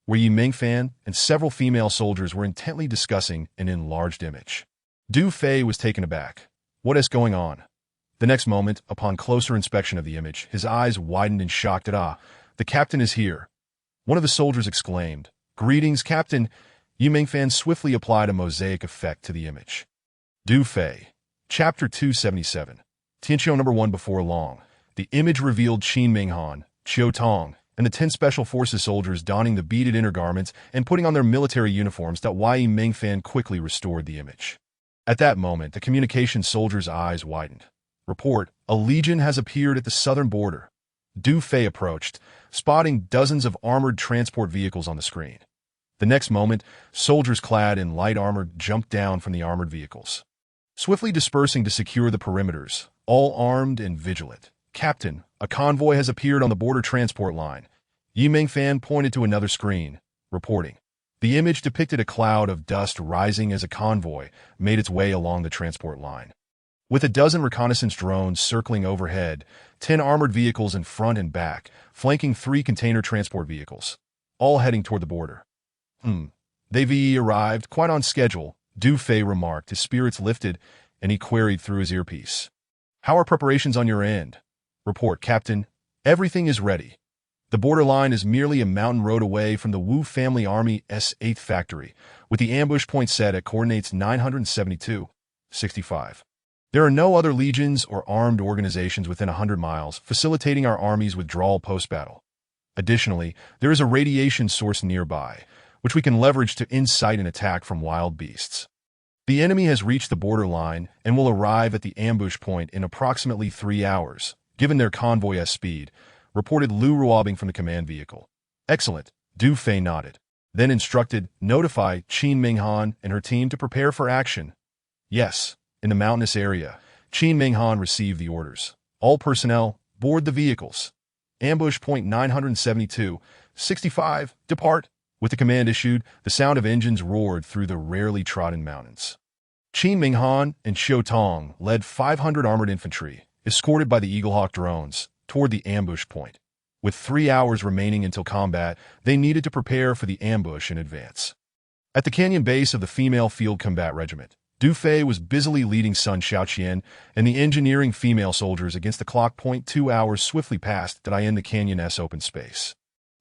where Yi Mingfan and several female soldiers were intently discussing an enlarged image. Du Fei was taken aback. What is going on? The next moment, upon closer inspection of the image, his eyes widened in shock. The captain is here. One of the soldiers exclaimed. Greetings, Captain. Yi Mingfan swiftly applied a mosaic effect to the image. Du Fei. Chapter 277. Tianqiu number 1. Before long, the image revealed Qin Minghan, Xiu Tong, and the 10 Special Forces soldiers donning the beaded inner garments and putting on their military uniforms. Yi Mingfan quickly restored the image. At that moment, the communication soldier's eyes widened. Report, a legion has appeared at the southern border. Du Fei approached, spotting dozens of armored transport vehicles on the screen. The next moment, soldiers clad in light armor jumped down from the armored vehicles, swiftly dispersing to secure the perimeters, all armed and vigilant. Captain, a convoy has appeared on the border transport line. Yi Mingfan pointed to another screen, reporting. The image depicted a cloud of dust rising as a convoy made its way along the transport line. With a dozen reconnaissance drones circling overhead, 10 armored vehicles in front and back, flanking 3 container transport vehicles, all heading toward the border. They've arrived, quite on schedule, Du Fei remarked, his spirits lifted, and he queried through his earpiece. How are preparations on your end? Report, Captain. Everything is ready. The borderline is merely a mountain road away from the Wu family army S8th factory, with the ambush point set at coordinates 972.65. There are no other legions or armed organizations within 100 miles, facilitating our army's withdrawal post-battle. Additionally, there is a radiation source nearby, which we can leverage to incite an attack from wild beasts. The enemy has reached the borderline and will arrive at the ambush point in approximately 3 hours, given their convoy speed, reported Lu Ruobing from the command vehicle. Excellent, Du Fei nodded. Then instructed, notify Qin Minghan and her team to prepare for action. Yes, in the mountainous area, Qin Minghan received the orders. All personnel, board the vehicles. Ambush point 972.65, depart. With the command issued, the sound of engines roared through the rarely trodden mountains. Qin Minghan and Xiu Tong led 500 armored infantry, escorted by the Eaglehawk drones, toward the ambush point. With 3 hours remaining until combat, they needed to prepare for the ambush in advance. At the canyon base of the female field combat regiment, Du Fei was busily leading Sun Xiaoqian and the engineering female soldiers against the clock. 2 hours swiftly passed that I end the canyon's open space.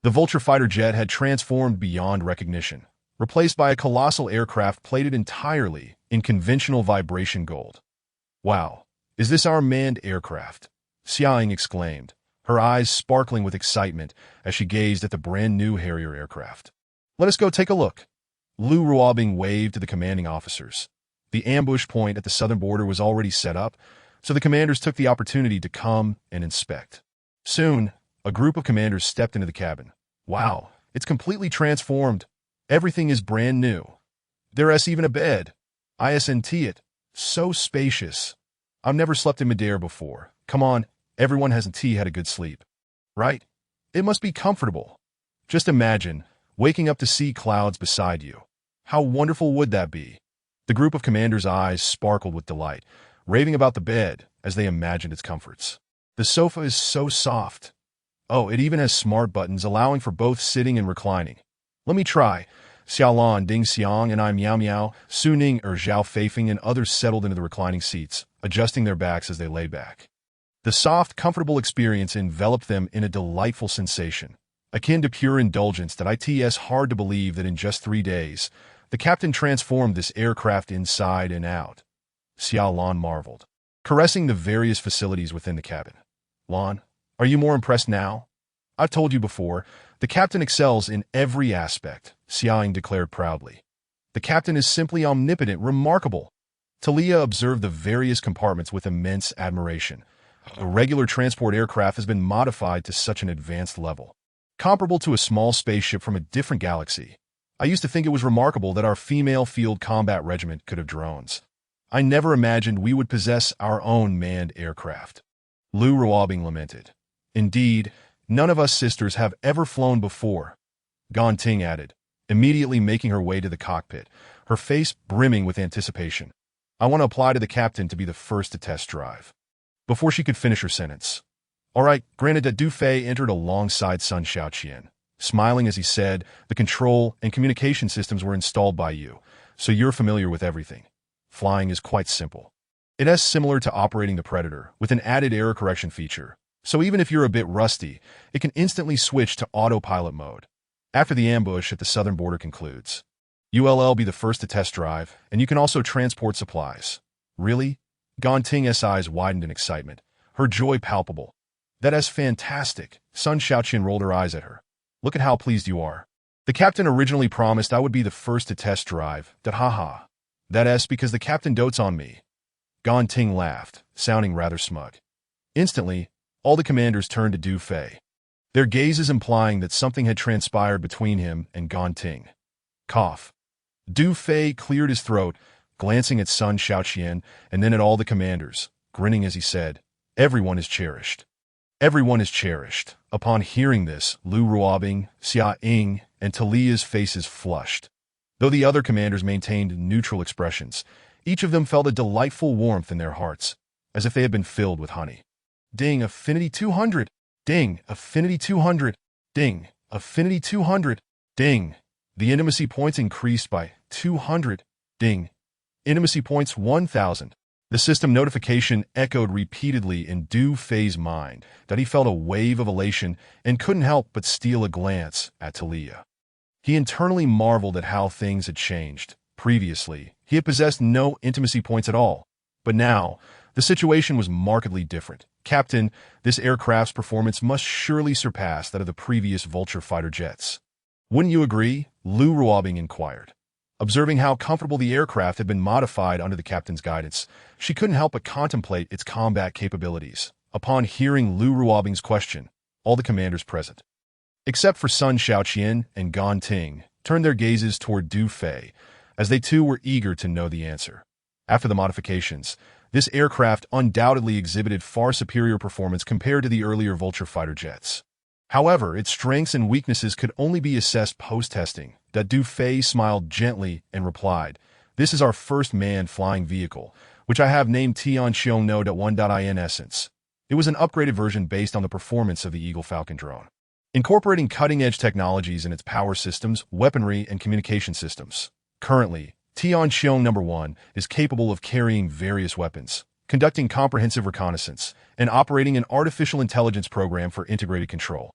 The Vulture fighter jet had transformed beyond recognition, replaced by a colossal aircraft plated entirely in conventional vibration gold. Wow, is this our manned aircraft? Xiaoying exclaimed, her eyes sparkling with excitement as she gazed at the brand-new Harrier aircraft. Let us go take a look. Lu Ruobing waved to the commanding officers. The ambush point at the southern border was already set up, so the commanders took the opportunity to come and inspect. Soon, a group of commanders stepped into the cabin. Wow, it's completely transformed. Everything is brand new. There's even a bed. Isn't it? So spacious. I've never slept in midair before. Come on, everyone hasn't had a good sleep. Right? It must be comfortable. Just imagine, waking up to see clouds beside you. How wonderful would that be? The group of commanders' eyes sparkled with delight, raving about the bed as they imagined its comforts. The sofa is so soft. Oh, it even has smart buttons allowing for both sitting and reclining. Let me try. Xiaolan, Ding Xiang, and I Miao Miao, Su Ning, Zhao Feifeng, and others settled into the reclining seats, adjusting their backs as they lay back. The soft, comfortable experience enveloped them in a delightful sensation, akin to pure indulgence that it's hard to believe that in just 3 days, the captain transformed this aircraft inside and out. Xiao Lan marveled, caressing the various facilities within the cabin. Lan, are you more impressed now? I've told you before, the captain excels in every aspect, Xiaoying declared proudly. The captain is simply omnipotent, remarkable. Talia observed the various compartments with immense admiration. A regular transport aircraft has been modified to such an advanced level, comparable to a small spaceship from a different galaxy. I used to think it was remarkable that our female field combat regiment could have drones. I never imagined we would possess our own manned aircraft. Lu Ruobing lamented. Indeed, none of us sisters have ever flown before, Gan Ting added, immediately making her way to the cockpit, her face brimming with anticipation. I want to apply to the captain to be the first to test drive. Before she could finish her sentence. All right, granted that Du Fei entered alongside Sun Xiaoqian, smiling as he said, the control and communication systems were installed by you, so you're familiar with everything. Flying is quite simple. It is similar to operating the Predator, with an added error correction feature, so even if you're a bit rusty, it can instantly switch to autopilot mode. After the ambush at the southern border concludes, you'll be the first to test drive, and you can also transport supplies. Really? Gan Ting's eyes widened in excitement, her joy palpable. That is fantastic. Sun Xiaoqian rolled her eyes at her. Look at how pleased you are. The captain originally promised I would be the first to test drive. Haha. That is because the captain dotes on me. Gan Ting laughed, sounding rather smug. Instantly, all the commanders turned to Du Fei, their gazes implying that something had transpired between him and Gan Ting. Cough. Du Fei cleared his throat, glancing at Sun Xiaoqian and then at all the commanders, grinning as he said, everyone is cherished. Everyone is cherished. Upon hearing this, Lu Ruobing, Xia Ying, and Talia's faces flushed. Though the other commanders maintained neutral expressions, each of them felt a delightful warmth in their hearts, as if they had been filled with honey. Ding, affinity 200. Ding, affinity 200. Ding, affinity 200. Ding. The intimacy points increased by 200. Ding. Intimacy points 1,000. The system notification echoed repeatedly in Du Fei's mind that he felt a wave of elation and couldn't help but steal a glance at Talia. He internally marveled at how things had changed. Previously, he had possessed no intimacy points at all, but now, the situation was markedly different. Captain, this aircraft's performance must surely surpass that of the previous Vulture fighter jets. Wouldn't you agree? Lu Ruobing inquired. Observing how comfortable the aircraft had been modified under the captain's guidance, she couldn't help but contemplate its combat capabilities. Upon hearing Lu Ruobing's question, all the commanders present, except for Sun Shaoqian and Gan Ting, turned their gazes toward Du Fei, as they too were eager to know the answer. After the modifications, this aircraft undoubtedly exhibited far superior performance compared to the earlier Vulture fighter jets. However, its strengths and weaknesses could only be assessed post-testing. That Du Fei smiled gently and replied, "This is our first manned flying vehicle, which I have named Tianxiong No.1.in essence. It was an upgraded version based on the performance of the Eagle Falcon drone, incorporating cutting-edge technologies in its power systems, weaponry, and communication systems. Currently, Tianxiong No.1 is capable of carrying various weapons, conducting comprehensive reconnaissance, and operating an artificial intelligence program for integrated control.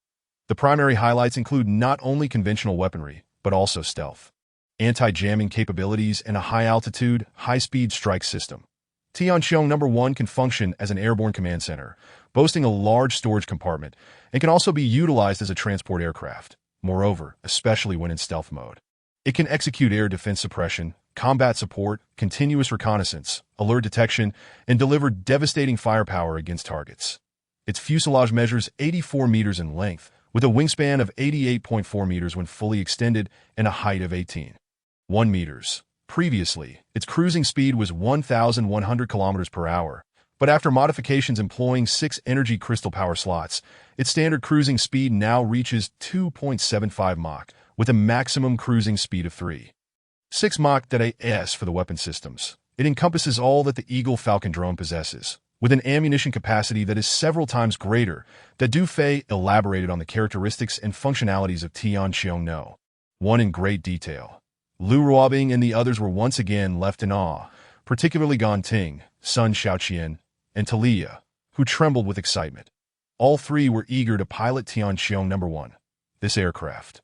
The primary highlights include not only conventional weaponry, but also stealth, anti-jamming capabilities, and a high-altitude, high-speed strike system. Tianxiong No.1 can function as an airborne command center, boasting a large storage compartment, and can also be utilized as a transport aircraft. Moreover, especially when in stealth mode, it can execute air defense suppression, combat support, continuous reconnaissance, alert detection, and deliver devastating firepower against targets. Its fuselage measures 84 meters in length, with a wingspan of 88.4 meters when fully extended and a height of 18.1 meters. Previously, its cruising speed was 1,100 kilometers per hour, but after modifications employing 6 energy crystal power slots, its standard cruising speed now reaches 2.75 Mach, with a maximum cruising speed of 3.6 Mach/s for the weapon systems. It encompasses all that the Eagle Falcon drone possesses, with an ammunition capacity that is several times greater. That Du Fei elaborated on the characteristics and functionalities of Tianxiong No.1 in great detail. Lu Ruobing and the others were once again left in awe, particularly Gan Ting, Sun Shaoqian, and Talia, who trembled with excitement. All three were eager to pilot Tianxiong No.1. This aircraft,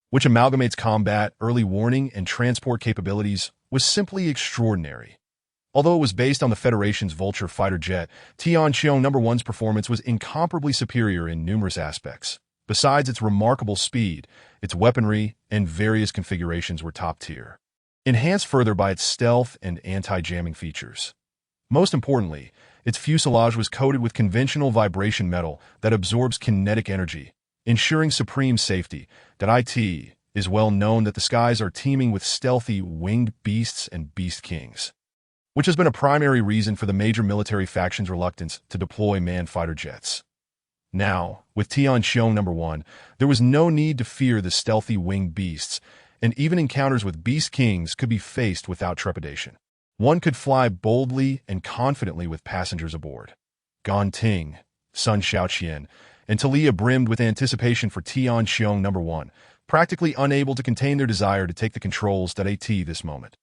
which amalgamates combat, early warning, and transport capabilities, was simply extraordinary. Although it was based on the Federation's Vulture fighter jet, Tianxiong No.1's performance was incomparably superior in numerous aspects. Besides its remarkable speed, its weaponry and various configurations were top tier, enhanced further by its stealth and anti-jamming features. Most importantly, its fuselage was coated with conventional vibration metal that absorbs kinetic energy, ensuring supreme safety. That it is well known that the skies are teeming with stealthy winged beasts and beast kings, which has been a primary reason for the major military factions' reluctance to deploy manned fighter jets. Now, with Tianxiong No.1, there was no need to fear the stealthy winged beasts, and even encounters with beast kings could be faced without trepidation. One could fly boldly and confidently with passengers aboard. Gan Ting, Sun Shaoqian, and Talia brimmed with anticipation for Tianxiong No.1, practically unable to contain their desire to take the controls at this moment.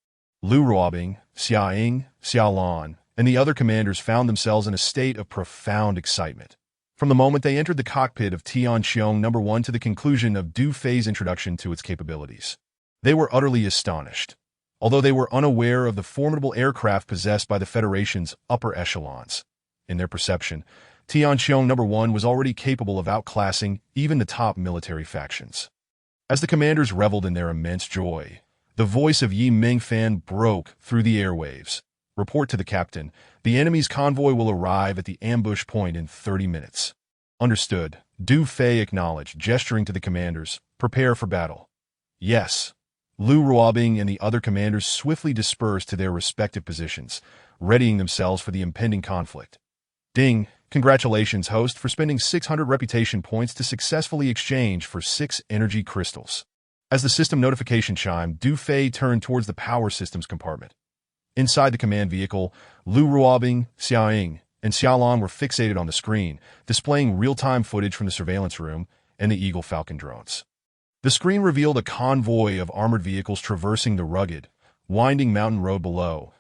Lu Ruobing, Xia Ying, Xia Lan, and the other commanders found themselves in a state of profound excitement. From the moment they entered the cockpit of Tianxiong No.1 to the conclusion of Du Fei's introduction to its capabilities, they were utterly astonished. Although they were unaware of the formidable aircraft possessed by the Federation's upper echelons, in their perception, Tianxiong No.1 was already capable of outclassing even the top military factions. As the commanders reveled in their immense joy, the voice of Yi Mingfan broke through the airwaves. "Report to the captain. The enemy's convoy will arrive at the ambush point in 30 minutes. "Understood," Du Fei acknowledged, gesturing to the commanders. "Prepare for battle." "Yes." Lu Ruobing and the other commanders swiftly dispersed to their respective positions, readying themselves for the impending conflict. "Ding! Congratulations, host, for spending 600 reputation points to successfully exchange for 6 energy crystals." As the system notification chimed, Du Fei turned towards the power systems compartment. Inside the command vehicle, Lu Ruobing, Xia Ying, and Xia Lan were fixated on the screen, displaying real-time footage from the surveillance room and the Eagle Falcon drones. The screen revealed a convoy of armored vehicles traversing the rugged, winding mountain road below.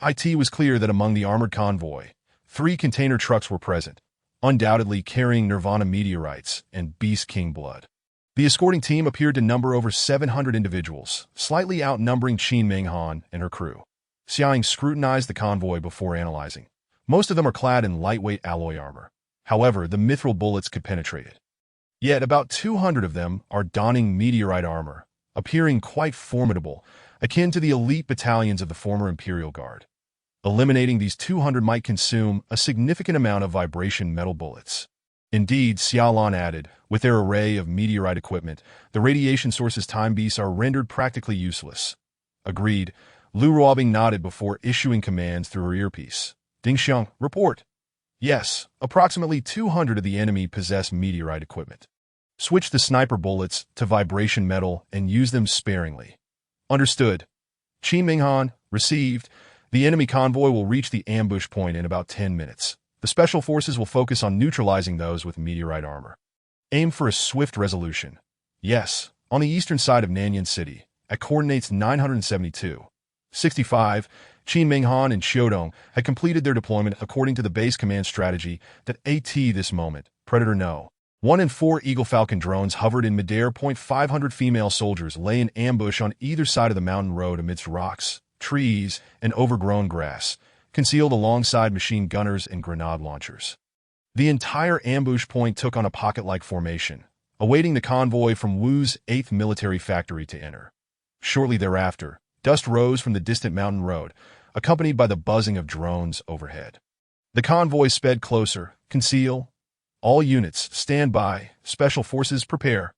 It was clear that among the armored convoy, 3 container trucks were present, undoubtedly carrying Nirvana meteorites and Beast King blood. The escorting team appeared to number over 700 individuals, slightly outnumbering Qin Minghan and her crew. Xiaoying scrutinized the convoy before analyzing. Most of them are clad in lightweight alloy armor. However, the mithril bullets could penetrate it. Yet about 200 of them are donning meteorite armor, appearing quite formidable, akin to the elite battalions of the former Imperial Guard. Eliminating these 200 might consume a significant amount of vibration metal bullets. Indeed, Xiaolan added, with their array of meteorite equipment, the radiation source's time beasts are rendered practically useless. Agreed. Lu Ruobing nodded before issuing commands through her earpiece. Dingxiang, report. Yes, approximately 200 of the enemy possess meteorite equipment. Switch the sniper bullets to vibration metal and use them sparingly. Understood. Qin Minghan, received. The enemy convoy will reach the ambush point in about 10 minutes. The special forces will focus on neutralizing those with meteorite armor. Aim for a swift resolution. Yes, on the eastern side of Nanyang City, at coordinates 972. 65, Qin Minghan and Xiaodong had completed their deployment according to the base command strategy that this moment, Predator no. 1 and 4 Eagle Falcon drones hovered in midair. 500 female soldiers lay in ambush on either side of the mountain road amidst rocks, trees, and overgrown grass, concealed alongside machine gunners and grenade launchers. The entire ambush point took on a pocket-like formation, awaiting the convoy from Wu's 8th military factory to enter. Shortly thereafter, dust rose from the distant mountain road, accompanied by the buzzing of drones overhead. The convoy sped closer. Conceal. All units, stand by. Special forces, prepare.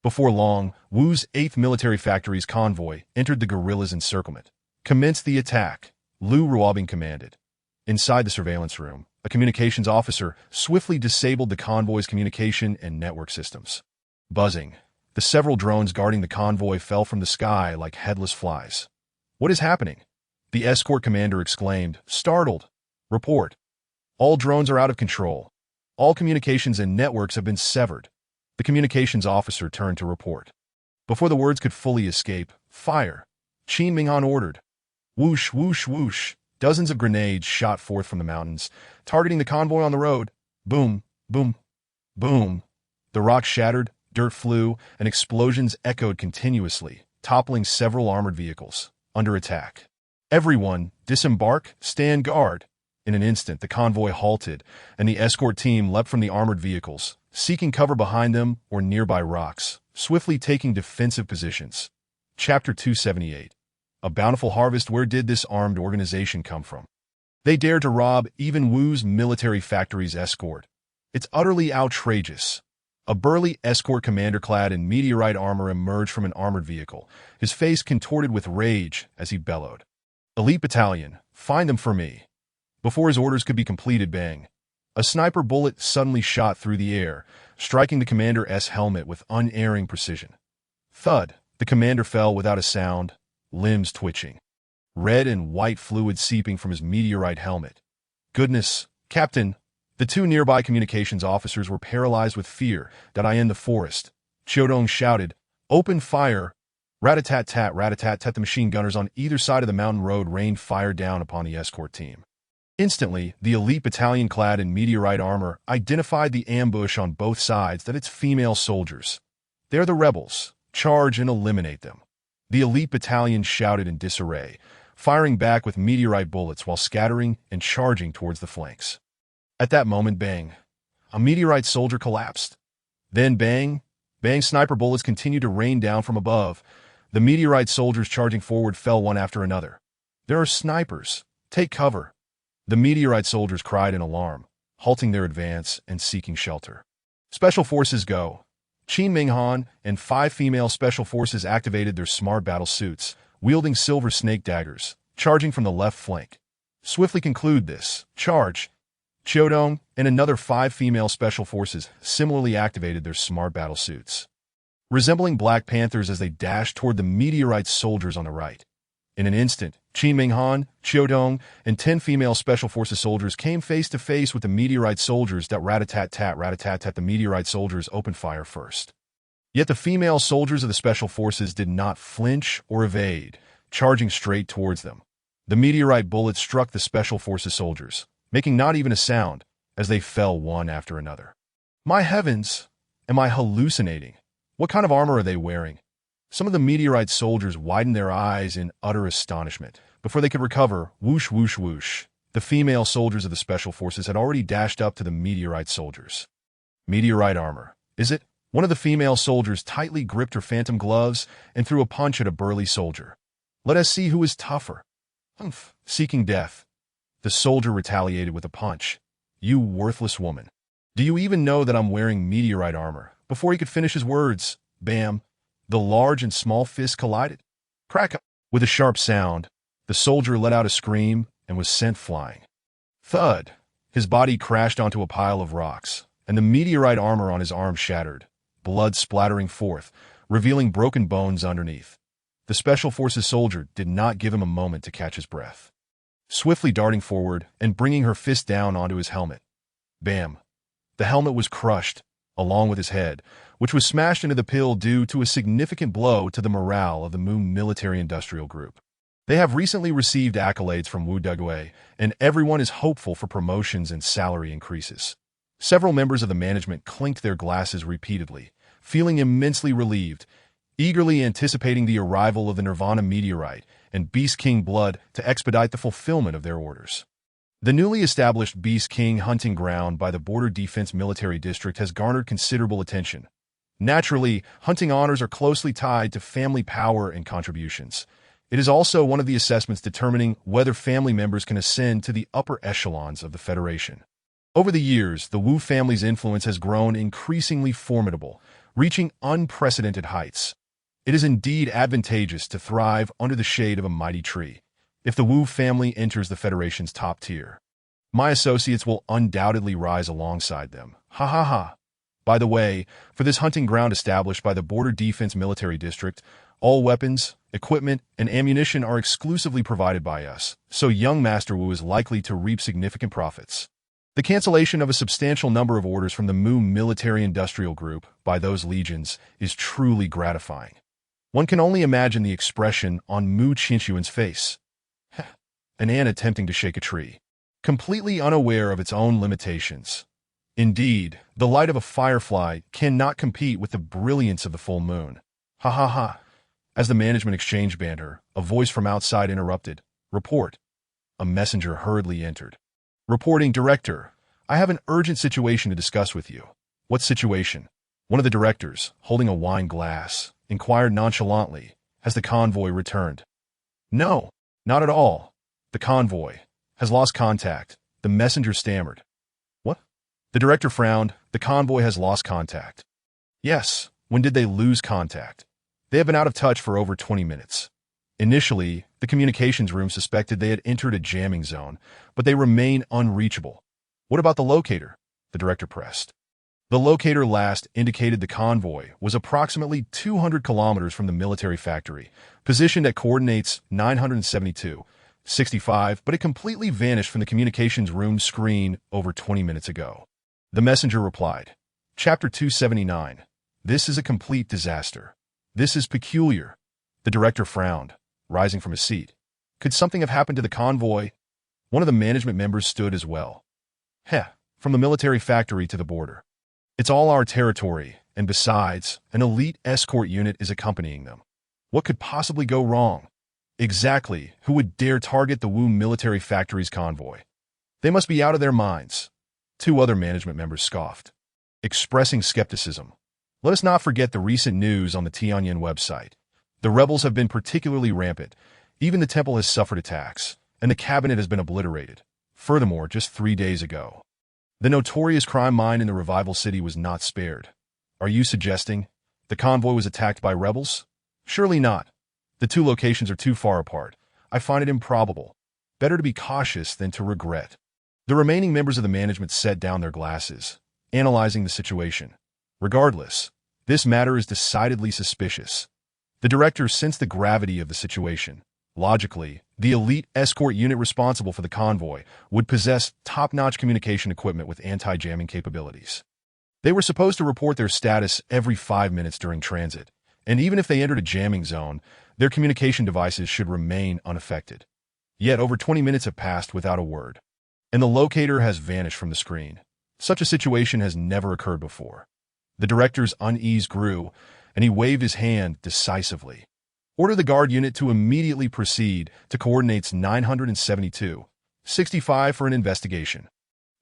Before long, Wu's 8th military factory's convoy entered the guerrillas' encirclement. Commence the attack, Lu Ruobing commanded. Inside the surveillance room, a communications officer swiftly disabled the convoy's communication and network systems. Buzzing, the several drones guarding the convoy fell from the sky like headless flies. What is happening? The escort commander exclaimed, startled. Report. All drones are out of control. All communications and networks have been severed. The communications officer turned to report. Before the words could fully escape, fire. Qin Minghan ordered. Whoosh, whoosh, whoosh. Dozens of grenades shot forth from the mountains, targeting the convoy on the road. Boom, boom, boom. The rocks shattered, dirt flew, and explosions echoed continuously, toppling several armored vehicles. Under attack. Everyone, disembark, stand guard. In an instant, the convoy halted, and the escort team leapt from the armored vehicles, seeking cover behind them or nearby rocks, swiftly taking defensive positions. Chapter 278. A bountiful harvest. Where did this armed organization come from? They dared to rob even Wu's military factory's escort. It's utterly outrageous. A burly escort commander clad in meteorite armor emerged from an armored vehicle, his face contorted with rage as he bellowed. Elite battalion, find them for me. Before his orders could be completed, bang. A sniper bullet suddenly shot through the air, striking the commander's helmet with unerring precision. Thud, the commander fell without a sound, limbs twitching. Red and white fluid seeping from his meteorite helmet. Goodness, Captain! The 2 nearby communications officers were paralyzed with fear. That I in the forest. Xiaodong shouted, open fire! Rat-a-tat-tat, rat-a-tat-tat. The machine gunners on either side of the mountain road rained fire down upon the escort team. Instantly, the elite battalion clad in meteorite armor identified the ambush on both sides that it's female soldiers. They're the rebels. Charge and eliminate them. The elite battalion shouted in disarray, firing back with meteorite bullets while scattering and charging towards the flanks. At that moment, bang. A meteorite soldier collapsed. Then bang, bang. Sniper bullets continued to rain down from above. The meteorite soldiers charging forward fell one after another. There are snipers. Take cover. The meteorite soldiers cried in alarm, halting their advance and seeking shelter. Special forces go. Qin Minghan and 5 female special forces activated their smart battle suits, wielding silver snake daggers, charging from the left flank. Swiftly conclude this. Charge. Xiaodong and another 5 female special forces similarly activated their smart battle suits, resembling Black Panthers as they dashed toward the meteorite soldiers on the right. In an instant, Qin Minghan, Xiaodong, and 10 female special forces soldiers came face to face with the meteorite soldiers. That rat-a-tat-tat, rat-a-tat-tat. The meteorite soldiers opened fire first. Yet the female soldiers of the special forces did not flinch or evade, charging straight towards them. The meteorite bullet struck the Special Forces soldiers, making not even a sound, as they fell one after another. My heavens! Am I hallucinating? What kind of armor are they wearing? Some of the meteorite soldiers widened their eyes in utter astonishment. Before they could recover, whoosh, whoosh, whoosh, the female soldiers of the Special Forces had already dashed up to the meteorite soldiers. Meteorite armor, is it? One of the female soldiers tightly gripped her phantom gloves and threw a punch at a burly soldier. Let us see who is tougher. Humph, seeking death. The soldier retaliated with a punch. You worthless woman. Do you even know that I'm wearing meteorite armor? Before he could finish his words, bam, the large and small fists collided. Crack! With a sharp sound, the soldier let out a scream and was sent flying. Thud! His body crashed onto a pile of rocks, and the meteorite armor on his arm shattered, blood splattering forth, revealing broken bones underneath. The Special Forces soldier did not give him a moment to catch his breath. Swiftly darting forward and bringing her fist down onto his helmet. Bam! The helmet was crushed, along with his head, which was smashed into the pill due to a significant blow to the morale of the Moon Military-Industrial Group. They have recently received accolades from Wu Dugwei, and everyone is hopeful for promotions and salary increases. Several members of the management clinked their glasses repeatedly, feeling immensely relieved, eagerly anticipating the arrival of the Nirvana meteorite and Beast King blood to expedite the fulfillment of their orders. The newly established Beast King hunting ground by the Border Defense Military District has garnered considerable attention. Naturally, hunting honors are closely tied to family power and contributions. It is also one of the assessments determining whether family members can ascend to the upper echelons of the Federation. Over the years, the Wu family's influence has grown increasingly formidable, reaching unprecedented heights. It is indeed advantageous to thrive under the shade of a mighty tree. If the Wu family enters the Federation's top tier, my associates will undoubtedly rise alongside them. Ha ha ha. By the way, for this hunting ground established by the Border Defense Military District, all weapons, equipment, and ammunition are exclusively provided by us, so young Master Wu is likely to reap significant profits. The cancellation of a substantial number of orders from the Mu Military-Industrial Group by those legions is truly gratifying. One can only imagine the expression on Mu Qinshuan's face. An ant attempting to shake a tree, completely unaware of its own limitations. Indeed, the light of a firefly cannot compete with the brilliance of the full moon. Ha ha ha. As the management exchange banter, a voice from outside interrupted. Report. A messenger hurriedly entered. Reporting, Director. I have an urgent situation to discuss with you. What situation? One of the directors, holding a wine glass, inquired nonchalantly. Has the convoy returned? No, not at all. The convoy has lost contact. The messenger stammered. What? The director frowned. The convoy has lost contact. Yes, when did they lose contact? They have been out of touch for over 20 minutes. Initially, the communications room suspected they had entered a jamming zone, but they remain unreachable. What about the locator? The director pressed. The locator last indicated the convoy was approximately 200 kilometers from the military factory, positioned at coordinates 972, 65, but it completely vanished from the communications room screen over 20 minutes ago. The messenger replied, Chapter 279. This is a complete disaster. This is peculiar. The director frowned, rising from his seat. Could something have happened to the convoy? One of the management members stood as well. From the military factory to the border. It's all our territory, and besides, an elite escort unit is accompanying them. What could possibly go wrong? Exactly, who would dare target the Wu military factory's convoy? They must be out of their minds. Two other management members scoffed, expressing skepticism. Let us not forget the recent news on the Tianyan website. The rebels have been particularly rampant. Even the temple has suffered attacks, and the cabinet has been obliterated. Furthermore, just 3 days ago, the notorious crime mine in the Revival City was not spared. Are you suggesting the convoy was attacked by rebels? Surely not. The two locations are too far apart. I find it improbable. Better to be cautious than to regret. The remaining members of the management set down their glasses, analyzing the situation. Regardless, this matter is decidedly suspicious. The director sensed the gravity of the situation. Logically, the elite escort unit responsible for the convoy would possess top-notch communication equipment with anti-jamming capabilities. They were supposed to report their status every 5 minutes during transit, and even if they entered a jamming zone, their communication devices should remain unaffected. Yet over 20 minutes have passed without a word, and the locator has vanished from the screen. Such a situation has never occurred before. The director's unease grew, and he waved his hand decisively. Order the guard unit to immediately proceed to coordinates 972, 65 for an investigation.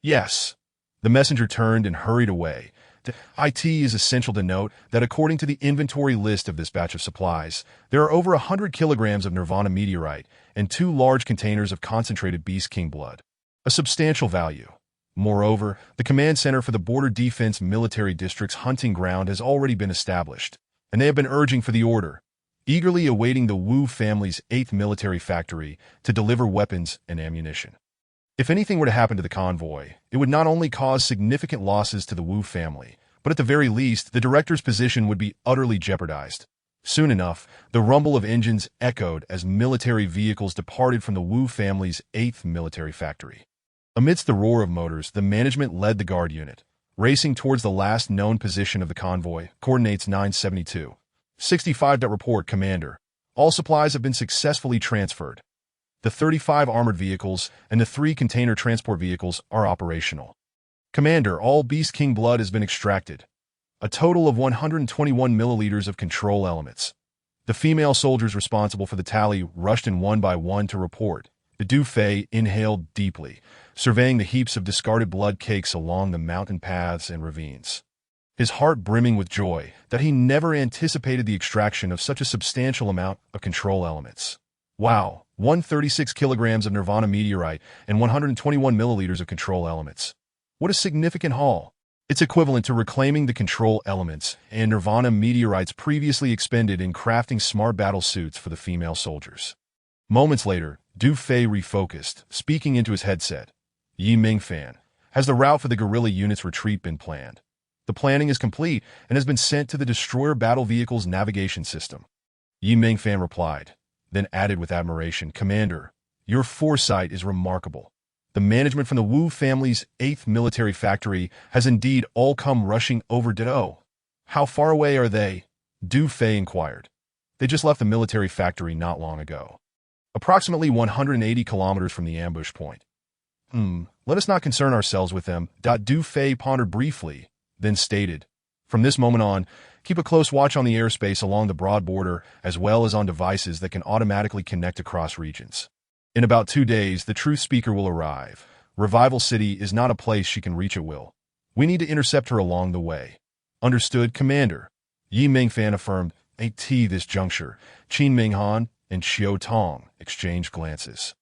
Yes. The messenger turned and hurried away. It is essential to note that according to the inventory list of this batch of supplies, there are over 100 kilograms of Nirvana meteorite and 2 large containers of concentrated Beast King blood. A substantial value. Moreover, the command center for the Border Defense Military District's hunting ground has already been established, and they have been urging for the order, eagerly awaiting the Wu family's 8th military factory to deliver weapons and ammunition. If anything were to happen to the convoy, it would not only cause significant losses to the Wu family, but at the very least, the director's position would be utterly jeopardized. Soon enough, the rumble of engines echoed as military vehicles departed from the Wu family's 8th military factory. Amidst the roar of motors, the management led the guard unit, racing towards the last known position of the convoy, coordinates 972. 65. Report, Commander. All supplies have been successfully transferred. The 35 armored vehicles and the 3 container transport vehicles are operational. Commander, all Beast King blood has been extracted. A total of 121 milliliters of control elements. The female soldiers responsible for the tally rushed in one by one to report. The Du Fei inhaled deeply, surveying the heaps of discarded blood cakes along the mountain paths and ravines. His heart brimming with joy that he never anticipated the extraction of such a substantial amount of control elements. Wow, 136 kilograms of Nirvana meteorite and 121 milliliters of control elements. What a significant haul. It's equivalent to reclaiming the control elements and Nirvana meteorites previously expended in crafting smart battle suits for the female soldiers. Moments later, Du Fei refocused, speaking into his headset. Yi Mingfan, has the route for the guerrilla unit's retreat been planned? The planning is complete and has been sent to the destroyer battle vehicle's navigation system. Yi Mingfan replied, then added with admiration, Commander, your foresight is remarkable. The management from the Wu family's 8th military factory has indeed all come rushing over Ditto. How far away are they? Du Fei inquired. They just left the military factory not long ago. Approximately 180 kilometers from the ambush point. Let us not concern ourselves with them. Du Fei pondered briefly, then stated, from this moment on, keep a close watch on the airspace along the broad border as well as on devices that can automatically connect across regions. In about 2 days, the truth speaker will arrive. Revival City is not a place she can reach at will. We need to intercept her along the way. Understood, Commander. Yi Mingfan affirmed. At this juncture, Qin Minghan and Xiao Tong exchanged glances.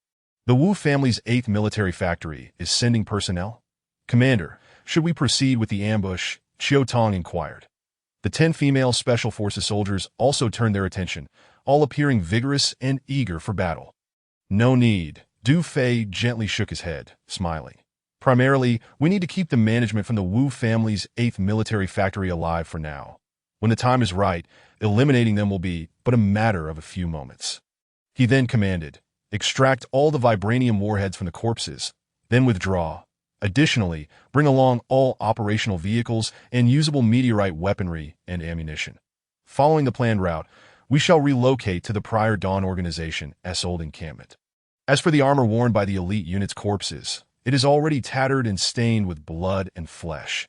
The Wu family's 8th military factory is sending personnel? Commander, should we proceed with the ambush? Xiao Tong inquired. The 10 female Special Forces soldiers also turned their attention, all appearing vigorous and eager for battle. No need. Du Fei gently shook his head, smiling. Primarily, we need to keep the management from the Wu family's 8th military factory alive for now. When the time is right, eliminating them will be but a matter of a few moments. He then commanded, extract all the vibranium warheads from the corpses, then withdraw. Additionally, bring along all operational vehicles and usable meteorite weaponry and ammunition. Following the planned route, we shall relocate to the Prior Dawn Organization's old encampment. As for the armor worn by the elite unit's corpses, it is already tattered and stained with blood and flesh.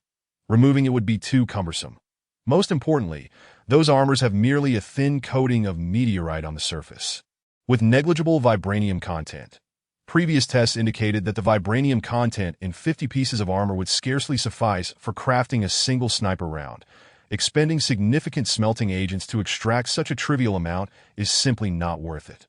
Removing it would be too cumbersome. Most importantly, those armors have merely a thin coating of meteorite on the surface, with negligible vibranium content. Previous tests indicated that the vibranium content in 50 pieces of armor would scarcely suffice for crafting a single sniper round. Expending significant smelting agents to extract such a trivial amount is simply not worth it.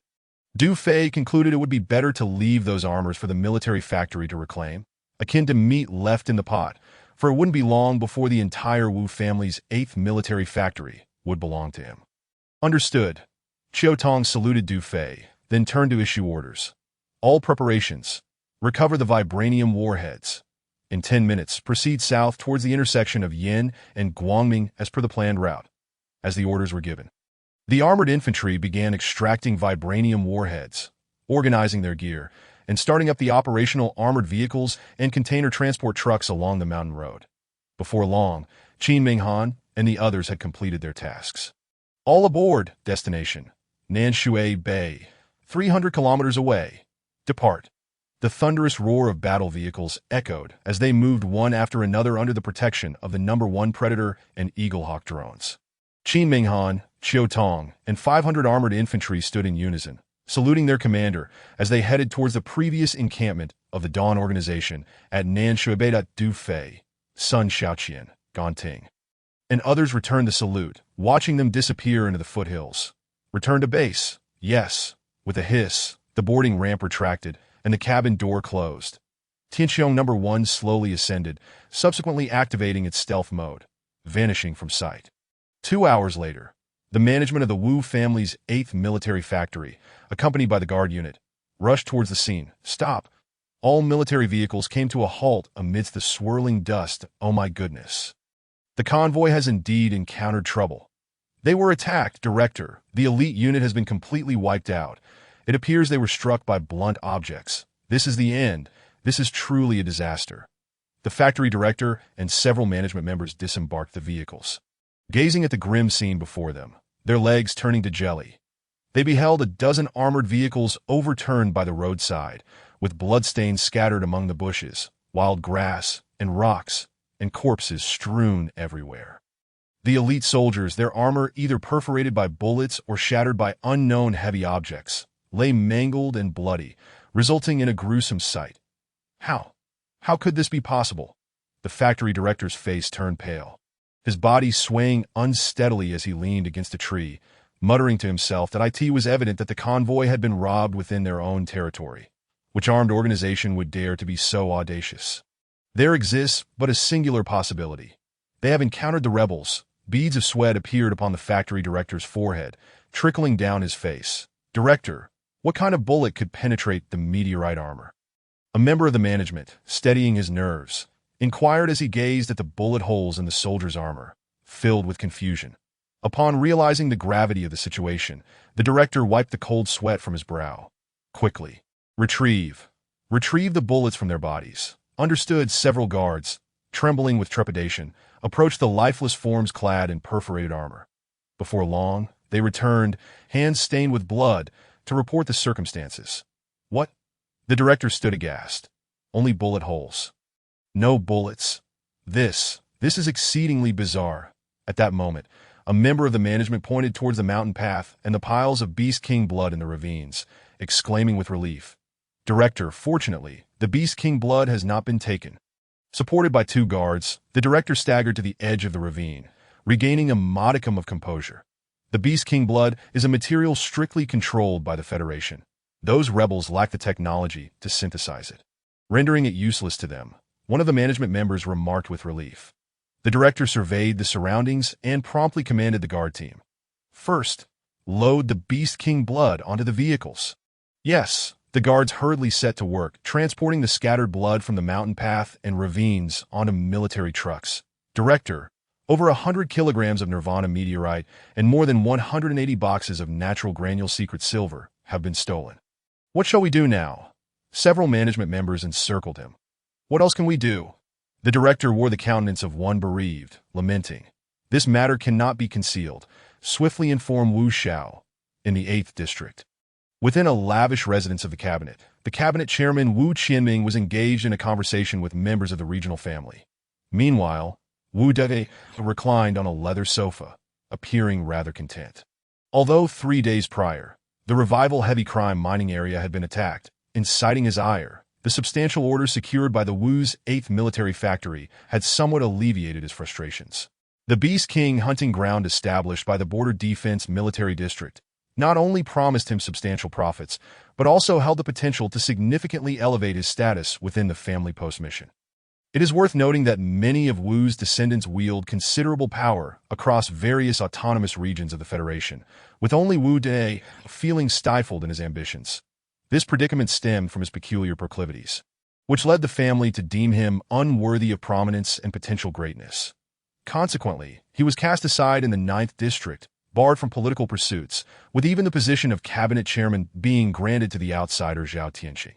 Du Fei concluded it would be better to leave those armors for the military factory to reclaim, akin to meat left in the pot, for it wouldn't be long before the entire Wu family's 8th military factory would belong to him. Understood. Xiao Tong saluted Du Fei, then turned to issue orders. All preparations. Recover the vibranium warheads. In 10 minutes, proceed south towards the intersection of Yin and Guangming as per the planned route. As the orders were given, the armored infantry began extracting vibranium warheads, organizing their gear, and starting up the operational armored vehicles and container transport trucks along the mountain road. Before long, Qin Minghan and the others had completed their tasks. All aboard. Destination: Nanshui Bay, 300 kilometers away. Depart. The thunderous roar of battle vehicles echoed as they moved one after another under the protection of the number 1 Predator and Eaglehawk drones. Qin Minghan, Qiu Tong, and 500 armored infantry stood in unison, saluting their commander as they headed towards the previous encampment of the Dawn organization at Nanshuibei Du Fei, Sun Xiaoqian, Ganting. And others returned the salute, watching them disappear into the foothills. Return to base. Yes. With a hiss, the boarding ramp retracted, and the cabin door closed. Tianqiong No. 1 slowly ascended, subsequently activating its stealth mode, vanishing from sight. 2 hours later, the management of the Wu family's 8th military factory, accompanied by the guard unit, rushed towards the scene. Stop! All military vehicles came to a halt amidst the swirling dust. Oh my goodness. The convoy has indeed encountered trouble. They were attacked, Director. The elite unit has been completely wiped out. It appears they were struck by blunt objects. This is the end. This is truly a disaster. The factory director and several management members disembarked the vehicles, gazing at the grim scene before them, their legs turning to jelly. They beheld a dozen armored vehicles overturned by the roadside, with bloodstains scattered among the bushes, wild grass, and rocks, and corpses strewn everywhere. The elite soldiers, their armor either perforated by bullets or shattered by unknown heavy objects, lay mangled and bloody, resulting in a gruesome sight. How could this be possible? The factory director's face turned pale, his body swaying unsteadily as he leaned against a tree, muttering to himself that it was evident that the convoy had been robbed within their own territory. Which armed organization would dare to be so audacious? There exists but a singular possibility. They have encountered the rebels. Beads of sweat appeared upon the factory director's forehead, trickling down his face. Director, what kind of bullet could penetrate the meteorite armor? A member of the management, steadying his nerves, inquired as he gazed at the bullet holes in the soldier's armor, filled with confusion. Upon realizing the gravity of the situation, the director wiped the cold sweat from his brow. Quickly. Retrieve the bullets from their bodies. Understood. Several guards, trembling with trepidation, approached the lifeless forms clad in perforated armor. Before long, they returned, hands stained with blood, to report the circumstances. What? The director stood aghast. Only bullet holes. No bullets. This is exceedingly bizarre. At that moment, a member of the management pointed towards the mountain path and the piles of Beast King blood in the ravines, exclaiming with relief. Director, fortunately, the Beast King blood has not been taken. Supported by 2 guards, the director staggered to the edge of the ravine, regaining a modicum of composure. The Beast King blood is a material strictly controlled by the Federation. Those rebels lack the technology to synthesize it, rendering it useless to them, one of the management members remarked with relief. The director surveyed the surroundings and promptly commanded the guard team. First, load the Beast King blood onto the vehicles. Yes, the guards hurriedly set to work, transporting the scattered blood from the mountain path and ravines onto military trucks. Director, over 100 kilograms of Nirvana meteorite and more than 180 boxes of natural granule secret silver have been stolen. What shall we do now? Several management members encircled him. What else can we do? The director wore the countenance of one bereaved, lamenting. This matter cannot be concealed. Swiftly inform Wu Xiao, in the 8th district. Within a lavish residence of the cabinet chairman Wu Qianming was engaged in a conversation with members of the regional family. Meanwhile, Wu Dege reclined on a leather sofa, appearing rather content. Although 3 days prior, the Revival heavy crime mining area had been attacked, inciting his ire, the substantial order secured by the Wu's 8th military factory had somewhat alleviated his frustrations. The Beast King hunting ground established by the Border Defense Military District not only promised him substantial profits, but also held the potential to significantly elevate his status within the family post mission. It is worth noting that many of Wu's descendants wield considerable power across various autonomous regions of the Federation, with only Wu De feeling stifled in his ambitions. This predicament stemmed from his peculiar proclivities, which led the family to deem him unworthy of prominence and potential greatness. Consequently, he was cast aside in the 9th district, barred from political pursuits, with even the position of cabinet chairman being granted to the outsider Zhao Tianxi.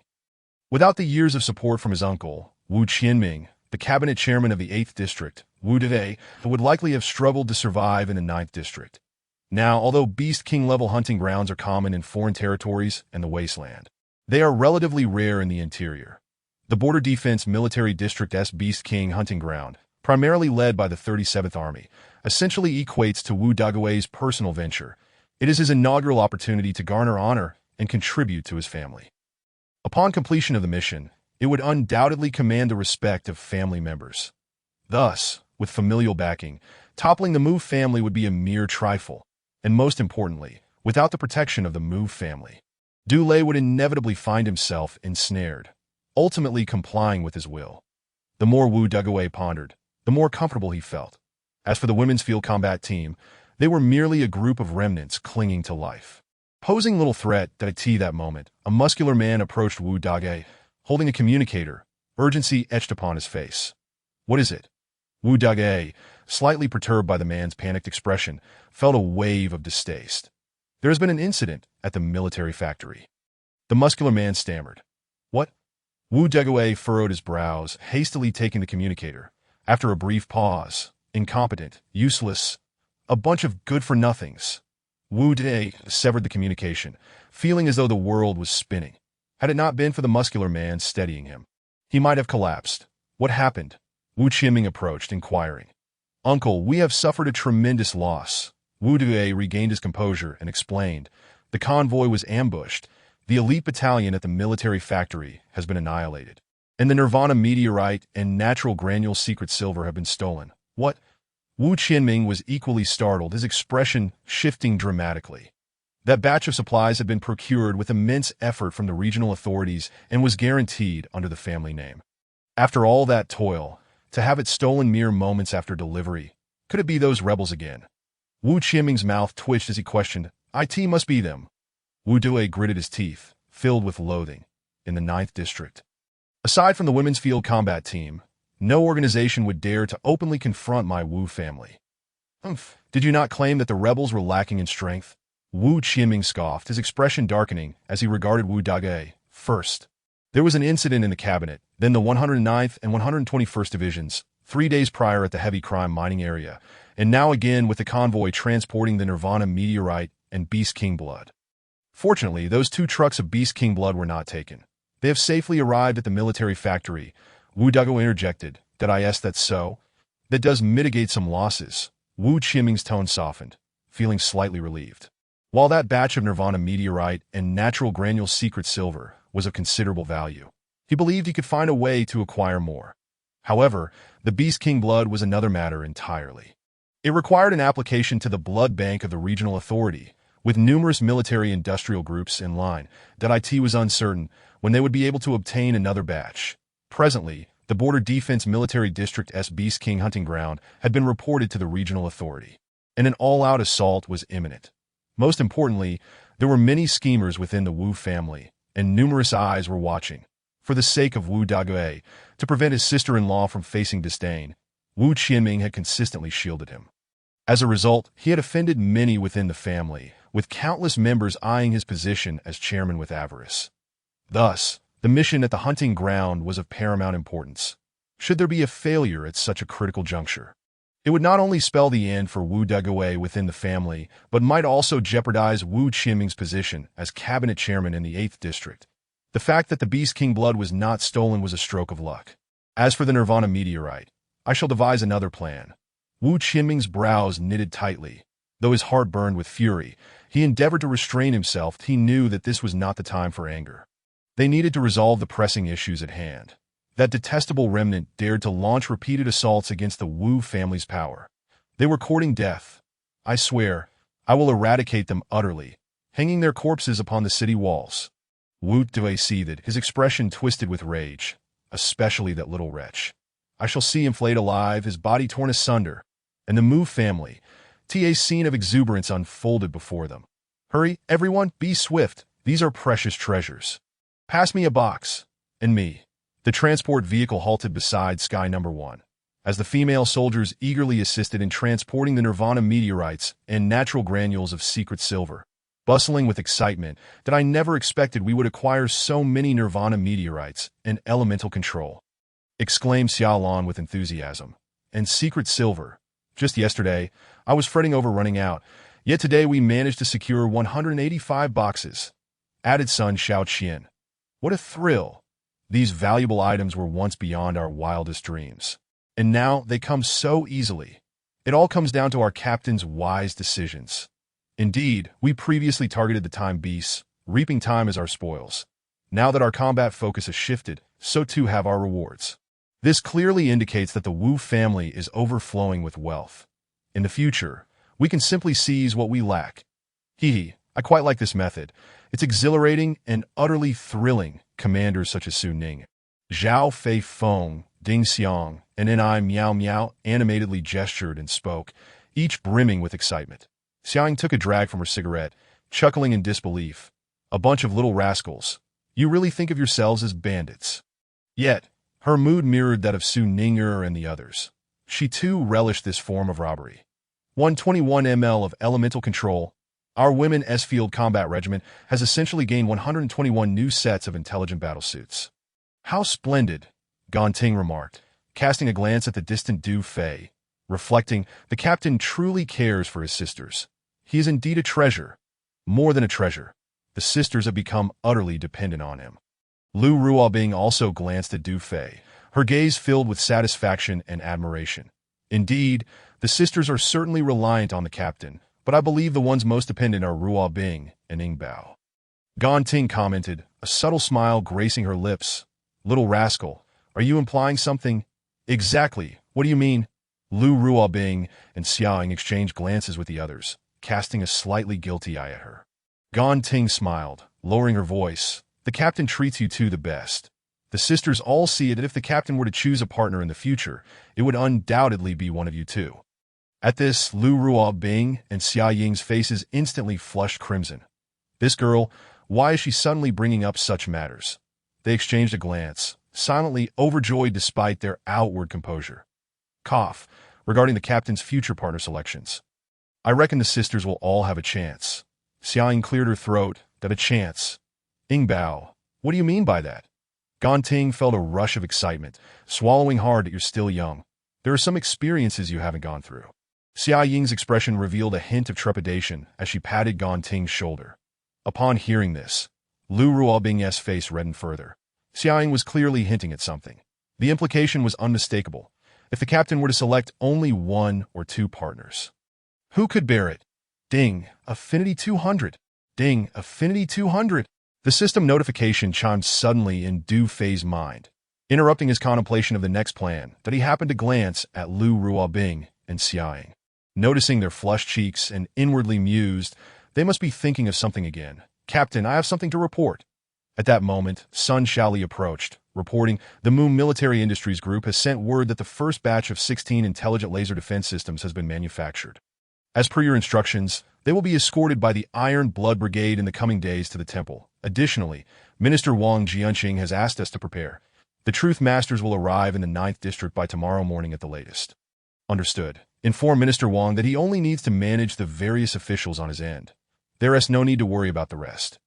Without the years of support from his uncle, Wu Qianming, the cabinet chairman of the 8th district, Wu De, would likely have struggled to survive in the 9th district. Now, although Beast King level hunting grounds are common in foreign territories and the wasteland, They are relatively rare in the interior. The Border Defense Military District's Beast King hunting ground, primarily led by the 37th Army, essentially equates to Wu Dague's personal venture. It is his inaugural opportunity to garner honor and contribute to his family. Upon completion of the mission, it would undoubtedly command the respect of family members. Thus, with familial backing, toppling the Mu family would be a mere trifle, and most importantly, without the protection of the Mu family, Dulé would inevitably find himself ensnared, ultimately complying with his will. The more Wu Dague pondered, the more comfortable he felt. As for the women's field combat team, they were merely a group of remnants clinging to life. Posing little threat that moment, a muscular man approached Wu Dague, holding a communicator, urgency etched upon his face. "What is it?" Wu Dague, slightly perturbed by the man's panicked expression, felt a wave of distaste. "There has been an incident at the military factory." The muscular man stammered. "What?" Wu Dague furrowed his brows, hastily taking the communicator. After a brief pause, "Incompetent, useless, a bunch of good-for-nothings." Wu Dague severed the communication, feeling as though the world was spinning. Had it not been for the muscular man steadying him, he might have collapsed. "What happened?" Wu Qinming approached, inquiring. "Uncle, we have suffered a tremendous loss." Wu Dague regained his composure and explained. "The convoy was ambushed. The elite battalion at the military factory has been annihilated, and the Nirvana meteorite and natural granule secret silver have been stolen." "What?" Wu Qinming was equally startled, his expression shifting dramatically. That batch of supplies had been procured with immense effort from the regional authorities and was guaranteed under the family name. After all that toil, to have it stolen mere moments after delivery, could it be those rebels again? Wu Qinming's mouth twitched as he questioned. "It must be them." Wu Dague gritted his teeth, filled with loathing. In the 9th District, aside from the women's field combat team, no organization would dare to openly confront my Wu family. "Humph, did you not claim that the rebels were lacking in strength?" Wu Qinming scoffed, his expression darkening as he regarded Wu Dague. "First, there was an incident in the cabinet, then the 109th and 121st Divisions, 3 days prior at the heavy crime mining area, and now again with the convoy transporting the Nirvana meteorite and Beast King blood. Fortunately, those 2 trucks of Beast King blood were not taken. They have safely arrived at the military factory." Wu Dague interjected. That's so? That does mitigate some losses." Wu Qinming's tone softened, feeling slightly relieved. While that batch of Nirvana meteorite and natural granule secret silver was of considerable value, he believed he could find a way to acquire more. However, the Beast King blood was another matter entirely. It required an application to the blood bank of the regional authority, with numerous military-industrial groups in line. It was uncertain when they would be able to obtain another batch. Presently, the Border Defense Military District's Beast King hunting ground had been reported to the regional authority, and an all-out assault was imminent. Most importantly, there were many schemers within the Wu family, and numerous eyes were watching. For the sake of Wu Dague, to prevent his sister-in-law from facing disdain, Wu Qinming had consistently shielded him. As a result, he had offended many within the family, with countless members eyeing his position as chairman with avarice. Thus, the mission at the hunting ground was of paramount importance. Should there be a failure at such a critical juncture, it would not only spell the end for Wu Dague within the family, but might also jeopardize Wu Qinming's position as cabinet chairman in the 8th District. The fact that the Beast King blood was not stolen was a stroke of luck. As for the Nirvana meteorite, I shall devise another plan. Wu Qinming's brows knitted tightly. Though his heart burned with fury, he endeavored to restrain himself. He knew that this was not the time for anger. They needed to resolve the pressing issues at hand. That detestable remnant dared to launch repeated assaults against the Wu family's power. They were courting death. I swear, I will eradicate them utterly, hanging their corpses upon the city walls. Wu Dague seethed, his expression twisted with rage. Especially that little wretch. I shall see him flayed alive, his body torn asunder, and the Mu family. A scene of exuberance unfolded before them. Hurry, everyone, be swift. These are precious treasures. Pass me a box. And me. The transport vehicle halted beside Sky Number 1, as the female soldiers eagerly assisted in transporting the Nirvana meteorites and natural granules of secret silver. Bustling with excitement that I never expected we would acquire so many Nirvana meteorites and elemental control, exclaimed Xiaolon with enthusiasm. And secret silver. Just yesterday, I was fretting over running out, yet today we managed to secure 185 boxes, added Sun Xiaoqian. What a thrill! These valuable items were once beyond our wildest dreams. And now they come so easily. It all comes down to our captain's wise decisions. Indeed, we previously targeted the time beasts, reaping time as our spoils. Now that our combat focus has shifted, so too have our rewards. This clearly indicates that the Wu family is overflowing with wealth. In the future, we can simply seize what we lack. I quite like this method. It's exhilarating and utterly thrilling. Commanders such as Su Ning, Zhao Fei Feng, Ding Xiang, and Ni Miao Miao animatedly gestured and spoke, each brimming with excitement. Xiang took a drag from her cigarette, chuckling in disbelief. A bunch of little rascals. You really think of yourselves as bandits. Yet, her mood mirrored that of Su Ninger and the others. She too relished this form of robbery. 121 ml of elemental control. Our Women S-Field Combat Regiment has essentially gained 121 new sets of intelligent battlesuits. How splendid, Gonting remarked, casting a glance at the distant Du Fei, reflecting, the captain truly cares for his sisters. He is indeed a treasure. More than a treasure. The sisters have become utterly dependent on him. Lu Ruobing also glanced at Du Fei, her gaze filled with satisfaction and admiration. Indeed, the sisters are certainly reliant on the captain, but I believe the ones most dependent are Ruobing and Ingbao. Gonting commented, a subtle smile gracing her lips. Little rascal, are you implying something? Exactly, what do you mean? Lu Ruobing and Xiaoying exchanged glances with the others, casting a slightly guilty eye at her. Gonting smiled, lowering her voice. The captain treats you two the best. The sisters all see it that if the captain were to choose a partner in the future, it would undoubtedly be one of you two. At this, Lu Ruobing and Xia Ying's faces instantly flushed crimson. This girl, why is she suddenly bringing up such matters? They exchanged a glance, silently overjoyed despite their outward composure. Cough, regarding the captain's future partner selections. I reckon the sisters will all have a chance. Xia Ying cleared her throat, that a chance. Ingbao, what do you mean by that? Gonting felt a rush of excitement, swallowing hard that you're still young. There are some experiences you haven't gone through. Xia Ying's expression revealed a hint of trepidation as she patted Gonting's shoulder. Upon hearing this, Lu Ruobing's face reddened further. Xia Ying was clearly hinting at something. The implication was unmistakable. If the captain were to select only one or two partners. Who could bear it? Ding, Affinity 200. Ding, Affinity 200. The system notification chimed suddenly in Du Fei's mind, interrupting his contemplation of the next plan that he happened to glance at Lu Ruobing and Xia Ying. Noticing their flushed cheeks and inwardly mused, they must be thinking of something again. Captain, I have something to report. At that moment, Sun Shaoli approached, reporting the Moon Military Industries Group has sent word that the first batch of 16 intelligent laser defense systems has been manufactured. As per your instructions, they will be escorted by the Iron Blood Brigade in the coming days to the temple. Additionally, Minister Wang Jianqing has asked us to prepare. The Truth Masters will arrive in the 9th District by tomorrow morning at the latest. Understood. Inform Minister Wang that he only needs to manage the various officials on his end. There is no need to worry about the rest.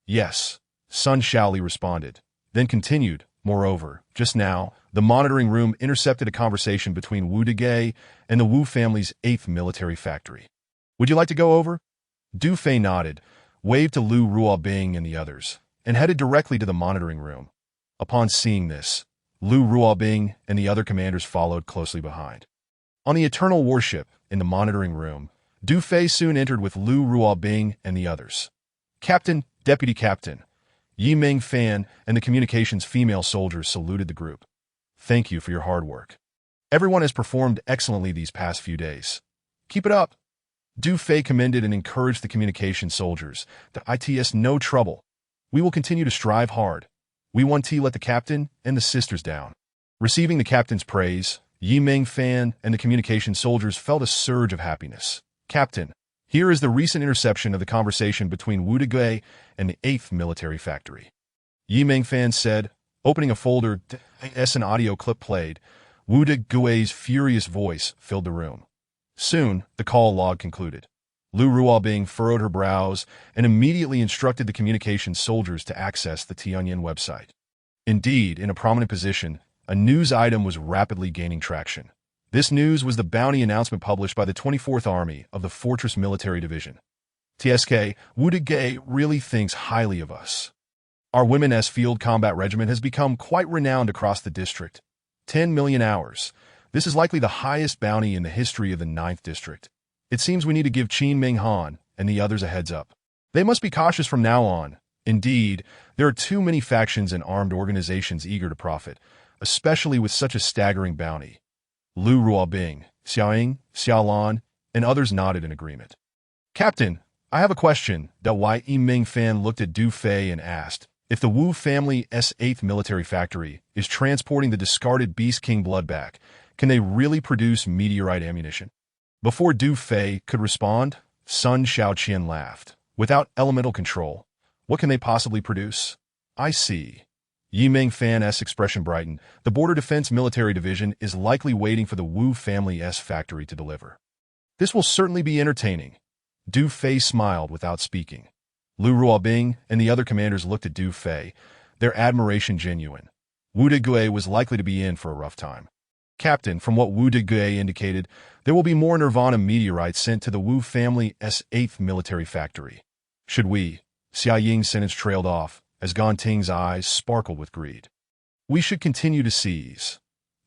Yes, Sun Shaoli responded, then continued, moreover, just now, the monitoring room intercepted a conversation between Wu Degay and the Wu family's 8th military factory. Would you like to go over? Du Fei nodded, waved to Lu Ruobing and the others, and headed directly to the monitoring room. Upon seeing this, Lu Ruobing and the other commanders followed closely behind. On the Eternal Warship, in the monitoring room, Du Fei soon entered with Lu Ruobing and the others. Captain, Deputy Captain, Yi Ming Fan and the communications female soldiers saluted the group. Thank you for your hard work. Everyone has performed excellently these past few days. Keep it up. Du Fei commended and encouraged the communication soldiers. The ITS no trouble. We will continue to strive hard. We won't let the captain and the sisters down. Receiving the captain's praise, Yi Ming Fan and the communication soldiers felt a surge of happiness. Captain, here is the recent interception of the conversation between Wu Degay and the 8th military factory. Yi Ming Fan said, opening a folder as an audio clip played. Wu Degay's furious voice filled the room. Soon, the call log concluded. Lu Ruobing furrowed her brows and immediately instructed the communications soldiers to access the Tianyan website. Indeed, in a prominent position, a news item was rapidly gaining traction. This news was the bounty announcement published by the 24th Army of the Fortress Military Division. TSK, Wu Degay really thinks highly of us. Our women-s field combat regiment has become quite renowned across the district. 10 million hours. This is likely the highest bounty in the history of the 9th District. It seems we need to give Qin Ming Han and the others a heads up. They must be cautious from now on. Indeed, there are too many factions and armed organizations eager to profit, especially with such a staggering bounty. Lu Ruobing, Xiaoying, Xiaolan, and others nodded in agreement. Captain, I have a question. Wai Ming Fan looked at Du Fei and asked, if the Wu family's 8th military factory is transporting the discarded Beast King blood back, can they really produce meteorite ammunition? Before Du Fei could respond, Sun Xiaoqian laughed. Without elemental control, what can they possibly produce? I see. Yi Ming Fan's expression brightened. The Border Defense Military Division is likely waiting for the Wu family's factory to deliver. This will certainly be entertaining. Du Fei smiled without speaking. Lu Ruobing and the other commanders looked at Du Fei, their admiration genuine. Wu Degui was likely to be in for a rough time. Captain, from what Wu Degui indicated, there will be more Nirvana meteorites sent to the Wu family's 8th military factory. Should we? Xia Ying's sentence trailed off, as Ganting's eyes sparkled with greed. We should continue to seize.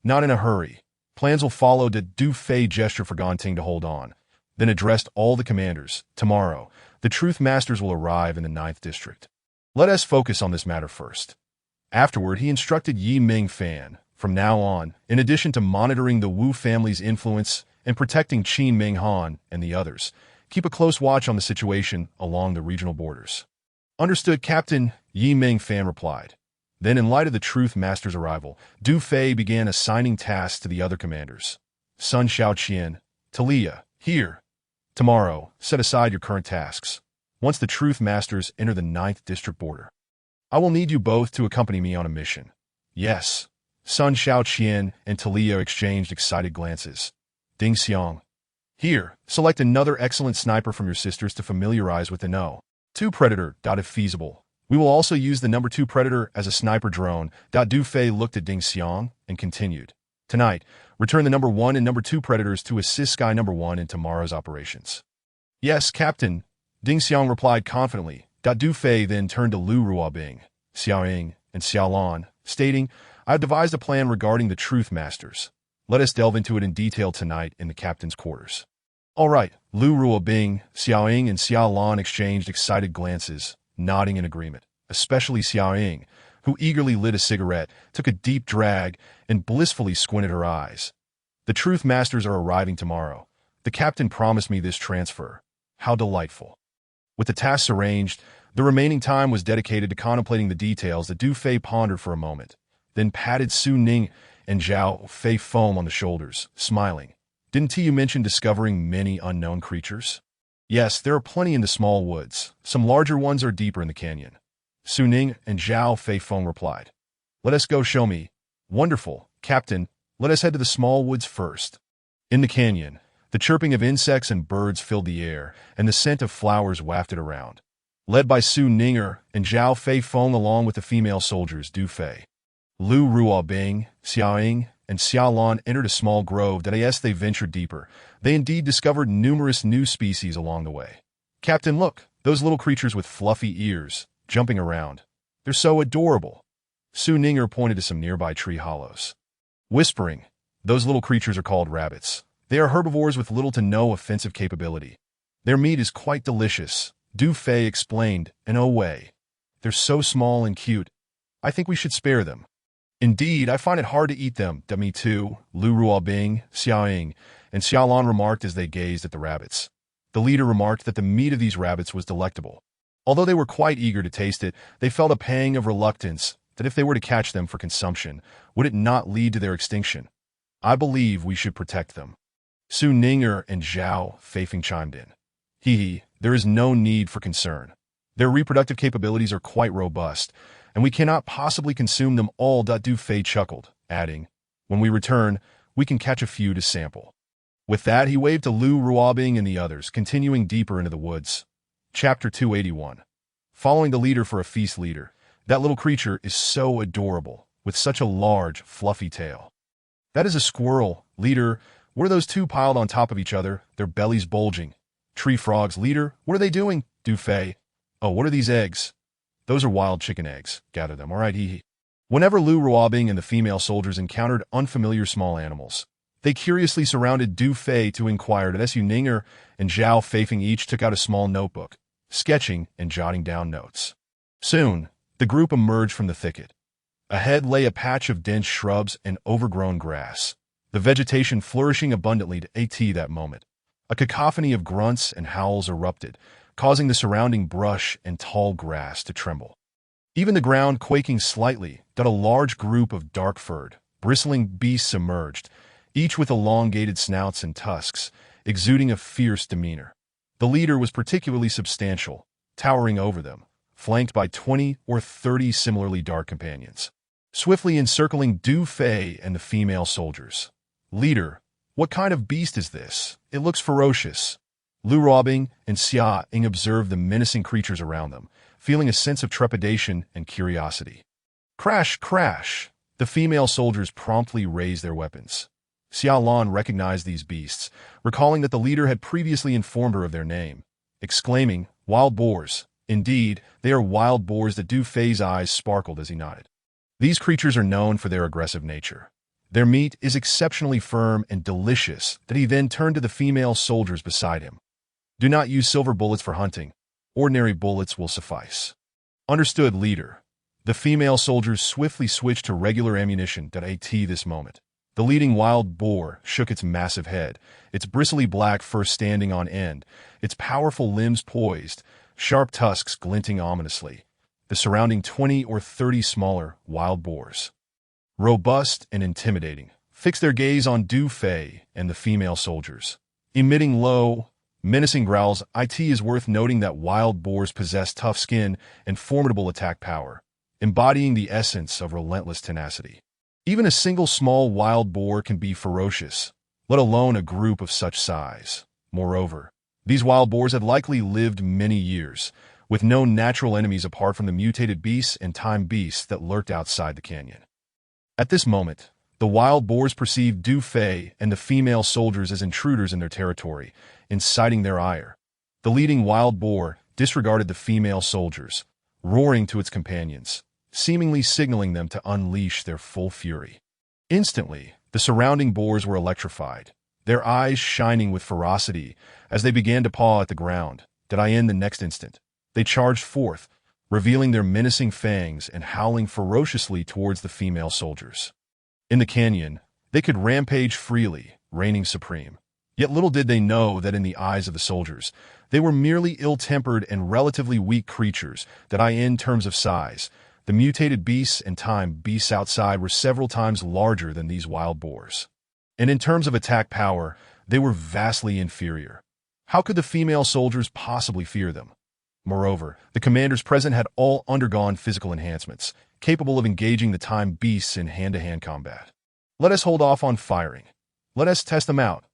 Not in a hurry. Plans will follow. Du Fei gestured for Ganting to hold on, then addressed all the commanders. Tomorrow, the Truth Masters will arrive in the 9th District. Let us focus on this matter first. Afterward, he instructed Yi Ming Fan, from now on, in addition to monitoring the Wu family's influence and protecting Qin Ming Han and the others, keep a close watch on the situation along the regional borders. Understood, Captain, Yi Ming Fan replied. Then, in light of the Truth Master's arrival, Du Fei began assigning tasks to the other commanders. Sun Xiaoqian, Talia, here. Tomorrow, set aside your current tasks. Once the Truth Masters enter the 9th District border, I will need you both to accompany me on a mission. Yes. Sun Xiaoqian and Talia exchanged excited glances. Ding Xiang. Here, select another excellent sniper from your sisters to familiarize with the No. 2 Predator. If feasible, we will also use the number 2 Predator as a sniper drone. Du Fei looked at Ding Xiang and continued. Tonight, return the number 1 and number 2 Predators to assist Sky number 1 in tomorrow's operations. Yes, Captain, Ding Xiang replied confidently. Du Fei then turned to Lu Ruobing, Xiaoying, and Xiaolan, stating, I have devised a plan regarding the Truth Masters. Let us delve into it in detail tonight in the captain's quarters. All right, Lu Ruobing, Xiaoying, and Xiaolan exchanged excited glances, nodding in agreement, especially Xiaoying, who eagerly lit a cigarette, took a deep drag, and blissfully squinted her eyes. The Truth Masters are arriving tomorrow. The captain promised me this transfer. How delightful. With the tasks arranged, the remaining time was dedicated to contemplating the details that Du Fei pondered for a moment, then patted Su Ning and Zhao Fei Foam on the shoulders, smiling. Didn't you mention discovering many unknown creatures? Yes, there are plenty in the small woods. Some larger ones are deeper in the canyon. Su Ning and Zhao Fei Foam replied. Let us go show me. Wonderful, Captain. Let us head to the small woods first. In the canyon, the chirping of insects and birds filled the air, and the scent of flowers wafted around. Led by Su Ninger and Zhao Fei Feng along with the female soldiers Du Fei, Lu Ruobing, Xiaoying, and Xiaolan entered a small grove that as they ventured deeper, they indeed discovered numerous new species along the way. Captain, look, those little creatures with fluffy ears, jumping around. They're so adorable. Su Ninger pointed to some nearby tree hollows. Whispering, those little creatures are called rabbits. They are herbivores with little to no offensive capability. Their meat is quite delicious, Du Fei explained, in a way. They're so small and cute. I think we should spare them. Indeed, I find it hard to eat them. Me too, Lu Ruobing, Xiaoying, and Xiaolan remarked as they gazed at the rabbits. The leader remarked that the meat of these rabbits was delectable. Although they were quite eager to taste it, they felt a pang of reluctance that if they were to catch them for consumption, would it not lead to their extinction? I believe we should protect them. Su Ninger and Zhao Feifeng chimed in. There is no need for concern. Their reproductive capabilities are quite robust, and we cannot possibly consume them all. Du Fei chuckled, adding, when we return, we can catch a few to sample. With that, he waved to Lu Ruobing and the others, continuing deeper into the woods. Chapter 281. Following the leader for a feast leader, that little creature is so adorable, with such a large, fluffy tail. That is a squirrel, leader. What are those two piled on top of each other, their bellies bulging? Tree frogs, leader. What are they doing? Du Fei. Oh, what are these eggs? Those are wild chicken eggs. Gather them, all right, hee hee. Whenever Lu Ruobing and the female soldiers encountered unfamiliar small animals, they curiously surrounded Du Fei to inquire that Su Ninger and Zhao Feifeng each took out a small notebook, sketching and jotting down notes. Soon, the group emerged from the thicket. Ahead lay a patch of dense shrubs and overgrown grass, the vegetation flourishing abundantly to that moment. A cacophony of grunts and howls erupted, causing the surrounding brush and tall grass to tremble. Even the ground quaking slightly, that a large group of dark-furred, bristling beasts emerged, each with elongated snouts and tusks, exuding a fierce demeanor. The leader was particularly substantial, towering over them, flanked by 20 or 30 similarly dark companions, swiftly encircling Du Fei and the female soldiers. Leader, what kind of beast is this? It looks ferocious. Lu Ruobing and Xia Ying observed the menacing creatures around them, feeling a sense of trepidation and curiosity. Crash, crash! The female soldiers promptly raised their weapons. Xia Lan recognized these beasts, recalling that the leader had previously informed her of their name, exclaiming, "Wild boars! Indeed, they are wild boars." That Du Fei's eyes sparkled as he nodded. These creatures are known for their aggressive nature. Their meat is exceptionally firm and delicious. That he then turned to the female soldiers beside him. Do not use silver bullets for hunting. Ordinary bullets will suffice. Understood, leader. The female soldiers swiftly switched to regular ammunition. At this moment, the leading wild boar shook its massive head, its bristly black fur standing on end, its powerful limbs poised, sharp tusks glinting ominously. The surrounding 20 or 30 smaller wild boars, robust and intimidating, fixed their gaze on Du Fei and the female soldiers, emitting low, menacing growls. It is worth noting that wild boars possess tough skin and formidable attack power, embodying the essence of relentless tenacity. Even a single small wild boar can be ferocious, let alone a group of such size. Moreover, these wild boars had likely lived many years, with no natural enemies apart from the mutated beasts and time beasts that lurked outside the canyon. At this moment, the wild boars perceived Du Fei and the female soldiers as intruders in their territory, inciting their ire. The leading wild boar disregarded the female soldiers, roaring to its companions, seemingly signaling them to unleash their full fury. Instantly, the surrounding boars were electrified, their eyes shining with ferocity as they began to paw at the ground. The next instant, they charged forth, revealing their menacing fangs and howling ferociously towards the female soldiers. In the canyon, they could rampage freely, reigning supreme. Yet little did they know that in the eyes of the soldiers, they were merely ill-tempered and relatively weak creatures. In terms of size, the mutated beasts and time beasts outside were several times larger than these wild boars. And in terms of attack power, they were vastly inferior. How could the female soldiers possibly fear them? Moreover, the commanders present had all undergone physical enhancements, capable of engaging the time beasts in hand-to-hand combat. Let us hold off on firing. Let us test them out.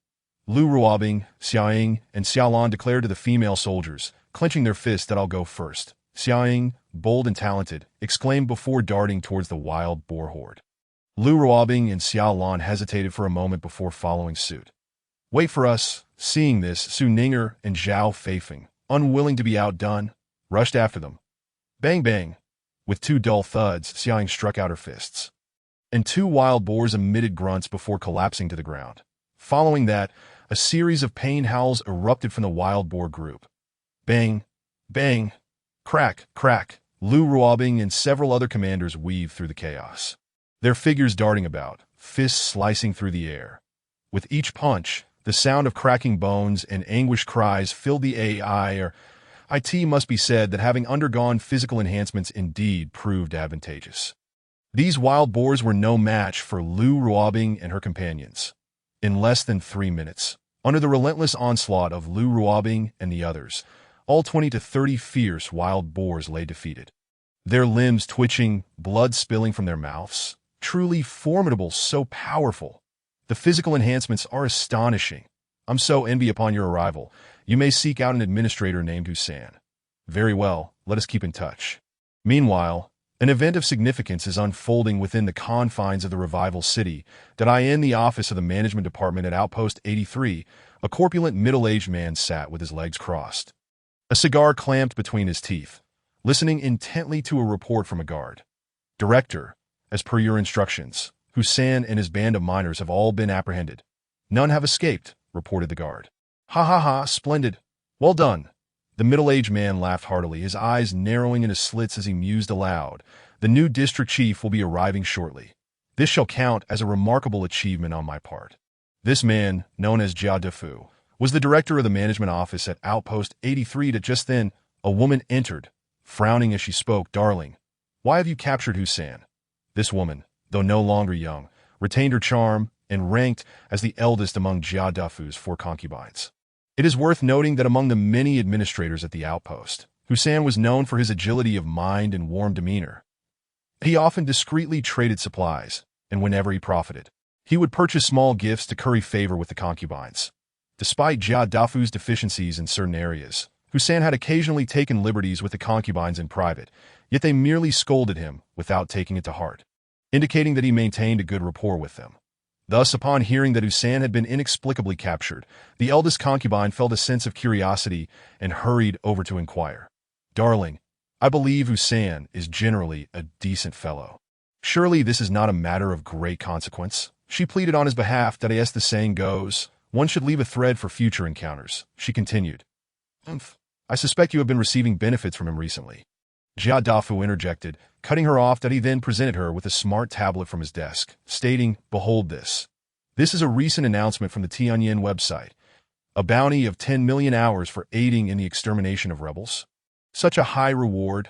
Lu Ruobing, Xia Ying, and Xia Lan declared to the female soldiers, clenching their fists. I'll go first. Xia Ying, bold and talented, exclaimed before darting towards the wild boar horde. Lu Ruobing and Xia Lan hesitated for a moment before following suit. Wait for us. Seeing this, Su Ninger and Zhao Feifeng, unwilling to be outdone, rushed after them. Bang bang! With two dull thuds, Xia Ying struck out her fists, and two wild boars emitted grunts before collapsing to the ground. Following that, a series of pain howls erupted from the wild boar group. Bang! Bang! Crack! Crack! Lu Ruobing and several other commanders weaved through the chaos, their figures darting about, fists slicing through the air. With each punch, the sound of cracking bones and anguished cries filled the air. It must be said that having undergone physical enhancements indeed proved advantageous. These wild boars were no match for Lu Ruobing and her companions. In less than 3 minutes, under the relentless onslaught of Lu Ruobing and the others, all 20 to 30 fierce wild boars lay defeated. Their limbs twitching, blood spilling from their mouths. Truly formidable, so powerful. The physical enhancements are astonishing. I'm so envy upon your arrival. You may seek out an administrator named Hussein. Very well, let us keep in touch. Meanwhile, an event of significance is unfolding within the confines of the Revival City. In the office of the management department at Outpost 83, a corpulent middle-aged man sat with his legs crossed, a cigar clamped between his teeth. listening intently to a report from a guard. Director, as per your instructions, Hussein and his band of miners have all been apprehended. None have escaped, reported the guard. Ha ha ha, splendid. Well done. The middle-aged man laughed heartily, his eyes narrowing into slits as he mused aloud. The new district chief will be arriving shortly. This shall count as a remarkable achievement on my part. This man, known as Jia Defu, was the director of the management office at Outpost 83. Just then, a woman entered, frowning as she spoke. Darling, why have you captured Hussein? This woman, though no longer young, retained her charm and ranked as the eldest among Jia Defu's 4 concubines. It is worth noting that among the many administrators at the outpost, Hussein was known for his agility of mind and warm demeanor. He often discreetly traded supplies, and whenever he profited, he would purchase small gifts to curry favor with the concubines. Despite Jia Defu's deficiencies in certain areas, Hussein had occasionally taken liberties with the concubines in private, yet they merely scolded him without taking it to heart, indicating that he maintained a good rapport with them. Thus, upon hearing that Hussein had been inexplicably captured, the eldest concubine felt a sense of curiosity and hurried over to inquire. Darling, I believe Hussein is generally a decent fellow. Surely this is not a matter of great consequence. She pleaded on his behalf. As the saying goes, one should leave a thread for future encounters. She continued. I suspect you have been receiving benefits from him recently. Jia Defu interjected, cutting her off. He then presented her with a smart tablet from his desk, stating, Behold this. This is a recent announcement from the Tianyin website. A bounty of 10 million hours for aiding in the extermination of rebels. Such a high reward.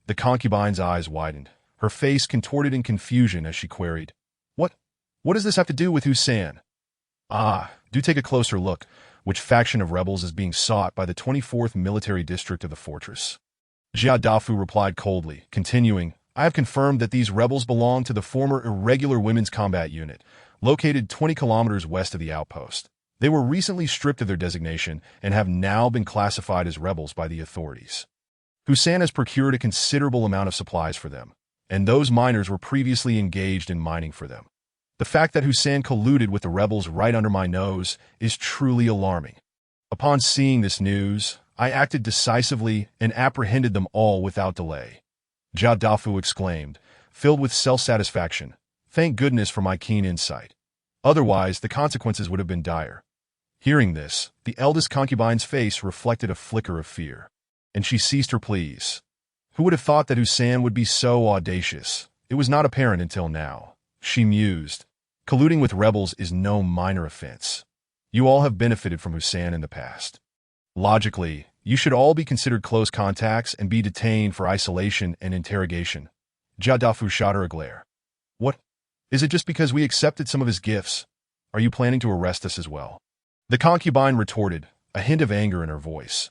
The concubine's eyes widened, her face contorted in confusion as she queried, What does this have to do with Hussein? Do take a closer look. Which faction of rebels is being sought by the 24th military district of the fortress? Jia Defu replied coldly, continuing, I have confirmed that these rebels belong to the former Irregular Women's Combat Unit, located 20 kilometers west of the outpost. They were recently stripped of their designation and have now been classified as rebels by the authorities. Hussein has procured a considerable amount of supplies for them, and those miners were previously engaged in mining for them. The fact that Hussein colluded with the rebels right under my nose is truly alarming. Upon seeing this news, I acted decisively and apprehended them all without delay. Jia Defu exclaimed, filled with self-satisfaction. Thank goodness for my keen insight. Otherwise, the consequences would have been dire. Hearing this, the eldest concubine's face reflected a flicker of fear, and she ceased her pleas. Who would have thought that Hussein would be so audacious? It was not apparent until now. She mused. Colluding with rebels is no minor offense. You all have benefited from Hussein in the past. Logically, you should all be considered close contacts and be detained for isolation and interrogation. Jia Defu shot her a glare. What? Is it just because we accepted some of his gifts? Are you planning to arrest us as well? The concubine retorted, a hint of anger in her voice.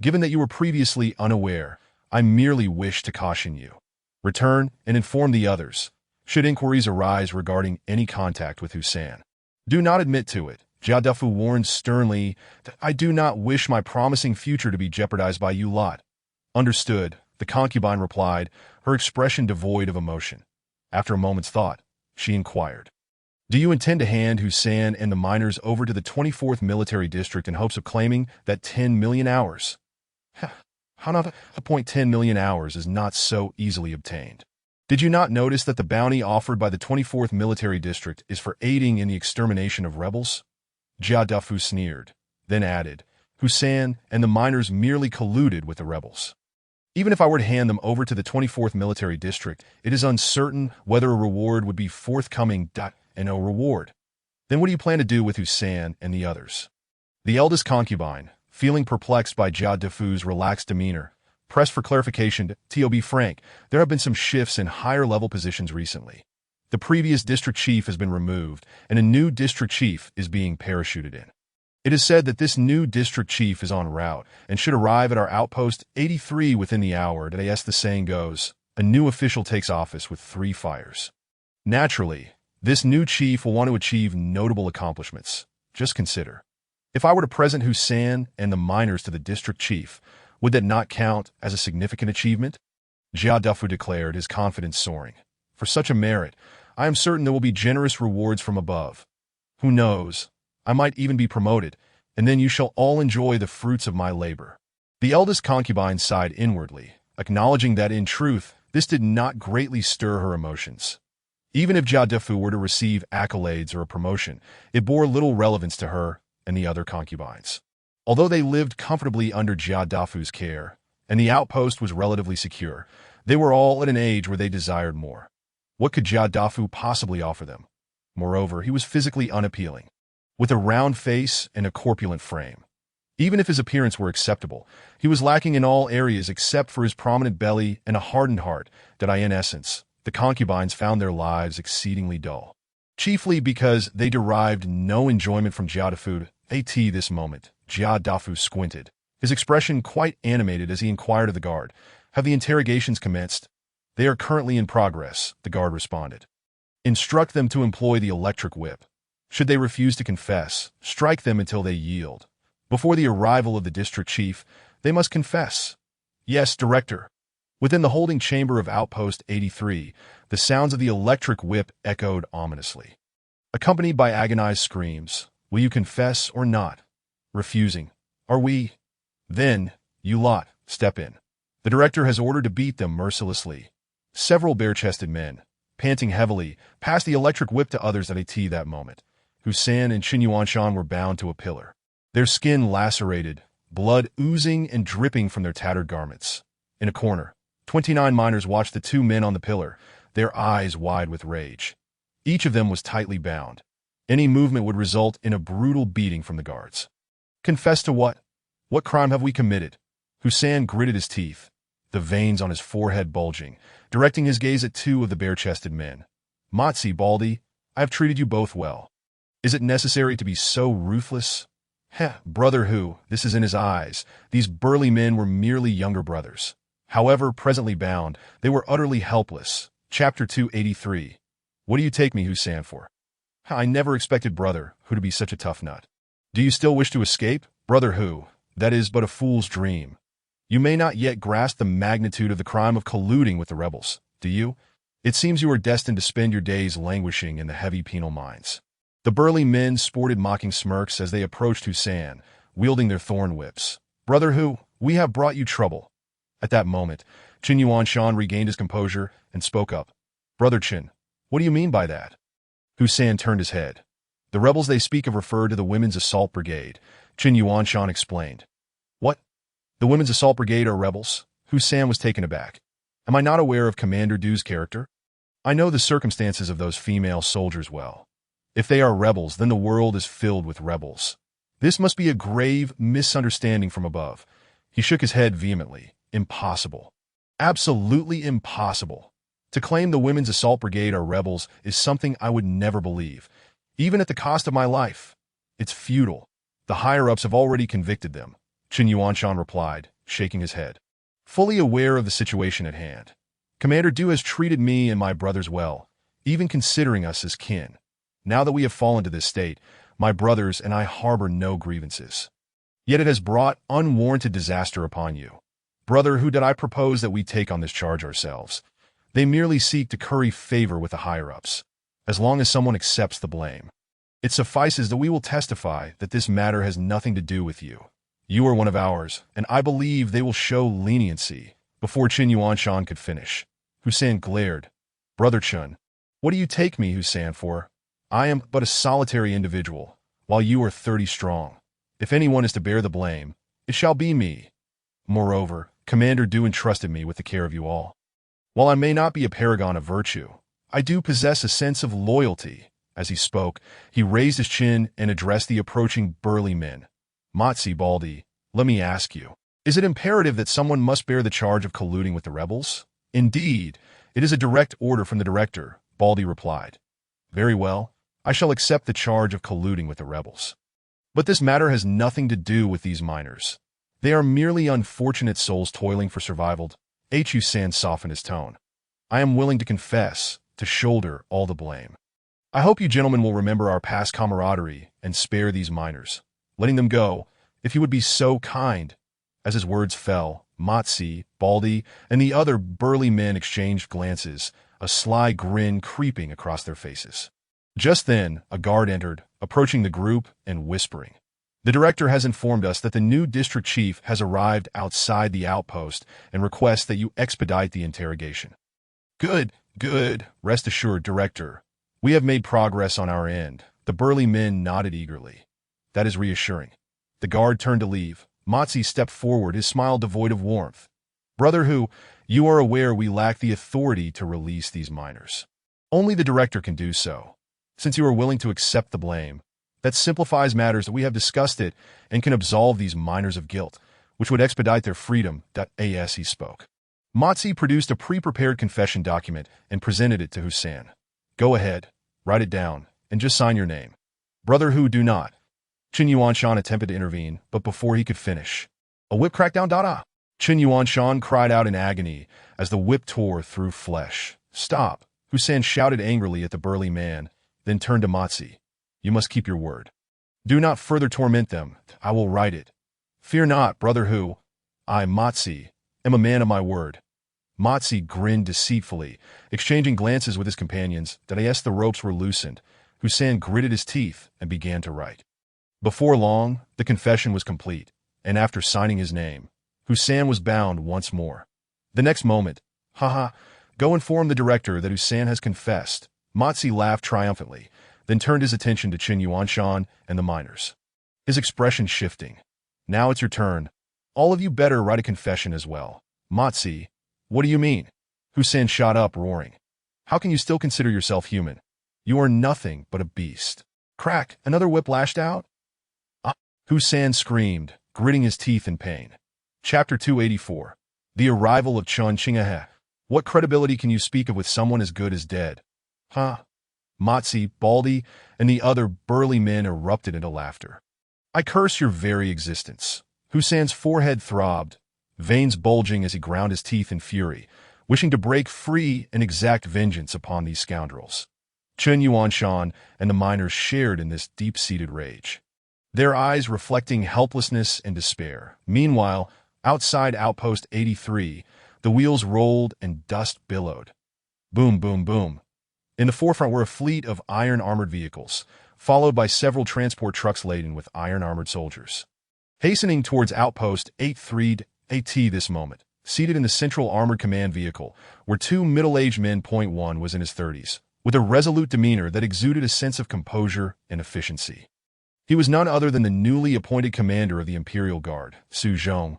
Given that you were previously unaware, I merely wish to caution you. Return and inform the others, should inquiries arise regarding any contact with Hussein. Do not admit to it. Jia Defu warned sternly that I do not wish my promising future to be jeopardized by you lot. Understood, the concubine replied, her expression devoid of emotion. After a moment's thought, she inquired, Do you intend to hand Hussein and the miners over to the 24th military district in hopes of claiming that 10 million hours? How not? 10 million hours is not so easily obtained. Did you not notice that the bounty offered by the 24th military district is for aiding in the extermination of rebels? Jia Defu sneered, then added, Hussein and the miners merely colluded with the rebels. Even if I were to hand them over to the 24th military district, it is uncertain whether a reward would be forthcoming. And no reward. Then what do you plan to do with Hussein and the others? The eldest concubine, feeling perplexed by Jia Defu's relaxed demeanor, pressed for clarification. To be frank, there have been some shifts in higher-level positions recently. The previous district chief has been removed, and a new district chief is being parachuted in. It is said that this new district chief is en route and should arrive at our outpost 83 within the hour. As the saying goes, a new official takes office with 3 fires. Naturally, this new chief will want to achieve notable accomplishments. Just consider. If I were to present Hussein and the miners to the district chief, would that not count as a significant achievement? Jia Defu declared, his confidence soaring. For such a merit, I am certain there will be generous rewards from above. Who knows? I might even be promoted, and then you shall all enjoy the fruits of my labor. The eldest concubine sighed inwardly, acknowledging that in truth, this did not greatly stir her emotions. Even if Jia Defu were to receive accolades or a promotion, it bore little relevance to her and the other concubines. Although they lived comfortably under Jia Defu's care, and the outpost was relatively secure, they were all at an age where they desired more. What could Jia Defu possibly offer them? Moreover, he was physically unappealing, with a round face and a corpulent frame. Even if his appearance were acceptable, he was lacking in all areas except for his prominent belly and a hardened heart that in essence, the concubines found their lives exceedingly dull. Chiefly because they derived no enjoyment from Jia Defu. At this moment, Jia Defu squinted, his expression quite animated as he inquired of the guard, "Have the interrogations commenced?" "They are currently in progress," the guard responded. "Instruct them to employ the electric whip. Should they refuse to confess, strike them until they yield. Before the arrival of the district chief, they must confess." "Yes, Director." Within the holding chamber of Outpost 83, the sounds of the electric whip echoed ominously, accompanied by agonized screams. "Will you confess or not?" "Refusing." "Are we?" "Then, you lot, step in. The director has ordered to beat them mercilessly." Several bare-chested men, panting heavily, passed the electric whip to others at that moment. Hussein and Qin Yuanshan were bound to a pillar, their skin lacerated, blood oozing and dripping from their tattered garments. In a corner, 29 miners watched the two men on the pillar, their eyes wide with rage. Each of them was tightly bound. Any movement would result in a brutal beating from the guards. "Confess to what? What crime have we committed?" Hussein gritted his teeth, the veins on his forehead bulging, directing his gaze at two of the bare-chested men. "Matsi, Baldi, I have treated you both well. Is it necessary to be so ruthless?" "Heh, brother who, this is in his eyes. These burly men were merely younger brothers. However, presently bound, they were utterly helpless." Chapter 283. "What do you take me, Hussein, for?" "I never expected brother who to be such a tough nut." "Do you still wish to escape?" "Brother who, that is but a fool's dream. You may not yet grasp the magnitude of the crime of colluding with the rebels, do you? It seems you are destined to spend your days languishing in the heavy penal mines." The burly men sported mocking smirks as they approached Hussein, wielding their thorn whips. "Brother who, we have brought you trouble." At that moment, Qin Yuanshan regained his composure and spoke up. "Brother Qin, what do you mean by that?" Hussein turned his head. "The rebels they speak of refer to the Women's Assault Brigade," Qin Yuanshan explained. "What? The Women's Assault Brigade are rebels?" Hussein was taken aback. "Am I not aware of Commander Du's character? I know the circumstances of those female soldiers well. If they are rebels, then the world is filled with rebels. This must be a grave misunderstanding from above." He shook his head vehemently. "Impossible. Absolutely impossible. To claim the Women's Assault Brigade are rebels is something I would never believe, even at the cost of my life. It's futile. The higher-ups have already convicted them," Qin Yuanshan replied, shaking his head. "Fully aware of the situation at hand. Commander Du has treated me and my brothers well, even considering us as kin. Now that we have fallen to this state, my brothers and I harbor no grievances. Yet it has brought unwarranted disaster upon you. Brother, who did I propose that we take on this charge ourselves? They merely seek to curry favor with the higher-ups, as long as someone accepts the blame. It suffices that we will testify that this matter has nothing to do with you. You are one of ours, and I believe they will show leniency." Before Qin Yuanshan could finish, Hussein glared. "Brother Chun, what do you take me, Hussein, for? I am but a solitary individual, while you are 30 strong. If anyone is to bear the blame, it shall be me. Moreover, Commander Du entrusted me with the care of you all. While I may not be a paragon of virtue, I do possess a sense of loyalty." As he spoke, he raised his chin and addressed the approaching burly men. "Matsi, Baldi, let me ask you, is it imperative that someone must bear the charge of colluding with the rebels?" "Indeed, it is a direct order from the director," Baldi replied. "Very well, I shall accept the charge of colluding with the rebels. But this matter has nothing to do with these miners. They are merely unfortunate souls toiling for survival." Hussein softened his tone. "I am willing to confess, to shoulder all the blame. I hope you gentlemen will remember our past camaraderie and spare these miners, letting them go, if you would be so kind." As his words fell, Matsi, Baldi, and the other burly men exchanged glances, a sly grin creeping across their faces. Just then, a guard entered, approaching the group and whispering, The director has informed us that the new district chief has arrived outside the outpost and requests that you expedite the interrogation. Good, good, rest assured, director. We have made progress on our end. The burly men nodded eagerly. That is reassuring. The guard turned to leave. Matsi stepped forward, his smile devoid of warmth. Brother Who, you are aware we lack the authority to release these miners. Only the director can do so. Since you are willing to accept the blame, that simplifies matters that we have discussed it and can absolve these miners of guilt, which would expedite their freedom. As he spoke, Matsi produced a pre-prepared confession document and presented it to Hussein. Go ahead, write it down, and just sign your name. Brother Who, do not. Qin Yuanshan attempted to intervene, but before he could finish, a whip cracked down. Qin Yuanshan cried out in agony as the whip tore through flesh. Stop, Hussein shouted angrily at the burly man, then turned to Matsi. You must keep your word. Do not further torment them. I will write it. Fear not, Brother Who. I, Matsi, am a man of my word. Matsi grinned deceitfully, exchanging glances with his companions. As the ropes were loosened, Hussein gritted his teeth and began to write. Before long, the confession was complete, and after signing his name, Hussein was bound once more. The next moment, go inform the director that Hussein has confessed. Matsi laughed triumphantly, then turned his attention to Qin Yuanshan and the miners. His expression shifting. Now it's your turn. All of you better write a confession as well. Matsi, what do you mean? Hussein shot up, roaring. How can you still consider yourself human? You are nothing but a beast. Crack, another whip lashed out. Hussein screamed, gritting his teeth in pain. Chapter 284. The arrival of Chun Chingahe. What credibility can you speak of with someone as good as dead? Matsi, Baldy, and the other burly men erupted into laughter. I curse your very existence. Hussein's forehead throbbed, veins bulging as he ground his teeth in fury, wishing to break free and exact vengeance upon these scoundrels. Qin Yuanshan and the miners shared in this deep-seated rage, their eyes reflecting helplessness and despair. Meanwhile, outside Outpost 83, the wheels rolled and dust billowed. Boom, boom, boom. In the forefront were a fleet of iron-armored vehicles, followed by several transport trucks laden with iron-armored soldiers. Hastening towards Outpost 83 AT this moment, seated in the central armored command vehicle, were two middle-aged men. One was in his 30s, with a resolute demeanor that exuded a sense of composure and efficiency. He was none other than the newly appointed commander of the Imperial Guard, Su Zhong.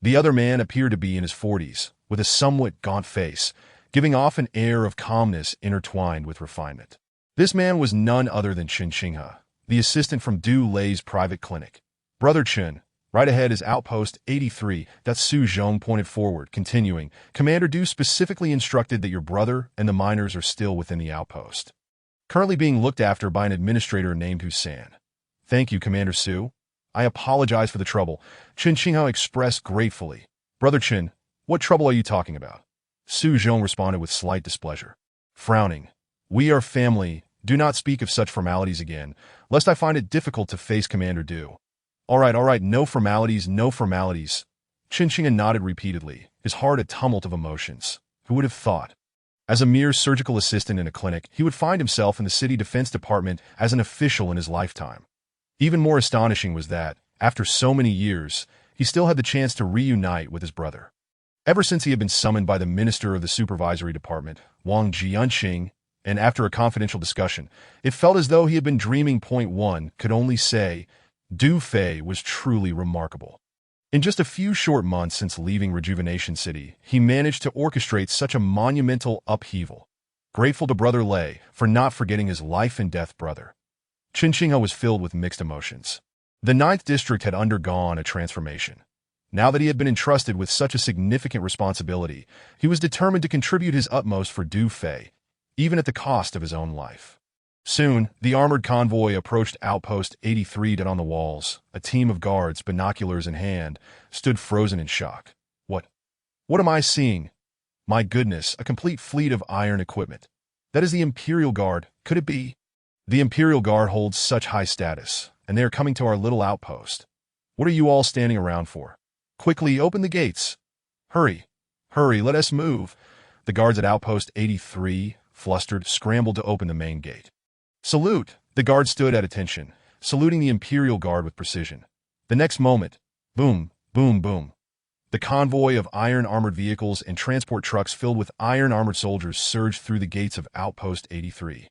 The other man appeared to be in his 40s, with a somewhat gaunt face, giving off an air of calmness intertwined with refinement. This man was none other than Chen Qinghe, the assistant from Du Lei's private clinic. Brother Chen, right ahead is Outpost 83. Su Zhong pointed forward, continuing, Commander Du specifically instructed that your brother and the miners are still within the outpost, currently being looked after by an administrator named Hussein. Thank you, Commander Su. I apologize for the trouble. Chen Qinghe expressed gratefully. Brother Chen, what trouble are you talking about? Su Zhong responded with slight displeasure. Frowning. We are family. Do not speak of such formalities again, lest I find it difficult to face Commander Du. All right, no formalities, no formalities. Chen Qinghe nodded repeatedly, his heart a tumult of emotions. Who would have thought? As a mere surgical assistant in a clinic, he would find himself in the city defense department as an official in his lifetime. Even more astonishing was that, after so many years, he still had the chance to reunite with his brother. Ever since he had been summoned by the minister of the supervisory department, Wang Jianqing, and after a confidential discussion, it felt as though he had been dreaming. One could only say, Du Fei was truly remarkable. In just a few short months since leaving Rejuvenation City, he managed to orchestrate such a monumental upheaval. Grateful to Brother Lei for not forgetting his life-and-death brother, Chen Qinghe was filled with mixed emotions. The 9th District had undergone a transformation. Now that he had been entrusted with such a significant responsibility, he was determined to contribute his utmost for Du Fei, even at the cost of his own life. Soon, the armored convoy approached Outpost 83. On the walls, a team of guards, binoculars in hand, stood frozen in shock. What am I seeing? My goodness, a complete fleet of iron equipment. That is the Imperial Guard. Could it be? The Imperial Guard holds such high status, and they are coming to our little outpost. What are you all standing around for? Quickly, open the gates. Hurry, let us move. The guards at Outpost 83, flustered, scrambled to open the main gate. Salute! The guard stood at attention, saluting the Imperial Guard with precision. The next moment, boom, boom, boom. The convoy of iron-armored vehicles and transport trucks filled with iron-armored soldiers surged through the gates of Outpost 83,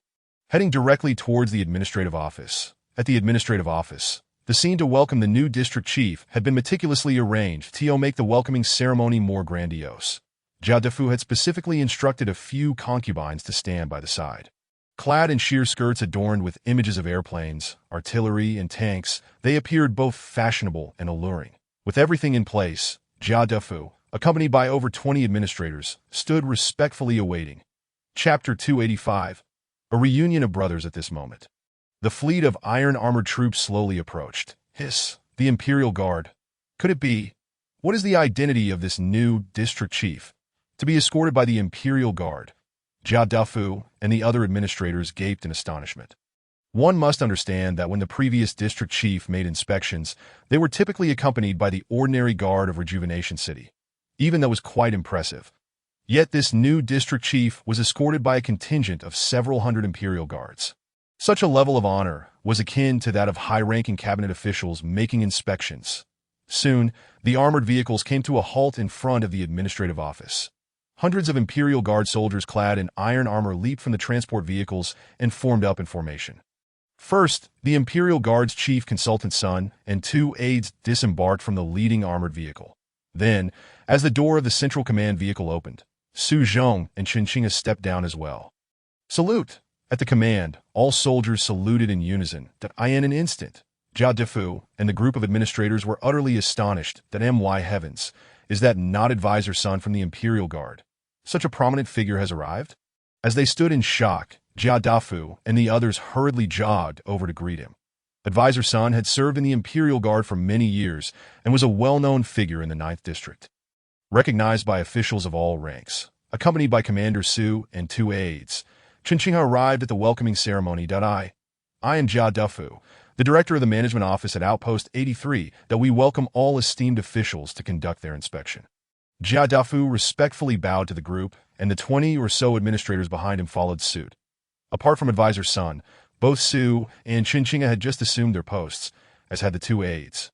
heading directly towards the administrative office. At the administrative office, the scene to welcome the new district chief had been meticulously arranged to make the welcoming ceremony more grandiose. Jia Defu had specifically instructed a few concubines to stand by the side. Clad in sheer skirts adorned with images of airplanes, artillery, and tanks, they appeared both fashionable and alluring. With everything in place, Jia Defu, accompanied by over 20 administrators, stood respectfully awaiting. Chapter 285. A reunion of brothers at this moment. The fleet of iron-armored troops slowly approached. Hiss, the Imperial Guard. Could it be? What is the identity of this new district chief? To be escorted by the Imperial Guard. Jia Defu and the other administrators gaped in astonishment. One must understand that when the previous district chief made inspections, they were typically accompanied by the ordinary guard of Rejuvenation City. Even that was quite impressive. Yet this new district chief was escorted by a contingent of several hundred Imperial Guards. Such a level of honor was akin to that of high-ranking cabinet officials making inspections. Soon, the armored vehicles came to a halt in front of the administrative office. Hundreds of Imperial Guard soldiers clad in iron armor leaped from the transport vehicles and formed up in formation. First, the Imperial Guard's chief consultant's son and 2 aides disembarked from the leading armored vehicle. Then, as the door of the central command vehicle opened, Su Zhong and Chen stepped down as well. Salute! At the command, all soldiers saluted in unison. In an instant, Jia Defu and the group of administrators were utterly astonished that heavens, is that not Advisor Sun from the Imperial Guard? Such a prominent figure has arrived? As they stood in shock, Jia Defu and the others hurriedly jogged over to greet him. Advisor Sun had served in the Imperial Guard for many years and was a well-known figure in the 9th District. Recognized by officials of all ranks, accompanied by Commander Su and 2 aides, Chen arrived at the welcoming ceremony. I am Jia Defu, the director of the management office at Outpost 83, that we welcome all esteemed officials to conduct their inspection. Jia Defu respectfully bowed to the group, and the 20 or so administrators behind him followed suit. Apart from Advisor Sun, both Su and Chen had just assumed their posts, as had the 2 aides.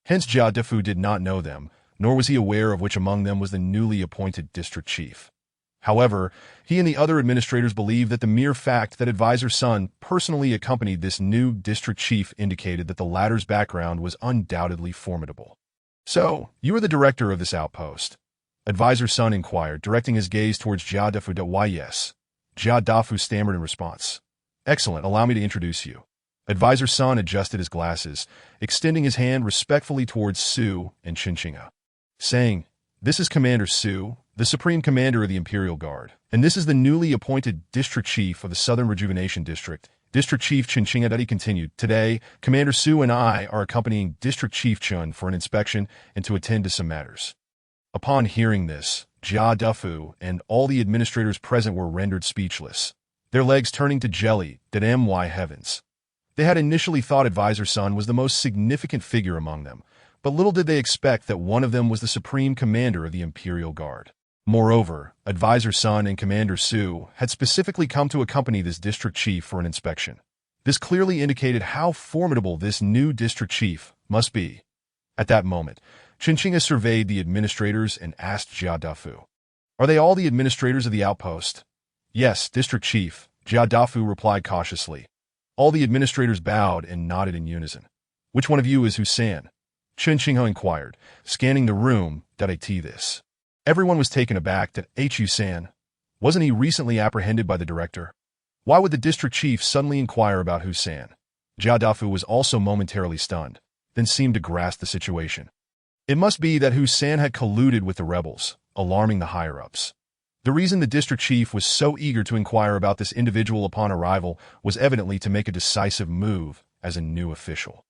Hence Jia Defu did not know them, nor was he aware of which among them was the newly appointed district chief. However, he and the other administrators believed that the mere fact that Advisor Sun personally accompanied this new district chief indicated that the latter's background was undoubtedly formidable. So, you are the director of this outpost? Advisor Sun inquired, directing his gaze towards Jia Defu. Why, yes. Jia Defu stammered in response. Excellent, allow me to introduce you. Advisor Sun adjusted his glasses, extending his hand respectfully towards Su and Chen, saying, "This is Commander Su, the Supreme Commander of the Imperial Guard, and this is the newly appointed District Chief of the Southern Rejuvenation District." District Chief Chen continued, "Today, Commander Su and I are accompanying District Chief Chen for an inspection and to attend to some matters." Upon hearing this, Jia Defu and all the administrators present were rendered speechless, their legs turning to jelly. Heavens. They had initially thought Advisor Sun was the most significant figure among them, but little did they expect that one of them was the Supreme Commander of the Imperial Guard. Moreover, Advisor Sun and Commander Su had specifically come to accompany this district chief for an inspection. This clearly indicated how formidable this new district chief must be. At that moment, Chen surveyed the administrators and asked Jia Defu, "Are they all the administrators of the outpost?" "Yes, District Chief," Jia Defu replied cautiously. All the administrators bowed and nodded in unison. "Which one of you is Husan?" Chen inquired, scanning the room. This. Everyone was taken aback. Husan? Wasn't he recently apprehended by the director? Why would the district chief suddenly inquire about Husan? Jia Defu was also momentarily stunned, then seemed to grasp the situation. It must be that Husan had colluded with the rebels, alarming the higher-ups. The reason the district chief was so eager to inquire about this individual upon arrival was evidently to make a decisive move as a new official.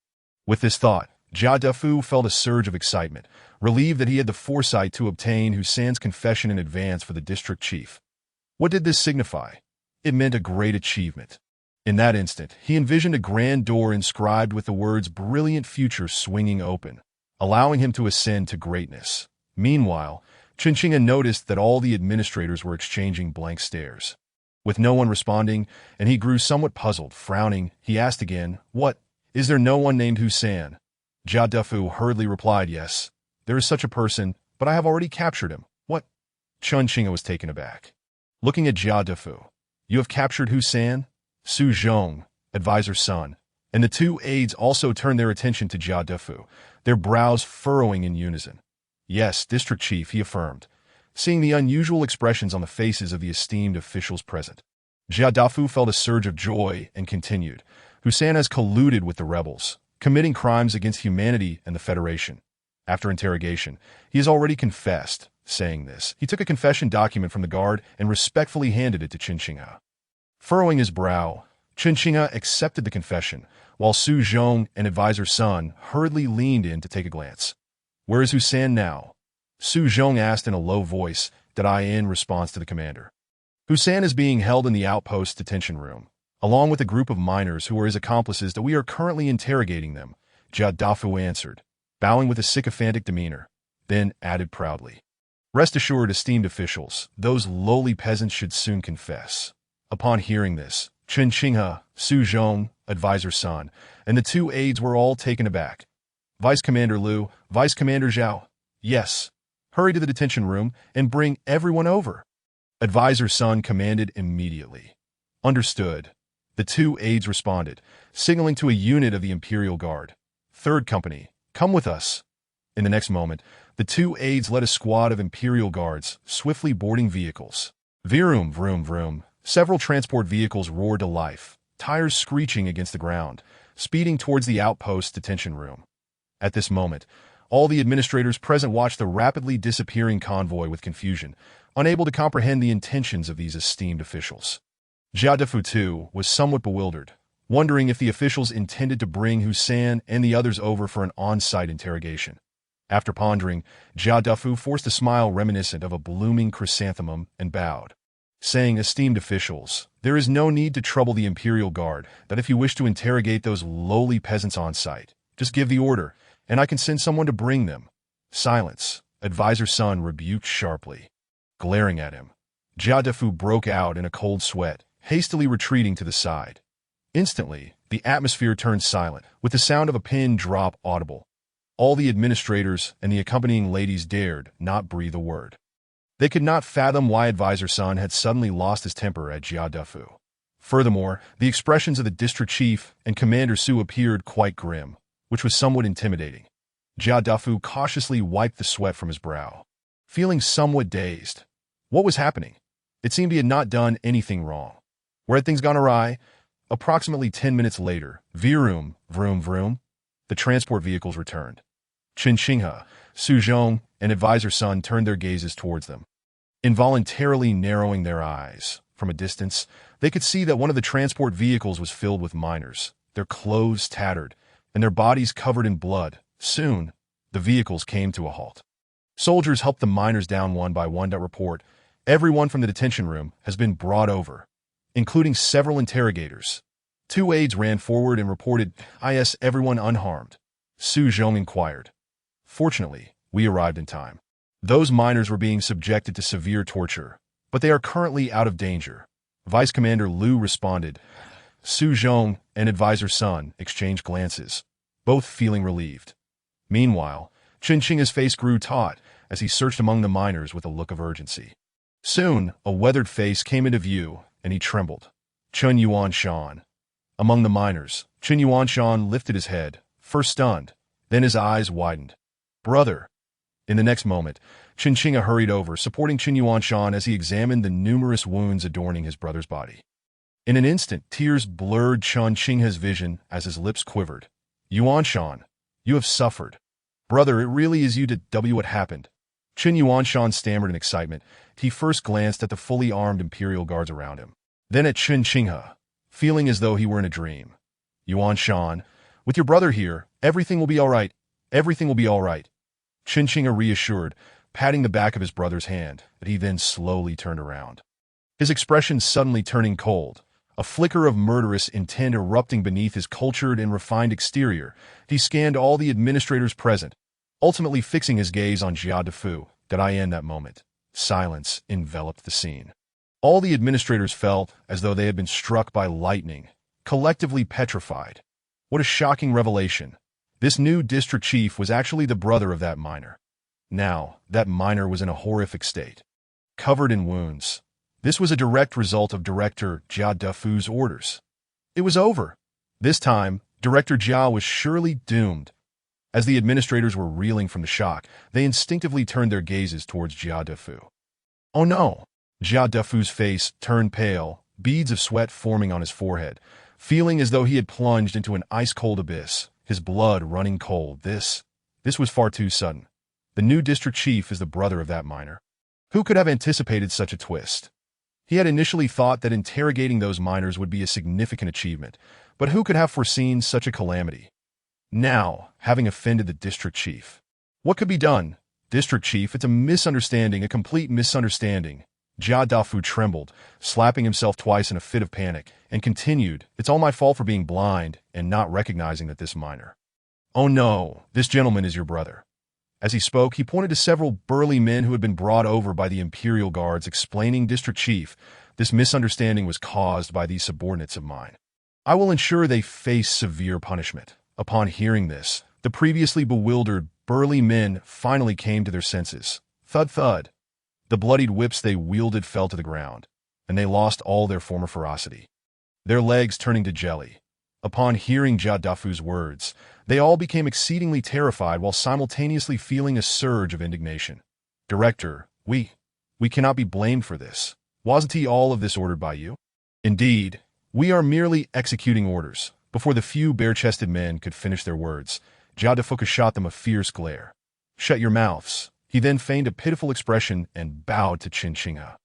With this thought, Jia Defu felt a surge of excitement, relieved that he had the foresight to obtain Husan's confession in advance for the district chief. What did this signify? It meant a great achievement. In that instant, he envisioned a grand door inscribed with the words "Brilliant Future" swinging open, allowing him to ascend to greatness. Meanwhile, Chen noticed that all the administrators were exchanging blank stares. With no one responding, and he grew somewhat puzzled, frowning, he asked again, "What? Is there no one named Hussein? Jia Defu hurriedly replied, yes, there is such a person, but I have already captured him. What? Chun Qingha was taken aback. Looking at Jia Defu, you have captured Hussein? Su Zhong, advisor's son, and the two aides also turned their attention to Jia Defu, their brows furrowing in unison. Yes, District Chief, he affirmed, seeing the unusual expressions on the faces of the esteemed officials present. Jia Defu felt a surge of joy and continued, Hussein has colluded with the rebels, committing crimes against humanity and the Federation. After interrogation, he has already confessed. Saying this, he took a confession document from the guard and respectfully handed it to Chun Qingha. Furrowing his brow, Chun Qingha accepted the confession, while Su Zhong and advisor's son hurriedly leaned in to take a glance. Where is Hussein now? Su Zhong asked in a low voice, in response to the commander. Hussein is being held in the outpost detention room, along with a group of miners who are his accomplices that we are currently interrogating them, Jia Defu answered, bowing with a sycophantic demeanor, then added proudly. Rest assured, esteemed officials, those lowly peasants should soon confess. Upon hearing this, Chun Qingha, Su Zhong, advisor's son, and the two aides were all taken aback. Vice Commander Liu, Vice Commander Zhao, yes, hurry to the detention room and bring everyone over. Advisor's son commanded immediately. Understood. The two aides responded, signaling to a unit of the Imperial Guard. Third Company, come with us. In the next moment, the two aides led a squad of Imperial Guards, swiftly boarding vehicles. Vroom, vroom, vroom. Several transport vehicles roared to life, tires screeching against the ground, speeding towards the outpost detention room. At this moment, all the administrators present watched the rapidly disappearing convoy with confusion, unable to comprehend the intentions of these esteemed officials. Jia Defu, too, was somewhat bewildered, wondering if the officials intended to bring Hussein and the others over for an on-site interrogation. After pondering, Jia Defu forced a smile reminiscent of a blooming chrysanthemum and bowed, saying, esteemed officials, there is no need to trouble the Imperial Guard, that if you wish to interrogate those lowly peasants on site, just give the order, and I can send someone to bring them. Silence, advisor's son rebuked sharply. Glaring at him, Jia Defu broke out in a cold sweat, hastily retreating to the side. Instantly, the atmosphere turned silent, with the sound of a pin drop audible. All the administrators and the accompanying ladies dared not breathe a word. They could not fathom why advisor's son had suddenly lost his temper at Jia Defu. Furthermore, the expressions of the district chief and Commander Su appeared quite grim, which was somewhat intimidating. Jia Defu cautiously wiped the sweat from his brow, feeling somewhat dazed. What was happening? It seemed he had not done anything wrong. Where had things gone awry? Approximately 10 minutes later, vroom, vroom, vroom, the transport vehicles returned. Chun Qingha, Su Zhong, and advisor's son turned their gazes towards them. Involuntarily narrowing their eyes, from a distance, they could see that one of the transport vehicles was filled with miners, their clothes tattered, and their bodies covered in blood. Soon, the vehicles came to a halt. Soldiers helped the miners down one by one to report, everyone from the detention room has been brought over, including several interrogators. Two aides ran forward and reported, "Is everyone unharmed?" Su Zhong inquired. Fortunately, we arrived in time. Those miners were being subjected to severe torture, but they are currently out of danger. Vice Commander Liu responded. Su Zhong and advisor's son exchanged glances, both feeling relieved. Meanwhile, Chun Qingha's face grew taut as he searched among the miners with a look of urgency. Soon, a weathered face came into view, and he trembled. Chun Yuanshan. Among the miners, Chun Yuanshan lifted his head, first stunned, then his eyes widened. Brother! In the next moment, Chun Qingha hurried over, supporting Chun Yuanshan as he examined the numerous wounds adorning his brother's body. In an instant, tears blurred Chun Qingha's vision as his lips quivered. Yuanshan, you have suffered. Brother, it really is you to what happened. Chun Yuanshan stammered in excitement. He first glanced at the fully armed Imperial Guards around him, then at Chun Qingha, feeling as though he were in a dream. Yuanshan, with your brother here, everything will be all right. Everything will be all right. Chun Qingha reassured, patting the back of his brother's hand, that he then slowly turned around. His expression suddenly turning cold, a flicker of murderous intent erupting beneath his cultured and refined exterior. He scanned all the administrators present, ultimately fixing his gaze on Jia Defu. In that moment, silence enveloped the scene. All the administrators felt as though they had been struck by lightning, collectively petrified. What a shocking revelation. This new district chief was actually the brother of that miner. Now, that miner was in a horrific state, covered in wounds. This was a direct result of Director Jia Defu's orders. It was over. This time, Director Jia was surely doomed. As the administrators were reeling from the shock, they instinctively turned their gazes towards Jia Defu. Oh no! Jia Defu's face turned pale, beads of sweat forming on his forehead, feeling as though he had plunged into an ice-cold abyss, his blood running cold. This was far too sudden. The new district chief is the brother of that miner. Who could have anticipated such a twist? He had initially thought that interrogating those miners would be a significant achievement, but who could have foreseen such a calamity? Now, having offended the district chief, what could be done? District chief, it's a misunderstanding, a complete misunderstanding. Jia Defu trembled, slapping himself twice in a fit of panic, and continued, it's all my fault for being blind and not recognizing that this miner. Oh no, this gentleman is your brother. As he spoke, he pointed to several burly men who had been brought over by the Imperial Guards, explaining, District Chief, this misunderstanding was caused by these subordinates of mine. I will ensure they face severe punishment. Upon hearing this, the previously bewildered, burly men finally came to their senses. Thud thud. The bloodied whips they wielded fell to the ground, and they lost all their former ferocity, their legs turning to jelly. Upon hearing Jia Defu's words, they all became exceedingly terrified while simultaneously feeling a surge of indignation. Director, we cannot be blamed for this. Wasn't all of this ordered by you? Indeed, we are merely executing orders. Before the few bare-chested men could finish their words, Jia Defu shot them a fierce glare. Shut your mouths. He then feigned a pitiful expression and bowed to Qin Qinghe,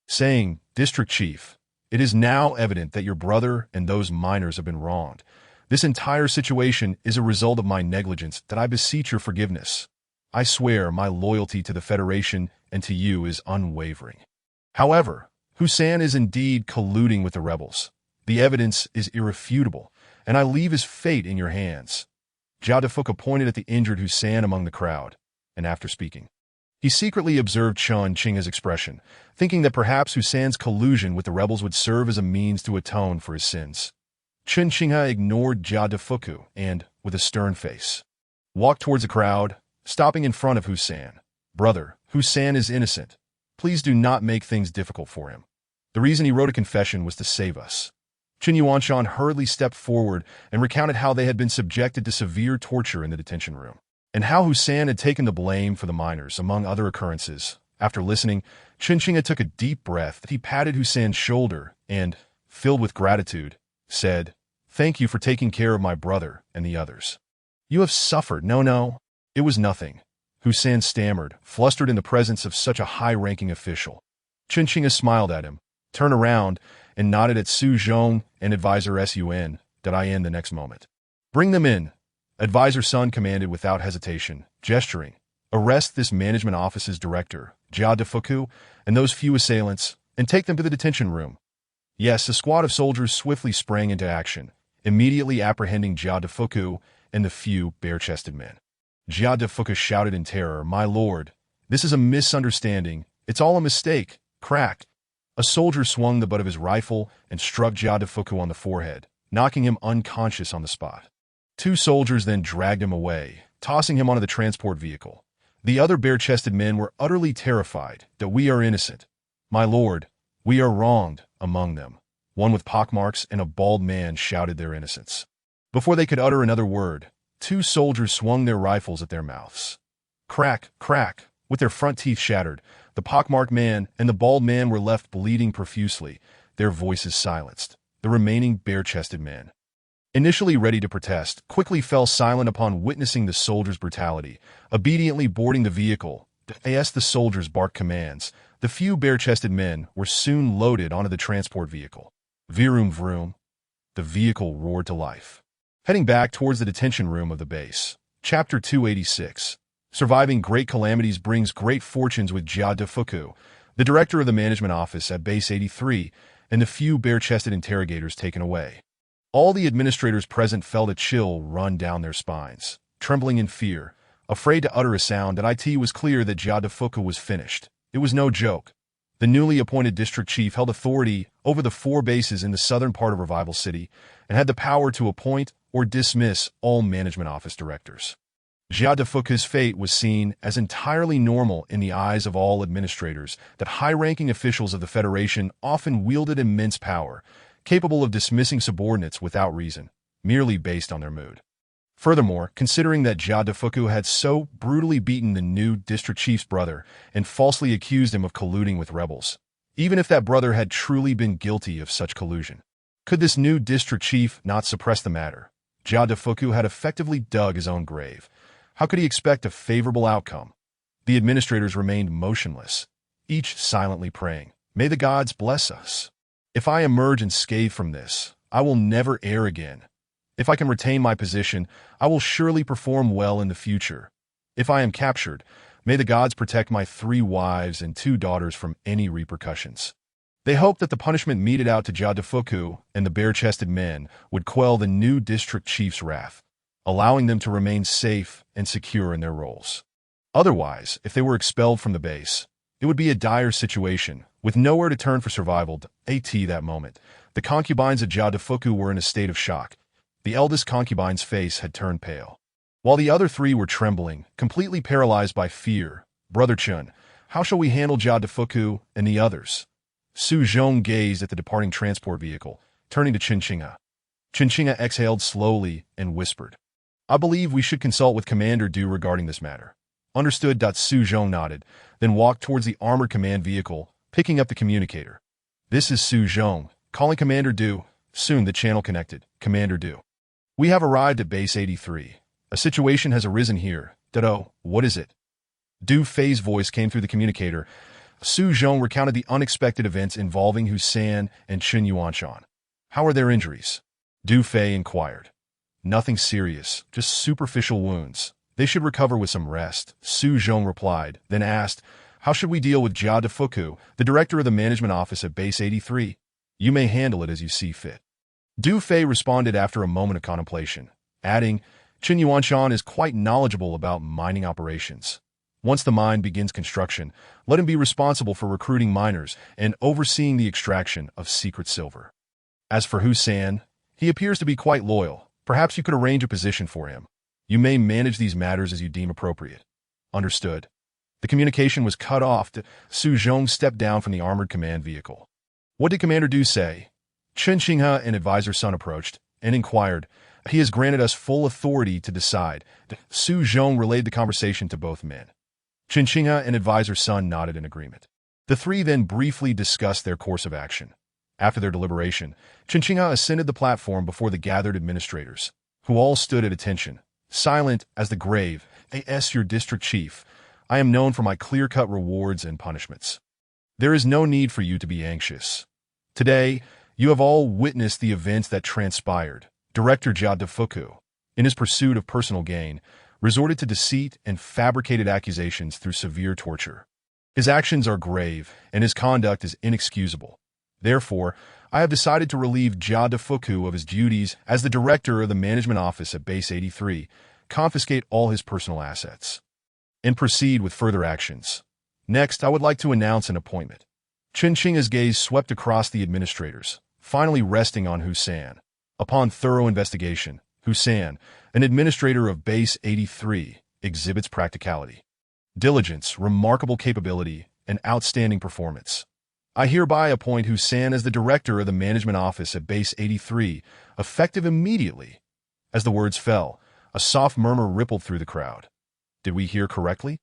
saying, District Chief, it is now evident that your brother and those miners have been wronged. This entire situation is a result of my negligence that I beseech your forgiveness. I swear my loyalty to the Federation and to you is unwavering. However, Hussein is indeed colluding with the rebels. The evidence is irrefutable, and I leave his fate in your hands. Jia Defu pointed at the injured Hussein among the crowd, and after speaking, he secretly observed Qin Qinghe's expression, thinking that perhaps Hussein's collusion with the rebels would serve as a means to atone for his sins. Qin Qinghe ignored Jia Defu and, with a stern face, walked towards the crowd, stopping in front of Hussein. Brother, Hussein is innocent. Please do not make things difficult for him. The reason he wrote a confession was to save us. Qin Yuanshan hurriedly stepped forward and recounted how they had been subjected to severe torture in the detention room, and how Hussein had taken the blame for the miners, among other occurrences. After listening, Qin Qinghe took a deep breath. He patted Hussein's shoulder and, filled with gratitude, said, Thank you for taking care of my brother and the others. You have suffered. No, it was nothing. Hussein stammered, flustered in the presence of such a high-ranking official. Qin Qinghe smiled at him, turned around, and nodded at Su Zhong and Advisor Sun the next moment. Bring them in. Advisor Sun commanded without hesitation, gesturing. Arrest this management office's director, Jia Defu, and those few assailants, and take them to the detention room. Yes, a squad of soldiers swiftly sprang into action, immediately apprehending Jia Defu and the few bare-chested men. Jia Defu shouted in terror, My lord, this is a misunderstanding. It's all a mistake. Crack. A soldier swung the butt of his rifle and struck Jia Defu on the forehead, knocking him unconscious on the spot. Two soldiers then dragged him away, tossing him onto the transport vehicle. The other bare-chested men were utterly terrified that we are innocent. My lord, we are wronged, among them. One with pockmarks and a bald man shouted their innocence. Before they could utter another word, two soldiers swung their rifles at their mouths. Crack, crack, with their front teeth shattered, the pockmarked man and the bald man were left bleeding profusely, their voices silenced. The remaining bare-chested men, initially ready to protest, quickly fell silent upon witnessing the soldiers' brutality, obediently boarding the vehicle. As the soldiers barked commands, the few bare-chested men were soon loaded onto the transport vehicle. Vroom vroom. The vehicle roared to life, heading back towards the detention room of the base. Chapter 286. Surviving great calamities brings great fortunes with Jia Defu, the director of the management office at Base 83, and the few bare-chested interrogators taken away. All the administrators present felt a chill run down their spines, trembling in fear, afraid to utter a sound. It was clear that Jia Defu was finished. It was no joke. The newly appointed district chief held authority over the 4 bases in the southern part of Revival City and had the power to appoint or dismiss all management office directors. Jia Defuku's fate was seen as entirely normal in the eyes of all administrators that high-ranking officials of the Federation often wielded immense power, capable of dismissing subordinates without reason, merely based on their mood. Furthermore, considering that Jia Defuku had so brutally beaten the new district chief's brother and falsely accused him of colluding with rebels, even if that brother had truly been guilty of such collusion, could this new district chief not suppress the matter? Jia Defuku had effectively dug his own grave. How could he expect a favorable outcome? The administrators remained motionless, each silently praying, "May the gods bless us. If I emerge unscathed from this, I will never err again. If I can retain my position, I will surely perform well in the future. If I am captured, may the gods protect my 3 wives and 2 daughters from any repercussions." They hoped that the punishment meted out to Jia Defuku and the bare-chested men would quell the new district chief's wrath, allowing them to remain safe and secure in their roles. Otherwise, if they were expelled from the base, it would be a dire situation, with nowhere to turn for survival. At that moment, the concubines of Jia Defuku were in a state of shock. The eldest concubine's face had turned pale, while the other 3 were trembling, completely paralyzed by fear. "Brother Chun, how shall we handle Jia Defuku and the others?" Su Zhong gazed at the departing transport vehicle, turning to Qinqingha. Qinqingha exhaled slowly and whispered, "I believe we should consult with Commander Du regarding this matter." Understood. Su Zhong nodded, then walked towards the armored command vehicle, picking up the communicator. "This is Su Zhong, calling Commander Du." Soon the channel connected. "Commander Du, we have arrived at Base 83. A situation has arisen here. Ditto, what is it?" Du Fei's voice came through the communicator. Su Zhong recounted the unexpected events involving Husan and Chen Yuanshan. "How are their injuries?" Du Fei inquired. "Nothing serious, just superficial wounds. They should recover with some rest," Su Zhong replied, then asked, "How should we deal with Jia Defuku, the director of the management office at Base 83? You may handle it as you see fit." Du Fei responded after a moment of contemplation, adding, "Chen Yuanshan is quite knowledgeable about mining operations. Once the mine begins construction, let him be responsible for recruiting miners and overseeing the extraction of secret silver. As for Husan, he appears to be quite loyal. Perhaps you could arrange a position for him. You may manage these matters as you deem appropriate." Understood. The communication was cut off. Su Zhong stepped down from the armored command vehicle. "What did Commander Du say?" Qinqingha, an advisor son, approached and inquired. "He has granted us full authority to decide." Su Zhong relayed the conversation to both men. Qinqingha and advisor son nodded in agreement. The 3 then briefly discussed their course of action. After their deliberation, Qinqingha ascended the platform before the gathered administrators, who all stood at attention, silent as the grave. "As your district chief, I am known for my clear-cut rewards and punishments. There is no need for you to be anxious. Today, you have all witnessed the events that transpired. Director Jia Defuku, in his pursuit of personal gain, resorted to deceit and fabricated accusations through severe torture. His actions are grave, and his conduct is inexcusable. Therefore, I have decided to relieve Jia Defuku of his duties as the director of the management office at Base 83, confiscate all his personal assets, and proceed with further actions. Next, I would like to announce an appointment." Qinqingha's gaze swept across the administrators, finally resting on Husan. Upon thorough investigation, Husan, an administrator of Base 83, exhibits practicality, diligence, remarkable capability, and outstanding performance. I hereby appoint Husan as the director of the management office at Base 83, effective immediately." As the words fell, a soft murmur rippled through the crowd. Did we hear correctly?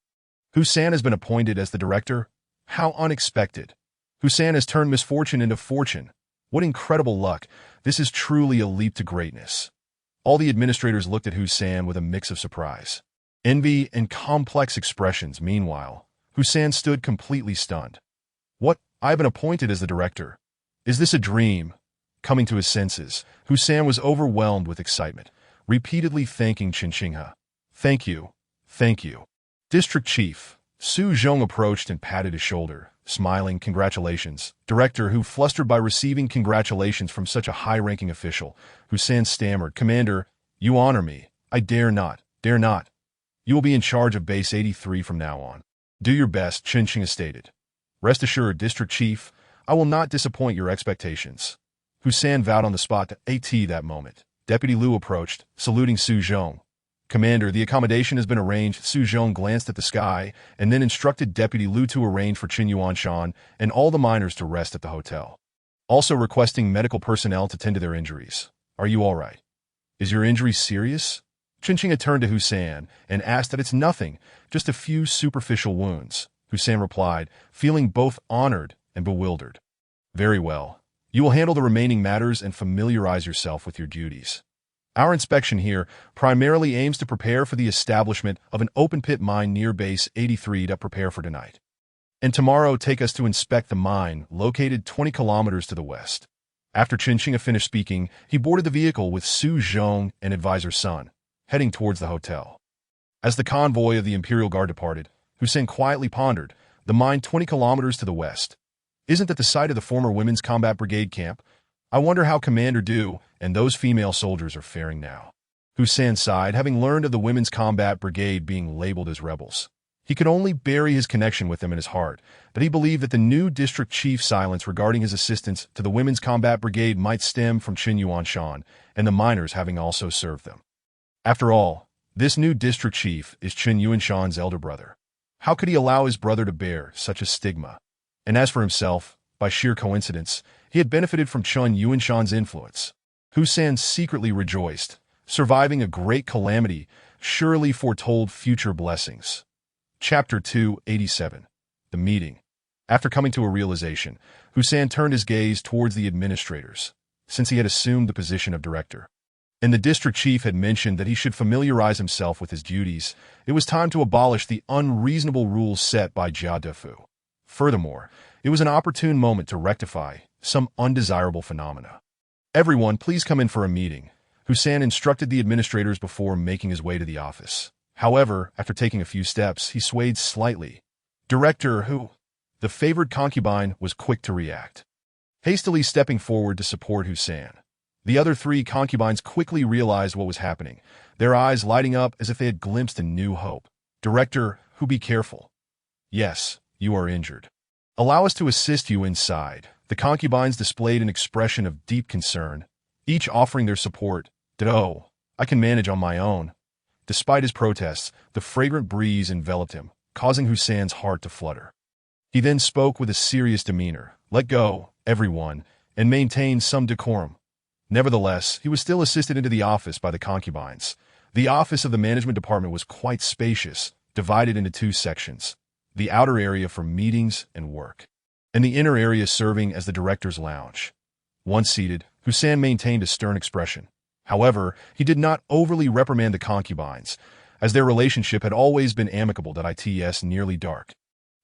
Husan has been appointed as the director? How unexpected. Husan has turned misfortune into fortune. What incredible luck. This is truly a leap to greatness. All the administrators looked at Husan with a mix of surprise, envy, and complex expressions. Meanwhile, Husan stood completely stunned. "What? I have been appointed as the director. Is this a dream?" Coming to his senses, Husan was overwhelmed with excitement, repeatedly thanking Qinqingha. Thank you. District Chief." Su Zhong approached and patted his shoulder, smiling. "Congratulations, Director." Who, flustered by receiving congratulations from such a high-ranking official, Husan stammered, "Commander, you honor me. I dare not. You will be in charge of Base 83 from now on. Do your best," Qinqingha stated. "Rest assured, District Chief, I will not disappoint your expectations." Husan vowed on the spot. At that moment, Deputy Liu approached, saluting Su Zhong. "Commander, the accommodation has been arranged." Su Zhong glanced at the sky and then instructed Deputy Liu to arrange for Qin Yuanshan and all the miners to rest at the hotel, also requesting medical personnel to tend to their injuries. "Are you all right? Is your injury serious?" Qinqing turned to Husan and asked that it's nothing, just a few superficial wounds. Husan replied, feeling both honored and bewildered. "Very well. You will handle the remaining matters and familiarize yourself with your duties. Our inspection here primarily aims to prepare for the establishment of an open-pit mine near Base 83 to prepare for tonight. And tomorrow take us to inspect the mine located 20 kilometers to the west." After Qinqing finished speaking, he boarded the vehicle with Su Zhong and Advisor Sun, heading towards the hotel. As the convoy of the Imperial Guard departed, Hussein quietly pondered, the mine 20 kilometers to the west. Isn't that the site of the former Women's Combat Brigade camp? I wonder how Commander Du and those female soldiers are faring now. Hussein sighed, having learned of the Women's Combat Brigade being labeled as rebels. He could only bury his connection with them in his heart, but he believed that the new district chief's silence regarding his assistance to the Women's Combat Brigade might stem from Qin Yuanshan and the miners having also served them. After all, this new district chief is Qin Yuanshan's elder brother. How could he allow his brother to bear such a stigma? And as for himself, by sheer coincidence, he had benefited from Qin Yuanshan's influence. Hussein secretly rejoiced. Surviving a great calamity surely foretold future blessings. Chapter 287. The Meeting. After coming to a realization, Hussein turned his gaze towards the administrators, since he had assumed the position of director. And the district chief had mentioned that he should familiarize himself with his duties. It was time to abolish the unreasonable rules set by Jia Defu. Furthermore, it was an opportune moment to rectify some undesirable phenomena. "Everyone, please come in for a meeting," Hussein instructed the administrators before making his way to the office. However, after taking a few steps, he swayed slightly. "Director Hu," the favored concubine, was quick to react, hastily stepping forward to support Hussein. The other three concubines quickly realized what was happening, their eyes lighting up as if they had glimpsed a new hope. "Director Hu, be careful." "Yes, you are injured. Allow us to assist you inside." The concubines displayed an expression of deep concern, each offering their support. "Oh, I can manage on my own." Despite his protests, the fragrant breeze enveloped him, causing Hussein's heart to flutter. He then spoke with a serious demeanor. "Let go, everyone, and maintain some decorum." Nevertheless, he was still assisted into the office by the concubines. The office of the management department was quite spacious, divided into two sections, the outer area for meetings and work, and the inner area serving as the director's lounge. Once seated, Hussein maintained a stern expression. However, he did not overly reprimand the concubines, as their relationship had always been amicable. "It's nearly dark,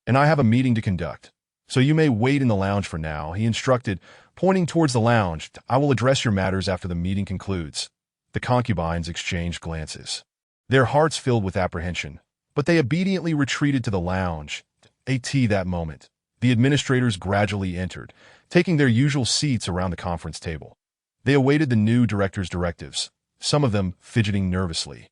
and I have a meeting to conduct, so you may wait in the lounge for now," he instructed, pointing towards the lounge. "I will address your matters after the meeting concludes." The concubines exchanged glances, their hearts filled with apprehension, but they obediently retreated to the lounge. That moment, the administrators gradually entered, taking their usual seats around the conference table. They awaited the new director's directives, some of them fidgeting nervously,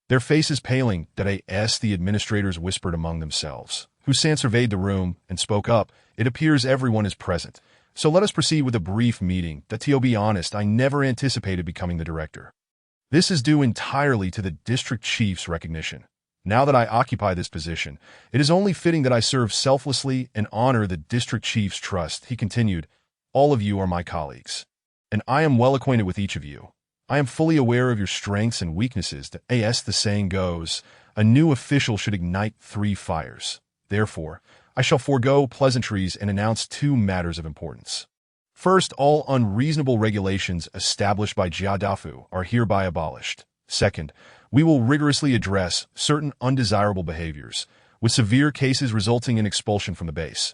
their faces paling. The administrators whispered among themselves. Hussein surveyed the room and spoke up. "It appears everyone is present, so let us proceed with a brief meeting. To be honest, I never anticipated becoming the director. This is due entirely to the district chief's recognition. Now that I occupy this position, it is only fitting that I serve selflessly and honor the district chief's trust." He continued, "All of you are my colleagues, and I am well acquainted with each of you. I am fully aware of your strengths and weaknesses. As the saying goes, a new official should ignite 3 fires. Therefore, I shall forego pleasantries and announce 2 matters of importance. First, all unreasonable regulations established by Jia Dafu are hereby abolished. Second, we will rigorously address certain undesirable behaviors, with severe cases resulting in expulsion from the base."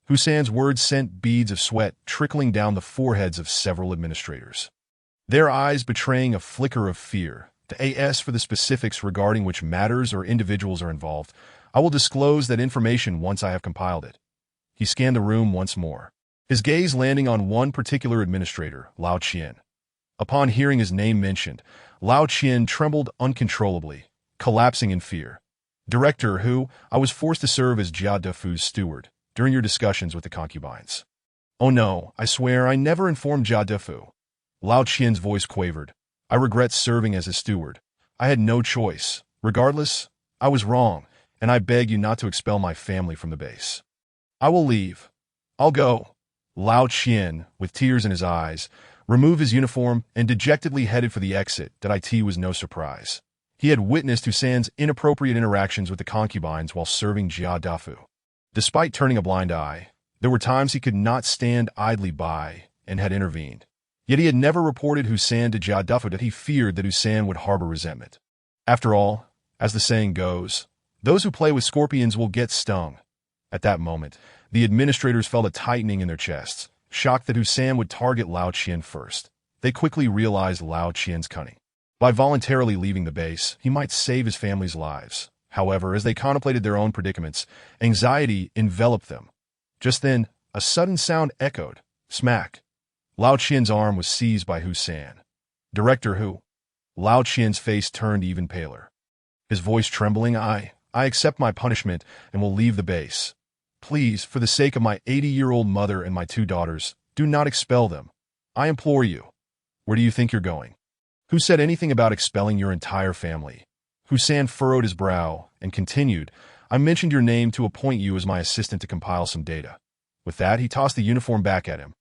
Hussein's words sent beads of sweat trickling down the foreheads of several administrators, their eyes betraying a flicker of fear. As for the specifics regarding which matters or individuals are involved, I will disclose that information once I have compiled it. He scanned the room once more, his gaze landing on one particular administrator, Lao Qian. Upon hearing his name mentioned, Lao Qian trembled uncontrollably, collapsing in fear. "Director Hu, I was forced to serve as Jia Defu's steward during your discussions with the concubines." "Oh no, I swear I never informed Jia Defu." Lao Qian's voice quavered. I regret serving as his steward. I had no choice. Regardless, I was wrong, and I beg you not to expel my family from the base. I will leave. I'll go. Lao Qian, with tears in his eyes, removed his uniform and dejectedly headed for the exit. It was no surprise. He had witnessed Hussein's inappropriate interactions with the concubines while serving Jia Dafu. Despite turning a blind eye, there were times he could not stand idly by and had intervened. Yet he had never reported Hussein to Jia Dafu that he feared that Hussein would harbor resentment. After all, as the saying goes, those who play with scorpions will get stung. At that moment, the administrators felt a tightening in their chests, shocked that Hussein would target Lao Qian first. They quickly realized Lao Qian's cunning. By voluntarily leaving the base, he might save his family's lives. However, as they contemplated their own predicaments, anxiety enveloped them. Just then, a sudden sound echoed. Smack. Lao Qian's arm was seized by Hussein. Director Hu. Lao Qian's face turned even paler. His voice trembling, I accept my punishment and will leave the base. Please, for the sake of my 80-year-old mother and my 2 daughters, do not expel them. I implore you. Where do you think you're going? Who said anything about expelling your entire family? Hussein furrowed his brow and continued, I mentioned your name to appoint you as my assistant to compile some data. With that, he tossed the uniform back at him,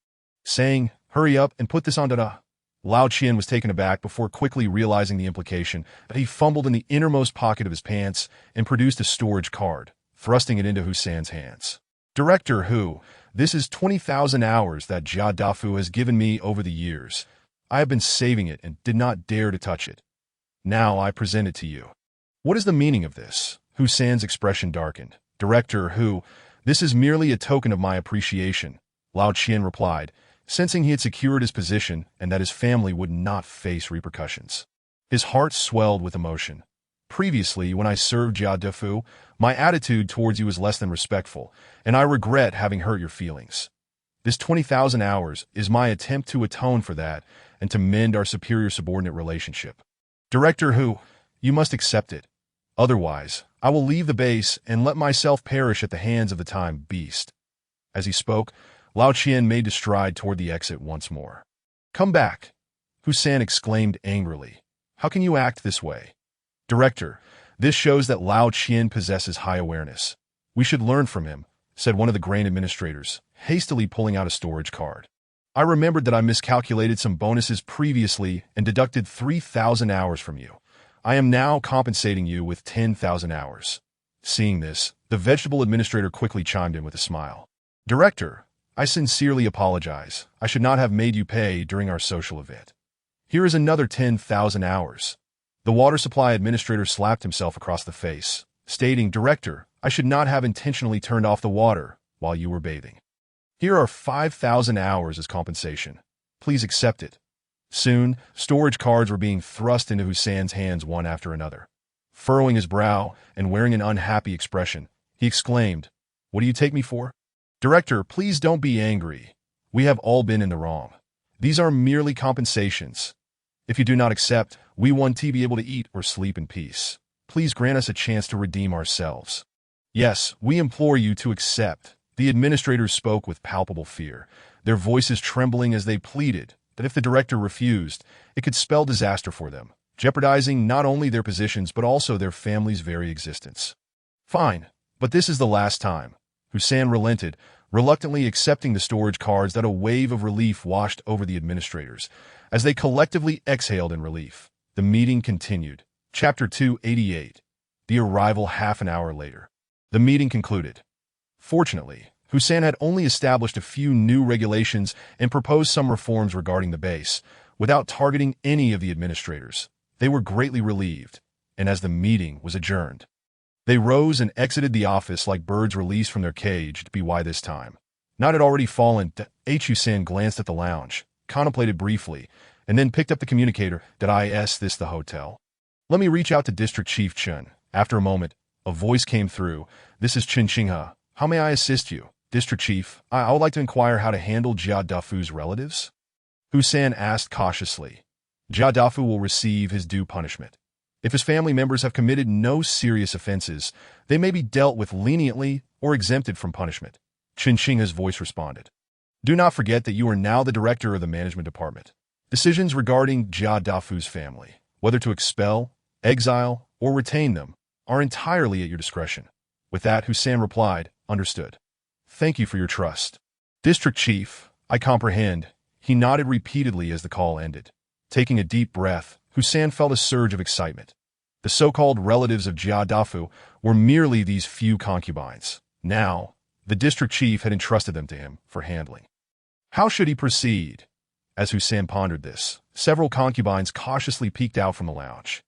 saying, hurry up and put this on data. Lao Qian was taken aback before quickly realizing the implication, but he fumbled in the innermost pocket of his pants and produced a storage card, thrusting it into Hussein's hands. Director Hu, this is 20,000 hours that Jia Dafu has given me over the years. I have been saving it and did not dare to touch it. Now I present it to you. What is the meaning of this? Hussein's expression darkened. Director Hu, this is merely a token of my appreciation, Lao Qian replied, sensing he had secured his position and that his family would not face repercussions. His heart swelled with emotion. Previously, when I served Jia Dafu, my attitude towards you was less than respectful, and I regret having hurt your feelings. This 20,000 hours is my attempt to atone for that and to mend our superior-subordinate relationship. Director Hu, you must accept it. Otherwise, I will leave the base and let myself perish at the hands of the time beast. As he spoke, Lao Qian made to stride toward the exit once more. Come back, Hussein exclaimed angrily. How can you act this way? Director, this shows that Lao Qian possesses high awareness. We should learn from him, said one of the grain administrators, hastily pulling out a storage card. I remembered that I miscalculated some bonuses previously and deducted 3,000 hours from you. I am now compensating you with 10,000 hours. Seeing this, the vegetable administrator quickly chimed in with a smile. Director, I sincerely apologize. I should not have made you pay during our social event. Here is another 10,000 hours. The water supply administrator slapped himself across the face, stating, Director, I should not have intentionally turned off the water while you were bathing. Here are 5,000 hours as compensation. Please accept it. Soon, storage cards were being thrust into Hussein's hands one after another. Furrowing his brow and wearing an unhappy expression, he exclaimed, What do you take me for? Director, please don't be angry. We have all been in the wrong. These are merely compensations. If you do not accept, we want to be able to eat or sleep in peace. Please grant us a chance to redeem ourselves. Yes, we implore you to accept. The administrators spoke with palpable fear, their voices trembling as they pleaded that if the director refused, it could spell disaster for them, jeopardizing not only their positions but also their family's very existence. Fine, but this is the last time. Hussein relented, reluctantly accepting the storage cards that a wave of relief washed over the administrators. As they collectively exhaled in relief, the meeting continued. Chapter 288. The arrival half an hour later. The meeting concluded. Fortunately, Hussein had only established a few new regulations and proposed some reforms regarding the base, without targeting any of the administrators. They were greatly relieved, and as the meeting was adjourned, they rose and exited the office like birds released from their cage. Why this time? Night had already fallen. Hussein glanced at the lounge, contemplated briefly, and then picked up the communicator. Is this the hotel? Let me reach out to District Chief Chen. After a moment, a voice came through. This is Chen Xinghe. How may I assist you? District Chief, I would like to inquire how to handle Jia Dafu's relatives. Hussein asked cautiously. Jia Dafu will receive his due punishment. If his family members have committed no serious offenses, they may be dealt with leniently or exempted from punishment. Chen Xinghe's voice responded. Do not forget that you are now the director of the management department. Decisions regarding Jia Dafu's family, whether to expel, exile, or retain them, are entirely at your discretion. With that, Hussein replied, understood. Thank you for your trust. District Chief, I comprehend. He nodded repeatedly as the call ended. Taking a deep breath, Hussein felt a surge of excitement. The so-called relatives of Jia Dafu were merely these few concubines. Now, the district chief had entrusted them to him for handling. How should he proceed? As Hussein pondered this, several concubines cautiously peeked out from the lounge.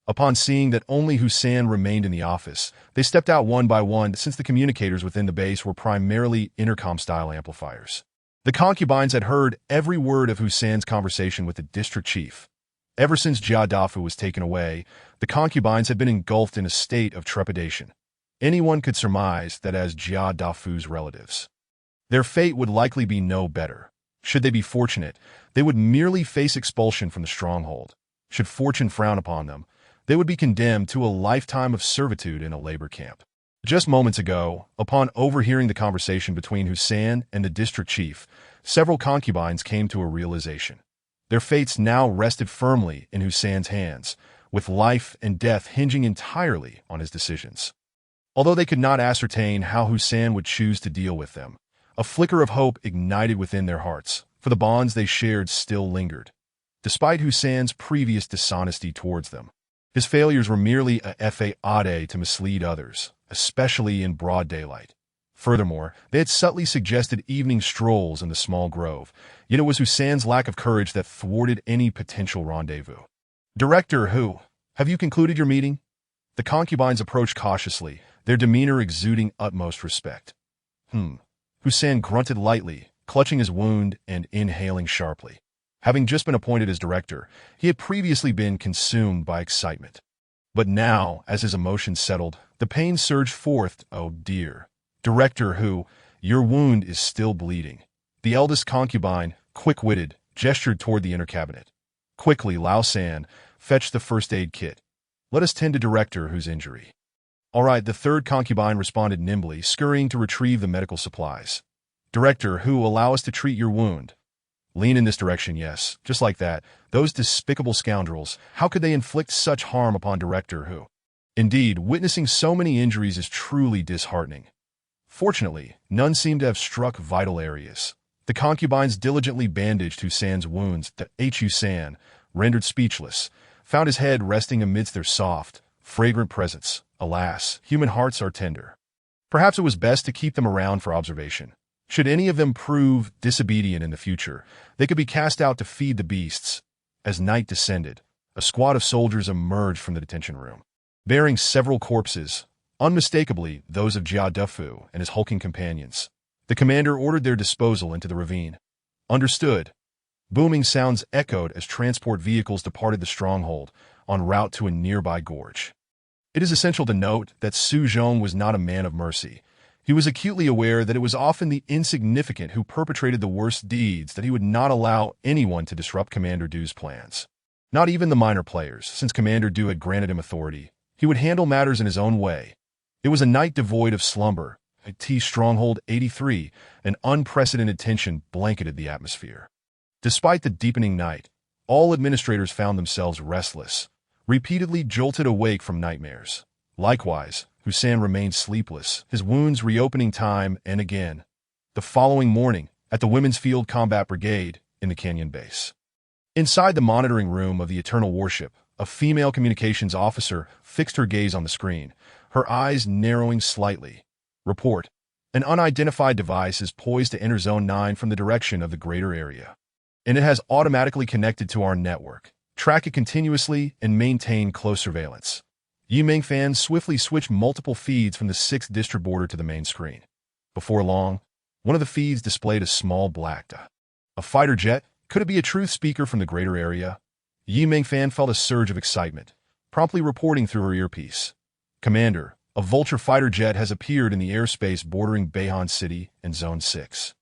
Upon seeing that only Hussein remained in the office, they stepped out one by one since the communicators within the base were primarily intercom-style amplifiers. The concubines had heard every word of Hussein's conversation with the district chief. Ever since Jia Dafu was taken away, the concubines had been engulfed in a state of trepidation. Anyone could surmise that as Jia Dafu's relatives, their fate would likely be no better. Should they be fortunate, they would merely face expulsion from the stronghold. Should fortune frown upon them, they would be condemned to a lifetime of servitude in a labor camp. Just moments ago, upon overhearing the conversation between Hussein and the district chief, several concubines came to a realization. Their fates now rested firmly in Hussein's hands, with life and death hinging entirely on his decisions. Although they could not ascertain how Hussein would choose to deal with them, a flicker of hope ignited within their hearts, for the bonds they shared still lingered. Despite Hussein's previous dishonesty towards them, his failures were merely a fade to mislead others, especially in broad daylight. Furthermore, they had subtly suggested evening strolls in the small grove, yet it was Hussein's lack of courage that thwarted any potential rendezvous. Director Hu, have you concluded your meeting? The concubines approached cautiously, their demeanor exuding utmost respect. Hussein grunted lightly, clutching his wound and inhaling sharply. Having just been appointed as director, he had previously been consumed by excitement. But now, as his emotions settled, the pain surged forth. Oh dear. Director Hu, your wound is still bleeding. The eldest concubine, quick-witted, gestured toward the inner cabinet. Quickly, Lao San, fetch the first aid kit. Let us tend to Director Hu's injury. All right, the third concubine responded nimbly, scurrying to retrieve the medical supplies. Director Hu, allow us to treat your wound. Lean in this direction, yes, just like that. Those despicable scoundrels, how could they inflict such harm upon Director Hu? Indeed, witnessing so many injuries is truly disheartening. Fortunately, none seemed to have struck vital areas. The concubines diligently bandaged Hussein's wounds. Hussein, rendered speechless, found his head resting amidst their soft, fragrant presence. Alas, human hearts are tender. Perhaps it was best to keep them around for observation. Should any of them prove disobedient in the future, they could be cast out to feed the beasts. As night descended, a squad of soldiers emerged from the detention room, bearing several corpses, unmistakably those of Jia Dafu and his hulking companions. The commander ordered their disposal into the ravine. Understood. Booming sounds echoed as transport vehicles departed the stronghold, en route to a nearby gorge. It is essential to note that Su Zhong was not a man of mercy. He was acutely aware that it was often the insignificant who perpetrated the worst deeds, that he would not allow anyone to disrupt Commander Du's plans. Not even the minor players, since Commander Du had granted him authority. He would handle matters in his own way. It was a night devoid of slumber. At T Stronghold 83, an unprecedented tension blanketed the atmosphere. Despite the deepening night, all administrators found themselves restless, repeatedly jolted awake from nightmares. Likewise, Hussein remained sleepless, his wounds reopening time and again. The following morning, at the Women's Field Combat Brigade, in the Canyon Base. Inside the monitoring room of the Eternal Warship, a female communications officer fixed her gaze on the screen, her eyes narrowing slightly. Report. An unidentified device is poised to enter Zone 9 from the direction of the greater area. And it has automatically connected to our network. Track it continuously and maintain close surveillance. Yimeng fans swiftly switched multiple feeds from the 6th district border to the main screen. Before long, one of the feeds displayed a small black dot. A fighter jet? Could it be a truth speaker from the greater area? Yimeng fan felt a surge of excitement, promptly reporting through her earpiece. Commander, a Vulture fighter jet has appeared in the airspace bordering Beihan City and Zone 6.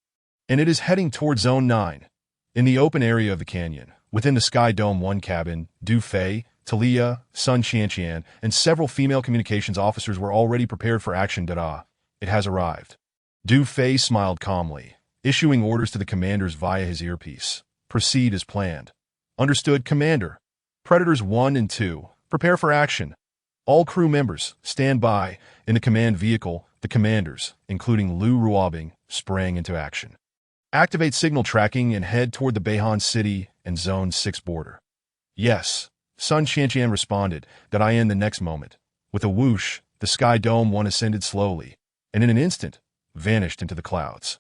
And it is heading toward Zone 9. In the open area of the canyon, within the Sky Dome 1 cabin, Du Fei, Talia, Sun Qianqian, and several female communications officers were already prepared for action. It has arrived. Du Fei smiled calmly, issuing orders to the commanders via his earpiece. Proceed as planned. Understood, Commander. Predators 1 and 2, prepare for action. All crew members, stand by. In the command vehicle, the commanders, including Lu Ruobing, sprang into action. Activate signal tracking and head toward the Beihan City and Zone 6 border. Yes, Sun Qianqian responded, that I in the next moment. With a whoosh, the Sky Dome 1 ascended slowly, and in an instant, vanished into the clouds.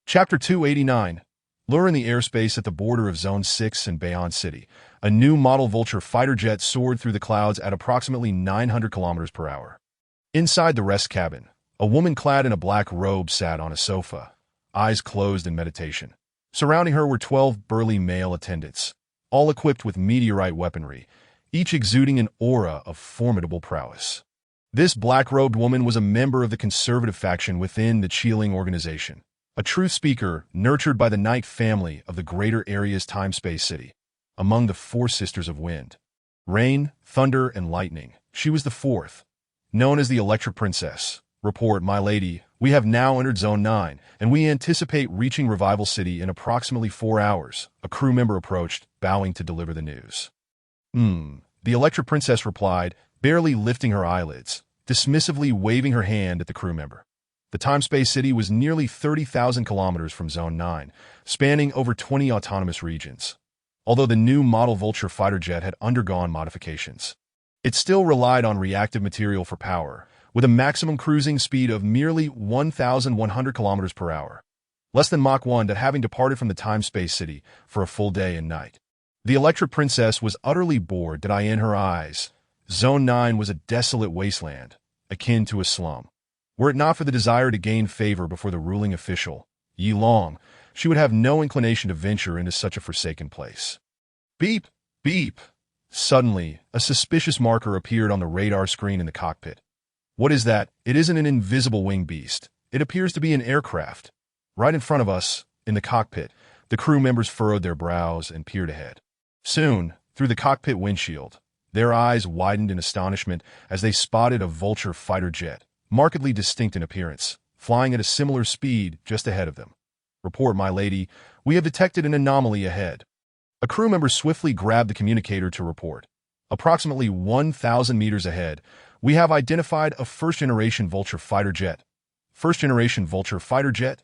Chapter 289. Lure in the airspace at the border of Zone 6 and Beihan City. A new model Vulture fighter jet soared through the clouds at approximately 900 kilometers per hour. Inside the rest cabin, a woman clad in a black robe sat on a sofa, eyes closed in meditation. Surrounding her were 12 burly male attendants, all equipped with meteorite weaponry, each exuding an aura of formidable prowess. This black-robed woman was a member of the conservative faction within the Qeeling organization, a truth speaker nurtured by the Knight family of the Greater Area's time-space city. Among the 4 sisters of wind, rain, thunder, and lightning, she was the 4th, known as the Electric Princess. Report, my lady, we have now entered Zone 9, and we anticipate reaching Revival City in approximately 4 hours. A crew member approached, bowing to deliver the news. The Electric Princess replied, barely lifting her eyelids, dismissively waving her hand at the crew member. The time-space city was nearly 30,000 kilometers from Zone 9, spanning over 20 autonomous regions. Although the new model Vulture fighter jet had undergone modifications, it still relied on reactive material for power, with a maximum cruising speed of merely 1,100 kilometers per hour, less than Mach 1, that having departed from the time-space city for a full day and night. The Electric Princess was utterly bored that I in her eyes. Zone 9 was a desolate wasteland, akin to a slum. Were it not for the desire to gain favor before the ruling official, Yi Long, she would have no inclination to venture into such a forsaken place. Beep, beep. Suddenly, a suspicious marker appeared on the radar screen in the cockpit. What is that? It isn't an invisible winged beast. It appears to be an aircraft. Right in front of us, in the cockpit, the crew members furrowed their brows and peered ahead. Soon, through the cockpit windshield, their eyes widened in astonishment as they spotted a Vulture fighter jet, markedly distinct in appearance, flying at a similar speed just ahead of them. Report, my lady, we have detected an anomaly ahead. A crew member swiftly grabbed the communicator to report. Approximately 1,000 meters ahead, we have identified a first-generation Vulture fighter jet. First-generation Vulture fighter jet?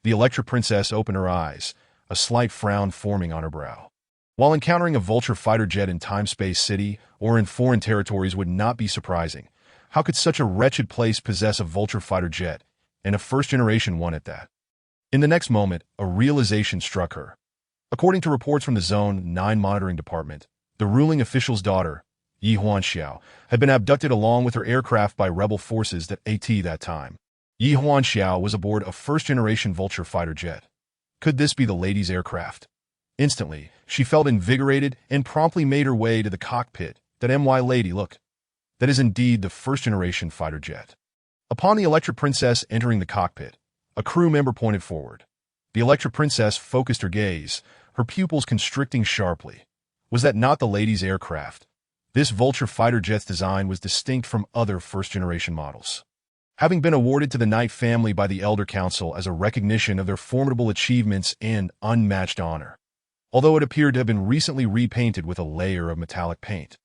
The Electric Princess opened her eyes, a slight frown forming on her brow. While encountering a Vulture fighter jet in time-space city or in foreign territories would not be surprising, how could such a wretched place possess a Vulture fighter jet, and a first-generation one at that? In the next moment, a realization struck her. According to reports from the Zone 9 monitoring department, the ruling official's daughter, Yi Huanxiao, had been abducted along with her aircraft by rebel forces at that time. Yi Huanxiao was aboard a first-generation Vulture fighter jet. Could this be the lady's aircraft? Instantly, she felt invigorated and promptly made her way to the cockpit. My lady, look. That is indeed the first-generation fighter jet. Upon the Electric Princess entering the cockpit, a crew member pointed forward. The Electric Princess focused her gaze, her pupils constricting sharply. Was that not the lady's aircraft? This Vulture fighter jet's design was distinct from other first-generation models. Having been awarded to the Knight family by the Elder Council as a recognition of their formidable achievements and unmatched honor, although it appeared to have been recently repainted with a layer of metallic paint.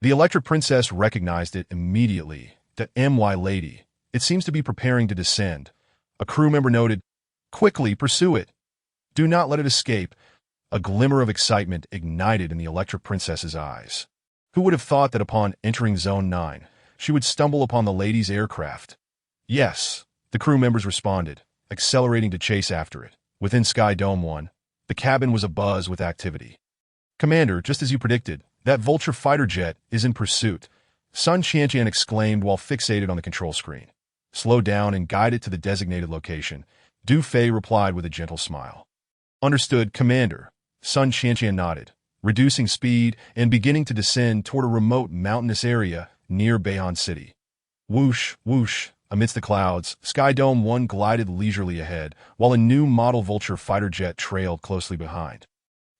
The Electric Princess recognized it immediately. My lady, it seems to be preparing to descend. A crew member noted, quickly pursue it. Do not let it escape. A glimmer of excitement ignited in the Electric Princess's eyes. Who would have thought that upon entering Zone 9, she would stumble upon the lady's aircraft? Yes, the crew members responded, accelerating to chase after it. Within Sky Dome 1, the cabin was abuzz with activity. Commander, just as you predicted, that Vulture fighter jet is in pursuit, Sun Qianqian exclaimed while fixated on the control screen. Slow down and guide it to the designated location. Du Fei replied with a gentle smile. Understood, Commander. Sun Qianqian nodded, reducing speed and beginning to descend toward a remote mountainous area near Beihan City. Whoosh, whoosh, amidst the clouds, Sky Dome 1 glided leisurely ahead, while a new model Vulture fighter jet trailed closely behind.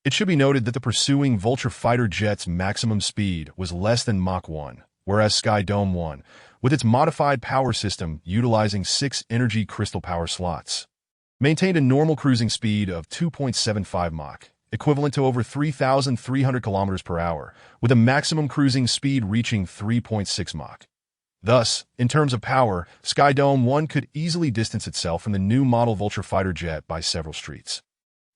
It should be noted that the pursuing Vulture fighter jet's maximum speed was less than Mach 1, whereas Sky Dome 1, with its modified power system utilizing 6 energy crystal power slots, maintained a normal cruising speed of 2.75 Mach, equivalent to over 3,300 kilometers per hour, with a maximum cruising speed reaching 3.6 Mach. Thus, in terms of power, Skydome 1 could easily distance itself from the new model Vulture fighter jet by several streets.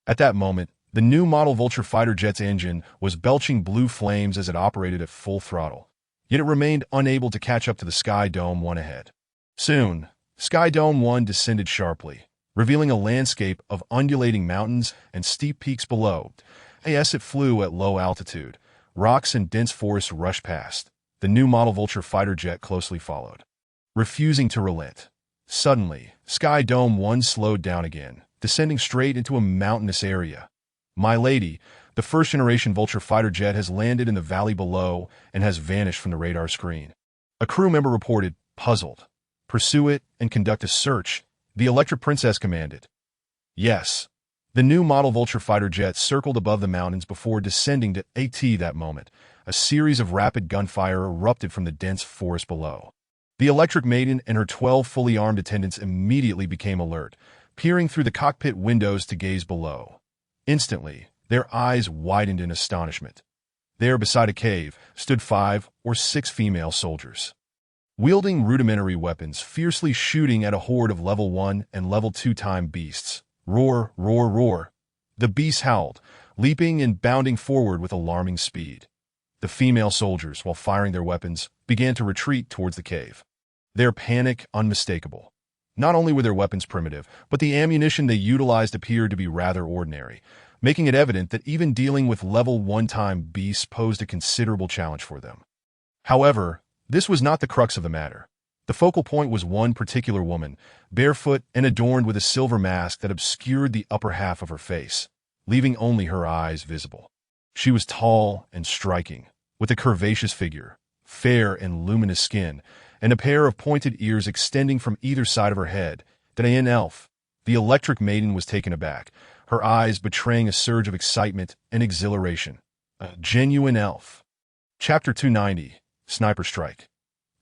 At that moment, the new model Vulture fighter jet's engine was belching blue flames as it operated at full throttle, yet it remained unable to catch up to the Skydome 1 ahead. Soon, Skydome 1 descended sharply, revealing a landscape of undulating mountains and steep peaks below. As it flew at low altitude, rocks and dense forests rushed past. The new model Vulture fighter jet closely followed, refusing to relent. Suddenly, Skydome 1 slowed down again, descending straight into a mountainous area. My lady, the first-generation Vulture fighter jet has landed in the valley below and has vanished from the radar screen. A crew member reported, puzzled. Pursue it and conduct a search, the Electric Princess commanded. Yes. The new model Vulture fighter jet circled above the mountains before descending to AT that moment. A series of rapid gunfire erupted from the dense forest below. The Electric Maiden and her 12 fully armed attendants immediately became alert, peering through the cockpit windows to gaze below. Instantly, their eyes widened in astonishment. There, beside a cave, stood 5 or 6 female soldiers, wielding rudimentary weapons, fiercely shooting at a horde of level 1 and level 2 time beasts. Roar, roar, roar. The beasts howled, leaping and bounding forward with alarming speed. The female soldiers, while firing their weapons, began to retreat towards the cave. Their panic unmistakable. Not only were their weapons primitive, but the ammunition they utilized appeared to be rather ordinary, making it evident that even dealing with level 1 time beasts posed a considerable challenge for them. However, this was not the crux of the matter. The focal point was one particular woman, barefoot and adorned with a silver mask that obscured the upper half of her face, leaving only her eyes visible. She was tall and striking, with a curvaceous figure, fair and luminous skin, and a pair of pointed ears extending from either side of her head. An elf. The Electric Maiden was taken aback, her eyes betraying a surge of excitement and exhilaration. A genuine elf. Chapter 290, Sniper Strike.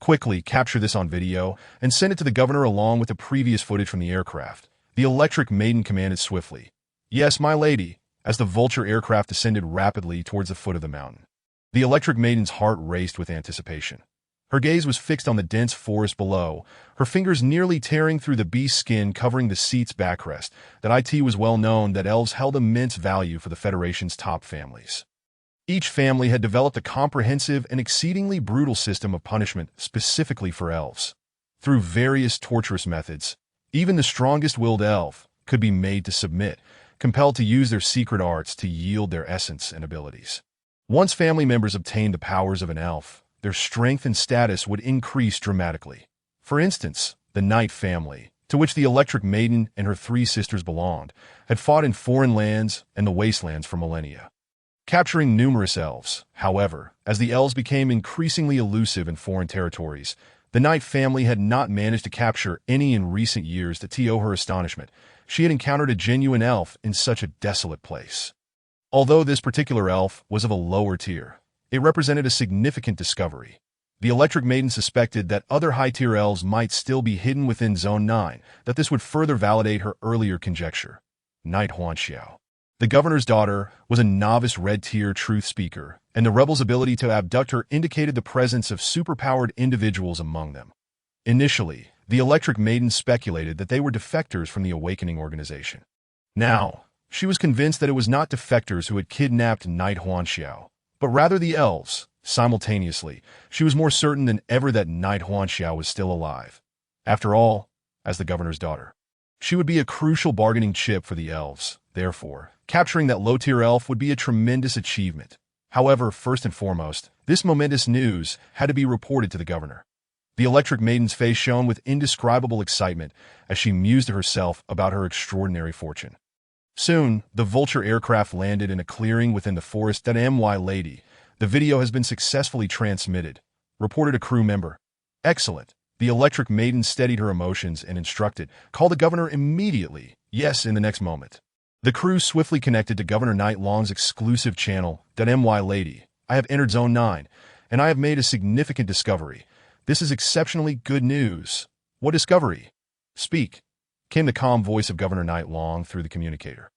Quickly capture this on video and send it to the governor along with the previous footage from the aircraft. The Electric Maiden commanded swiftly. Yes, my lady, as the Vulture aircraft descended rapidly towards the foot of the mountain. The Electric Maiden's heart raced with anticipation. Her gaze was fixed on the dense forest below, her fingers nearly tearing through the beast's skin covering the seat's backrest. That it was well known that elves held immense value for the Federation's top families. Each family had developed a comprehensive and exceedingly brutal system of punishment specifically for elves. Through various torturous methods, even the strongest-willed elf could be made to submit, compelled to use their secret arts to yield their essence and abilities. Once family members obtained the powers of an elf, their strength and status would increase dramatically. For instance, the Knight family, to which the Electric Maiden and her 3 sisters belonged, had fought in foreign lands and the wastelands for millennia, capturing numerous elves. However, as the elves became increasingly elusive in foreign territories, the Knight family had not managed to capture any in recent years. To her astonishment, she had encountered a genuine elf in such a desolate place. Although this particular elf was of a lower tier, it represented a significant discovery. The Electric Maiden suspected that other high-tier elves might still be hidden within Zone 9, that this would further validate her earlier conjecture. Knight Huanxiao, the governor's daughter, was a novice red-tier truth speaker, and the rebels' ability to abduct her indicated the presence of superpowered individuals among them. Initially, the Electric Maiden speculated that they were defectors from the Awakening organization. Now, she was convinced that it was not defectors who had kidnapped Knight Huanxiao, but rather the elves. Simultaneously, she was more certain than ever that Knight Huanxiao was still alive. After all, as the governor's daughter, she would be a crucial bargaining chip for the elves. Therefore, capturing that low-tier elf would be a tremendous achievement. However, first and foremost, this momentous news had to be reported to the governor. The Electric Maiden's face shone with indescribable excitement as she mused to herself about her extraordinary fortune. Soon, the Vulture aircraft landed in a clearing within the forest. My lady, the video has been successfully transmitted, reported a crew member. Excellent. The Electric Maiden steadied her emotions and instructed, call the governor immediately. Yes, in the next moment. The crew swiftly connected to Governor Knight Long's exclusive channel. My lady, I have entered Zone 9, and I have made a significant discovery. This is exceptionally good news. What discovery? Speak, came the calm voice of Governor Knight Long through the communicator.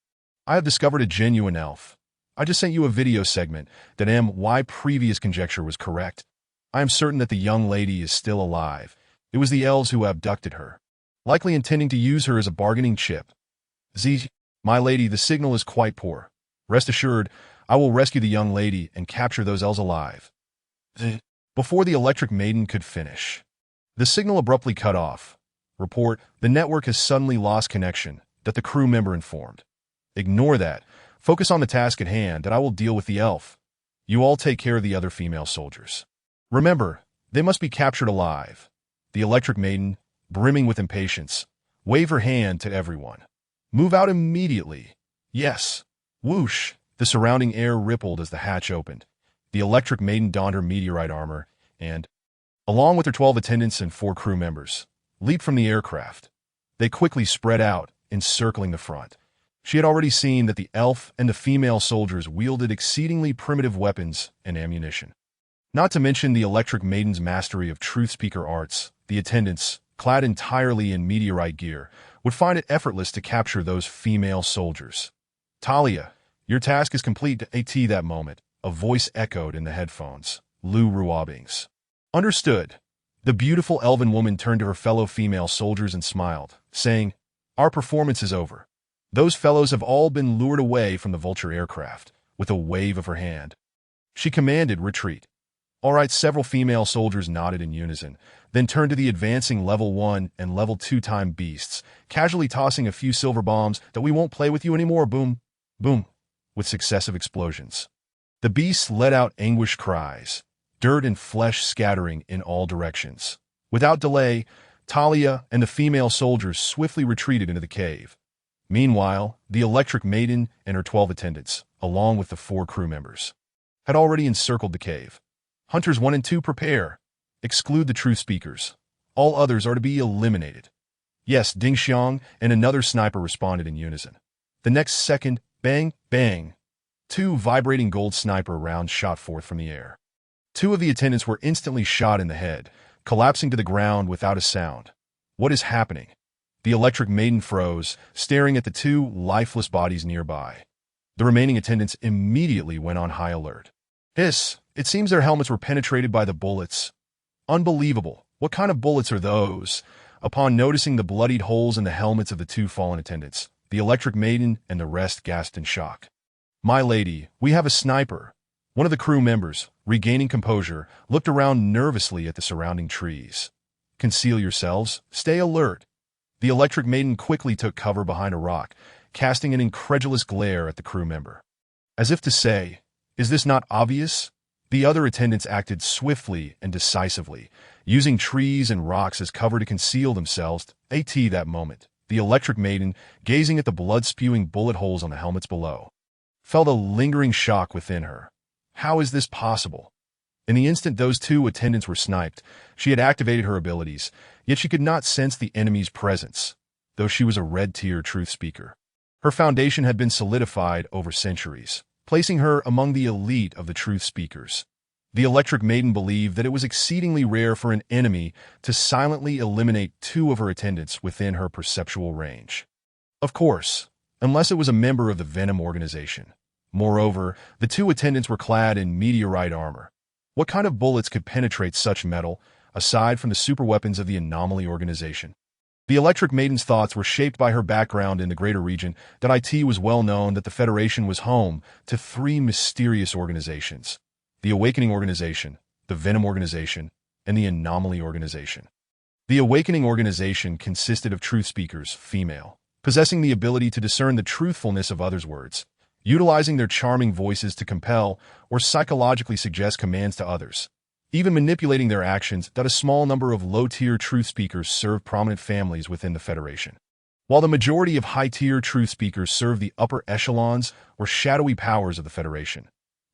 I have discovered a genuine elf. I just sent you a video segment that why previous conjecture was correct. I am certain that the young lady is still alive. It was the elves who abducted her, likely intending to use her as a bargaining chip. My lady, the signal is quite poor. Rest assured, I will rescue the young lady and capture those elves alive. Before the electric maiden could finish, the signal abruptly cut off. Report, the network has suddenly lost connection, that the crew member informed. Ignore that. Focus on the task at hand, and I will deal with the elf. You all take care of the other female soldiers. Remember, they must be captured alive. The electric maiden, brimming with impatience, waved her hand to everyone. Move out immediately. Yes. Whoosh. The surrounding air rippled as the hatch opened. The electric maiden donned her meteorite armor and, along with her 12 attendants and 4 crew members, leaped from the aircraft. They quickly spread out, encircling the front. She had already seen that the elf and the female soldiers wielded exceedingly primitive weapons and ammunition. Not to mention the electric maiden's mastery of truth-speaker arts, the attendants, clad entirely in meteorite gear, would find it effortless to capture those female soldiers. Talia, your task is complete. At that moment, a voice echoed in the headphones. Lu Ruabings. Understood. The beautiful elven woman turned to her fellow female soldiers and smiled, saying, Our performance is over. Those fellows have all been lured away from the vulture aircraft, with a wave of her hand. She commanded retreat. All right, several female soldiers nodded in unison, then turned to the advancing level 1 and level 2 time beasts, casually tossing a few silver bombs that we won't play with you anymore, boom, boom, with successive explosions. The beasts let out anguished cries, dirt and flesh scattering in all directions. Without delay, Talia and the female soldiers swiftly retreated into the cave. Meanwhile, the electric maiden and her 12 attendants, along with the 4 crew members, had already encircled the cave. Hunters 1 and 2 prepare. Exclude the truth speakers. All others are to be eliminated. Yes, Ding Xiang and another sniper responded in unison. The next second, bang, bang. 2 vibrating gold sniper rounds shot forth from the air. 2 of the attendants were instantly shot in the head, collapsing to the ground without a sound. What is happening? The electric maiden froze, staring at the 2 lifeless bodies nearby. The remaining attendants immediately went on high alert. Hiss! It seems their helmets were penetrated by the bullets. Unbelievable. What kind of bullets are those? Upon noticing the bloodied holes in the helmets of the 2 fallen attendants, the electric maiden and the rest gasped in shock. My lady, we have a sniper. One of the crew members, regaining composure, looked around nervously at the surrounding trees. Conceal yourselves. Stay alert. The electric maiden quickly took cover behind a rock, casting an incredulous glare at the crew member. As if to say, is this not obvious? The other attendants acted swiftly and decisively, using trees and rocks as cover to conceal themselves. That moment, the electric maiden, gazing at the blood-spewing bullet holes on the helmets below, felt a lingering shock within her. How is this possible? In the instant those 2 attendants were sniped, she had activated her abilities, yet she could not sense the enemy's presence, though she was a red-tier truth speaker. Her foundation had been solidified over centuries, placing her among the elite of the truth speakers. The electric maiden believed that it was exceedingly rare for an enemy to silently eliminate 2 of her attendants within her perceptual range. Of course, unless it was a member of the Venom organization. Moreover, the 2 attendants were clad in meteorite armor. What kind of bullets could penetrate such metal, aside from the superweapons of the Anomaly organization? The electric maiden's thoughts were shaped by her background in the greater region that it was well known that the Federation was home to 3 mysterious organizations: the Awakening Organization, the Venom Organization, and the Anomaly Organization. The Awakening Organization consisted of truth speakers, female, possessing the ability to discern the truthfulness of others' words, utilizing their charming voices to compel or psychologically suggest commands to others, even manipulating their actions. That a small number of low-tier truth speakers served prominent families within the Federation, while the majority of high-tier truth speakers served the upper echelons or shadowy powers of the Federation.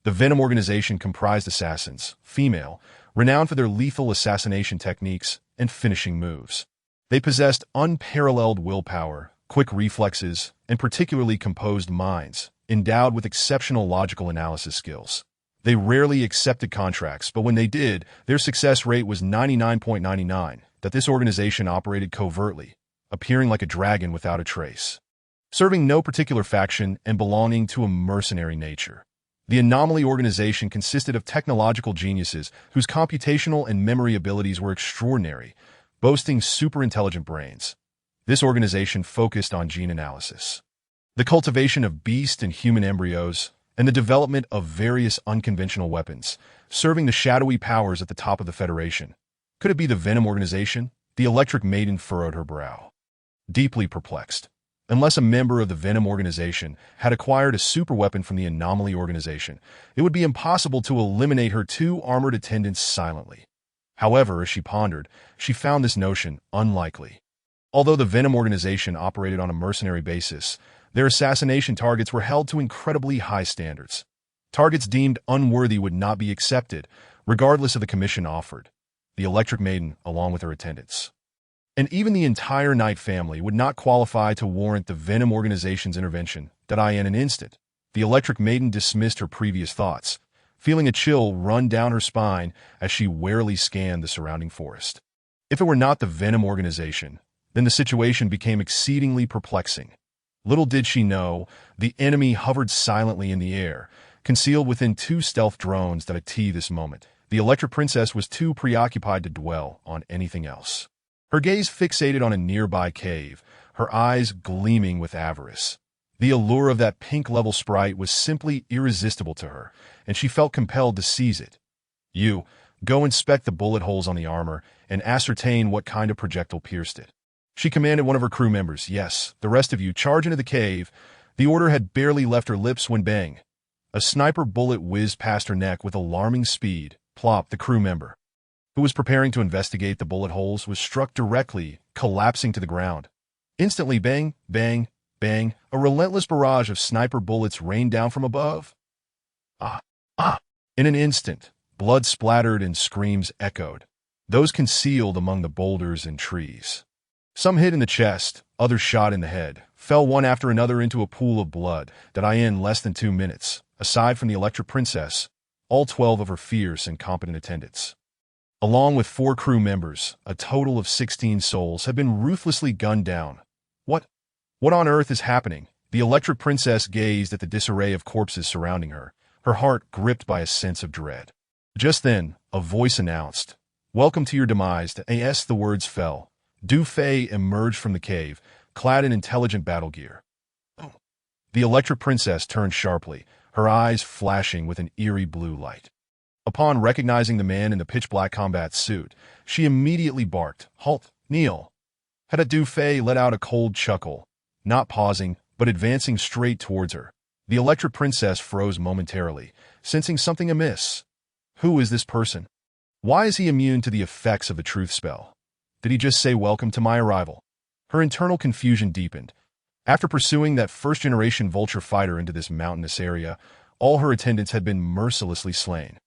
The Venom Organization comprised assassins, female, renowned for their lethal assassination techniques and finishing moves. They possessed unparalleled willpower, quick reflexes, and particularly composed minds, endowed with exceptional logical analysis skills. They rarely accepted contracts, but when they did, their success rate was 99.99. That this organization operated covertly, appearing like a dragon without a trace, serving no particular faction and belonging to a mercenary nature. The anomaly organization consisted of technological geniuses whose computational and memory abilities were extraordinary, boasting super-intelligent brains. This organization focused on gene analysis, the cultivation of beast and human embryos, and the development of various unconventional weapons, serving the shadowy powers at the top of the Federation. Could it be the Venom organization? The Electric Maiden furrowed her brow, deeply perplexed. Unless a member of the Venom organization had acquired a superweapon from the Anomaly organization, it would be impossible to eliminate her two armored attendants silently. However, as she pondered, she found this notion unlikely. Although the Venom organization operated on a mercenary basis, their assassination targets were held to incredibly high standards. Targets deemed unworthy would not be accepted, regardless of the commission offered. The Electric Maiden, along with her attendants, and even the entire Knight family would not qualify to warrant the Venom organization's intervention. In an instant, the Electric Maiden dismissed her previous thoughts, feeling a chill run down her spine as she warily scanned the surrounding forest. If it were not the Venom organization, then the situation became exceedingly perplexing. Little did she know, the enemy hovered silently in the air, concealed within two stealth drones that at this moment, the Electric Princess was too preoccupied to dwell on anything else. Her gaze fixated on a nearby cave, her eyes gleaming with avarice. The allure of that pink-level sprite was simply irresistible to her, and she felt compelled to seize it. You, go inspect the bullet holes on the armor and ascertain what kind of projectile pierced it. She commanded one of her crew members. Yes, the rest of you, charge into the cave. The order had barely left her lips when bang. A sniper bullet whizzed past her neck with alarming speed. Plop, the crew member, who was preparing to investigate the bullet holes, was struck directly, collapsing to the ground. Instantly, bang, bang, bang, a relentless barrage of sniper bullets rained down from above. In an instant, blood splattered and screams echoed, those concealed among the boulders and trees. Some hit in the chest, others shot in the head, fell one after another into a pool of blood that in less than 2 minutes, aside from the Electric Princess, all 12 of her fierce and competent attendants, along with 4 crew members, a total of 16 souls, had been ruthlessly gunned down. What on earth is happening? The Electric Princess gazed at the disarray of corpses surrounding her, her heart gripped by a sense of dread. Just then, a voice announced, "Welcome to your demise." As the words fell, Du Fei emerged from the cave, clad in intelligent battle gear. The Electric Princess turned sharply, her eyes flashing with an eerie blue light. Upon recognizing the man in the pitch-black combat suit, she immediately barked, "Halt, kneel." Du Fei let out a cold chuckle, not pausing, but advancing straight towards her. The Electric Princess froze momentarily, sensing something amiss. Who is this person? Why is he immune to the effects of the truth spell? Did he just say welcome to my arrival? Her internal confusion deepened. After pursuing that first-generation vulture fighter into this mountainous area, all her attendants had been mercilessly slain.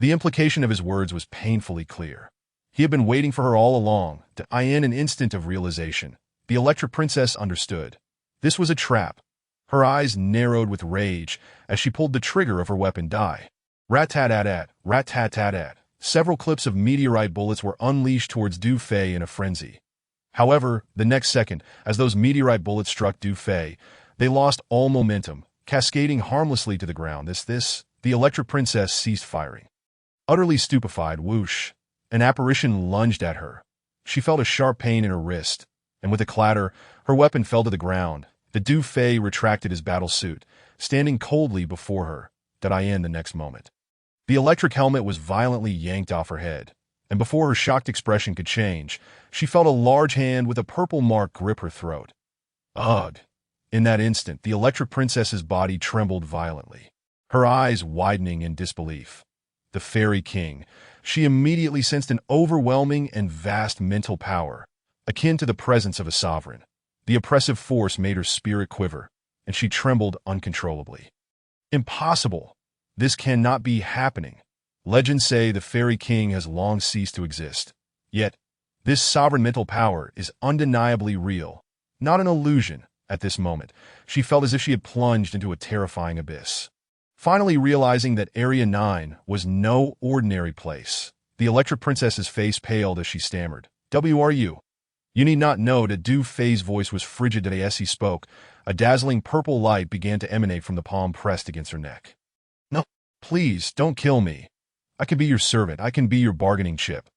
The implication of his words was painfully clear. He had been waiting for her all along. In an instant of realization, the Electric Princess understood. This was a trap. Her eyes narrowed with rage as she pulled the trigger of her weapon. Rat-tat-tat-tat, rat-tat-tat-tat. Several clips of meteorite bullets were unleashed towards Du Fei in a frenzy. However, the next second, as those meteorite bullets struck Du Fei, they lost all momentum, cascading harmlessly to the ground. The Electric Princess ceased firing. Utterly stupefied, whoosh, an apparition lunged at her. She felt a sharp pain in her wrist, and with a clatter, her weapon fell to the ground. The Du Fei retracted his battle suit, standing coldly before her. The next moment, the electric helmet was violently yanked off her head, and before her shocked expression could change, she felt a large hand with a purple mark grip her throat. Ugh! In that instant, the Electric Princess's body trembled violently, her eyes widening in disbelief. The Fairy King. She immediately sensed an overwhelming and vast mental power, akin to the presence of a sovereign. The oppressive force made her spirit quiver, and she trembled uncontrollably. Impossible! This cannot be happening. Legends say the Fairy King has long ceased to exist. Yet, this sovereign mental power is undeniably real, not an illusion. At this moment, she felt as if she had plunged into a terrifying abyss. Finally realizing that Area 9 was no ordinary place, the Electric Princess's face paled as she stammered, "Who are you?" You need not know that Du Fei's voice was frigid as he spoke. A dazzling purple light began to emanate from the palm pressed against her neck. "No, Please, don't kill me. I can be your servant. I can be your bargaining chip.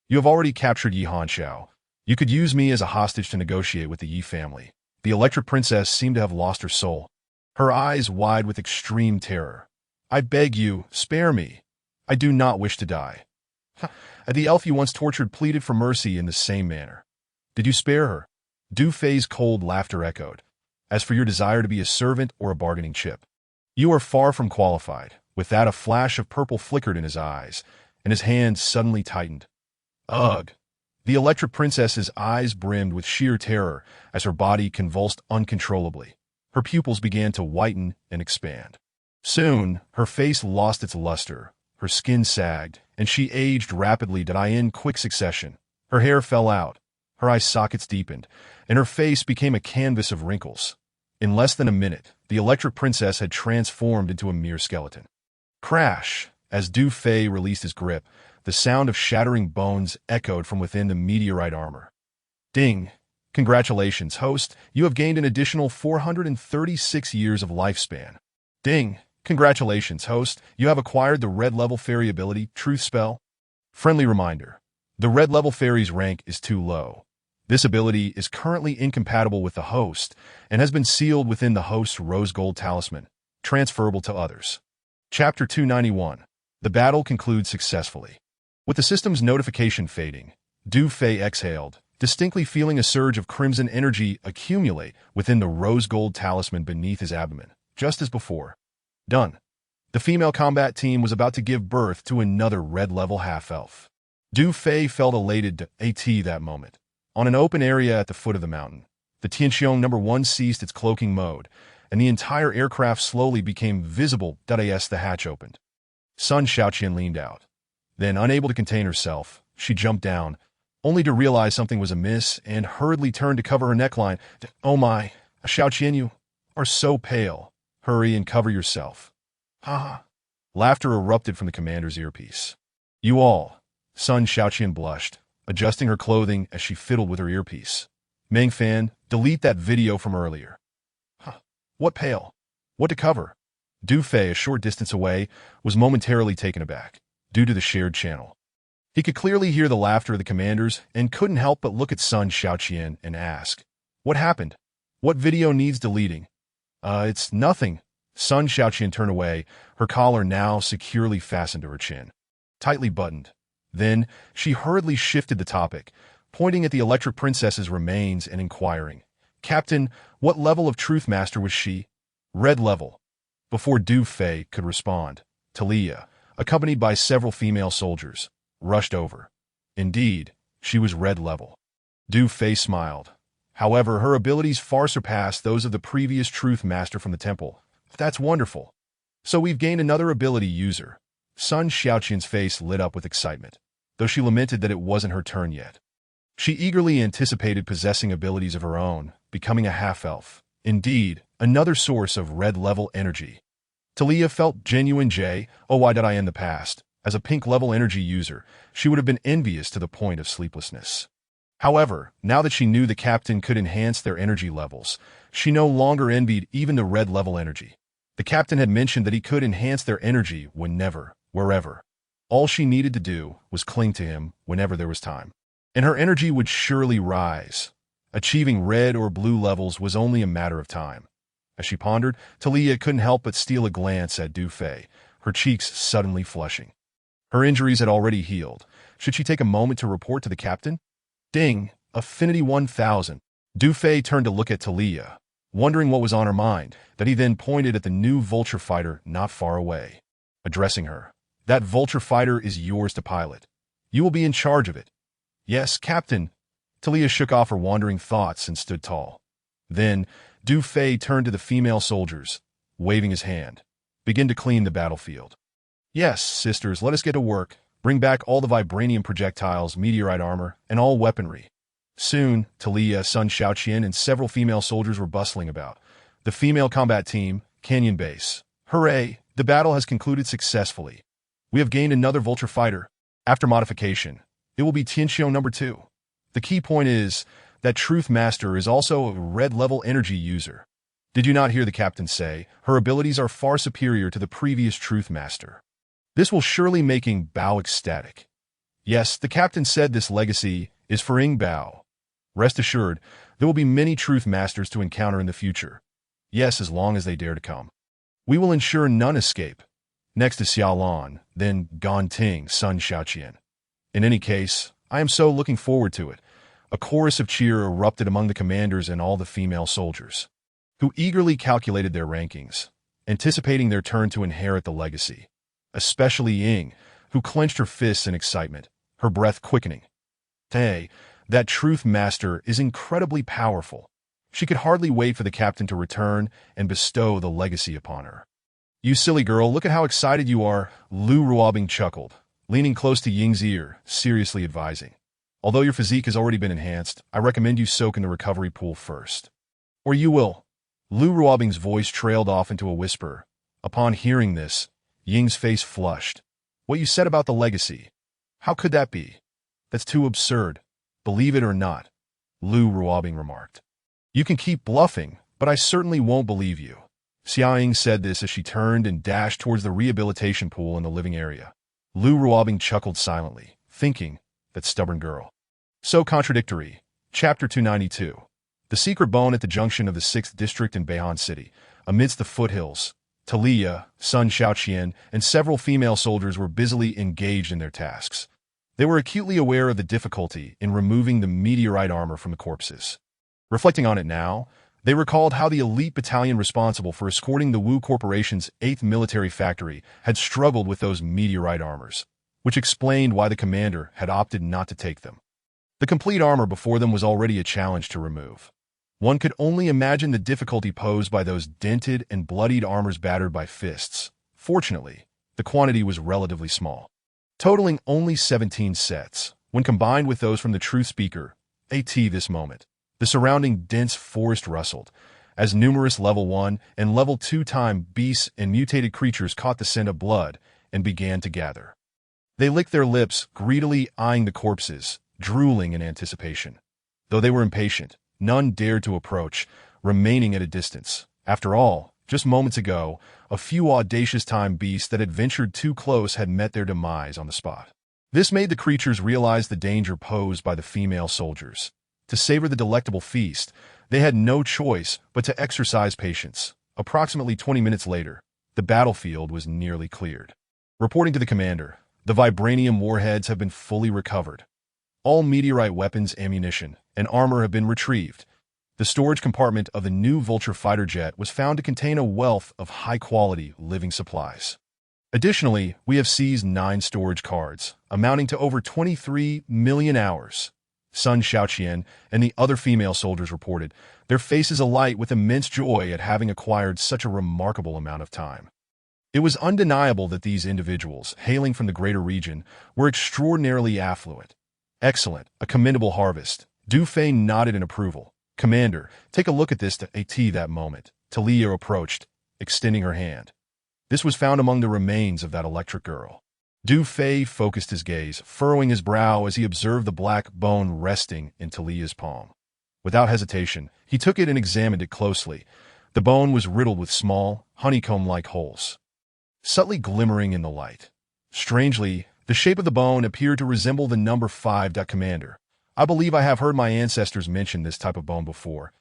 You have already captured Yi Hanxiao. You could use me as a hostage to negotiate with the Yi family. The Electric Princess seemed to have lost her soul, her eyes wide with extreme terror. I beg you, spare me. I do not wish to die. The elf you once tortured pleaded for mercy in the same manner. Did you spare her? Du Fei's cold laughter echoed. As for your desire to be a servant or a bargaining chip, you are far from qualified. With that, a flash of purple flickered in his eyes, and his hands suddenly tightened. Ugh! The Electric Princess's eyes brimmed with sheer terror as her body convulsed uncontrollably. Her pupils began to whiten and expand. Soon, her face lost its luster, her skin sagged, and she aged rapidly in quick succession. Her hair fell out, her eye sockets deepened, and her face became a canvas of wrinkles. In less than a minute, the Electric Princess had transformed into a mere skeleton. Crash! As Du Fei released his grip, the sound of shattering bones echoed from within the meteorite armor. Ding! Congratulations, host. You have gained an additional 436 years of lifespan. Ding! Congratulations, host. You have acquired the red level fairy ability, Truth Spell. Friendly reminder. The red level fairy's rank is too low. This ability is currently incompatible with the host and has been sealed within the host's rose gold talisman, transferable to others. Chapter 291. The battle concludes successfully. With the system's notification fading, Du Fei exhaled, distinctly feeling a surge of crimson energy accumulate within the rose gold talisman beneath his abdomen, just as before. Done. The female combat team was about to give birth to another red-level half-elf. Du Fei felt elated to AT that moment. On an open area at the foot of the mountain, the Tianqiong No. 1 ceased its cloaking mode, and the entire aircraft slowly became visible as the hatch opened. Sun Xiaoqian leaned out. Then, unable to contain herself, she jumped down, only to realize something was amiss and hurriedly turned to cover her neckline. Oh my, Xiaoqian, you are so pale. Hurry and cover yourself. Ha! Laughter erupted from the commander's earpiece. You all. Sun Xiaoqian blushed, adjusting her clothing as she fiddled with her earpiece. Meng Fan, delete that video from earlier. What pale? What to cover? Du Fei, a short distance away, was momentarily taken aback, due to the shared channel. He could clearly hear the laughter of the commanders and couldn't help but look at Sun Xiaoqian and ask, what happened? What video needs deleting? It's nothing. Sun Xiaoqian turned away, her collar now securely fastened to her chin, tightly buttoned. Then, she hurriedly shifted the topic, pointing at the Electric Princess's remains and inquiring, Captain, what level of Truth Master was she? Red level. Before Du Fei could respond, Talia, accompanied by several female soldiers, rushed over. Indeed, she was red level. Du Fei smiled. However, her abilities far surpassed those of the previous Truth Master from the temple. That's wonderful. So we've gained another ability user. Sun Xiaoqian's face lit up with excitement, though she lamented that it wasn't her turn yet. She eagerly anticipated possessing abilities of her own, becoming a half-elf. Indeed, another source of red-level energy. Talia felt genuine joy in the past. As a pink-level energy user, she would have been envious to the point of sleeplessness. However, now that she knew the captain could enhance their energy levels, she no longer envied even the red-level energy. The captain had mentioned that he could enhance their energy whenever, wherever. All she needed to do was cling to him whenever there was time, and her energy would surely rise. Achieving red or blue levels was only a matter of time. As she pondered, Talia couldn't help but steal a glance at Du Fei, her cheeks suddenly flushing. Her injuries had already healed. Should she take a moment to report to the captain? Ding! Affinity 1000. Du Fei turned to look at Talia, wondering what was on her mind, that he then pointed at the new vulture fighter not far away. Addressing her, that vulture fighter is yours to pilot. You will be in charge of it. Yes, Captain. Talia shook off her wandering thoughts and stood tall. Then, Du Fei turned to the female soldiers, waving his hand. Begin to clean the battlefield. Yes, sisters, let us get to work. Bring back all the vibranium projectiles, meteorite armor, and all weaponry. Soon, Talia, Sun Xiaoqian, and several female soldiers were bustling about. The female combat team, Canyon Base. Hooray! The battle has concluded successfully. We have gained another vulture fighter. After modification, it will be Tianqiong No. 2. The key point is that Truth Master is also a red-level energy user. Did you not hear the captain say, her abilities are far superior to the previous Truth Master? This will surely make Ing Bao ecstatic. Yes, the captain said this legacy is for Ing Bao. Rest assured, there will be many Truth Masters to encounter in the future. Yes, as long as they dare to come. We will ensure none escape. Next is Xiaolan, then Gan Ting, Sun Xiaoqian. In any case, I am so looking forward to it. A chorus of cheer erupted among the commanders and all the female soldiers, who eagerly calculated their rankings, anticipating their turn to inherit the legacy. Especially Ying, who clenched her fists in excitement, her breath quickening. Hey, that Truth Master is incredibly powerful. She could hardly wait for the captain to return and bestow the legacy upon her. You silly girl, look at how excited you are, Lu Ruobing chuckled, leaning close to Ying's ear, seriously advising. Although your physique has already been enhanced, I recommend you soak in the recovery pool first. Or you will. Lu Ruobing's voice trailed off into a whisper. Upon hearing this, Ying's face flushed. What you said about the legacy? How could that be? That's too absurd. Believe it or not, Lu Ruobing remarked. You can keep bluffing, but I certainly won't believe you. Xia Ying said this as she turned and dashed towards the rehabilitation pool in the living area. Lu Ruobing chuckled silently, thinking, that stubborn girl. So contradictory. Chapter 292. The secret bone at the junction of the 6th District in Beihan City. Amidst the foothills, Talia, Sun Xiaoqian, and several female soldiers were busily engaged in their tasks. They were acutely aware of the difficulty in removing the meteorite armor from the corpses. Reflecting on it now, they recalled how the elite battalion responsible for escorting the Wu Corporation's 8th military factory had struggled with those meteorite armors, which explained why the commander had opted not to take them. The complete armor before them was already a challenge to remove. One could only imagine the difficulty posed by those dented and bloodied armors battered by fists. Fortunately, the quantity was relatively small, totaling only 17 sets. When combined with those from the Truth Speaker, AT this moment, the surrounding dense forest rustled, as numerous level 1 and level 2 time beasts and mutated creatures caught the scent of blood and began to gather. They licked their lips, greedily eyeing the corpses, drooling in anticipation. Though they were impatient, none dared to approach, remaining at a distance. After all, just moments ago, a few audacious time beasts that had ventured too close had met their demise on the spot. This made the creatures realize the danger posed by the female soldiers. To savor the delectable feast, they had no choice but to exercise patience. Approximately 20 minutes later, the battlefield was nearly cleared. Reporting to the commander, the vibranium warheads have been fully recovered. All meteorite weapons, ammunition, and armor have been retrieved. The storage compartment of the new Vulture fighter jet was found to contain a wealth of high-quality living supplies. Additionally, we have seized 9 storage cards, amounting to over 23 million hours. Sun Xiaoqian and the other female soldiers reported, their faces alight with immense joy at having acquired such a remarkable amount of time. It was undeniable that these individuals, hailing from the greater region, were extraordinarily affluent. Excellent, a commendable harvest. Du Fei nodded in approval. Commander, take a look at this. To AT that moment, Talia approached, extending her hand. This was found among the remains of that electric girl. Du Fei focused his gaze, furrowing his brow as he observed the black bone resting in Talia's palm. Without hesitation, he took it and examined it closely. The bone was riddled with small, honeycomb-like holes, subtly glimmering in the light. Strangely, the shape of the bone appeared to resemble the number 5. Commander, I believe I have heard my ancestors mention this type of bone before.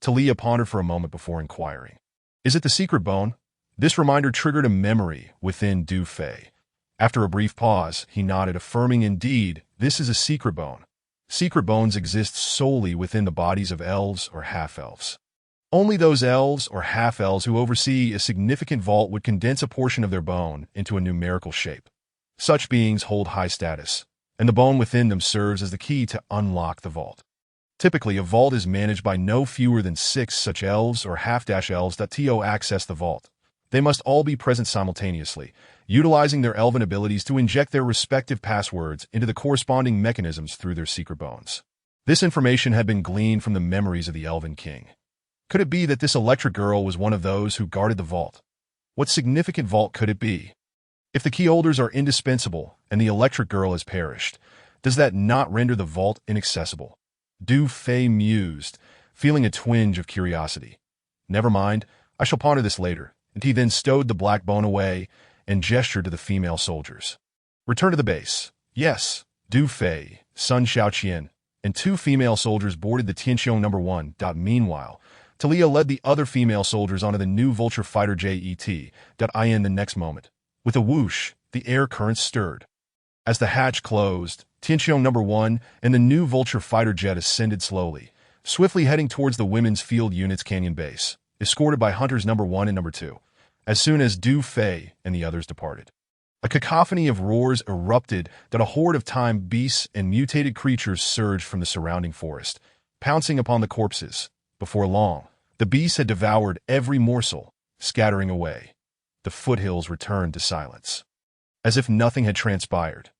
Talia pondered for a moment before inquiring. Is it the secret bone? This reminder triggered a memory within Du Fei. After a brief pause, he nodded, affirming, indeed, this is a secret bone. Secret bones exist solely within the bodies of elves or half-elves. Only those elves or half-elves who oversee a significant vault would condense a portion of their bone into a numerical shape. Such beings hold high status, and the bone within them serves as the key to unlock the vault. Typically, a vault is managed by no fewer than 6 such elves or half-elves that to access the vault. They must all be present simultaneously, utilizing their elven abilities to inject their respective passwords into the corresponding mechanisms through their secret bones. This information had been gleaned from the memories of the Elven King. Could it be that this electric girl was one of those who guarded the vault? What significant vault could it be? If the key holders are indispensable and the electric girl has perished, does that not render the vault inaccessible? Du Fei mused, feeling a twinge of curiosity. Never mind, I shall ponder this later. And he then stowed the black bone away and gestured to the female soldiers. Return to the base. Yes, Du Fei, Sun Xiaoqian, and 2 female soldiers boarded the Tianqiong No. 1. Meanwhile, Talia led the other female soldiers onto the new vulture fighter jet. In the next moment. With a whoosh, the air currents stirred. As the hatch closed, Tianqiong No. 1 and the new vulture fighter jet ascended slowly, swiftly heading towards the women's field unit's canyon base, escorted by hunters No. 1 and No. 2, as soon as Du Fei and the others departed. A cacophony of roars erupted that a horde of time beasts and mutated creatures surged from the surrounding forest, pouncing upon the corpses. Before long, the beasts had devoured every morsel, scattering away. The foothills returned to silence. As if nothing had transpired,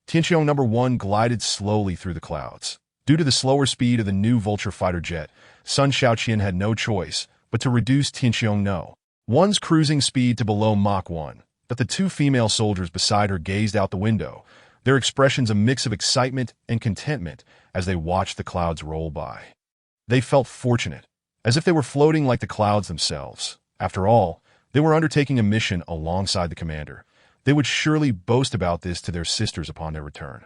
Tianqiong No. 1 glided slowly through the clouds. Due to the slower speed of the new vulture fighter jet, Sun Xiaoqian had no choice but to reduce Tianqiong No. 1's cruising speed to below Mach 1. But the 2 female soldiers beside her gazed out the window, their expressions a mix of excitement and contentment as they watched the clouds roll by. They felt fortunate, as if they were floating like the clouds themselves. After all, they were undertaking a mission alongside the commander. They would surely boast about this to their sisters upon their return.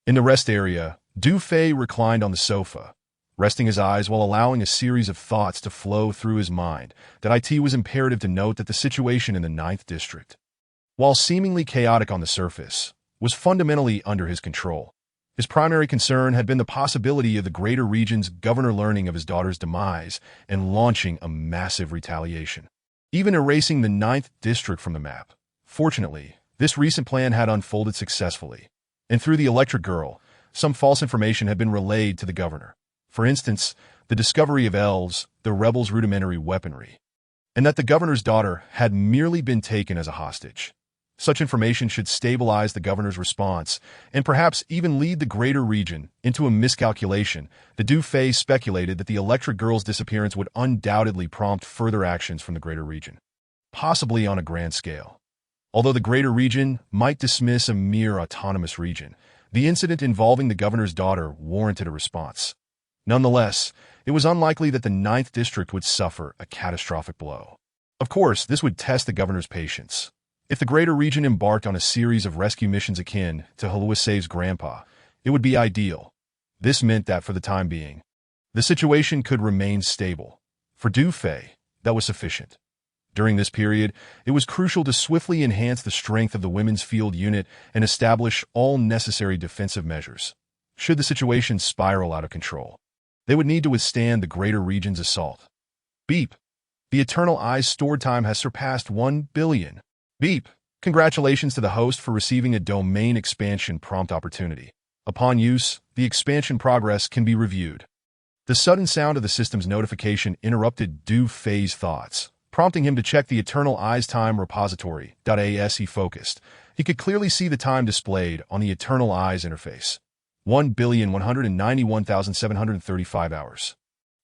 In the rest area, Du Fei reclined on the sofa, resting his eyes while allowing a series of thoughts to flow through his mind. That it was imperative to note that the situation in the 9th District, while seemingly chaotic on the surface, was fundamentally under his control. His primary concern had been the possibility of the greater region's governor learning of his daughter's demise and launching a massive retaliation, even erasing the 9th District from the map. Fortunately, this recent plan had unfolded successfully, and through the Electric Girl, some false information had been relayed to the governor. For instance, the discovery of elves, the rebels' rudimentary weaponry, and that the governor's daughter had merely been taken as a hostage. Such information should stabilize the governor's response and perhaps even lead the greater region into a miscalculation. The Du Fei speculated that the Electric Girl's disappearance would undoubtedly prompt further actions from the greater region, possibly on a grand scale. Although the greater region might dismiss a mere autonomous region, the incident involving the governor's daughter warranted a response. Nonetheless, it was unlikely that the 9th District would suffer a catastrophic blow. Of course, this would test the governor's patience. If the greater region embarked on a series of rescue missions akin to Haluase's grandpa, it would be ideal. This meant that for the time being, the situation could remain stable. For Du Fei, that was sufficient. During this period, it was crucial to swiftly enhance the strength of the women's field unit and establish all necessary defensive measures. Should the situation spiral out of control, they would need to withstand the greater region's assault. Beep. The Eternal Eye's stored time has surpassed 1 billion. Beep. Congratulations to the host for receiving a domain expansion prompt opportunity. Upon use, the expansion progress can be reviewed. The sudden sound of the system's notification interrupted Du Fei's thoughts, prompting him to check the Eternal Eye's time repository. As he focused, he could clearly see the time displayed on the Eternal Eye's interface. 1,191,735 hours.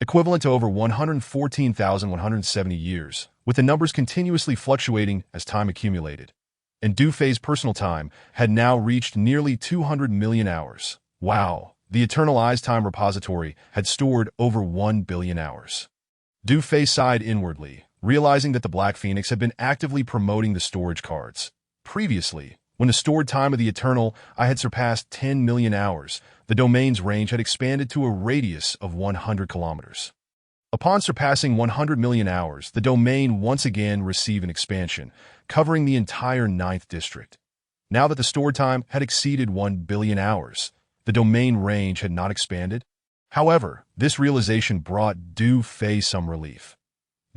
Equivalent to over 114,170 years, with the numbers continuously fluctuating as time accumulated. And Du Fei's personal time had now reached nearly 200 million hours. Wow, the Eternal Eye's time repository had stored over 1 billion hours. Du Fei sighed inwardly, realizing that the Black Phoenix had been actively promoting the storage cards. Previously, when the stored time of the Eternal Eye had surpassed 10 million hours, the domain's range had expanded to a radius of 100 kilometers. Upon surpassing 100 million hours, the domain once again received an expansion, covering the entire 9th District. Now that the stored time had exceeded 1 billion hours, the domain range had not expanded. However, this realization brought Du Fei some relief.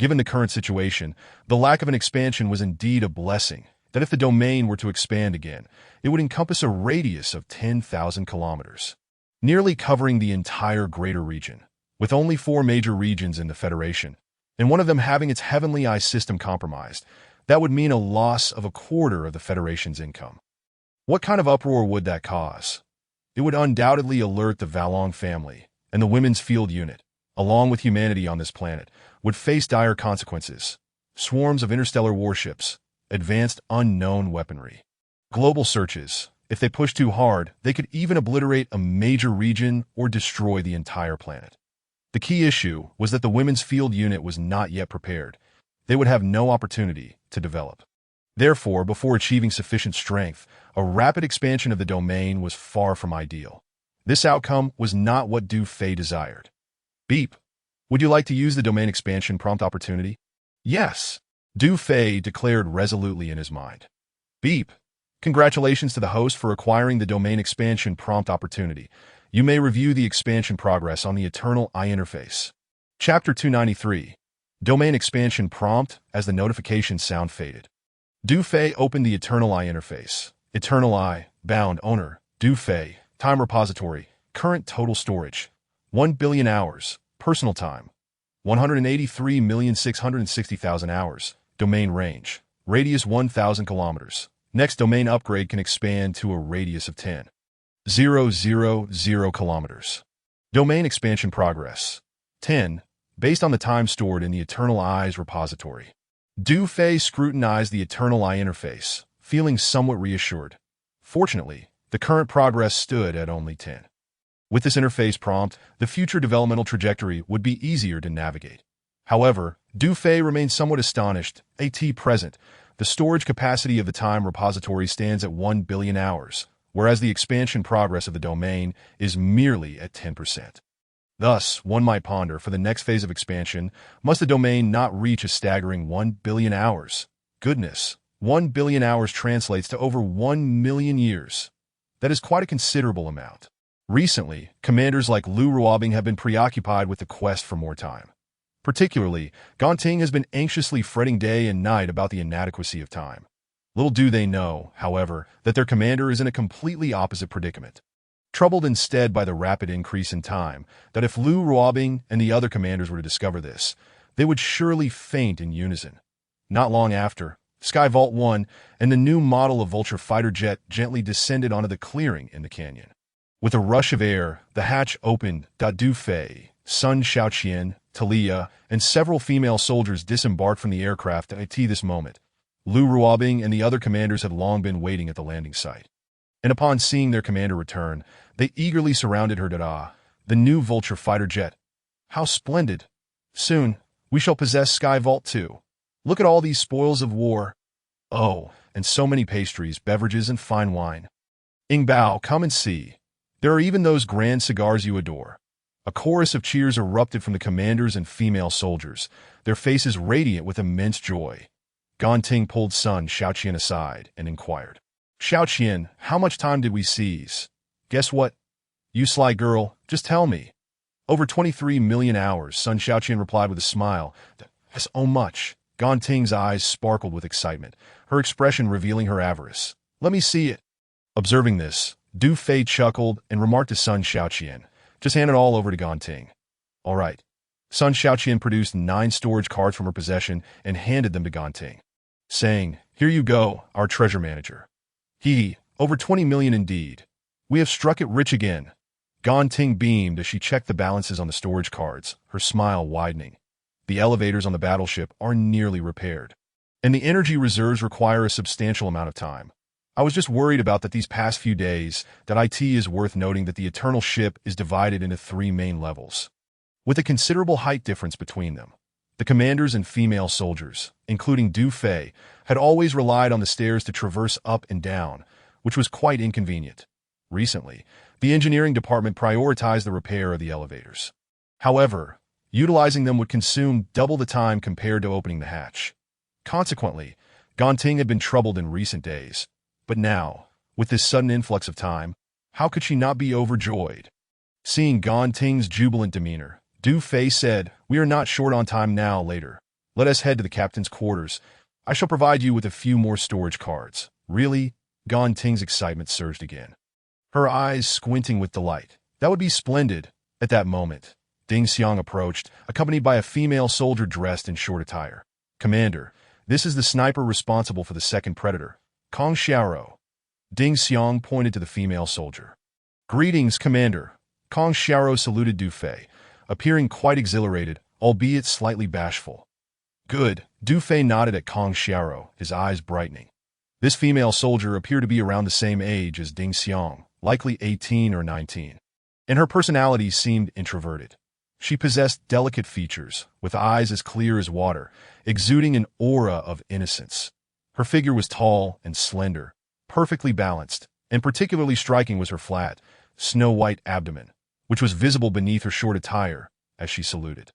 Given the current situation, the lack of an expansion was indeed a blessing. That if the domain were to expand again, it would encompass a radius of 10,000 kilometers, nearly covering the entire greater region, with only 4 major regions in the Federation, and one of them having its Heavenly Eye system compromised. That would mean a loss of a quarter of the Federation's income. What kind of uproar would that cause? It would undoubtedly alert the Valong family, and the Women's Field Unit, along with humanity on this planet, would face dire consequences. Swarms of interstellar warships, advanced unknown weaponry. Global searches. If they pushed too hard, they could even obliterate a major region or destroy the entire planet. The key issue was that the women's field unit was not yet prepared. They would have no opportunity to develop. Therefore, before achieving sufficient strength, a rapid expansion of the domain was far from ideal. This outcome was not what Du Fei desired. Beep. Would you like to use the domain expansion prompt opportunity? Yes. Du Fei declared resolutely in his mind. Beep. Congratulations to the host for acquiring the domain expansion prompt opportunity. You may review the expansion progress on the Eternal Eye interface. Chapter 293. Domain expansion prompt as the notification sound faded. Du Fei opened the Eternal Eye interface. Eternal Eye, bound owner, Du Fei, time repository, current total storage, 1 billion hours, personal time, 183,660,000 hours, domain range, radius 1,000 kilometers. Next domain upgrade can expand to a radius of 10,000 kilometers. Domain expansion progress, 10, based on the time stored in the Eternal Eye's repository. Du Fei scrutinized the Eternal Eye interface, feeling somewhat reassured. Fortunately, the current progress stood at only 10. With this interface prompt, the future developmental trajectory would be easier to navigate. However, Du Fei remained somewhat astonished. At present, the storage capacity of the time repository stands at 1 billion hours, whereas the expansion progress of the domain is merely at 10%. Thus, one might ponder, for the next phase of expansion, must the domain not reach a staggering 1 billion hours? Goodness, 1 billion hours translates to over 1 million years. That is quite a considerable amount. Recently, commanders like Lu Ruobing have been preoccupied with the quest for more time. Particularly, Ganting has been anxiously fretting day and night about the inadequacy of time. Little do they know, however, that their commander is in a completely opposite predicament. Troubled instead by the rapid increase in time, that if Lu Ruobing and the other commanders were to discover this, they would surely faint in unison. Not long after, Sky Vault 1 and the new model of Vulture fighter jet gently descended onto the clearing in the canyon. With a rush of air, the hatch opened. Du Fei, Sun Shaoqian, Talia, and several female soldiers disembarked from the aircraft at this moment. Lu Ruobing and the other commanders had long been waiting at the landing site. And upon seeing their commander return, they eagerly surrounded her. The new Vulture fighter jet. How splendid! Soon, we shall possess Sky Vault 2. Look at all these spoils of war. Oh, and so many pastries, beverages, and fine wine. Ingbao, come and see. There are even those grand cigars you adore. A chorus of cheers erupted from the commanders and female soldiers, their faces radiant with immense joy. Ganting pulled Sun Shaoqian aside and inquired. Shaoqian, how much time did we seize? Guess what? You sly girl, just tell me. Over 23 million hours, Sun Shaoqian replied with a smile. That's so much. Ganting's eyes sparkled with excitement, her expression revealing her avarice. Let me see it. Observing this, Du Fei chuckled and remarked to Sun Shaoqian, just hand it all over to Ganting. All right. Sun Shaoqian produced 9 storage cards from her possession and handed them to Ganting, saying, Here you go, our treasure manager. Over 20 million indeed. We have struck it rich again. Ganting beamed as she checked the balances on the storage cards, her smile widening. The elevators on the battleship are nearly repaired, and the energy reserves require a substantial amount of time. I was just worried about that these past few days. It is worth noting that the Eternal ship is divided into 3 main levels, with a considerable height difference between them. The commanders and female soldiers, including Du Fei, had always relied on the stairs to traverse up and down, which was quite inconvenient. Recently, the engineering department prioritized the repair of the elevators. However, utilizing them would consume double the time compared to opening the hatch. Consequently, Ganting had been troubled in recent days. But now, with this sudden influx of time, how could she not be overjoyed? Seeing Ganting's jubilant demeanor, Du Fei said, We are not short on time now. Later, let us head to the captain's quarters. I shall provide you with a few more storage cards. Really? Ganting's excitement surged again, her eyes squinting with delight. That would be splendid. At that moment, Ding Xiang approached, accompanied by a female soldier dressed in short attire. Commander, this is the sniper responsible for the second predator, Kong Xiaoro. Ding Xiang pointed to the female soldier. Greetings, Commander. Kong Xiaoro saluted Du Fei, appearing quite exhilarated, albeit slightly bashful. Good. Du Fei nodded at Kong Xiaoro, his eyes brightening. This female soldier appeared to be around the same age as Ding Xiang, likely 18 or 19, and her personality seemed introverted. She possessed delicate features, with eyes as clear as water, exuding an aura of innocence. Her figure was tall and slender, perfectly balanced, and particularly striking was her flat, snow-white abdomen, which was visible beneath her short attire as she saluted.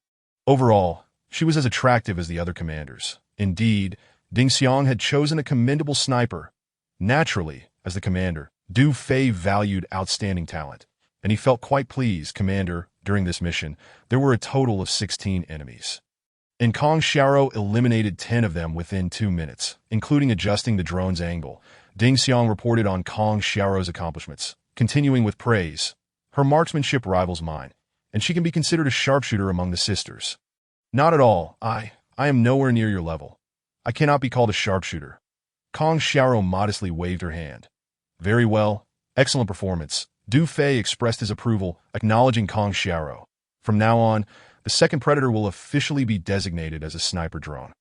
Overall, she was as attractive as the other commanders. Indeed, Ding Xiang had chosen a commendable sniper. Naturally, as the commander, Du Fei valued outstanding talent, and he felt quite pleased. Commander, during this mission, there were a total of 16 enemies. And Kong Xiao eliminated 10 of them within 2 minutes, including adjusting the drone's angle. Ding Xiang reported on Kong Xiao's accomplishments, continuing with praise. Her marksmanship rivals mine, and she can be considered a sharpshooter among the sisters. Not at all. I am nowhere near your level. I cannot be called a sharpshooter. Kong Xiao modestly waved her hand. Very well. Excellent performance. Du Fei expressed his approval, acknowledging Kong Xiao. From now on, the second predator will officially be designated as a sniper drone.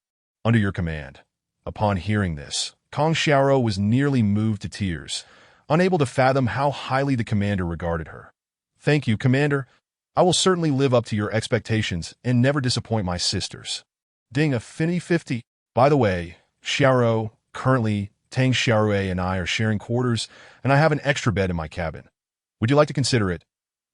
Under your command. Upon hearing this, Kong Xiao was nearly moved to tears, unable to fathom how highly the commander regarded her. Thank you, Commander. I will certainly live up to your expectations and never disappoint my sisters. Ding Affinity 50. By the way, Xiao, currently Tang Xiaorui and I are sharing quarters, and I have an extra bed in my cabin. Would you like to consider it?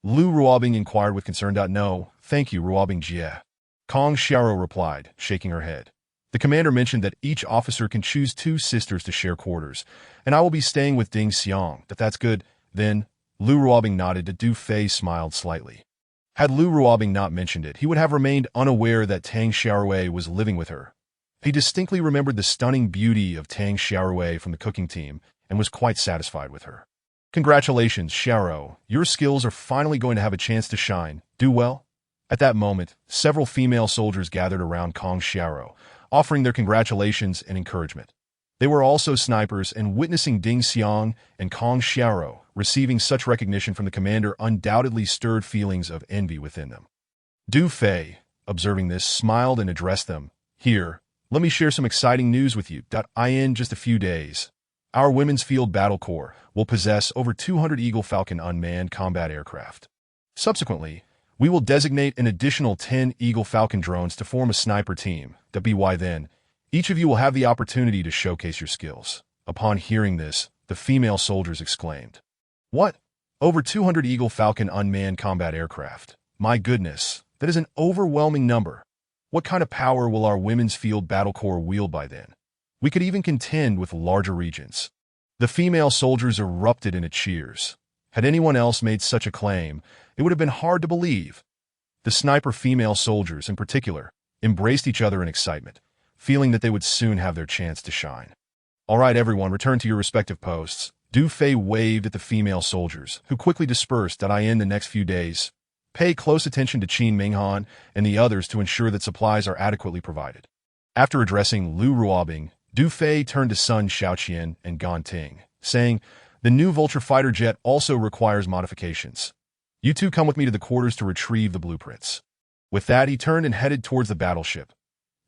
Lu Ruobing inquired with concern. No, thank you, Ruobing Jie. Kong Xiao replied, shaking her head. The commander mentioned that each officer can choose 2 sisters to share quarters, and I will be staying with Ding Xiang. That's good. Then, Lu Ruobing nodded. Du Fei smiled slightly. Had Lu Ruobing not mentioned it, he would have remained unaware that Tang Xiaorui was living with her. He distinctly remembered the stunning beauty of Tang Xiaorui from the cooking team and was quite satisfied with her. Congratulations, Xiao. Your skills are finally going to have a chance to shine. Do well. At that moment, several female soldiers gathered around Kong Xiao, offering their congratulations and encouragement. They were also snipers, and witnessing Ding Xiang and Kong Xiao receiving such recognition from the commander undoubtedly stirred feelings of envy within them. Du Fei, observing this, smiled and addressed them. Here, let me share some exciting news with you. In just a few days, our Women's Field Battle Corps will possess over 200 Eagle Falcon unmanned combat aircraft. Subsequently, we will designate an additional 10 Eagle Falcon drones to form a sniper team. By then, each of you will have the opportunity to showcase your skills. Upon hearing this, the female soldiers exclaimed. What? Over 200 Eagle Falcon unmanned combat aircraft? My goodness, that is an overwhelming number. What kind of power will our Women's Field Battle Corps wield by then? We could even contend with larger regions. The female soldiers erupted into cheers. Had anyone else made such a claim, it would have been hard to believe. The sniper female soldiers, in particular, embraced each other in excitement, feeling that they would soon have their chance to shine. All right, everyone, return to your respective posts. Du Fei waved at the female soldiers, who quickly dispersed. In the next few days, pay close attention to Qin Minghan and the others to ensure that supplies are adequately provided. After addressing Lu Ruobing, Du Fei turned to Sun Xiaoqian and Gan Ting, saying, the new Vulture fighter jet also requires modifications. You two come with me to the quarters to retrieve the blueprints. With that, he turned and headed towards the battleship.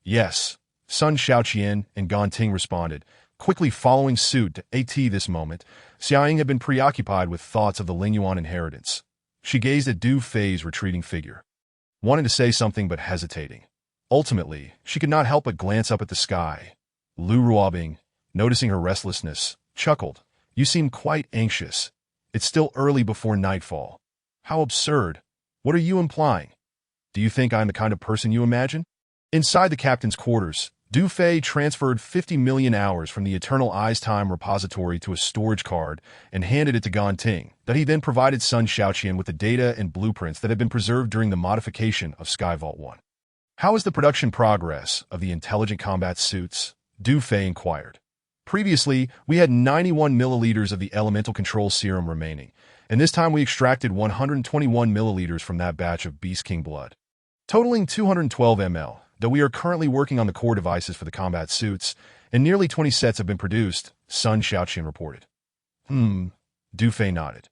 Yes, Sun Xiaoqian and Gan Ting responded, quickly following suit. At this moment, Xiaoying had been preoccupied with thoughts of the Lingyuan inheritance. She gazed at Du Fei's retreating figure, wanting to say something but hesitating. Ultimately, she could not help but glance up at the sky. Lu Ruobing, noticing her restlessness, chuckled. You seem quite anxious. It's still early before nightfall. How absurd. What are you implying? Do you think I'm the kind of person you imagine? Inside the captain's quarters, Du Fei transferred 50 million hours from the Eternal Eyes Time repository to a storage card and handed it to Gan Ting. He then provided Sun Xiaoqian with the data and blueprints that had been preserved during the modification of Sky Vault 1. How is the production progress of the intelligent combat suits? Du Fei inquired. Previously, we had 91 milliliters of the elemental control serum remaining, and this time we extracted 121 milliliters from that batch of Beast King blood, totaling 212 ml. Though we are currently working on the core devices for the combat suits, and nearly 20 sets have been produced, Sun Xiaoqian reported. Du Fei nodded.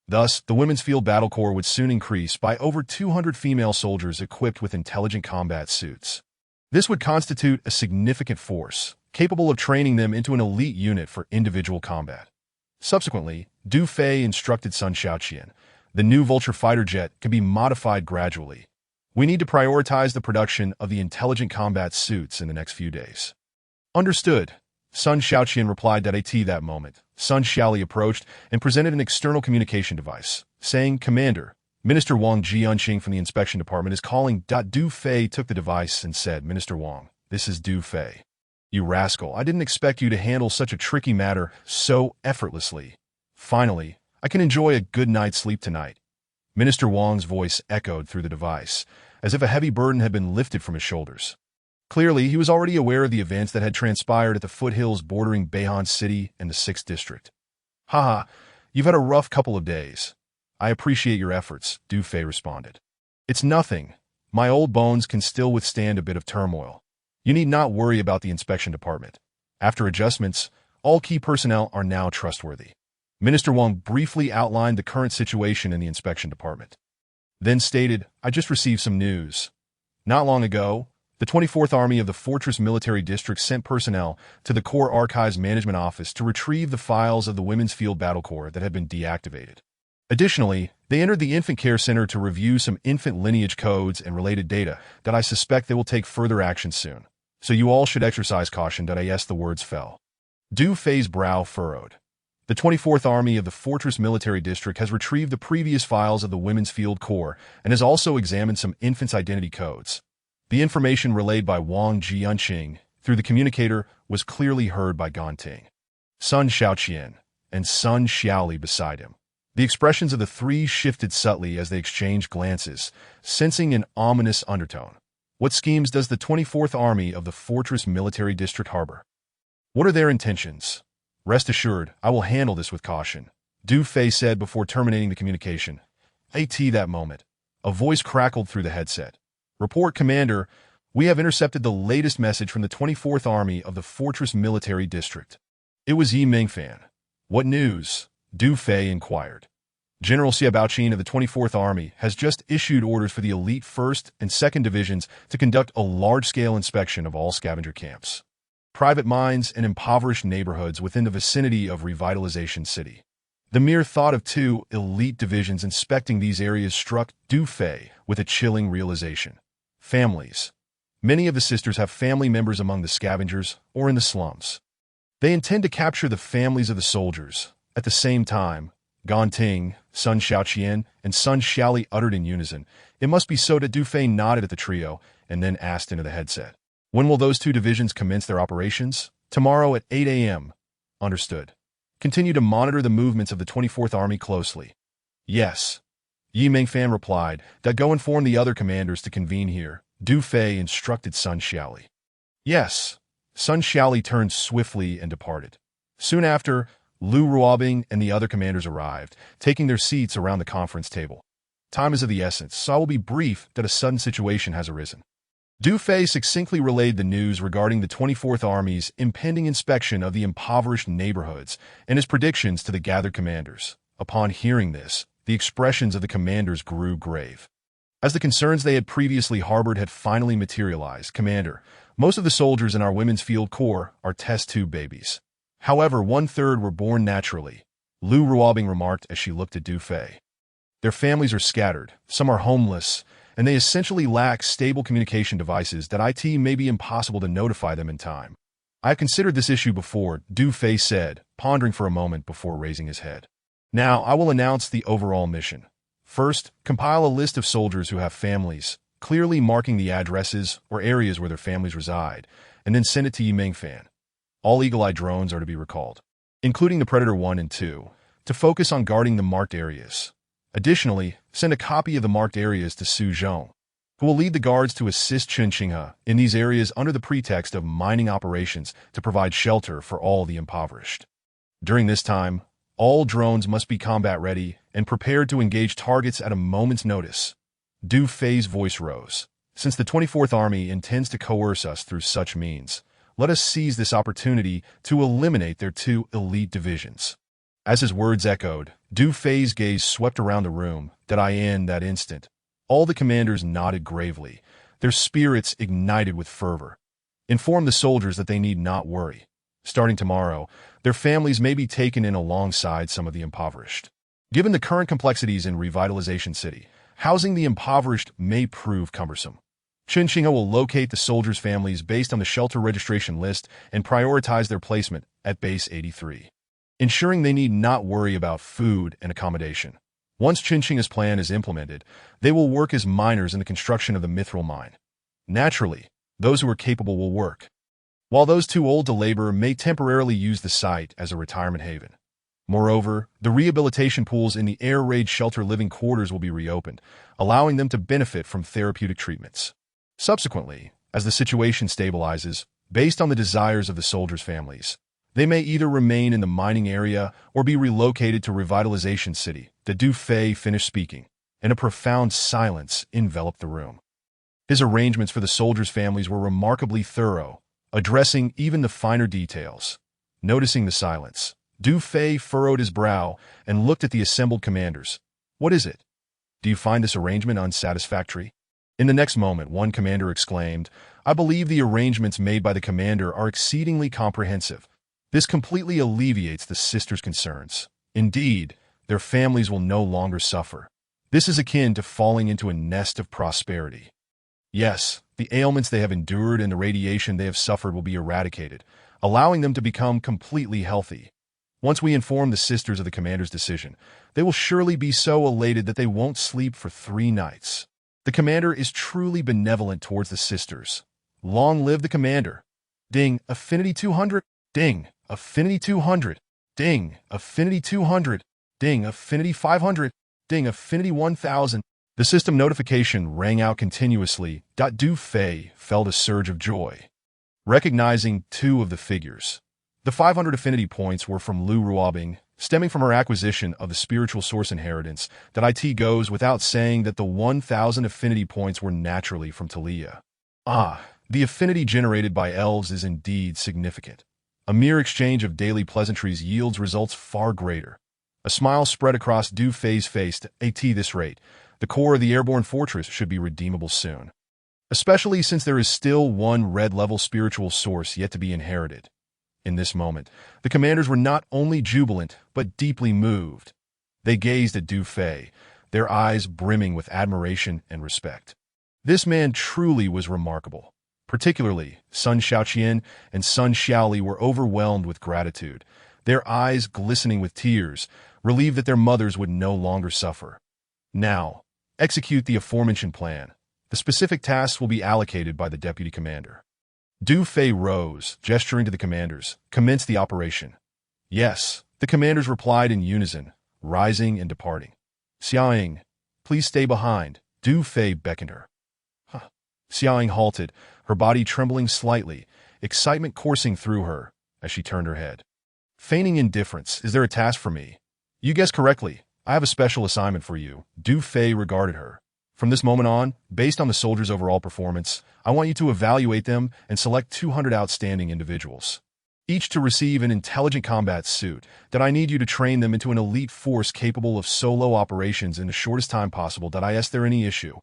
Thus, the Women's Field Battle Corps would soon increase by over 200 female soldiers equipped with intelligent combat suits. This would constitute a significant force, capable of training them into an elite unit for individual combat. Subsequently, Du Fei instructed Sun Xiaoqian, the new Vulture fighter jet can be modified gradually. We need to prioritize the production of the intelligent combat suits in the next few days. Understood. Sun Xiaoqian replied that at that moment. Sun Xiaoli approached and presented an external communication device, saying, Commander, Minister Wang Jianqing from the inspection department is calling. Du Fei took the device and said, Minister Wang, this is Du Fei. You rascal, I didn't expect you to handle such a tricky matter so effortlessly. Finally, I can enjoy a good night's sleep tonight. Minister Wang's voice echoed through the device, as if a heavy burden had been lifted from his shoulders. Clearly, he was already aware of the events that had transpired at the foothills bordering Beihan City and the 6th District. Haha, you've had a rough couple of days. I appreciate your efforts, Du Fei responded. It's nothing. My old bones can still withstand a bit of turmoil. You need not worry about the inspection department. After adjustments, all key personnel are now trustworthy. Minister Wang briefly outlined the current situation in the inspection department. Then stated, I just received some news. Not long ago, the 24th Army of the Fortress Military District sent personnel to the Corps Archives Management Office to retrieve the files of the Women's Field Battle Corps that had been deactivated. Additionally, they entered the Infant Care Center to review some infant lineage codes and related data that I suspect they will take further action soon. So you all should exercise caution. Yes, the words fell. Du Fei's brow furrowed. The 24th Army of the Fortress Military District has retrieved the previous files of the Women's Field Corps and has also examined some infants' identity codes. The information relayed by Wang Jianqing through the communicator was clearly heard by Ganting, Sun Xiaoqian, and Sun Xiaoli beside him. The expressions of the three shifted subtly as they exchanged glances, sensing an ominous undertone. What schemes does the 24th Army of the Fortress Military District harbor? What are their intentions? Rest assured, I will handle this with caution, Du Fei said before terminating the communication. At that moment, a voice crackled through the headset. Report, Commander, we have intercepted the latest message from the 24th Army of the Fortress Military District. It was Yi Mingfan. What news? Du Fei inquired. General Xiaobaoqin of the 24th Army has just issued orders for the elite 1st and 2nd Divisions to conduct a large-scale inspection of all scavenger camps, private mines, and impoverished neighborhoods within the vicinity of Revitalization City. The mere thought of 2 elite divisions inspecting these areas struck Du Fei with a chilling realization. Families. Many of the sisters have family members among the scavengers or in the slums. They intend to capture the families of the soldiers. At the same time, Ganting, Sun Xiaoqian, and Sun Xiaoli uttered in unison, It must be so. That Du Fei nodded at the trio and then asked into the headset. When will those 2 divisions commence their operations? Tomorrow at 8 a.m. Understood. Continue to monitor the movements of the 24th Army closely. Yes. Yi Mingfan replied, That go inform the other commanders to convene here. Du Fei instructed Sun Xiaoli. Yes. Sun Xiaoli turned swiftly and departed. Soon after, Lu Ruobing and the other commanders arrived, taking their seats around the conference table. Time is of the essence, so I will be brief that a sudden situation has arisen. Du Fei succinctly relayed the news regarding the 24th Army's impending inspection of the impoverished neighborhoods and his predictions to the gathered commanders. Upon hearing this, the expressions of the commanders grew grave. As the concerns they had previously harbored had finally materialized, Commander, most of the soldiers in our Women's Field Corps are test tube babies. However, 1/3 were born naturally, Lu Ruobing remarked as she looked at Du Fei. Their families are scattered, some are homeless, and they essentially lack stable communication devices that it may be impossible to notify them in time. I have considered this issue before, Du Fei said, pondering for a moment before raising his head. Now, I will announce the overall mission. First, compile a list of soldiers who have families, clearly marking the addresses or areas where their families reside, and then send it to Yi Mingfan. All Eagle Eye drones are to be recalled, including the Predator 1 and 2, to focus on guarding the marked areas. Additionally, send a copy of the marked areas to Su Zhong, who will lead the guards to assist Chen Qinghe in these areas under the pretext of mining operations to provide shelter for all the impoverished. During this time, all drones must be combat-ready and prepared to engage targets at a moment's notice. Du Fei's voice rose. Since the 24th Army intends to coerce us through such means, let us seize this opportunity to eliminate their 2 elite divisions. As his words echoed, Du Fei's gaze swept around the room. In that instant, all the commanders nodded gravely, their spirits ignited with fervor. Inform the soldiers that they need not worry. Starting tomorrow, their families may be taken in alongside some of the impoverished. Given the current complexities in Revitalization City, housing the impoverished may prove cumbersome. Qinxinga will locate the soldiers' families based on the shelter registration list and prioritize their placement at base 83, ensuring they need not worry about food and accommodation. Once Qinxinga's plan is implemented, they will work as miners in the construction of the mithril mine. Naturally, those who are capable will work, while those too old to labor may temporarily use the site as a retirement haven. Moreover, the rehabilitation pools in the air raid shelter living quarters will be reopened, allowing them to benefit from therapeutic treatments. Subsequently, as the situation stabilizes, based on the desires of the soldiers' families, they may either remain in the mining area or be relocated to Revitalization City. The Du Fei finished speaking, and a profound silence enveloped the room. His arrangements for the soldiers' families were remarkably thorough, addressing even the finer details. Noticing the silence, Du Fei furrowed his brow and looked at the assembled commanders. "What is it? Do you find this arrangement unsatisfactory?" In the next moment, one commander exclaimed, "I believe the arrangements made by the commander are exceedingly comprehensive. This completely alleviates the sisters' concerns. Indeed, their families will no longer suffer. This is akin to falling into a nest of prosperity. Yes, the ailments they have endured and the radiation they have suffered will be eradicated, allowing them to become completely healthy. Once we inform the sisters of the commander's decision, they will surely be so elated that they won't sleep for 3 nights. The commander is truly benevolent towards the sisters. Long live the commander. Ding, affinity 200. Ding, affinity 200. Ding, affinity 200. Ding, affinity 500. Ding, affinity 1000. The system notification rang out continuously. Du Fei felt a surge of joy, recognizing 2 of the figures. The 500 affinity points were from Lu Ruobing, stemming from her acquisition of the spiritual source inheritance. That it goes without saying that the 1,000 affinity points were naturally from Talia. The affinity generated by elves is indeed significant. A mere exchange of daily pleasantries yields results far greater. A smile spread across Du Fei's face. At this rate, the core of the airborne fortress should be redeemable soon, especially since there is still 1 red-level spiritual source yet to be inherited. In this moment, the commanders were not only jubilant, but deeply moved. They gazed at Du Fei, their eyes brimming with admiration and respect. This man truly was remarkable. Particularly, Sun Xiaoqian and Sun Xiaoli were overwhelmed with gratitude, their eyes glistening with tears, relieved that their mothers would no longer suffer. Now, execute the aforementioned plan. The specific tasks will be allocated by the deputy commander. Du Fei rose, gesturing to the commanders. "Commence the operation." "Yes," the commanders replied in unison, rising and departing. "Xiaoying, please stay behind." Du Fei beckoned her. Xiaoying halted, her body trembling slightly, excitement coursing through her as she turned her head. Feigning indifference, "Is there a task for me?" "You guessed correctly. I have a special assignment for you." Du Fei regarded her. "From this moment on, based on the soldiers' overall performance, I want you to evaluate them and select 200 outstanding individuals, each to receive an intelligent combat suit. That I need you to train them into an elite force capable of solo operations in the shortest time possible. Is there any issue?"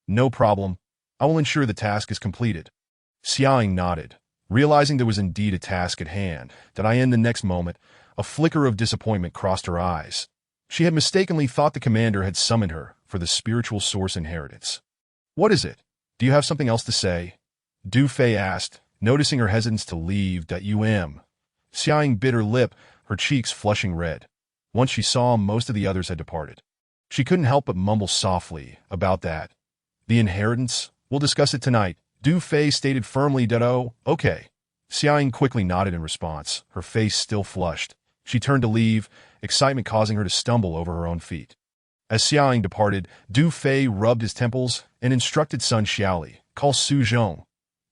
"No problem. I will ensure the task is completed." Xiaoying nodded, realizing there was indeed a task at hand. In the next moment, a flicker of disappointment crossed her eyes. She had mistakenly thought the commander had summoned her for the spiritual source inheritance. "What is it? Do you have something else to say?" Du Fei asked, noticing her hesitance to leave. Xiaoying bit her lip, her cheeks flushing red. Once she saw most of the others had departed, she couldn't help but mumble softly about that. "The inheritance? We'll discuss it tonight," Du Fei stated firmly. "Oh, okay." Xiaoying quickly nodded in response, her face still flushed. She turned to leave, excitement causing her to stumble over her own feet. As Xiaoying departed, Du Fei rubbed his temples and instructed Sun Xiaoli, "Call Su Zhong."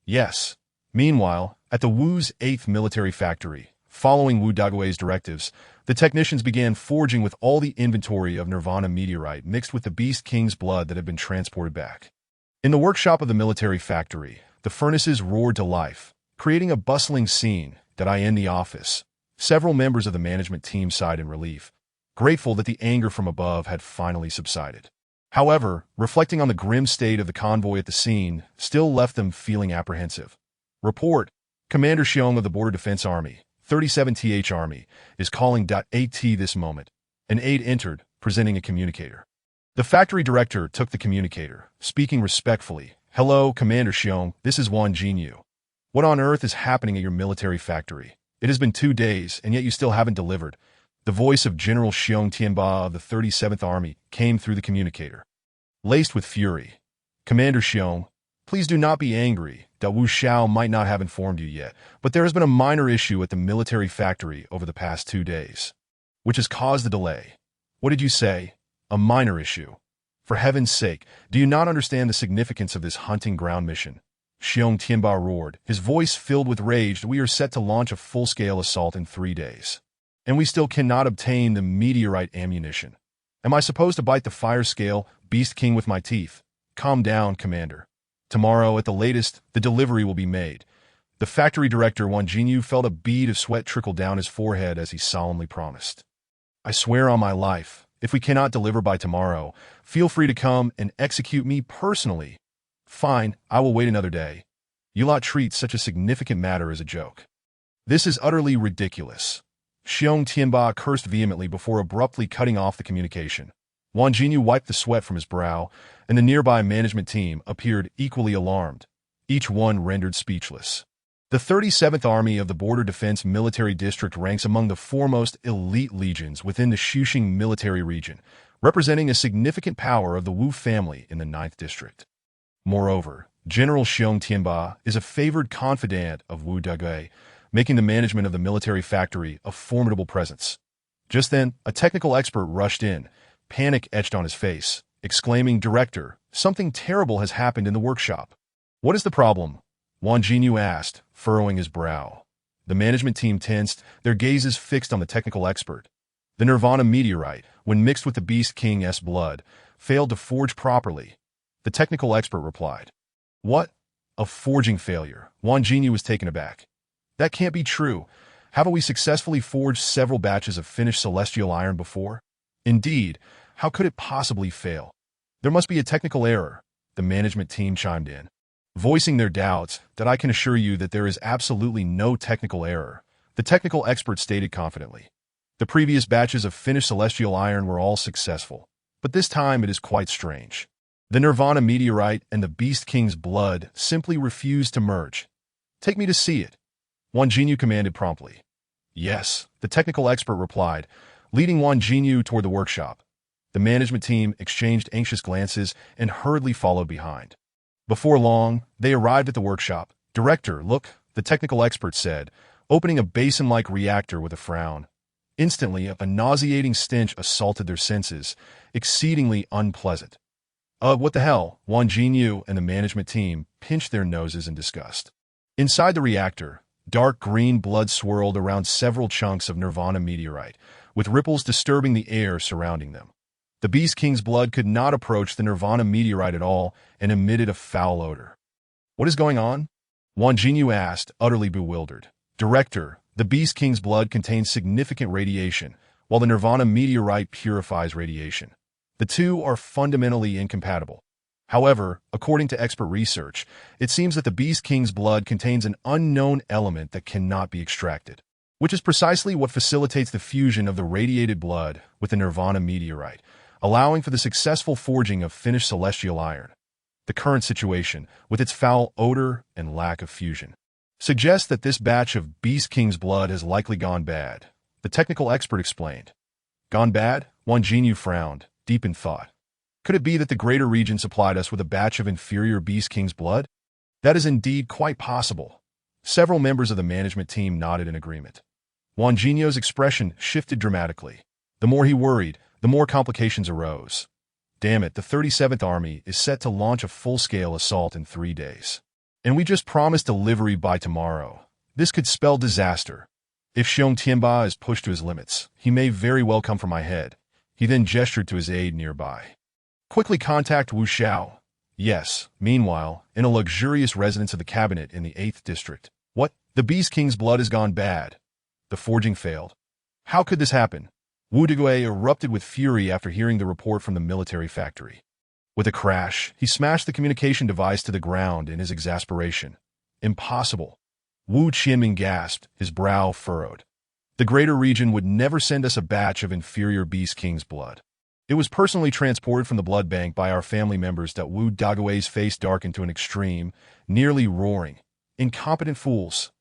"Yes." Meanwhile, at the Wu's 8th military factory, following Wu Dagui's directives, the technicians began forging with all the inventory of Nirvana meteorite mixed with the Beast King's blood that had been transported back. In the workshop of the military factory, the furnaces roared to life, creating a bustling scene. In the office, several members of the management team sighed in relief, grateful that the anger from above had finally subsided. However, reflecting on the grim state of the convoy at the scene still left them feeling apprehensive. "Report. Commander Xiong of the Border Defense Army, 37th Army, is calling. At this moment, an aide entered, presenting a communicator. The factory director took the communicator, speaking respectfully. Hello, Commander Xiong, this is Wang Jinyu. What on earth is happening at your military factory? It has been 2 days, and yet you still haven't delivered. The voice of General Xiong Tianba of the 37th Army came through the communicator, laced with fury. Commander Xiong, please do not be angry that Wu Xiao might not have informed you yet, but there has been a minor issue at the military factory over the past 2 days, which has caused the delay. What did you say? A minor issue. For heaven's sake, do you not understand the significance of this hunting ground mission? Xiong Tianba roared, his voice filled with rage. We are set to launch a full-scale assault in 3 days, and we still cannot obtain the meteorite ammunition. Am I supposed to bite the fire scale, Beast King, with my teeth? Calm down, Commander. Tomorrow, at the latest, the delivery will be made. The factory director, Wang Jinyu, felt a bead of sweat trickle down his forehead as he solemnly promised. I swear on my life, if we cannot deliver by tomorrow, feel free to come and execute me personally. Fine, I will wait another day. You lot treat such a significant matter as a joke. This is utterly ridiculous. Xiong Tianba cursed vehemently before abruptly cutting off the communication. Wang Jinyu wiped the sweat from his brow, and the nearby management team appeared equally alarmed, each one rendered speechless. The 37th Army of the Border Defense Military District ranks among the foremost elite legions within the Xuxing military region, representing a significant power of the Wu family in the 9th District. Moreover, General Xiong Tianba is a favored confidant of Wu Dagui, making the management of the military factory a formidable presence. Just then, a technical expert rushed in, panic etched on his face, exclaiming, Director, something terrible has happened in the workshop. What is the problem? Wang Jinyu asked, furrowing his brow. The management team tensed, their gazes fixed on the technical expert. The Nirvana meteorite, when mixed with the Beast King's blood, failed to forge properly. The technical expert replied. What? A forging failure. Wang Jinyu was taken aback. That can't be true. Haven't we successfully forged several batches of finished celestial iron before? Indeed, how could it possibly fail? There must be a technical error, the management team chimed in, voicing their doubts. That I can assure you that there is absolutely no technical error, the technical expert stated confidently. The previous batches of finished celestial iron were all successful, but this time it is quite strange. The Nirvana meteorite and the Beast King's blood simply refused to merge. Take me to see it, Wang Jinyu commanded promptly. Yes, the technical expert replied, leading Wang Jinyu toward the workshop. The management team exchanged anxious glances and hurriedly followed behind. Before long, they arrived at the workshop. Director, look, the technical expert said, opening a basin-like reactor with a frown. Instantly, a nauseating stench assaulted their senses, exceedingly unpleasant. What the hell? Wang Jinyu and the management team pinched their noses in disgust. Inside the reactor, dark green blood swirled around several chunks of Nirvana meteorite, with ripples disturbing the air surrounding them. The Beast King's blood could not approach the Nirvana meteorite at all and emitted a foul odor. What is going on? Wang Jinyu asked, utterly bewildered. Director, the Beast King's blood contains significant radiation, while the Nirvana meteorite purifies radiation. The two are fundamentally incompatible. However, according to expert research, it seems that the Beast King's blood contains an unknown element that cannot be extracted, which is precisely what facilitates the fusion of the radiated blood with the Nirvana meteorite, allowing for the successful forging of finished celestial iron. The current situation, with its foul odor and lack of fusion, suggests that this batch of Beast King's blood has likely gone bad, the technical expert explained. Gone bad? Wang Jinyu frowned, deep in thought. Could it be that the greater region supplied us with a batch of inferior Beast King's blood? That is indeed quite possible. Several members of the management team nodded in agreement. Wang Jinyu's expression shifted dramatically. The more he worried, the more complications arose. Damn it, the 37th Army is set to launch a full-scale assault in 3 days. And we just promised delivery by tomorrow. This could spell disaster. If Xiong Tianba is pushed to his limits, he may very well come for my head. He then gestured to his aide nearby. Quickly contact Wu Xiao. Yes, meanwhile, in a luxurious residence of the cabinet in the 8th district. What? The Beast King's blood has gone bad. The forging failed. How could this happen? Wu Dagui erupted with fury after hearing the report from the military factory. With a crash, he smashed the communication device to the ground in his exasperation. Impossible. Wu Qianming gasped, his brow furrowed. The greater region would never send us a batch of inferior Beast King's blood. It was personally transported from the blood bank by our family members that Wu Dague's face darkened to an extreme, nearly roaring. Incompetent fools.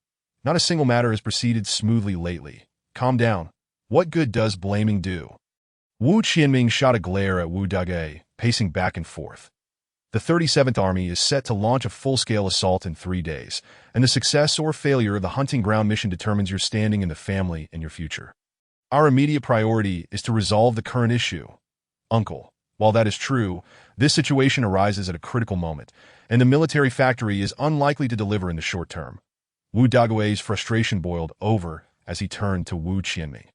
Not a single matter has proceeded smoothly lately. Calm down. What good does blaming do? Wu Qianming shot a glare at Wu Dague, pacing back and forth. The 37th Army is set to launch a full-scale assault in 3 days, and the success or failure of the hunting ground mission determines your standing in the family and your future. Our immediate priority is to resolve the current issue. Uncle, while that is true, this situation arises at a critical moment, and the military factory is unlikely to deliver in the short term. Wu Dague's frustration boiled over as he turned to Wu Qianming.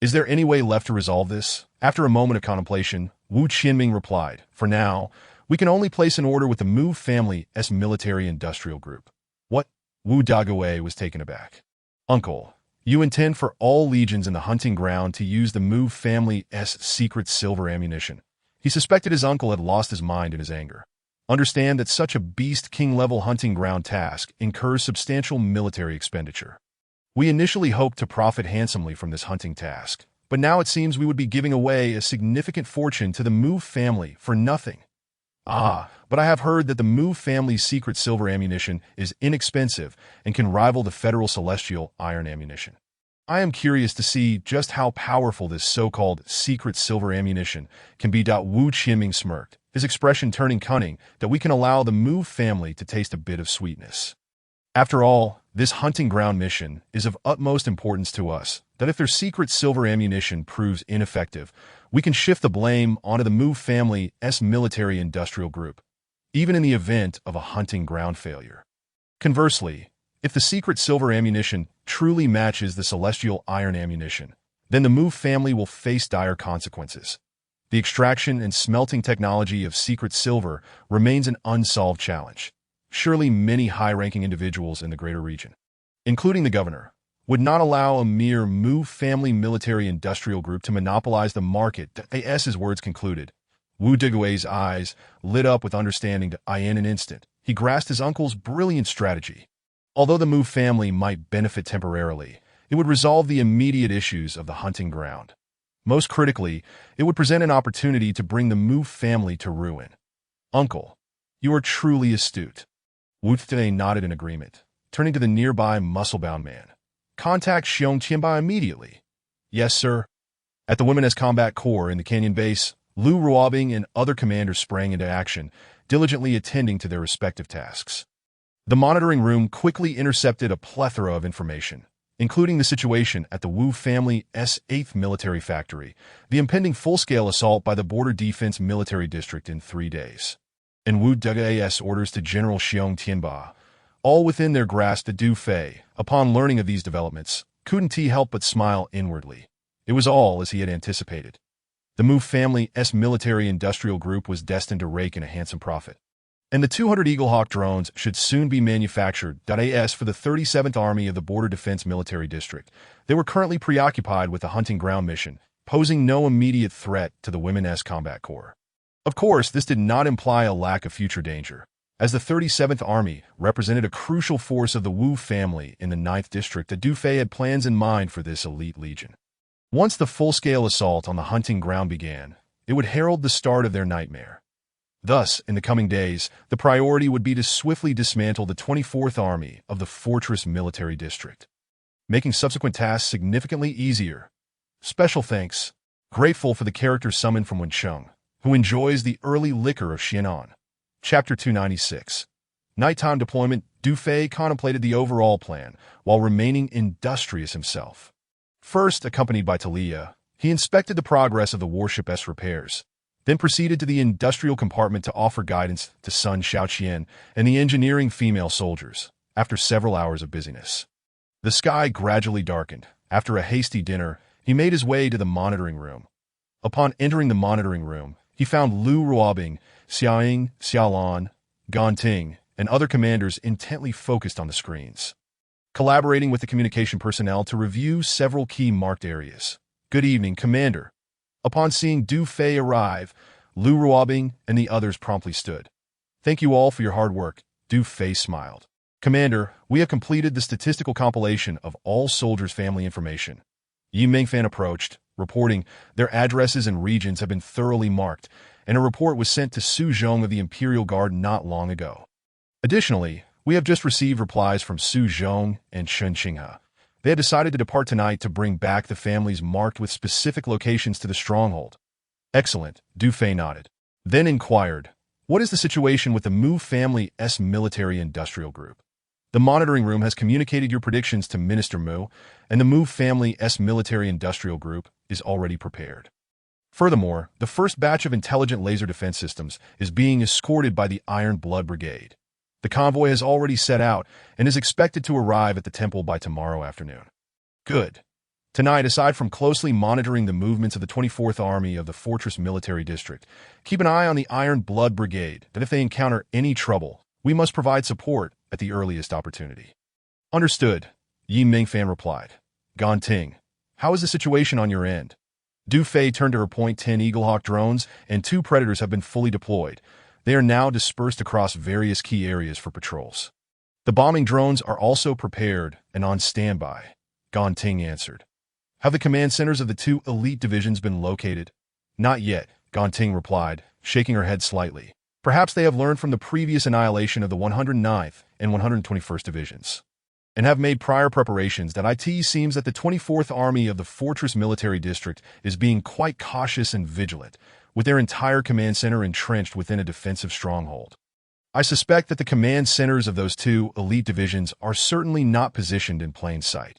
Is there any way left to resolve this? After a moment of contemplation, Wu Qianming replied, For now, we can only place an order with the Move family's military-industrial group. What? Wu Dague was taken aback. Uncle, you intend for all legions in the hunting ground to use the Move family's secret silver ammunition. He suspected his uncle had lost his mind in his anger. Understand that such a beast king-level hunting ground task incurs substantial military expenditure. We initially hoped to profit handsomely from this hunting task, but now it seems we would be giving away a significant fortune to the Move family for nothing. But I have heard that the Move family's secret silver ammunition is inexpensive and can rival the federal celestial iron ammunition. I am curious to see just how powerful this so-called secret silver ammunition can be. Wu Qianming smirked, his expression turning cunning, that we can allow the Move family to taste a bit of sweetness. After all, this hunting ground mission is of utmost importance to us, that if their secret silver ammunition proves ineffective, we can shift the blame onto the Move family's military-industrial group, even in the event of a hunting ground failure. Conversely, if the secret silver ammunition truly matches the celestial iron ammunition, then the Move family will face dire consequences. The extraction and smelting technology of secret silver remains an unsolved challenge. Surely many high-ranking individuals in the greater region, including the governor, would not allow a mere Move family military-industrial group to monopolize the market. His words concluded. Wu Dague's eyes lit up with understanding. In an instant, he grasped his uncle's brilliant strategy. Although the Move family might benefit temporarily, it would resolve the immediate issues of the hunting ground. Most critically, it would present an opportunity to bring the Move family to ruin. Uncle, you are truly astute. Wu Dague nodded in agreement, turning to the nearby muscle-bound man. Contact Xiong Qianbai immediately. Yes, sir. At the Women's Combat Corps in the canyon base, Lu Ruobing and other commanders sprang into action, diligently attending to their respective tasks. The monitoring room quickly intercepted a plethora of information, including the situation at the Wu family's 8th military factory, the impending full-scale assault by the Border Defense Military District in 3 days, and Wu Dague's orders to General Xiong Tianba, all within their grasp. Du Fei, upon learning of these developments, couldn't he help but smile inwardly. It was all as he had anticipated. The Move family's military-industrial group was destined to rake in a handsome profit, and the 200 Eaglehawk drones should soon be manufactured. As for the 37th Army of the Border Defense Military District, they were currently preoccupied with the hunting ground mission, posing no immediate threat to the Women's Combat Corps. Of course, this did not imply a lack of future danger, as the 37th Army represented a crucial force of the Wu family in the 9th District. Du Fei had plans in mind for this elite legion. Once the full-scale assault on the hunting ground began, it would herald the start of their nightmare. Thus, in the coming days, the priority would be to swiftly dismantle the 24th Army of the Fortress Military District, making subsequent tasks significantly easier. Special thanks. Grateful for the character summoned from Wencheng, who enjoys the early liquor of Xianan. Chapter 296. Nighttime deployment. Du Fei contemplated the overall plan while remaining industrious himself. First, accompanied by Talia, he inspected the progress of the warship's repairs, then proceeded to the industrial compartment to offer guidance to Sun Xiaoqian and the engineering female soldiers. After several hours of busyness, the sky gradually darkened. After a hasty dinner, he made his way to the monitoring room. Upon entering the monitoring room, he found Lu Ruobing, Xiaoying, Xiaolan, Ganting, and other commanders intently focused on the screens, collaborating with the communication personnel to review several key marked areas. Good evening, Commander. Upon seeing Du Fei arrive, Lu Ruobing and the others promptly stood. Thank you all for your hard work. Du Fei smiled. Commander, we have completed the statistical compilation of all soldiers' family information. Yi Mingfan approached, reporting their addresses and regions have been thoroughly marked, and a report was sent to Su Zhong of the Imperial Guard not long ago. Additionally, we have just received replies from Su Zhong and Shen Qinghe. They had decided to depart tonight to bring back the families marked with specific locations to the stronghold. Excellent, Du Fei nodded. Then inquired, what is the situation with the Mu family's military-industrial group? The monitoring room has communicated your predictions to Minister Mu, and the Mu family's military-industrial group is already prepared. Furthermore, the first batch of intelligent laser defense systems is being escorted by the Iron Blood Brigade. The convoy has already set out and is expected to arrive at the temple by tomorrow afternoon. Good. Tonight, aside from closely monitoring the movements of the 24th Army of the Fortress Military District, keep an eye on the Iron Blood Brigade, that if they encounter any trouble, we must provide support at the earliest opportunity. Understood, Yi Mingfan replied. Ganting, how is the situation on your end? Du Fei turned to her Point 10 Eaglehawk drones, and 2 Predators have been fully deployed. They are now dispersed across various key areas for patrols. The bombing drones are also prepared and on standby, Ganting answered. Have the command centers of the 2 elite divisions been located? Not yet, Ganting replied, shaking her head slightly. Perhaps they have learned from the previous annihilation of the 109th and 121st Divisions, and have made prior preparations. That it seems that the 24th Army of the Fortress Military District is being quite cautious and vigilant, with their entire command center entrenched within a defensive stronghold. I suspect that the command centers of those 2 elite divisions are certainly not positioned in plain sight.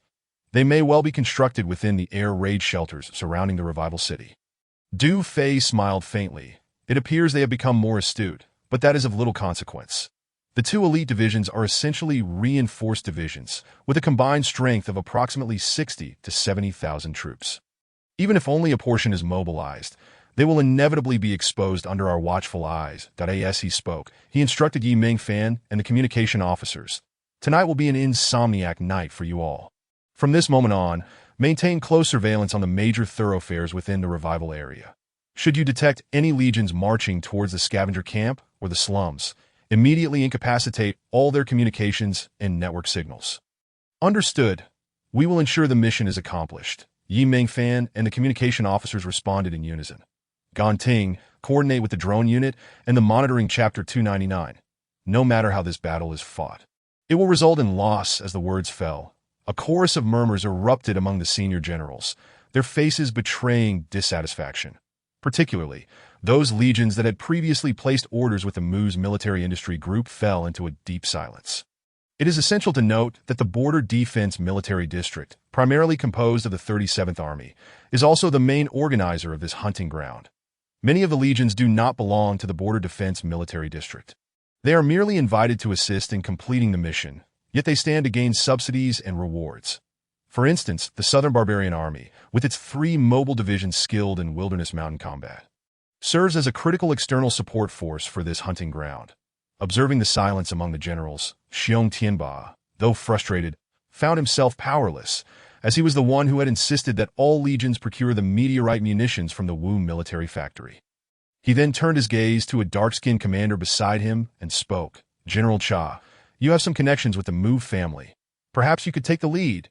They may well be constructed within the air raid shelters surrounding the Revival City. Du Fei smiled faintly. It appears they have become more astute, but that is of little consequence. The 2 elite divisions are essentially reinforced divisions, with a combined strength of approximately 60 to 70,000 troops. Even if only a portion is mobilized, they will inevitably be exposed under our watchful eyes. As he spoke, he instructed Yi Mingfan and the communication officers. Tonight will be an insomniac night for you all. From this moment on, maintain close surveillance on the major thoroughfares within the Revival area. Should you detect any legions marching towards the scavenger camp or the slums, immediately incapacitate all their communications and network signals. Understood. We will ensure the mission is accomplished. Yi Mingfan and the communication officers responded in unison. Ganting, coordinate with the drone unit and the monitoring Chapter 299. No matter how this battle is fought, it will result in loss. As the words fell, a chorus of murmurs erupted among the senior generals, their faces betraying dissatisfaction. Particularly, those legions that had previously placed orders with the Mu's military industry group fell into a deep silence. It is essential to note that the Border Defense Military District, primarily composed of the 37th Army, is also the main organizer of this hunting ground. Many of the legions do not belong to the Border Defense Military District. They are merely invited to assist in completing the mission, yet they stand to gain subsidies and rewards. For instance, the Southern Barbarian Army, with its 3 mobile divisions skilled in wilderness mountain combat, serves as a critical external support force for this hunting ground. Observing the silence among the generals, Xiong Tianba, though frustrated, found himself powerless, as he was the one who had insisted that all legions procure the meteorite munitions from the Wu military factory. He then turned his gaze to a dark-skinned commander beside him and spoke. General Cha, you have some connections with the Mu family. Perhaps you could take the lead.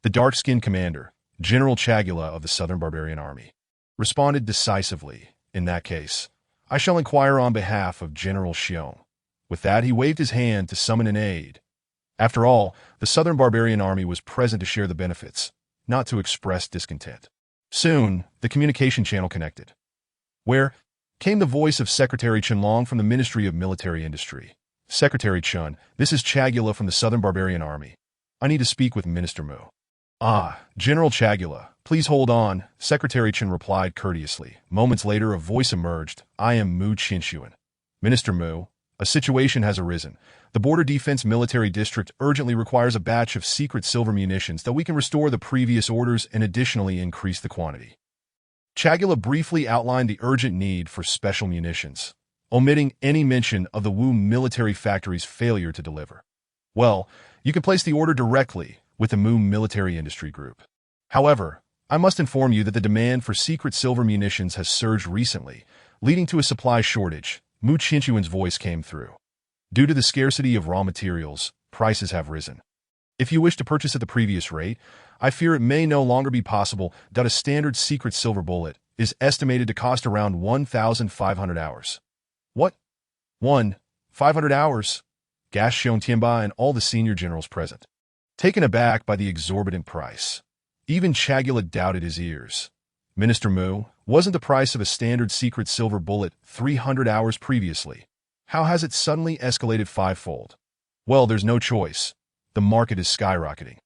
The dark-skinned commander, General Chagula of the Southern Barbarian Army, responded decisively. In that case, I shall inquire on behalf of General Xiong. With that, he waved his hand to summon an aide. After all, the Southern Barbarian Army was present to share the benefits, not to express discontent. Soon, the communication channel connected, where came the voice of Secretary Chenlong from the Ministry of Military Industry. Secretary Chun, this is Chagula from the Southern Barbarian Army. I need to speak with Minister Mu. Ah, General Chagula, please hold on, Secretary Chen replied courteously. Moments later, a voice emerged. I am Mu Qinshuan. Minister Mu, a situation has arisen. The Border Defense Military District urgently requires a batch of secret silver munitions that we can restore the previous orders and additionally increase the quantity. Chagula briefly outlined the urgent need for special munitions, omitting any mention of the Wu military factory's failure to deliver. Well, you can place the order directly with the Mu military industry group. However, I must inform you that the demand for secret silver munitions has surged recently, leading to a supply shortage. Mu Qinshuan's voice came through. Due to the scarcity of raw materials, prices have risen. If you wish to purchase at the previous rate, I fear it may no longer be possible that a standard secret silver bullet is estimated to cost around 1,500 hours. What? 1,500 hours? Gasped Xiong Tianba and all the senior generals present, taken aback by the exorbitant price. Even Chagula doubted his ears. Minister Mu, wasn't the price of a standard secret silver bullet 300 hours previously? How has it suddenly escalated fivefold? Well, there's no choice. The market is skyrocketing.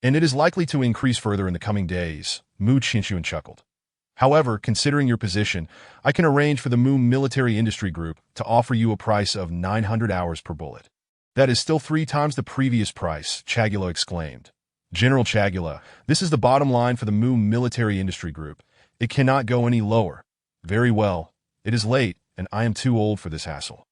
And it is likely to increase further in the coming days, Mu Qinshuan chuckled. However, considering your position, I can arrange for the Mu Military Industry Group to offer you a price of 900 hours per bullet. That is still 3 times the previous price, Chagula exclaimed. General Chagula, this is the bottom line for the Mu Military Industry Group. It cannot go any lower. Very well. It is late, and I am too old for this hassle.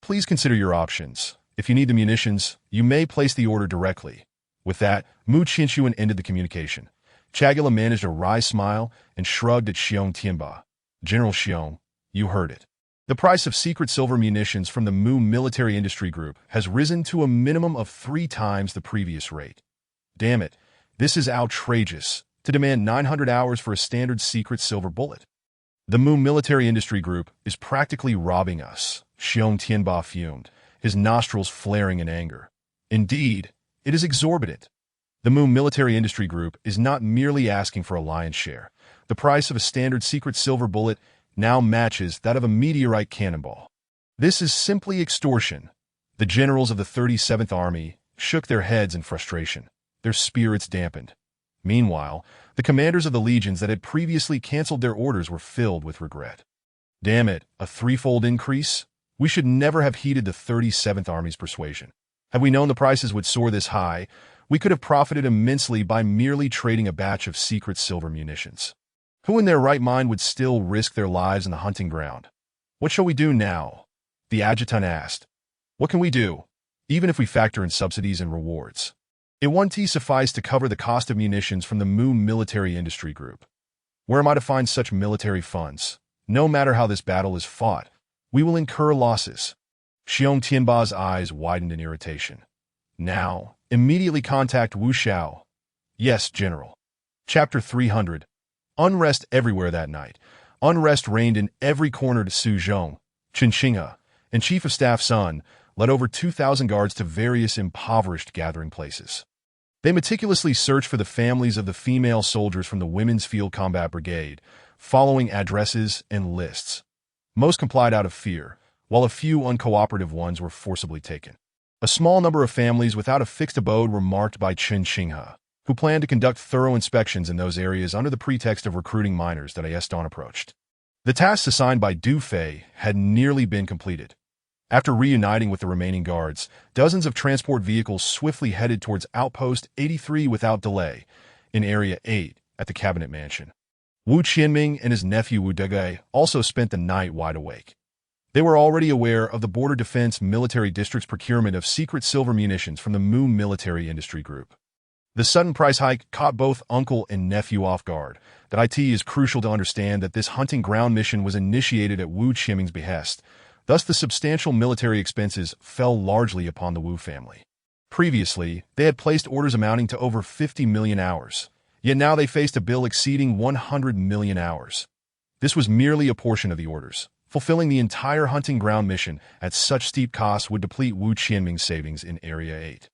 Please consider your options. If you need the munitions, you may place the order directly. With that, Mu Qinshuan ended the communication. Chagula managed a wry smile and shrugged at Xiong Tianba. General Xiong, you heard it. The price of secret silver munitions from the Mu Military Industry Group has risen to a minimum of 3 times the previous rate. Damn it, this is outrageous, to demand 900 hours for a standard secret silver bullet. The Mu Military Industry Group is practically robbing us, Xiong Tianba fumed, his nostrils flaring in anger. Indeed, it is exorbitant. The Mu Military Industry Group is not merely asking for a lion's share. The price of a standard secret silver bullet now matches that of a meteorite cannonball. This is simply extortion. The generals of the 37th Army shook their heads in frustration, their spirits dampened. Meanwhile, the commanders of the legions that had previously canceled their orders were filled with regret. Damn it, a 3-fold increase? We should never have heeded the 37th Army's persuasion. Had we known the prices would soar this high, we could have profited immensely by merely trading a batch of secret silver munitions. Who in their right mind would still risk their lives in the hunting ground? What shall we do now? The adjutant asked. What can we do, even if we factor in subsidies and rewards? It won't suffice to cover the cost of munitions from the Mu Military Industry Group. Where am I to find such military funds? No matter how this battle is fought, we will incur losses. Xiong Tianba's eyes widened in irritation. Now, immediately contact Wu Xiao. Yes, General. Chapter 300. Unrest everywhere that night. Unrest reigned in every corner. Su Zhong, Chen Xinghe, and Chief of Staff Sun led over 2,000 guards to various impoverished gathering places. They meticulously searched for the families of the female soldiers from the Women's Field Combat Brigade, following addresses and lists. Most complied out of fear, while a few uncooperative ones were forcibly taken. A small number of families without a fixed abode were marked by Chen Xinghe, who planned to conduct thorough inspections in those areas under the pretext of recruiting minors that Escorting approached. The tasks assigned by Du Fei had nearly been completed. After reuniting with the remaining guards, dozens of transport vehicles swiftly headed towards Outpost 83 without delay, in Area 8 at the Cabinet Mansion. Wu Qianming and his nephew Wu Dege also spent the night wide awake. They were already aware of the Border Defense Military District's procurement of secret silver munitions from the Mu Military Industry Group. The sudden price hike caught both uncle and nephew off guard. That it is crucial to understand that this hunting ground mission was initiated at Wu Qianming's behest. Thus, the substantial military expenses fell largely upon the Wu family. Previously, they had placed orders amounting to over 50 million hours, yet now they faced a bill exceeding 100 million hours. This was merely a portion of the orders. Fulfilling the entire hunting ground mission at such steep costs would deplete Wu Qianming's savings in Area 8.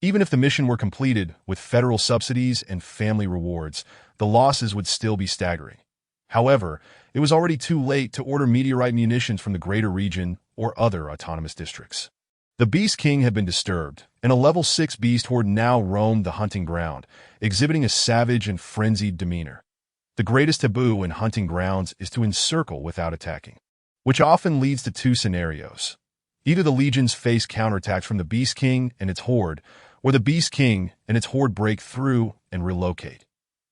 Even if the mission were completed with federal subsidies and family rewards, the losses would still be staggering. However, it was already too late to order meteorite munitions from the greater region or other autonomous districts. The Beast King had been disturbed, and a level 6 beast horde now roamed the hunting ground, exhibiting a savage and frenzied demeanor. The greatest taboo in hunting grounds is to encircle without attacking, which often leads to 2 scenarios. Either the legions face counterattacks from the Beast King and its horde, or the Beast King and its horde break through and relocate,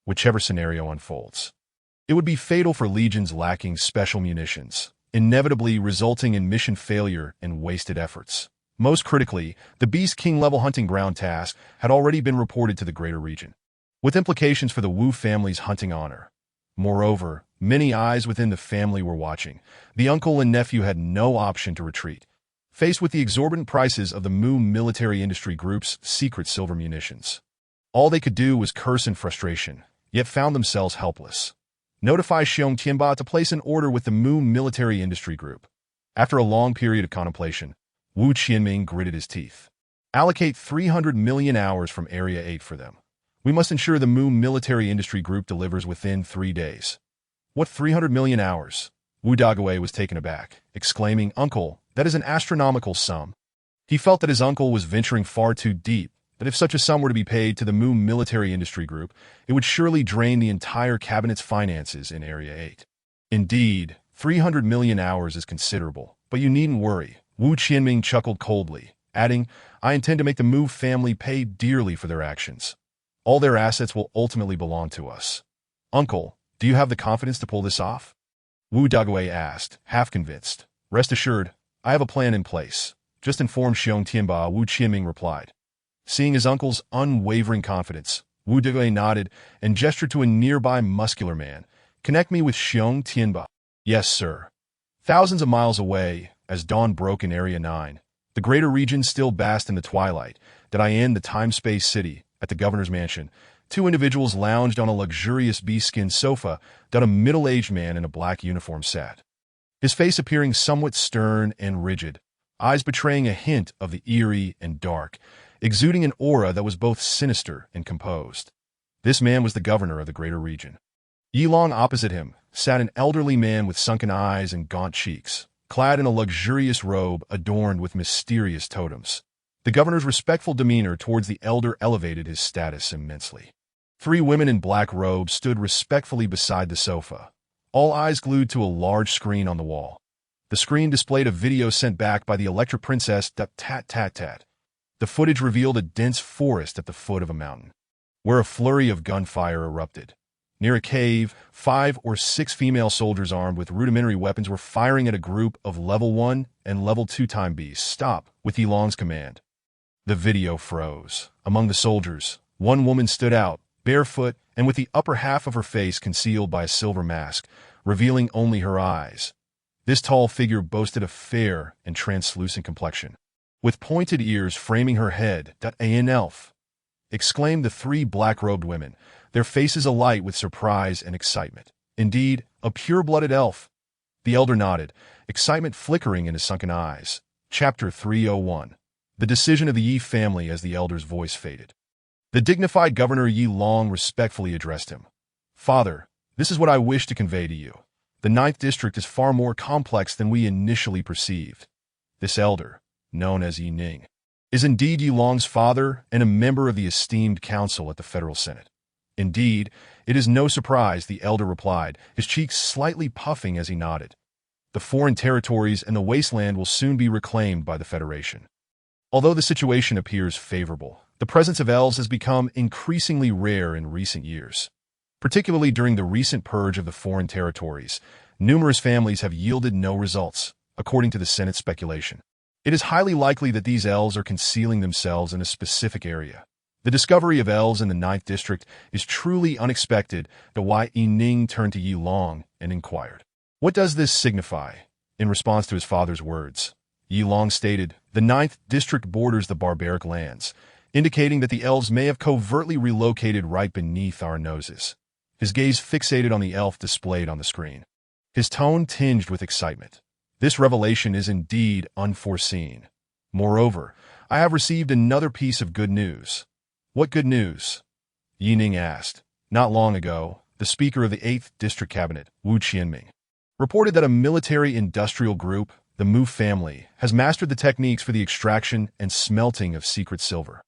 whichever scenario unfolds. It would be fatal for legions lacking special munitions, inevitably resulting in mission failure and wasted efforts. Most critically, the Beast King level hunting ground task had already been reported to the greater region, with implications for the Wu family's hunting honor. Moreover, many eyes within the family were watching. The uncle and nephew had no option to retreat, faced with the exorbitant prices of the Mu Military Industry Group's secret silver munitions. All they could do was curse in frustration, yet found themselves helpless. Notify Xiong Tianba to place an order with the Mu Military Industry Group. After a long period of contemplation, Wu Qianming gritted his teeth. Allocate 300 million hours from Area 8 for them. We must ensure the Mu Military Industry Group delivers within 3 days. What 300 million hours? Wu Dagui was taken aback, exclaiming, "Uncle, that is an astronomical sum." He felt that his uncle was venturing far too deep, that if such a sum were to be paid to the Mu Military Industry Group, it would surely drain the entire cabinet's finances in Area 8. Indeed, 300 million hours is considerable, but you needn't worry. Wu Qianming chuckled coldly, adding, "I intend to make the Mu family pay dearly for their actions. All their assets will ultimately belong to us." "Uncle, do you have the confidence to pull this off?" Wu Dagui asked, half convinced. "Rest assured, I have a plan in place. Just inform Xiong Tianba," Wu Qianming replied. Seeing his uncle's unwavering confidence, Wu Dagui nodded and gestured to a nearby muscular man. "Connect me with Xiong Tianba." "Yes, sir." Thousands of miles away, as dawn broke in Area 9, the greater region still basked in the twilight. In the time-space city, at the governor's mansion, two individuals lounged on a luxurious bee-skin sofa that a middle-aged man in a black uniform sat. His face appearing somewhat stern and rigid, eyes betraying a hint of the eerie and dark, exuding an aura that was both sinister and composed. This man was the governor of the greater region. Yilong opposite him sat an elderly man with sunken eyes and gaunt cheeks, clad in a luxurious robe adorned with mysterious totems. The governor's respectful demeanor towards the elder elevated his status immensely. 3 women in black robes stood respectfully beside the sofa, all eyes glued to a large screen on the wall. The screen displayed a video sent back by the Electra Princess. Tat. The footage revealed a dense forest at the foot of a mountain, where a flurry of gunfire erupted. Near a cave, 5 or 6 female soldiers armed with rudimentary weapons were firing at a group of Level 1 and Level 2 time beasts. "Stop," with Yilong's command. The video froze. Among the soldiers, one woman stood out, barefoot and with the upper half of her face concealed by a silver mask, revealing only her eyes. This tall figure boasted a fair and translucent complexion, with pointed ears framing her head. "An elf!" exclaimed the 3 black-robed women, their faces alight with surprise and excitement. "Indeed, a pure-blooded elf." The elder nodded, excitement flickering in his sunken eyes. Chapter 301. The decision of the Yi family. As the elder's voice faded, the dignified Governor Yi Long respectfully addressed him. "Father, this is what I wish to convey to you. The 9th District is far more complex than we initially perceived. This elder, known as Yi Ning, is indeed Yi Long's father and a member of the esteemed council at the Federal Senate." "Indeed, it is no surprise," the elder replied, his cheeks slightly puffing as he nodded. "The foreign territories and the wasteland will soon be reclaimed by the Federation. Although the situation appears favorable, the presence of elves has become increasingly rare in recent years. Particularly during the recent purge of the foreign territories, numerous families have yielded no results, according to the Senate speculation. It is highly likely that these elves are concealing themselves in a specific area. The discovery of elves in the 9th District is truly unexpected." Yi Ning turned to Yi Long and inquired, "What does this signify?" In response to his father's words, Yi Long stated, "The 9th District borders the barbaric lands, indicating that the elves may have covertly relocated right beneath our noses." His gaze fixated on the elf displayed on the screen, his tone tinged with excitement. "This revelation is indeed unforeseen. Moreover, I have received another piece of good news." "What good news?" Yi Ning asked. "Not long ago, the Speaker of the 8th District Cabinet, Wu Qianming, reported that a military-industrial group, the Mu family, has mastered the techniques for the extraction and smelting of secret silver."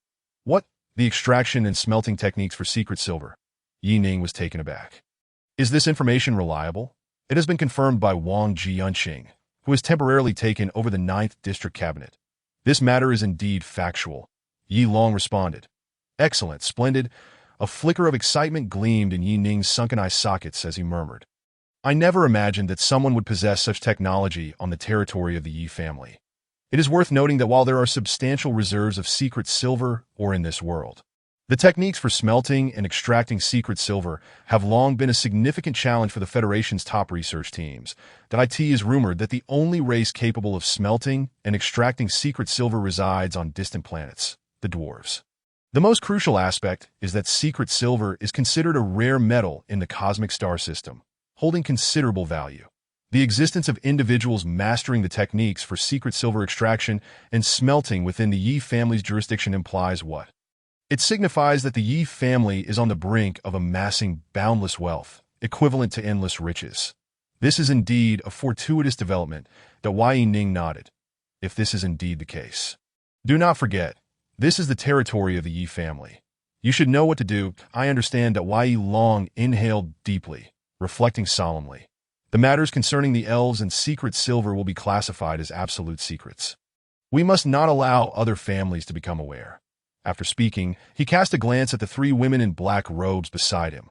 "What? The extraction and smelting techniques for secret silver?" Yi Ning was taken aback. "Is this information reliable?" "It has been confirmed by Wang Jianqing, who has temporarily taken over the 9th District Cabinet. This matter is indeed factual," Yi Long responded. "Excellent, splendid." A flicker of excitement gleamed in Yi Ning's sunken eye sockets as he murmured, "I never imagined that someone would possess such technology on the territory of the Yi family." It is worth noting that while there are substantial reserves of secret silver ore in this world, the techniques for smelting and extracting secret silver have long been a significant challenge for the Federation's top research teams. It is rumored that the only race capable of smelting and extracting secret silver resides on distant planets, the dwarves. The most crucial aspect is that secret silver is considered a rare metal in the cosmic star system, holding considerable value. The existence of individuals mastering the techniques for secret silver extraction and smelting within the Yi family's jurisdiction implies what? It signifies that the Yi family is on the brink of amassing boundless wealth, equivalent to endless riches. This is indeed a fortuitous development that Wei Ning nodded, if this is indeed the case. Do not forget, this is the territory of the Yi family. You should know what to do. I understand that Wei Long inhaled deeply, reflecting solemnly. The matters concerning the elves and secret silver will be classified as absolute secrets. We must not allow other families to become aware. After speaking, he cast a glance at the three women in black robes beside him.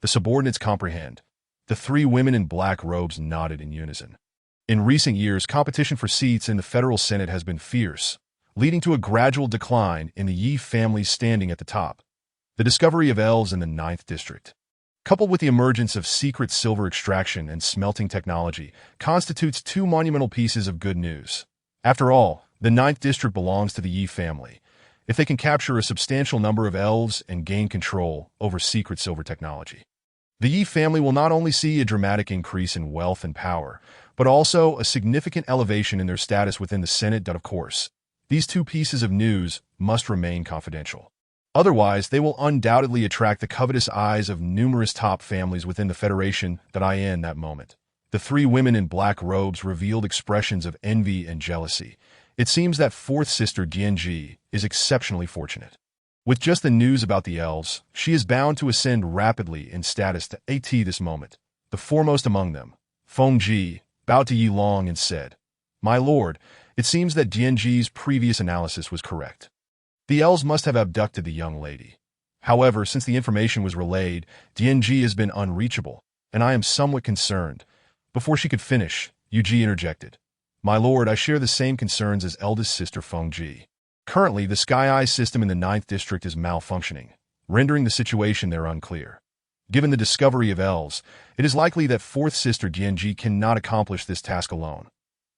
The subordinates comprehend. The three women in black robes nodded in unison. In recent years, competition for seats in the federal Senate has been fierce, leading to a gradual decline in the Yi family's standing at the top. The discovery of elves in the 9th District, coupled with the emergence of secret silver extraction and smelting technology, constitutes two monumental pieces of good news. After all, the 9th District belongs to the Yi family. If they can capture a substantial number of elves and gain control over secret silver technology, the Yi family will not only see a dramatic increase in wealth and power, but also a significant elevation in their status within the Senate. Of course, these two pieces of news must remain confidential. Otherwise, they will undoubtedly attract the covetous eyes of numerous top families within the Federation. In that moment, the three women in black robes revealed expressions of envy and jealousy. It seems that fourth sister Dianji is exceptionally fortunate. With just the news about the elves, she is bound to ascend rapidly in status to AT this moment. The foremost among them, Fengji, bowed to Yi Long and said, "My lord, it seems that Dianji's previous analysis was correct. The elves must have abducted the young lady. However, since the information was relayed, Dianji has been unreachable, and I am somewhat concerned." Before she could finish, Yuji interjected, "My lord, I share the same concerns as eldest sister Fengji. Currently, the Sky Eye system in the 9th District is malfunctioning, rendering the situation there unclear. Given the discovery of elves, it is likely that fourth sister Dianji cannot accomplish this task alone."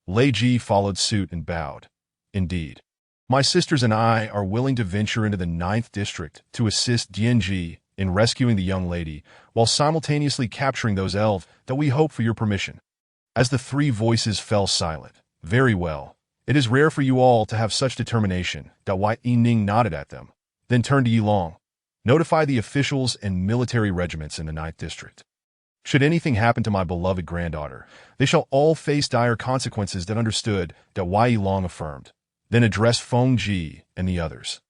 Lei Ji followed suit and bowed. "Indeed. My sisters and I are willing to venture into the 9th District to assist Dianji in rescuing the young lady, while simultaneously capturing those elves that we hope for your permission." As the three voices fell silent, "Very well. It is rare for you all to have such determination." Wei Ning nodded at them, then turned to Yi Long. "Notify the officials and military regiments in the 9th District. Should anything happen to my beloved granddaughter, they shall all face dire consequences." Understood, Wei Long affirmed, then addressed Fengji and the others.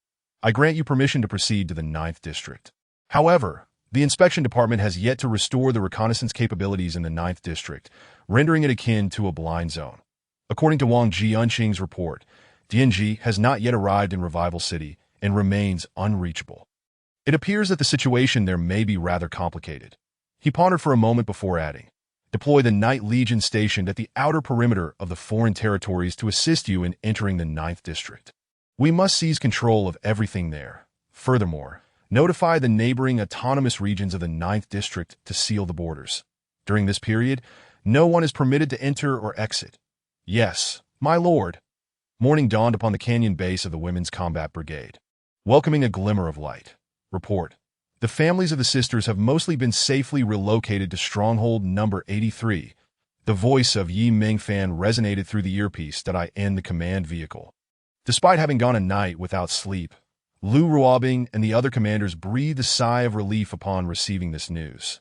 "I grant you permission to proceed to the 9th District. However, the inspection department has yet to restore the reconnaissance capabilities in the 9th District, rendering it akin to a blind zone. According to Wang Jianqing's report, Dianji has not yet arrived in Revival City and remains unreachable. It appears that the situation there may be rather complicated." He pondered for a moment before adding, "Deploy the Night Legion stationed at the outer perimeter of the foreign territories to assist you in entering the 9th District. We must seize control of everything there. Furthermore, notify the neighboring autonomous regions of the 9th District to seal the borders. During this period, no one is permitted to enter or exit." "Yes, my lord." Morning dawned upon the canyon base of the Women's Combat Brigade, welcoming a glimmer of light. Report: the families of the sisters have mostly been safely relocated to Stronghold Number 83. The voice of Yi Mingfan resonated through the earpiece in the command vehicle. Despite having gone a night without sleep, Lu Ruobing and the other commanders breathed a sigh of relief upon receiving this news.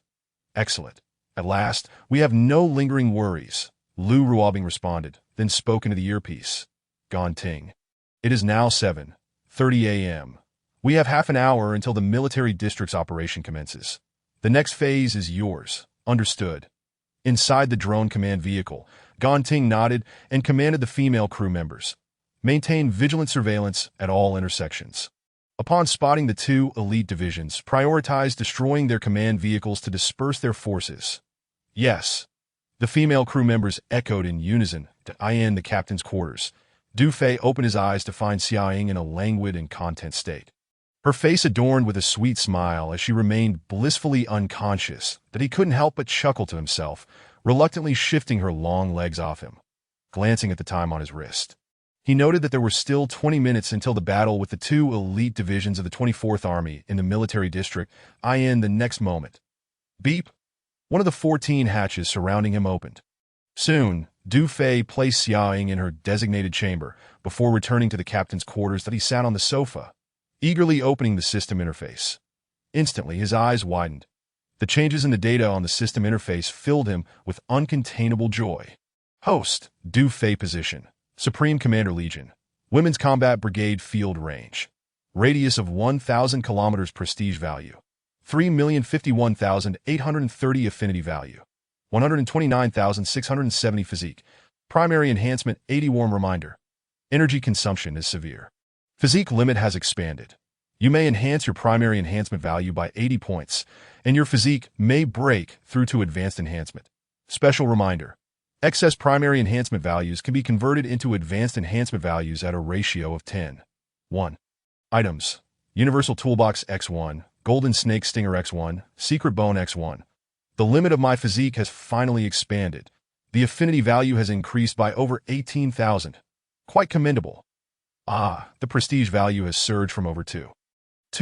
"Excellent. At last, we have no lingering worries," Lu Ruobing responded, then spoke into the earpiece. "Gonting. It is now 7:30 a.m. We have half an hour until the military district's operation commences. The next phase is yours." Understood. Inside the drone command vehicle, Gonting nodded and commanded the female crew members, "Maintain vigilant surveillance at all intersections." Upon spotting the two elite divisions, prioritize destroying their command vehicles to disperse their forces. "Yes." The female crew members echoed in unison. In the captain's quarters, Du Fei opened his eyes to find Xiaoying in a languid and content state. Her face adorned with a sweet smile as she remained blissfully unconscious that he couldn't help but chuckle to himself, reluctantly shifting her long legs off him, glancing at the time on his wrist. He noted that there were still 20 minutes until the battle with the two elite divisions of the 24th Army in the military district. In the next moment. Beep! One of the 14 hatches surrounding him opened. Soon, Du Fei placed Xiaoying in her designated chamber before returning to the captain's quarters that he sat on the sofa, eagerly opening the system interface. Instantly, his eyes widened. The changes in the data on the system interface filled him with uncontainable joy. Host, Du Fei position, Supreme Commander Legion, Women's Combat Brigade field range, radius of 1,000 kilometers prestige value, 3,051,830 affinity value, 129,670 physique, primary enhancement 80 warm reminder. Energy consumption is severe. Physique limit has expanded. You may enhance your primary enhancement value by 80 points, and your physique may break through to advanced enhancement. Special reminder. Excess primary enhancement values can be converted into advanced enhancement values at a ratio of 10:1. Items. Universal Toolbox X1, Golden Snake Stinger X1, Secret Bone X1. The limit of my physique has finally expanded. The affinity value has increased by over 18,000. Quite commendable. The prestige value has surged from over 2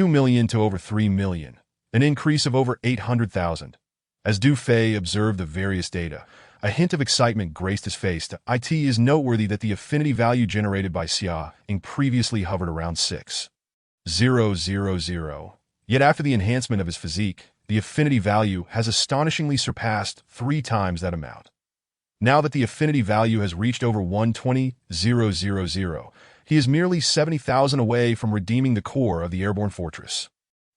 million to over 3 million, an increase of over 800,000. As Du Fei observed the various data, a hint of excitement graced his face. It is noteworthy that the affinity value generated by Xia previously hovered around 6,000. Yet after the enhancement of his physique, the affinity value has astonishingly surpassed 3 times that amount. Now that the affinity value has reached over 120,000, he is merely 70,000 away from redeeming the core of the airborne fortress.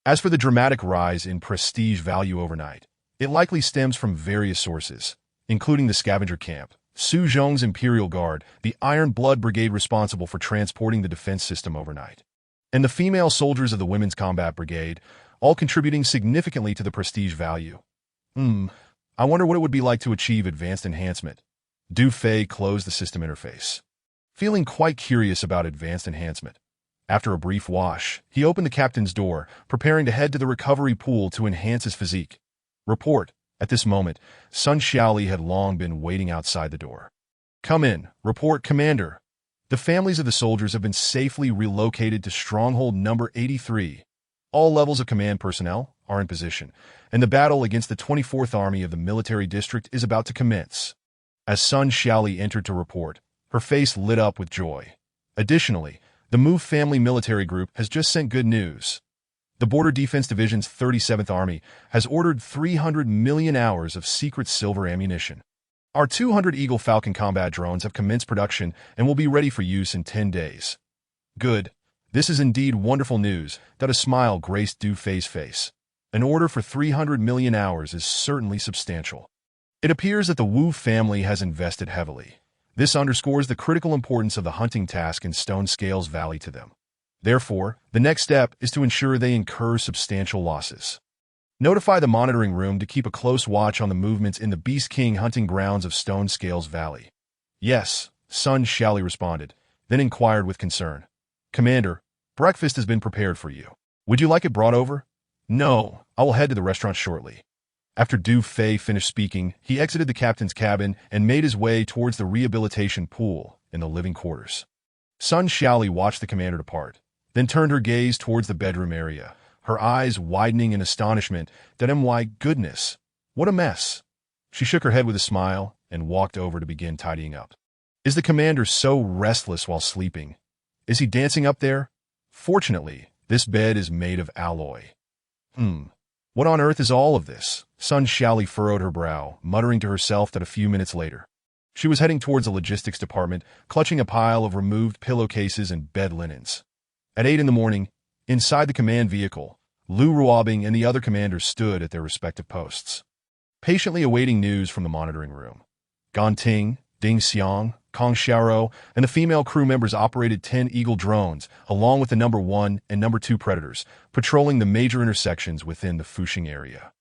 As for the dramatic rise in prestige value overnight, it likely stems from various sources, including the scavenger camp, Su Zhong's Imperial Guard, the Iron Blood Brigade responsible for transporting the defense system overnight, and the female soldiers of the Women's Combat Brigade, all contributing significantly to the prestige value. I wonder what it would be like to achieve advanced enhancement. Du Fei closed the system interface, feeling quite curious about advanced enhancement. After a brief wash, he opened the captain's door, preparing to head to the recovery pool to enhance his physique. Report. At this moment, Sun Xiaoli had long been waiting outside the door. Come in. Report, Commander. The families of the soldiers have been safely relocated to Stronghold number 83. All levels of command personnel are in position, and the battle against the 24th Army of the military district is about to commence. As Sun Xiaoli entered to report, her face lit up with joy. Additionally, the Mu family military group has just sent good news. The Border Defense Division's 37th Army has ordered 300 million hours of secret silver ammunition. Our 200 Eagle Falcon combat drones have commenced production and will be ready for use in 10 days. Good. This is indeed wonderful news. That a smile graced Du Fei's face. An order for 300 million hours is certainly substantial. It appears that the Wu family has invested heavily. This underscores the critical importance of the hunting task in Stone Scales Valley to them. Therefore, the next step is to ensure they incur substantial losses. Notify the monitoring room to keep a close watch on the movements in the Beast King hunting grounds of Stone Scales Valley. Yes, Sun Xiaoli responded, then inquired with concern. Commander, breakfast has been prepared for you. Would you like it brought over? No, I will head to the restaurant shortly. After Du Fei finished speaking, he exited the captain's cabin and made his way towards the rehabilitation pool in the living quarters. Sun Xiaoli watched the commander depart, then turned her gaze towards the bedroom area, her eyes widening in astonishment that my goodness, what a mess. She shook her head with a smile and walked over to begin tidying up. Is the commander so restless while sleeping? Is he dancing up there? Fortunately, this bed is made of alloy. What on earth is all of this? Sun Xiaoli furrowed her brow, muttering to herself that a few minutes later, she was heading towards the logistics department, clutching a pile of removed pillowcases and bed linens. At 8 in the morning, inside the command vehicle, Lu Ruobing and the other commanders stood at their respective posts, patiently awaiting news from the monitoring room. Gan Ting, Ding Xiang, Kong Xiaoro, and the female crew members operated 10 Eagle drones, along with the number 1 and number 2 predators, patrolling the major intersections within the Fuxing area.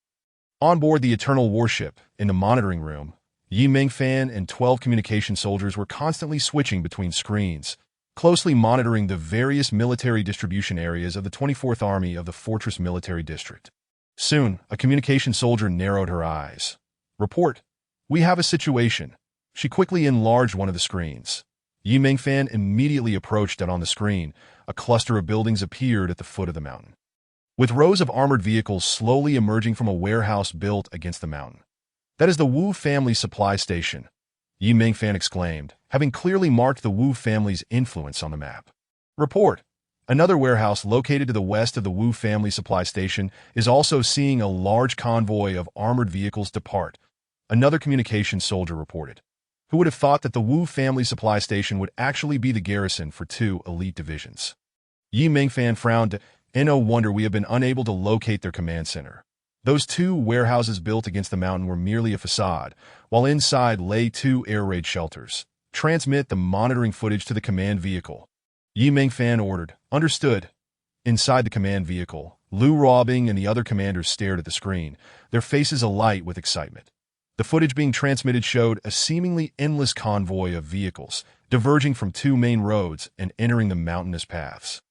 On board the Eternal Warship, in the monitoring room, Yi Mingfan and 12 communication soldiers were constantly switching between screens, closely monitoring the various military distribution areas of the 24th Army of the Fortress Military District. Soon, a communication soldier narrowed her eyes. Report. We have a situation. She quickly enlarged one of the screens. Yi Mingfan immediately approached it on the screen. A cluster of buildings appeared at the foot of the mountain, with rows of armored vehicles slowly emerging from a warehouse built against the mountain. "That is the Wu family supply station," Yi Mingfan exclaimed, having clearly marked the Wu family's influence on the map. "Report. Another warehouse located to the west of the Wu family supply station is also seeing a large convoy of armored vehicles depart," another communication soldier reported. Who would have thought that the Wu family supply station would actually be the garrison for 2 elite divisions? Yi Mingfan frowned. "No wonder we have been unable to locate their command center. Those 2 warehouses built against the mountain were merely a facade, while inside lay 2 air raid shelters. Transmit the monitoring footage to the command vehicle," Yi Mingfan ordered. "Understood." Inside the command vehicle, Lu Ruobing and the other commanders stared at the screen, their faces alight with excitement. The footage being transmitted showed a seemingly endless convoy of vehicles, diverging from 2 main roads and entering the mountainous paths.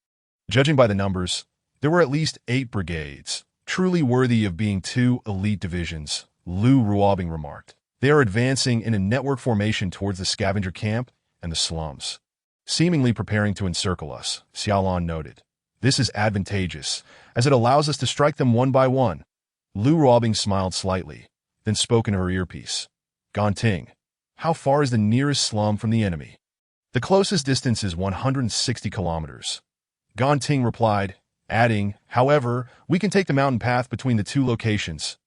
Judging by the numbers, there were at least 8 brigades, truly worthy of being 2 elite divisions, Lu Ruobing remarked. "They are advancing in a network formation towards the scavenger camp and the slums, seemingly preparing to encircle us," Xiaolan noted. "This is advantageous, as it allows us to strike them one by one." Lu Ruobing smiled slightly, then spoke in her earpiece. "Ganting, how far is the nearest slum from the enemy?" "The closest distance is 160 kilometers," Ganting replied, adding, "However, we can take the mountain path between the 2 locations."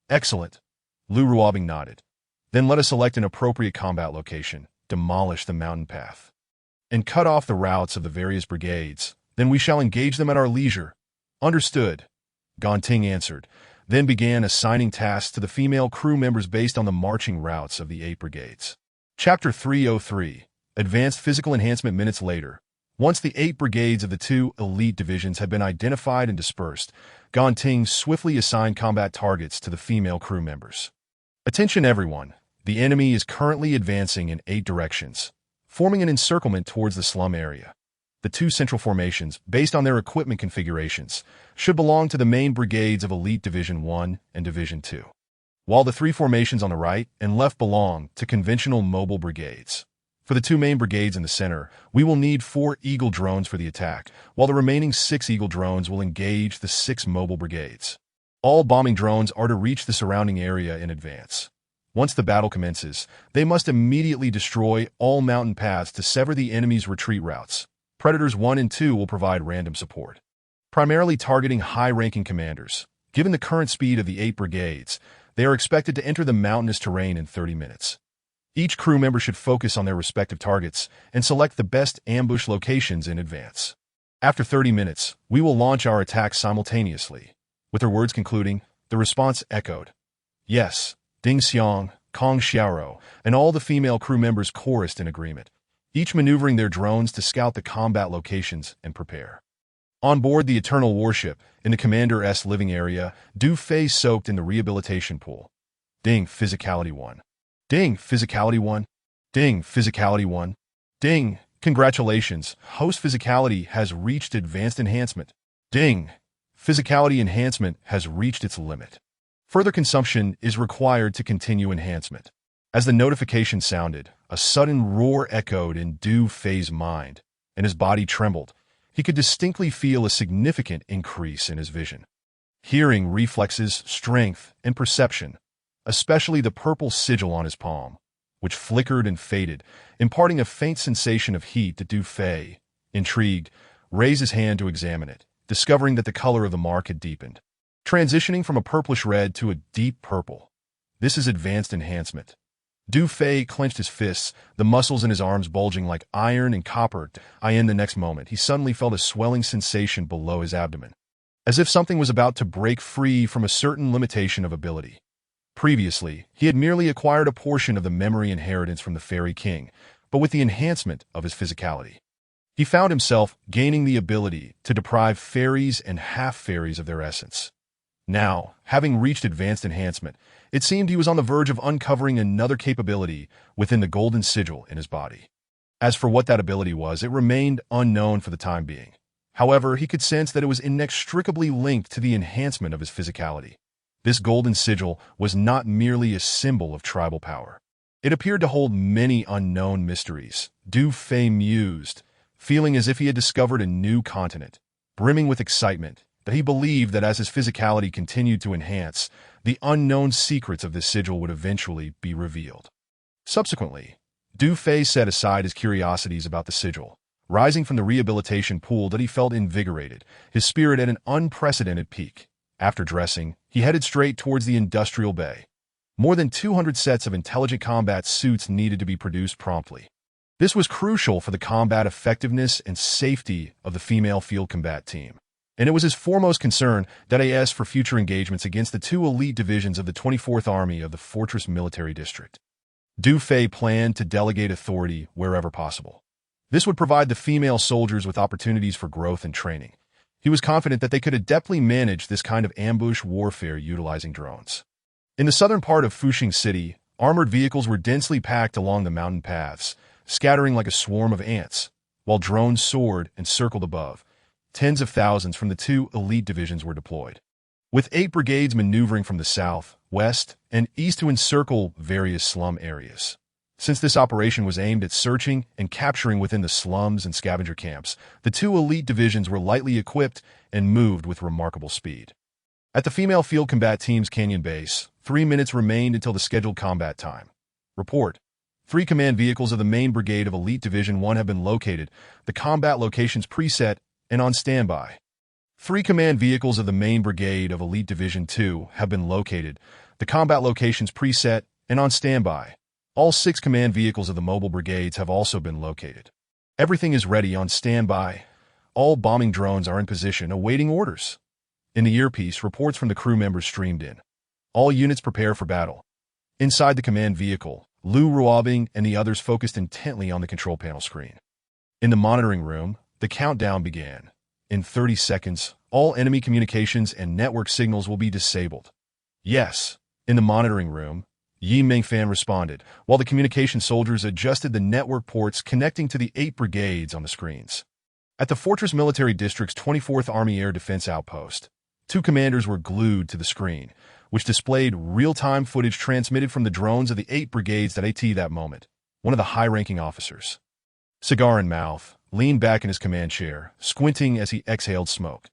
"Excellent," Lu Ruobing nodded. "Then let us select an appropriate combat location, demolish the mountain path, and cut off the routes of the various brigades. Then we shall engage them at our leisure." "Understood," Ganting answered, then began assigning tasks to the female crew members based on the marching routes of the 8 brigades. Chapter 303, Advanced Physical Enhancement. Minutes later, once the 8 brigades of the 2 elite divisions had been identified and dispersed, Ganting swiftly assigned combat targets to the female crew members. "Attention everyone, the enemy is currently advancing in 8 directions, forming an encirclement towards the slum area. The 2 central formations, based on their equipment configurations, should belong to the main brigades of Elite Division 1 and Division 2, while the 3 formations on the right and left belong to conventional mobile brigades. For the 2 main brigades in the center, we will need 4 Eagle drones for the attack, while the remaining 6 Eagle drones will engage the 6 mobile brigades. All bombing drones are to reach the surrounding area in advance. Once the battle commences, they must immediately destroy all mountain paths to sever the enemy's retreat routes. Predators 1 and 2 will provide random support, primarily targeting high-ranking commanders. Given the current speed of the 8 brigades, they are expected to enter the mountainous terrain in 30 minutes. Each crew member should focus on their respective targets and select the best ambush locations in advance. After 30 minutes, we will launch our attack simultaneously." With her words concluding, the response echoed. "Yes," Ding Xiang, Kong Xiaoro, and all the female crew members chorused in agreement, each maneuvering their drones to scout the combat locations and prepare. On board the Eternal Warship, in the Commander-S living area, Du Fei soaked in the rehabilitation pool. "Ding, Physicality 1. Ding, Physicality 1. Ding, Physicality 1. Ding, congratulations, Host Physicality has reached Advanced Enhancement. Ding, Physicality Enhancement has reached its limit. Further consumption is required to continue enhancement." As the notification sounded, a sudden roar echoed in Du Fei's mind, and his body trembled. He could distinctly feel a significant increase in his vision, hearing, reflexes, strength, and perception, especially the purple sigil on his palm, which flickered and faded, imparting a faint sensation of heat to Du Fei. Intrigued, raised his hand to examine it, discovering that the color of the mark had deepened, transitioning from a purplish red to a deep purple. "This is Advanced Enhancement." Du Fei clenched his fists, the muscles in his arms bulging like iron and copper. In the next moment, he suddenly felt a swelling sensation below his abdomen, as if something was about to break free from a certain limitation of ability. Previously, he had merely acquired a portion of the memory inheritance from the Fairy King, but with the enhancement of his physicality, he found himself gaining the ability to deprive fairies and half-fairies of their essence. Now, having reached Advanced Enhancement, it seemed he was on the verge of uncovering another capability within the golden sigil in his body. As for what that ability was, it remained unknown for the time being. However, he could sense that it was inextricably linked to the enhancement of his physicality. This golden sigil was not merely a symbol of tribal power. It appeared to hold many unknown mysteries. Du Fei mused, feeling as if he had discovered a new continent, brimming with excitement, that he believed that as his physicality continued to enhance, the unknown secrets of this sigil would eventually be revealed. Subsequently, Du Fei set aside his curiosities about the sigil, rising from the rehabilitation pool that he felt invigorated, his spirit at an unprecedented peak. After dressing, he headed straight towards the industrial bay. More than 200 sets of intelligent combat suits needed to be produced promptly. This was crucial for the combat effectiveness and safety of the female field combat team, and it was his foremost concern that AS for future engagements against the two elite divisions of the 24th Army of the Fortress Military District. Du Fei planned to delegate authority wherever possible. This would provide the female soldiers with opportunities for growth and training. He was confident that they could adeptly manage this kind of ambush warfare utilizing drones. In the southern part of Fuxing City, armored vehicles were densely packed along the mountain paths, scattering like a swarm of ants, while drones soared and circled above. Tens of thousands from the two elite divisions were deployed, with 8 brigades maneuvering from the south, west, and east to encircle various slum areas. Since this operation was aimed at searching and capturing within the slums and scavenger camps, the two elite divisions were lightly equipped and moved with remarkable speed. At the female field combat team's canyon base, 3 minutes remained until the scheduled combat time. Report. 3 command vehicles of the main brigade of Elite Division 1 have been located, the combat locations preset and on standby. 3 command vehicles of the main brigade of Elite Division 2 have been located, the combat locations preset and on standby. All 6 command vehicles of the mobile brigades have also been located. Everything is ready on standby. All bombing drones are in position awaiting orders. In the earpiece, reports from the crew members streamed in. All units prepare for battle. Inside the command vehicle, Lu Ruobing and the others focused intently on the control panel screen. In the monitoring room, the countdown began. In 30 seconds, all enemy communications and network signals will be disabled. Yes. In the monitoring room, Yi Mingfan responded, while the communication soldiers adjusted the network ports connecting to the 8 brigades on the screens. At the Fortress Military District's 24th Army Air Defense Outpost, 2 commanders were glued to the screen, which displayed real-time footage transmitted from the drones of the 8 brigades at that moment. One of the high-ranking officers, cigar in mouth, leaned back in his command chair, squinting as he exhaled smoke.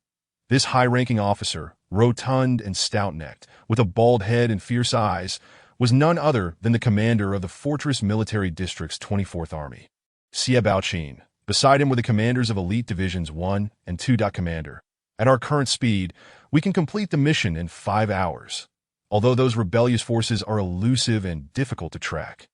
This high-ranking officer, rotund and stout-necked, with a bald head and fierce eyes, was none other than the commander of the Fortress Military District's 24th Army, Xie Baoqin. Beside him were the commanders of Elite Divisions 1 and 2. Commander, at our current speed, we can complete the mission in 5 hours, although those rebellious forces are elusive and difficult to track.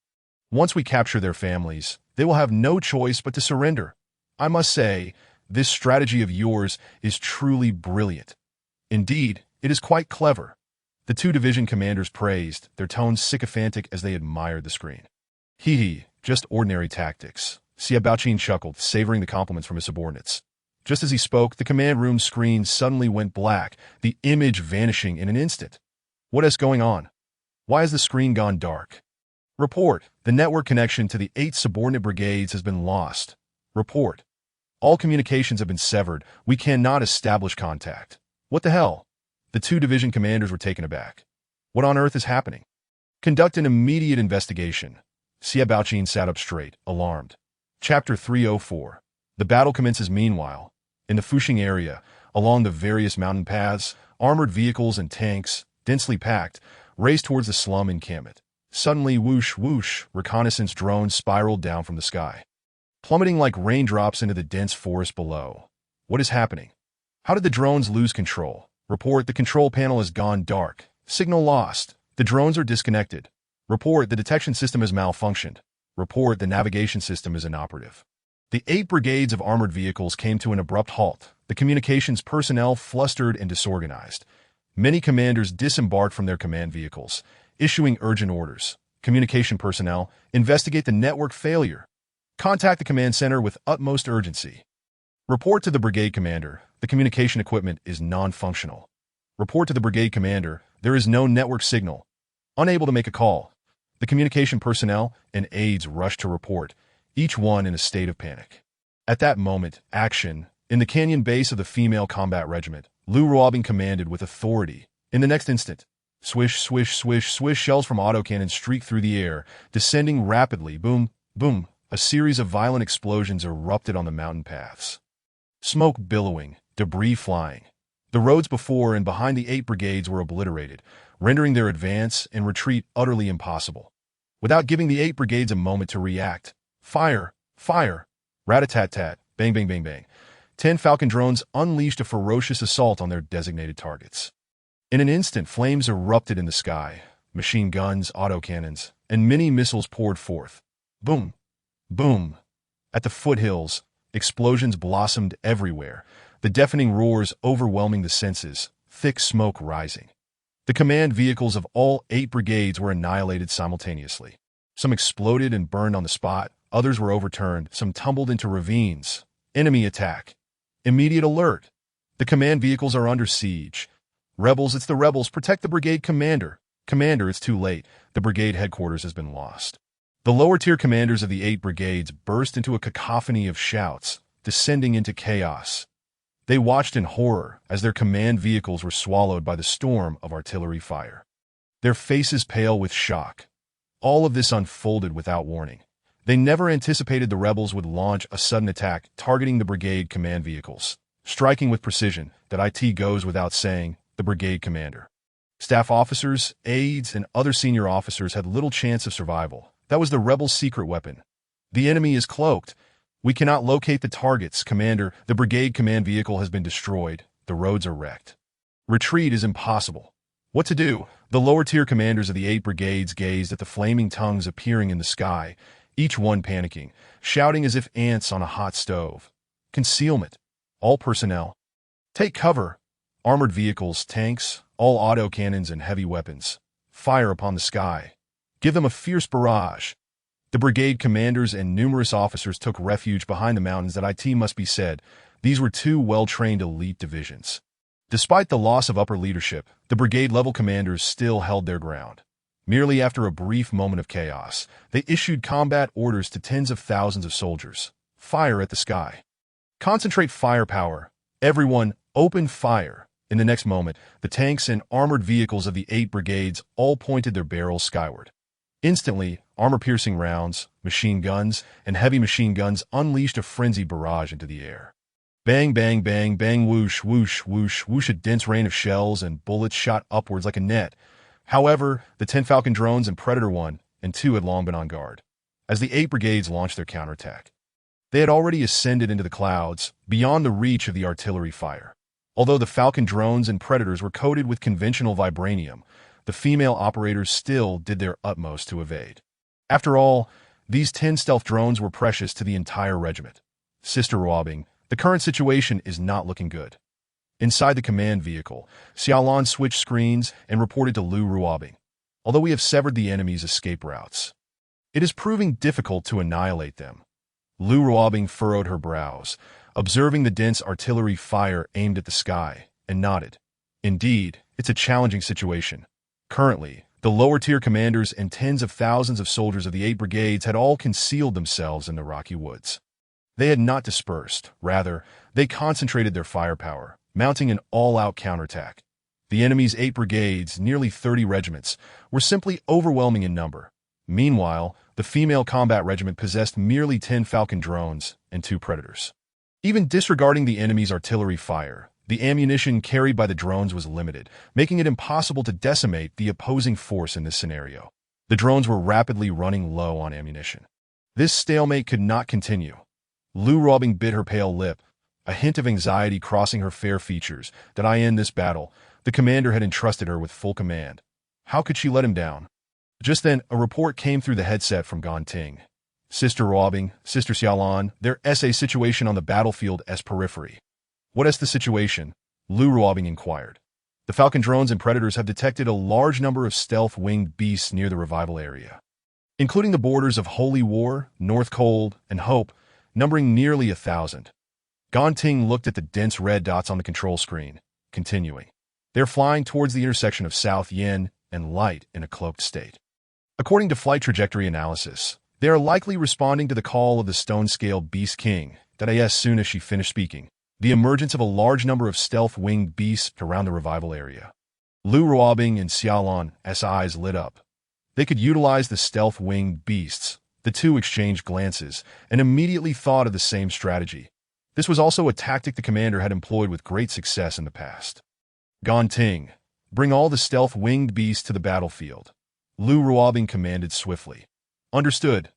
Once we capture their families, they will have no choice but to surrender. I must say, this strategy of yours is truly brilliant. Indeed, it is quite clever. The 2 division commanders praised, their tones sycophantic as they admired the screen. Hee, just ordinary tactics. Xie Baoqin chuckled, savoring the compliments from his subordinates. Just as he spoke, the command room screen suddenly went black, the image vanishing in an instant. What is going on? Why has the screen gone dark? Report. The network connection to the 8 subordinate brigades has been lost. Report. All communications have been severed. We cannot establish contact. What the hell? The 2 division commanders were taken aback. What on earth is happening? Conduct an immediate investigation. Xie Baoqin sat up straight, alarmed. Chapter 304. The battle commences meanwhile. In the Fuxing area, along the various mountain paths, armored vehicles and tanks, densely packed, raced towards the slum encampment. Suddenly, whoosh, whoosh, reconnaissance drones spiraled down from the sky, plummeting like raindrops into the dense forest below. What is happening? How did the drones lose control? Report, the control panel has gone dark. Signal lost. The drones are disconnected. Report, the detection system has malfunctioned. Report, the navigation system is inoperative. The 8 brigades of armored vehicles came to an abrupt halt, the communications personnel flustered and disorganized. Many commanders disembarked from their command vehicles, issuing urgent orders. Communication personnel, investigate the network failure. Contact the command center with utmost urgency. Report to the brigade commander, the communication equipment is non-functional. Report to the brigade commander, there is no network signal. Unable to make a call. The communication personnel and aides rushed to report, each one in a state of panic. At that moment, action. In the canyon base of the female combat regiment, Lu Ruobing commanded with authority. In the next instant, Swish, swish, swish, swish, shells from autocannons streak through the air, descending rapidly. Boom, boom. A series of violent explosions erupted on the mountain paths. Smoke billowing, debris flying. The roads before and behind the 8 brigades were obliterated, rendering their advance and retreat utterly impossible. Without giving the 8 brigades a moment to react, fire, fire, rat-a-tat-tat, bang, bang, bang, bang. 10 Falcon drones unleashed a ferocious assault on their designated targets. In an instant, flames erupted in the sky. Machine guns, autocannons, and many missiles poured forth. Boom, boom. At the foothills, explosions blossomed everywhere, the deafening roars overwhelming the senses, thick smoke rising. The command vehicles of all 8 brigades were annihilated simultaneously. Some exploded and burned on the spot, others were overturned, some tumbled into ravines. Enemy attack. Immediate alert. The command vehicles are under siege. Rebels, it's the rebels, protect the brigade commander. Commander, it's too late. The brigade headquarters has been lost. The lower-tier commanders of the 8 brigades burst into a cacophony of shouts, descending into chaos. They watched in horror as their command vehicles were swallowed by the storm of artillery fire. Their faces pale with shock. All of this unfolded without warning. They never anticipated the rebels would launch a sudden attack targeting the brigade command vehicles, striking with precision that it goes without saying, the brigade commander. Staff officers, aides, and other senior officers had little chance of survival. That was the rebels' secret weapon. The enemy is cloaked. We cannot locate the targets, Commander. The brigade command vehicle has been destroyed. The roads are wrecked. Retreat is impossible. What to do? The lower-tier commanders of the 8 brigades gazed at the flaming tongues appearing in the sky, each one panicking, shouting as if ants on a hot stove. Concealment. All personnel. Take cover. Armored vehicles, tanks, all autocannons and heavy weapons. Fire upon the sky. Give them a fierce barrage. The brigade commanders and numerous officers took refuge behind the mountains. That it must be said, these were 2 well-trained elite divisions. Despite the loss of upper leadership, the brigade-level commanders still held their ground. Merely after a brief moment of chaos, they issued combat orders to tens of thousands of soldiers. Fire at the sky. Concentrate firepower. Everyone, open fire. In the next moment, the tanks and armored vehicles of the 8 brigades all pointed their barrels skyward. Instantly, armor-piercing rounds, machine guns, and heavy machine guns unleashed a frenzied barrage into the air. Bang, bang, bang, bang, whoosh, whoosh, whoosh, whoosh. A dense rain of shells and bullets shot upwards like a net. However, the 10 Falcon drones and Predator 1 and 2 had long been on guard, as the 8 brigades launched their counterattack. They had already ascended into the clouds, beyond the reach of the artillery fire. Although the Falcon drones and Predators were coated with conventional vibranium, the female operators still did their utmost to evade. After all, these 10 stealth drones were precious to the entire regiment. Sister Robbing, the current situation is not looking good. Inside the command vehicle, Xiaolan switched screens and reported to Lu Ruobing. Although we have severed the enemy's escape routes, it is proving difficult to annihilate them. Lu Ruobing furrowed her brows, observing the dense artillery fire aimed at the sky, and nodded. Indeed, it's a challenging situation. Currently, the lower-tier commanders and tens of thousands of soldiers of the 8 brigades had all concealed themselves in the rocky woods. They had not dispersed. Rather, they concentrated their firepower, mounting an all-out counterattack. The enemy's 8 brigades, nearly 30 regiments, were simply overwhelming in number. Meanwhile, the female combat regiment possessed merely 10 Falcon drones and 2 Predators. Even disregarding the enemy's artillery fire, the ammunition carried by the drones was limited, making it impossible to decimate the opposing force in this scenario. The drones were rapidly running low on ammunition. This stalemate could not continue. Lu Ruobing bit her pale lip, a hint of anxiety crossing her fair features. Did I end this battle? The commander had entrusted her with full command. How could she let him down? Just then, a report came through the headset from Ganting. Sister Ruobing, Sister Xiaolan, their SA situation on the battlefield as periphery. What is the situation? Lu Ruobing inquired. The Falcon drones and Predators have detected a large number of stealth-winged beasts near the revival area, including the borders of Holy War, North Cold, and Hope, numbering nearly 1,000. Ganting looked at the dense red dots on the control screen, continuing. They're flying towards the intersection of South Yin and Light in a cloaked state. According to flight trajectory analysis, they are likely responding to the call of the stone-scale Beast King. That as soon as she finished speaking, the emergence of a large number of stealth-winged beasts around the revival area. Lu Ruobing and Xiaolon's eyes lit up. They could utilize the stealth-winged beasts. The two exchanged glances and immediately thought of the same strategy. This was also a tactic the commander had employed with great success in the past. Gonting, bring all the stealth-winged beasts to the battlefield. Lu Ruobing commanded swiftly. Understood.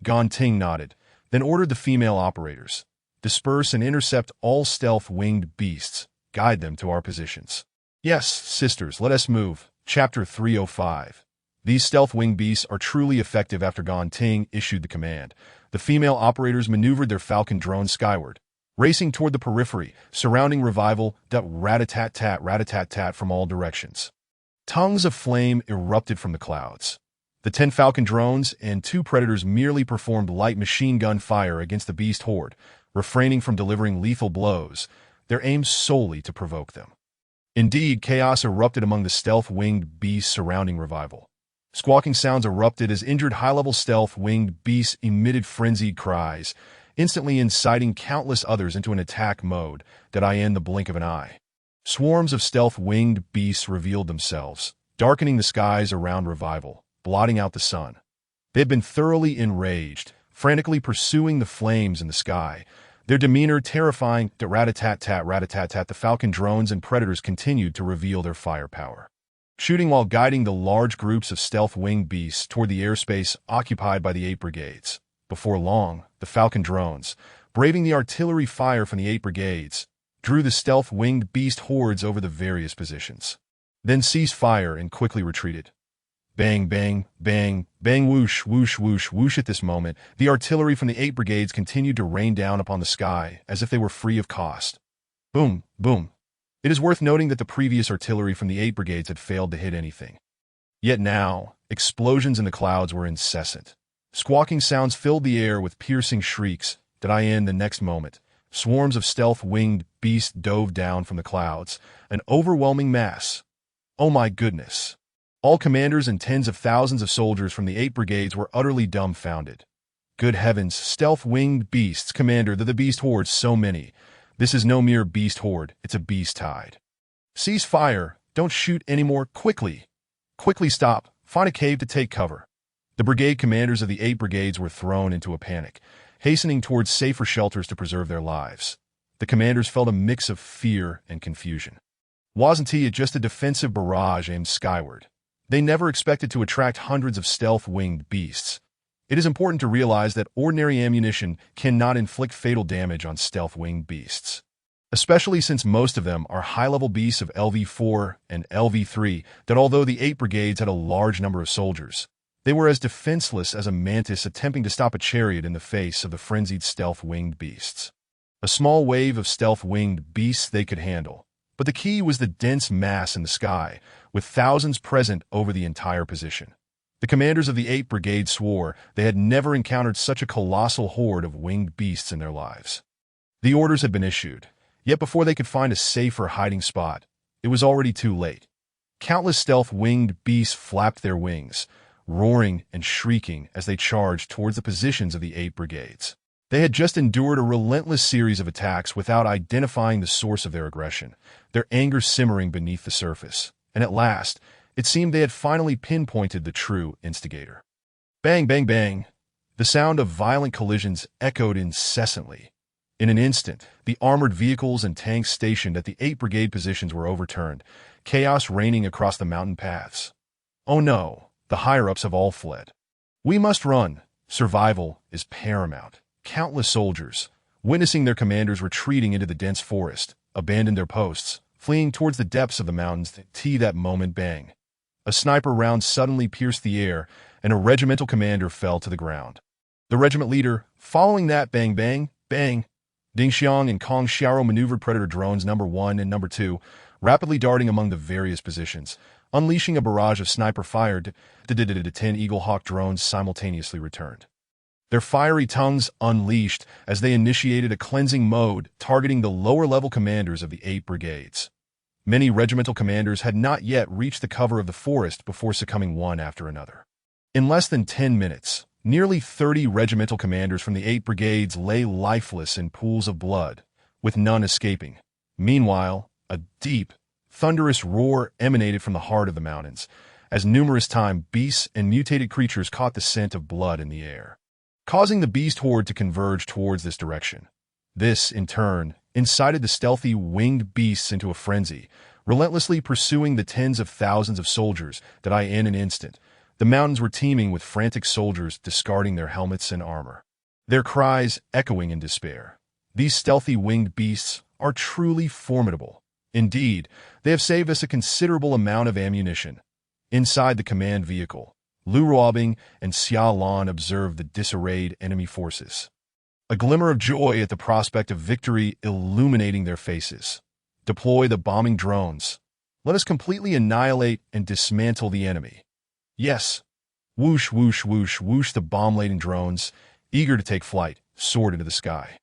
Gonting nodded, then ordered the female operators. Disperse and intercept all stealth-winged beasts. Guide them to our positions. Yes, sisters, let us move. Chapter 305. These stealth-winged beasts are truly effective after Gonting issued the command. The female operators maneuvered their falcon drones skyward, racing toward the periphery, surrounding revival, rat-a-tat-tat from all directions. Tongues of flame erupted from the clouds. The 10 falcon drones and 2 predators merely performed light machine gun fire against the beast horde, refraining from delivering lethal blows, their aim solely to provoke them. Indeed, chaos erupted among the stealth-winged beasts surrounding revival. Squawking sounds erupted as injured high-level stealth-winged beasts emitted frenzied cries, instantly inciting countless others into an attack mode in the blink of an eye. Swarms of stealth-winged beasts revealed themselves, darkening the skies around revival, blotting out the sun. They had been thoroughly enraged, frantically pursuing the flames in the sky. Their demeanor terrifying. Rat-a-tat-tat. The falcon drones and predators continued to reveal their firepower, shooting while guiding the large groups of stealth-winged beasts toward the airspace occupied by the 8 brigades. Before long, the falcon drones, braving the artillery fire from the 8 brigades, drew the stealth-winged beast hordes over the various positions. Then ceased fire and quickly retreated. Bang, bang, bang, bang, whoosh, whoosh, whoosh, whoosh. At this moment, the artillery from the 8 brigades continued to rain down upon the sky as if they were free of cost. Boom, boom. It is worth noting that the previous artillery from the 8 brigades had failed to hit anything. Yet now, explosions in the clouds were incessant. Squawking sounds filled the air with piercing shrieks. The next moment, swarms of stealth-winged beasts dove down from the clouds, an overwhelming mass. Oh my goodness! All commanders and tens of thousands of soldiers from the 8 brigades were utterly dumbfounded. Good heavens, stealth-winged beasts, commander, the beast horde, so many. This is no mere beast horde, it's a beast tide. Cease fire, don't shoot anymore, quickly. Quickly stop, find a cave to take cover. The brigade commanders of the 8 brigades were thrown into a panic, hastening towards safer shelters to preserve their lives. The commanders felt a mix of fear and confusion. Wasn't it just a defensive barrage aimed skyward? They never expected to attract hundreds of stealth-winged beasts. It is important to realize that ordinary ammunition cannot inflict fatal damage on stealth-winged beasts, especially since most of them are high-level beasts of LV4 and LV3, although the 8 brigades had a large number of soldiers, they were as defenseless as a mantis attempting to stop a chariot in the face of the frenzied stealth-winged beasts. A small wave of stealth-winged beasts they could handle, but the key was the dense mass in the sky, with thousands present over the entire position. The commanders of the 8 brigade swore they had never encountered such a colossal horde of winged beasts in their lives. The orders had been issued, yet before they could find a safer hiding spot, it was already too late. Countless stealth-winged beasts flapped their wings, roaring and shrieking as they charged towards the positions of the 8 brigades. They had just endured a relentless series of attacks without identifying the source of their aggression, their anger simmering beneath the surface, and at last, it seemed they had finally pinpointed the true instigator. Bang, bang, bang. The sound of violent collisions echoed incessantly. In an instant, the armored vehicles and tanks stationed at the 8 brigade positions were overturned, chaos reigning across the mountain paths. Oh no, the higher-ups have all fled. We must run. Survival is paramount. Countless soldiers, witnessing their commanders retreating into the dense forest, abandoned their posts, fleeing towards the depths of the mountains. That moment, bang. A sniper round suddenly pierced the air, and a regimental commander fell to the ground. The regiment leader, following that bang bang, bang, Ding Xiang and Kong Xiao maneuvered Predator drones number 1 and number 2, rapidly darting among the various positions, unleashing a barrage of sniper fire. 10 Eagle Hawk drones simultaneously returned, their fiery tongues unleashed as they initiated a cleansing mode targeting the lower-level commanders of the 8 brigades. Many regimental commanders had not yet reached the cover of the forest before succumbing one after another. In less than 10 minutes, nearly 30 regimental commanders from the 8 brigades lay lifeless in pools of blood, with none escaping. Meanwhile, a deep, thunderous roar emanated from the heart of the mountains, as numerous time beasts and mutated creatures caught the scent of blood in the air, causing the beast horde to converge towards this direction. This, in turn, incited the stealthy winged beasts into a frenzy, relentlessly pursuing the tens of thousands of soldiers that in an instant. The mountains were teeming with frantic soldiers discarding their helmets and armor, their cries echoing in despair. These stealthy winged beasts are truly formidable. Indeed, they have saved us a considerable amount of ammunition. Inside the command vehicle, Lu Ruobing and Xia Lan observed the disarrayed enemy forces, a glimmer of joy at the prospect of victory illuminating their faces. Deploy the bombing drones. Let us completely annihilate and dismantle the enemy. Yes. Whoosh, whoosh, whoosh, whoosh. The bomb-laden drones, eager to take flight, soared into the sky,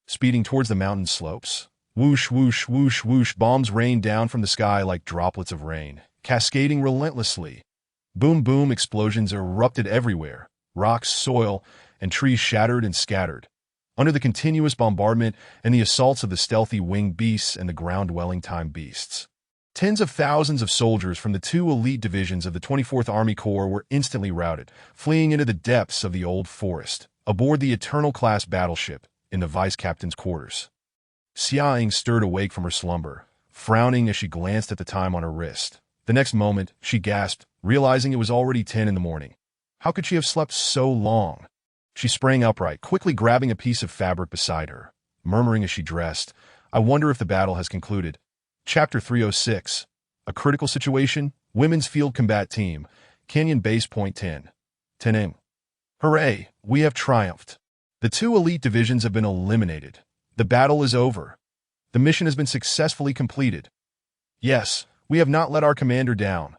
speeding towards the mountain slopes. Whoosh, whoosh, whoosh, whoosh. Bombs rained down from the sky like droplets of rain, cascading relentlessly. Boom, boom. Explosions erupted everywhere. Rocks, soil, and trees shattered and scattered under the continuous bombardment and the assaults of the stealthy winged beasts and the ground-dwelling time beasts. Tens of thousands of soldiers from the 2 elite divisions of the 24th Army Corps were instantly routed, fleeing into the depths of the old forest, aboard the Eternal-class battleship in the vice-captain's quarters. Xia Ying stirred awake from her slumber, frowning as she glanced at the time on her wrist. The next moment, she gasped, realizing it was already 10 in the morning. How could she have slept so long? She sprang upright, quickly grabbing a piece of fabric beside her, murmuring as she dressed, "I wonder if the battle has concluded." Chapter 306. A critical situation. Women's Field Combat Team. Canyon Base Point 10. 10 Hooray! We have triumphed. The 2 elite divisions have been eliminated. The battle is over. The mission has been successfully completed. Yes, we have not let our commander down.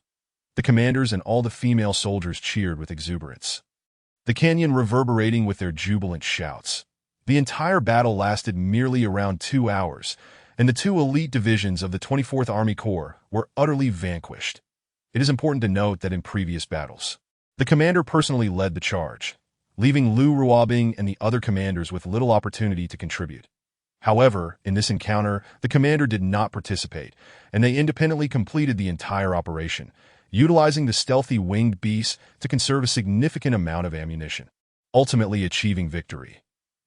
The commanders and all the female soldiers cheered with exuberance, the canyon reverberating with their jubilant shouts. The entire battle lasted merely around 2 hours, and the 2 elite divisions of the 24th Army Corps were utterly vanquished. It is important to note that in previous battles, the commander personally led the charge, leaving Lu Ruobing and the other commanders with little opportunity to contribute. However, in this encounter, the commander did not participate, and they independently completed the entire operation, utilizing the stealthy winged beasts to conserve a significant amount of ammunition, ultimately achieving victory.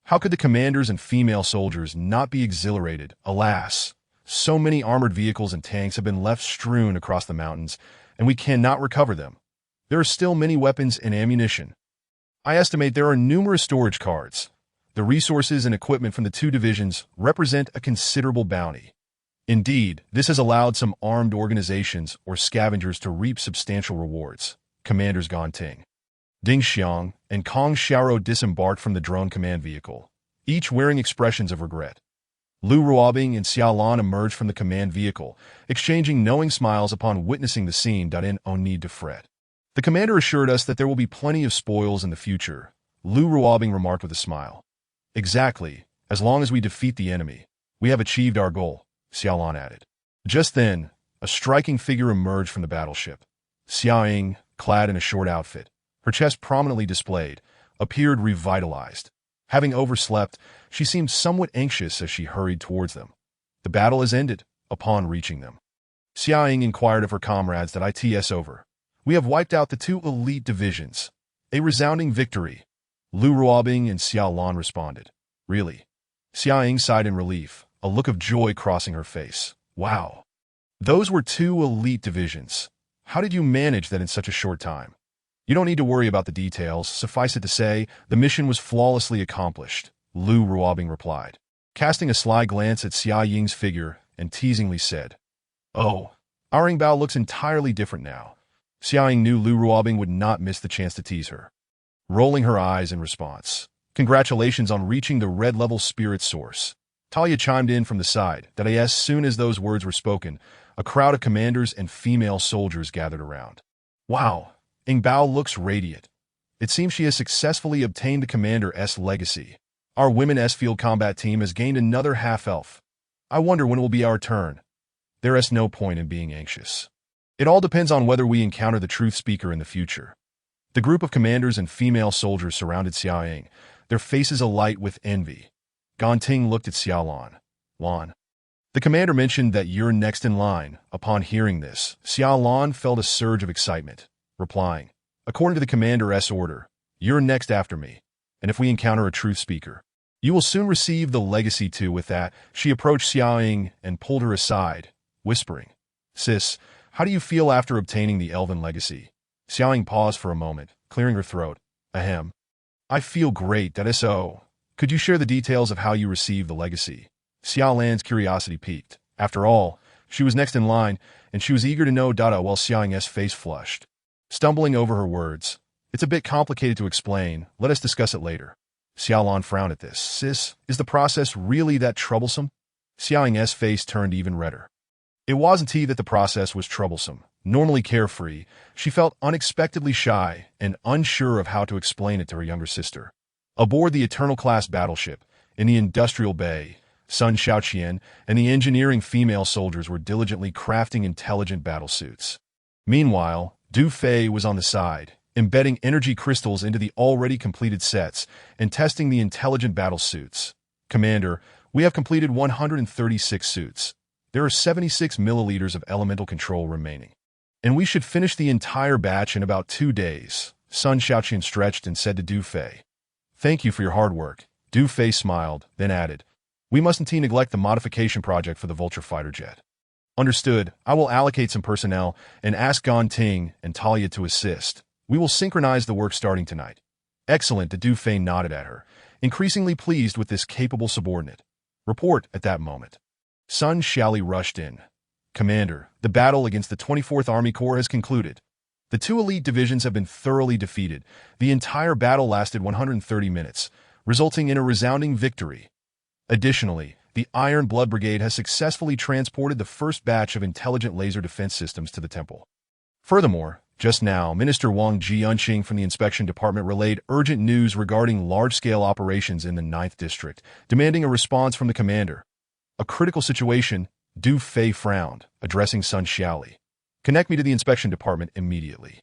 How could the commanders and female soldiers not be exhilarated? Alas, so many armored vehicles and tanks have been left strewn across the mountains, and we cannot recover them. There are still many weapons and ammunition. I estimate there are numerous storage cards. The resources and equipment from the 2 divisions represent a considerable bounty. Indeed, this has allowed some armed organizations or scavengers to reap substantial rewards. Commanders Ganting, Ding Xiang, and Kong Xiaoro disembarked from the drone command vehicle, each wearing expressions of regret. Lu Ruobing and Xia Lan emerged from the command vehicle, exchanging knowing smiles upon witnessing the scene. No need to fret. The commander assured us that there will be plenty of spoils in the future, Lu Ruobing remarked with a smile. Exactly, as long as we defeat the enemy, we have achieved our goal, Xia Lan added. Just then, a striking figure emerged from the battleship. Xia Ying, clad in a short outfit, her chest prominently displayed, appeared revitalized. Having overslept, she seemed somewhat anxious as she hurried towards them. The battle has ended. Upon reaching them, Xia Ying inquired of her comrades that it's over. We have wiped out the 2 elite divisions. A resounding victory. Lu Ruobing and Xia Lan responded. Really? Xia Ying sighed in relief, a look of joy crossing her face. Wow. Those were 2 elite divisions. How did you manage that in such a short time? You don't need to worry about the details. Suffice it to say, the mission was flawlessly accomplished, Lu Ruobing replied, casting a sly glance at Xia Ying's figure and teasingly said, "Oh, our Yingbao looks entirely different now." Xia Ying knew Lu Ruobing would not miss the chance to tease her, rolling her eyes in response. Congratulations on reaching the red-level spirit source. Talia chimed in from the side that as soon as those words were spoken, a crowd of commanders and female soldiers gathered around. Wow, Yingbao looks radiant. It seems she has successfully obtained the Commander-S legacy. Our Women-S Field Combat Team has gained another half-elf. I wonder when it will be our turn. There is no point in being anxious. It all depends on whether we encounter the Truth Speaker in the future. The group of commanders and female soldiers surrounded Xia Ying, their faces alight with envy. Ganting looked at Xia Lan. Lan. The commander mentioned that you're next in line. Upon hearing this, Xiao Lan felt a surge of excitement, replying, "According to the commander's order, you're next after me, and if we encounter a truth speaker, you will soon receive the legacy too." With that, she approached Xiao Ying and pulled her aside, whispering, "Sis, how do you feel after obtaining the elven legacy?" Xiao Ying paused for a moment, clearing her throat. "Ahem. I feel great, that is so. Could you share the details of how you received the legacy?" Xiao Lan's curiosity piqued. After all, she was next in line, and she was eager to know. While Xiao Ying's face flushed, stumbling over her words. "It's a bit complicated to explain. Let us discuss it later." Xiao Lan frowned at this. "Sis, is the process really that troublesome?" Xiao Ying's face turned even redder. It wasn't he that the process was troublesome. Normally carefree, she felt unexpectedly shy and unsure of how to explain it to her younger sister. Aboard the Eternal-class battleship, in the industrial bay, Sun Xiaoqian and the engineering female soldiers were diligently crafting intelligent battlesuits. Meanwhile, Du Fei was on the side, embedding energy crystals into the already completed sets and testing the intelligent battlesuits. "Commander, we have completed 136 suits. There are 76 milliliters of elemental control remaining, and we should finish the entire batch in about 2 days." Sun Xiaoqian stretched and said to Du Fei, "Thank you for your hard work." Du Fei smiled, then added, "We mustn't neglect the modification project for the Vulture fighter jet." "Understood. I will allocate some personnel and ask Gan Ting and Talia to assist. We will synchronize the work starting tonight." "Excellent." Du Fei nodded at her, increasingly pleased with this capable subordinate. "Report." At that moment, Sun Xiaoli rushed in. "Commander, the battle against the 24th Army Corps has concluded. The 2 elite divisions have been thoroughly defeated. The entire battle lasted 130 minutes, resulting in a resounding victory. Additionally, the Iron Blood Brigade has successfully transported the first batch of intelligent laser defense systems to the temple. Furthermore, just now, Minister Wang Jianqing from the Inspection Department relayed urgent news regarding large-scale operations in the 9th District, demanding a response from the commander. A critical situation. Du Fei frowned, addressing Sun Xiaoli. "Connect me to the Inspection Department immediately."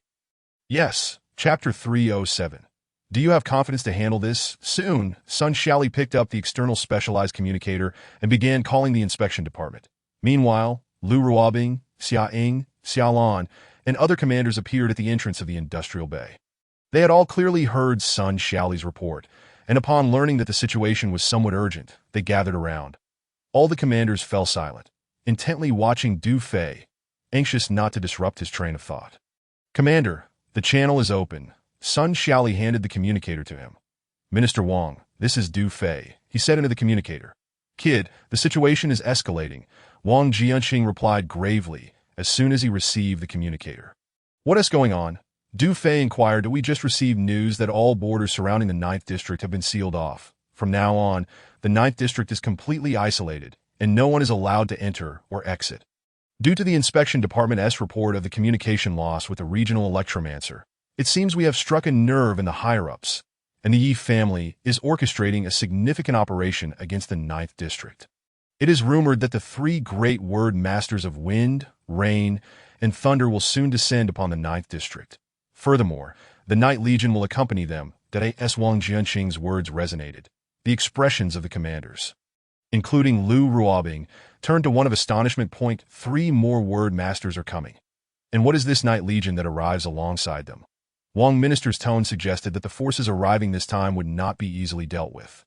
"Yes." Chapter 307. "Do you have confidence to handle this?" Soon, Sun Xiaoli picked up the external specialized communicator and began calling the Inspection Department. Meanwhile, Lu Ruobing, Xia Ying, Xiao Lan, and other commanders appeared at the entrance of the industrial bay. They had all clearly heard Sun Xiaoli's report, and upon learning that the situation was somewhat urgent, they gathered around. All the commanders fell silent, intently watching Du Fei, anxious not to disrupt his train of thought. "Commander, the channel is open." Sun Xiaoli handed the communicator to him. "Minister Wang, this is Du Fei," he said into the communicator. "Kid, the situation is escalating," Wang Jianqing replied gravely as soon as he received the communicator. "What is going on?" Du Fei inquired. "We just received news that all borders surrounding the 9th District have been sealed off. From now on, the 9th District is completely isolated, and no one is allowed to enter or exit. Due to the Inspection Department's report of the communication loss with the regional electromancer, it seems we have struck a nerve in the higher-ups, and the Yi family is orchestrating a significant operation against the 9th District. It is rumored that the 3 great word masters of wind, rain, and thunder will soon descend upon the 9th District. Furthermore, the Night Legion will accompany them." That A.S. Wang Jianqing's words resonated. The expressions of the commanders, including Lu Ruobing, turned to one of astonishment. 3 more word masters are coming. And what is this Night Legion that arrives alongside them? Wang Minister's tone suggested that the forces arriving this time would not be easily dealt with.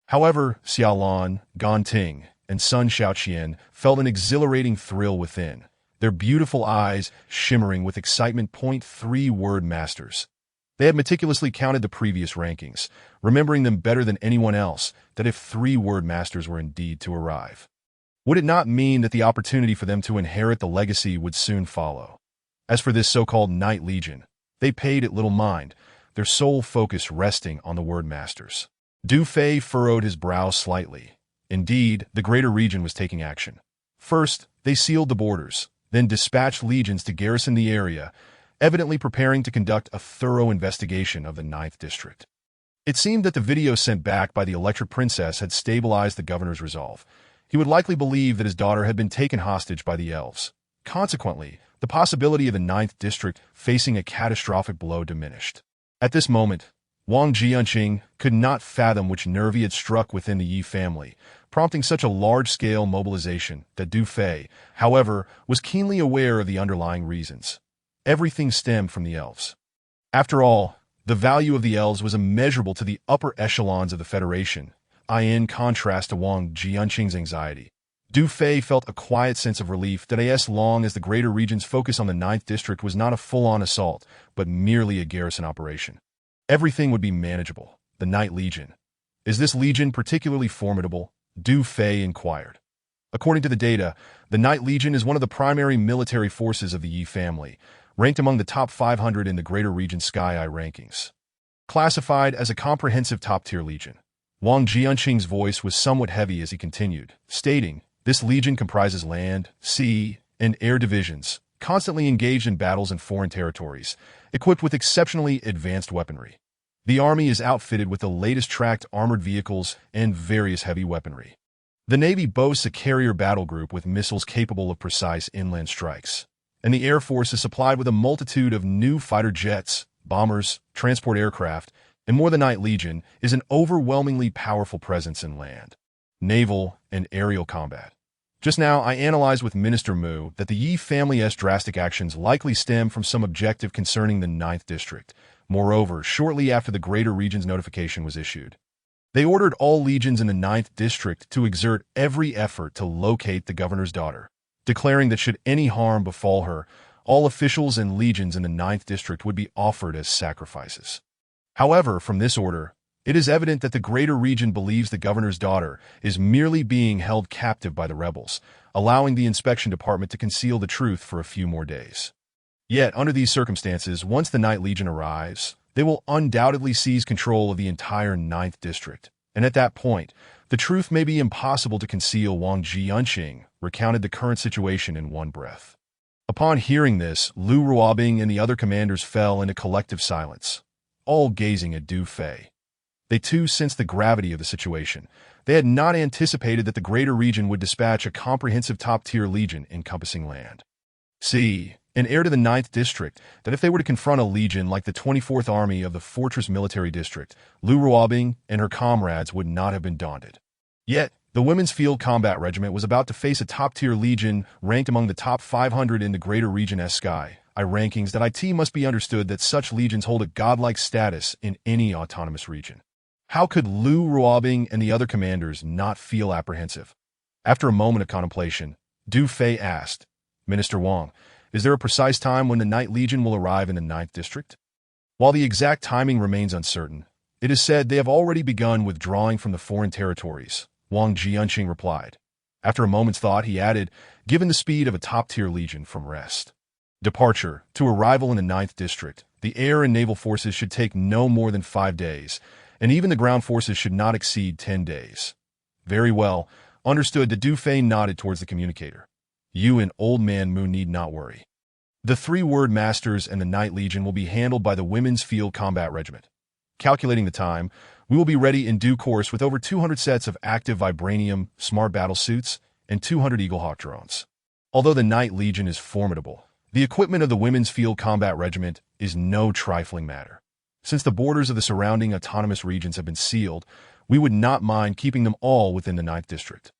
However, Xiao Lan, Gan Ting, and Sun Xiaoqian felt an exhilarating thrill within, their beautiful eyes shimmering with excitement. 3 word masters. They had meticulously counted the previous rankings, remembering them better than anyone else, that if 3 word masters were indeed to arrive, would it not mean that the opportunity for them to inherit the legacy would soon follow? As for this so-called Night Legion, they paid it little mind, their sole focus resting on the word masters. Du Fei furrowed his brow slightly. Indeed, the greater region was taking action. First, they sealed the borders, then dispatched legions to garrison the area, evidently preparing to conduct a thorough investigation of the 9th District. It seemed that the video sent back by the Electric Princess had stabilized the governor's resolve. He would likely believe that his daughter had been taken hostage by the elves. Consequently, the possibility of the 9th District facing a catastrophic blow diminished. At this moment, Wang Jianqing could not fathom which nerve he had struck within the Yi family, prompting such a large-scale mobilization that Du Fei, however, was keenly aware of the underlying reasons. Everything stemmed from the elves. After all, the value of the elves was immeasurable to the upper echelons of the Federation, in contrast to Wang Jianqing's anxiety. Du Fei felt a quiet sense of relief that as long as the greater region's focus on the 9th District was not a full-on assault, but merely a garrison operation. Everything would be manageable. The Night Legion. Is this legion particularly formidable? Du Fei inquired. According to the data, the Night Legion is one of the primary military forces of the Yi family, ranked among the top 500 in the Greater Region Sky Eye rankings. Classified as a comprehensive top-tier legion. Wang Jianqing's voice was somewhat heavy as he continued, stating, "This legion comprises land, sea, and air divisions, constantly engaged in battles in foreign territories, equipped with exceptionally advanced weaponry. The army is outfitted with the latest tracked armored vehicles and various heavy weaponry. The Navy boasts a carrier battle group with missiles capable of precise inland strikes, and the Air Force is supplied with a multitude of new fighter jets, bombers, transport aircraft, and more. The Night Legion is an overwhelmingly powerful presence in land, naval, and aerial combat. Just now, I analyzed with Minister Mu that the Yi family's drastic actions likely stem from some objective concerning the 9th District. Moreover, shortly after the Greater Region's notification was issued, they ordered all legions in the 9th District to exert every effort to locate the governor's daughter, declaring that should any harm befall her, all officials and legions in the 9th District would be offered as sacrifices. However, from this order, it is evident that the Greater Region believes the governor's daughter is merely being held captive by the rebels, allowing the inspection department to conceal the truth for a few more days. Yet, under these circumstances, once the Night Legion arrives, they will undoubtedly seize control of the entire 9th District, and at that point, the truth may be impossible to conceal. Wang Jianqing recounted the current situation in one breath. Upon hearing this, Lu Ruobing and the other commanders fell into collective silence, all gazing at Du Fei. They too sensed the gravity of the situation. They had not anticipated that the Greater Region would dispatch a comprehensive top-tier legion encompassing land, sea, and air to the 9th District, that if they were to confront a legion like the 24th Army of the Fortress Military District, Lu Ruobing and her comrades would not have been daunted. Yet, the Women's Field Combat Regiment was about to face a top-tier legion ranked among the top 500 in the Greater Region Sky Eye rankings. That it must be understood that such legions hold a godlike status in any autonomous region. How could Lu Ruobing and the other commanders not feel apprehensive? After a moment of contemplation, Du Fei asked, "Minister Wang, is there a precise time when the Night Legion will arrive in the 9th District?" While the exact timing remains uncertain, it is said they have already begun withdrawing from the foreign territories, Wang Jianqing replied. After a moment's thought, he added, "Given the speed of a top-tier legion from rest, departure to arrival in the 9th District, the air and naval forces should take no more than 5 days, and even the ground forces should not exceed 10 days. Very well, understood." The Du Fei nodded towards the communicator. "You and Old Man Mu need not worry. The 3 Word Masters and the Night Legion will be handled by the Women's Field Combat Regiment. Calculating the time, we will be ready in due course with over 200 sets of active vibranium smart battle suits and 200 Eaglehawk drones." Although the Night Legion is formidable, the equipment of the Women's Field Combat Regiment is no trifling matter. Since the borders of the surrounding autonomous regions have been sealed, we would not mind keeping them all within the 9th District.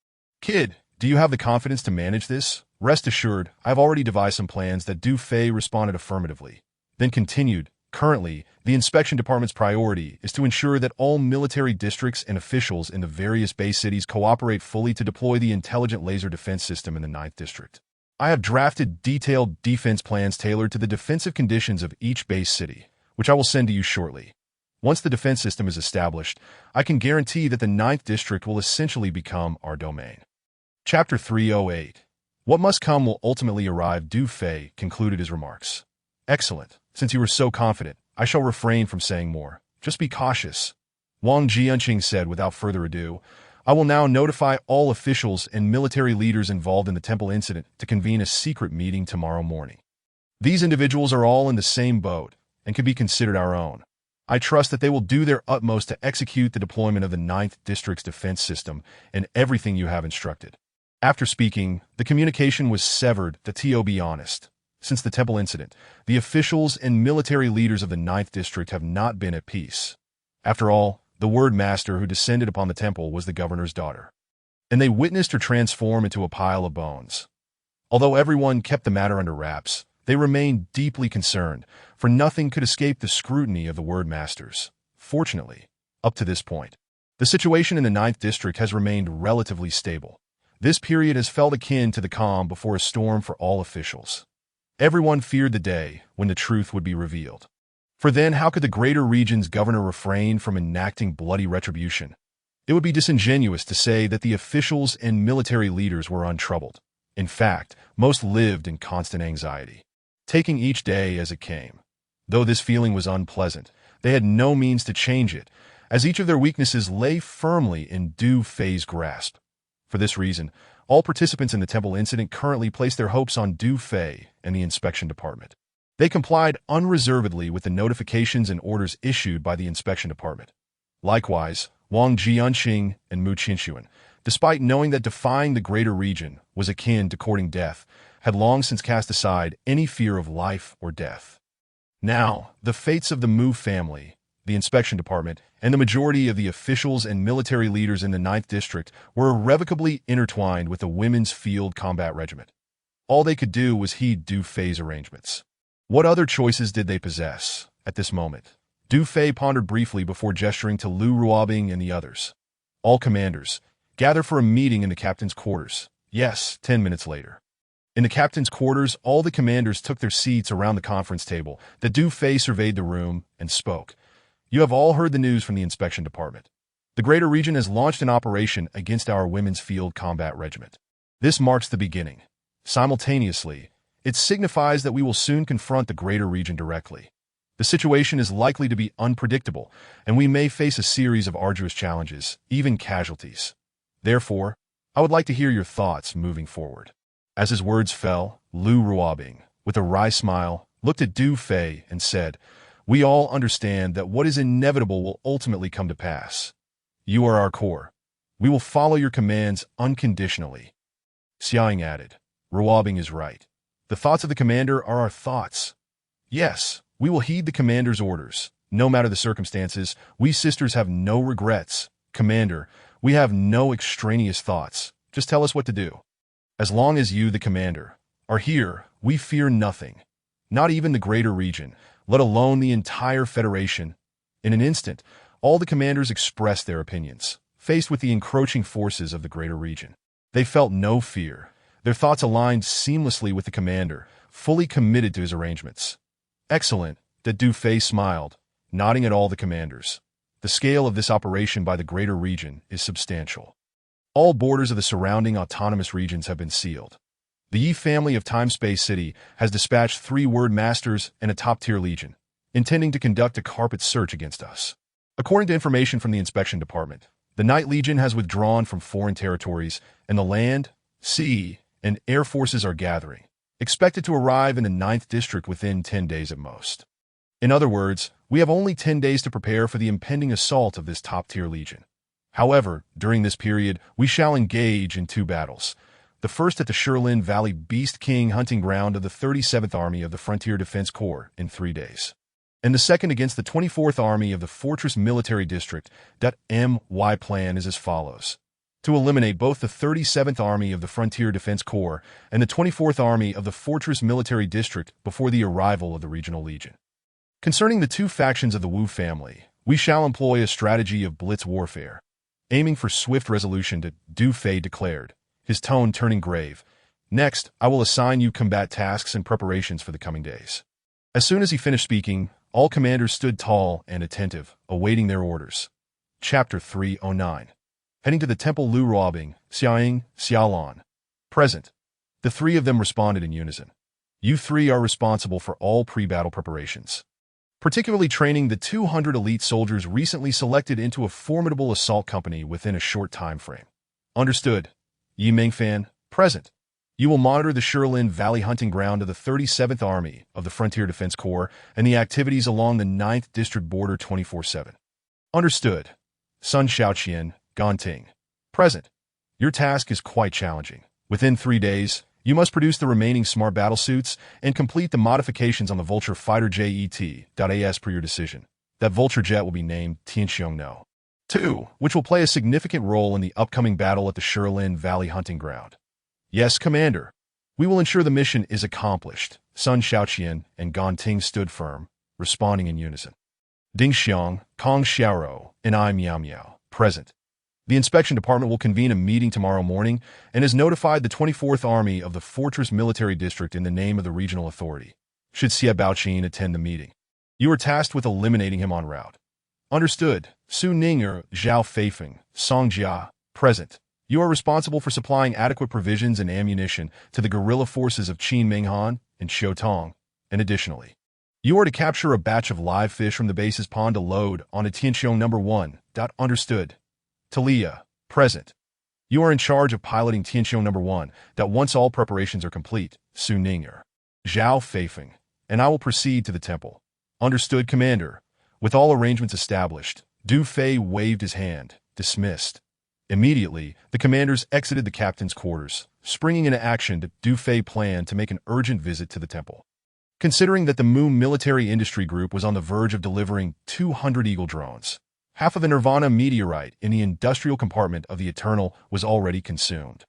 "Kid, do you have the confidence to manage this?" "Rest assured, I have already devised some plans." That Du Fei responded affirmatively, then continued, "Currently, the inspection department's priority is to ensure that all military districts and officials in the various base cities cooperate fully to deploy the intelligent laser defense system in the 9th District. I have drafted detailed defense plans tailored to the defensive conditions of each base city, which I will send to you shortly. Once the defense system is established, I can guarantee that the 9th District will essentially become our domain." Chapter 308. What must come will ultimately arrive. Du Fei concluded his remarks. "Excellent. Since you are so confident, I shall refrain from saying more. Just be cautious." Wang Jianqing said without further ado, "I will now notify all officials and military leaders involved in the temple incident to convene a secret meeting tomorrow morning. These individuals are all in the same boat and can be considered our own. I trust that they will do their utmost to execute the deployment of the 9th District's defense system and everything you have instructed." After speaking, the communication was severed. To be honest, since the temple incident, the officials and military leaders of the 9th District have not been at peace. After all, the word master who descended upon the temple was the governor's daughter, and they witnessed her transform into a pile of bones. Although everyone kept the matter under wraps, they remained deeply concerned, for nothing could escape the scrutiny of the word masters. Fortunately, up to this point, the situation in the 9th District has remained relatively stable. This period has felt akin to the calm before a storm for all officials. Everyone feared the day when the truth would be revealed. For then, how could the greater region's governor refrain from enacting bloody retribution? It would be disingenuous to say that the officials and military leaders were untroubled. In fact, most lived in constant anxiety, taking each day as it came. Though this feeling was unpleasant, they had no means to change it, as each of their weaknesses lay firmly in Du Fei's grasp. For this reason, all participants in the temple incident currently place their hopes on Du Fei and the inspection department. They complied unreservedly with the notifications and orders issued by the inspection department. Likewise, Wang Jianqing and Mu Qinshuan, despite knowing that defying the greater region was akin to courting death, had long since cast aside any fear of life or death. Now, the fates of the Mu family, the inspection department, and the majority of the officials and military leaders in the 9th District were irrevocably intertwined with the Women's Field Combat Regiment. All they could do was heed Du Fei's arrangements. What other choices did they possess at this moment? Du Fei pondered briefly before gesturing to Lu Ruobing and the others. All commanders, gather for a meeting in the captain's quarters. Yes, 10 minutes later. In the captain's quarters, all the commanders took their seats around the conference table. The Du Fei surveyed the room and spoke. You have all heard the news from the inspection department. The greater region has launched an operation against our Women's Field Combat Regiment. This marks the beginning. Simultaneously, it signifies that we will soon confront the greater region directly. The situation is likely to be unpredictable, and we may face a series of arduous challenges, even casualties. Therefore, I would like to hear your thoughts moving forward. As his words fell, Lu Ruobing, with a wry smile, looked at Du Fei and said, We all understand that what is inevitable will ultimately come to pass. You are our core. We will follow your commands unconditionally. Xiaoying added, Ruobing is right. The thoughts of the commander are our thoughts. Yes, we will heed the commander's orders. No matter the circumstances, we sisters have no regrets. Commander, we have no extraneous thoughts. Just tell us what to do. As long as you, the commander, are here, we fear nothing. Not even the greater region, let alone the entire Federation. In an instant, all the commanders expressed their opinions. Faced with the encroaching forces of the greater region, they felt no fear. Their thoughts aligned seamlessly with the commander, fully committed to his arrangements. Excellent, that Du Fei smiled, nodding at all the commanders. The scale of this operation by the greater region is substantial. All borders of the surrounding autonomous regions have been sealed. The Yi family of Time-Space City has dispatched 3 word masters and a top-tier legion, intending to conduct a carpet search against us. According to information from the inspection department, the Night Legion has withdrawn from foreign territories, and the land, sea, and air forces are gathering, expected to arrive in the 9th District within 10 days at most. In other words, we have only 10 days to prepare for the impending assault of this top-tier legion. However, during this period, we shall engage in 2 battles. The first at the Shirlin Valley Beast King hunting ground of the 37th Army of the Frontier Defense Corps in 3 days. And the second against the 24th Army of the Fortress Military District. My plan is as follows. To eliminate both the 37th Army of the Frontier Defense Corps and the 24th Army of the Fortress Military District before the arrival of the Regional Legion. Concerning the 2 factions of the Wu family, we shall employ a strategy of blitz warfare, aiming for swift resolution, Du Fei declared, his tone turning grave. Next, I will assign you combat tasks and preparations for the coming days. As soon as he finished speaking, all commanders stood tall and attentive, awaiting their orders. Chapter 309. Heading to the temple. Lu Ruobing, Xiaoying, Xiaolan. Present. The 3 of them responded in unison. You 3 are responsible for all pre-battle preparations, particularly training the 200 elite soldiers recently selected into a formidable assault company within a short time frame. Understood. Yi Mengfan, present. You will monitor the Shirlin Valley hunting ground of the 37th Army of the Frontier Defense Corps and the activities along the 9th District border 24/7. Understood. Sun Xiaoqian, Ganting. Present. Your task is quite challenging. Within 3 days, you must produce the remaining smart battle suits and complete the modifications on the Vulture Fighter Jet.as per your decision. That vulture jet will be named Tianxiong No. 2, which will play a significant role in the upcoming battle at the Shirlin Valley hunting ground. Yes, Commander. We will ensure the mission is accomplished. Sun Xiaoqian and Gan Ting stood firm, responding in unison. Ding Xiang, Kong Xiaoro, and I Miao Miao, present. The inspection department will convene a meeting tomorrow morning and has notified the 24th Army of the Fortress Military District in the name of the regional authority. Should Xia Baoqin attend the meeting, you are tasked with eliminating him en route. Understood. Su Ninger, Zhao Feifeng, Song Jia, present. You are responsible for supplying adequate provisions and ammunition to the guerrilla forces of Qin Minghan and Xiutong, and additionally, you are to capture a batch of live fish from the base's pond to load on a Tianxiong No. 1. Understood. Talia, present. You are in charge of piloting Tianxiong No. 1. Once all preparations are complete, Su Ninger, Zhao Feifeng, and I will proceed to the temple. Understood, Commander. With all arrangements established, Du Fei waved his hand, dismissed. Immediately, the commanders exited the captain's quarters, springing into action. Du Fei planned to make an urgent visit to the temple. Considering that the Mu Military Industry Group was on the verge of delivering 200 Eagle drones, half of the Nirvana meteorite in the industrial compartment of the Eternal was already consumed.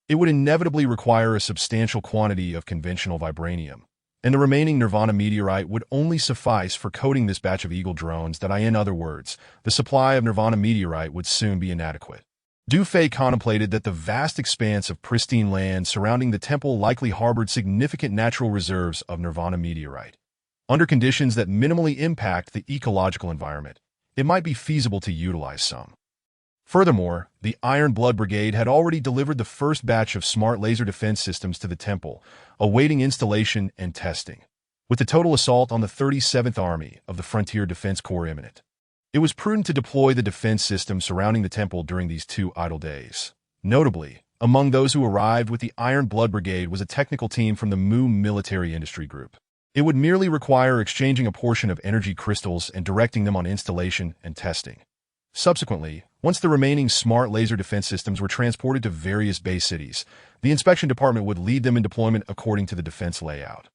It would inevitably require a substantial quantity of conventional vibranium, and the remaining Nirvana meteorite would only suffice for coating this batch of Eagle drones. In other words, the supply of Nirvana meteorite would soon be inadequate. Du Fei contemplated that the vast expanse of pristine land surrounding the temple likely harbored significant natural reserves of Nirvana meteorite. Under conditions that minimally impact the ecological environment, it might be feasible to utilize some. Furthermore, the Iron Blood Brigade had already delivered the first batch of smart laser defense systems to the temple, awaiting installation and testing, with the total assault on the 37th Army of the Frontier Defense Corps imminent. It was prudent to deploy the defense system surrounding the temple during these 2 idle days. Notably, among those who arrived with the Iron Blood Brigade was a technical team from the Mu Military Industry Group. It would merely require exchanging a portion of energy crystals and directing them on installation and testing. Subsequently, once the remaining smart laser defense systems were transported to various base cities, the inspection department would lead them in deployment according to the defense layout.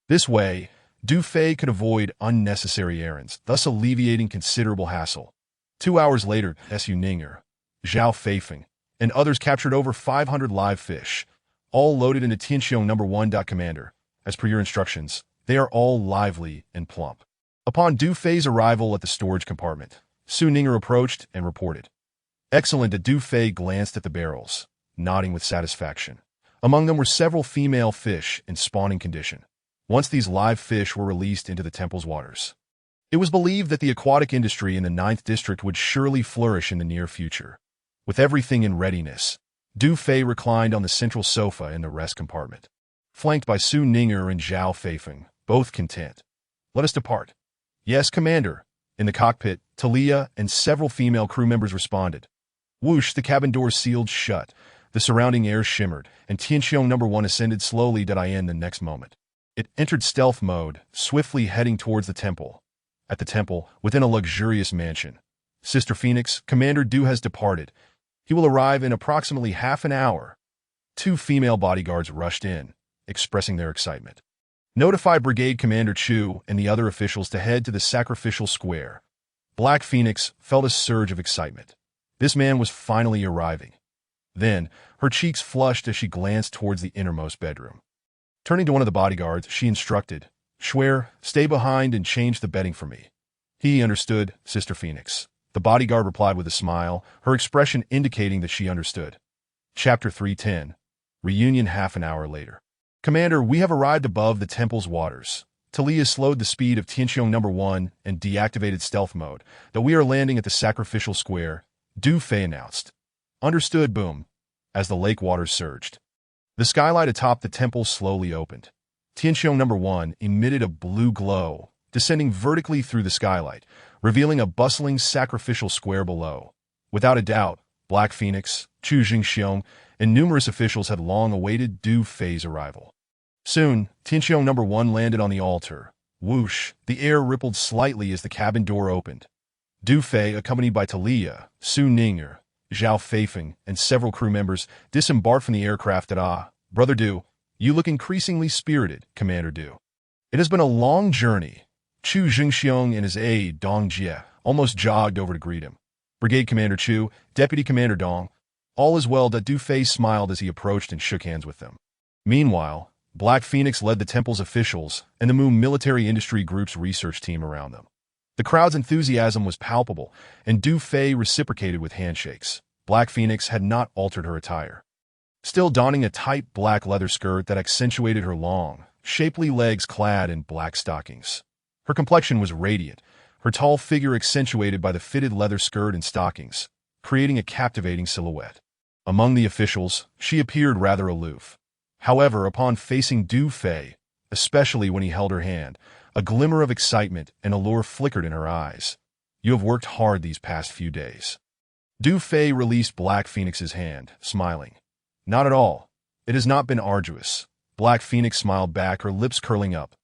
This way, Du Fei could avoid unnecessary errands, thus alleviating considerable hassle. 2 hours later, Su Ninger, Zhao Feifeng, and others captured over 500 live fish, all loaded into Tianxiong No. 1. Commander, as per your instructions, they are all lively and plump. Upon Du Fei's arrival at the storage compartment, Su Ninger approached and reported. Excellent. Du Fei glanced at the barrels, nodding with satisfaction. Among them were several female fish in spawning condition. Once these live fish were released into the temple's waters, it was believed that the aquatic industry in the 9th District would surely flourish in the near future. With everything in readiness, Du Fei reclined on the central sofa in the rest compartment, flanked by Su Ninger and Zhao Feifeng, both content. Let us depart. Yes, Commander. In the cockpit, Talia and several female crew members responded. Whoosh, the cabin doors sealed shut, the surrounding air shimmered, and Tianxiong No. 1 ascended slowly. In the next moment, it entered stealth mode, swiftly heading towards the temple. At the temple, within a luxurious mansion, Sister Phoenix, Commander Du has departed. He will arrive in approximately half an hour. 2 female bodyguards rushed in, expressing their excitement. Notify Brigade Commander Chu and the other officials to head to the sacrificial square. Black Phoenix felt a surge of excitement. This man was finally arriving. Then, her cheeks flushed as she glanced towards the innermost bedroom. Turning to one of the bodyguards, she instructed, Schwer, stay behind and change the bedding for me. He understood, Sister Phoenix. The bodyguard replied with a smile, her expression indicating that she understood. Chapter 310. Reunion half an hour later. Commander, we have arrived above the temple's waters. Talia slowed the speed of Tianxiong No. 1 and deactivated stealth mode, that we are landing at the sacrificial square, Du Fei announced. Understood, boom, as the lake waters surged. The skylight atop the temple slowly opened. Tianxiong No. 1 emitted a blue glow, descending vertically through the skylight, revealing a bustling sacrificial square below. Without a doubt, Black Phoenix, Chu Jingxiong, and numerous officials had long awaited Du Fei's arrival. Soon, Tianxiong No. 1 landed on the altar. Whoosh, the air rippled slightly as the cabin door opened. Du Fei, accompanied by Talia, Su Ninger, Zhao Feifeng, and several crew members, disembarked from the aircraft at Brother Du, you look increasingly spirited, Commander Du. It has been a long journey. Chu Jingxiong and his aide, Dong Jie, almost jogged over to greet him. Brigade Commander Chu, Deputy Commander Dong, all is well. Du Fei smiled as he approached and shook hands with them. Meanwhile, Black Phoenix led the temple's officials and the Moon Military Industry Group's research team around them. The crowd's enthusiasm was palpable, and Du Fei reciprocated with handshakes. Black Phoenix had not altered her attire, still donning a tight black leather skirt that accentuated her long, shapely legs clad in black stockings. Her complexion was radiant, her tall figure accentuated by the fitted leather skirt and stockings, creating a captivating silhouette. Among the officials, she appeared rather aloof. However, upon facing Du Fei, especially when he held her hand, a glimmer of excitement and allure flickered in her eyes. You have worked hard these past few days. Du Fei released Black Phoenix's hand, smiling. Not at all. It has not been arduous. Black Phoenix smiled back, her lips curling up.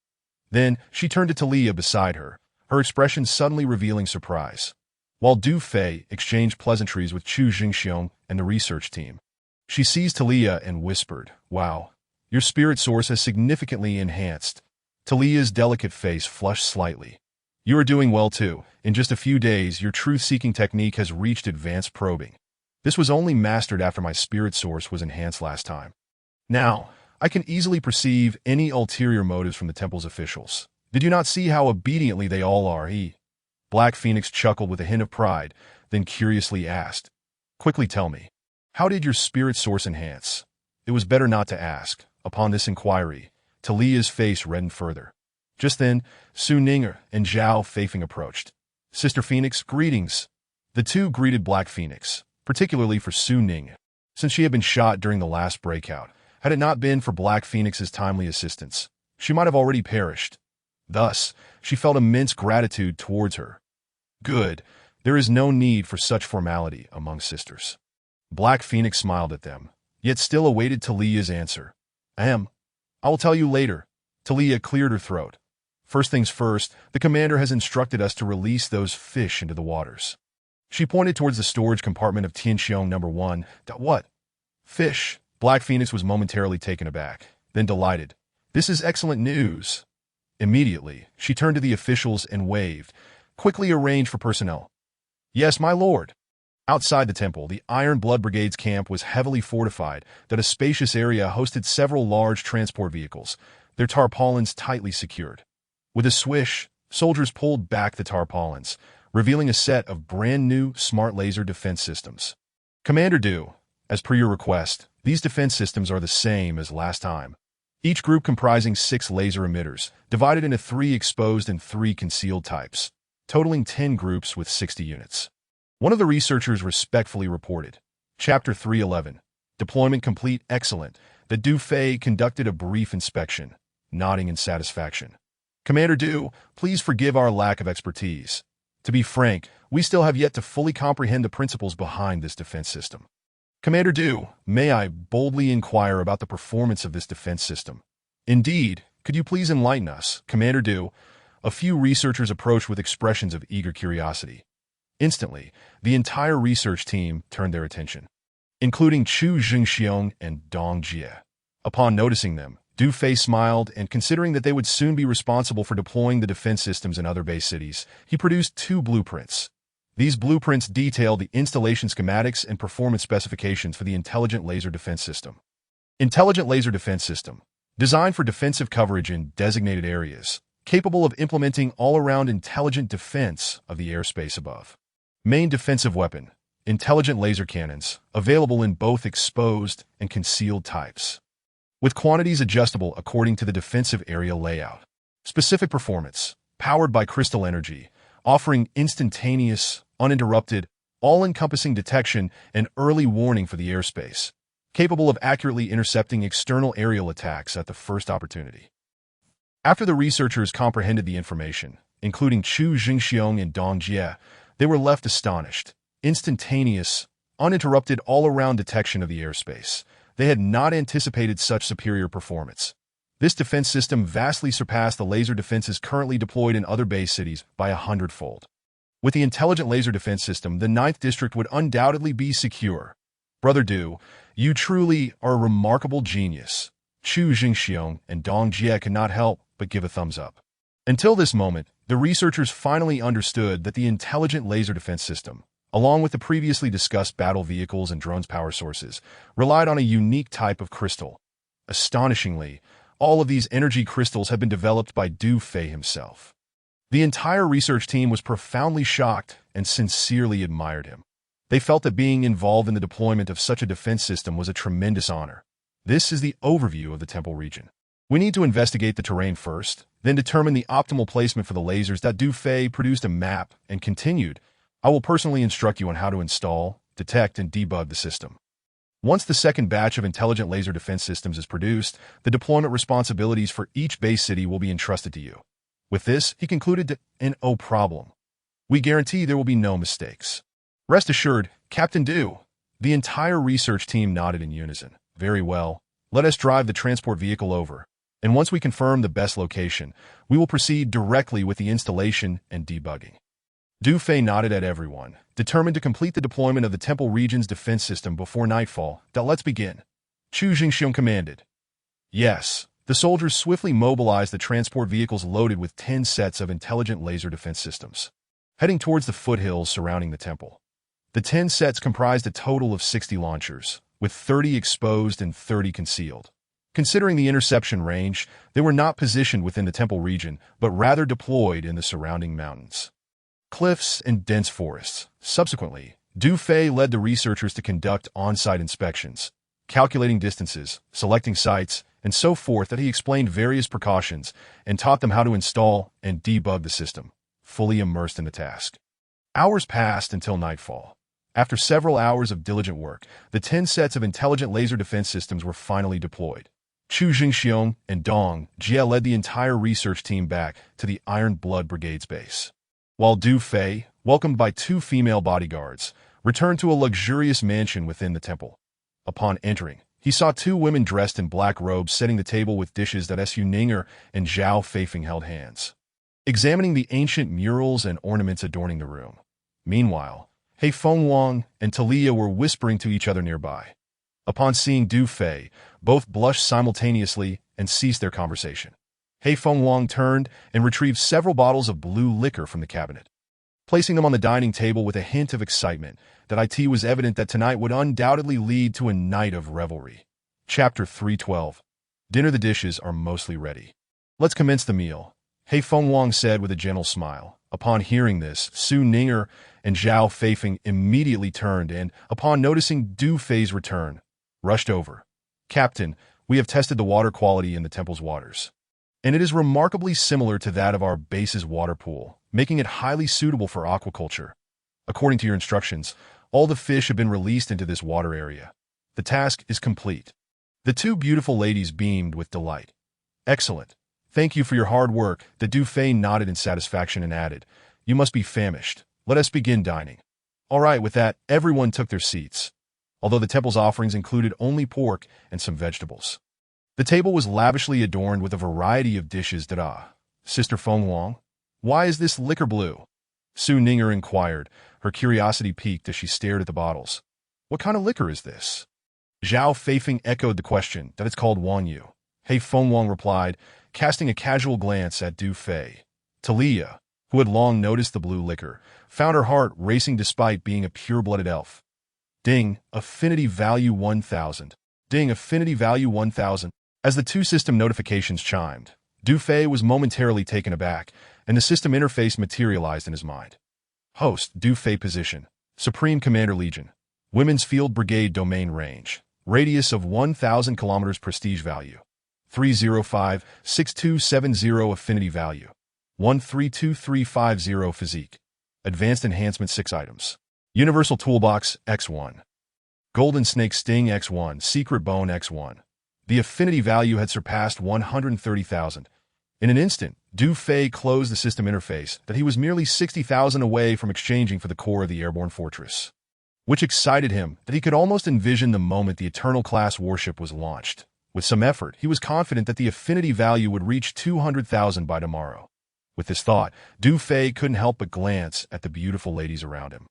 Then, she turned to Talia beside her, her expression suddenly revealing surprise. While Du Fei exchanged pleasantries with Chu Jingxiong and the research team, she seized Talia and whispered, "Wow, your spirit source has significantly enhanced." Talia's delicate face flushed slightly. "You are doing well too. In just a few days, your truth-seeking technique has reached advanced probing. This was only mastered after my spirit source was enhanced last time. Now, I can easily perceive any ulterior motives from the temple's officials. Did you not see how obediently they all are?" Black Phoenix chuckled with a hint of pride, then curiously asked, "Quickly tell me, how did your spirit source enhance?" It was better not to ask. Upon this inquiry, Talia's face reddened further. Just then, Su Ninger and Zhao Feifeng approached. "Sister Phoenix, greetings." The two greeted Black Phoenix, particularly for Su Ning, since she had been shot during the last breakout. Had it not been for Black Phoenix's timely assistance, she might have already perished. Thus, she felt immense gratitude towards her. Good. There is no need for such formality among sisters. Black Phoenix smiled at them, yet still awaited Talia's answer. I will tell you later." Talia cleared her throat. "First things first, the commander has instructed us to release those fish into the waters." She pointed towards the storage compartment of Tianxiong No. 1. "What? Fish?" Black Phoenix was momentarily taken aback, then delighted. "This is excellent news." Immediately, she turned to the officials and waved, "Quickly arrange for personnel." "Yes, my lord." Outside the temple, the Iron Blood Brigade's camp was heavily fortified, that a spacious area hosted several large transport vehicles, their tarpaulins tightly secured. With a swish, soldiers pulled back the tarpaulins, revealing a set of brand-new smart laser defense systems. "Commander Du, as per your request, these defense systems are the same as last time. Each group comprising 6 laser emitters, divided into 3 exposed and 3 concealed types, totaling 10 groups with 60 units. One of the researchers respectfully reported. Chapter 311. Deployment complete. Excellent. The Du Fei conducted a brief inspection, nodding in satisfaction. "Commander Du, please forgive our lack of expertise. To be frank, we still have yet to fully comprehend the principles behind this defense system." "Commander Du, may I boldly inquire about the performance of this defense system?" "Indeed. Could you please enlighten us?" Commander Du. A few researchers approached with expressions of eager curiosity. Instantly, the entire research team turned their attention, including Chu Jingxiong and Dong Jie. Upon noticing them, Du Fei smiled, and considering that they would soon be responsible for deploying the defense systems in other base cities, he produced 2 blueprints. These blueprints detail the installation schematics and performance specifications for the Intelligent Laser Defense System. Intelligent Laser Defense System, designed for defensive coverage in designated areas, capable of implementing all-around intelligent defense of the airspace above. Main defensive weapon, intelligent laser cannons, available in both exposed and concealed types, with quantities adjustable according to the defensive area layout. Specific performance, powered by crystal energy, offering instantaneous, uninterrupted, all-encompassing detection and early warning for the airspace, capable of accurately intercepting external aerial attacks at the first opportunity. After the researchers comprehended the information, including Chu Jingxiong and Dong Jie, they were left astonished. Instantaneous, uninterrupted all-around detection of the airspace. They had not anticipated such superior performance. This defense system vastly surpassed the laser defenses currently deployed in other base cities by 100-fold. With the Intelligent Laser Defense System, the 9th District would undoubtedly be secure. Brother Du, you truly are a remarkable genius. Chu Jingxiong and Dong Jie could not help but give a thumbs up. Until this moment, The researchers finally understood that the intelligent laser defense system, along with the previously discussed battle vehicles and drones power sources, relied on a unique type of crystal. Astonishingly, all of these energy crystals had been developed by Du Fei himself. The entire research team was profoundly shocked and sincerely admired him. They felt that being involved in the deployment of such a defense system was a tremendous honor. This is the overview of the temple region. We need to investigate the terrain first, then determine the optimal placement for the lasers. Du Fei produced a map and continued, I will personally instruct you on how to install, detect, and debug the system. Once the second batch of intelligent laser defense systems is produced, the deployment responsibilities for each base city will be entrusted to you. With this, he concluded, no problem. We guarantee there will be no mistakes. Rest assured, Captain Du. The entire research team nodded in unison. Very well. Let us drive the transport vehicle over, and once we confirm the best location, we will proceed directly with the installation and debugging. Du Fei nodded at everyone, determined to complete the deployment of the temple region's defense system before nightfall. Let's begin. Chu Jingxiong commanded. Yes. The soldiers swiftly mobilized the transport vehicles loaded with 10 sets of intelligent laser defense systems, heading towards the foothills surrounding the temple. The 10 sets comprised a total of 60 launchers, with 30 exposed and 30 concealed. Considering the interception range, they were not positioned within the temple region, but rather deployed in the surrounding mountains, cliffs, and dense forests. Subsequently, Du Fei led the researchers to conduct on-site inspections, calculating distances, selecting sites, and so forth. That he explained various precautions and taught them how to install and debug the system, fully immersed in the task. Hours passed until nightfall. After several hours of diligent work, the 10 sets of intelligent laser defense systems were finally deployed. Chu Jingxiong and Dong Jie led the entire research team back to the Iron Blood Brigade's base, while Du Fei, welcomed by 2 female bodyguards, returned to a luxurious mansion within the temple. Upon entering, he saw 2 women dressed in black robes setting the table with dishes that Su Ninger and Zhao Feifeng held hands, examining the ancient murals and ornaments adorning the room. Meanwhile, He Fengwang and Talia were whispering to each other nearby. Upon seeing Du Fei, both blushed simultaneously and ceased their conversation. He Fengwang turned and retrieved several bottles of blue liquor from the cabinet, placing them on the dining table with a hint of excitement. That it was evident that tonight would undoubtedly lead to a night of revelry. Chapter 312. Dinner. The dishes are mostly ready. Let's commence the meal, He Fengwang said with a gentle smile. Upon hearing this, Su Ninger and Zhao Feifeng immediately turned and, upon noticing Du Fei's return, rushed over. Captain, we have tested the water quality in the temple's waters, and it is remarkably similar to that of our base's water pool, making it highly suitable for aquaculture. According to your instructions, all the fish have been released into this water area. The task is complete. The 2 beautiful ladies beamed with delight. Excellent. Thank you for your hard work. The Du Fei nodded in satisfaction and added, you must be famished. Let us begin dining. All right, with that, everyone took their seats, although the temple's offerings included only pork and some vegetables. The table was lavishly adorned with a variety of dishes. Sister Fengwang, why is this liquor blue? Su Ninger inquired, her curiosity piqued as she stared at the bottles. What kind of liquor is this? Zhao Feifeng echoed the question. That it's called Wanyu. He Fengwang replied, casting a casual glance at Du Fei. Talia, who had long noticed the blue liquor, found her heart racing despite being a pure-blooded elf. Ding, affinity value 1000. Ding, affinity value 1000. As the 2 system notifications chimed, Du Fei was momentarily taken aback, and the system interface materialized in his mind. Host, Du Fei position, Supreme Commander Legion, Women's Field Brigade domain range, radius of 1,000 kilometers, prestige value 305-6270, affinity value 132350, physique, advanced enhancement 6 items, universal toolbox X1, golden snake sting X1, secret bone X1. The affinity value had surpassed 130,000. In an instant, Du Fei closed the system interface. That he was merely 60,000 away from exchanging for the core of the airborne fortress, which excited him that he could almost envision the moment the Eternal-class warship was launched. With some effort, he was confident that the affinity value would reach 200,000 by tomorrow. With this thought, Du Fei couldn't help but glance at the beautiful ladies around him.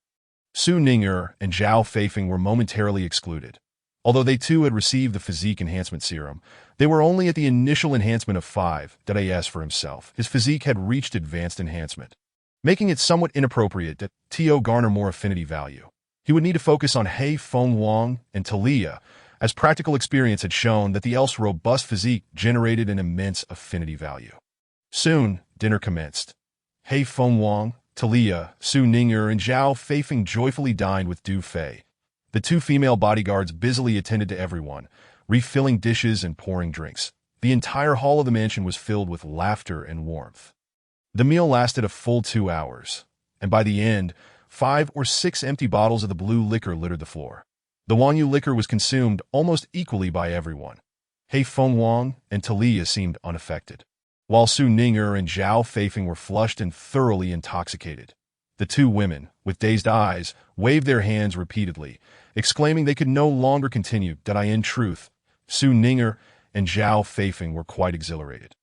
Su Ninger and Zhao Feifeng were momentarily excluded. Although they too had received the physique enhancement serum, they were only at the initial enhancement of 5.as for himself. His physique had reached advanced enhancement, making it somewhat inappropriate that To garner more affinity value. He would need to focus on Hei Feng Wang and Talia, as practical experience had shown that the elf's robust physique generated an immense affinity value. Soon, dinner commenced. Hei Feng Wang, Talia, Su Ning'er, and Zhao Feifeng joyfully dined with Du Fei. The two female bodyguards busily attended to everyone, refilling dishes and pouring drinks. The entire hall of the mansion was filled with laughter and warmth. The meal lasted a full 2 hours, and by the end, 5 or 6 empty bottles of the blue liquor littered the floor. The Wanyu liquor was consumed almost equally by everyone. Hei Feng Wang and Talia seemed unaffected, while Su Ning'er and Zhao Feifeng were flushed and thoroughly intoxicated. The two women, with dazed eyes, waved their hands repeatedly, exclaiming they could no longer continue. In truth, Su Ning'er and Zhao Feifeng were quite exhilarated.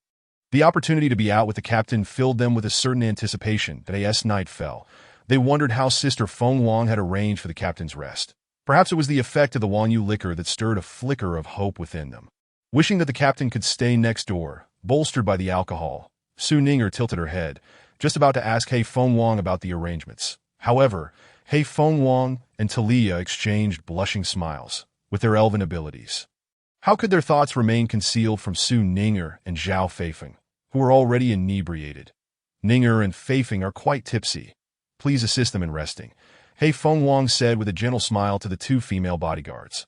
The opportunity to be out with the captain filled them with a certain anticipation that as night fell. They wondered how Sister Feng Wang had arranged for the captain's rest. Perhaps it was the effect of the Wanyu liquor that stirred a flicker of hope within them. Wishing that the captain could stay next door, bolstered by the alcohol, Su Ning'er tilted her head, just about to ask Hei Feng Wang about the arrangements. However, Hei Feng Wang and Talia exchanged blushing smiles with their elven abilities. How could their thoughts remain concealed from Su Ning'er and Zhao Feifeng, who were already inebriated? Ning'er and Feifeng are quite tipsy. Please assist them in resting, Hei Feng Wang said with a gentle smile to the two female bodyguards.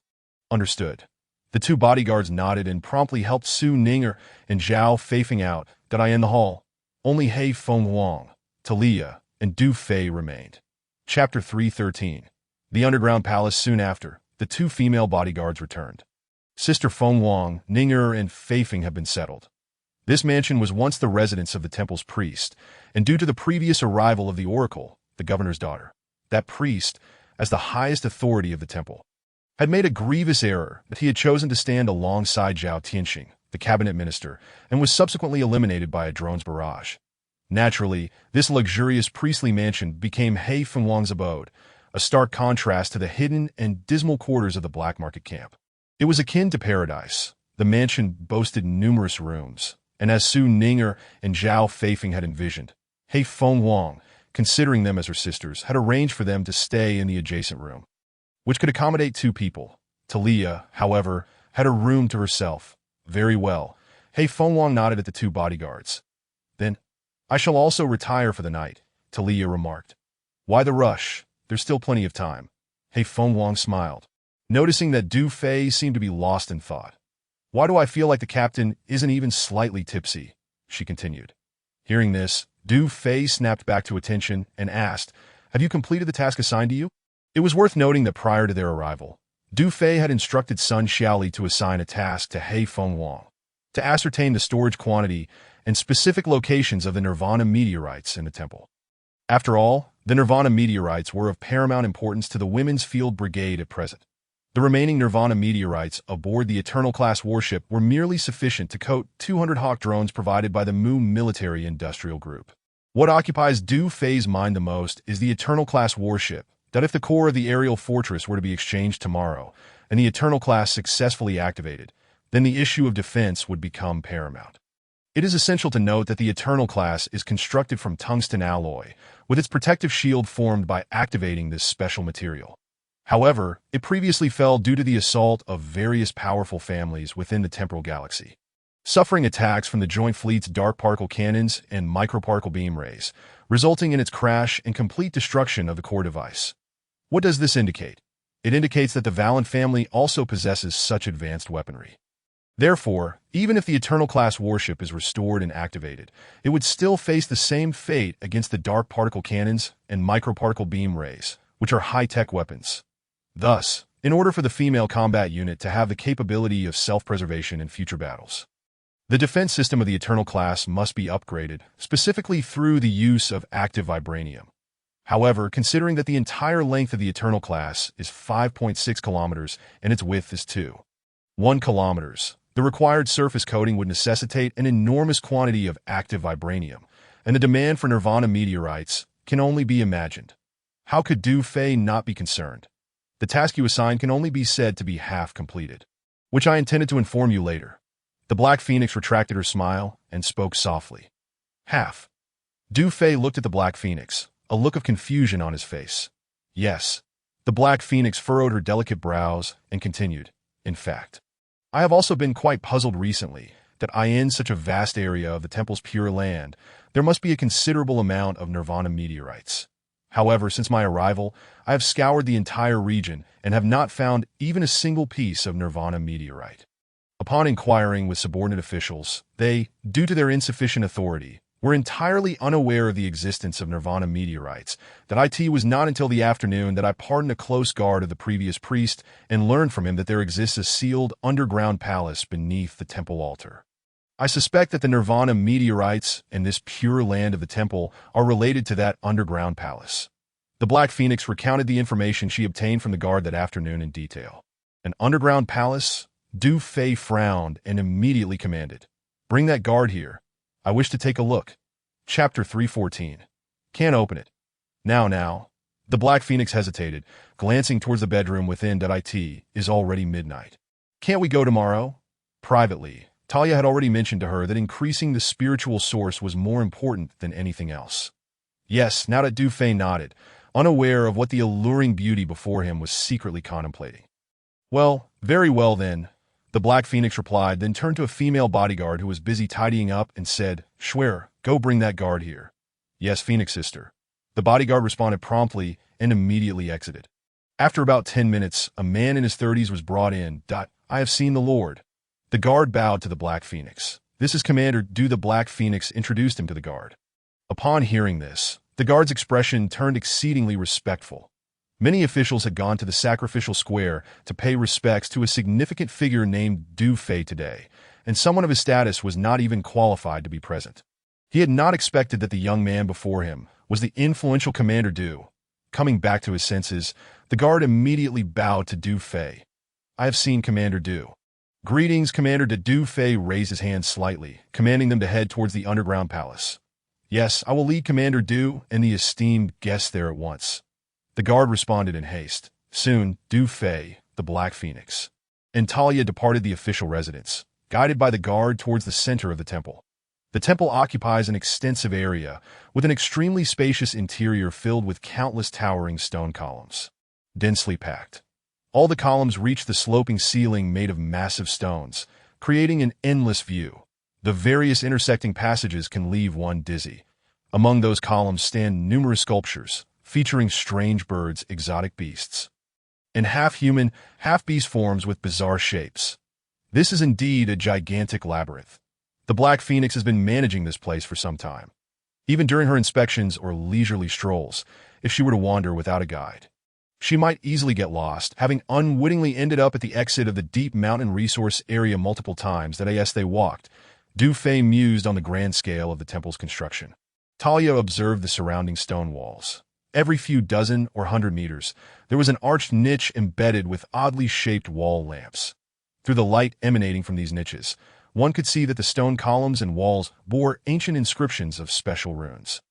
Understood. The two bodyguards nodded and promptly helped Su Ning'er and Zhao Feifeng out. In the hall, only Hei Feng Wang, Talia, and Du Fei remained. Chapter 313. The Underground Palace. Soon after, the two female bodyguards returned. Sister Feng Wang, Ning'er, and Feifeng have been settled. This mansion was once the residence of the temple's priest, and due to the previous arrival of the oracle, the governor's daughter, that priest, as the highest authority of the temple, had made a grievous error that he had chosen to stand alongside Zhao Tianxing, the cabinet minister, and was subsequently eliminated by a drone's barrage. Naturally, this luxurious priestly mansion became Hei Feng Wang's abode, a stark contrast to the hidden and dismal quarters of the black market camp. It was akin to paradise. The mansion boasted numerous rooms, and as Su Ning'er and Zhao Feifeng had envisioned, Hei Feng Wang, considering them as her sisters, had arranged for them to stay in the adjacent room, which could accommodate 2 people. Talia, however, had a room to herself. Very well. Hei Feng Wang nodded at the two bodyguards. Then, I shall also retire for the night, Talia remarked. Why the rush? There's still plenty of time. Hei Feng Wang smiled, noticing that Du Fei seemed to be lost in thought. Why do I feel like the captain isn't even slightly tipsy? She continued. Hearing this, Du Fei snapped back to attention and asked, Have you completed the task assigned to you? It was worth noting that prior to their arrival, Du Fei had instructed Sun Xiaoli to assign a task to Hei Feng Wang, to ascertain the storage quantity and specific locations of the Nirvana meteorites in the temple. After all, the Nirvana meteorites were of paramount importance to the Women's Field Brigade at present. The remaining Nirvana meteorites aboard the Eternal-class warship were merely sufficient to coat 200 Hawk drones provided by the Mu Military Industrial Group. What occupies Du Fei's mind the most is the Eternal-class warship, that if the core of the aerial fortress were to be exchanged tomorrow, and the Eternal-class successfully activated, then the issue of defense would become paramount. It is essential to note that the Eternal-class is constructed from tungsten alloy, with its protective shield formed by activating this special material. However, it previously fell due to the assault of various powerful families within the temporal galaxy, suffering attacks from the Joint Fleet's dark particle cannons and microparticle beam rays, resulting in its crash and complete destruction of the core device. What does this indicate? It indicates that the Valen family also possesses such advanced weaponry. Therefore, even if the Eternal-class warship is restored and activated, it would still face the same fate against the dark particle cannons and microparticle beam rays, which are high-tech weapons. Thus, in order for the female combat unit to have the capability of self-preservation in future battles, the defense system of the Eternal-class must be upgraded, specifically through the use of active vibranium. However, considering that the entire length of the Eternal-class is 5.6 kilometers and its width is 2.1 kilometers, the required surface coating would necessitate an enormous quantity of active vibranium, and the demand for Nirvana meteorites can only be imagined. How could Du Fei not be concerned? The task you assign can only be said to be half completed, which I intended to inform you later. The Black Phoenix retracted her smile and spoke softly. Half. Du Fei looked at the Black Phoenix, a look of confusion on his face. Yes. The Black Phoenix furrowed her delicate brows and continued. In fact, I have also been quite puzzled recently that in such a vast area of the temple's pure land, there must be a considerable amount of Nirvana meteorites. However, since my arrival, I have scoured the entire region and have not found even a single piece of Nirvana meteorite. Upon inquiring with subordinate officials, they, due to their insufficient authority, were entirely unaware of the existence of Nirvana meteorites. That it was not until the afternoon that I pardoned a close guard of the previous priest and learned from him that there exists a sealed underground palace beneath the temple altar. I suspect that the Nirvana meteorites and this pure land of the temple are related to that underground palace. The Black Phoenix recounted the information she obtained from the guard that afternoon in detail. An underground palace? Du Fei frowned and immediately commanded, "Bring that guard here. I wish to take a look." Chapter 314. Can't open it. Now. The Black Phoenix hesitated, glancing towards the bedroom within. It is already midnight. Can't we go tomorrow? Privately, Talia had already mentioned to her that increasing the spiritual source was more important than anything else. Yes, now that Du Fei nodded, unaware of what the alluring beauty before him was secretly contemplating. Well, very well then, the Black Phoenix replied, then turned to a female bodyguard who was busy tidying up and said, "Schwer, go bring that guard here." "Yes, Phoenix sister." The bodyguard responded promptly and immediately exited. After about 10 minutes, a man in his 30s was brought in. "I have seen the Lord." The guard bowed to the Black Phoenix. "This is Commander Du." The Black Phoenix introduced him to the guard. Upon hearing this, the guard's expression turned exceedingly respectful. Many officials had gone to the sacrificial square to pay respects to a significant figure named Du Fei today, and someone of his status was not even qualified to be present. He had not expected that the young man before him was the influential Commander Du. Coming back to his senses, the guard immediately bowed to Du Fei. "I have seen Commander Du." "Greetings, Commander." Du Fei raised his hand slightly, commanding them to head towards the underground palace. "Yes, I will lead Commander Du and the esteemed guests there at once." The guard responded in haste. Soon, Du Fei, the Black Phoenix, and Talia departed the official residence, guided by the guard towards the center of the temple. The temple occupies an extensive area, with an extremely spacious interior filled with countless towering stone columns. Densely packed. All the columns reach the sloping ceiling made of massive stones, creating an endless view. The various intersecting passages can leave one dizzy. Among those columns stand numerous sculptures, featuring strange birds, exotic beasts, and half-human, half-beast forms with bizarre shapes. This is indeed a gigantic labyrinth. The Black Phoenix has been managing this place for some time, even during her inspections or leisurely strolls, if she were to wander without a guide. She might easily get lost, having unwittingly ended up at the exit of the deep mountain resource area multiple times that as they walked. Du Fei mused on the grand scale of the temple's construction. Talia observed the surrounding stone walls. Every few dozen or 100 meters, there was an arched niche embedded with oddly shaped wall lamps. Through the light emanating from these niches, one could see that the stone columns and walls bore ancient inscriptions of special runes,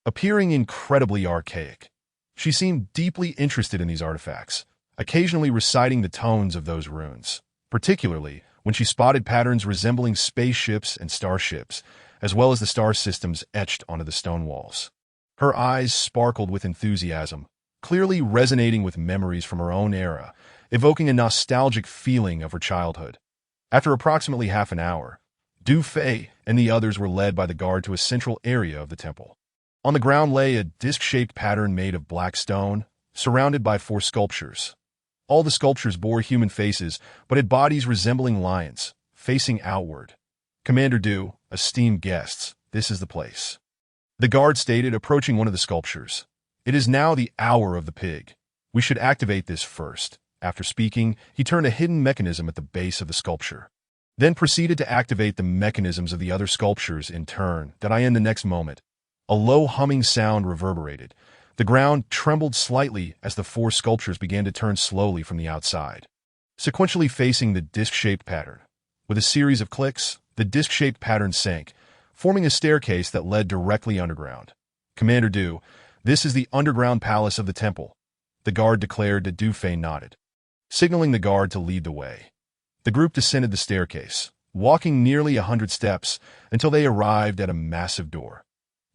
appearing incredibly archaic. She seemed deeply interested in these artifacts, occasionally reciting the tones of those runes, particularly when she spotted patterns resembling spaceships and starships, as well as the star systems etched onto the stone walls. Her eyes sparkled with enthusiasm, clearly resonating with memories from her own era, evoking a nostalgic feeling of her childhood. After approximately half an hour, Du Fei and the others were led by the guard to a central area of the temple. On the ground lay a disc-shaped pattern made of black stone, surrounded by 4 sculptures. All the sculptures bore human faces, but had bodies resembling lions, facing outward. "Commander Du, esteemed guests, this is the place," the guard stated, approaching one of the sculptures. "It is now the hour of the pig. We should activate this first." After speaking, he turned a hidden mechanism at the base of the sculpture, then proceeded to activate the mechanisms of the other sculptures in turn. In the next moment, a low humming sound reverberated. The ground trembled slightly as the 4 sculptures began to turn slowly from the outside, sequentially facing the disc-shaped pattern. With a series of clicks, the disc-shaped pattern sank, forming a staircase that led directly underground. "Commander Du, this is the underground palace of the temple. the guard declared to Du Fei nodded, signaling the guard to lead the way. The group descended the staircase, walking nearly 100 steps until they arrived at a massive door.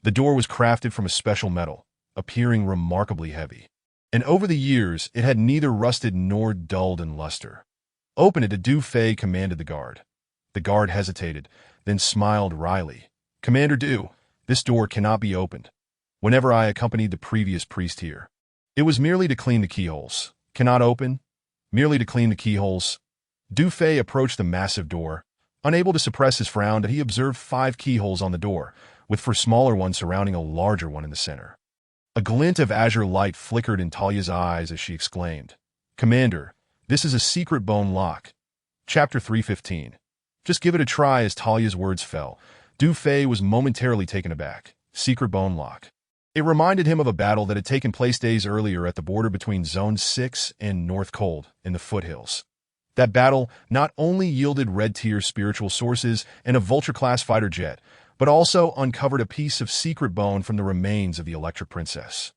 The door was crafted from a special metal, appearing remarkably heavy, and over the years it had neither rusted nor dulled in luster. "Open it," Du Fei commanded the guard. The guard hesitated, then smiled wryly. "Commander Du, this door cannot be opened. Whenever I accompanied the previous priest here, it was merely to clean the keyholes. Cannot open? Merely to clean the keyholes." Du Fei approached the massive door, unable to suppress his frown that he observed 5 keyholes on the door, with 4 smaller ones surrounding a larger one in the center. A glint of azure light flickered in Talia's eyes as she exclaimed, "Commander, this is a secret bone lock." Chapter 315. Just give it a try. As Talia's words fell, Du Fei was momentarily taken aback. Secret bone lock. It reminded him of a battle that had taken place days earlier at the border between Zone 6 and North Cold in the foothills. That battle not only yielded red-tier spiritual sources and a Vulture-class fighter jet, but also uncovered a piece of secret bone from the remains of the Electric Princess.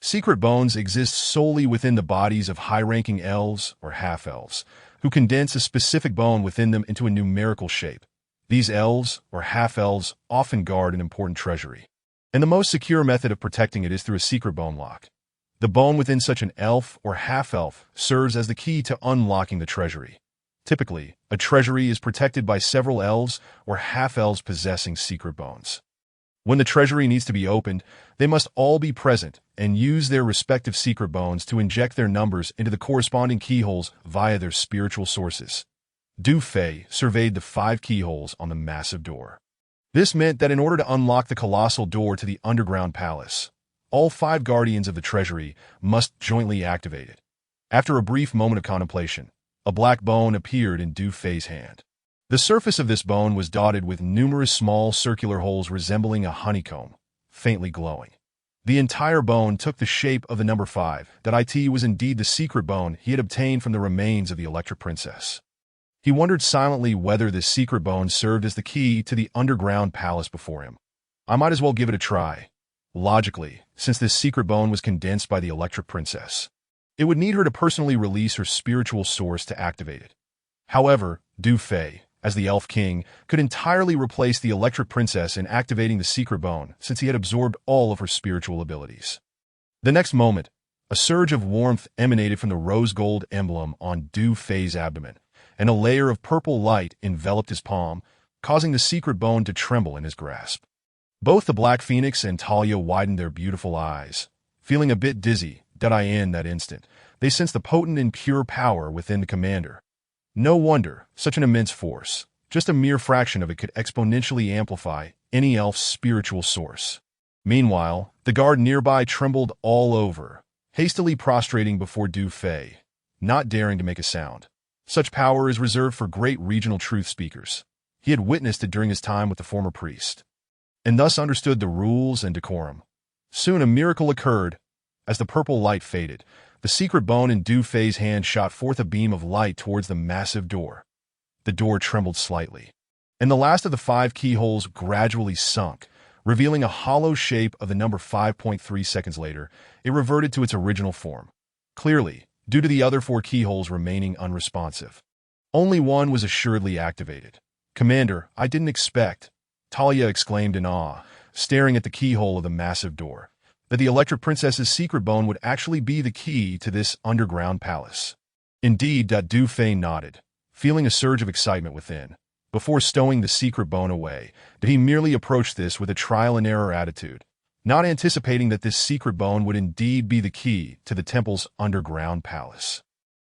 Secret bones exist solely within the bodies of high-ranking elves or half-elves, who condense a specific bone within them into a numerical shape. These elves or half-elves often guard an important treasury, and the most secure method of protecting it is through a secret bone lock. The bone within such an elf or half-elf serves as the key to unlocking the treasury. Typically, a treasury is protected by several elves or half-elves possessing secret bones. When the treasury needs to be opened, they must all be present and use their respective secret bones to inject their numbers into the corresponding keyholes via their spiritual sources. Du Fei surveyed the 5 keyholes on the massive door. This meant that in order to unlock the colossal door to the underground palace, all 5 guardians of the treasury must jointly activate it. After a brief moment of contemplation, a black bone appeared in Du Fei's hand. The surface of this bone was dotted with numerous small circular holes resembling a honeycomb, faintly glowing. The entire bone took the shape of the number 5, that it was indeed the secret bone he had obtained from the remains of the Electric Princess. He wondered silently whether this secret bone served as the key to the underground palace before him. I might as well give it a try. Logically, since this secret bone was condensed by the Electric Princess, it would need her to personally release her spiritual source to activate it. However, Du Fei, as the Elf King, could entirely replace the Electric Princess in activating the secret bone since he had absorbed all of her spiritual abilities. The next moment, a surge of warmth emanated from the rose gold emblem on Du Fei's abdomen, and a layer of purple light enveloped his palm, causing the secret bone to tremble in his grasp. Both the Black Phoenix and Talia widened their beautiful eyes. Feeling a bit dizzy, in that instant, they sensed the potent and pure power within the commander. No wonder, such an immense force, just a mere fraction of it could exponentially amplify any elf's spiritual source. Meanwhile, the guard nearby trembled all over, hastily prostrating before Du Fei, not daring to make a sound. Such power is reserved for great regional truth speakers. He had witnessed it during his time with the former priest, and thus understood the rules and decorum. Soon a miracle occurred. As the purple light faded, the secret bone in Du Fei's hand shot forth a beam of light towards the massive door. The door trembled slightly, and the last of the 5 keyholes gradually sunk, revealing a hollow shape of the number 5.3 seconds later. It reverted to its original form, clearly, due to the other 4 keyholes remaining unresponsive. Only one was assuredly activated. "Commander, I didn't expect," Talia exclaimed in awe, staring at the keyhole of the massive door, that the Electric Princess's secret bone would actually be the key to this underground palace. Indeed, Du Fei nodded, feeling a surge of excitement within. Before stowing the secret bone away, did he merely approach this with a trial-and-error attitude, not anticipating that this secret bone would indeed be the key to the temple's underground palace.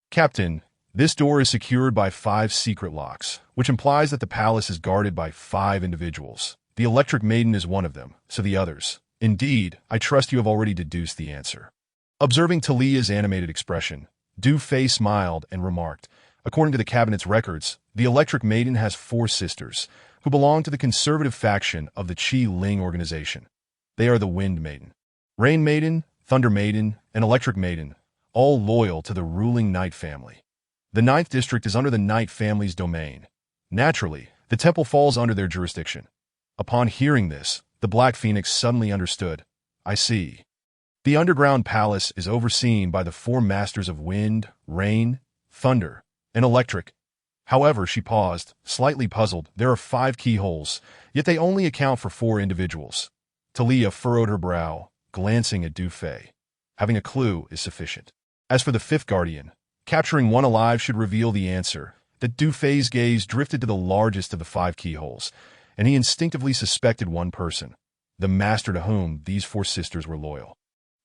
"Captain, this door is secured by 5 secret locks, which implies that the palace is guarded by 5 individuals. The Electric Maiden is one of them, so the others. Indeed, I trust you have already deduced the answer." Observing Talia's animated expression, Du Fei smiled and remarked, "According to the cabinet's records, the Electric Maiden has 4 sisters, who belong to the conservative faction of the Qi Ling organization. They are the Wind Maiden, Rain Maiden, Thunder Maiden, and Electric Maiden, all loyal to the ruling Night family. The 9th district is under the Night family's domain. Naturally, the temple falls under their jurisdiction." Upon hearing this, the Black Phoenix suddenly understood. "I see." The underground palace is overseen by the four masters of wind, rain, thunder, and electric. However, she paused, slightly puzzled. There are 5 keyholes, yet they only account for 4 individuals. Talia furrowed her brow, glancing at Dufay. Having a clue is sufficient. As for the 5th guardian, capturing one alive should reveal the answer. That Dufay's gaze drifted to the largest of the 5 keyholes, and he instinctively suspected one person, the master to whom these 4 sisters were loyal.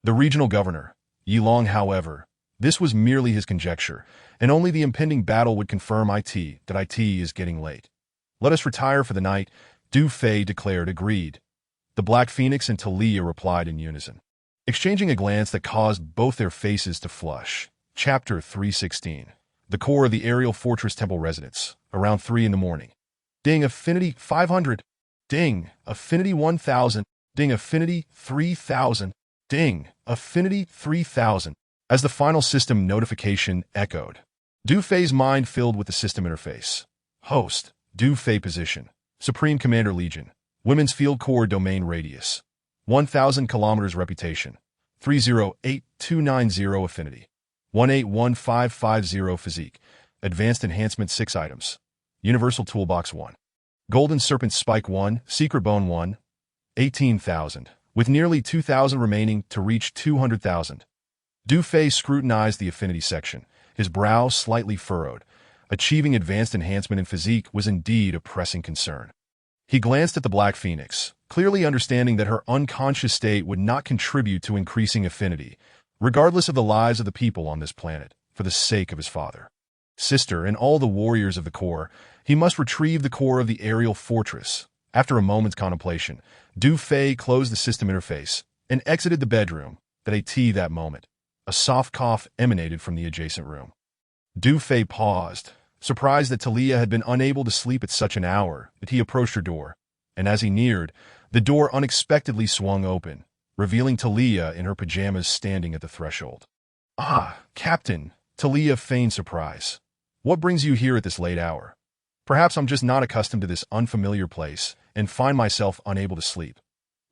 The regional governor, Yilong, however, this was merely his conjecture, and only the impending battle would confirm that IT is getting late. Let us retire for the night, Dufay declared. Agreed. The Black Phoenix and Talia replied in unison, exchanging a glance that caused both their faces to flush. Chapter 316. The core of the aerial fortress temple residence, around 3 in the morning. Ding, affinity 500. Ding, affinity 1000. Ding, affinity 3000. Ding, affinity 3000. As the final system notification echoed, Dufay's mind filled with the system interface. Host, Dufay position, Supreme Commander Legion, Women's Field Corps domain radius, 1000 kilometers reputation, 308290 affinity, 181550 physique, advanced enhancement 6 items, Universal Toolbox 1, Golden Serpent Spike 1, Secret Bone 1, 18,000, with nearly 2,000 remaining to reach 200,000. Dufay scrutinized the affinity section, his brow slightly furrowed. Achieving advanced enhancement in physique was indeed a pressing concern. He glanced at the Black Phoenix, clearly understanding that her unconscious state would not contribute to increasing affinity, regardless of the lives of the people on this planet, for the sake of his father, sister, and all the warriors of the core. He must retrieve the core of the aerial fortress. After a moment's contemplation, Dufay closed the system interface and exited the bedroom. That moment, a soft cough emanated from the adjacent room. Dufay paused, surprised that Talia had been unable to sleep at such an hour. That he approached her door, and as he neared, the door unexpectedly swung open, revealing Talia in her pajamas standing at the threshold. "Ah, Captain," Talia feigned surprise. "What brings you here at this late hour? Perhaps I'm just not accustomed to this unfamiliar place and find myself unable to sleep.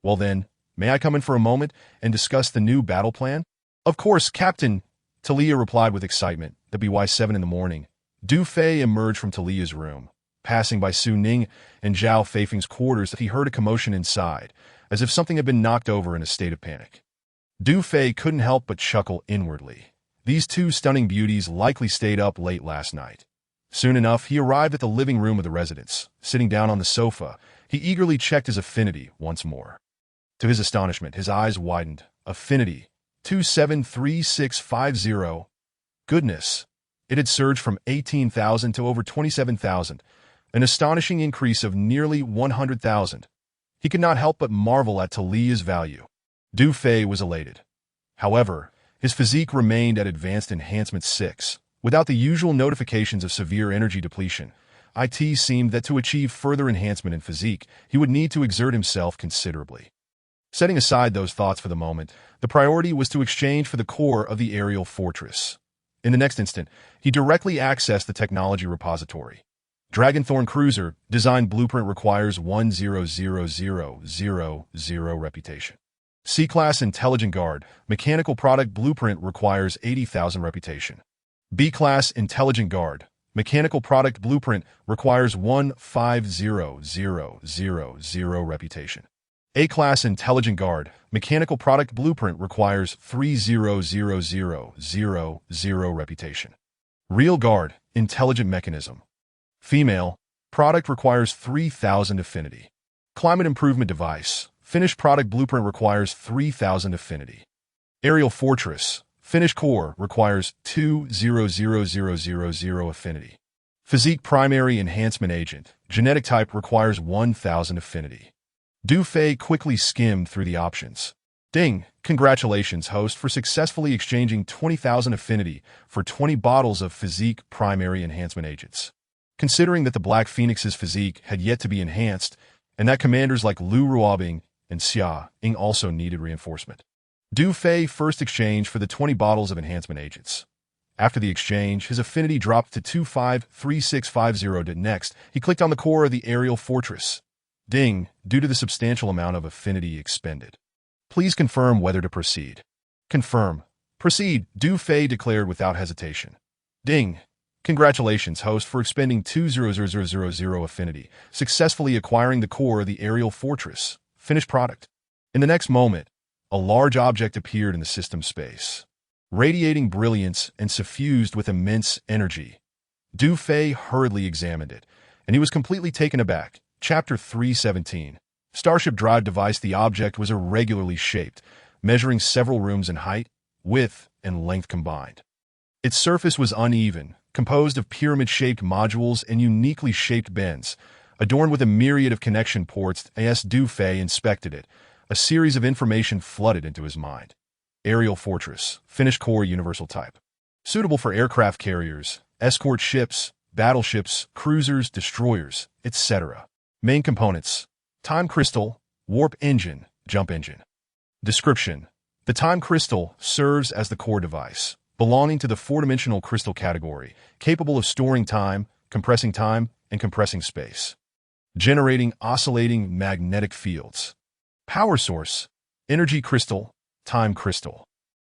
Well then, may I come in for a moment and discuss the new battle plan?" "Of course, Captain," Talia replied with excitement. By 7 in the morning, Dufay emerged from Talia's room. Passing by Su Ning and Zhao Feifeng's quarters, he heard a commotion inside, as if something had been knocked over in a state of panic. Dufay couldn't help but chuckle inwardly. These 2 stunning beauties likely stayed up late last night. Soon enough, he arrived at the living room of the residence. Sitting down on the sofa, he eagerly checked his affinity once more. To his astonishment, his eyes widened. Affinity 273650. Goodness! It had surged from 18,000 to over 27,000, an astonishing increase of nearly 100,000. He could not help but marvel at Talia's value. Dufay was elated. However, his physique remained at advanced enhancement 6. Without the usual notifications of severe energy depletion, it seemed that to achieve further enhancement in physique, he would need to exert himself considerably. Setting aside those thoughts for the moment, the priority was to exchange for the core of the aerial fortress. In the next instant, he directly accessed the technology repository. Dragonthorn Cruiser, design blueprint requires 100,000 reputation. C-Class Intelligent Guard, mechanical product blueprint requires 80,000 reputation. B-Class Intelligent Guard, mechanical product blueprint requires 150,000 reputation. A-Class Intelligent Guard, mechanical product blueprint requires 30,000 reputation. Real Guard, intelligent mechanism. Female, product requires 3,000 affinity. Climate improvement device, finished product blueprint requires 3,000 affinity. Aerial fortress, finished core requires 200,000 affinity. Physique primary enhancement agent, genetic type requires 1,000 affinity. Dufay quickly skimmed through the options. Ding! Congratulations, host, for successfully exchanging 20,000 affinity for 20 bottles of physique primary enhancement agents. Considering that the Black Phoenix's physique had yet to be enhanced, and that commanders like Lu Ruobing and Xia Ying also needed reinforcement, Dufay first exchanged for the 20 bottles of enhancement agents. After the exchange, his affinity dropped to 253650. Next, he clicked on the core of the aerial fortress. Ding, due to the substantial amount of affinity expended. Please confirm whether to proceed. Confirm. Proceed, Du Fei declared without hesitation. Ding. Congratulations, host, for expending 200,000 affinity, successfully acquiring the core of the aerial fortress. Finished product. In the next moment, a large object appeared in the system space, radiating brilliance and suffused with immense energy. Du Fei hurriedly examined it, and he was completely taken aback. Chapter 317. Starship Drive Device. The object was irregularly shaped, measuring several rooms in height, width, and length combined. Its surface was uneven, composed of pyramid-shaped modules and uniquely shaped bends, adorned with a myriad of connection ports. As Du Fei inspected it, a series of information flooded into his mind. Aerial fortress, finished core, universal type. Suitable for aircraft carriers, escort ships, battleships, cruisers, destroyers, etc. Main components: time crystal, warp engine, jump engine. Description: the time crystal serves as the core device, belonging to the four-dimensional crystal category, capable of storing time, and compressing space. Generating oscillating magnetic fields. Power source: energy crystal, time crystal.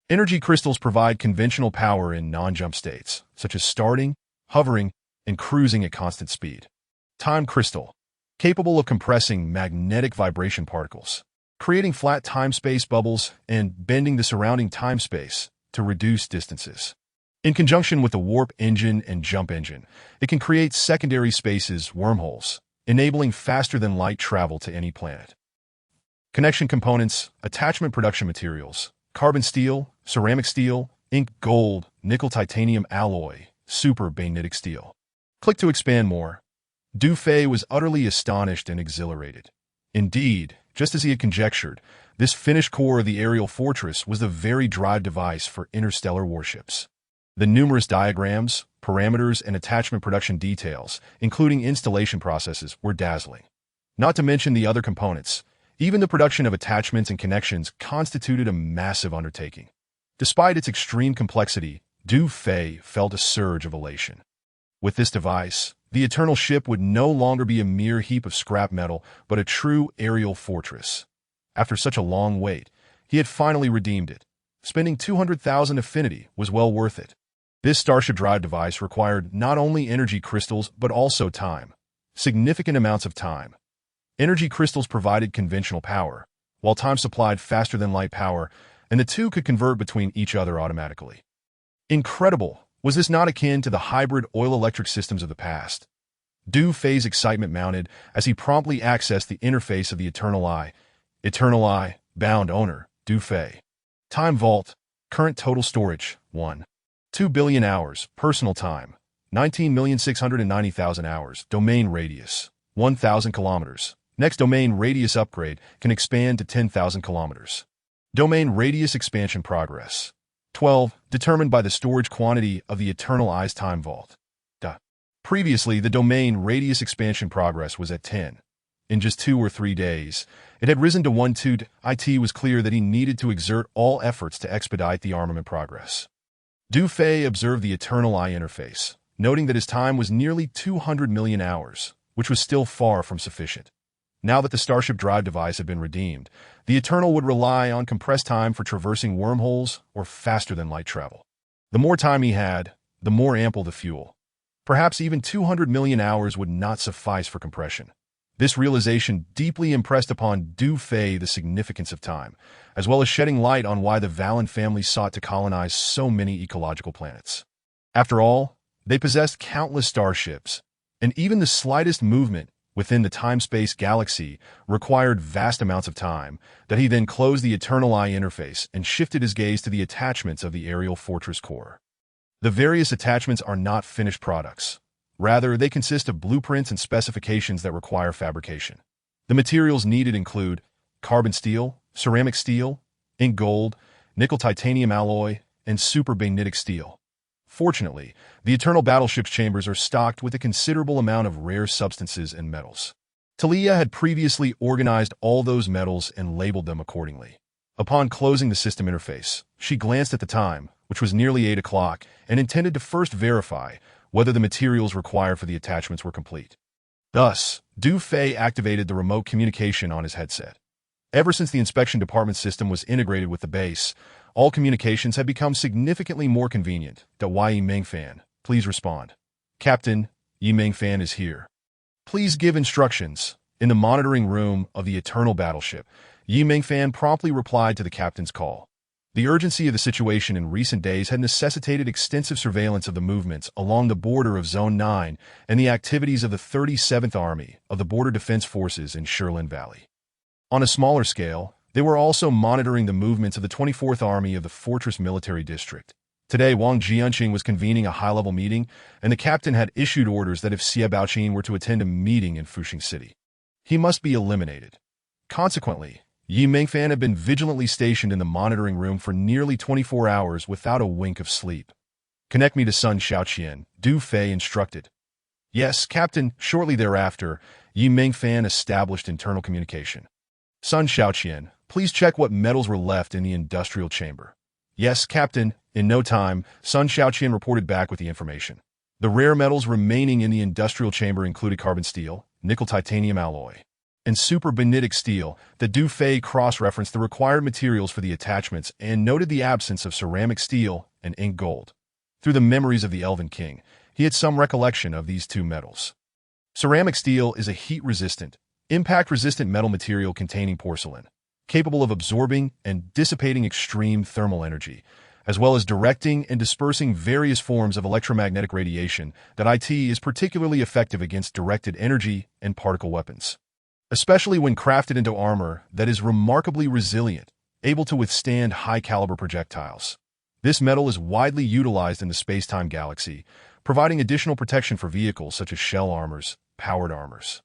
Energy crystals provide conventional power in non-jump states, such as starting, hovering, and cruising at constant speed. Time crystal: capable of compressing magnetic vibration particles, creating flat time-space bubbles and bending the surrounding time-space to reduce distances. In conjunction with the warp engine and jump engine, it can create secondary spaces, wormholes, enabling faster-than-light travel to any planet. Connection components: attachment production materials, carbon steel, ceramic steel, ink gold, nickel titanium alloy, super magnetic steel. Click to expand more. Du Fei was utterly astonished and exhilarated. Indeed, just as he had conjectured, this finished core of the aerial fortress was the very drive device for interstellar warships. The numerous diagrams, parameters, and attachment production details, including installation processes, were dazzling. Not to mention the other components. Even the production of attachments and connections constituted a massive undertaking. Despite its extreme complexity, Du Fei felt a surge of elation. With this device, the Eternal Ship would no longer be a mere heap of scrap metal, but a true aerial fortress. After such a long wait, he had finally redeemed it. Spending 200,000 affinity was well worth it. This Starship Drive device required not only energy crystals, but also time. Significant amounts of time. Energy crystals provided conventional power, while time supplied faster-than-light power, and the two could convert between each other automatically. Incredible! Was this not akin to the hybrid oil-electric systems of the past? Du Fei's excitement mounted as he promptly accessed the interface of the Eternal Eye. Eternal Eye, bound owner, Du Fei. Time vault, current total storage, 1.2 billion hours, personal time, 19,690,000 hours, domain radius, 1,000 kilometers. Next domain radius upgrade can expand to 10,000 kilometers. Domain radius expansion progress. 12, determined by the storage quantity of the Eternal Eye's time vault. Previously, the domain radius expansion progress was at 10. In just 2 or 3 days, it had risen to 1-2. It was clear that he needed to exert all efforts to expedite the armament progress. Du Fei observed the Eternal Eye interface, noting that his time was nearly 200 million hours, which was still far from sufficient. Now that the Starship Drive device had been redeemed, the Eternal would rely on compressed time for traversing wormholes or faster-than-light travel. The more time he had, the more ample the fuel. Perhaps even 200 million hours would not suffice for compression. This realization deeply impressed upon Du Fei the significance of time, as well as shedding light on why the Valen family sought to colonize so many ecological planets. After all, they possessed countless starships, and even the slightest movement within the time-space galaxy required vast amounts of time, that he then closed the Eternal Eye interface and shifted his gaze to the attachments of the aerial fortress core. The various attachments are not finished products. Rather, they consist of blueprints and specifications that require fabrication. The materials needed include carbon steel, ceramic steel, ink gold, nickel titanium alloy, and super magnetic steel. Fortunately, the Eternal Battleship's chambers are stocked with a considerable amount of rare substances and metals. Talia had previously organized all those metals and labeled them accordingly. Upon closing the system interface, she glanced at the time, which was nearly 8 o'clock, and intended to first verify whether the materials required for the attachments were complete. Thus, Du Fei activated the remote communication on his headset. Ever since the inspection department system was integrated with the base, All communications have become significantly more convenient. Yi Mengfan, please respond. Captain, Yi Mengfan is here. Please give instructions. In the monitoring room of the Eternal Battleship, Yi Mengfan promptly replied to the captain's call. The urgency of the situation in recent days had necessitated extensive surveillance of the movements along the border of Zone 9 and the activities of the 37th Army of the Border Defense Forces in Shirlin Valley. On a smaller scale, they were also monitoring the movements of the 24th Army of the Fortress Military District. Today, Wang Jianqing was convening a high-level meeting, and the captain had issued orders that if Xie Baoqin were to attend a meeting in Fuxing City, he must be eliminated. Consequently, Yi Mengfan had been vigilantly stationed in the monitoring room for nearly 24 hours without a wink of sleep. Connect me to Sun Xiaoqian, Du Fei instructed. Yes, Captain. Shortly thereafter, Yi Mengfan established internal communication. Sun Xiaoqian, please check what metals were left in the industrial chamber. Yes, Captain. In no time, Sun Xiaoqian reported back with the information. The rare metals remaining in the industrial chamber included carbon steel, nickel titanium alloy, and superbenitic steel. The Du Fei cross-referenced the required materials for the attachments and noted the absence of ceramic steel and ink gold. Through the memories of the Elven King, he had some recollection of these two metals. Ceramic steel is a heat-resistant, impact-resistant metal material containing porcelain, capable of absorbing and dissipating extreme thermal energy, as well as directing and dispersing various forms of electromagnetic radiation. That IT is particularly effective against directed energy and particle weapons, especially when crafted into armor that is remarkably resilient, able to withstand high-caliber projectiles. This metal is widely utilized in the space-time galaxy, providing additional protection for vehicles such as shell armors, powered armors,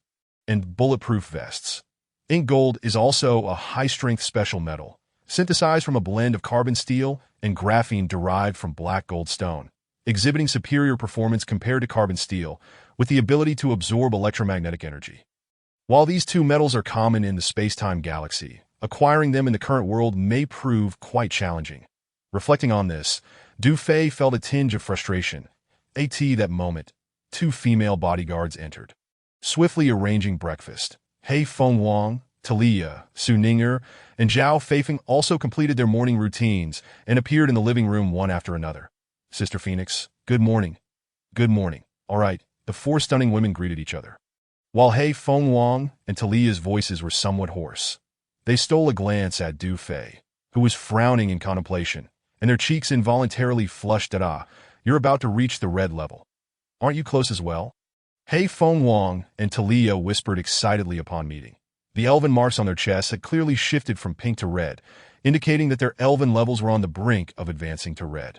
and bulletproof vests. Ink gold is also a high-strength special metal, synthesized from a blend of carbon steel and graphene derived from black gold stone, exhibiting superior performance compared to carbon steel, with the ability to absorb electromagnetic energy. While these two metals are common in the space-time galaxy, acquiring them in the current world may prove quite challenging. Reflecting on this, Du Fei felt a tinge of frustration. At that moment, two female bodyguards entered, swiftly arranging breakfast. He Fengwang, Talia, Su Ninger, and Zhao Feifeng also completed their morning routines and appeared in the living room one after another. Sister Phoenix, good morning. Good morning. All right, the four stunning women greeted each other. While He Fengwang and Talia's voices were somewhat hoarse, they stole a glance at Du Fei, who was frowning in contemplation, and their cheeks involuntarily flushed at you're about to reach the red level. Aren't you close as well? He Fengwang and Talia whispered excitedly upon meeting. The elven marks on their chests had clearly shifted from pink to red, indicating that their elven levels were on the brink of advancing to red.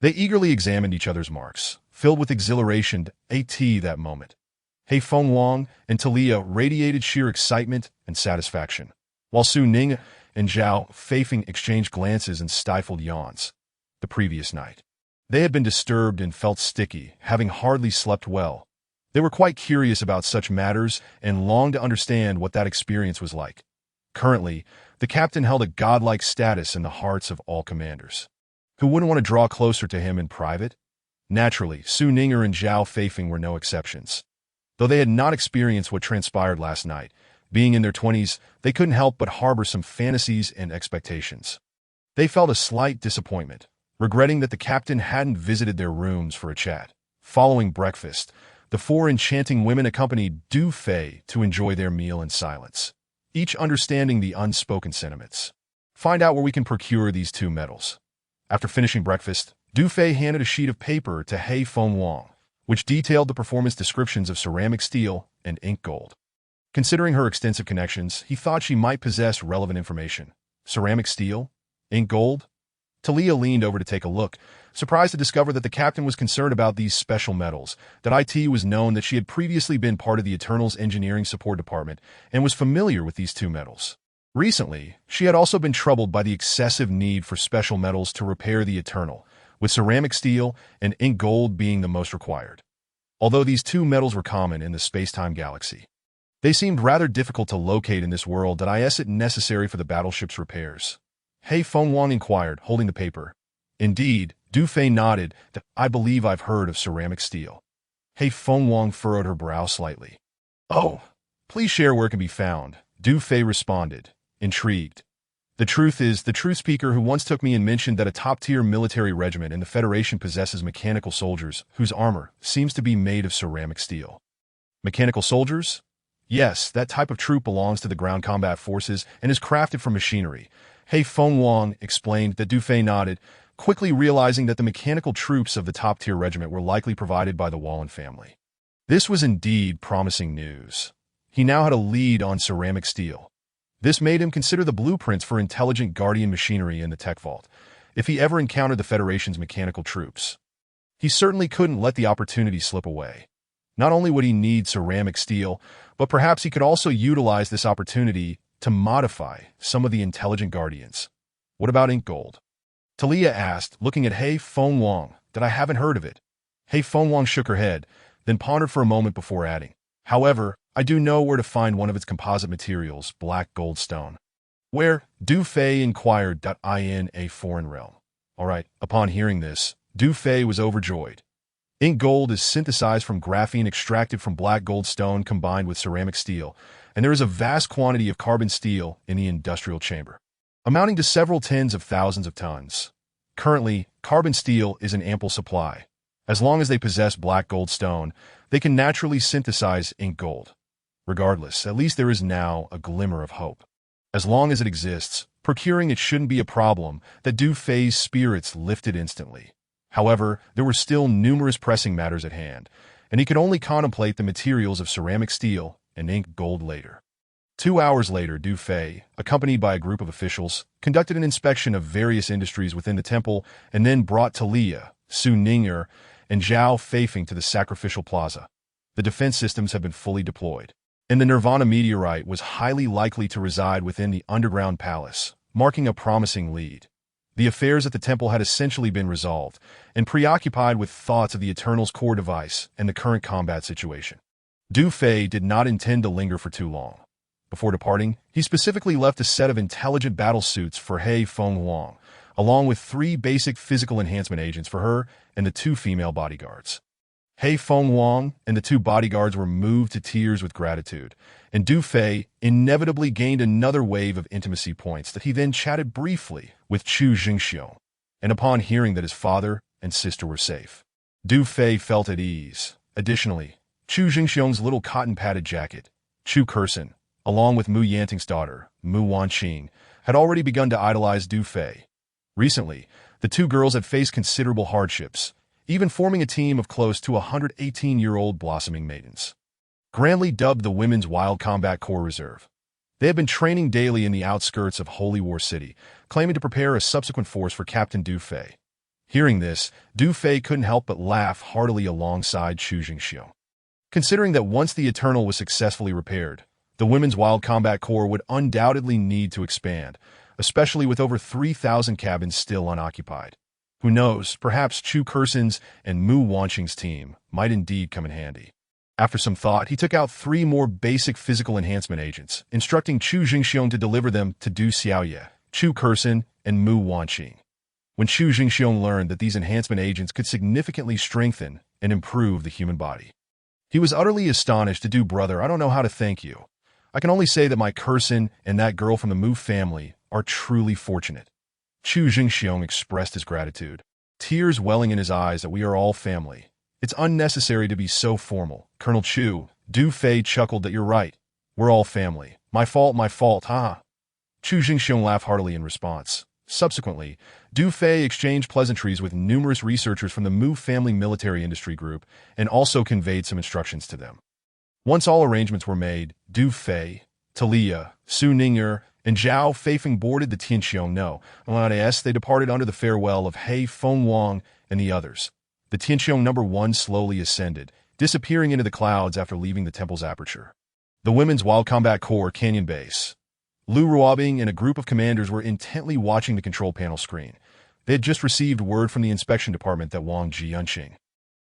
They eagerly examined each other's marks, filled with exhilaration at that moment. He Fengwang and Talia radiated sheer excitement and satisfaction, while Su Ning and Zhao Feifeng exchanged glances and stifled yawns. The previous night, they had been disturbed and felt sticky, having hardly slept well. They were quite curious about such matters and longed to understand what that experience was like. Currently, the captain held a godlike status in the hearts of all commanders. Who wouldn't want to draw closer to him in private? Naturally, Su Ninger and Zhao Feifeng were no exceptions. Though they had not experienced what transpired last night, being in their 20s, they couldn't help but harbor some fantasies and expectations. They felt a slight disappointment, regretting that the captain hadn't visited their rooms for a chat. Following breakfast, the four enchanting women accompanied Du Fei to enjoy their meal in silence, each understanding the unspoken sentiments. Find out where we can procure these two metals. After finishing breakfast, Du Fei handed a sheet of paper to He Fengwang, which detailed the performance descriptions of ceramic steel and ink gold. Considering her extensive connections, he thought she might possess relevant information. Ceramic steel? Ink gold? Talia leaned over to take a look, surprised to discover that the captain was concerned about these special metals. That it was known that she had previously been part of the Eternal's engineering support department and was familiar with these two metals. Recently, she had also been troubled by the excessive need for special metals to repair the Eternal, with ceramic steel and ink gold being the most required. Although these two metals were common in the space-time galaxy, they seemed rather difficult to locate in this world. That it necessary for the battleship's repairs. He Fengwang inquired, holding the paper. Indeed, Du Fei nodded. That I believe I've heard of ceramic steel. He Fengwang furrowed her brow slightly. Oh, please share where it can be found, Du Fei responded, intrigued. The truth is, the truth speaker who once took me and mentioned that a top-tier military regiment in the Federation possesses mechanical soldiers whose armor seems to be made of ceramic steel. Mechanical soldiers? Yes, that type of troop belongs to the ground combat forces and is crafted from machinery. He Feng Wang explained. That Du Fei nodded, quickly realizing that the mechanical troops of the top-tier regiment were likely provided by the Wallen family. This was indeed promising news. He now had a lead on ceramic steel. This made him consider the blueprints for intelligent guardian machinery in the tech vault, if he ever encountered the Federation's mechanical troops. He certainly couldn't let the opportunity slip away. Not only would he need ceramic steel, but perhaps he could also utilize this opportunity to modify some of the intelligent guardians. What about ink gold? Talia asked, looking at He Feng Wang. That I haven't heard of it. He Feng Wang shook her head, then pondered for a moment before adding, however, I do know where to find one of its composite materials, black gold stone. Where? Du Fei inquired. In a foreign realm. All right, upon hearing this, Du Fei was overjoyed. Ink gold is synthesized from graphene extracted from black gold stone combined with ceramic steel, and there is a vast quantity of carbon steel in the industrial chamber, amounting to several tens of thousands of tons. Currently, carbon steel is in ample supply. As long as they possess black gold stone, they can naturally synthesize ink gold. Regardless, at least there is now a glimmer of hope. As long as it exists, procuring it shouldn't be a problem. That Du Fei's spirits lifted instantly. However, there were still numerous pressing matters at hand, and he could only contemplate the materials of ceramic steel and ink gold later. 2 hours later, Du Fei, accompanied by a group of officials, conducted an inspection of various industries within the temple and then brought Talia, Su Ning'er, and Zhao Feifeng to the sacrificial plaza. The defense systems have been fully deployed, and the Nirvana meteorite was highly likely to reside within the underground palace, marking a promising lead. The affairs at the temple had essentially been resolved, and preoccupied with thoughts of the Eternal's core device and the current combat situation. Du Fei did not intend to linger for too long. Before departing, he specifically left a set of intelligent battle suits for He Feng Wang, along with 3 basic physical enhancement agents for her and the 2 female bodyguards. He Feng Wang and the 2 bodyguards were moved to tears with gratitude, and Du Fei inevitably gained another wave of intimacy points that he then chatted briefly with Chu Jingxiong. And upon hearing that his father and sister were safe, Du Fei felt at ease. Additionally, Chu Jingxiong's little cotton-padded jacket, Chu Kursin, along with Mu Yanting's daughter, Mu Wanqing, had already begun to idolize Du Fei. Recently, the 2 girls had faced considerable hardships, even forming a team of close to 118-year-old blossoming maidens, grandly dubbed the Women's Wild Combat Corps Reserve. They had been training daily in the outskirts of Holy War City, claiming to prepare a subsequent force for Captain Du Fei. Hearing this, Du Fei couldn't help but laugh heartily alongside Chu Jingxiong. Considering that once the Eternal was successfully repaired, the Women's Wild Combat Corps would undoubtedly need to expand, especially with over 3,000 cabins still unoccupied. Who knows, perhaps Chu Kursin's and Mu Wanqing's team might indeed come in handy. After some thought, he took out 3 more basic physical enhancement agents, instructing Chu Jingxiong to deliver them to Du Xiaoye, Chu Kursin, and Mu Wanqing. When Chu Jingxiong learned that these enhancement agents could significantly strengthen and improve the human body, he was utterly astonished. "Du brother, I don't know how to thank you. I can only say that my Kursin and that girl from the Mu family are truly fortunate." Chu Jingxiong expressed his gratitude, tears welling in his eyes. "That we are all family. It's unnecessary to be so formal, Colonel Chu." Du Fei chuckled. "That you're right. We're all family. My fault, huh?" Chu Jingxiong laughed heartily in response. Subsequently, Du Fei exchanged pleasantries with numerous researchers from the Mu family military industry group and also conveyed some instructions to them. Once all arrangements were made, Du Fei, Talia, Su Ning'er, and Zhao Feifeng boarded the Tianqiong No. They departed under the farewell of He Feng Wang and the others. The Tianqiong No. 1 slowly ascended, disappearing into the clouds after leaving the temple's aperture. The Women's Wild Combat Corps Canyon Base. Lu Ruobing and a group of commanders were intently watching the control panel screen. They had just received word from the inspection department that Wang Jianqing,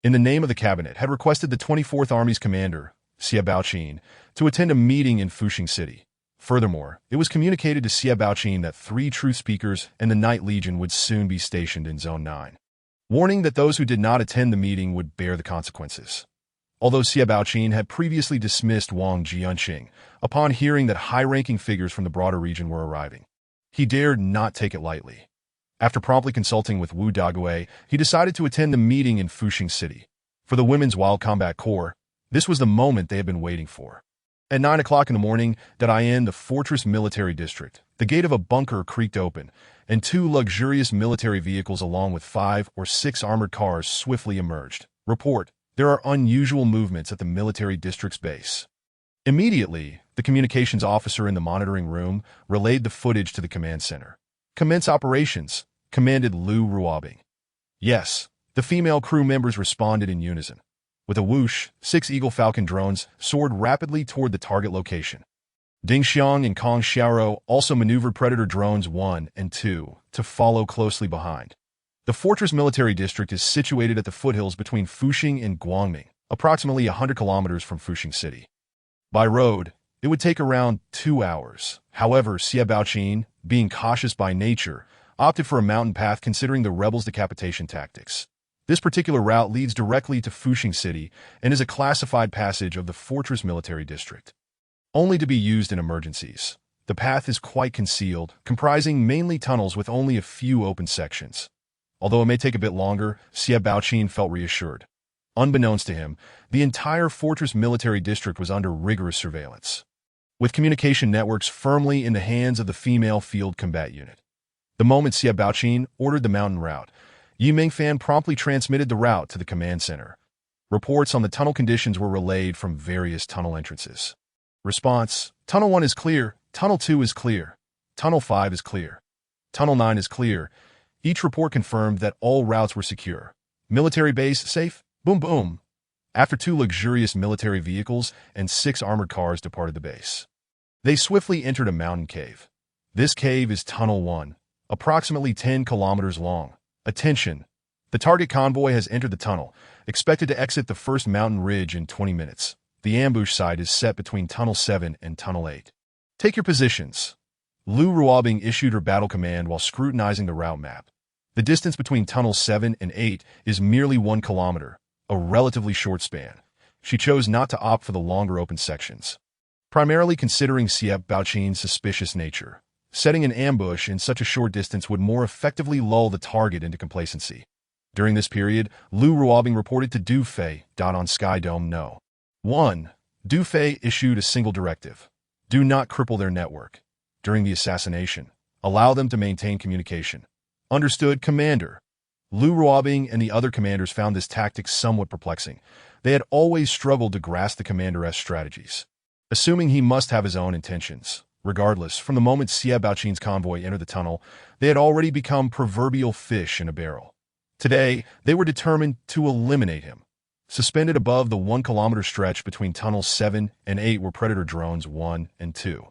in the name of the cabinet, had requested the 24th Army's commander, Xia Baoqin, to attend a meeting in Fuxing City. Furthermore, it was communicated to Xia Baoqin that 3 truth speakers and the Night Legion would soon be stationed in Zone 9, warning that those who did not attend the meeting would bear the consequences. Although Xia Baoqin had previously dismissed Wang Jianqing upon hearing that high-ranking figures from the broader region were arriving, He dared not take it lightly. After promptly consulting with Wu Dague, he decided to attend the meeting in Fuxing City. For the Women's Wild Combat Corps, this was the moment they had been waiting for. At 9 o'clock in the morning, in the fortress military district, the gate of a bunker creaked open, and 2 luxurious military vehicles along with 5 or 6 armored cars swiftly emerged. Report: there are unusual movements at the military district's base. Immediately, the communications officer in the monitoring room relayed the footage to the command center. Commence operations, commanded Lu Ruobing. Yes, the female crew members responded in unison. With a whoosh, 6 Eagle Falcon drones soared rapidly toward the target location. Ding Xiang and Kong Xiaoro also maneuvered Predator drones 1 and 2 to follow closely behind. The fortress military district is situated at the foothills between Fuxing and Guangming, approximately 100 kilometers from Fuxing City. By road, it would take around 2 hours. However, Xie Baoqin, being cautious by nature, opted for a mountain path considering the rebels' decapitation tactics. This particular route leads directly to Fuxing City and is a classified passage of the fortress military district. Only to be used in emergencies. The path is quite concealed, comprising mainly tunnels with only a few open sections. Although it may take a bit longer, Xie Baoqin felt reassured. Unbeknownst to him, the entire fortress military district was under rigorous surveillance, with communication networks firmly in the hands of the female field combat unit. The moment Xie Baoqin ordered the mountain route, Yi Mingfan promptly transmitted the route to the command center. Reports on the tunnel conditions were relayed from various tunnel entrances. Response: Tunnel 1 is clear, Tunnel 2 is clear, Tunnel 5 is clear, Tunnel 9 is clear. Each report confirmed that all routes were secure. Military base safe? Boom boom. After 2 luxurious military vehicles and 6 armored cars departed the base, they swiftly entered a mountain cave. This cave is Tunnel 1, approximately 10 kilometers long. Attention! The target convoy has entered the tunnel, expected to exit the first mountain ridge in 20 minutes. The ambush site is set between Tunnel 7 and Tunnel 8. Take your positions. Lu Ruobing issued her battle command while scrutinizing the route map. The distance between Tunnels 7 and 8 is merely 1 kilometer, a relatively short span. She chose not to opt for the longer open sections, primarily considering Xie Baoqin's suspicious nature. Setting an ambush in such a short distance would more effectively lull the target into complacency. During this period, Lu Ruobing reported to Du Fei. On Sky Dome No. 1. Du Fei issued a single directive. Do not cripple their network. During the assassination, allow them to maintain communication. Understood, Commander. Lu Ruobing and the other commanders found this tactic somewhat perplexing. They had always struggled to grasp the commander's strategies, assuming he must have his own intentions. Regardless, from the moment Xie Baoqin's convoy entered the tunnel, they had already become proverbial fish in a barrel. Today, they were determined to eliminate him. Suspended above the 1-kilometer stretch between Tunnels 7 and 8 were Predator drones 1 and 2,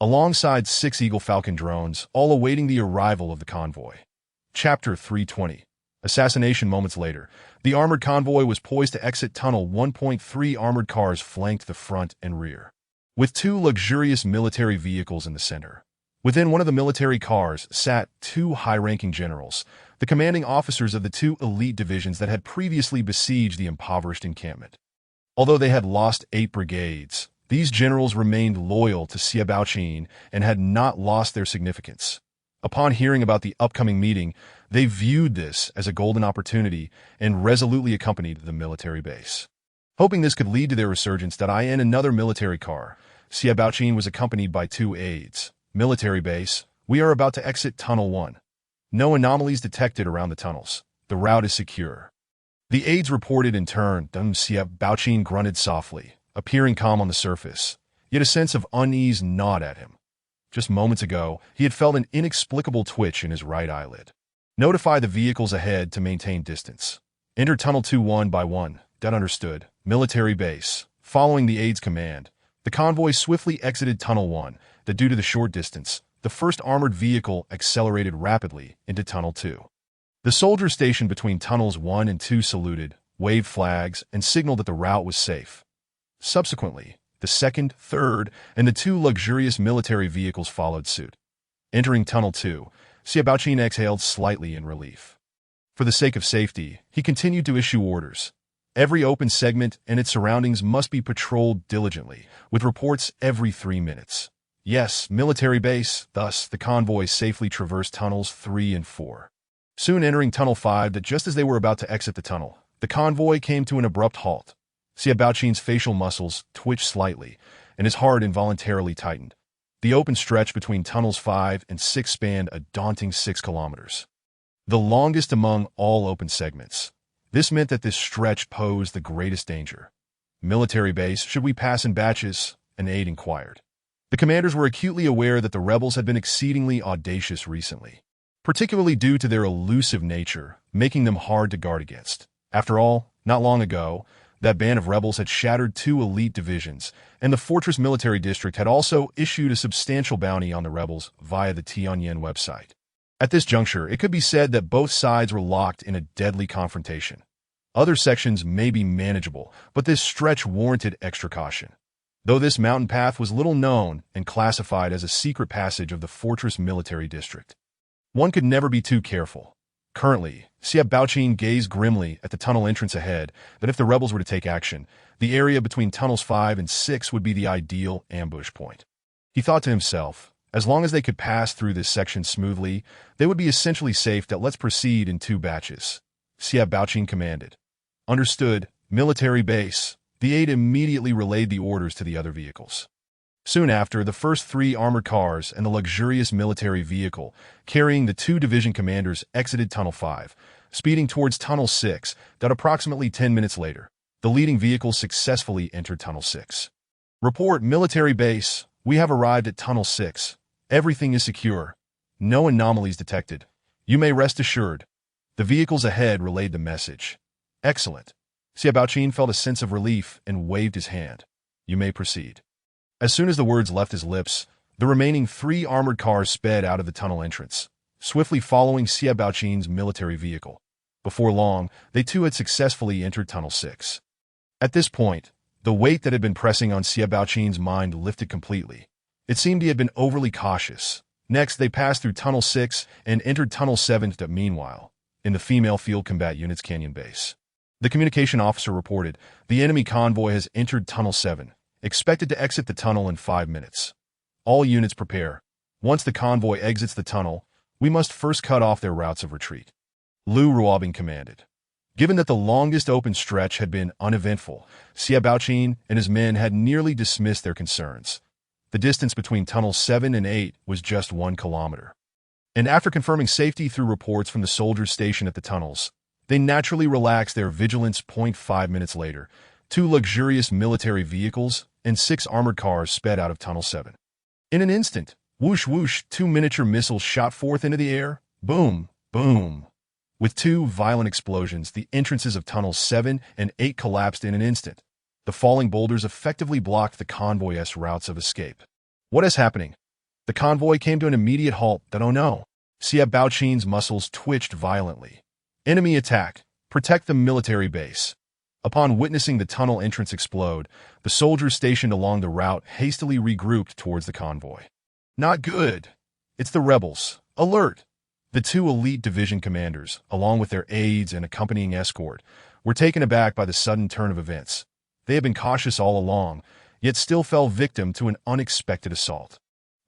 alongside 6 Eagle Falcon drones, all awaiting the arrival of the convoy. Chapter 320. Assassination. Moments later, the armored convoy was poised to exit Tunnel 1.3. Armored cars flanked the front and rear, with 2 luxurious military vehicles in the center. Within one of the military cars sat 2 high-ranking generals, the commanding officers of the 2 elite divisions that had previously besieged the impoverished encampment. Although they had lost 8 brigades, these generals remained loyal to Xie Baoqin and had not lost their significance. Upon hearing about the upcoming meeting, they viewed this as a golden opportunity and resolutely accompanied the military base, hoping this could lead to their resurgence. In another military car, Xie Baoqin was accompanied by 2 aides. Military base, we are about to exit Tunnel 1. No anomalies detected around the tunnels. The route is secure. The aides reported in turn. Xie Baoqin grunted softly, appearing calm on the surface, yet a sense of unease gnawed at him. Just moments ago, he had felt an inexplicable twitch in his right eyelid. Notify the vehicles ahead to maintain distance. Enter Tunnel 2 1 by 1. Understood. Military base. Following the aide's command, the convoy swiftly exited Tunnel 1. Due to the short distance, the first armored vehicle accelerated rapidly into Tunnel 2. The soldiers stationed between Tunnels 1 and 2 saluted, waved flags, and signaled that the route was safe. Subsequently, the second, third, and the 2 luxurious military vehicles followed suit. Entering Tunnel 2, Xie Baoqin exhaled slightly in relief. For the sake of safety, he continued to issue orders. Every open segment and its surroundings must be patrolled diligently, with reports every 3 minutes. Yes, military base. Thus, the convoy safely traversed tunnels 3 and 4. Soon entering Tunnel 5, that just as they were about to exit the tunnel, the convoy came to an abrupt halt. Siabauchin's facial muscles twitched slightly, and his heart involuntarily tightened. The open stretch between Tunnels 5 and 6 spanned a daunting 6 kilometers. The longest among all open segments. This meant that this stretch posed the greatest danger. Military base, should we pass in batches? An aide inquired. The commanders were acutely aware that the rebels had been exceedingly audacious recently, particularly due to their elusive nature, making them hard to guard against. After all, not long ago, that band of rebels had shattered 2 elite divisions, and the Fortress Military District had also issued a substantial bounty on the rebels via the Tianyan website. At this juncture, it could be said that both sides were locked in a deadly confrontation. Other sections may be manageable, but this stretch warranted extra caution. Though this mountain path was little known and classified as a secret passage of the Fortress Military District, one could never be too careful. Currently, Siabauchin gazed grimly at the tunnel entrance ahead that if the rebels were to take action, the area between Tunnels 5 and 6 would be the ideal ambush point. He thought to himself, as long as they could pass through this section smoothly, they would be essentially safe. Let's proceed in 2 batches. Siabauchin commanded. Understood, military base. The aide immediately relayed the orders to the other vehicles. Soon after, the first 3 armored cars and the luxurious military vehicle carrying the 2 division commanders exited Tunnel 5, speeding towards Tunnel 6. Approximately 10 minutes later, the leading vehicle successfully entered Tunnel 6. Report, military base. We have arrived at Tunnel 6. Everything is secure. No anomalies detected. You may rest assured. The vehicles ahead relayed the message. Excellent. Siabauchin felt a sense of relief and waved his hand. You may proceed. As soon as the words left his lips, the remaining 3 armored cars sped out of the tunnel entrance, swiftly following Siabauchin's military vehicle. Before long, they too had successfully entered Tunnel 6. At this point, the weight that had been pressing on Siabauchin's mind lifted completely. It seemed he had been overly cautious. Next, they passed through Tunnel 6 and entered Tunnel 7. Meanwhile, in the female field combat unit's canyon base, the communication officer reported, the enemy convoy has entered Tunnel 7. Expected to exit the tunnel in 5 minutes. All units prepare. Once the convoy exits the tunnel, we must first cut off their routes of retreat. Lu Ruobing commanded. Given that the longest open stretch had been uneventful, Siabauchin and his men had nearly dismissed their concerns. The distance between Tunnels 7 and 8 was just 1 kilometer. And after confirming safety through reports from the soldiers stationed at the tunnels, they naturally relaxed their vigilance. 5 minutes later, 2 luxurious military vehicles and 6 armored cars sped out of Tunnel 7. In an instant, whoosh whoosh, 2 miniature missiles shot forth into the air. Boom, boom. With 2 violent explosions, the entrances of Tunnels 7 and 8 collapsed in an instant. The falling boulders effectively blocked the convoy's routes of escape. What is happening? The convoy came to an immediate halt. Oh no. Siabauchin's muscles twitched violently. Enemy attack. Protect the military base. Upon witnessing the tunnel entrance explode, the soldiers stationed along the route hastily regrouped towards the convoy. Not good. It's the rebels. Alert! The 2 elite division commanders, along with their aides and accompanying escort, were taken aback by the sudden turn of events. They had been cautious all along, yet still fell victim to an unexpected assault.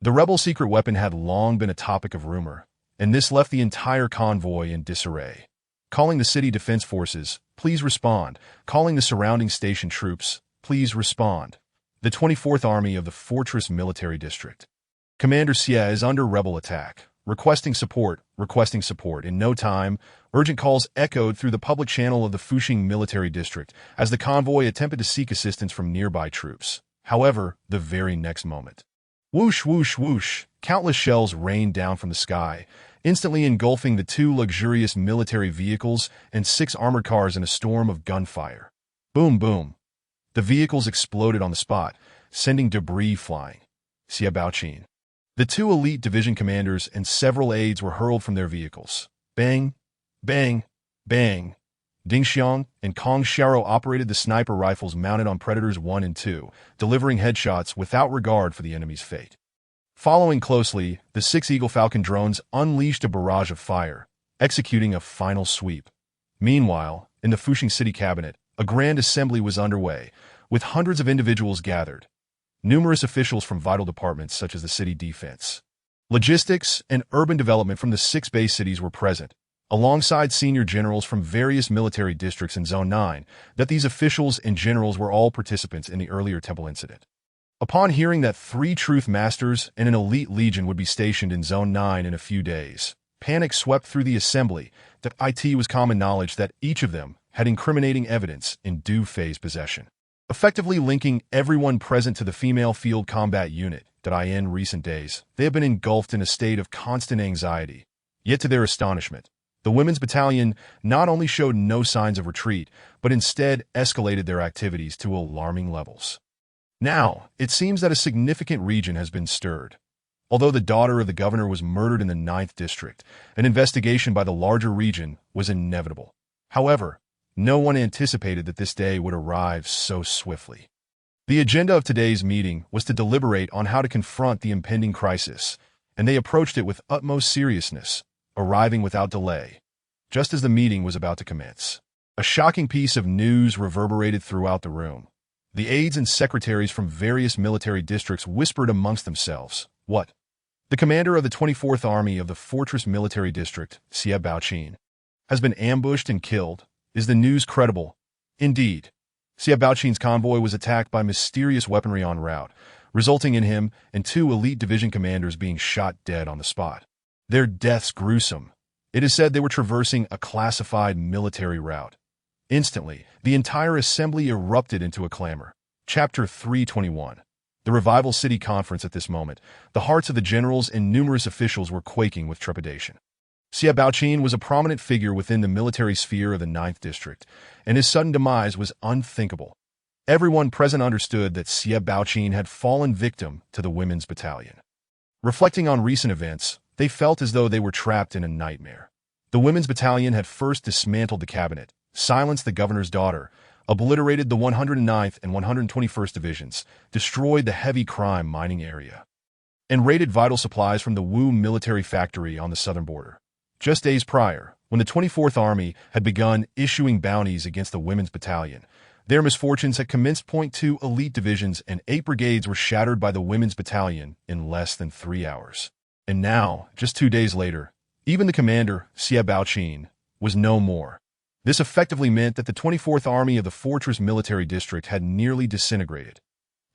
The rebel secret weapon had long been a topic of rumor, and this left the entire convoy in disarray. Calling the city defense forces, please respond. Calling the surrounding station troops, please respond. The 24th Army of the Fortress Military District. Commander Xie is under rebel attack. Requesting support. In no time, urgent calls echoed through the public channel of the Fuxing Military District as the convoy attempted to seek assistance from nearby troops. However, the very next moment, whoosh, whoosh, whoosh, countless shells rained down from the sky, instantly engulfing the 2 luxurious military vehicles and 6 armored cars in a storm of gunfire. Boom, boom. The vehicles exploded on the spot, sending debris flying. Siabauchin. The 2 elite division commanders and several aides were hurled from their vehicles. Bang, bang, bang. Ding Xiang and Kong Xiao operated the sniper rifles mounted on Predators 1 and 2, delivering headshots without regard for the enemy's fate. Following closely, the 6 Eagle Falcon drones unleashed a barrage of fire, executing a final sweep. Meanwhile, in the Fuxing City Cabinet, a grand assembly was underway, with hundreds of individuals gathered. numerous officials from vital departments such as the city defense, logistics, and urban development from the 6 base cities were present, alongside senior generals from various military districts in Zone 9, that these officials and generals were all participants in the earlier temple incident. Upon hearing that 3 truth masters and an elite legion would be stationed in Zone 9 in a few days, panic swept through the assembly. That it was common knowledge that each of them had incriminating evidence in Du Fei's possession, effectively linking everyone present to the female field combat unit. That in recent days, they have been engulfed in a state of constant anxiety. Yet to their astonishment, the women's battalion not only showed no signs of retreat, but instead escalated their activities to alarming levels. Now, it seems that a significant region has been stirred. Although the daughter of the governor was murdered in the 9th district, an investigation by the larger region was inevitable. However, no one anticipated that this day would arrive so swiftly. The agenda of today's meeting was to deliberate on how to confront the impending crisis, and they approached it with utmost seriousness, arriving without delay. Just as the meeting was about to commence, a shocking piece of news reverberated throughout the room. The aides and secretaries from various military districts whispered amongst themselves, "What? The commander of the 24th Army of the Fortress Military District, Xie Baoqin, has been ambushed and killed. Is the news credible?" Indeed, Xie Baoqin's convoy was attacked by mysterious weaponry en route, resulting in him and 2 elite division commanders being shot dead on the spot. Their deaths gruesome. It is said they were traversing a classified military route. Instantly, the entire assembly erupted into a clamor. Chapter 321. The Revival City Conference. At this moment, the hearts of the generals and numerous officials were quaking with trepidation. Xie Baoqin was a prominent figure within the military sphere of the 9th district, and his sudden demise was unthinkable. Everyone present understood that Xie Baoqin had fallen victim to the women's battalion. Reflecting on recent events, they felt as though they were trapped in a nightmare. The women's battalion had first dismantled the cabinet, silenced the governor's daughter, obliterated the 109th and 121st Divisions, destroyed the heavy crime mining area, and raided vital supplies from the Wu military factory on the southern border. Just days prior, when the 24th Army had begun issuing bounties against the women's battalion, their misfortunes had commenced. 2 elite divisions and 8 brigades were shattered by the women's battalion in less than 3 hours. And now, just 2 days later, even the commander, Xie Baoqin, was no more. This effectively meant that the 24th Army of the Fortress Military District had nearly disintegrated.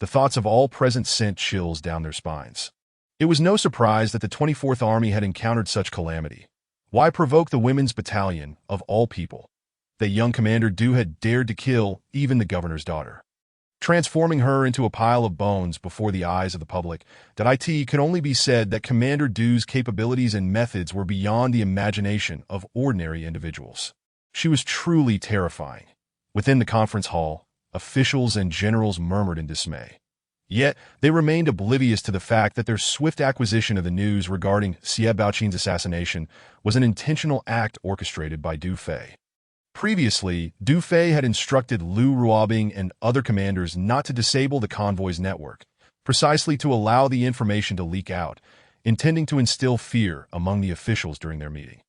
The thoughts of all present sent chills down their spines. It was no surprise that the 24th Army had encountered such calamity. Why provoke the women's battalion, of all people? That young Commander Du had dared to kill even the governor's daughter, transforming her into a pile of bones before the eyes of the public. That it could only be said that Commander Du's capabilities and methods were beyond the imagination of ordinary individuals. She was truly terrifying. Within the conference hall, officials and generals murmured in dismay. Yet, they remained oblivious to the fact that their swift acquisition of the news regarding Xie Baoqin's assassination was an intentional act orchestrated by Du Fei. Previously, Du Fei had instructed Lu Ruobing and other commanders not to disable the convoy's network, precisely to allow the information to leak out, intending to instill fear among the officials during their meeting.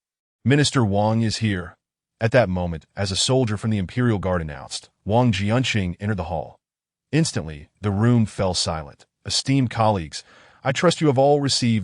"Minister Wang is here." At that moment, as a soldier from the Imperial Guard announced, Wang Jianqing entered the hall. Instantly, the room fell silent. "Esteemed colleagues, I trust you have all received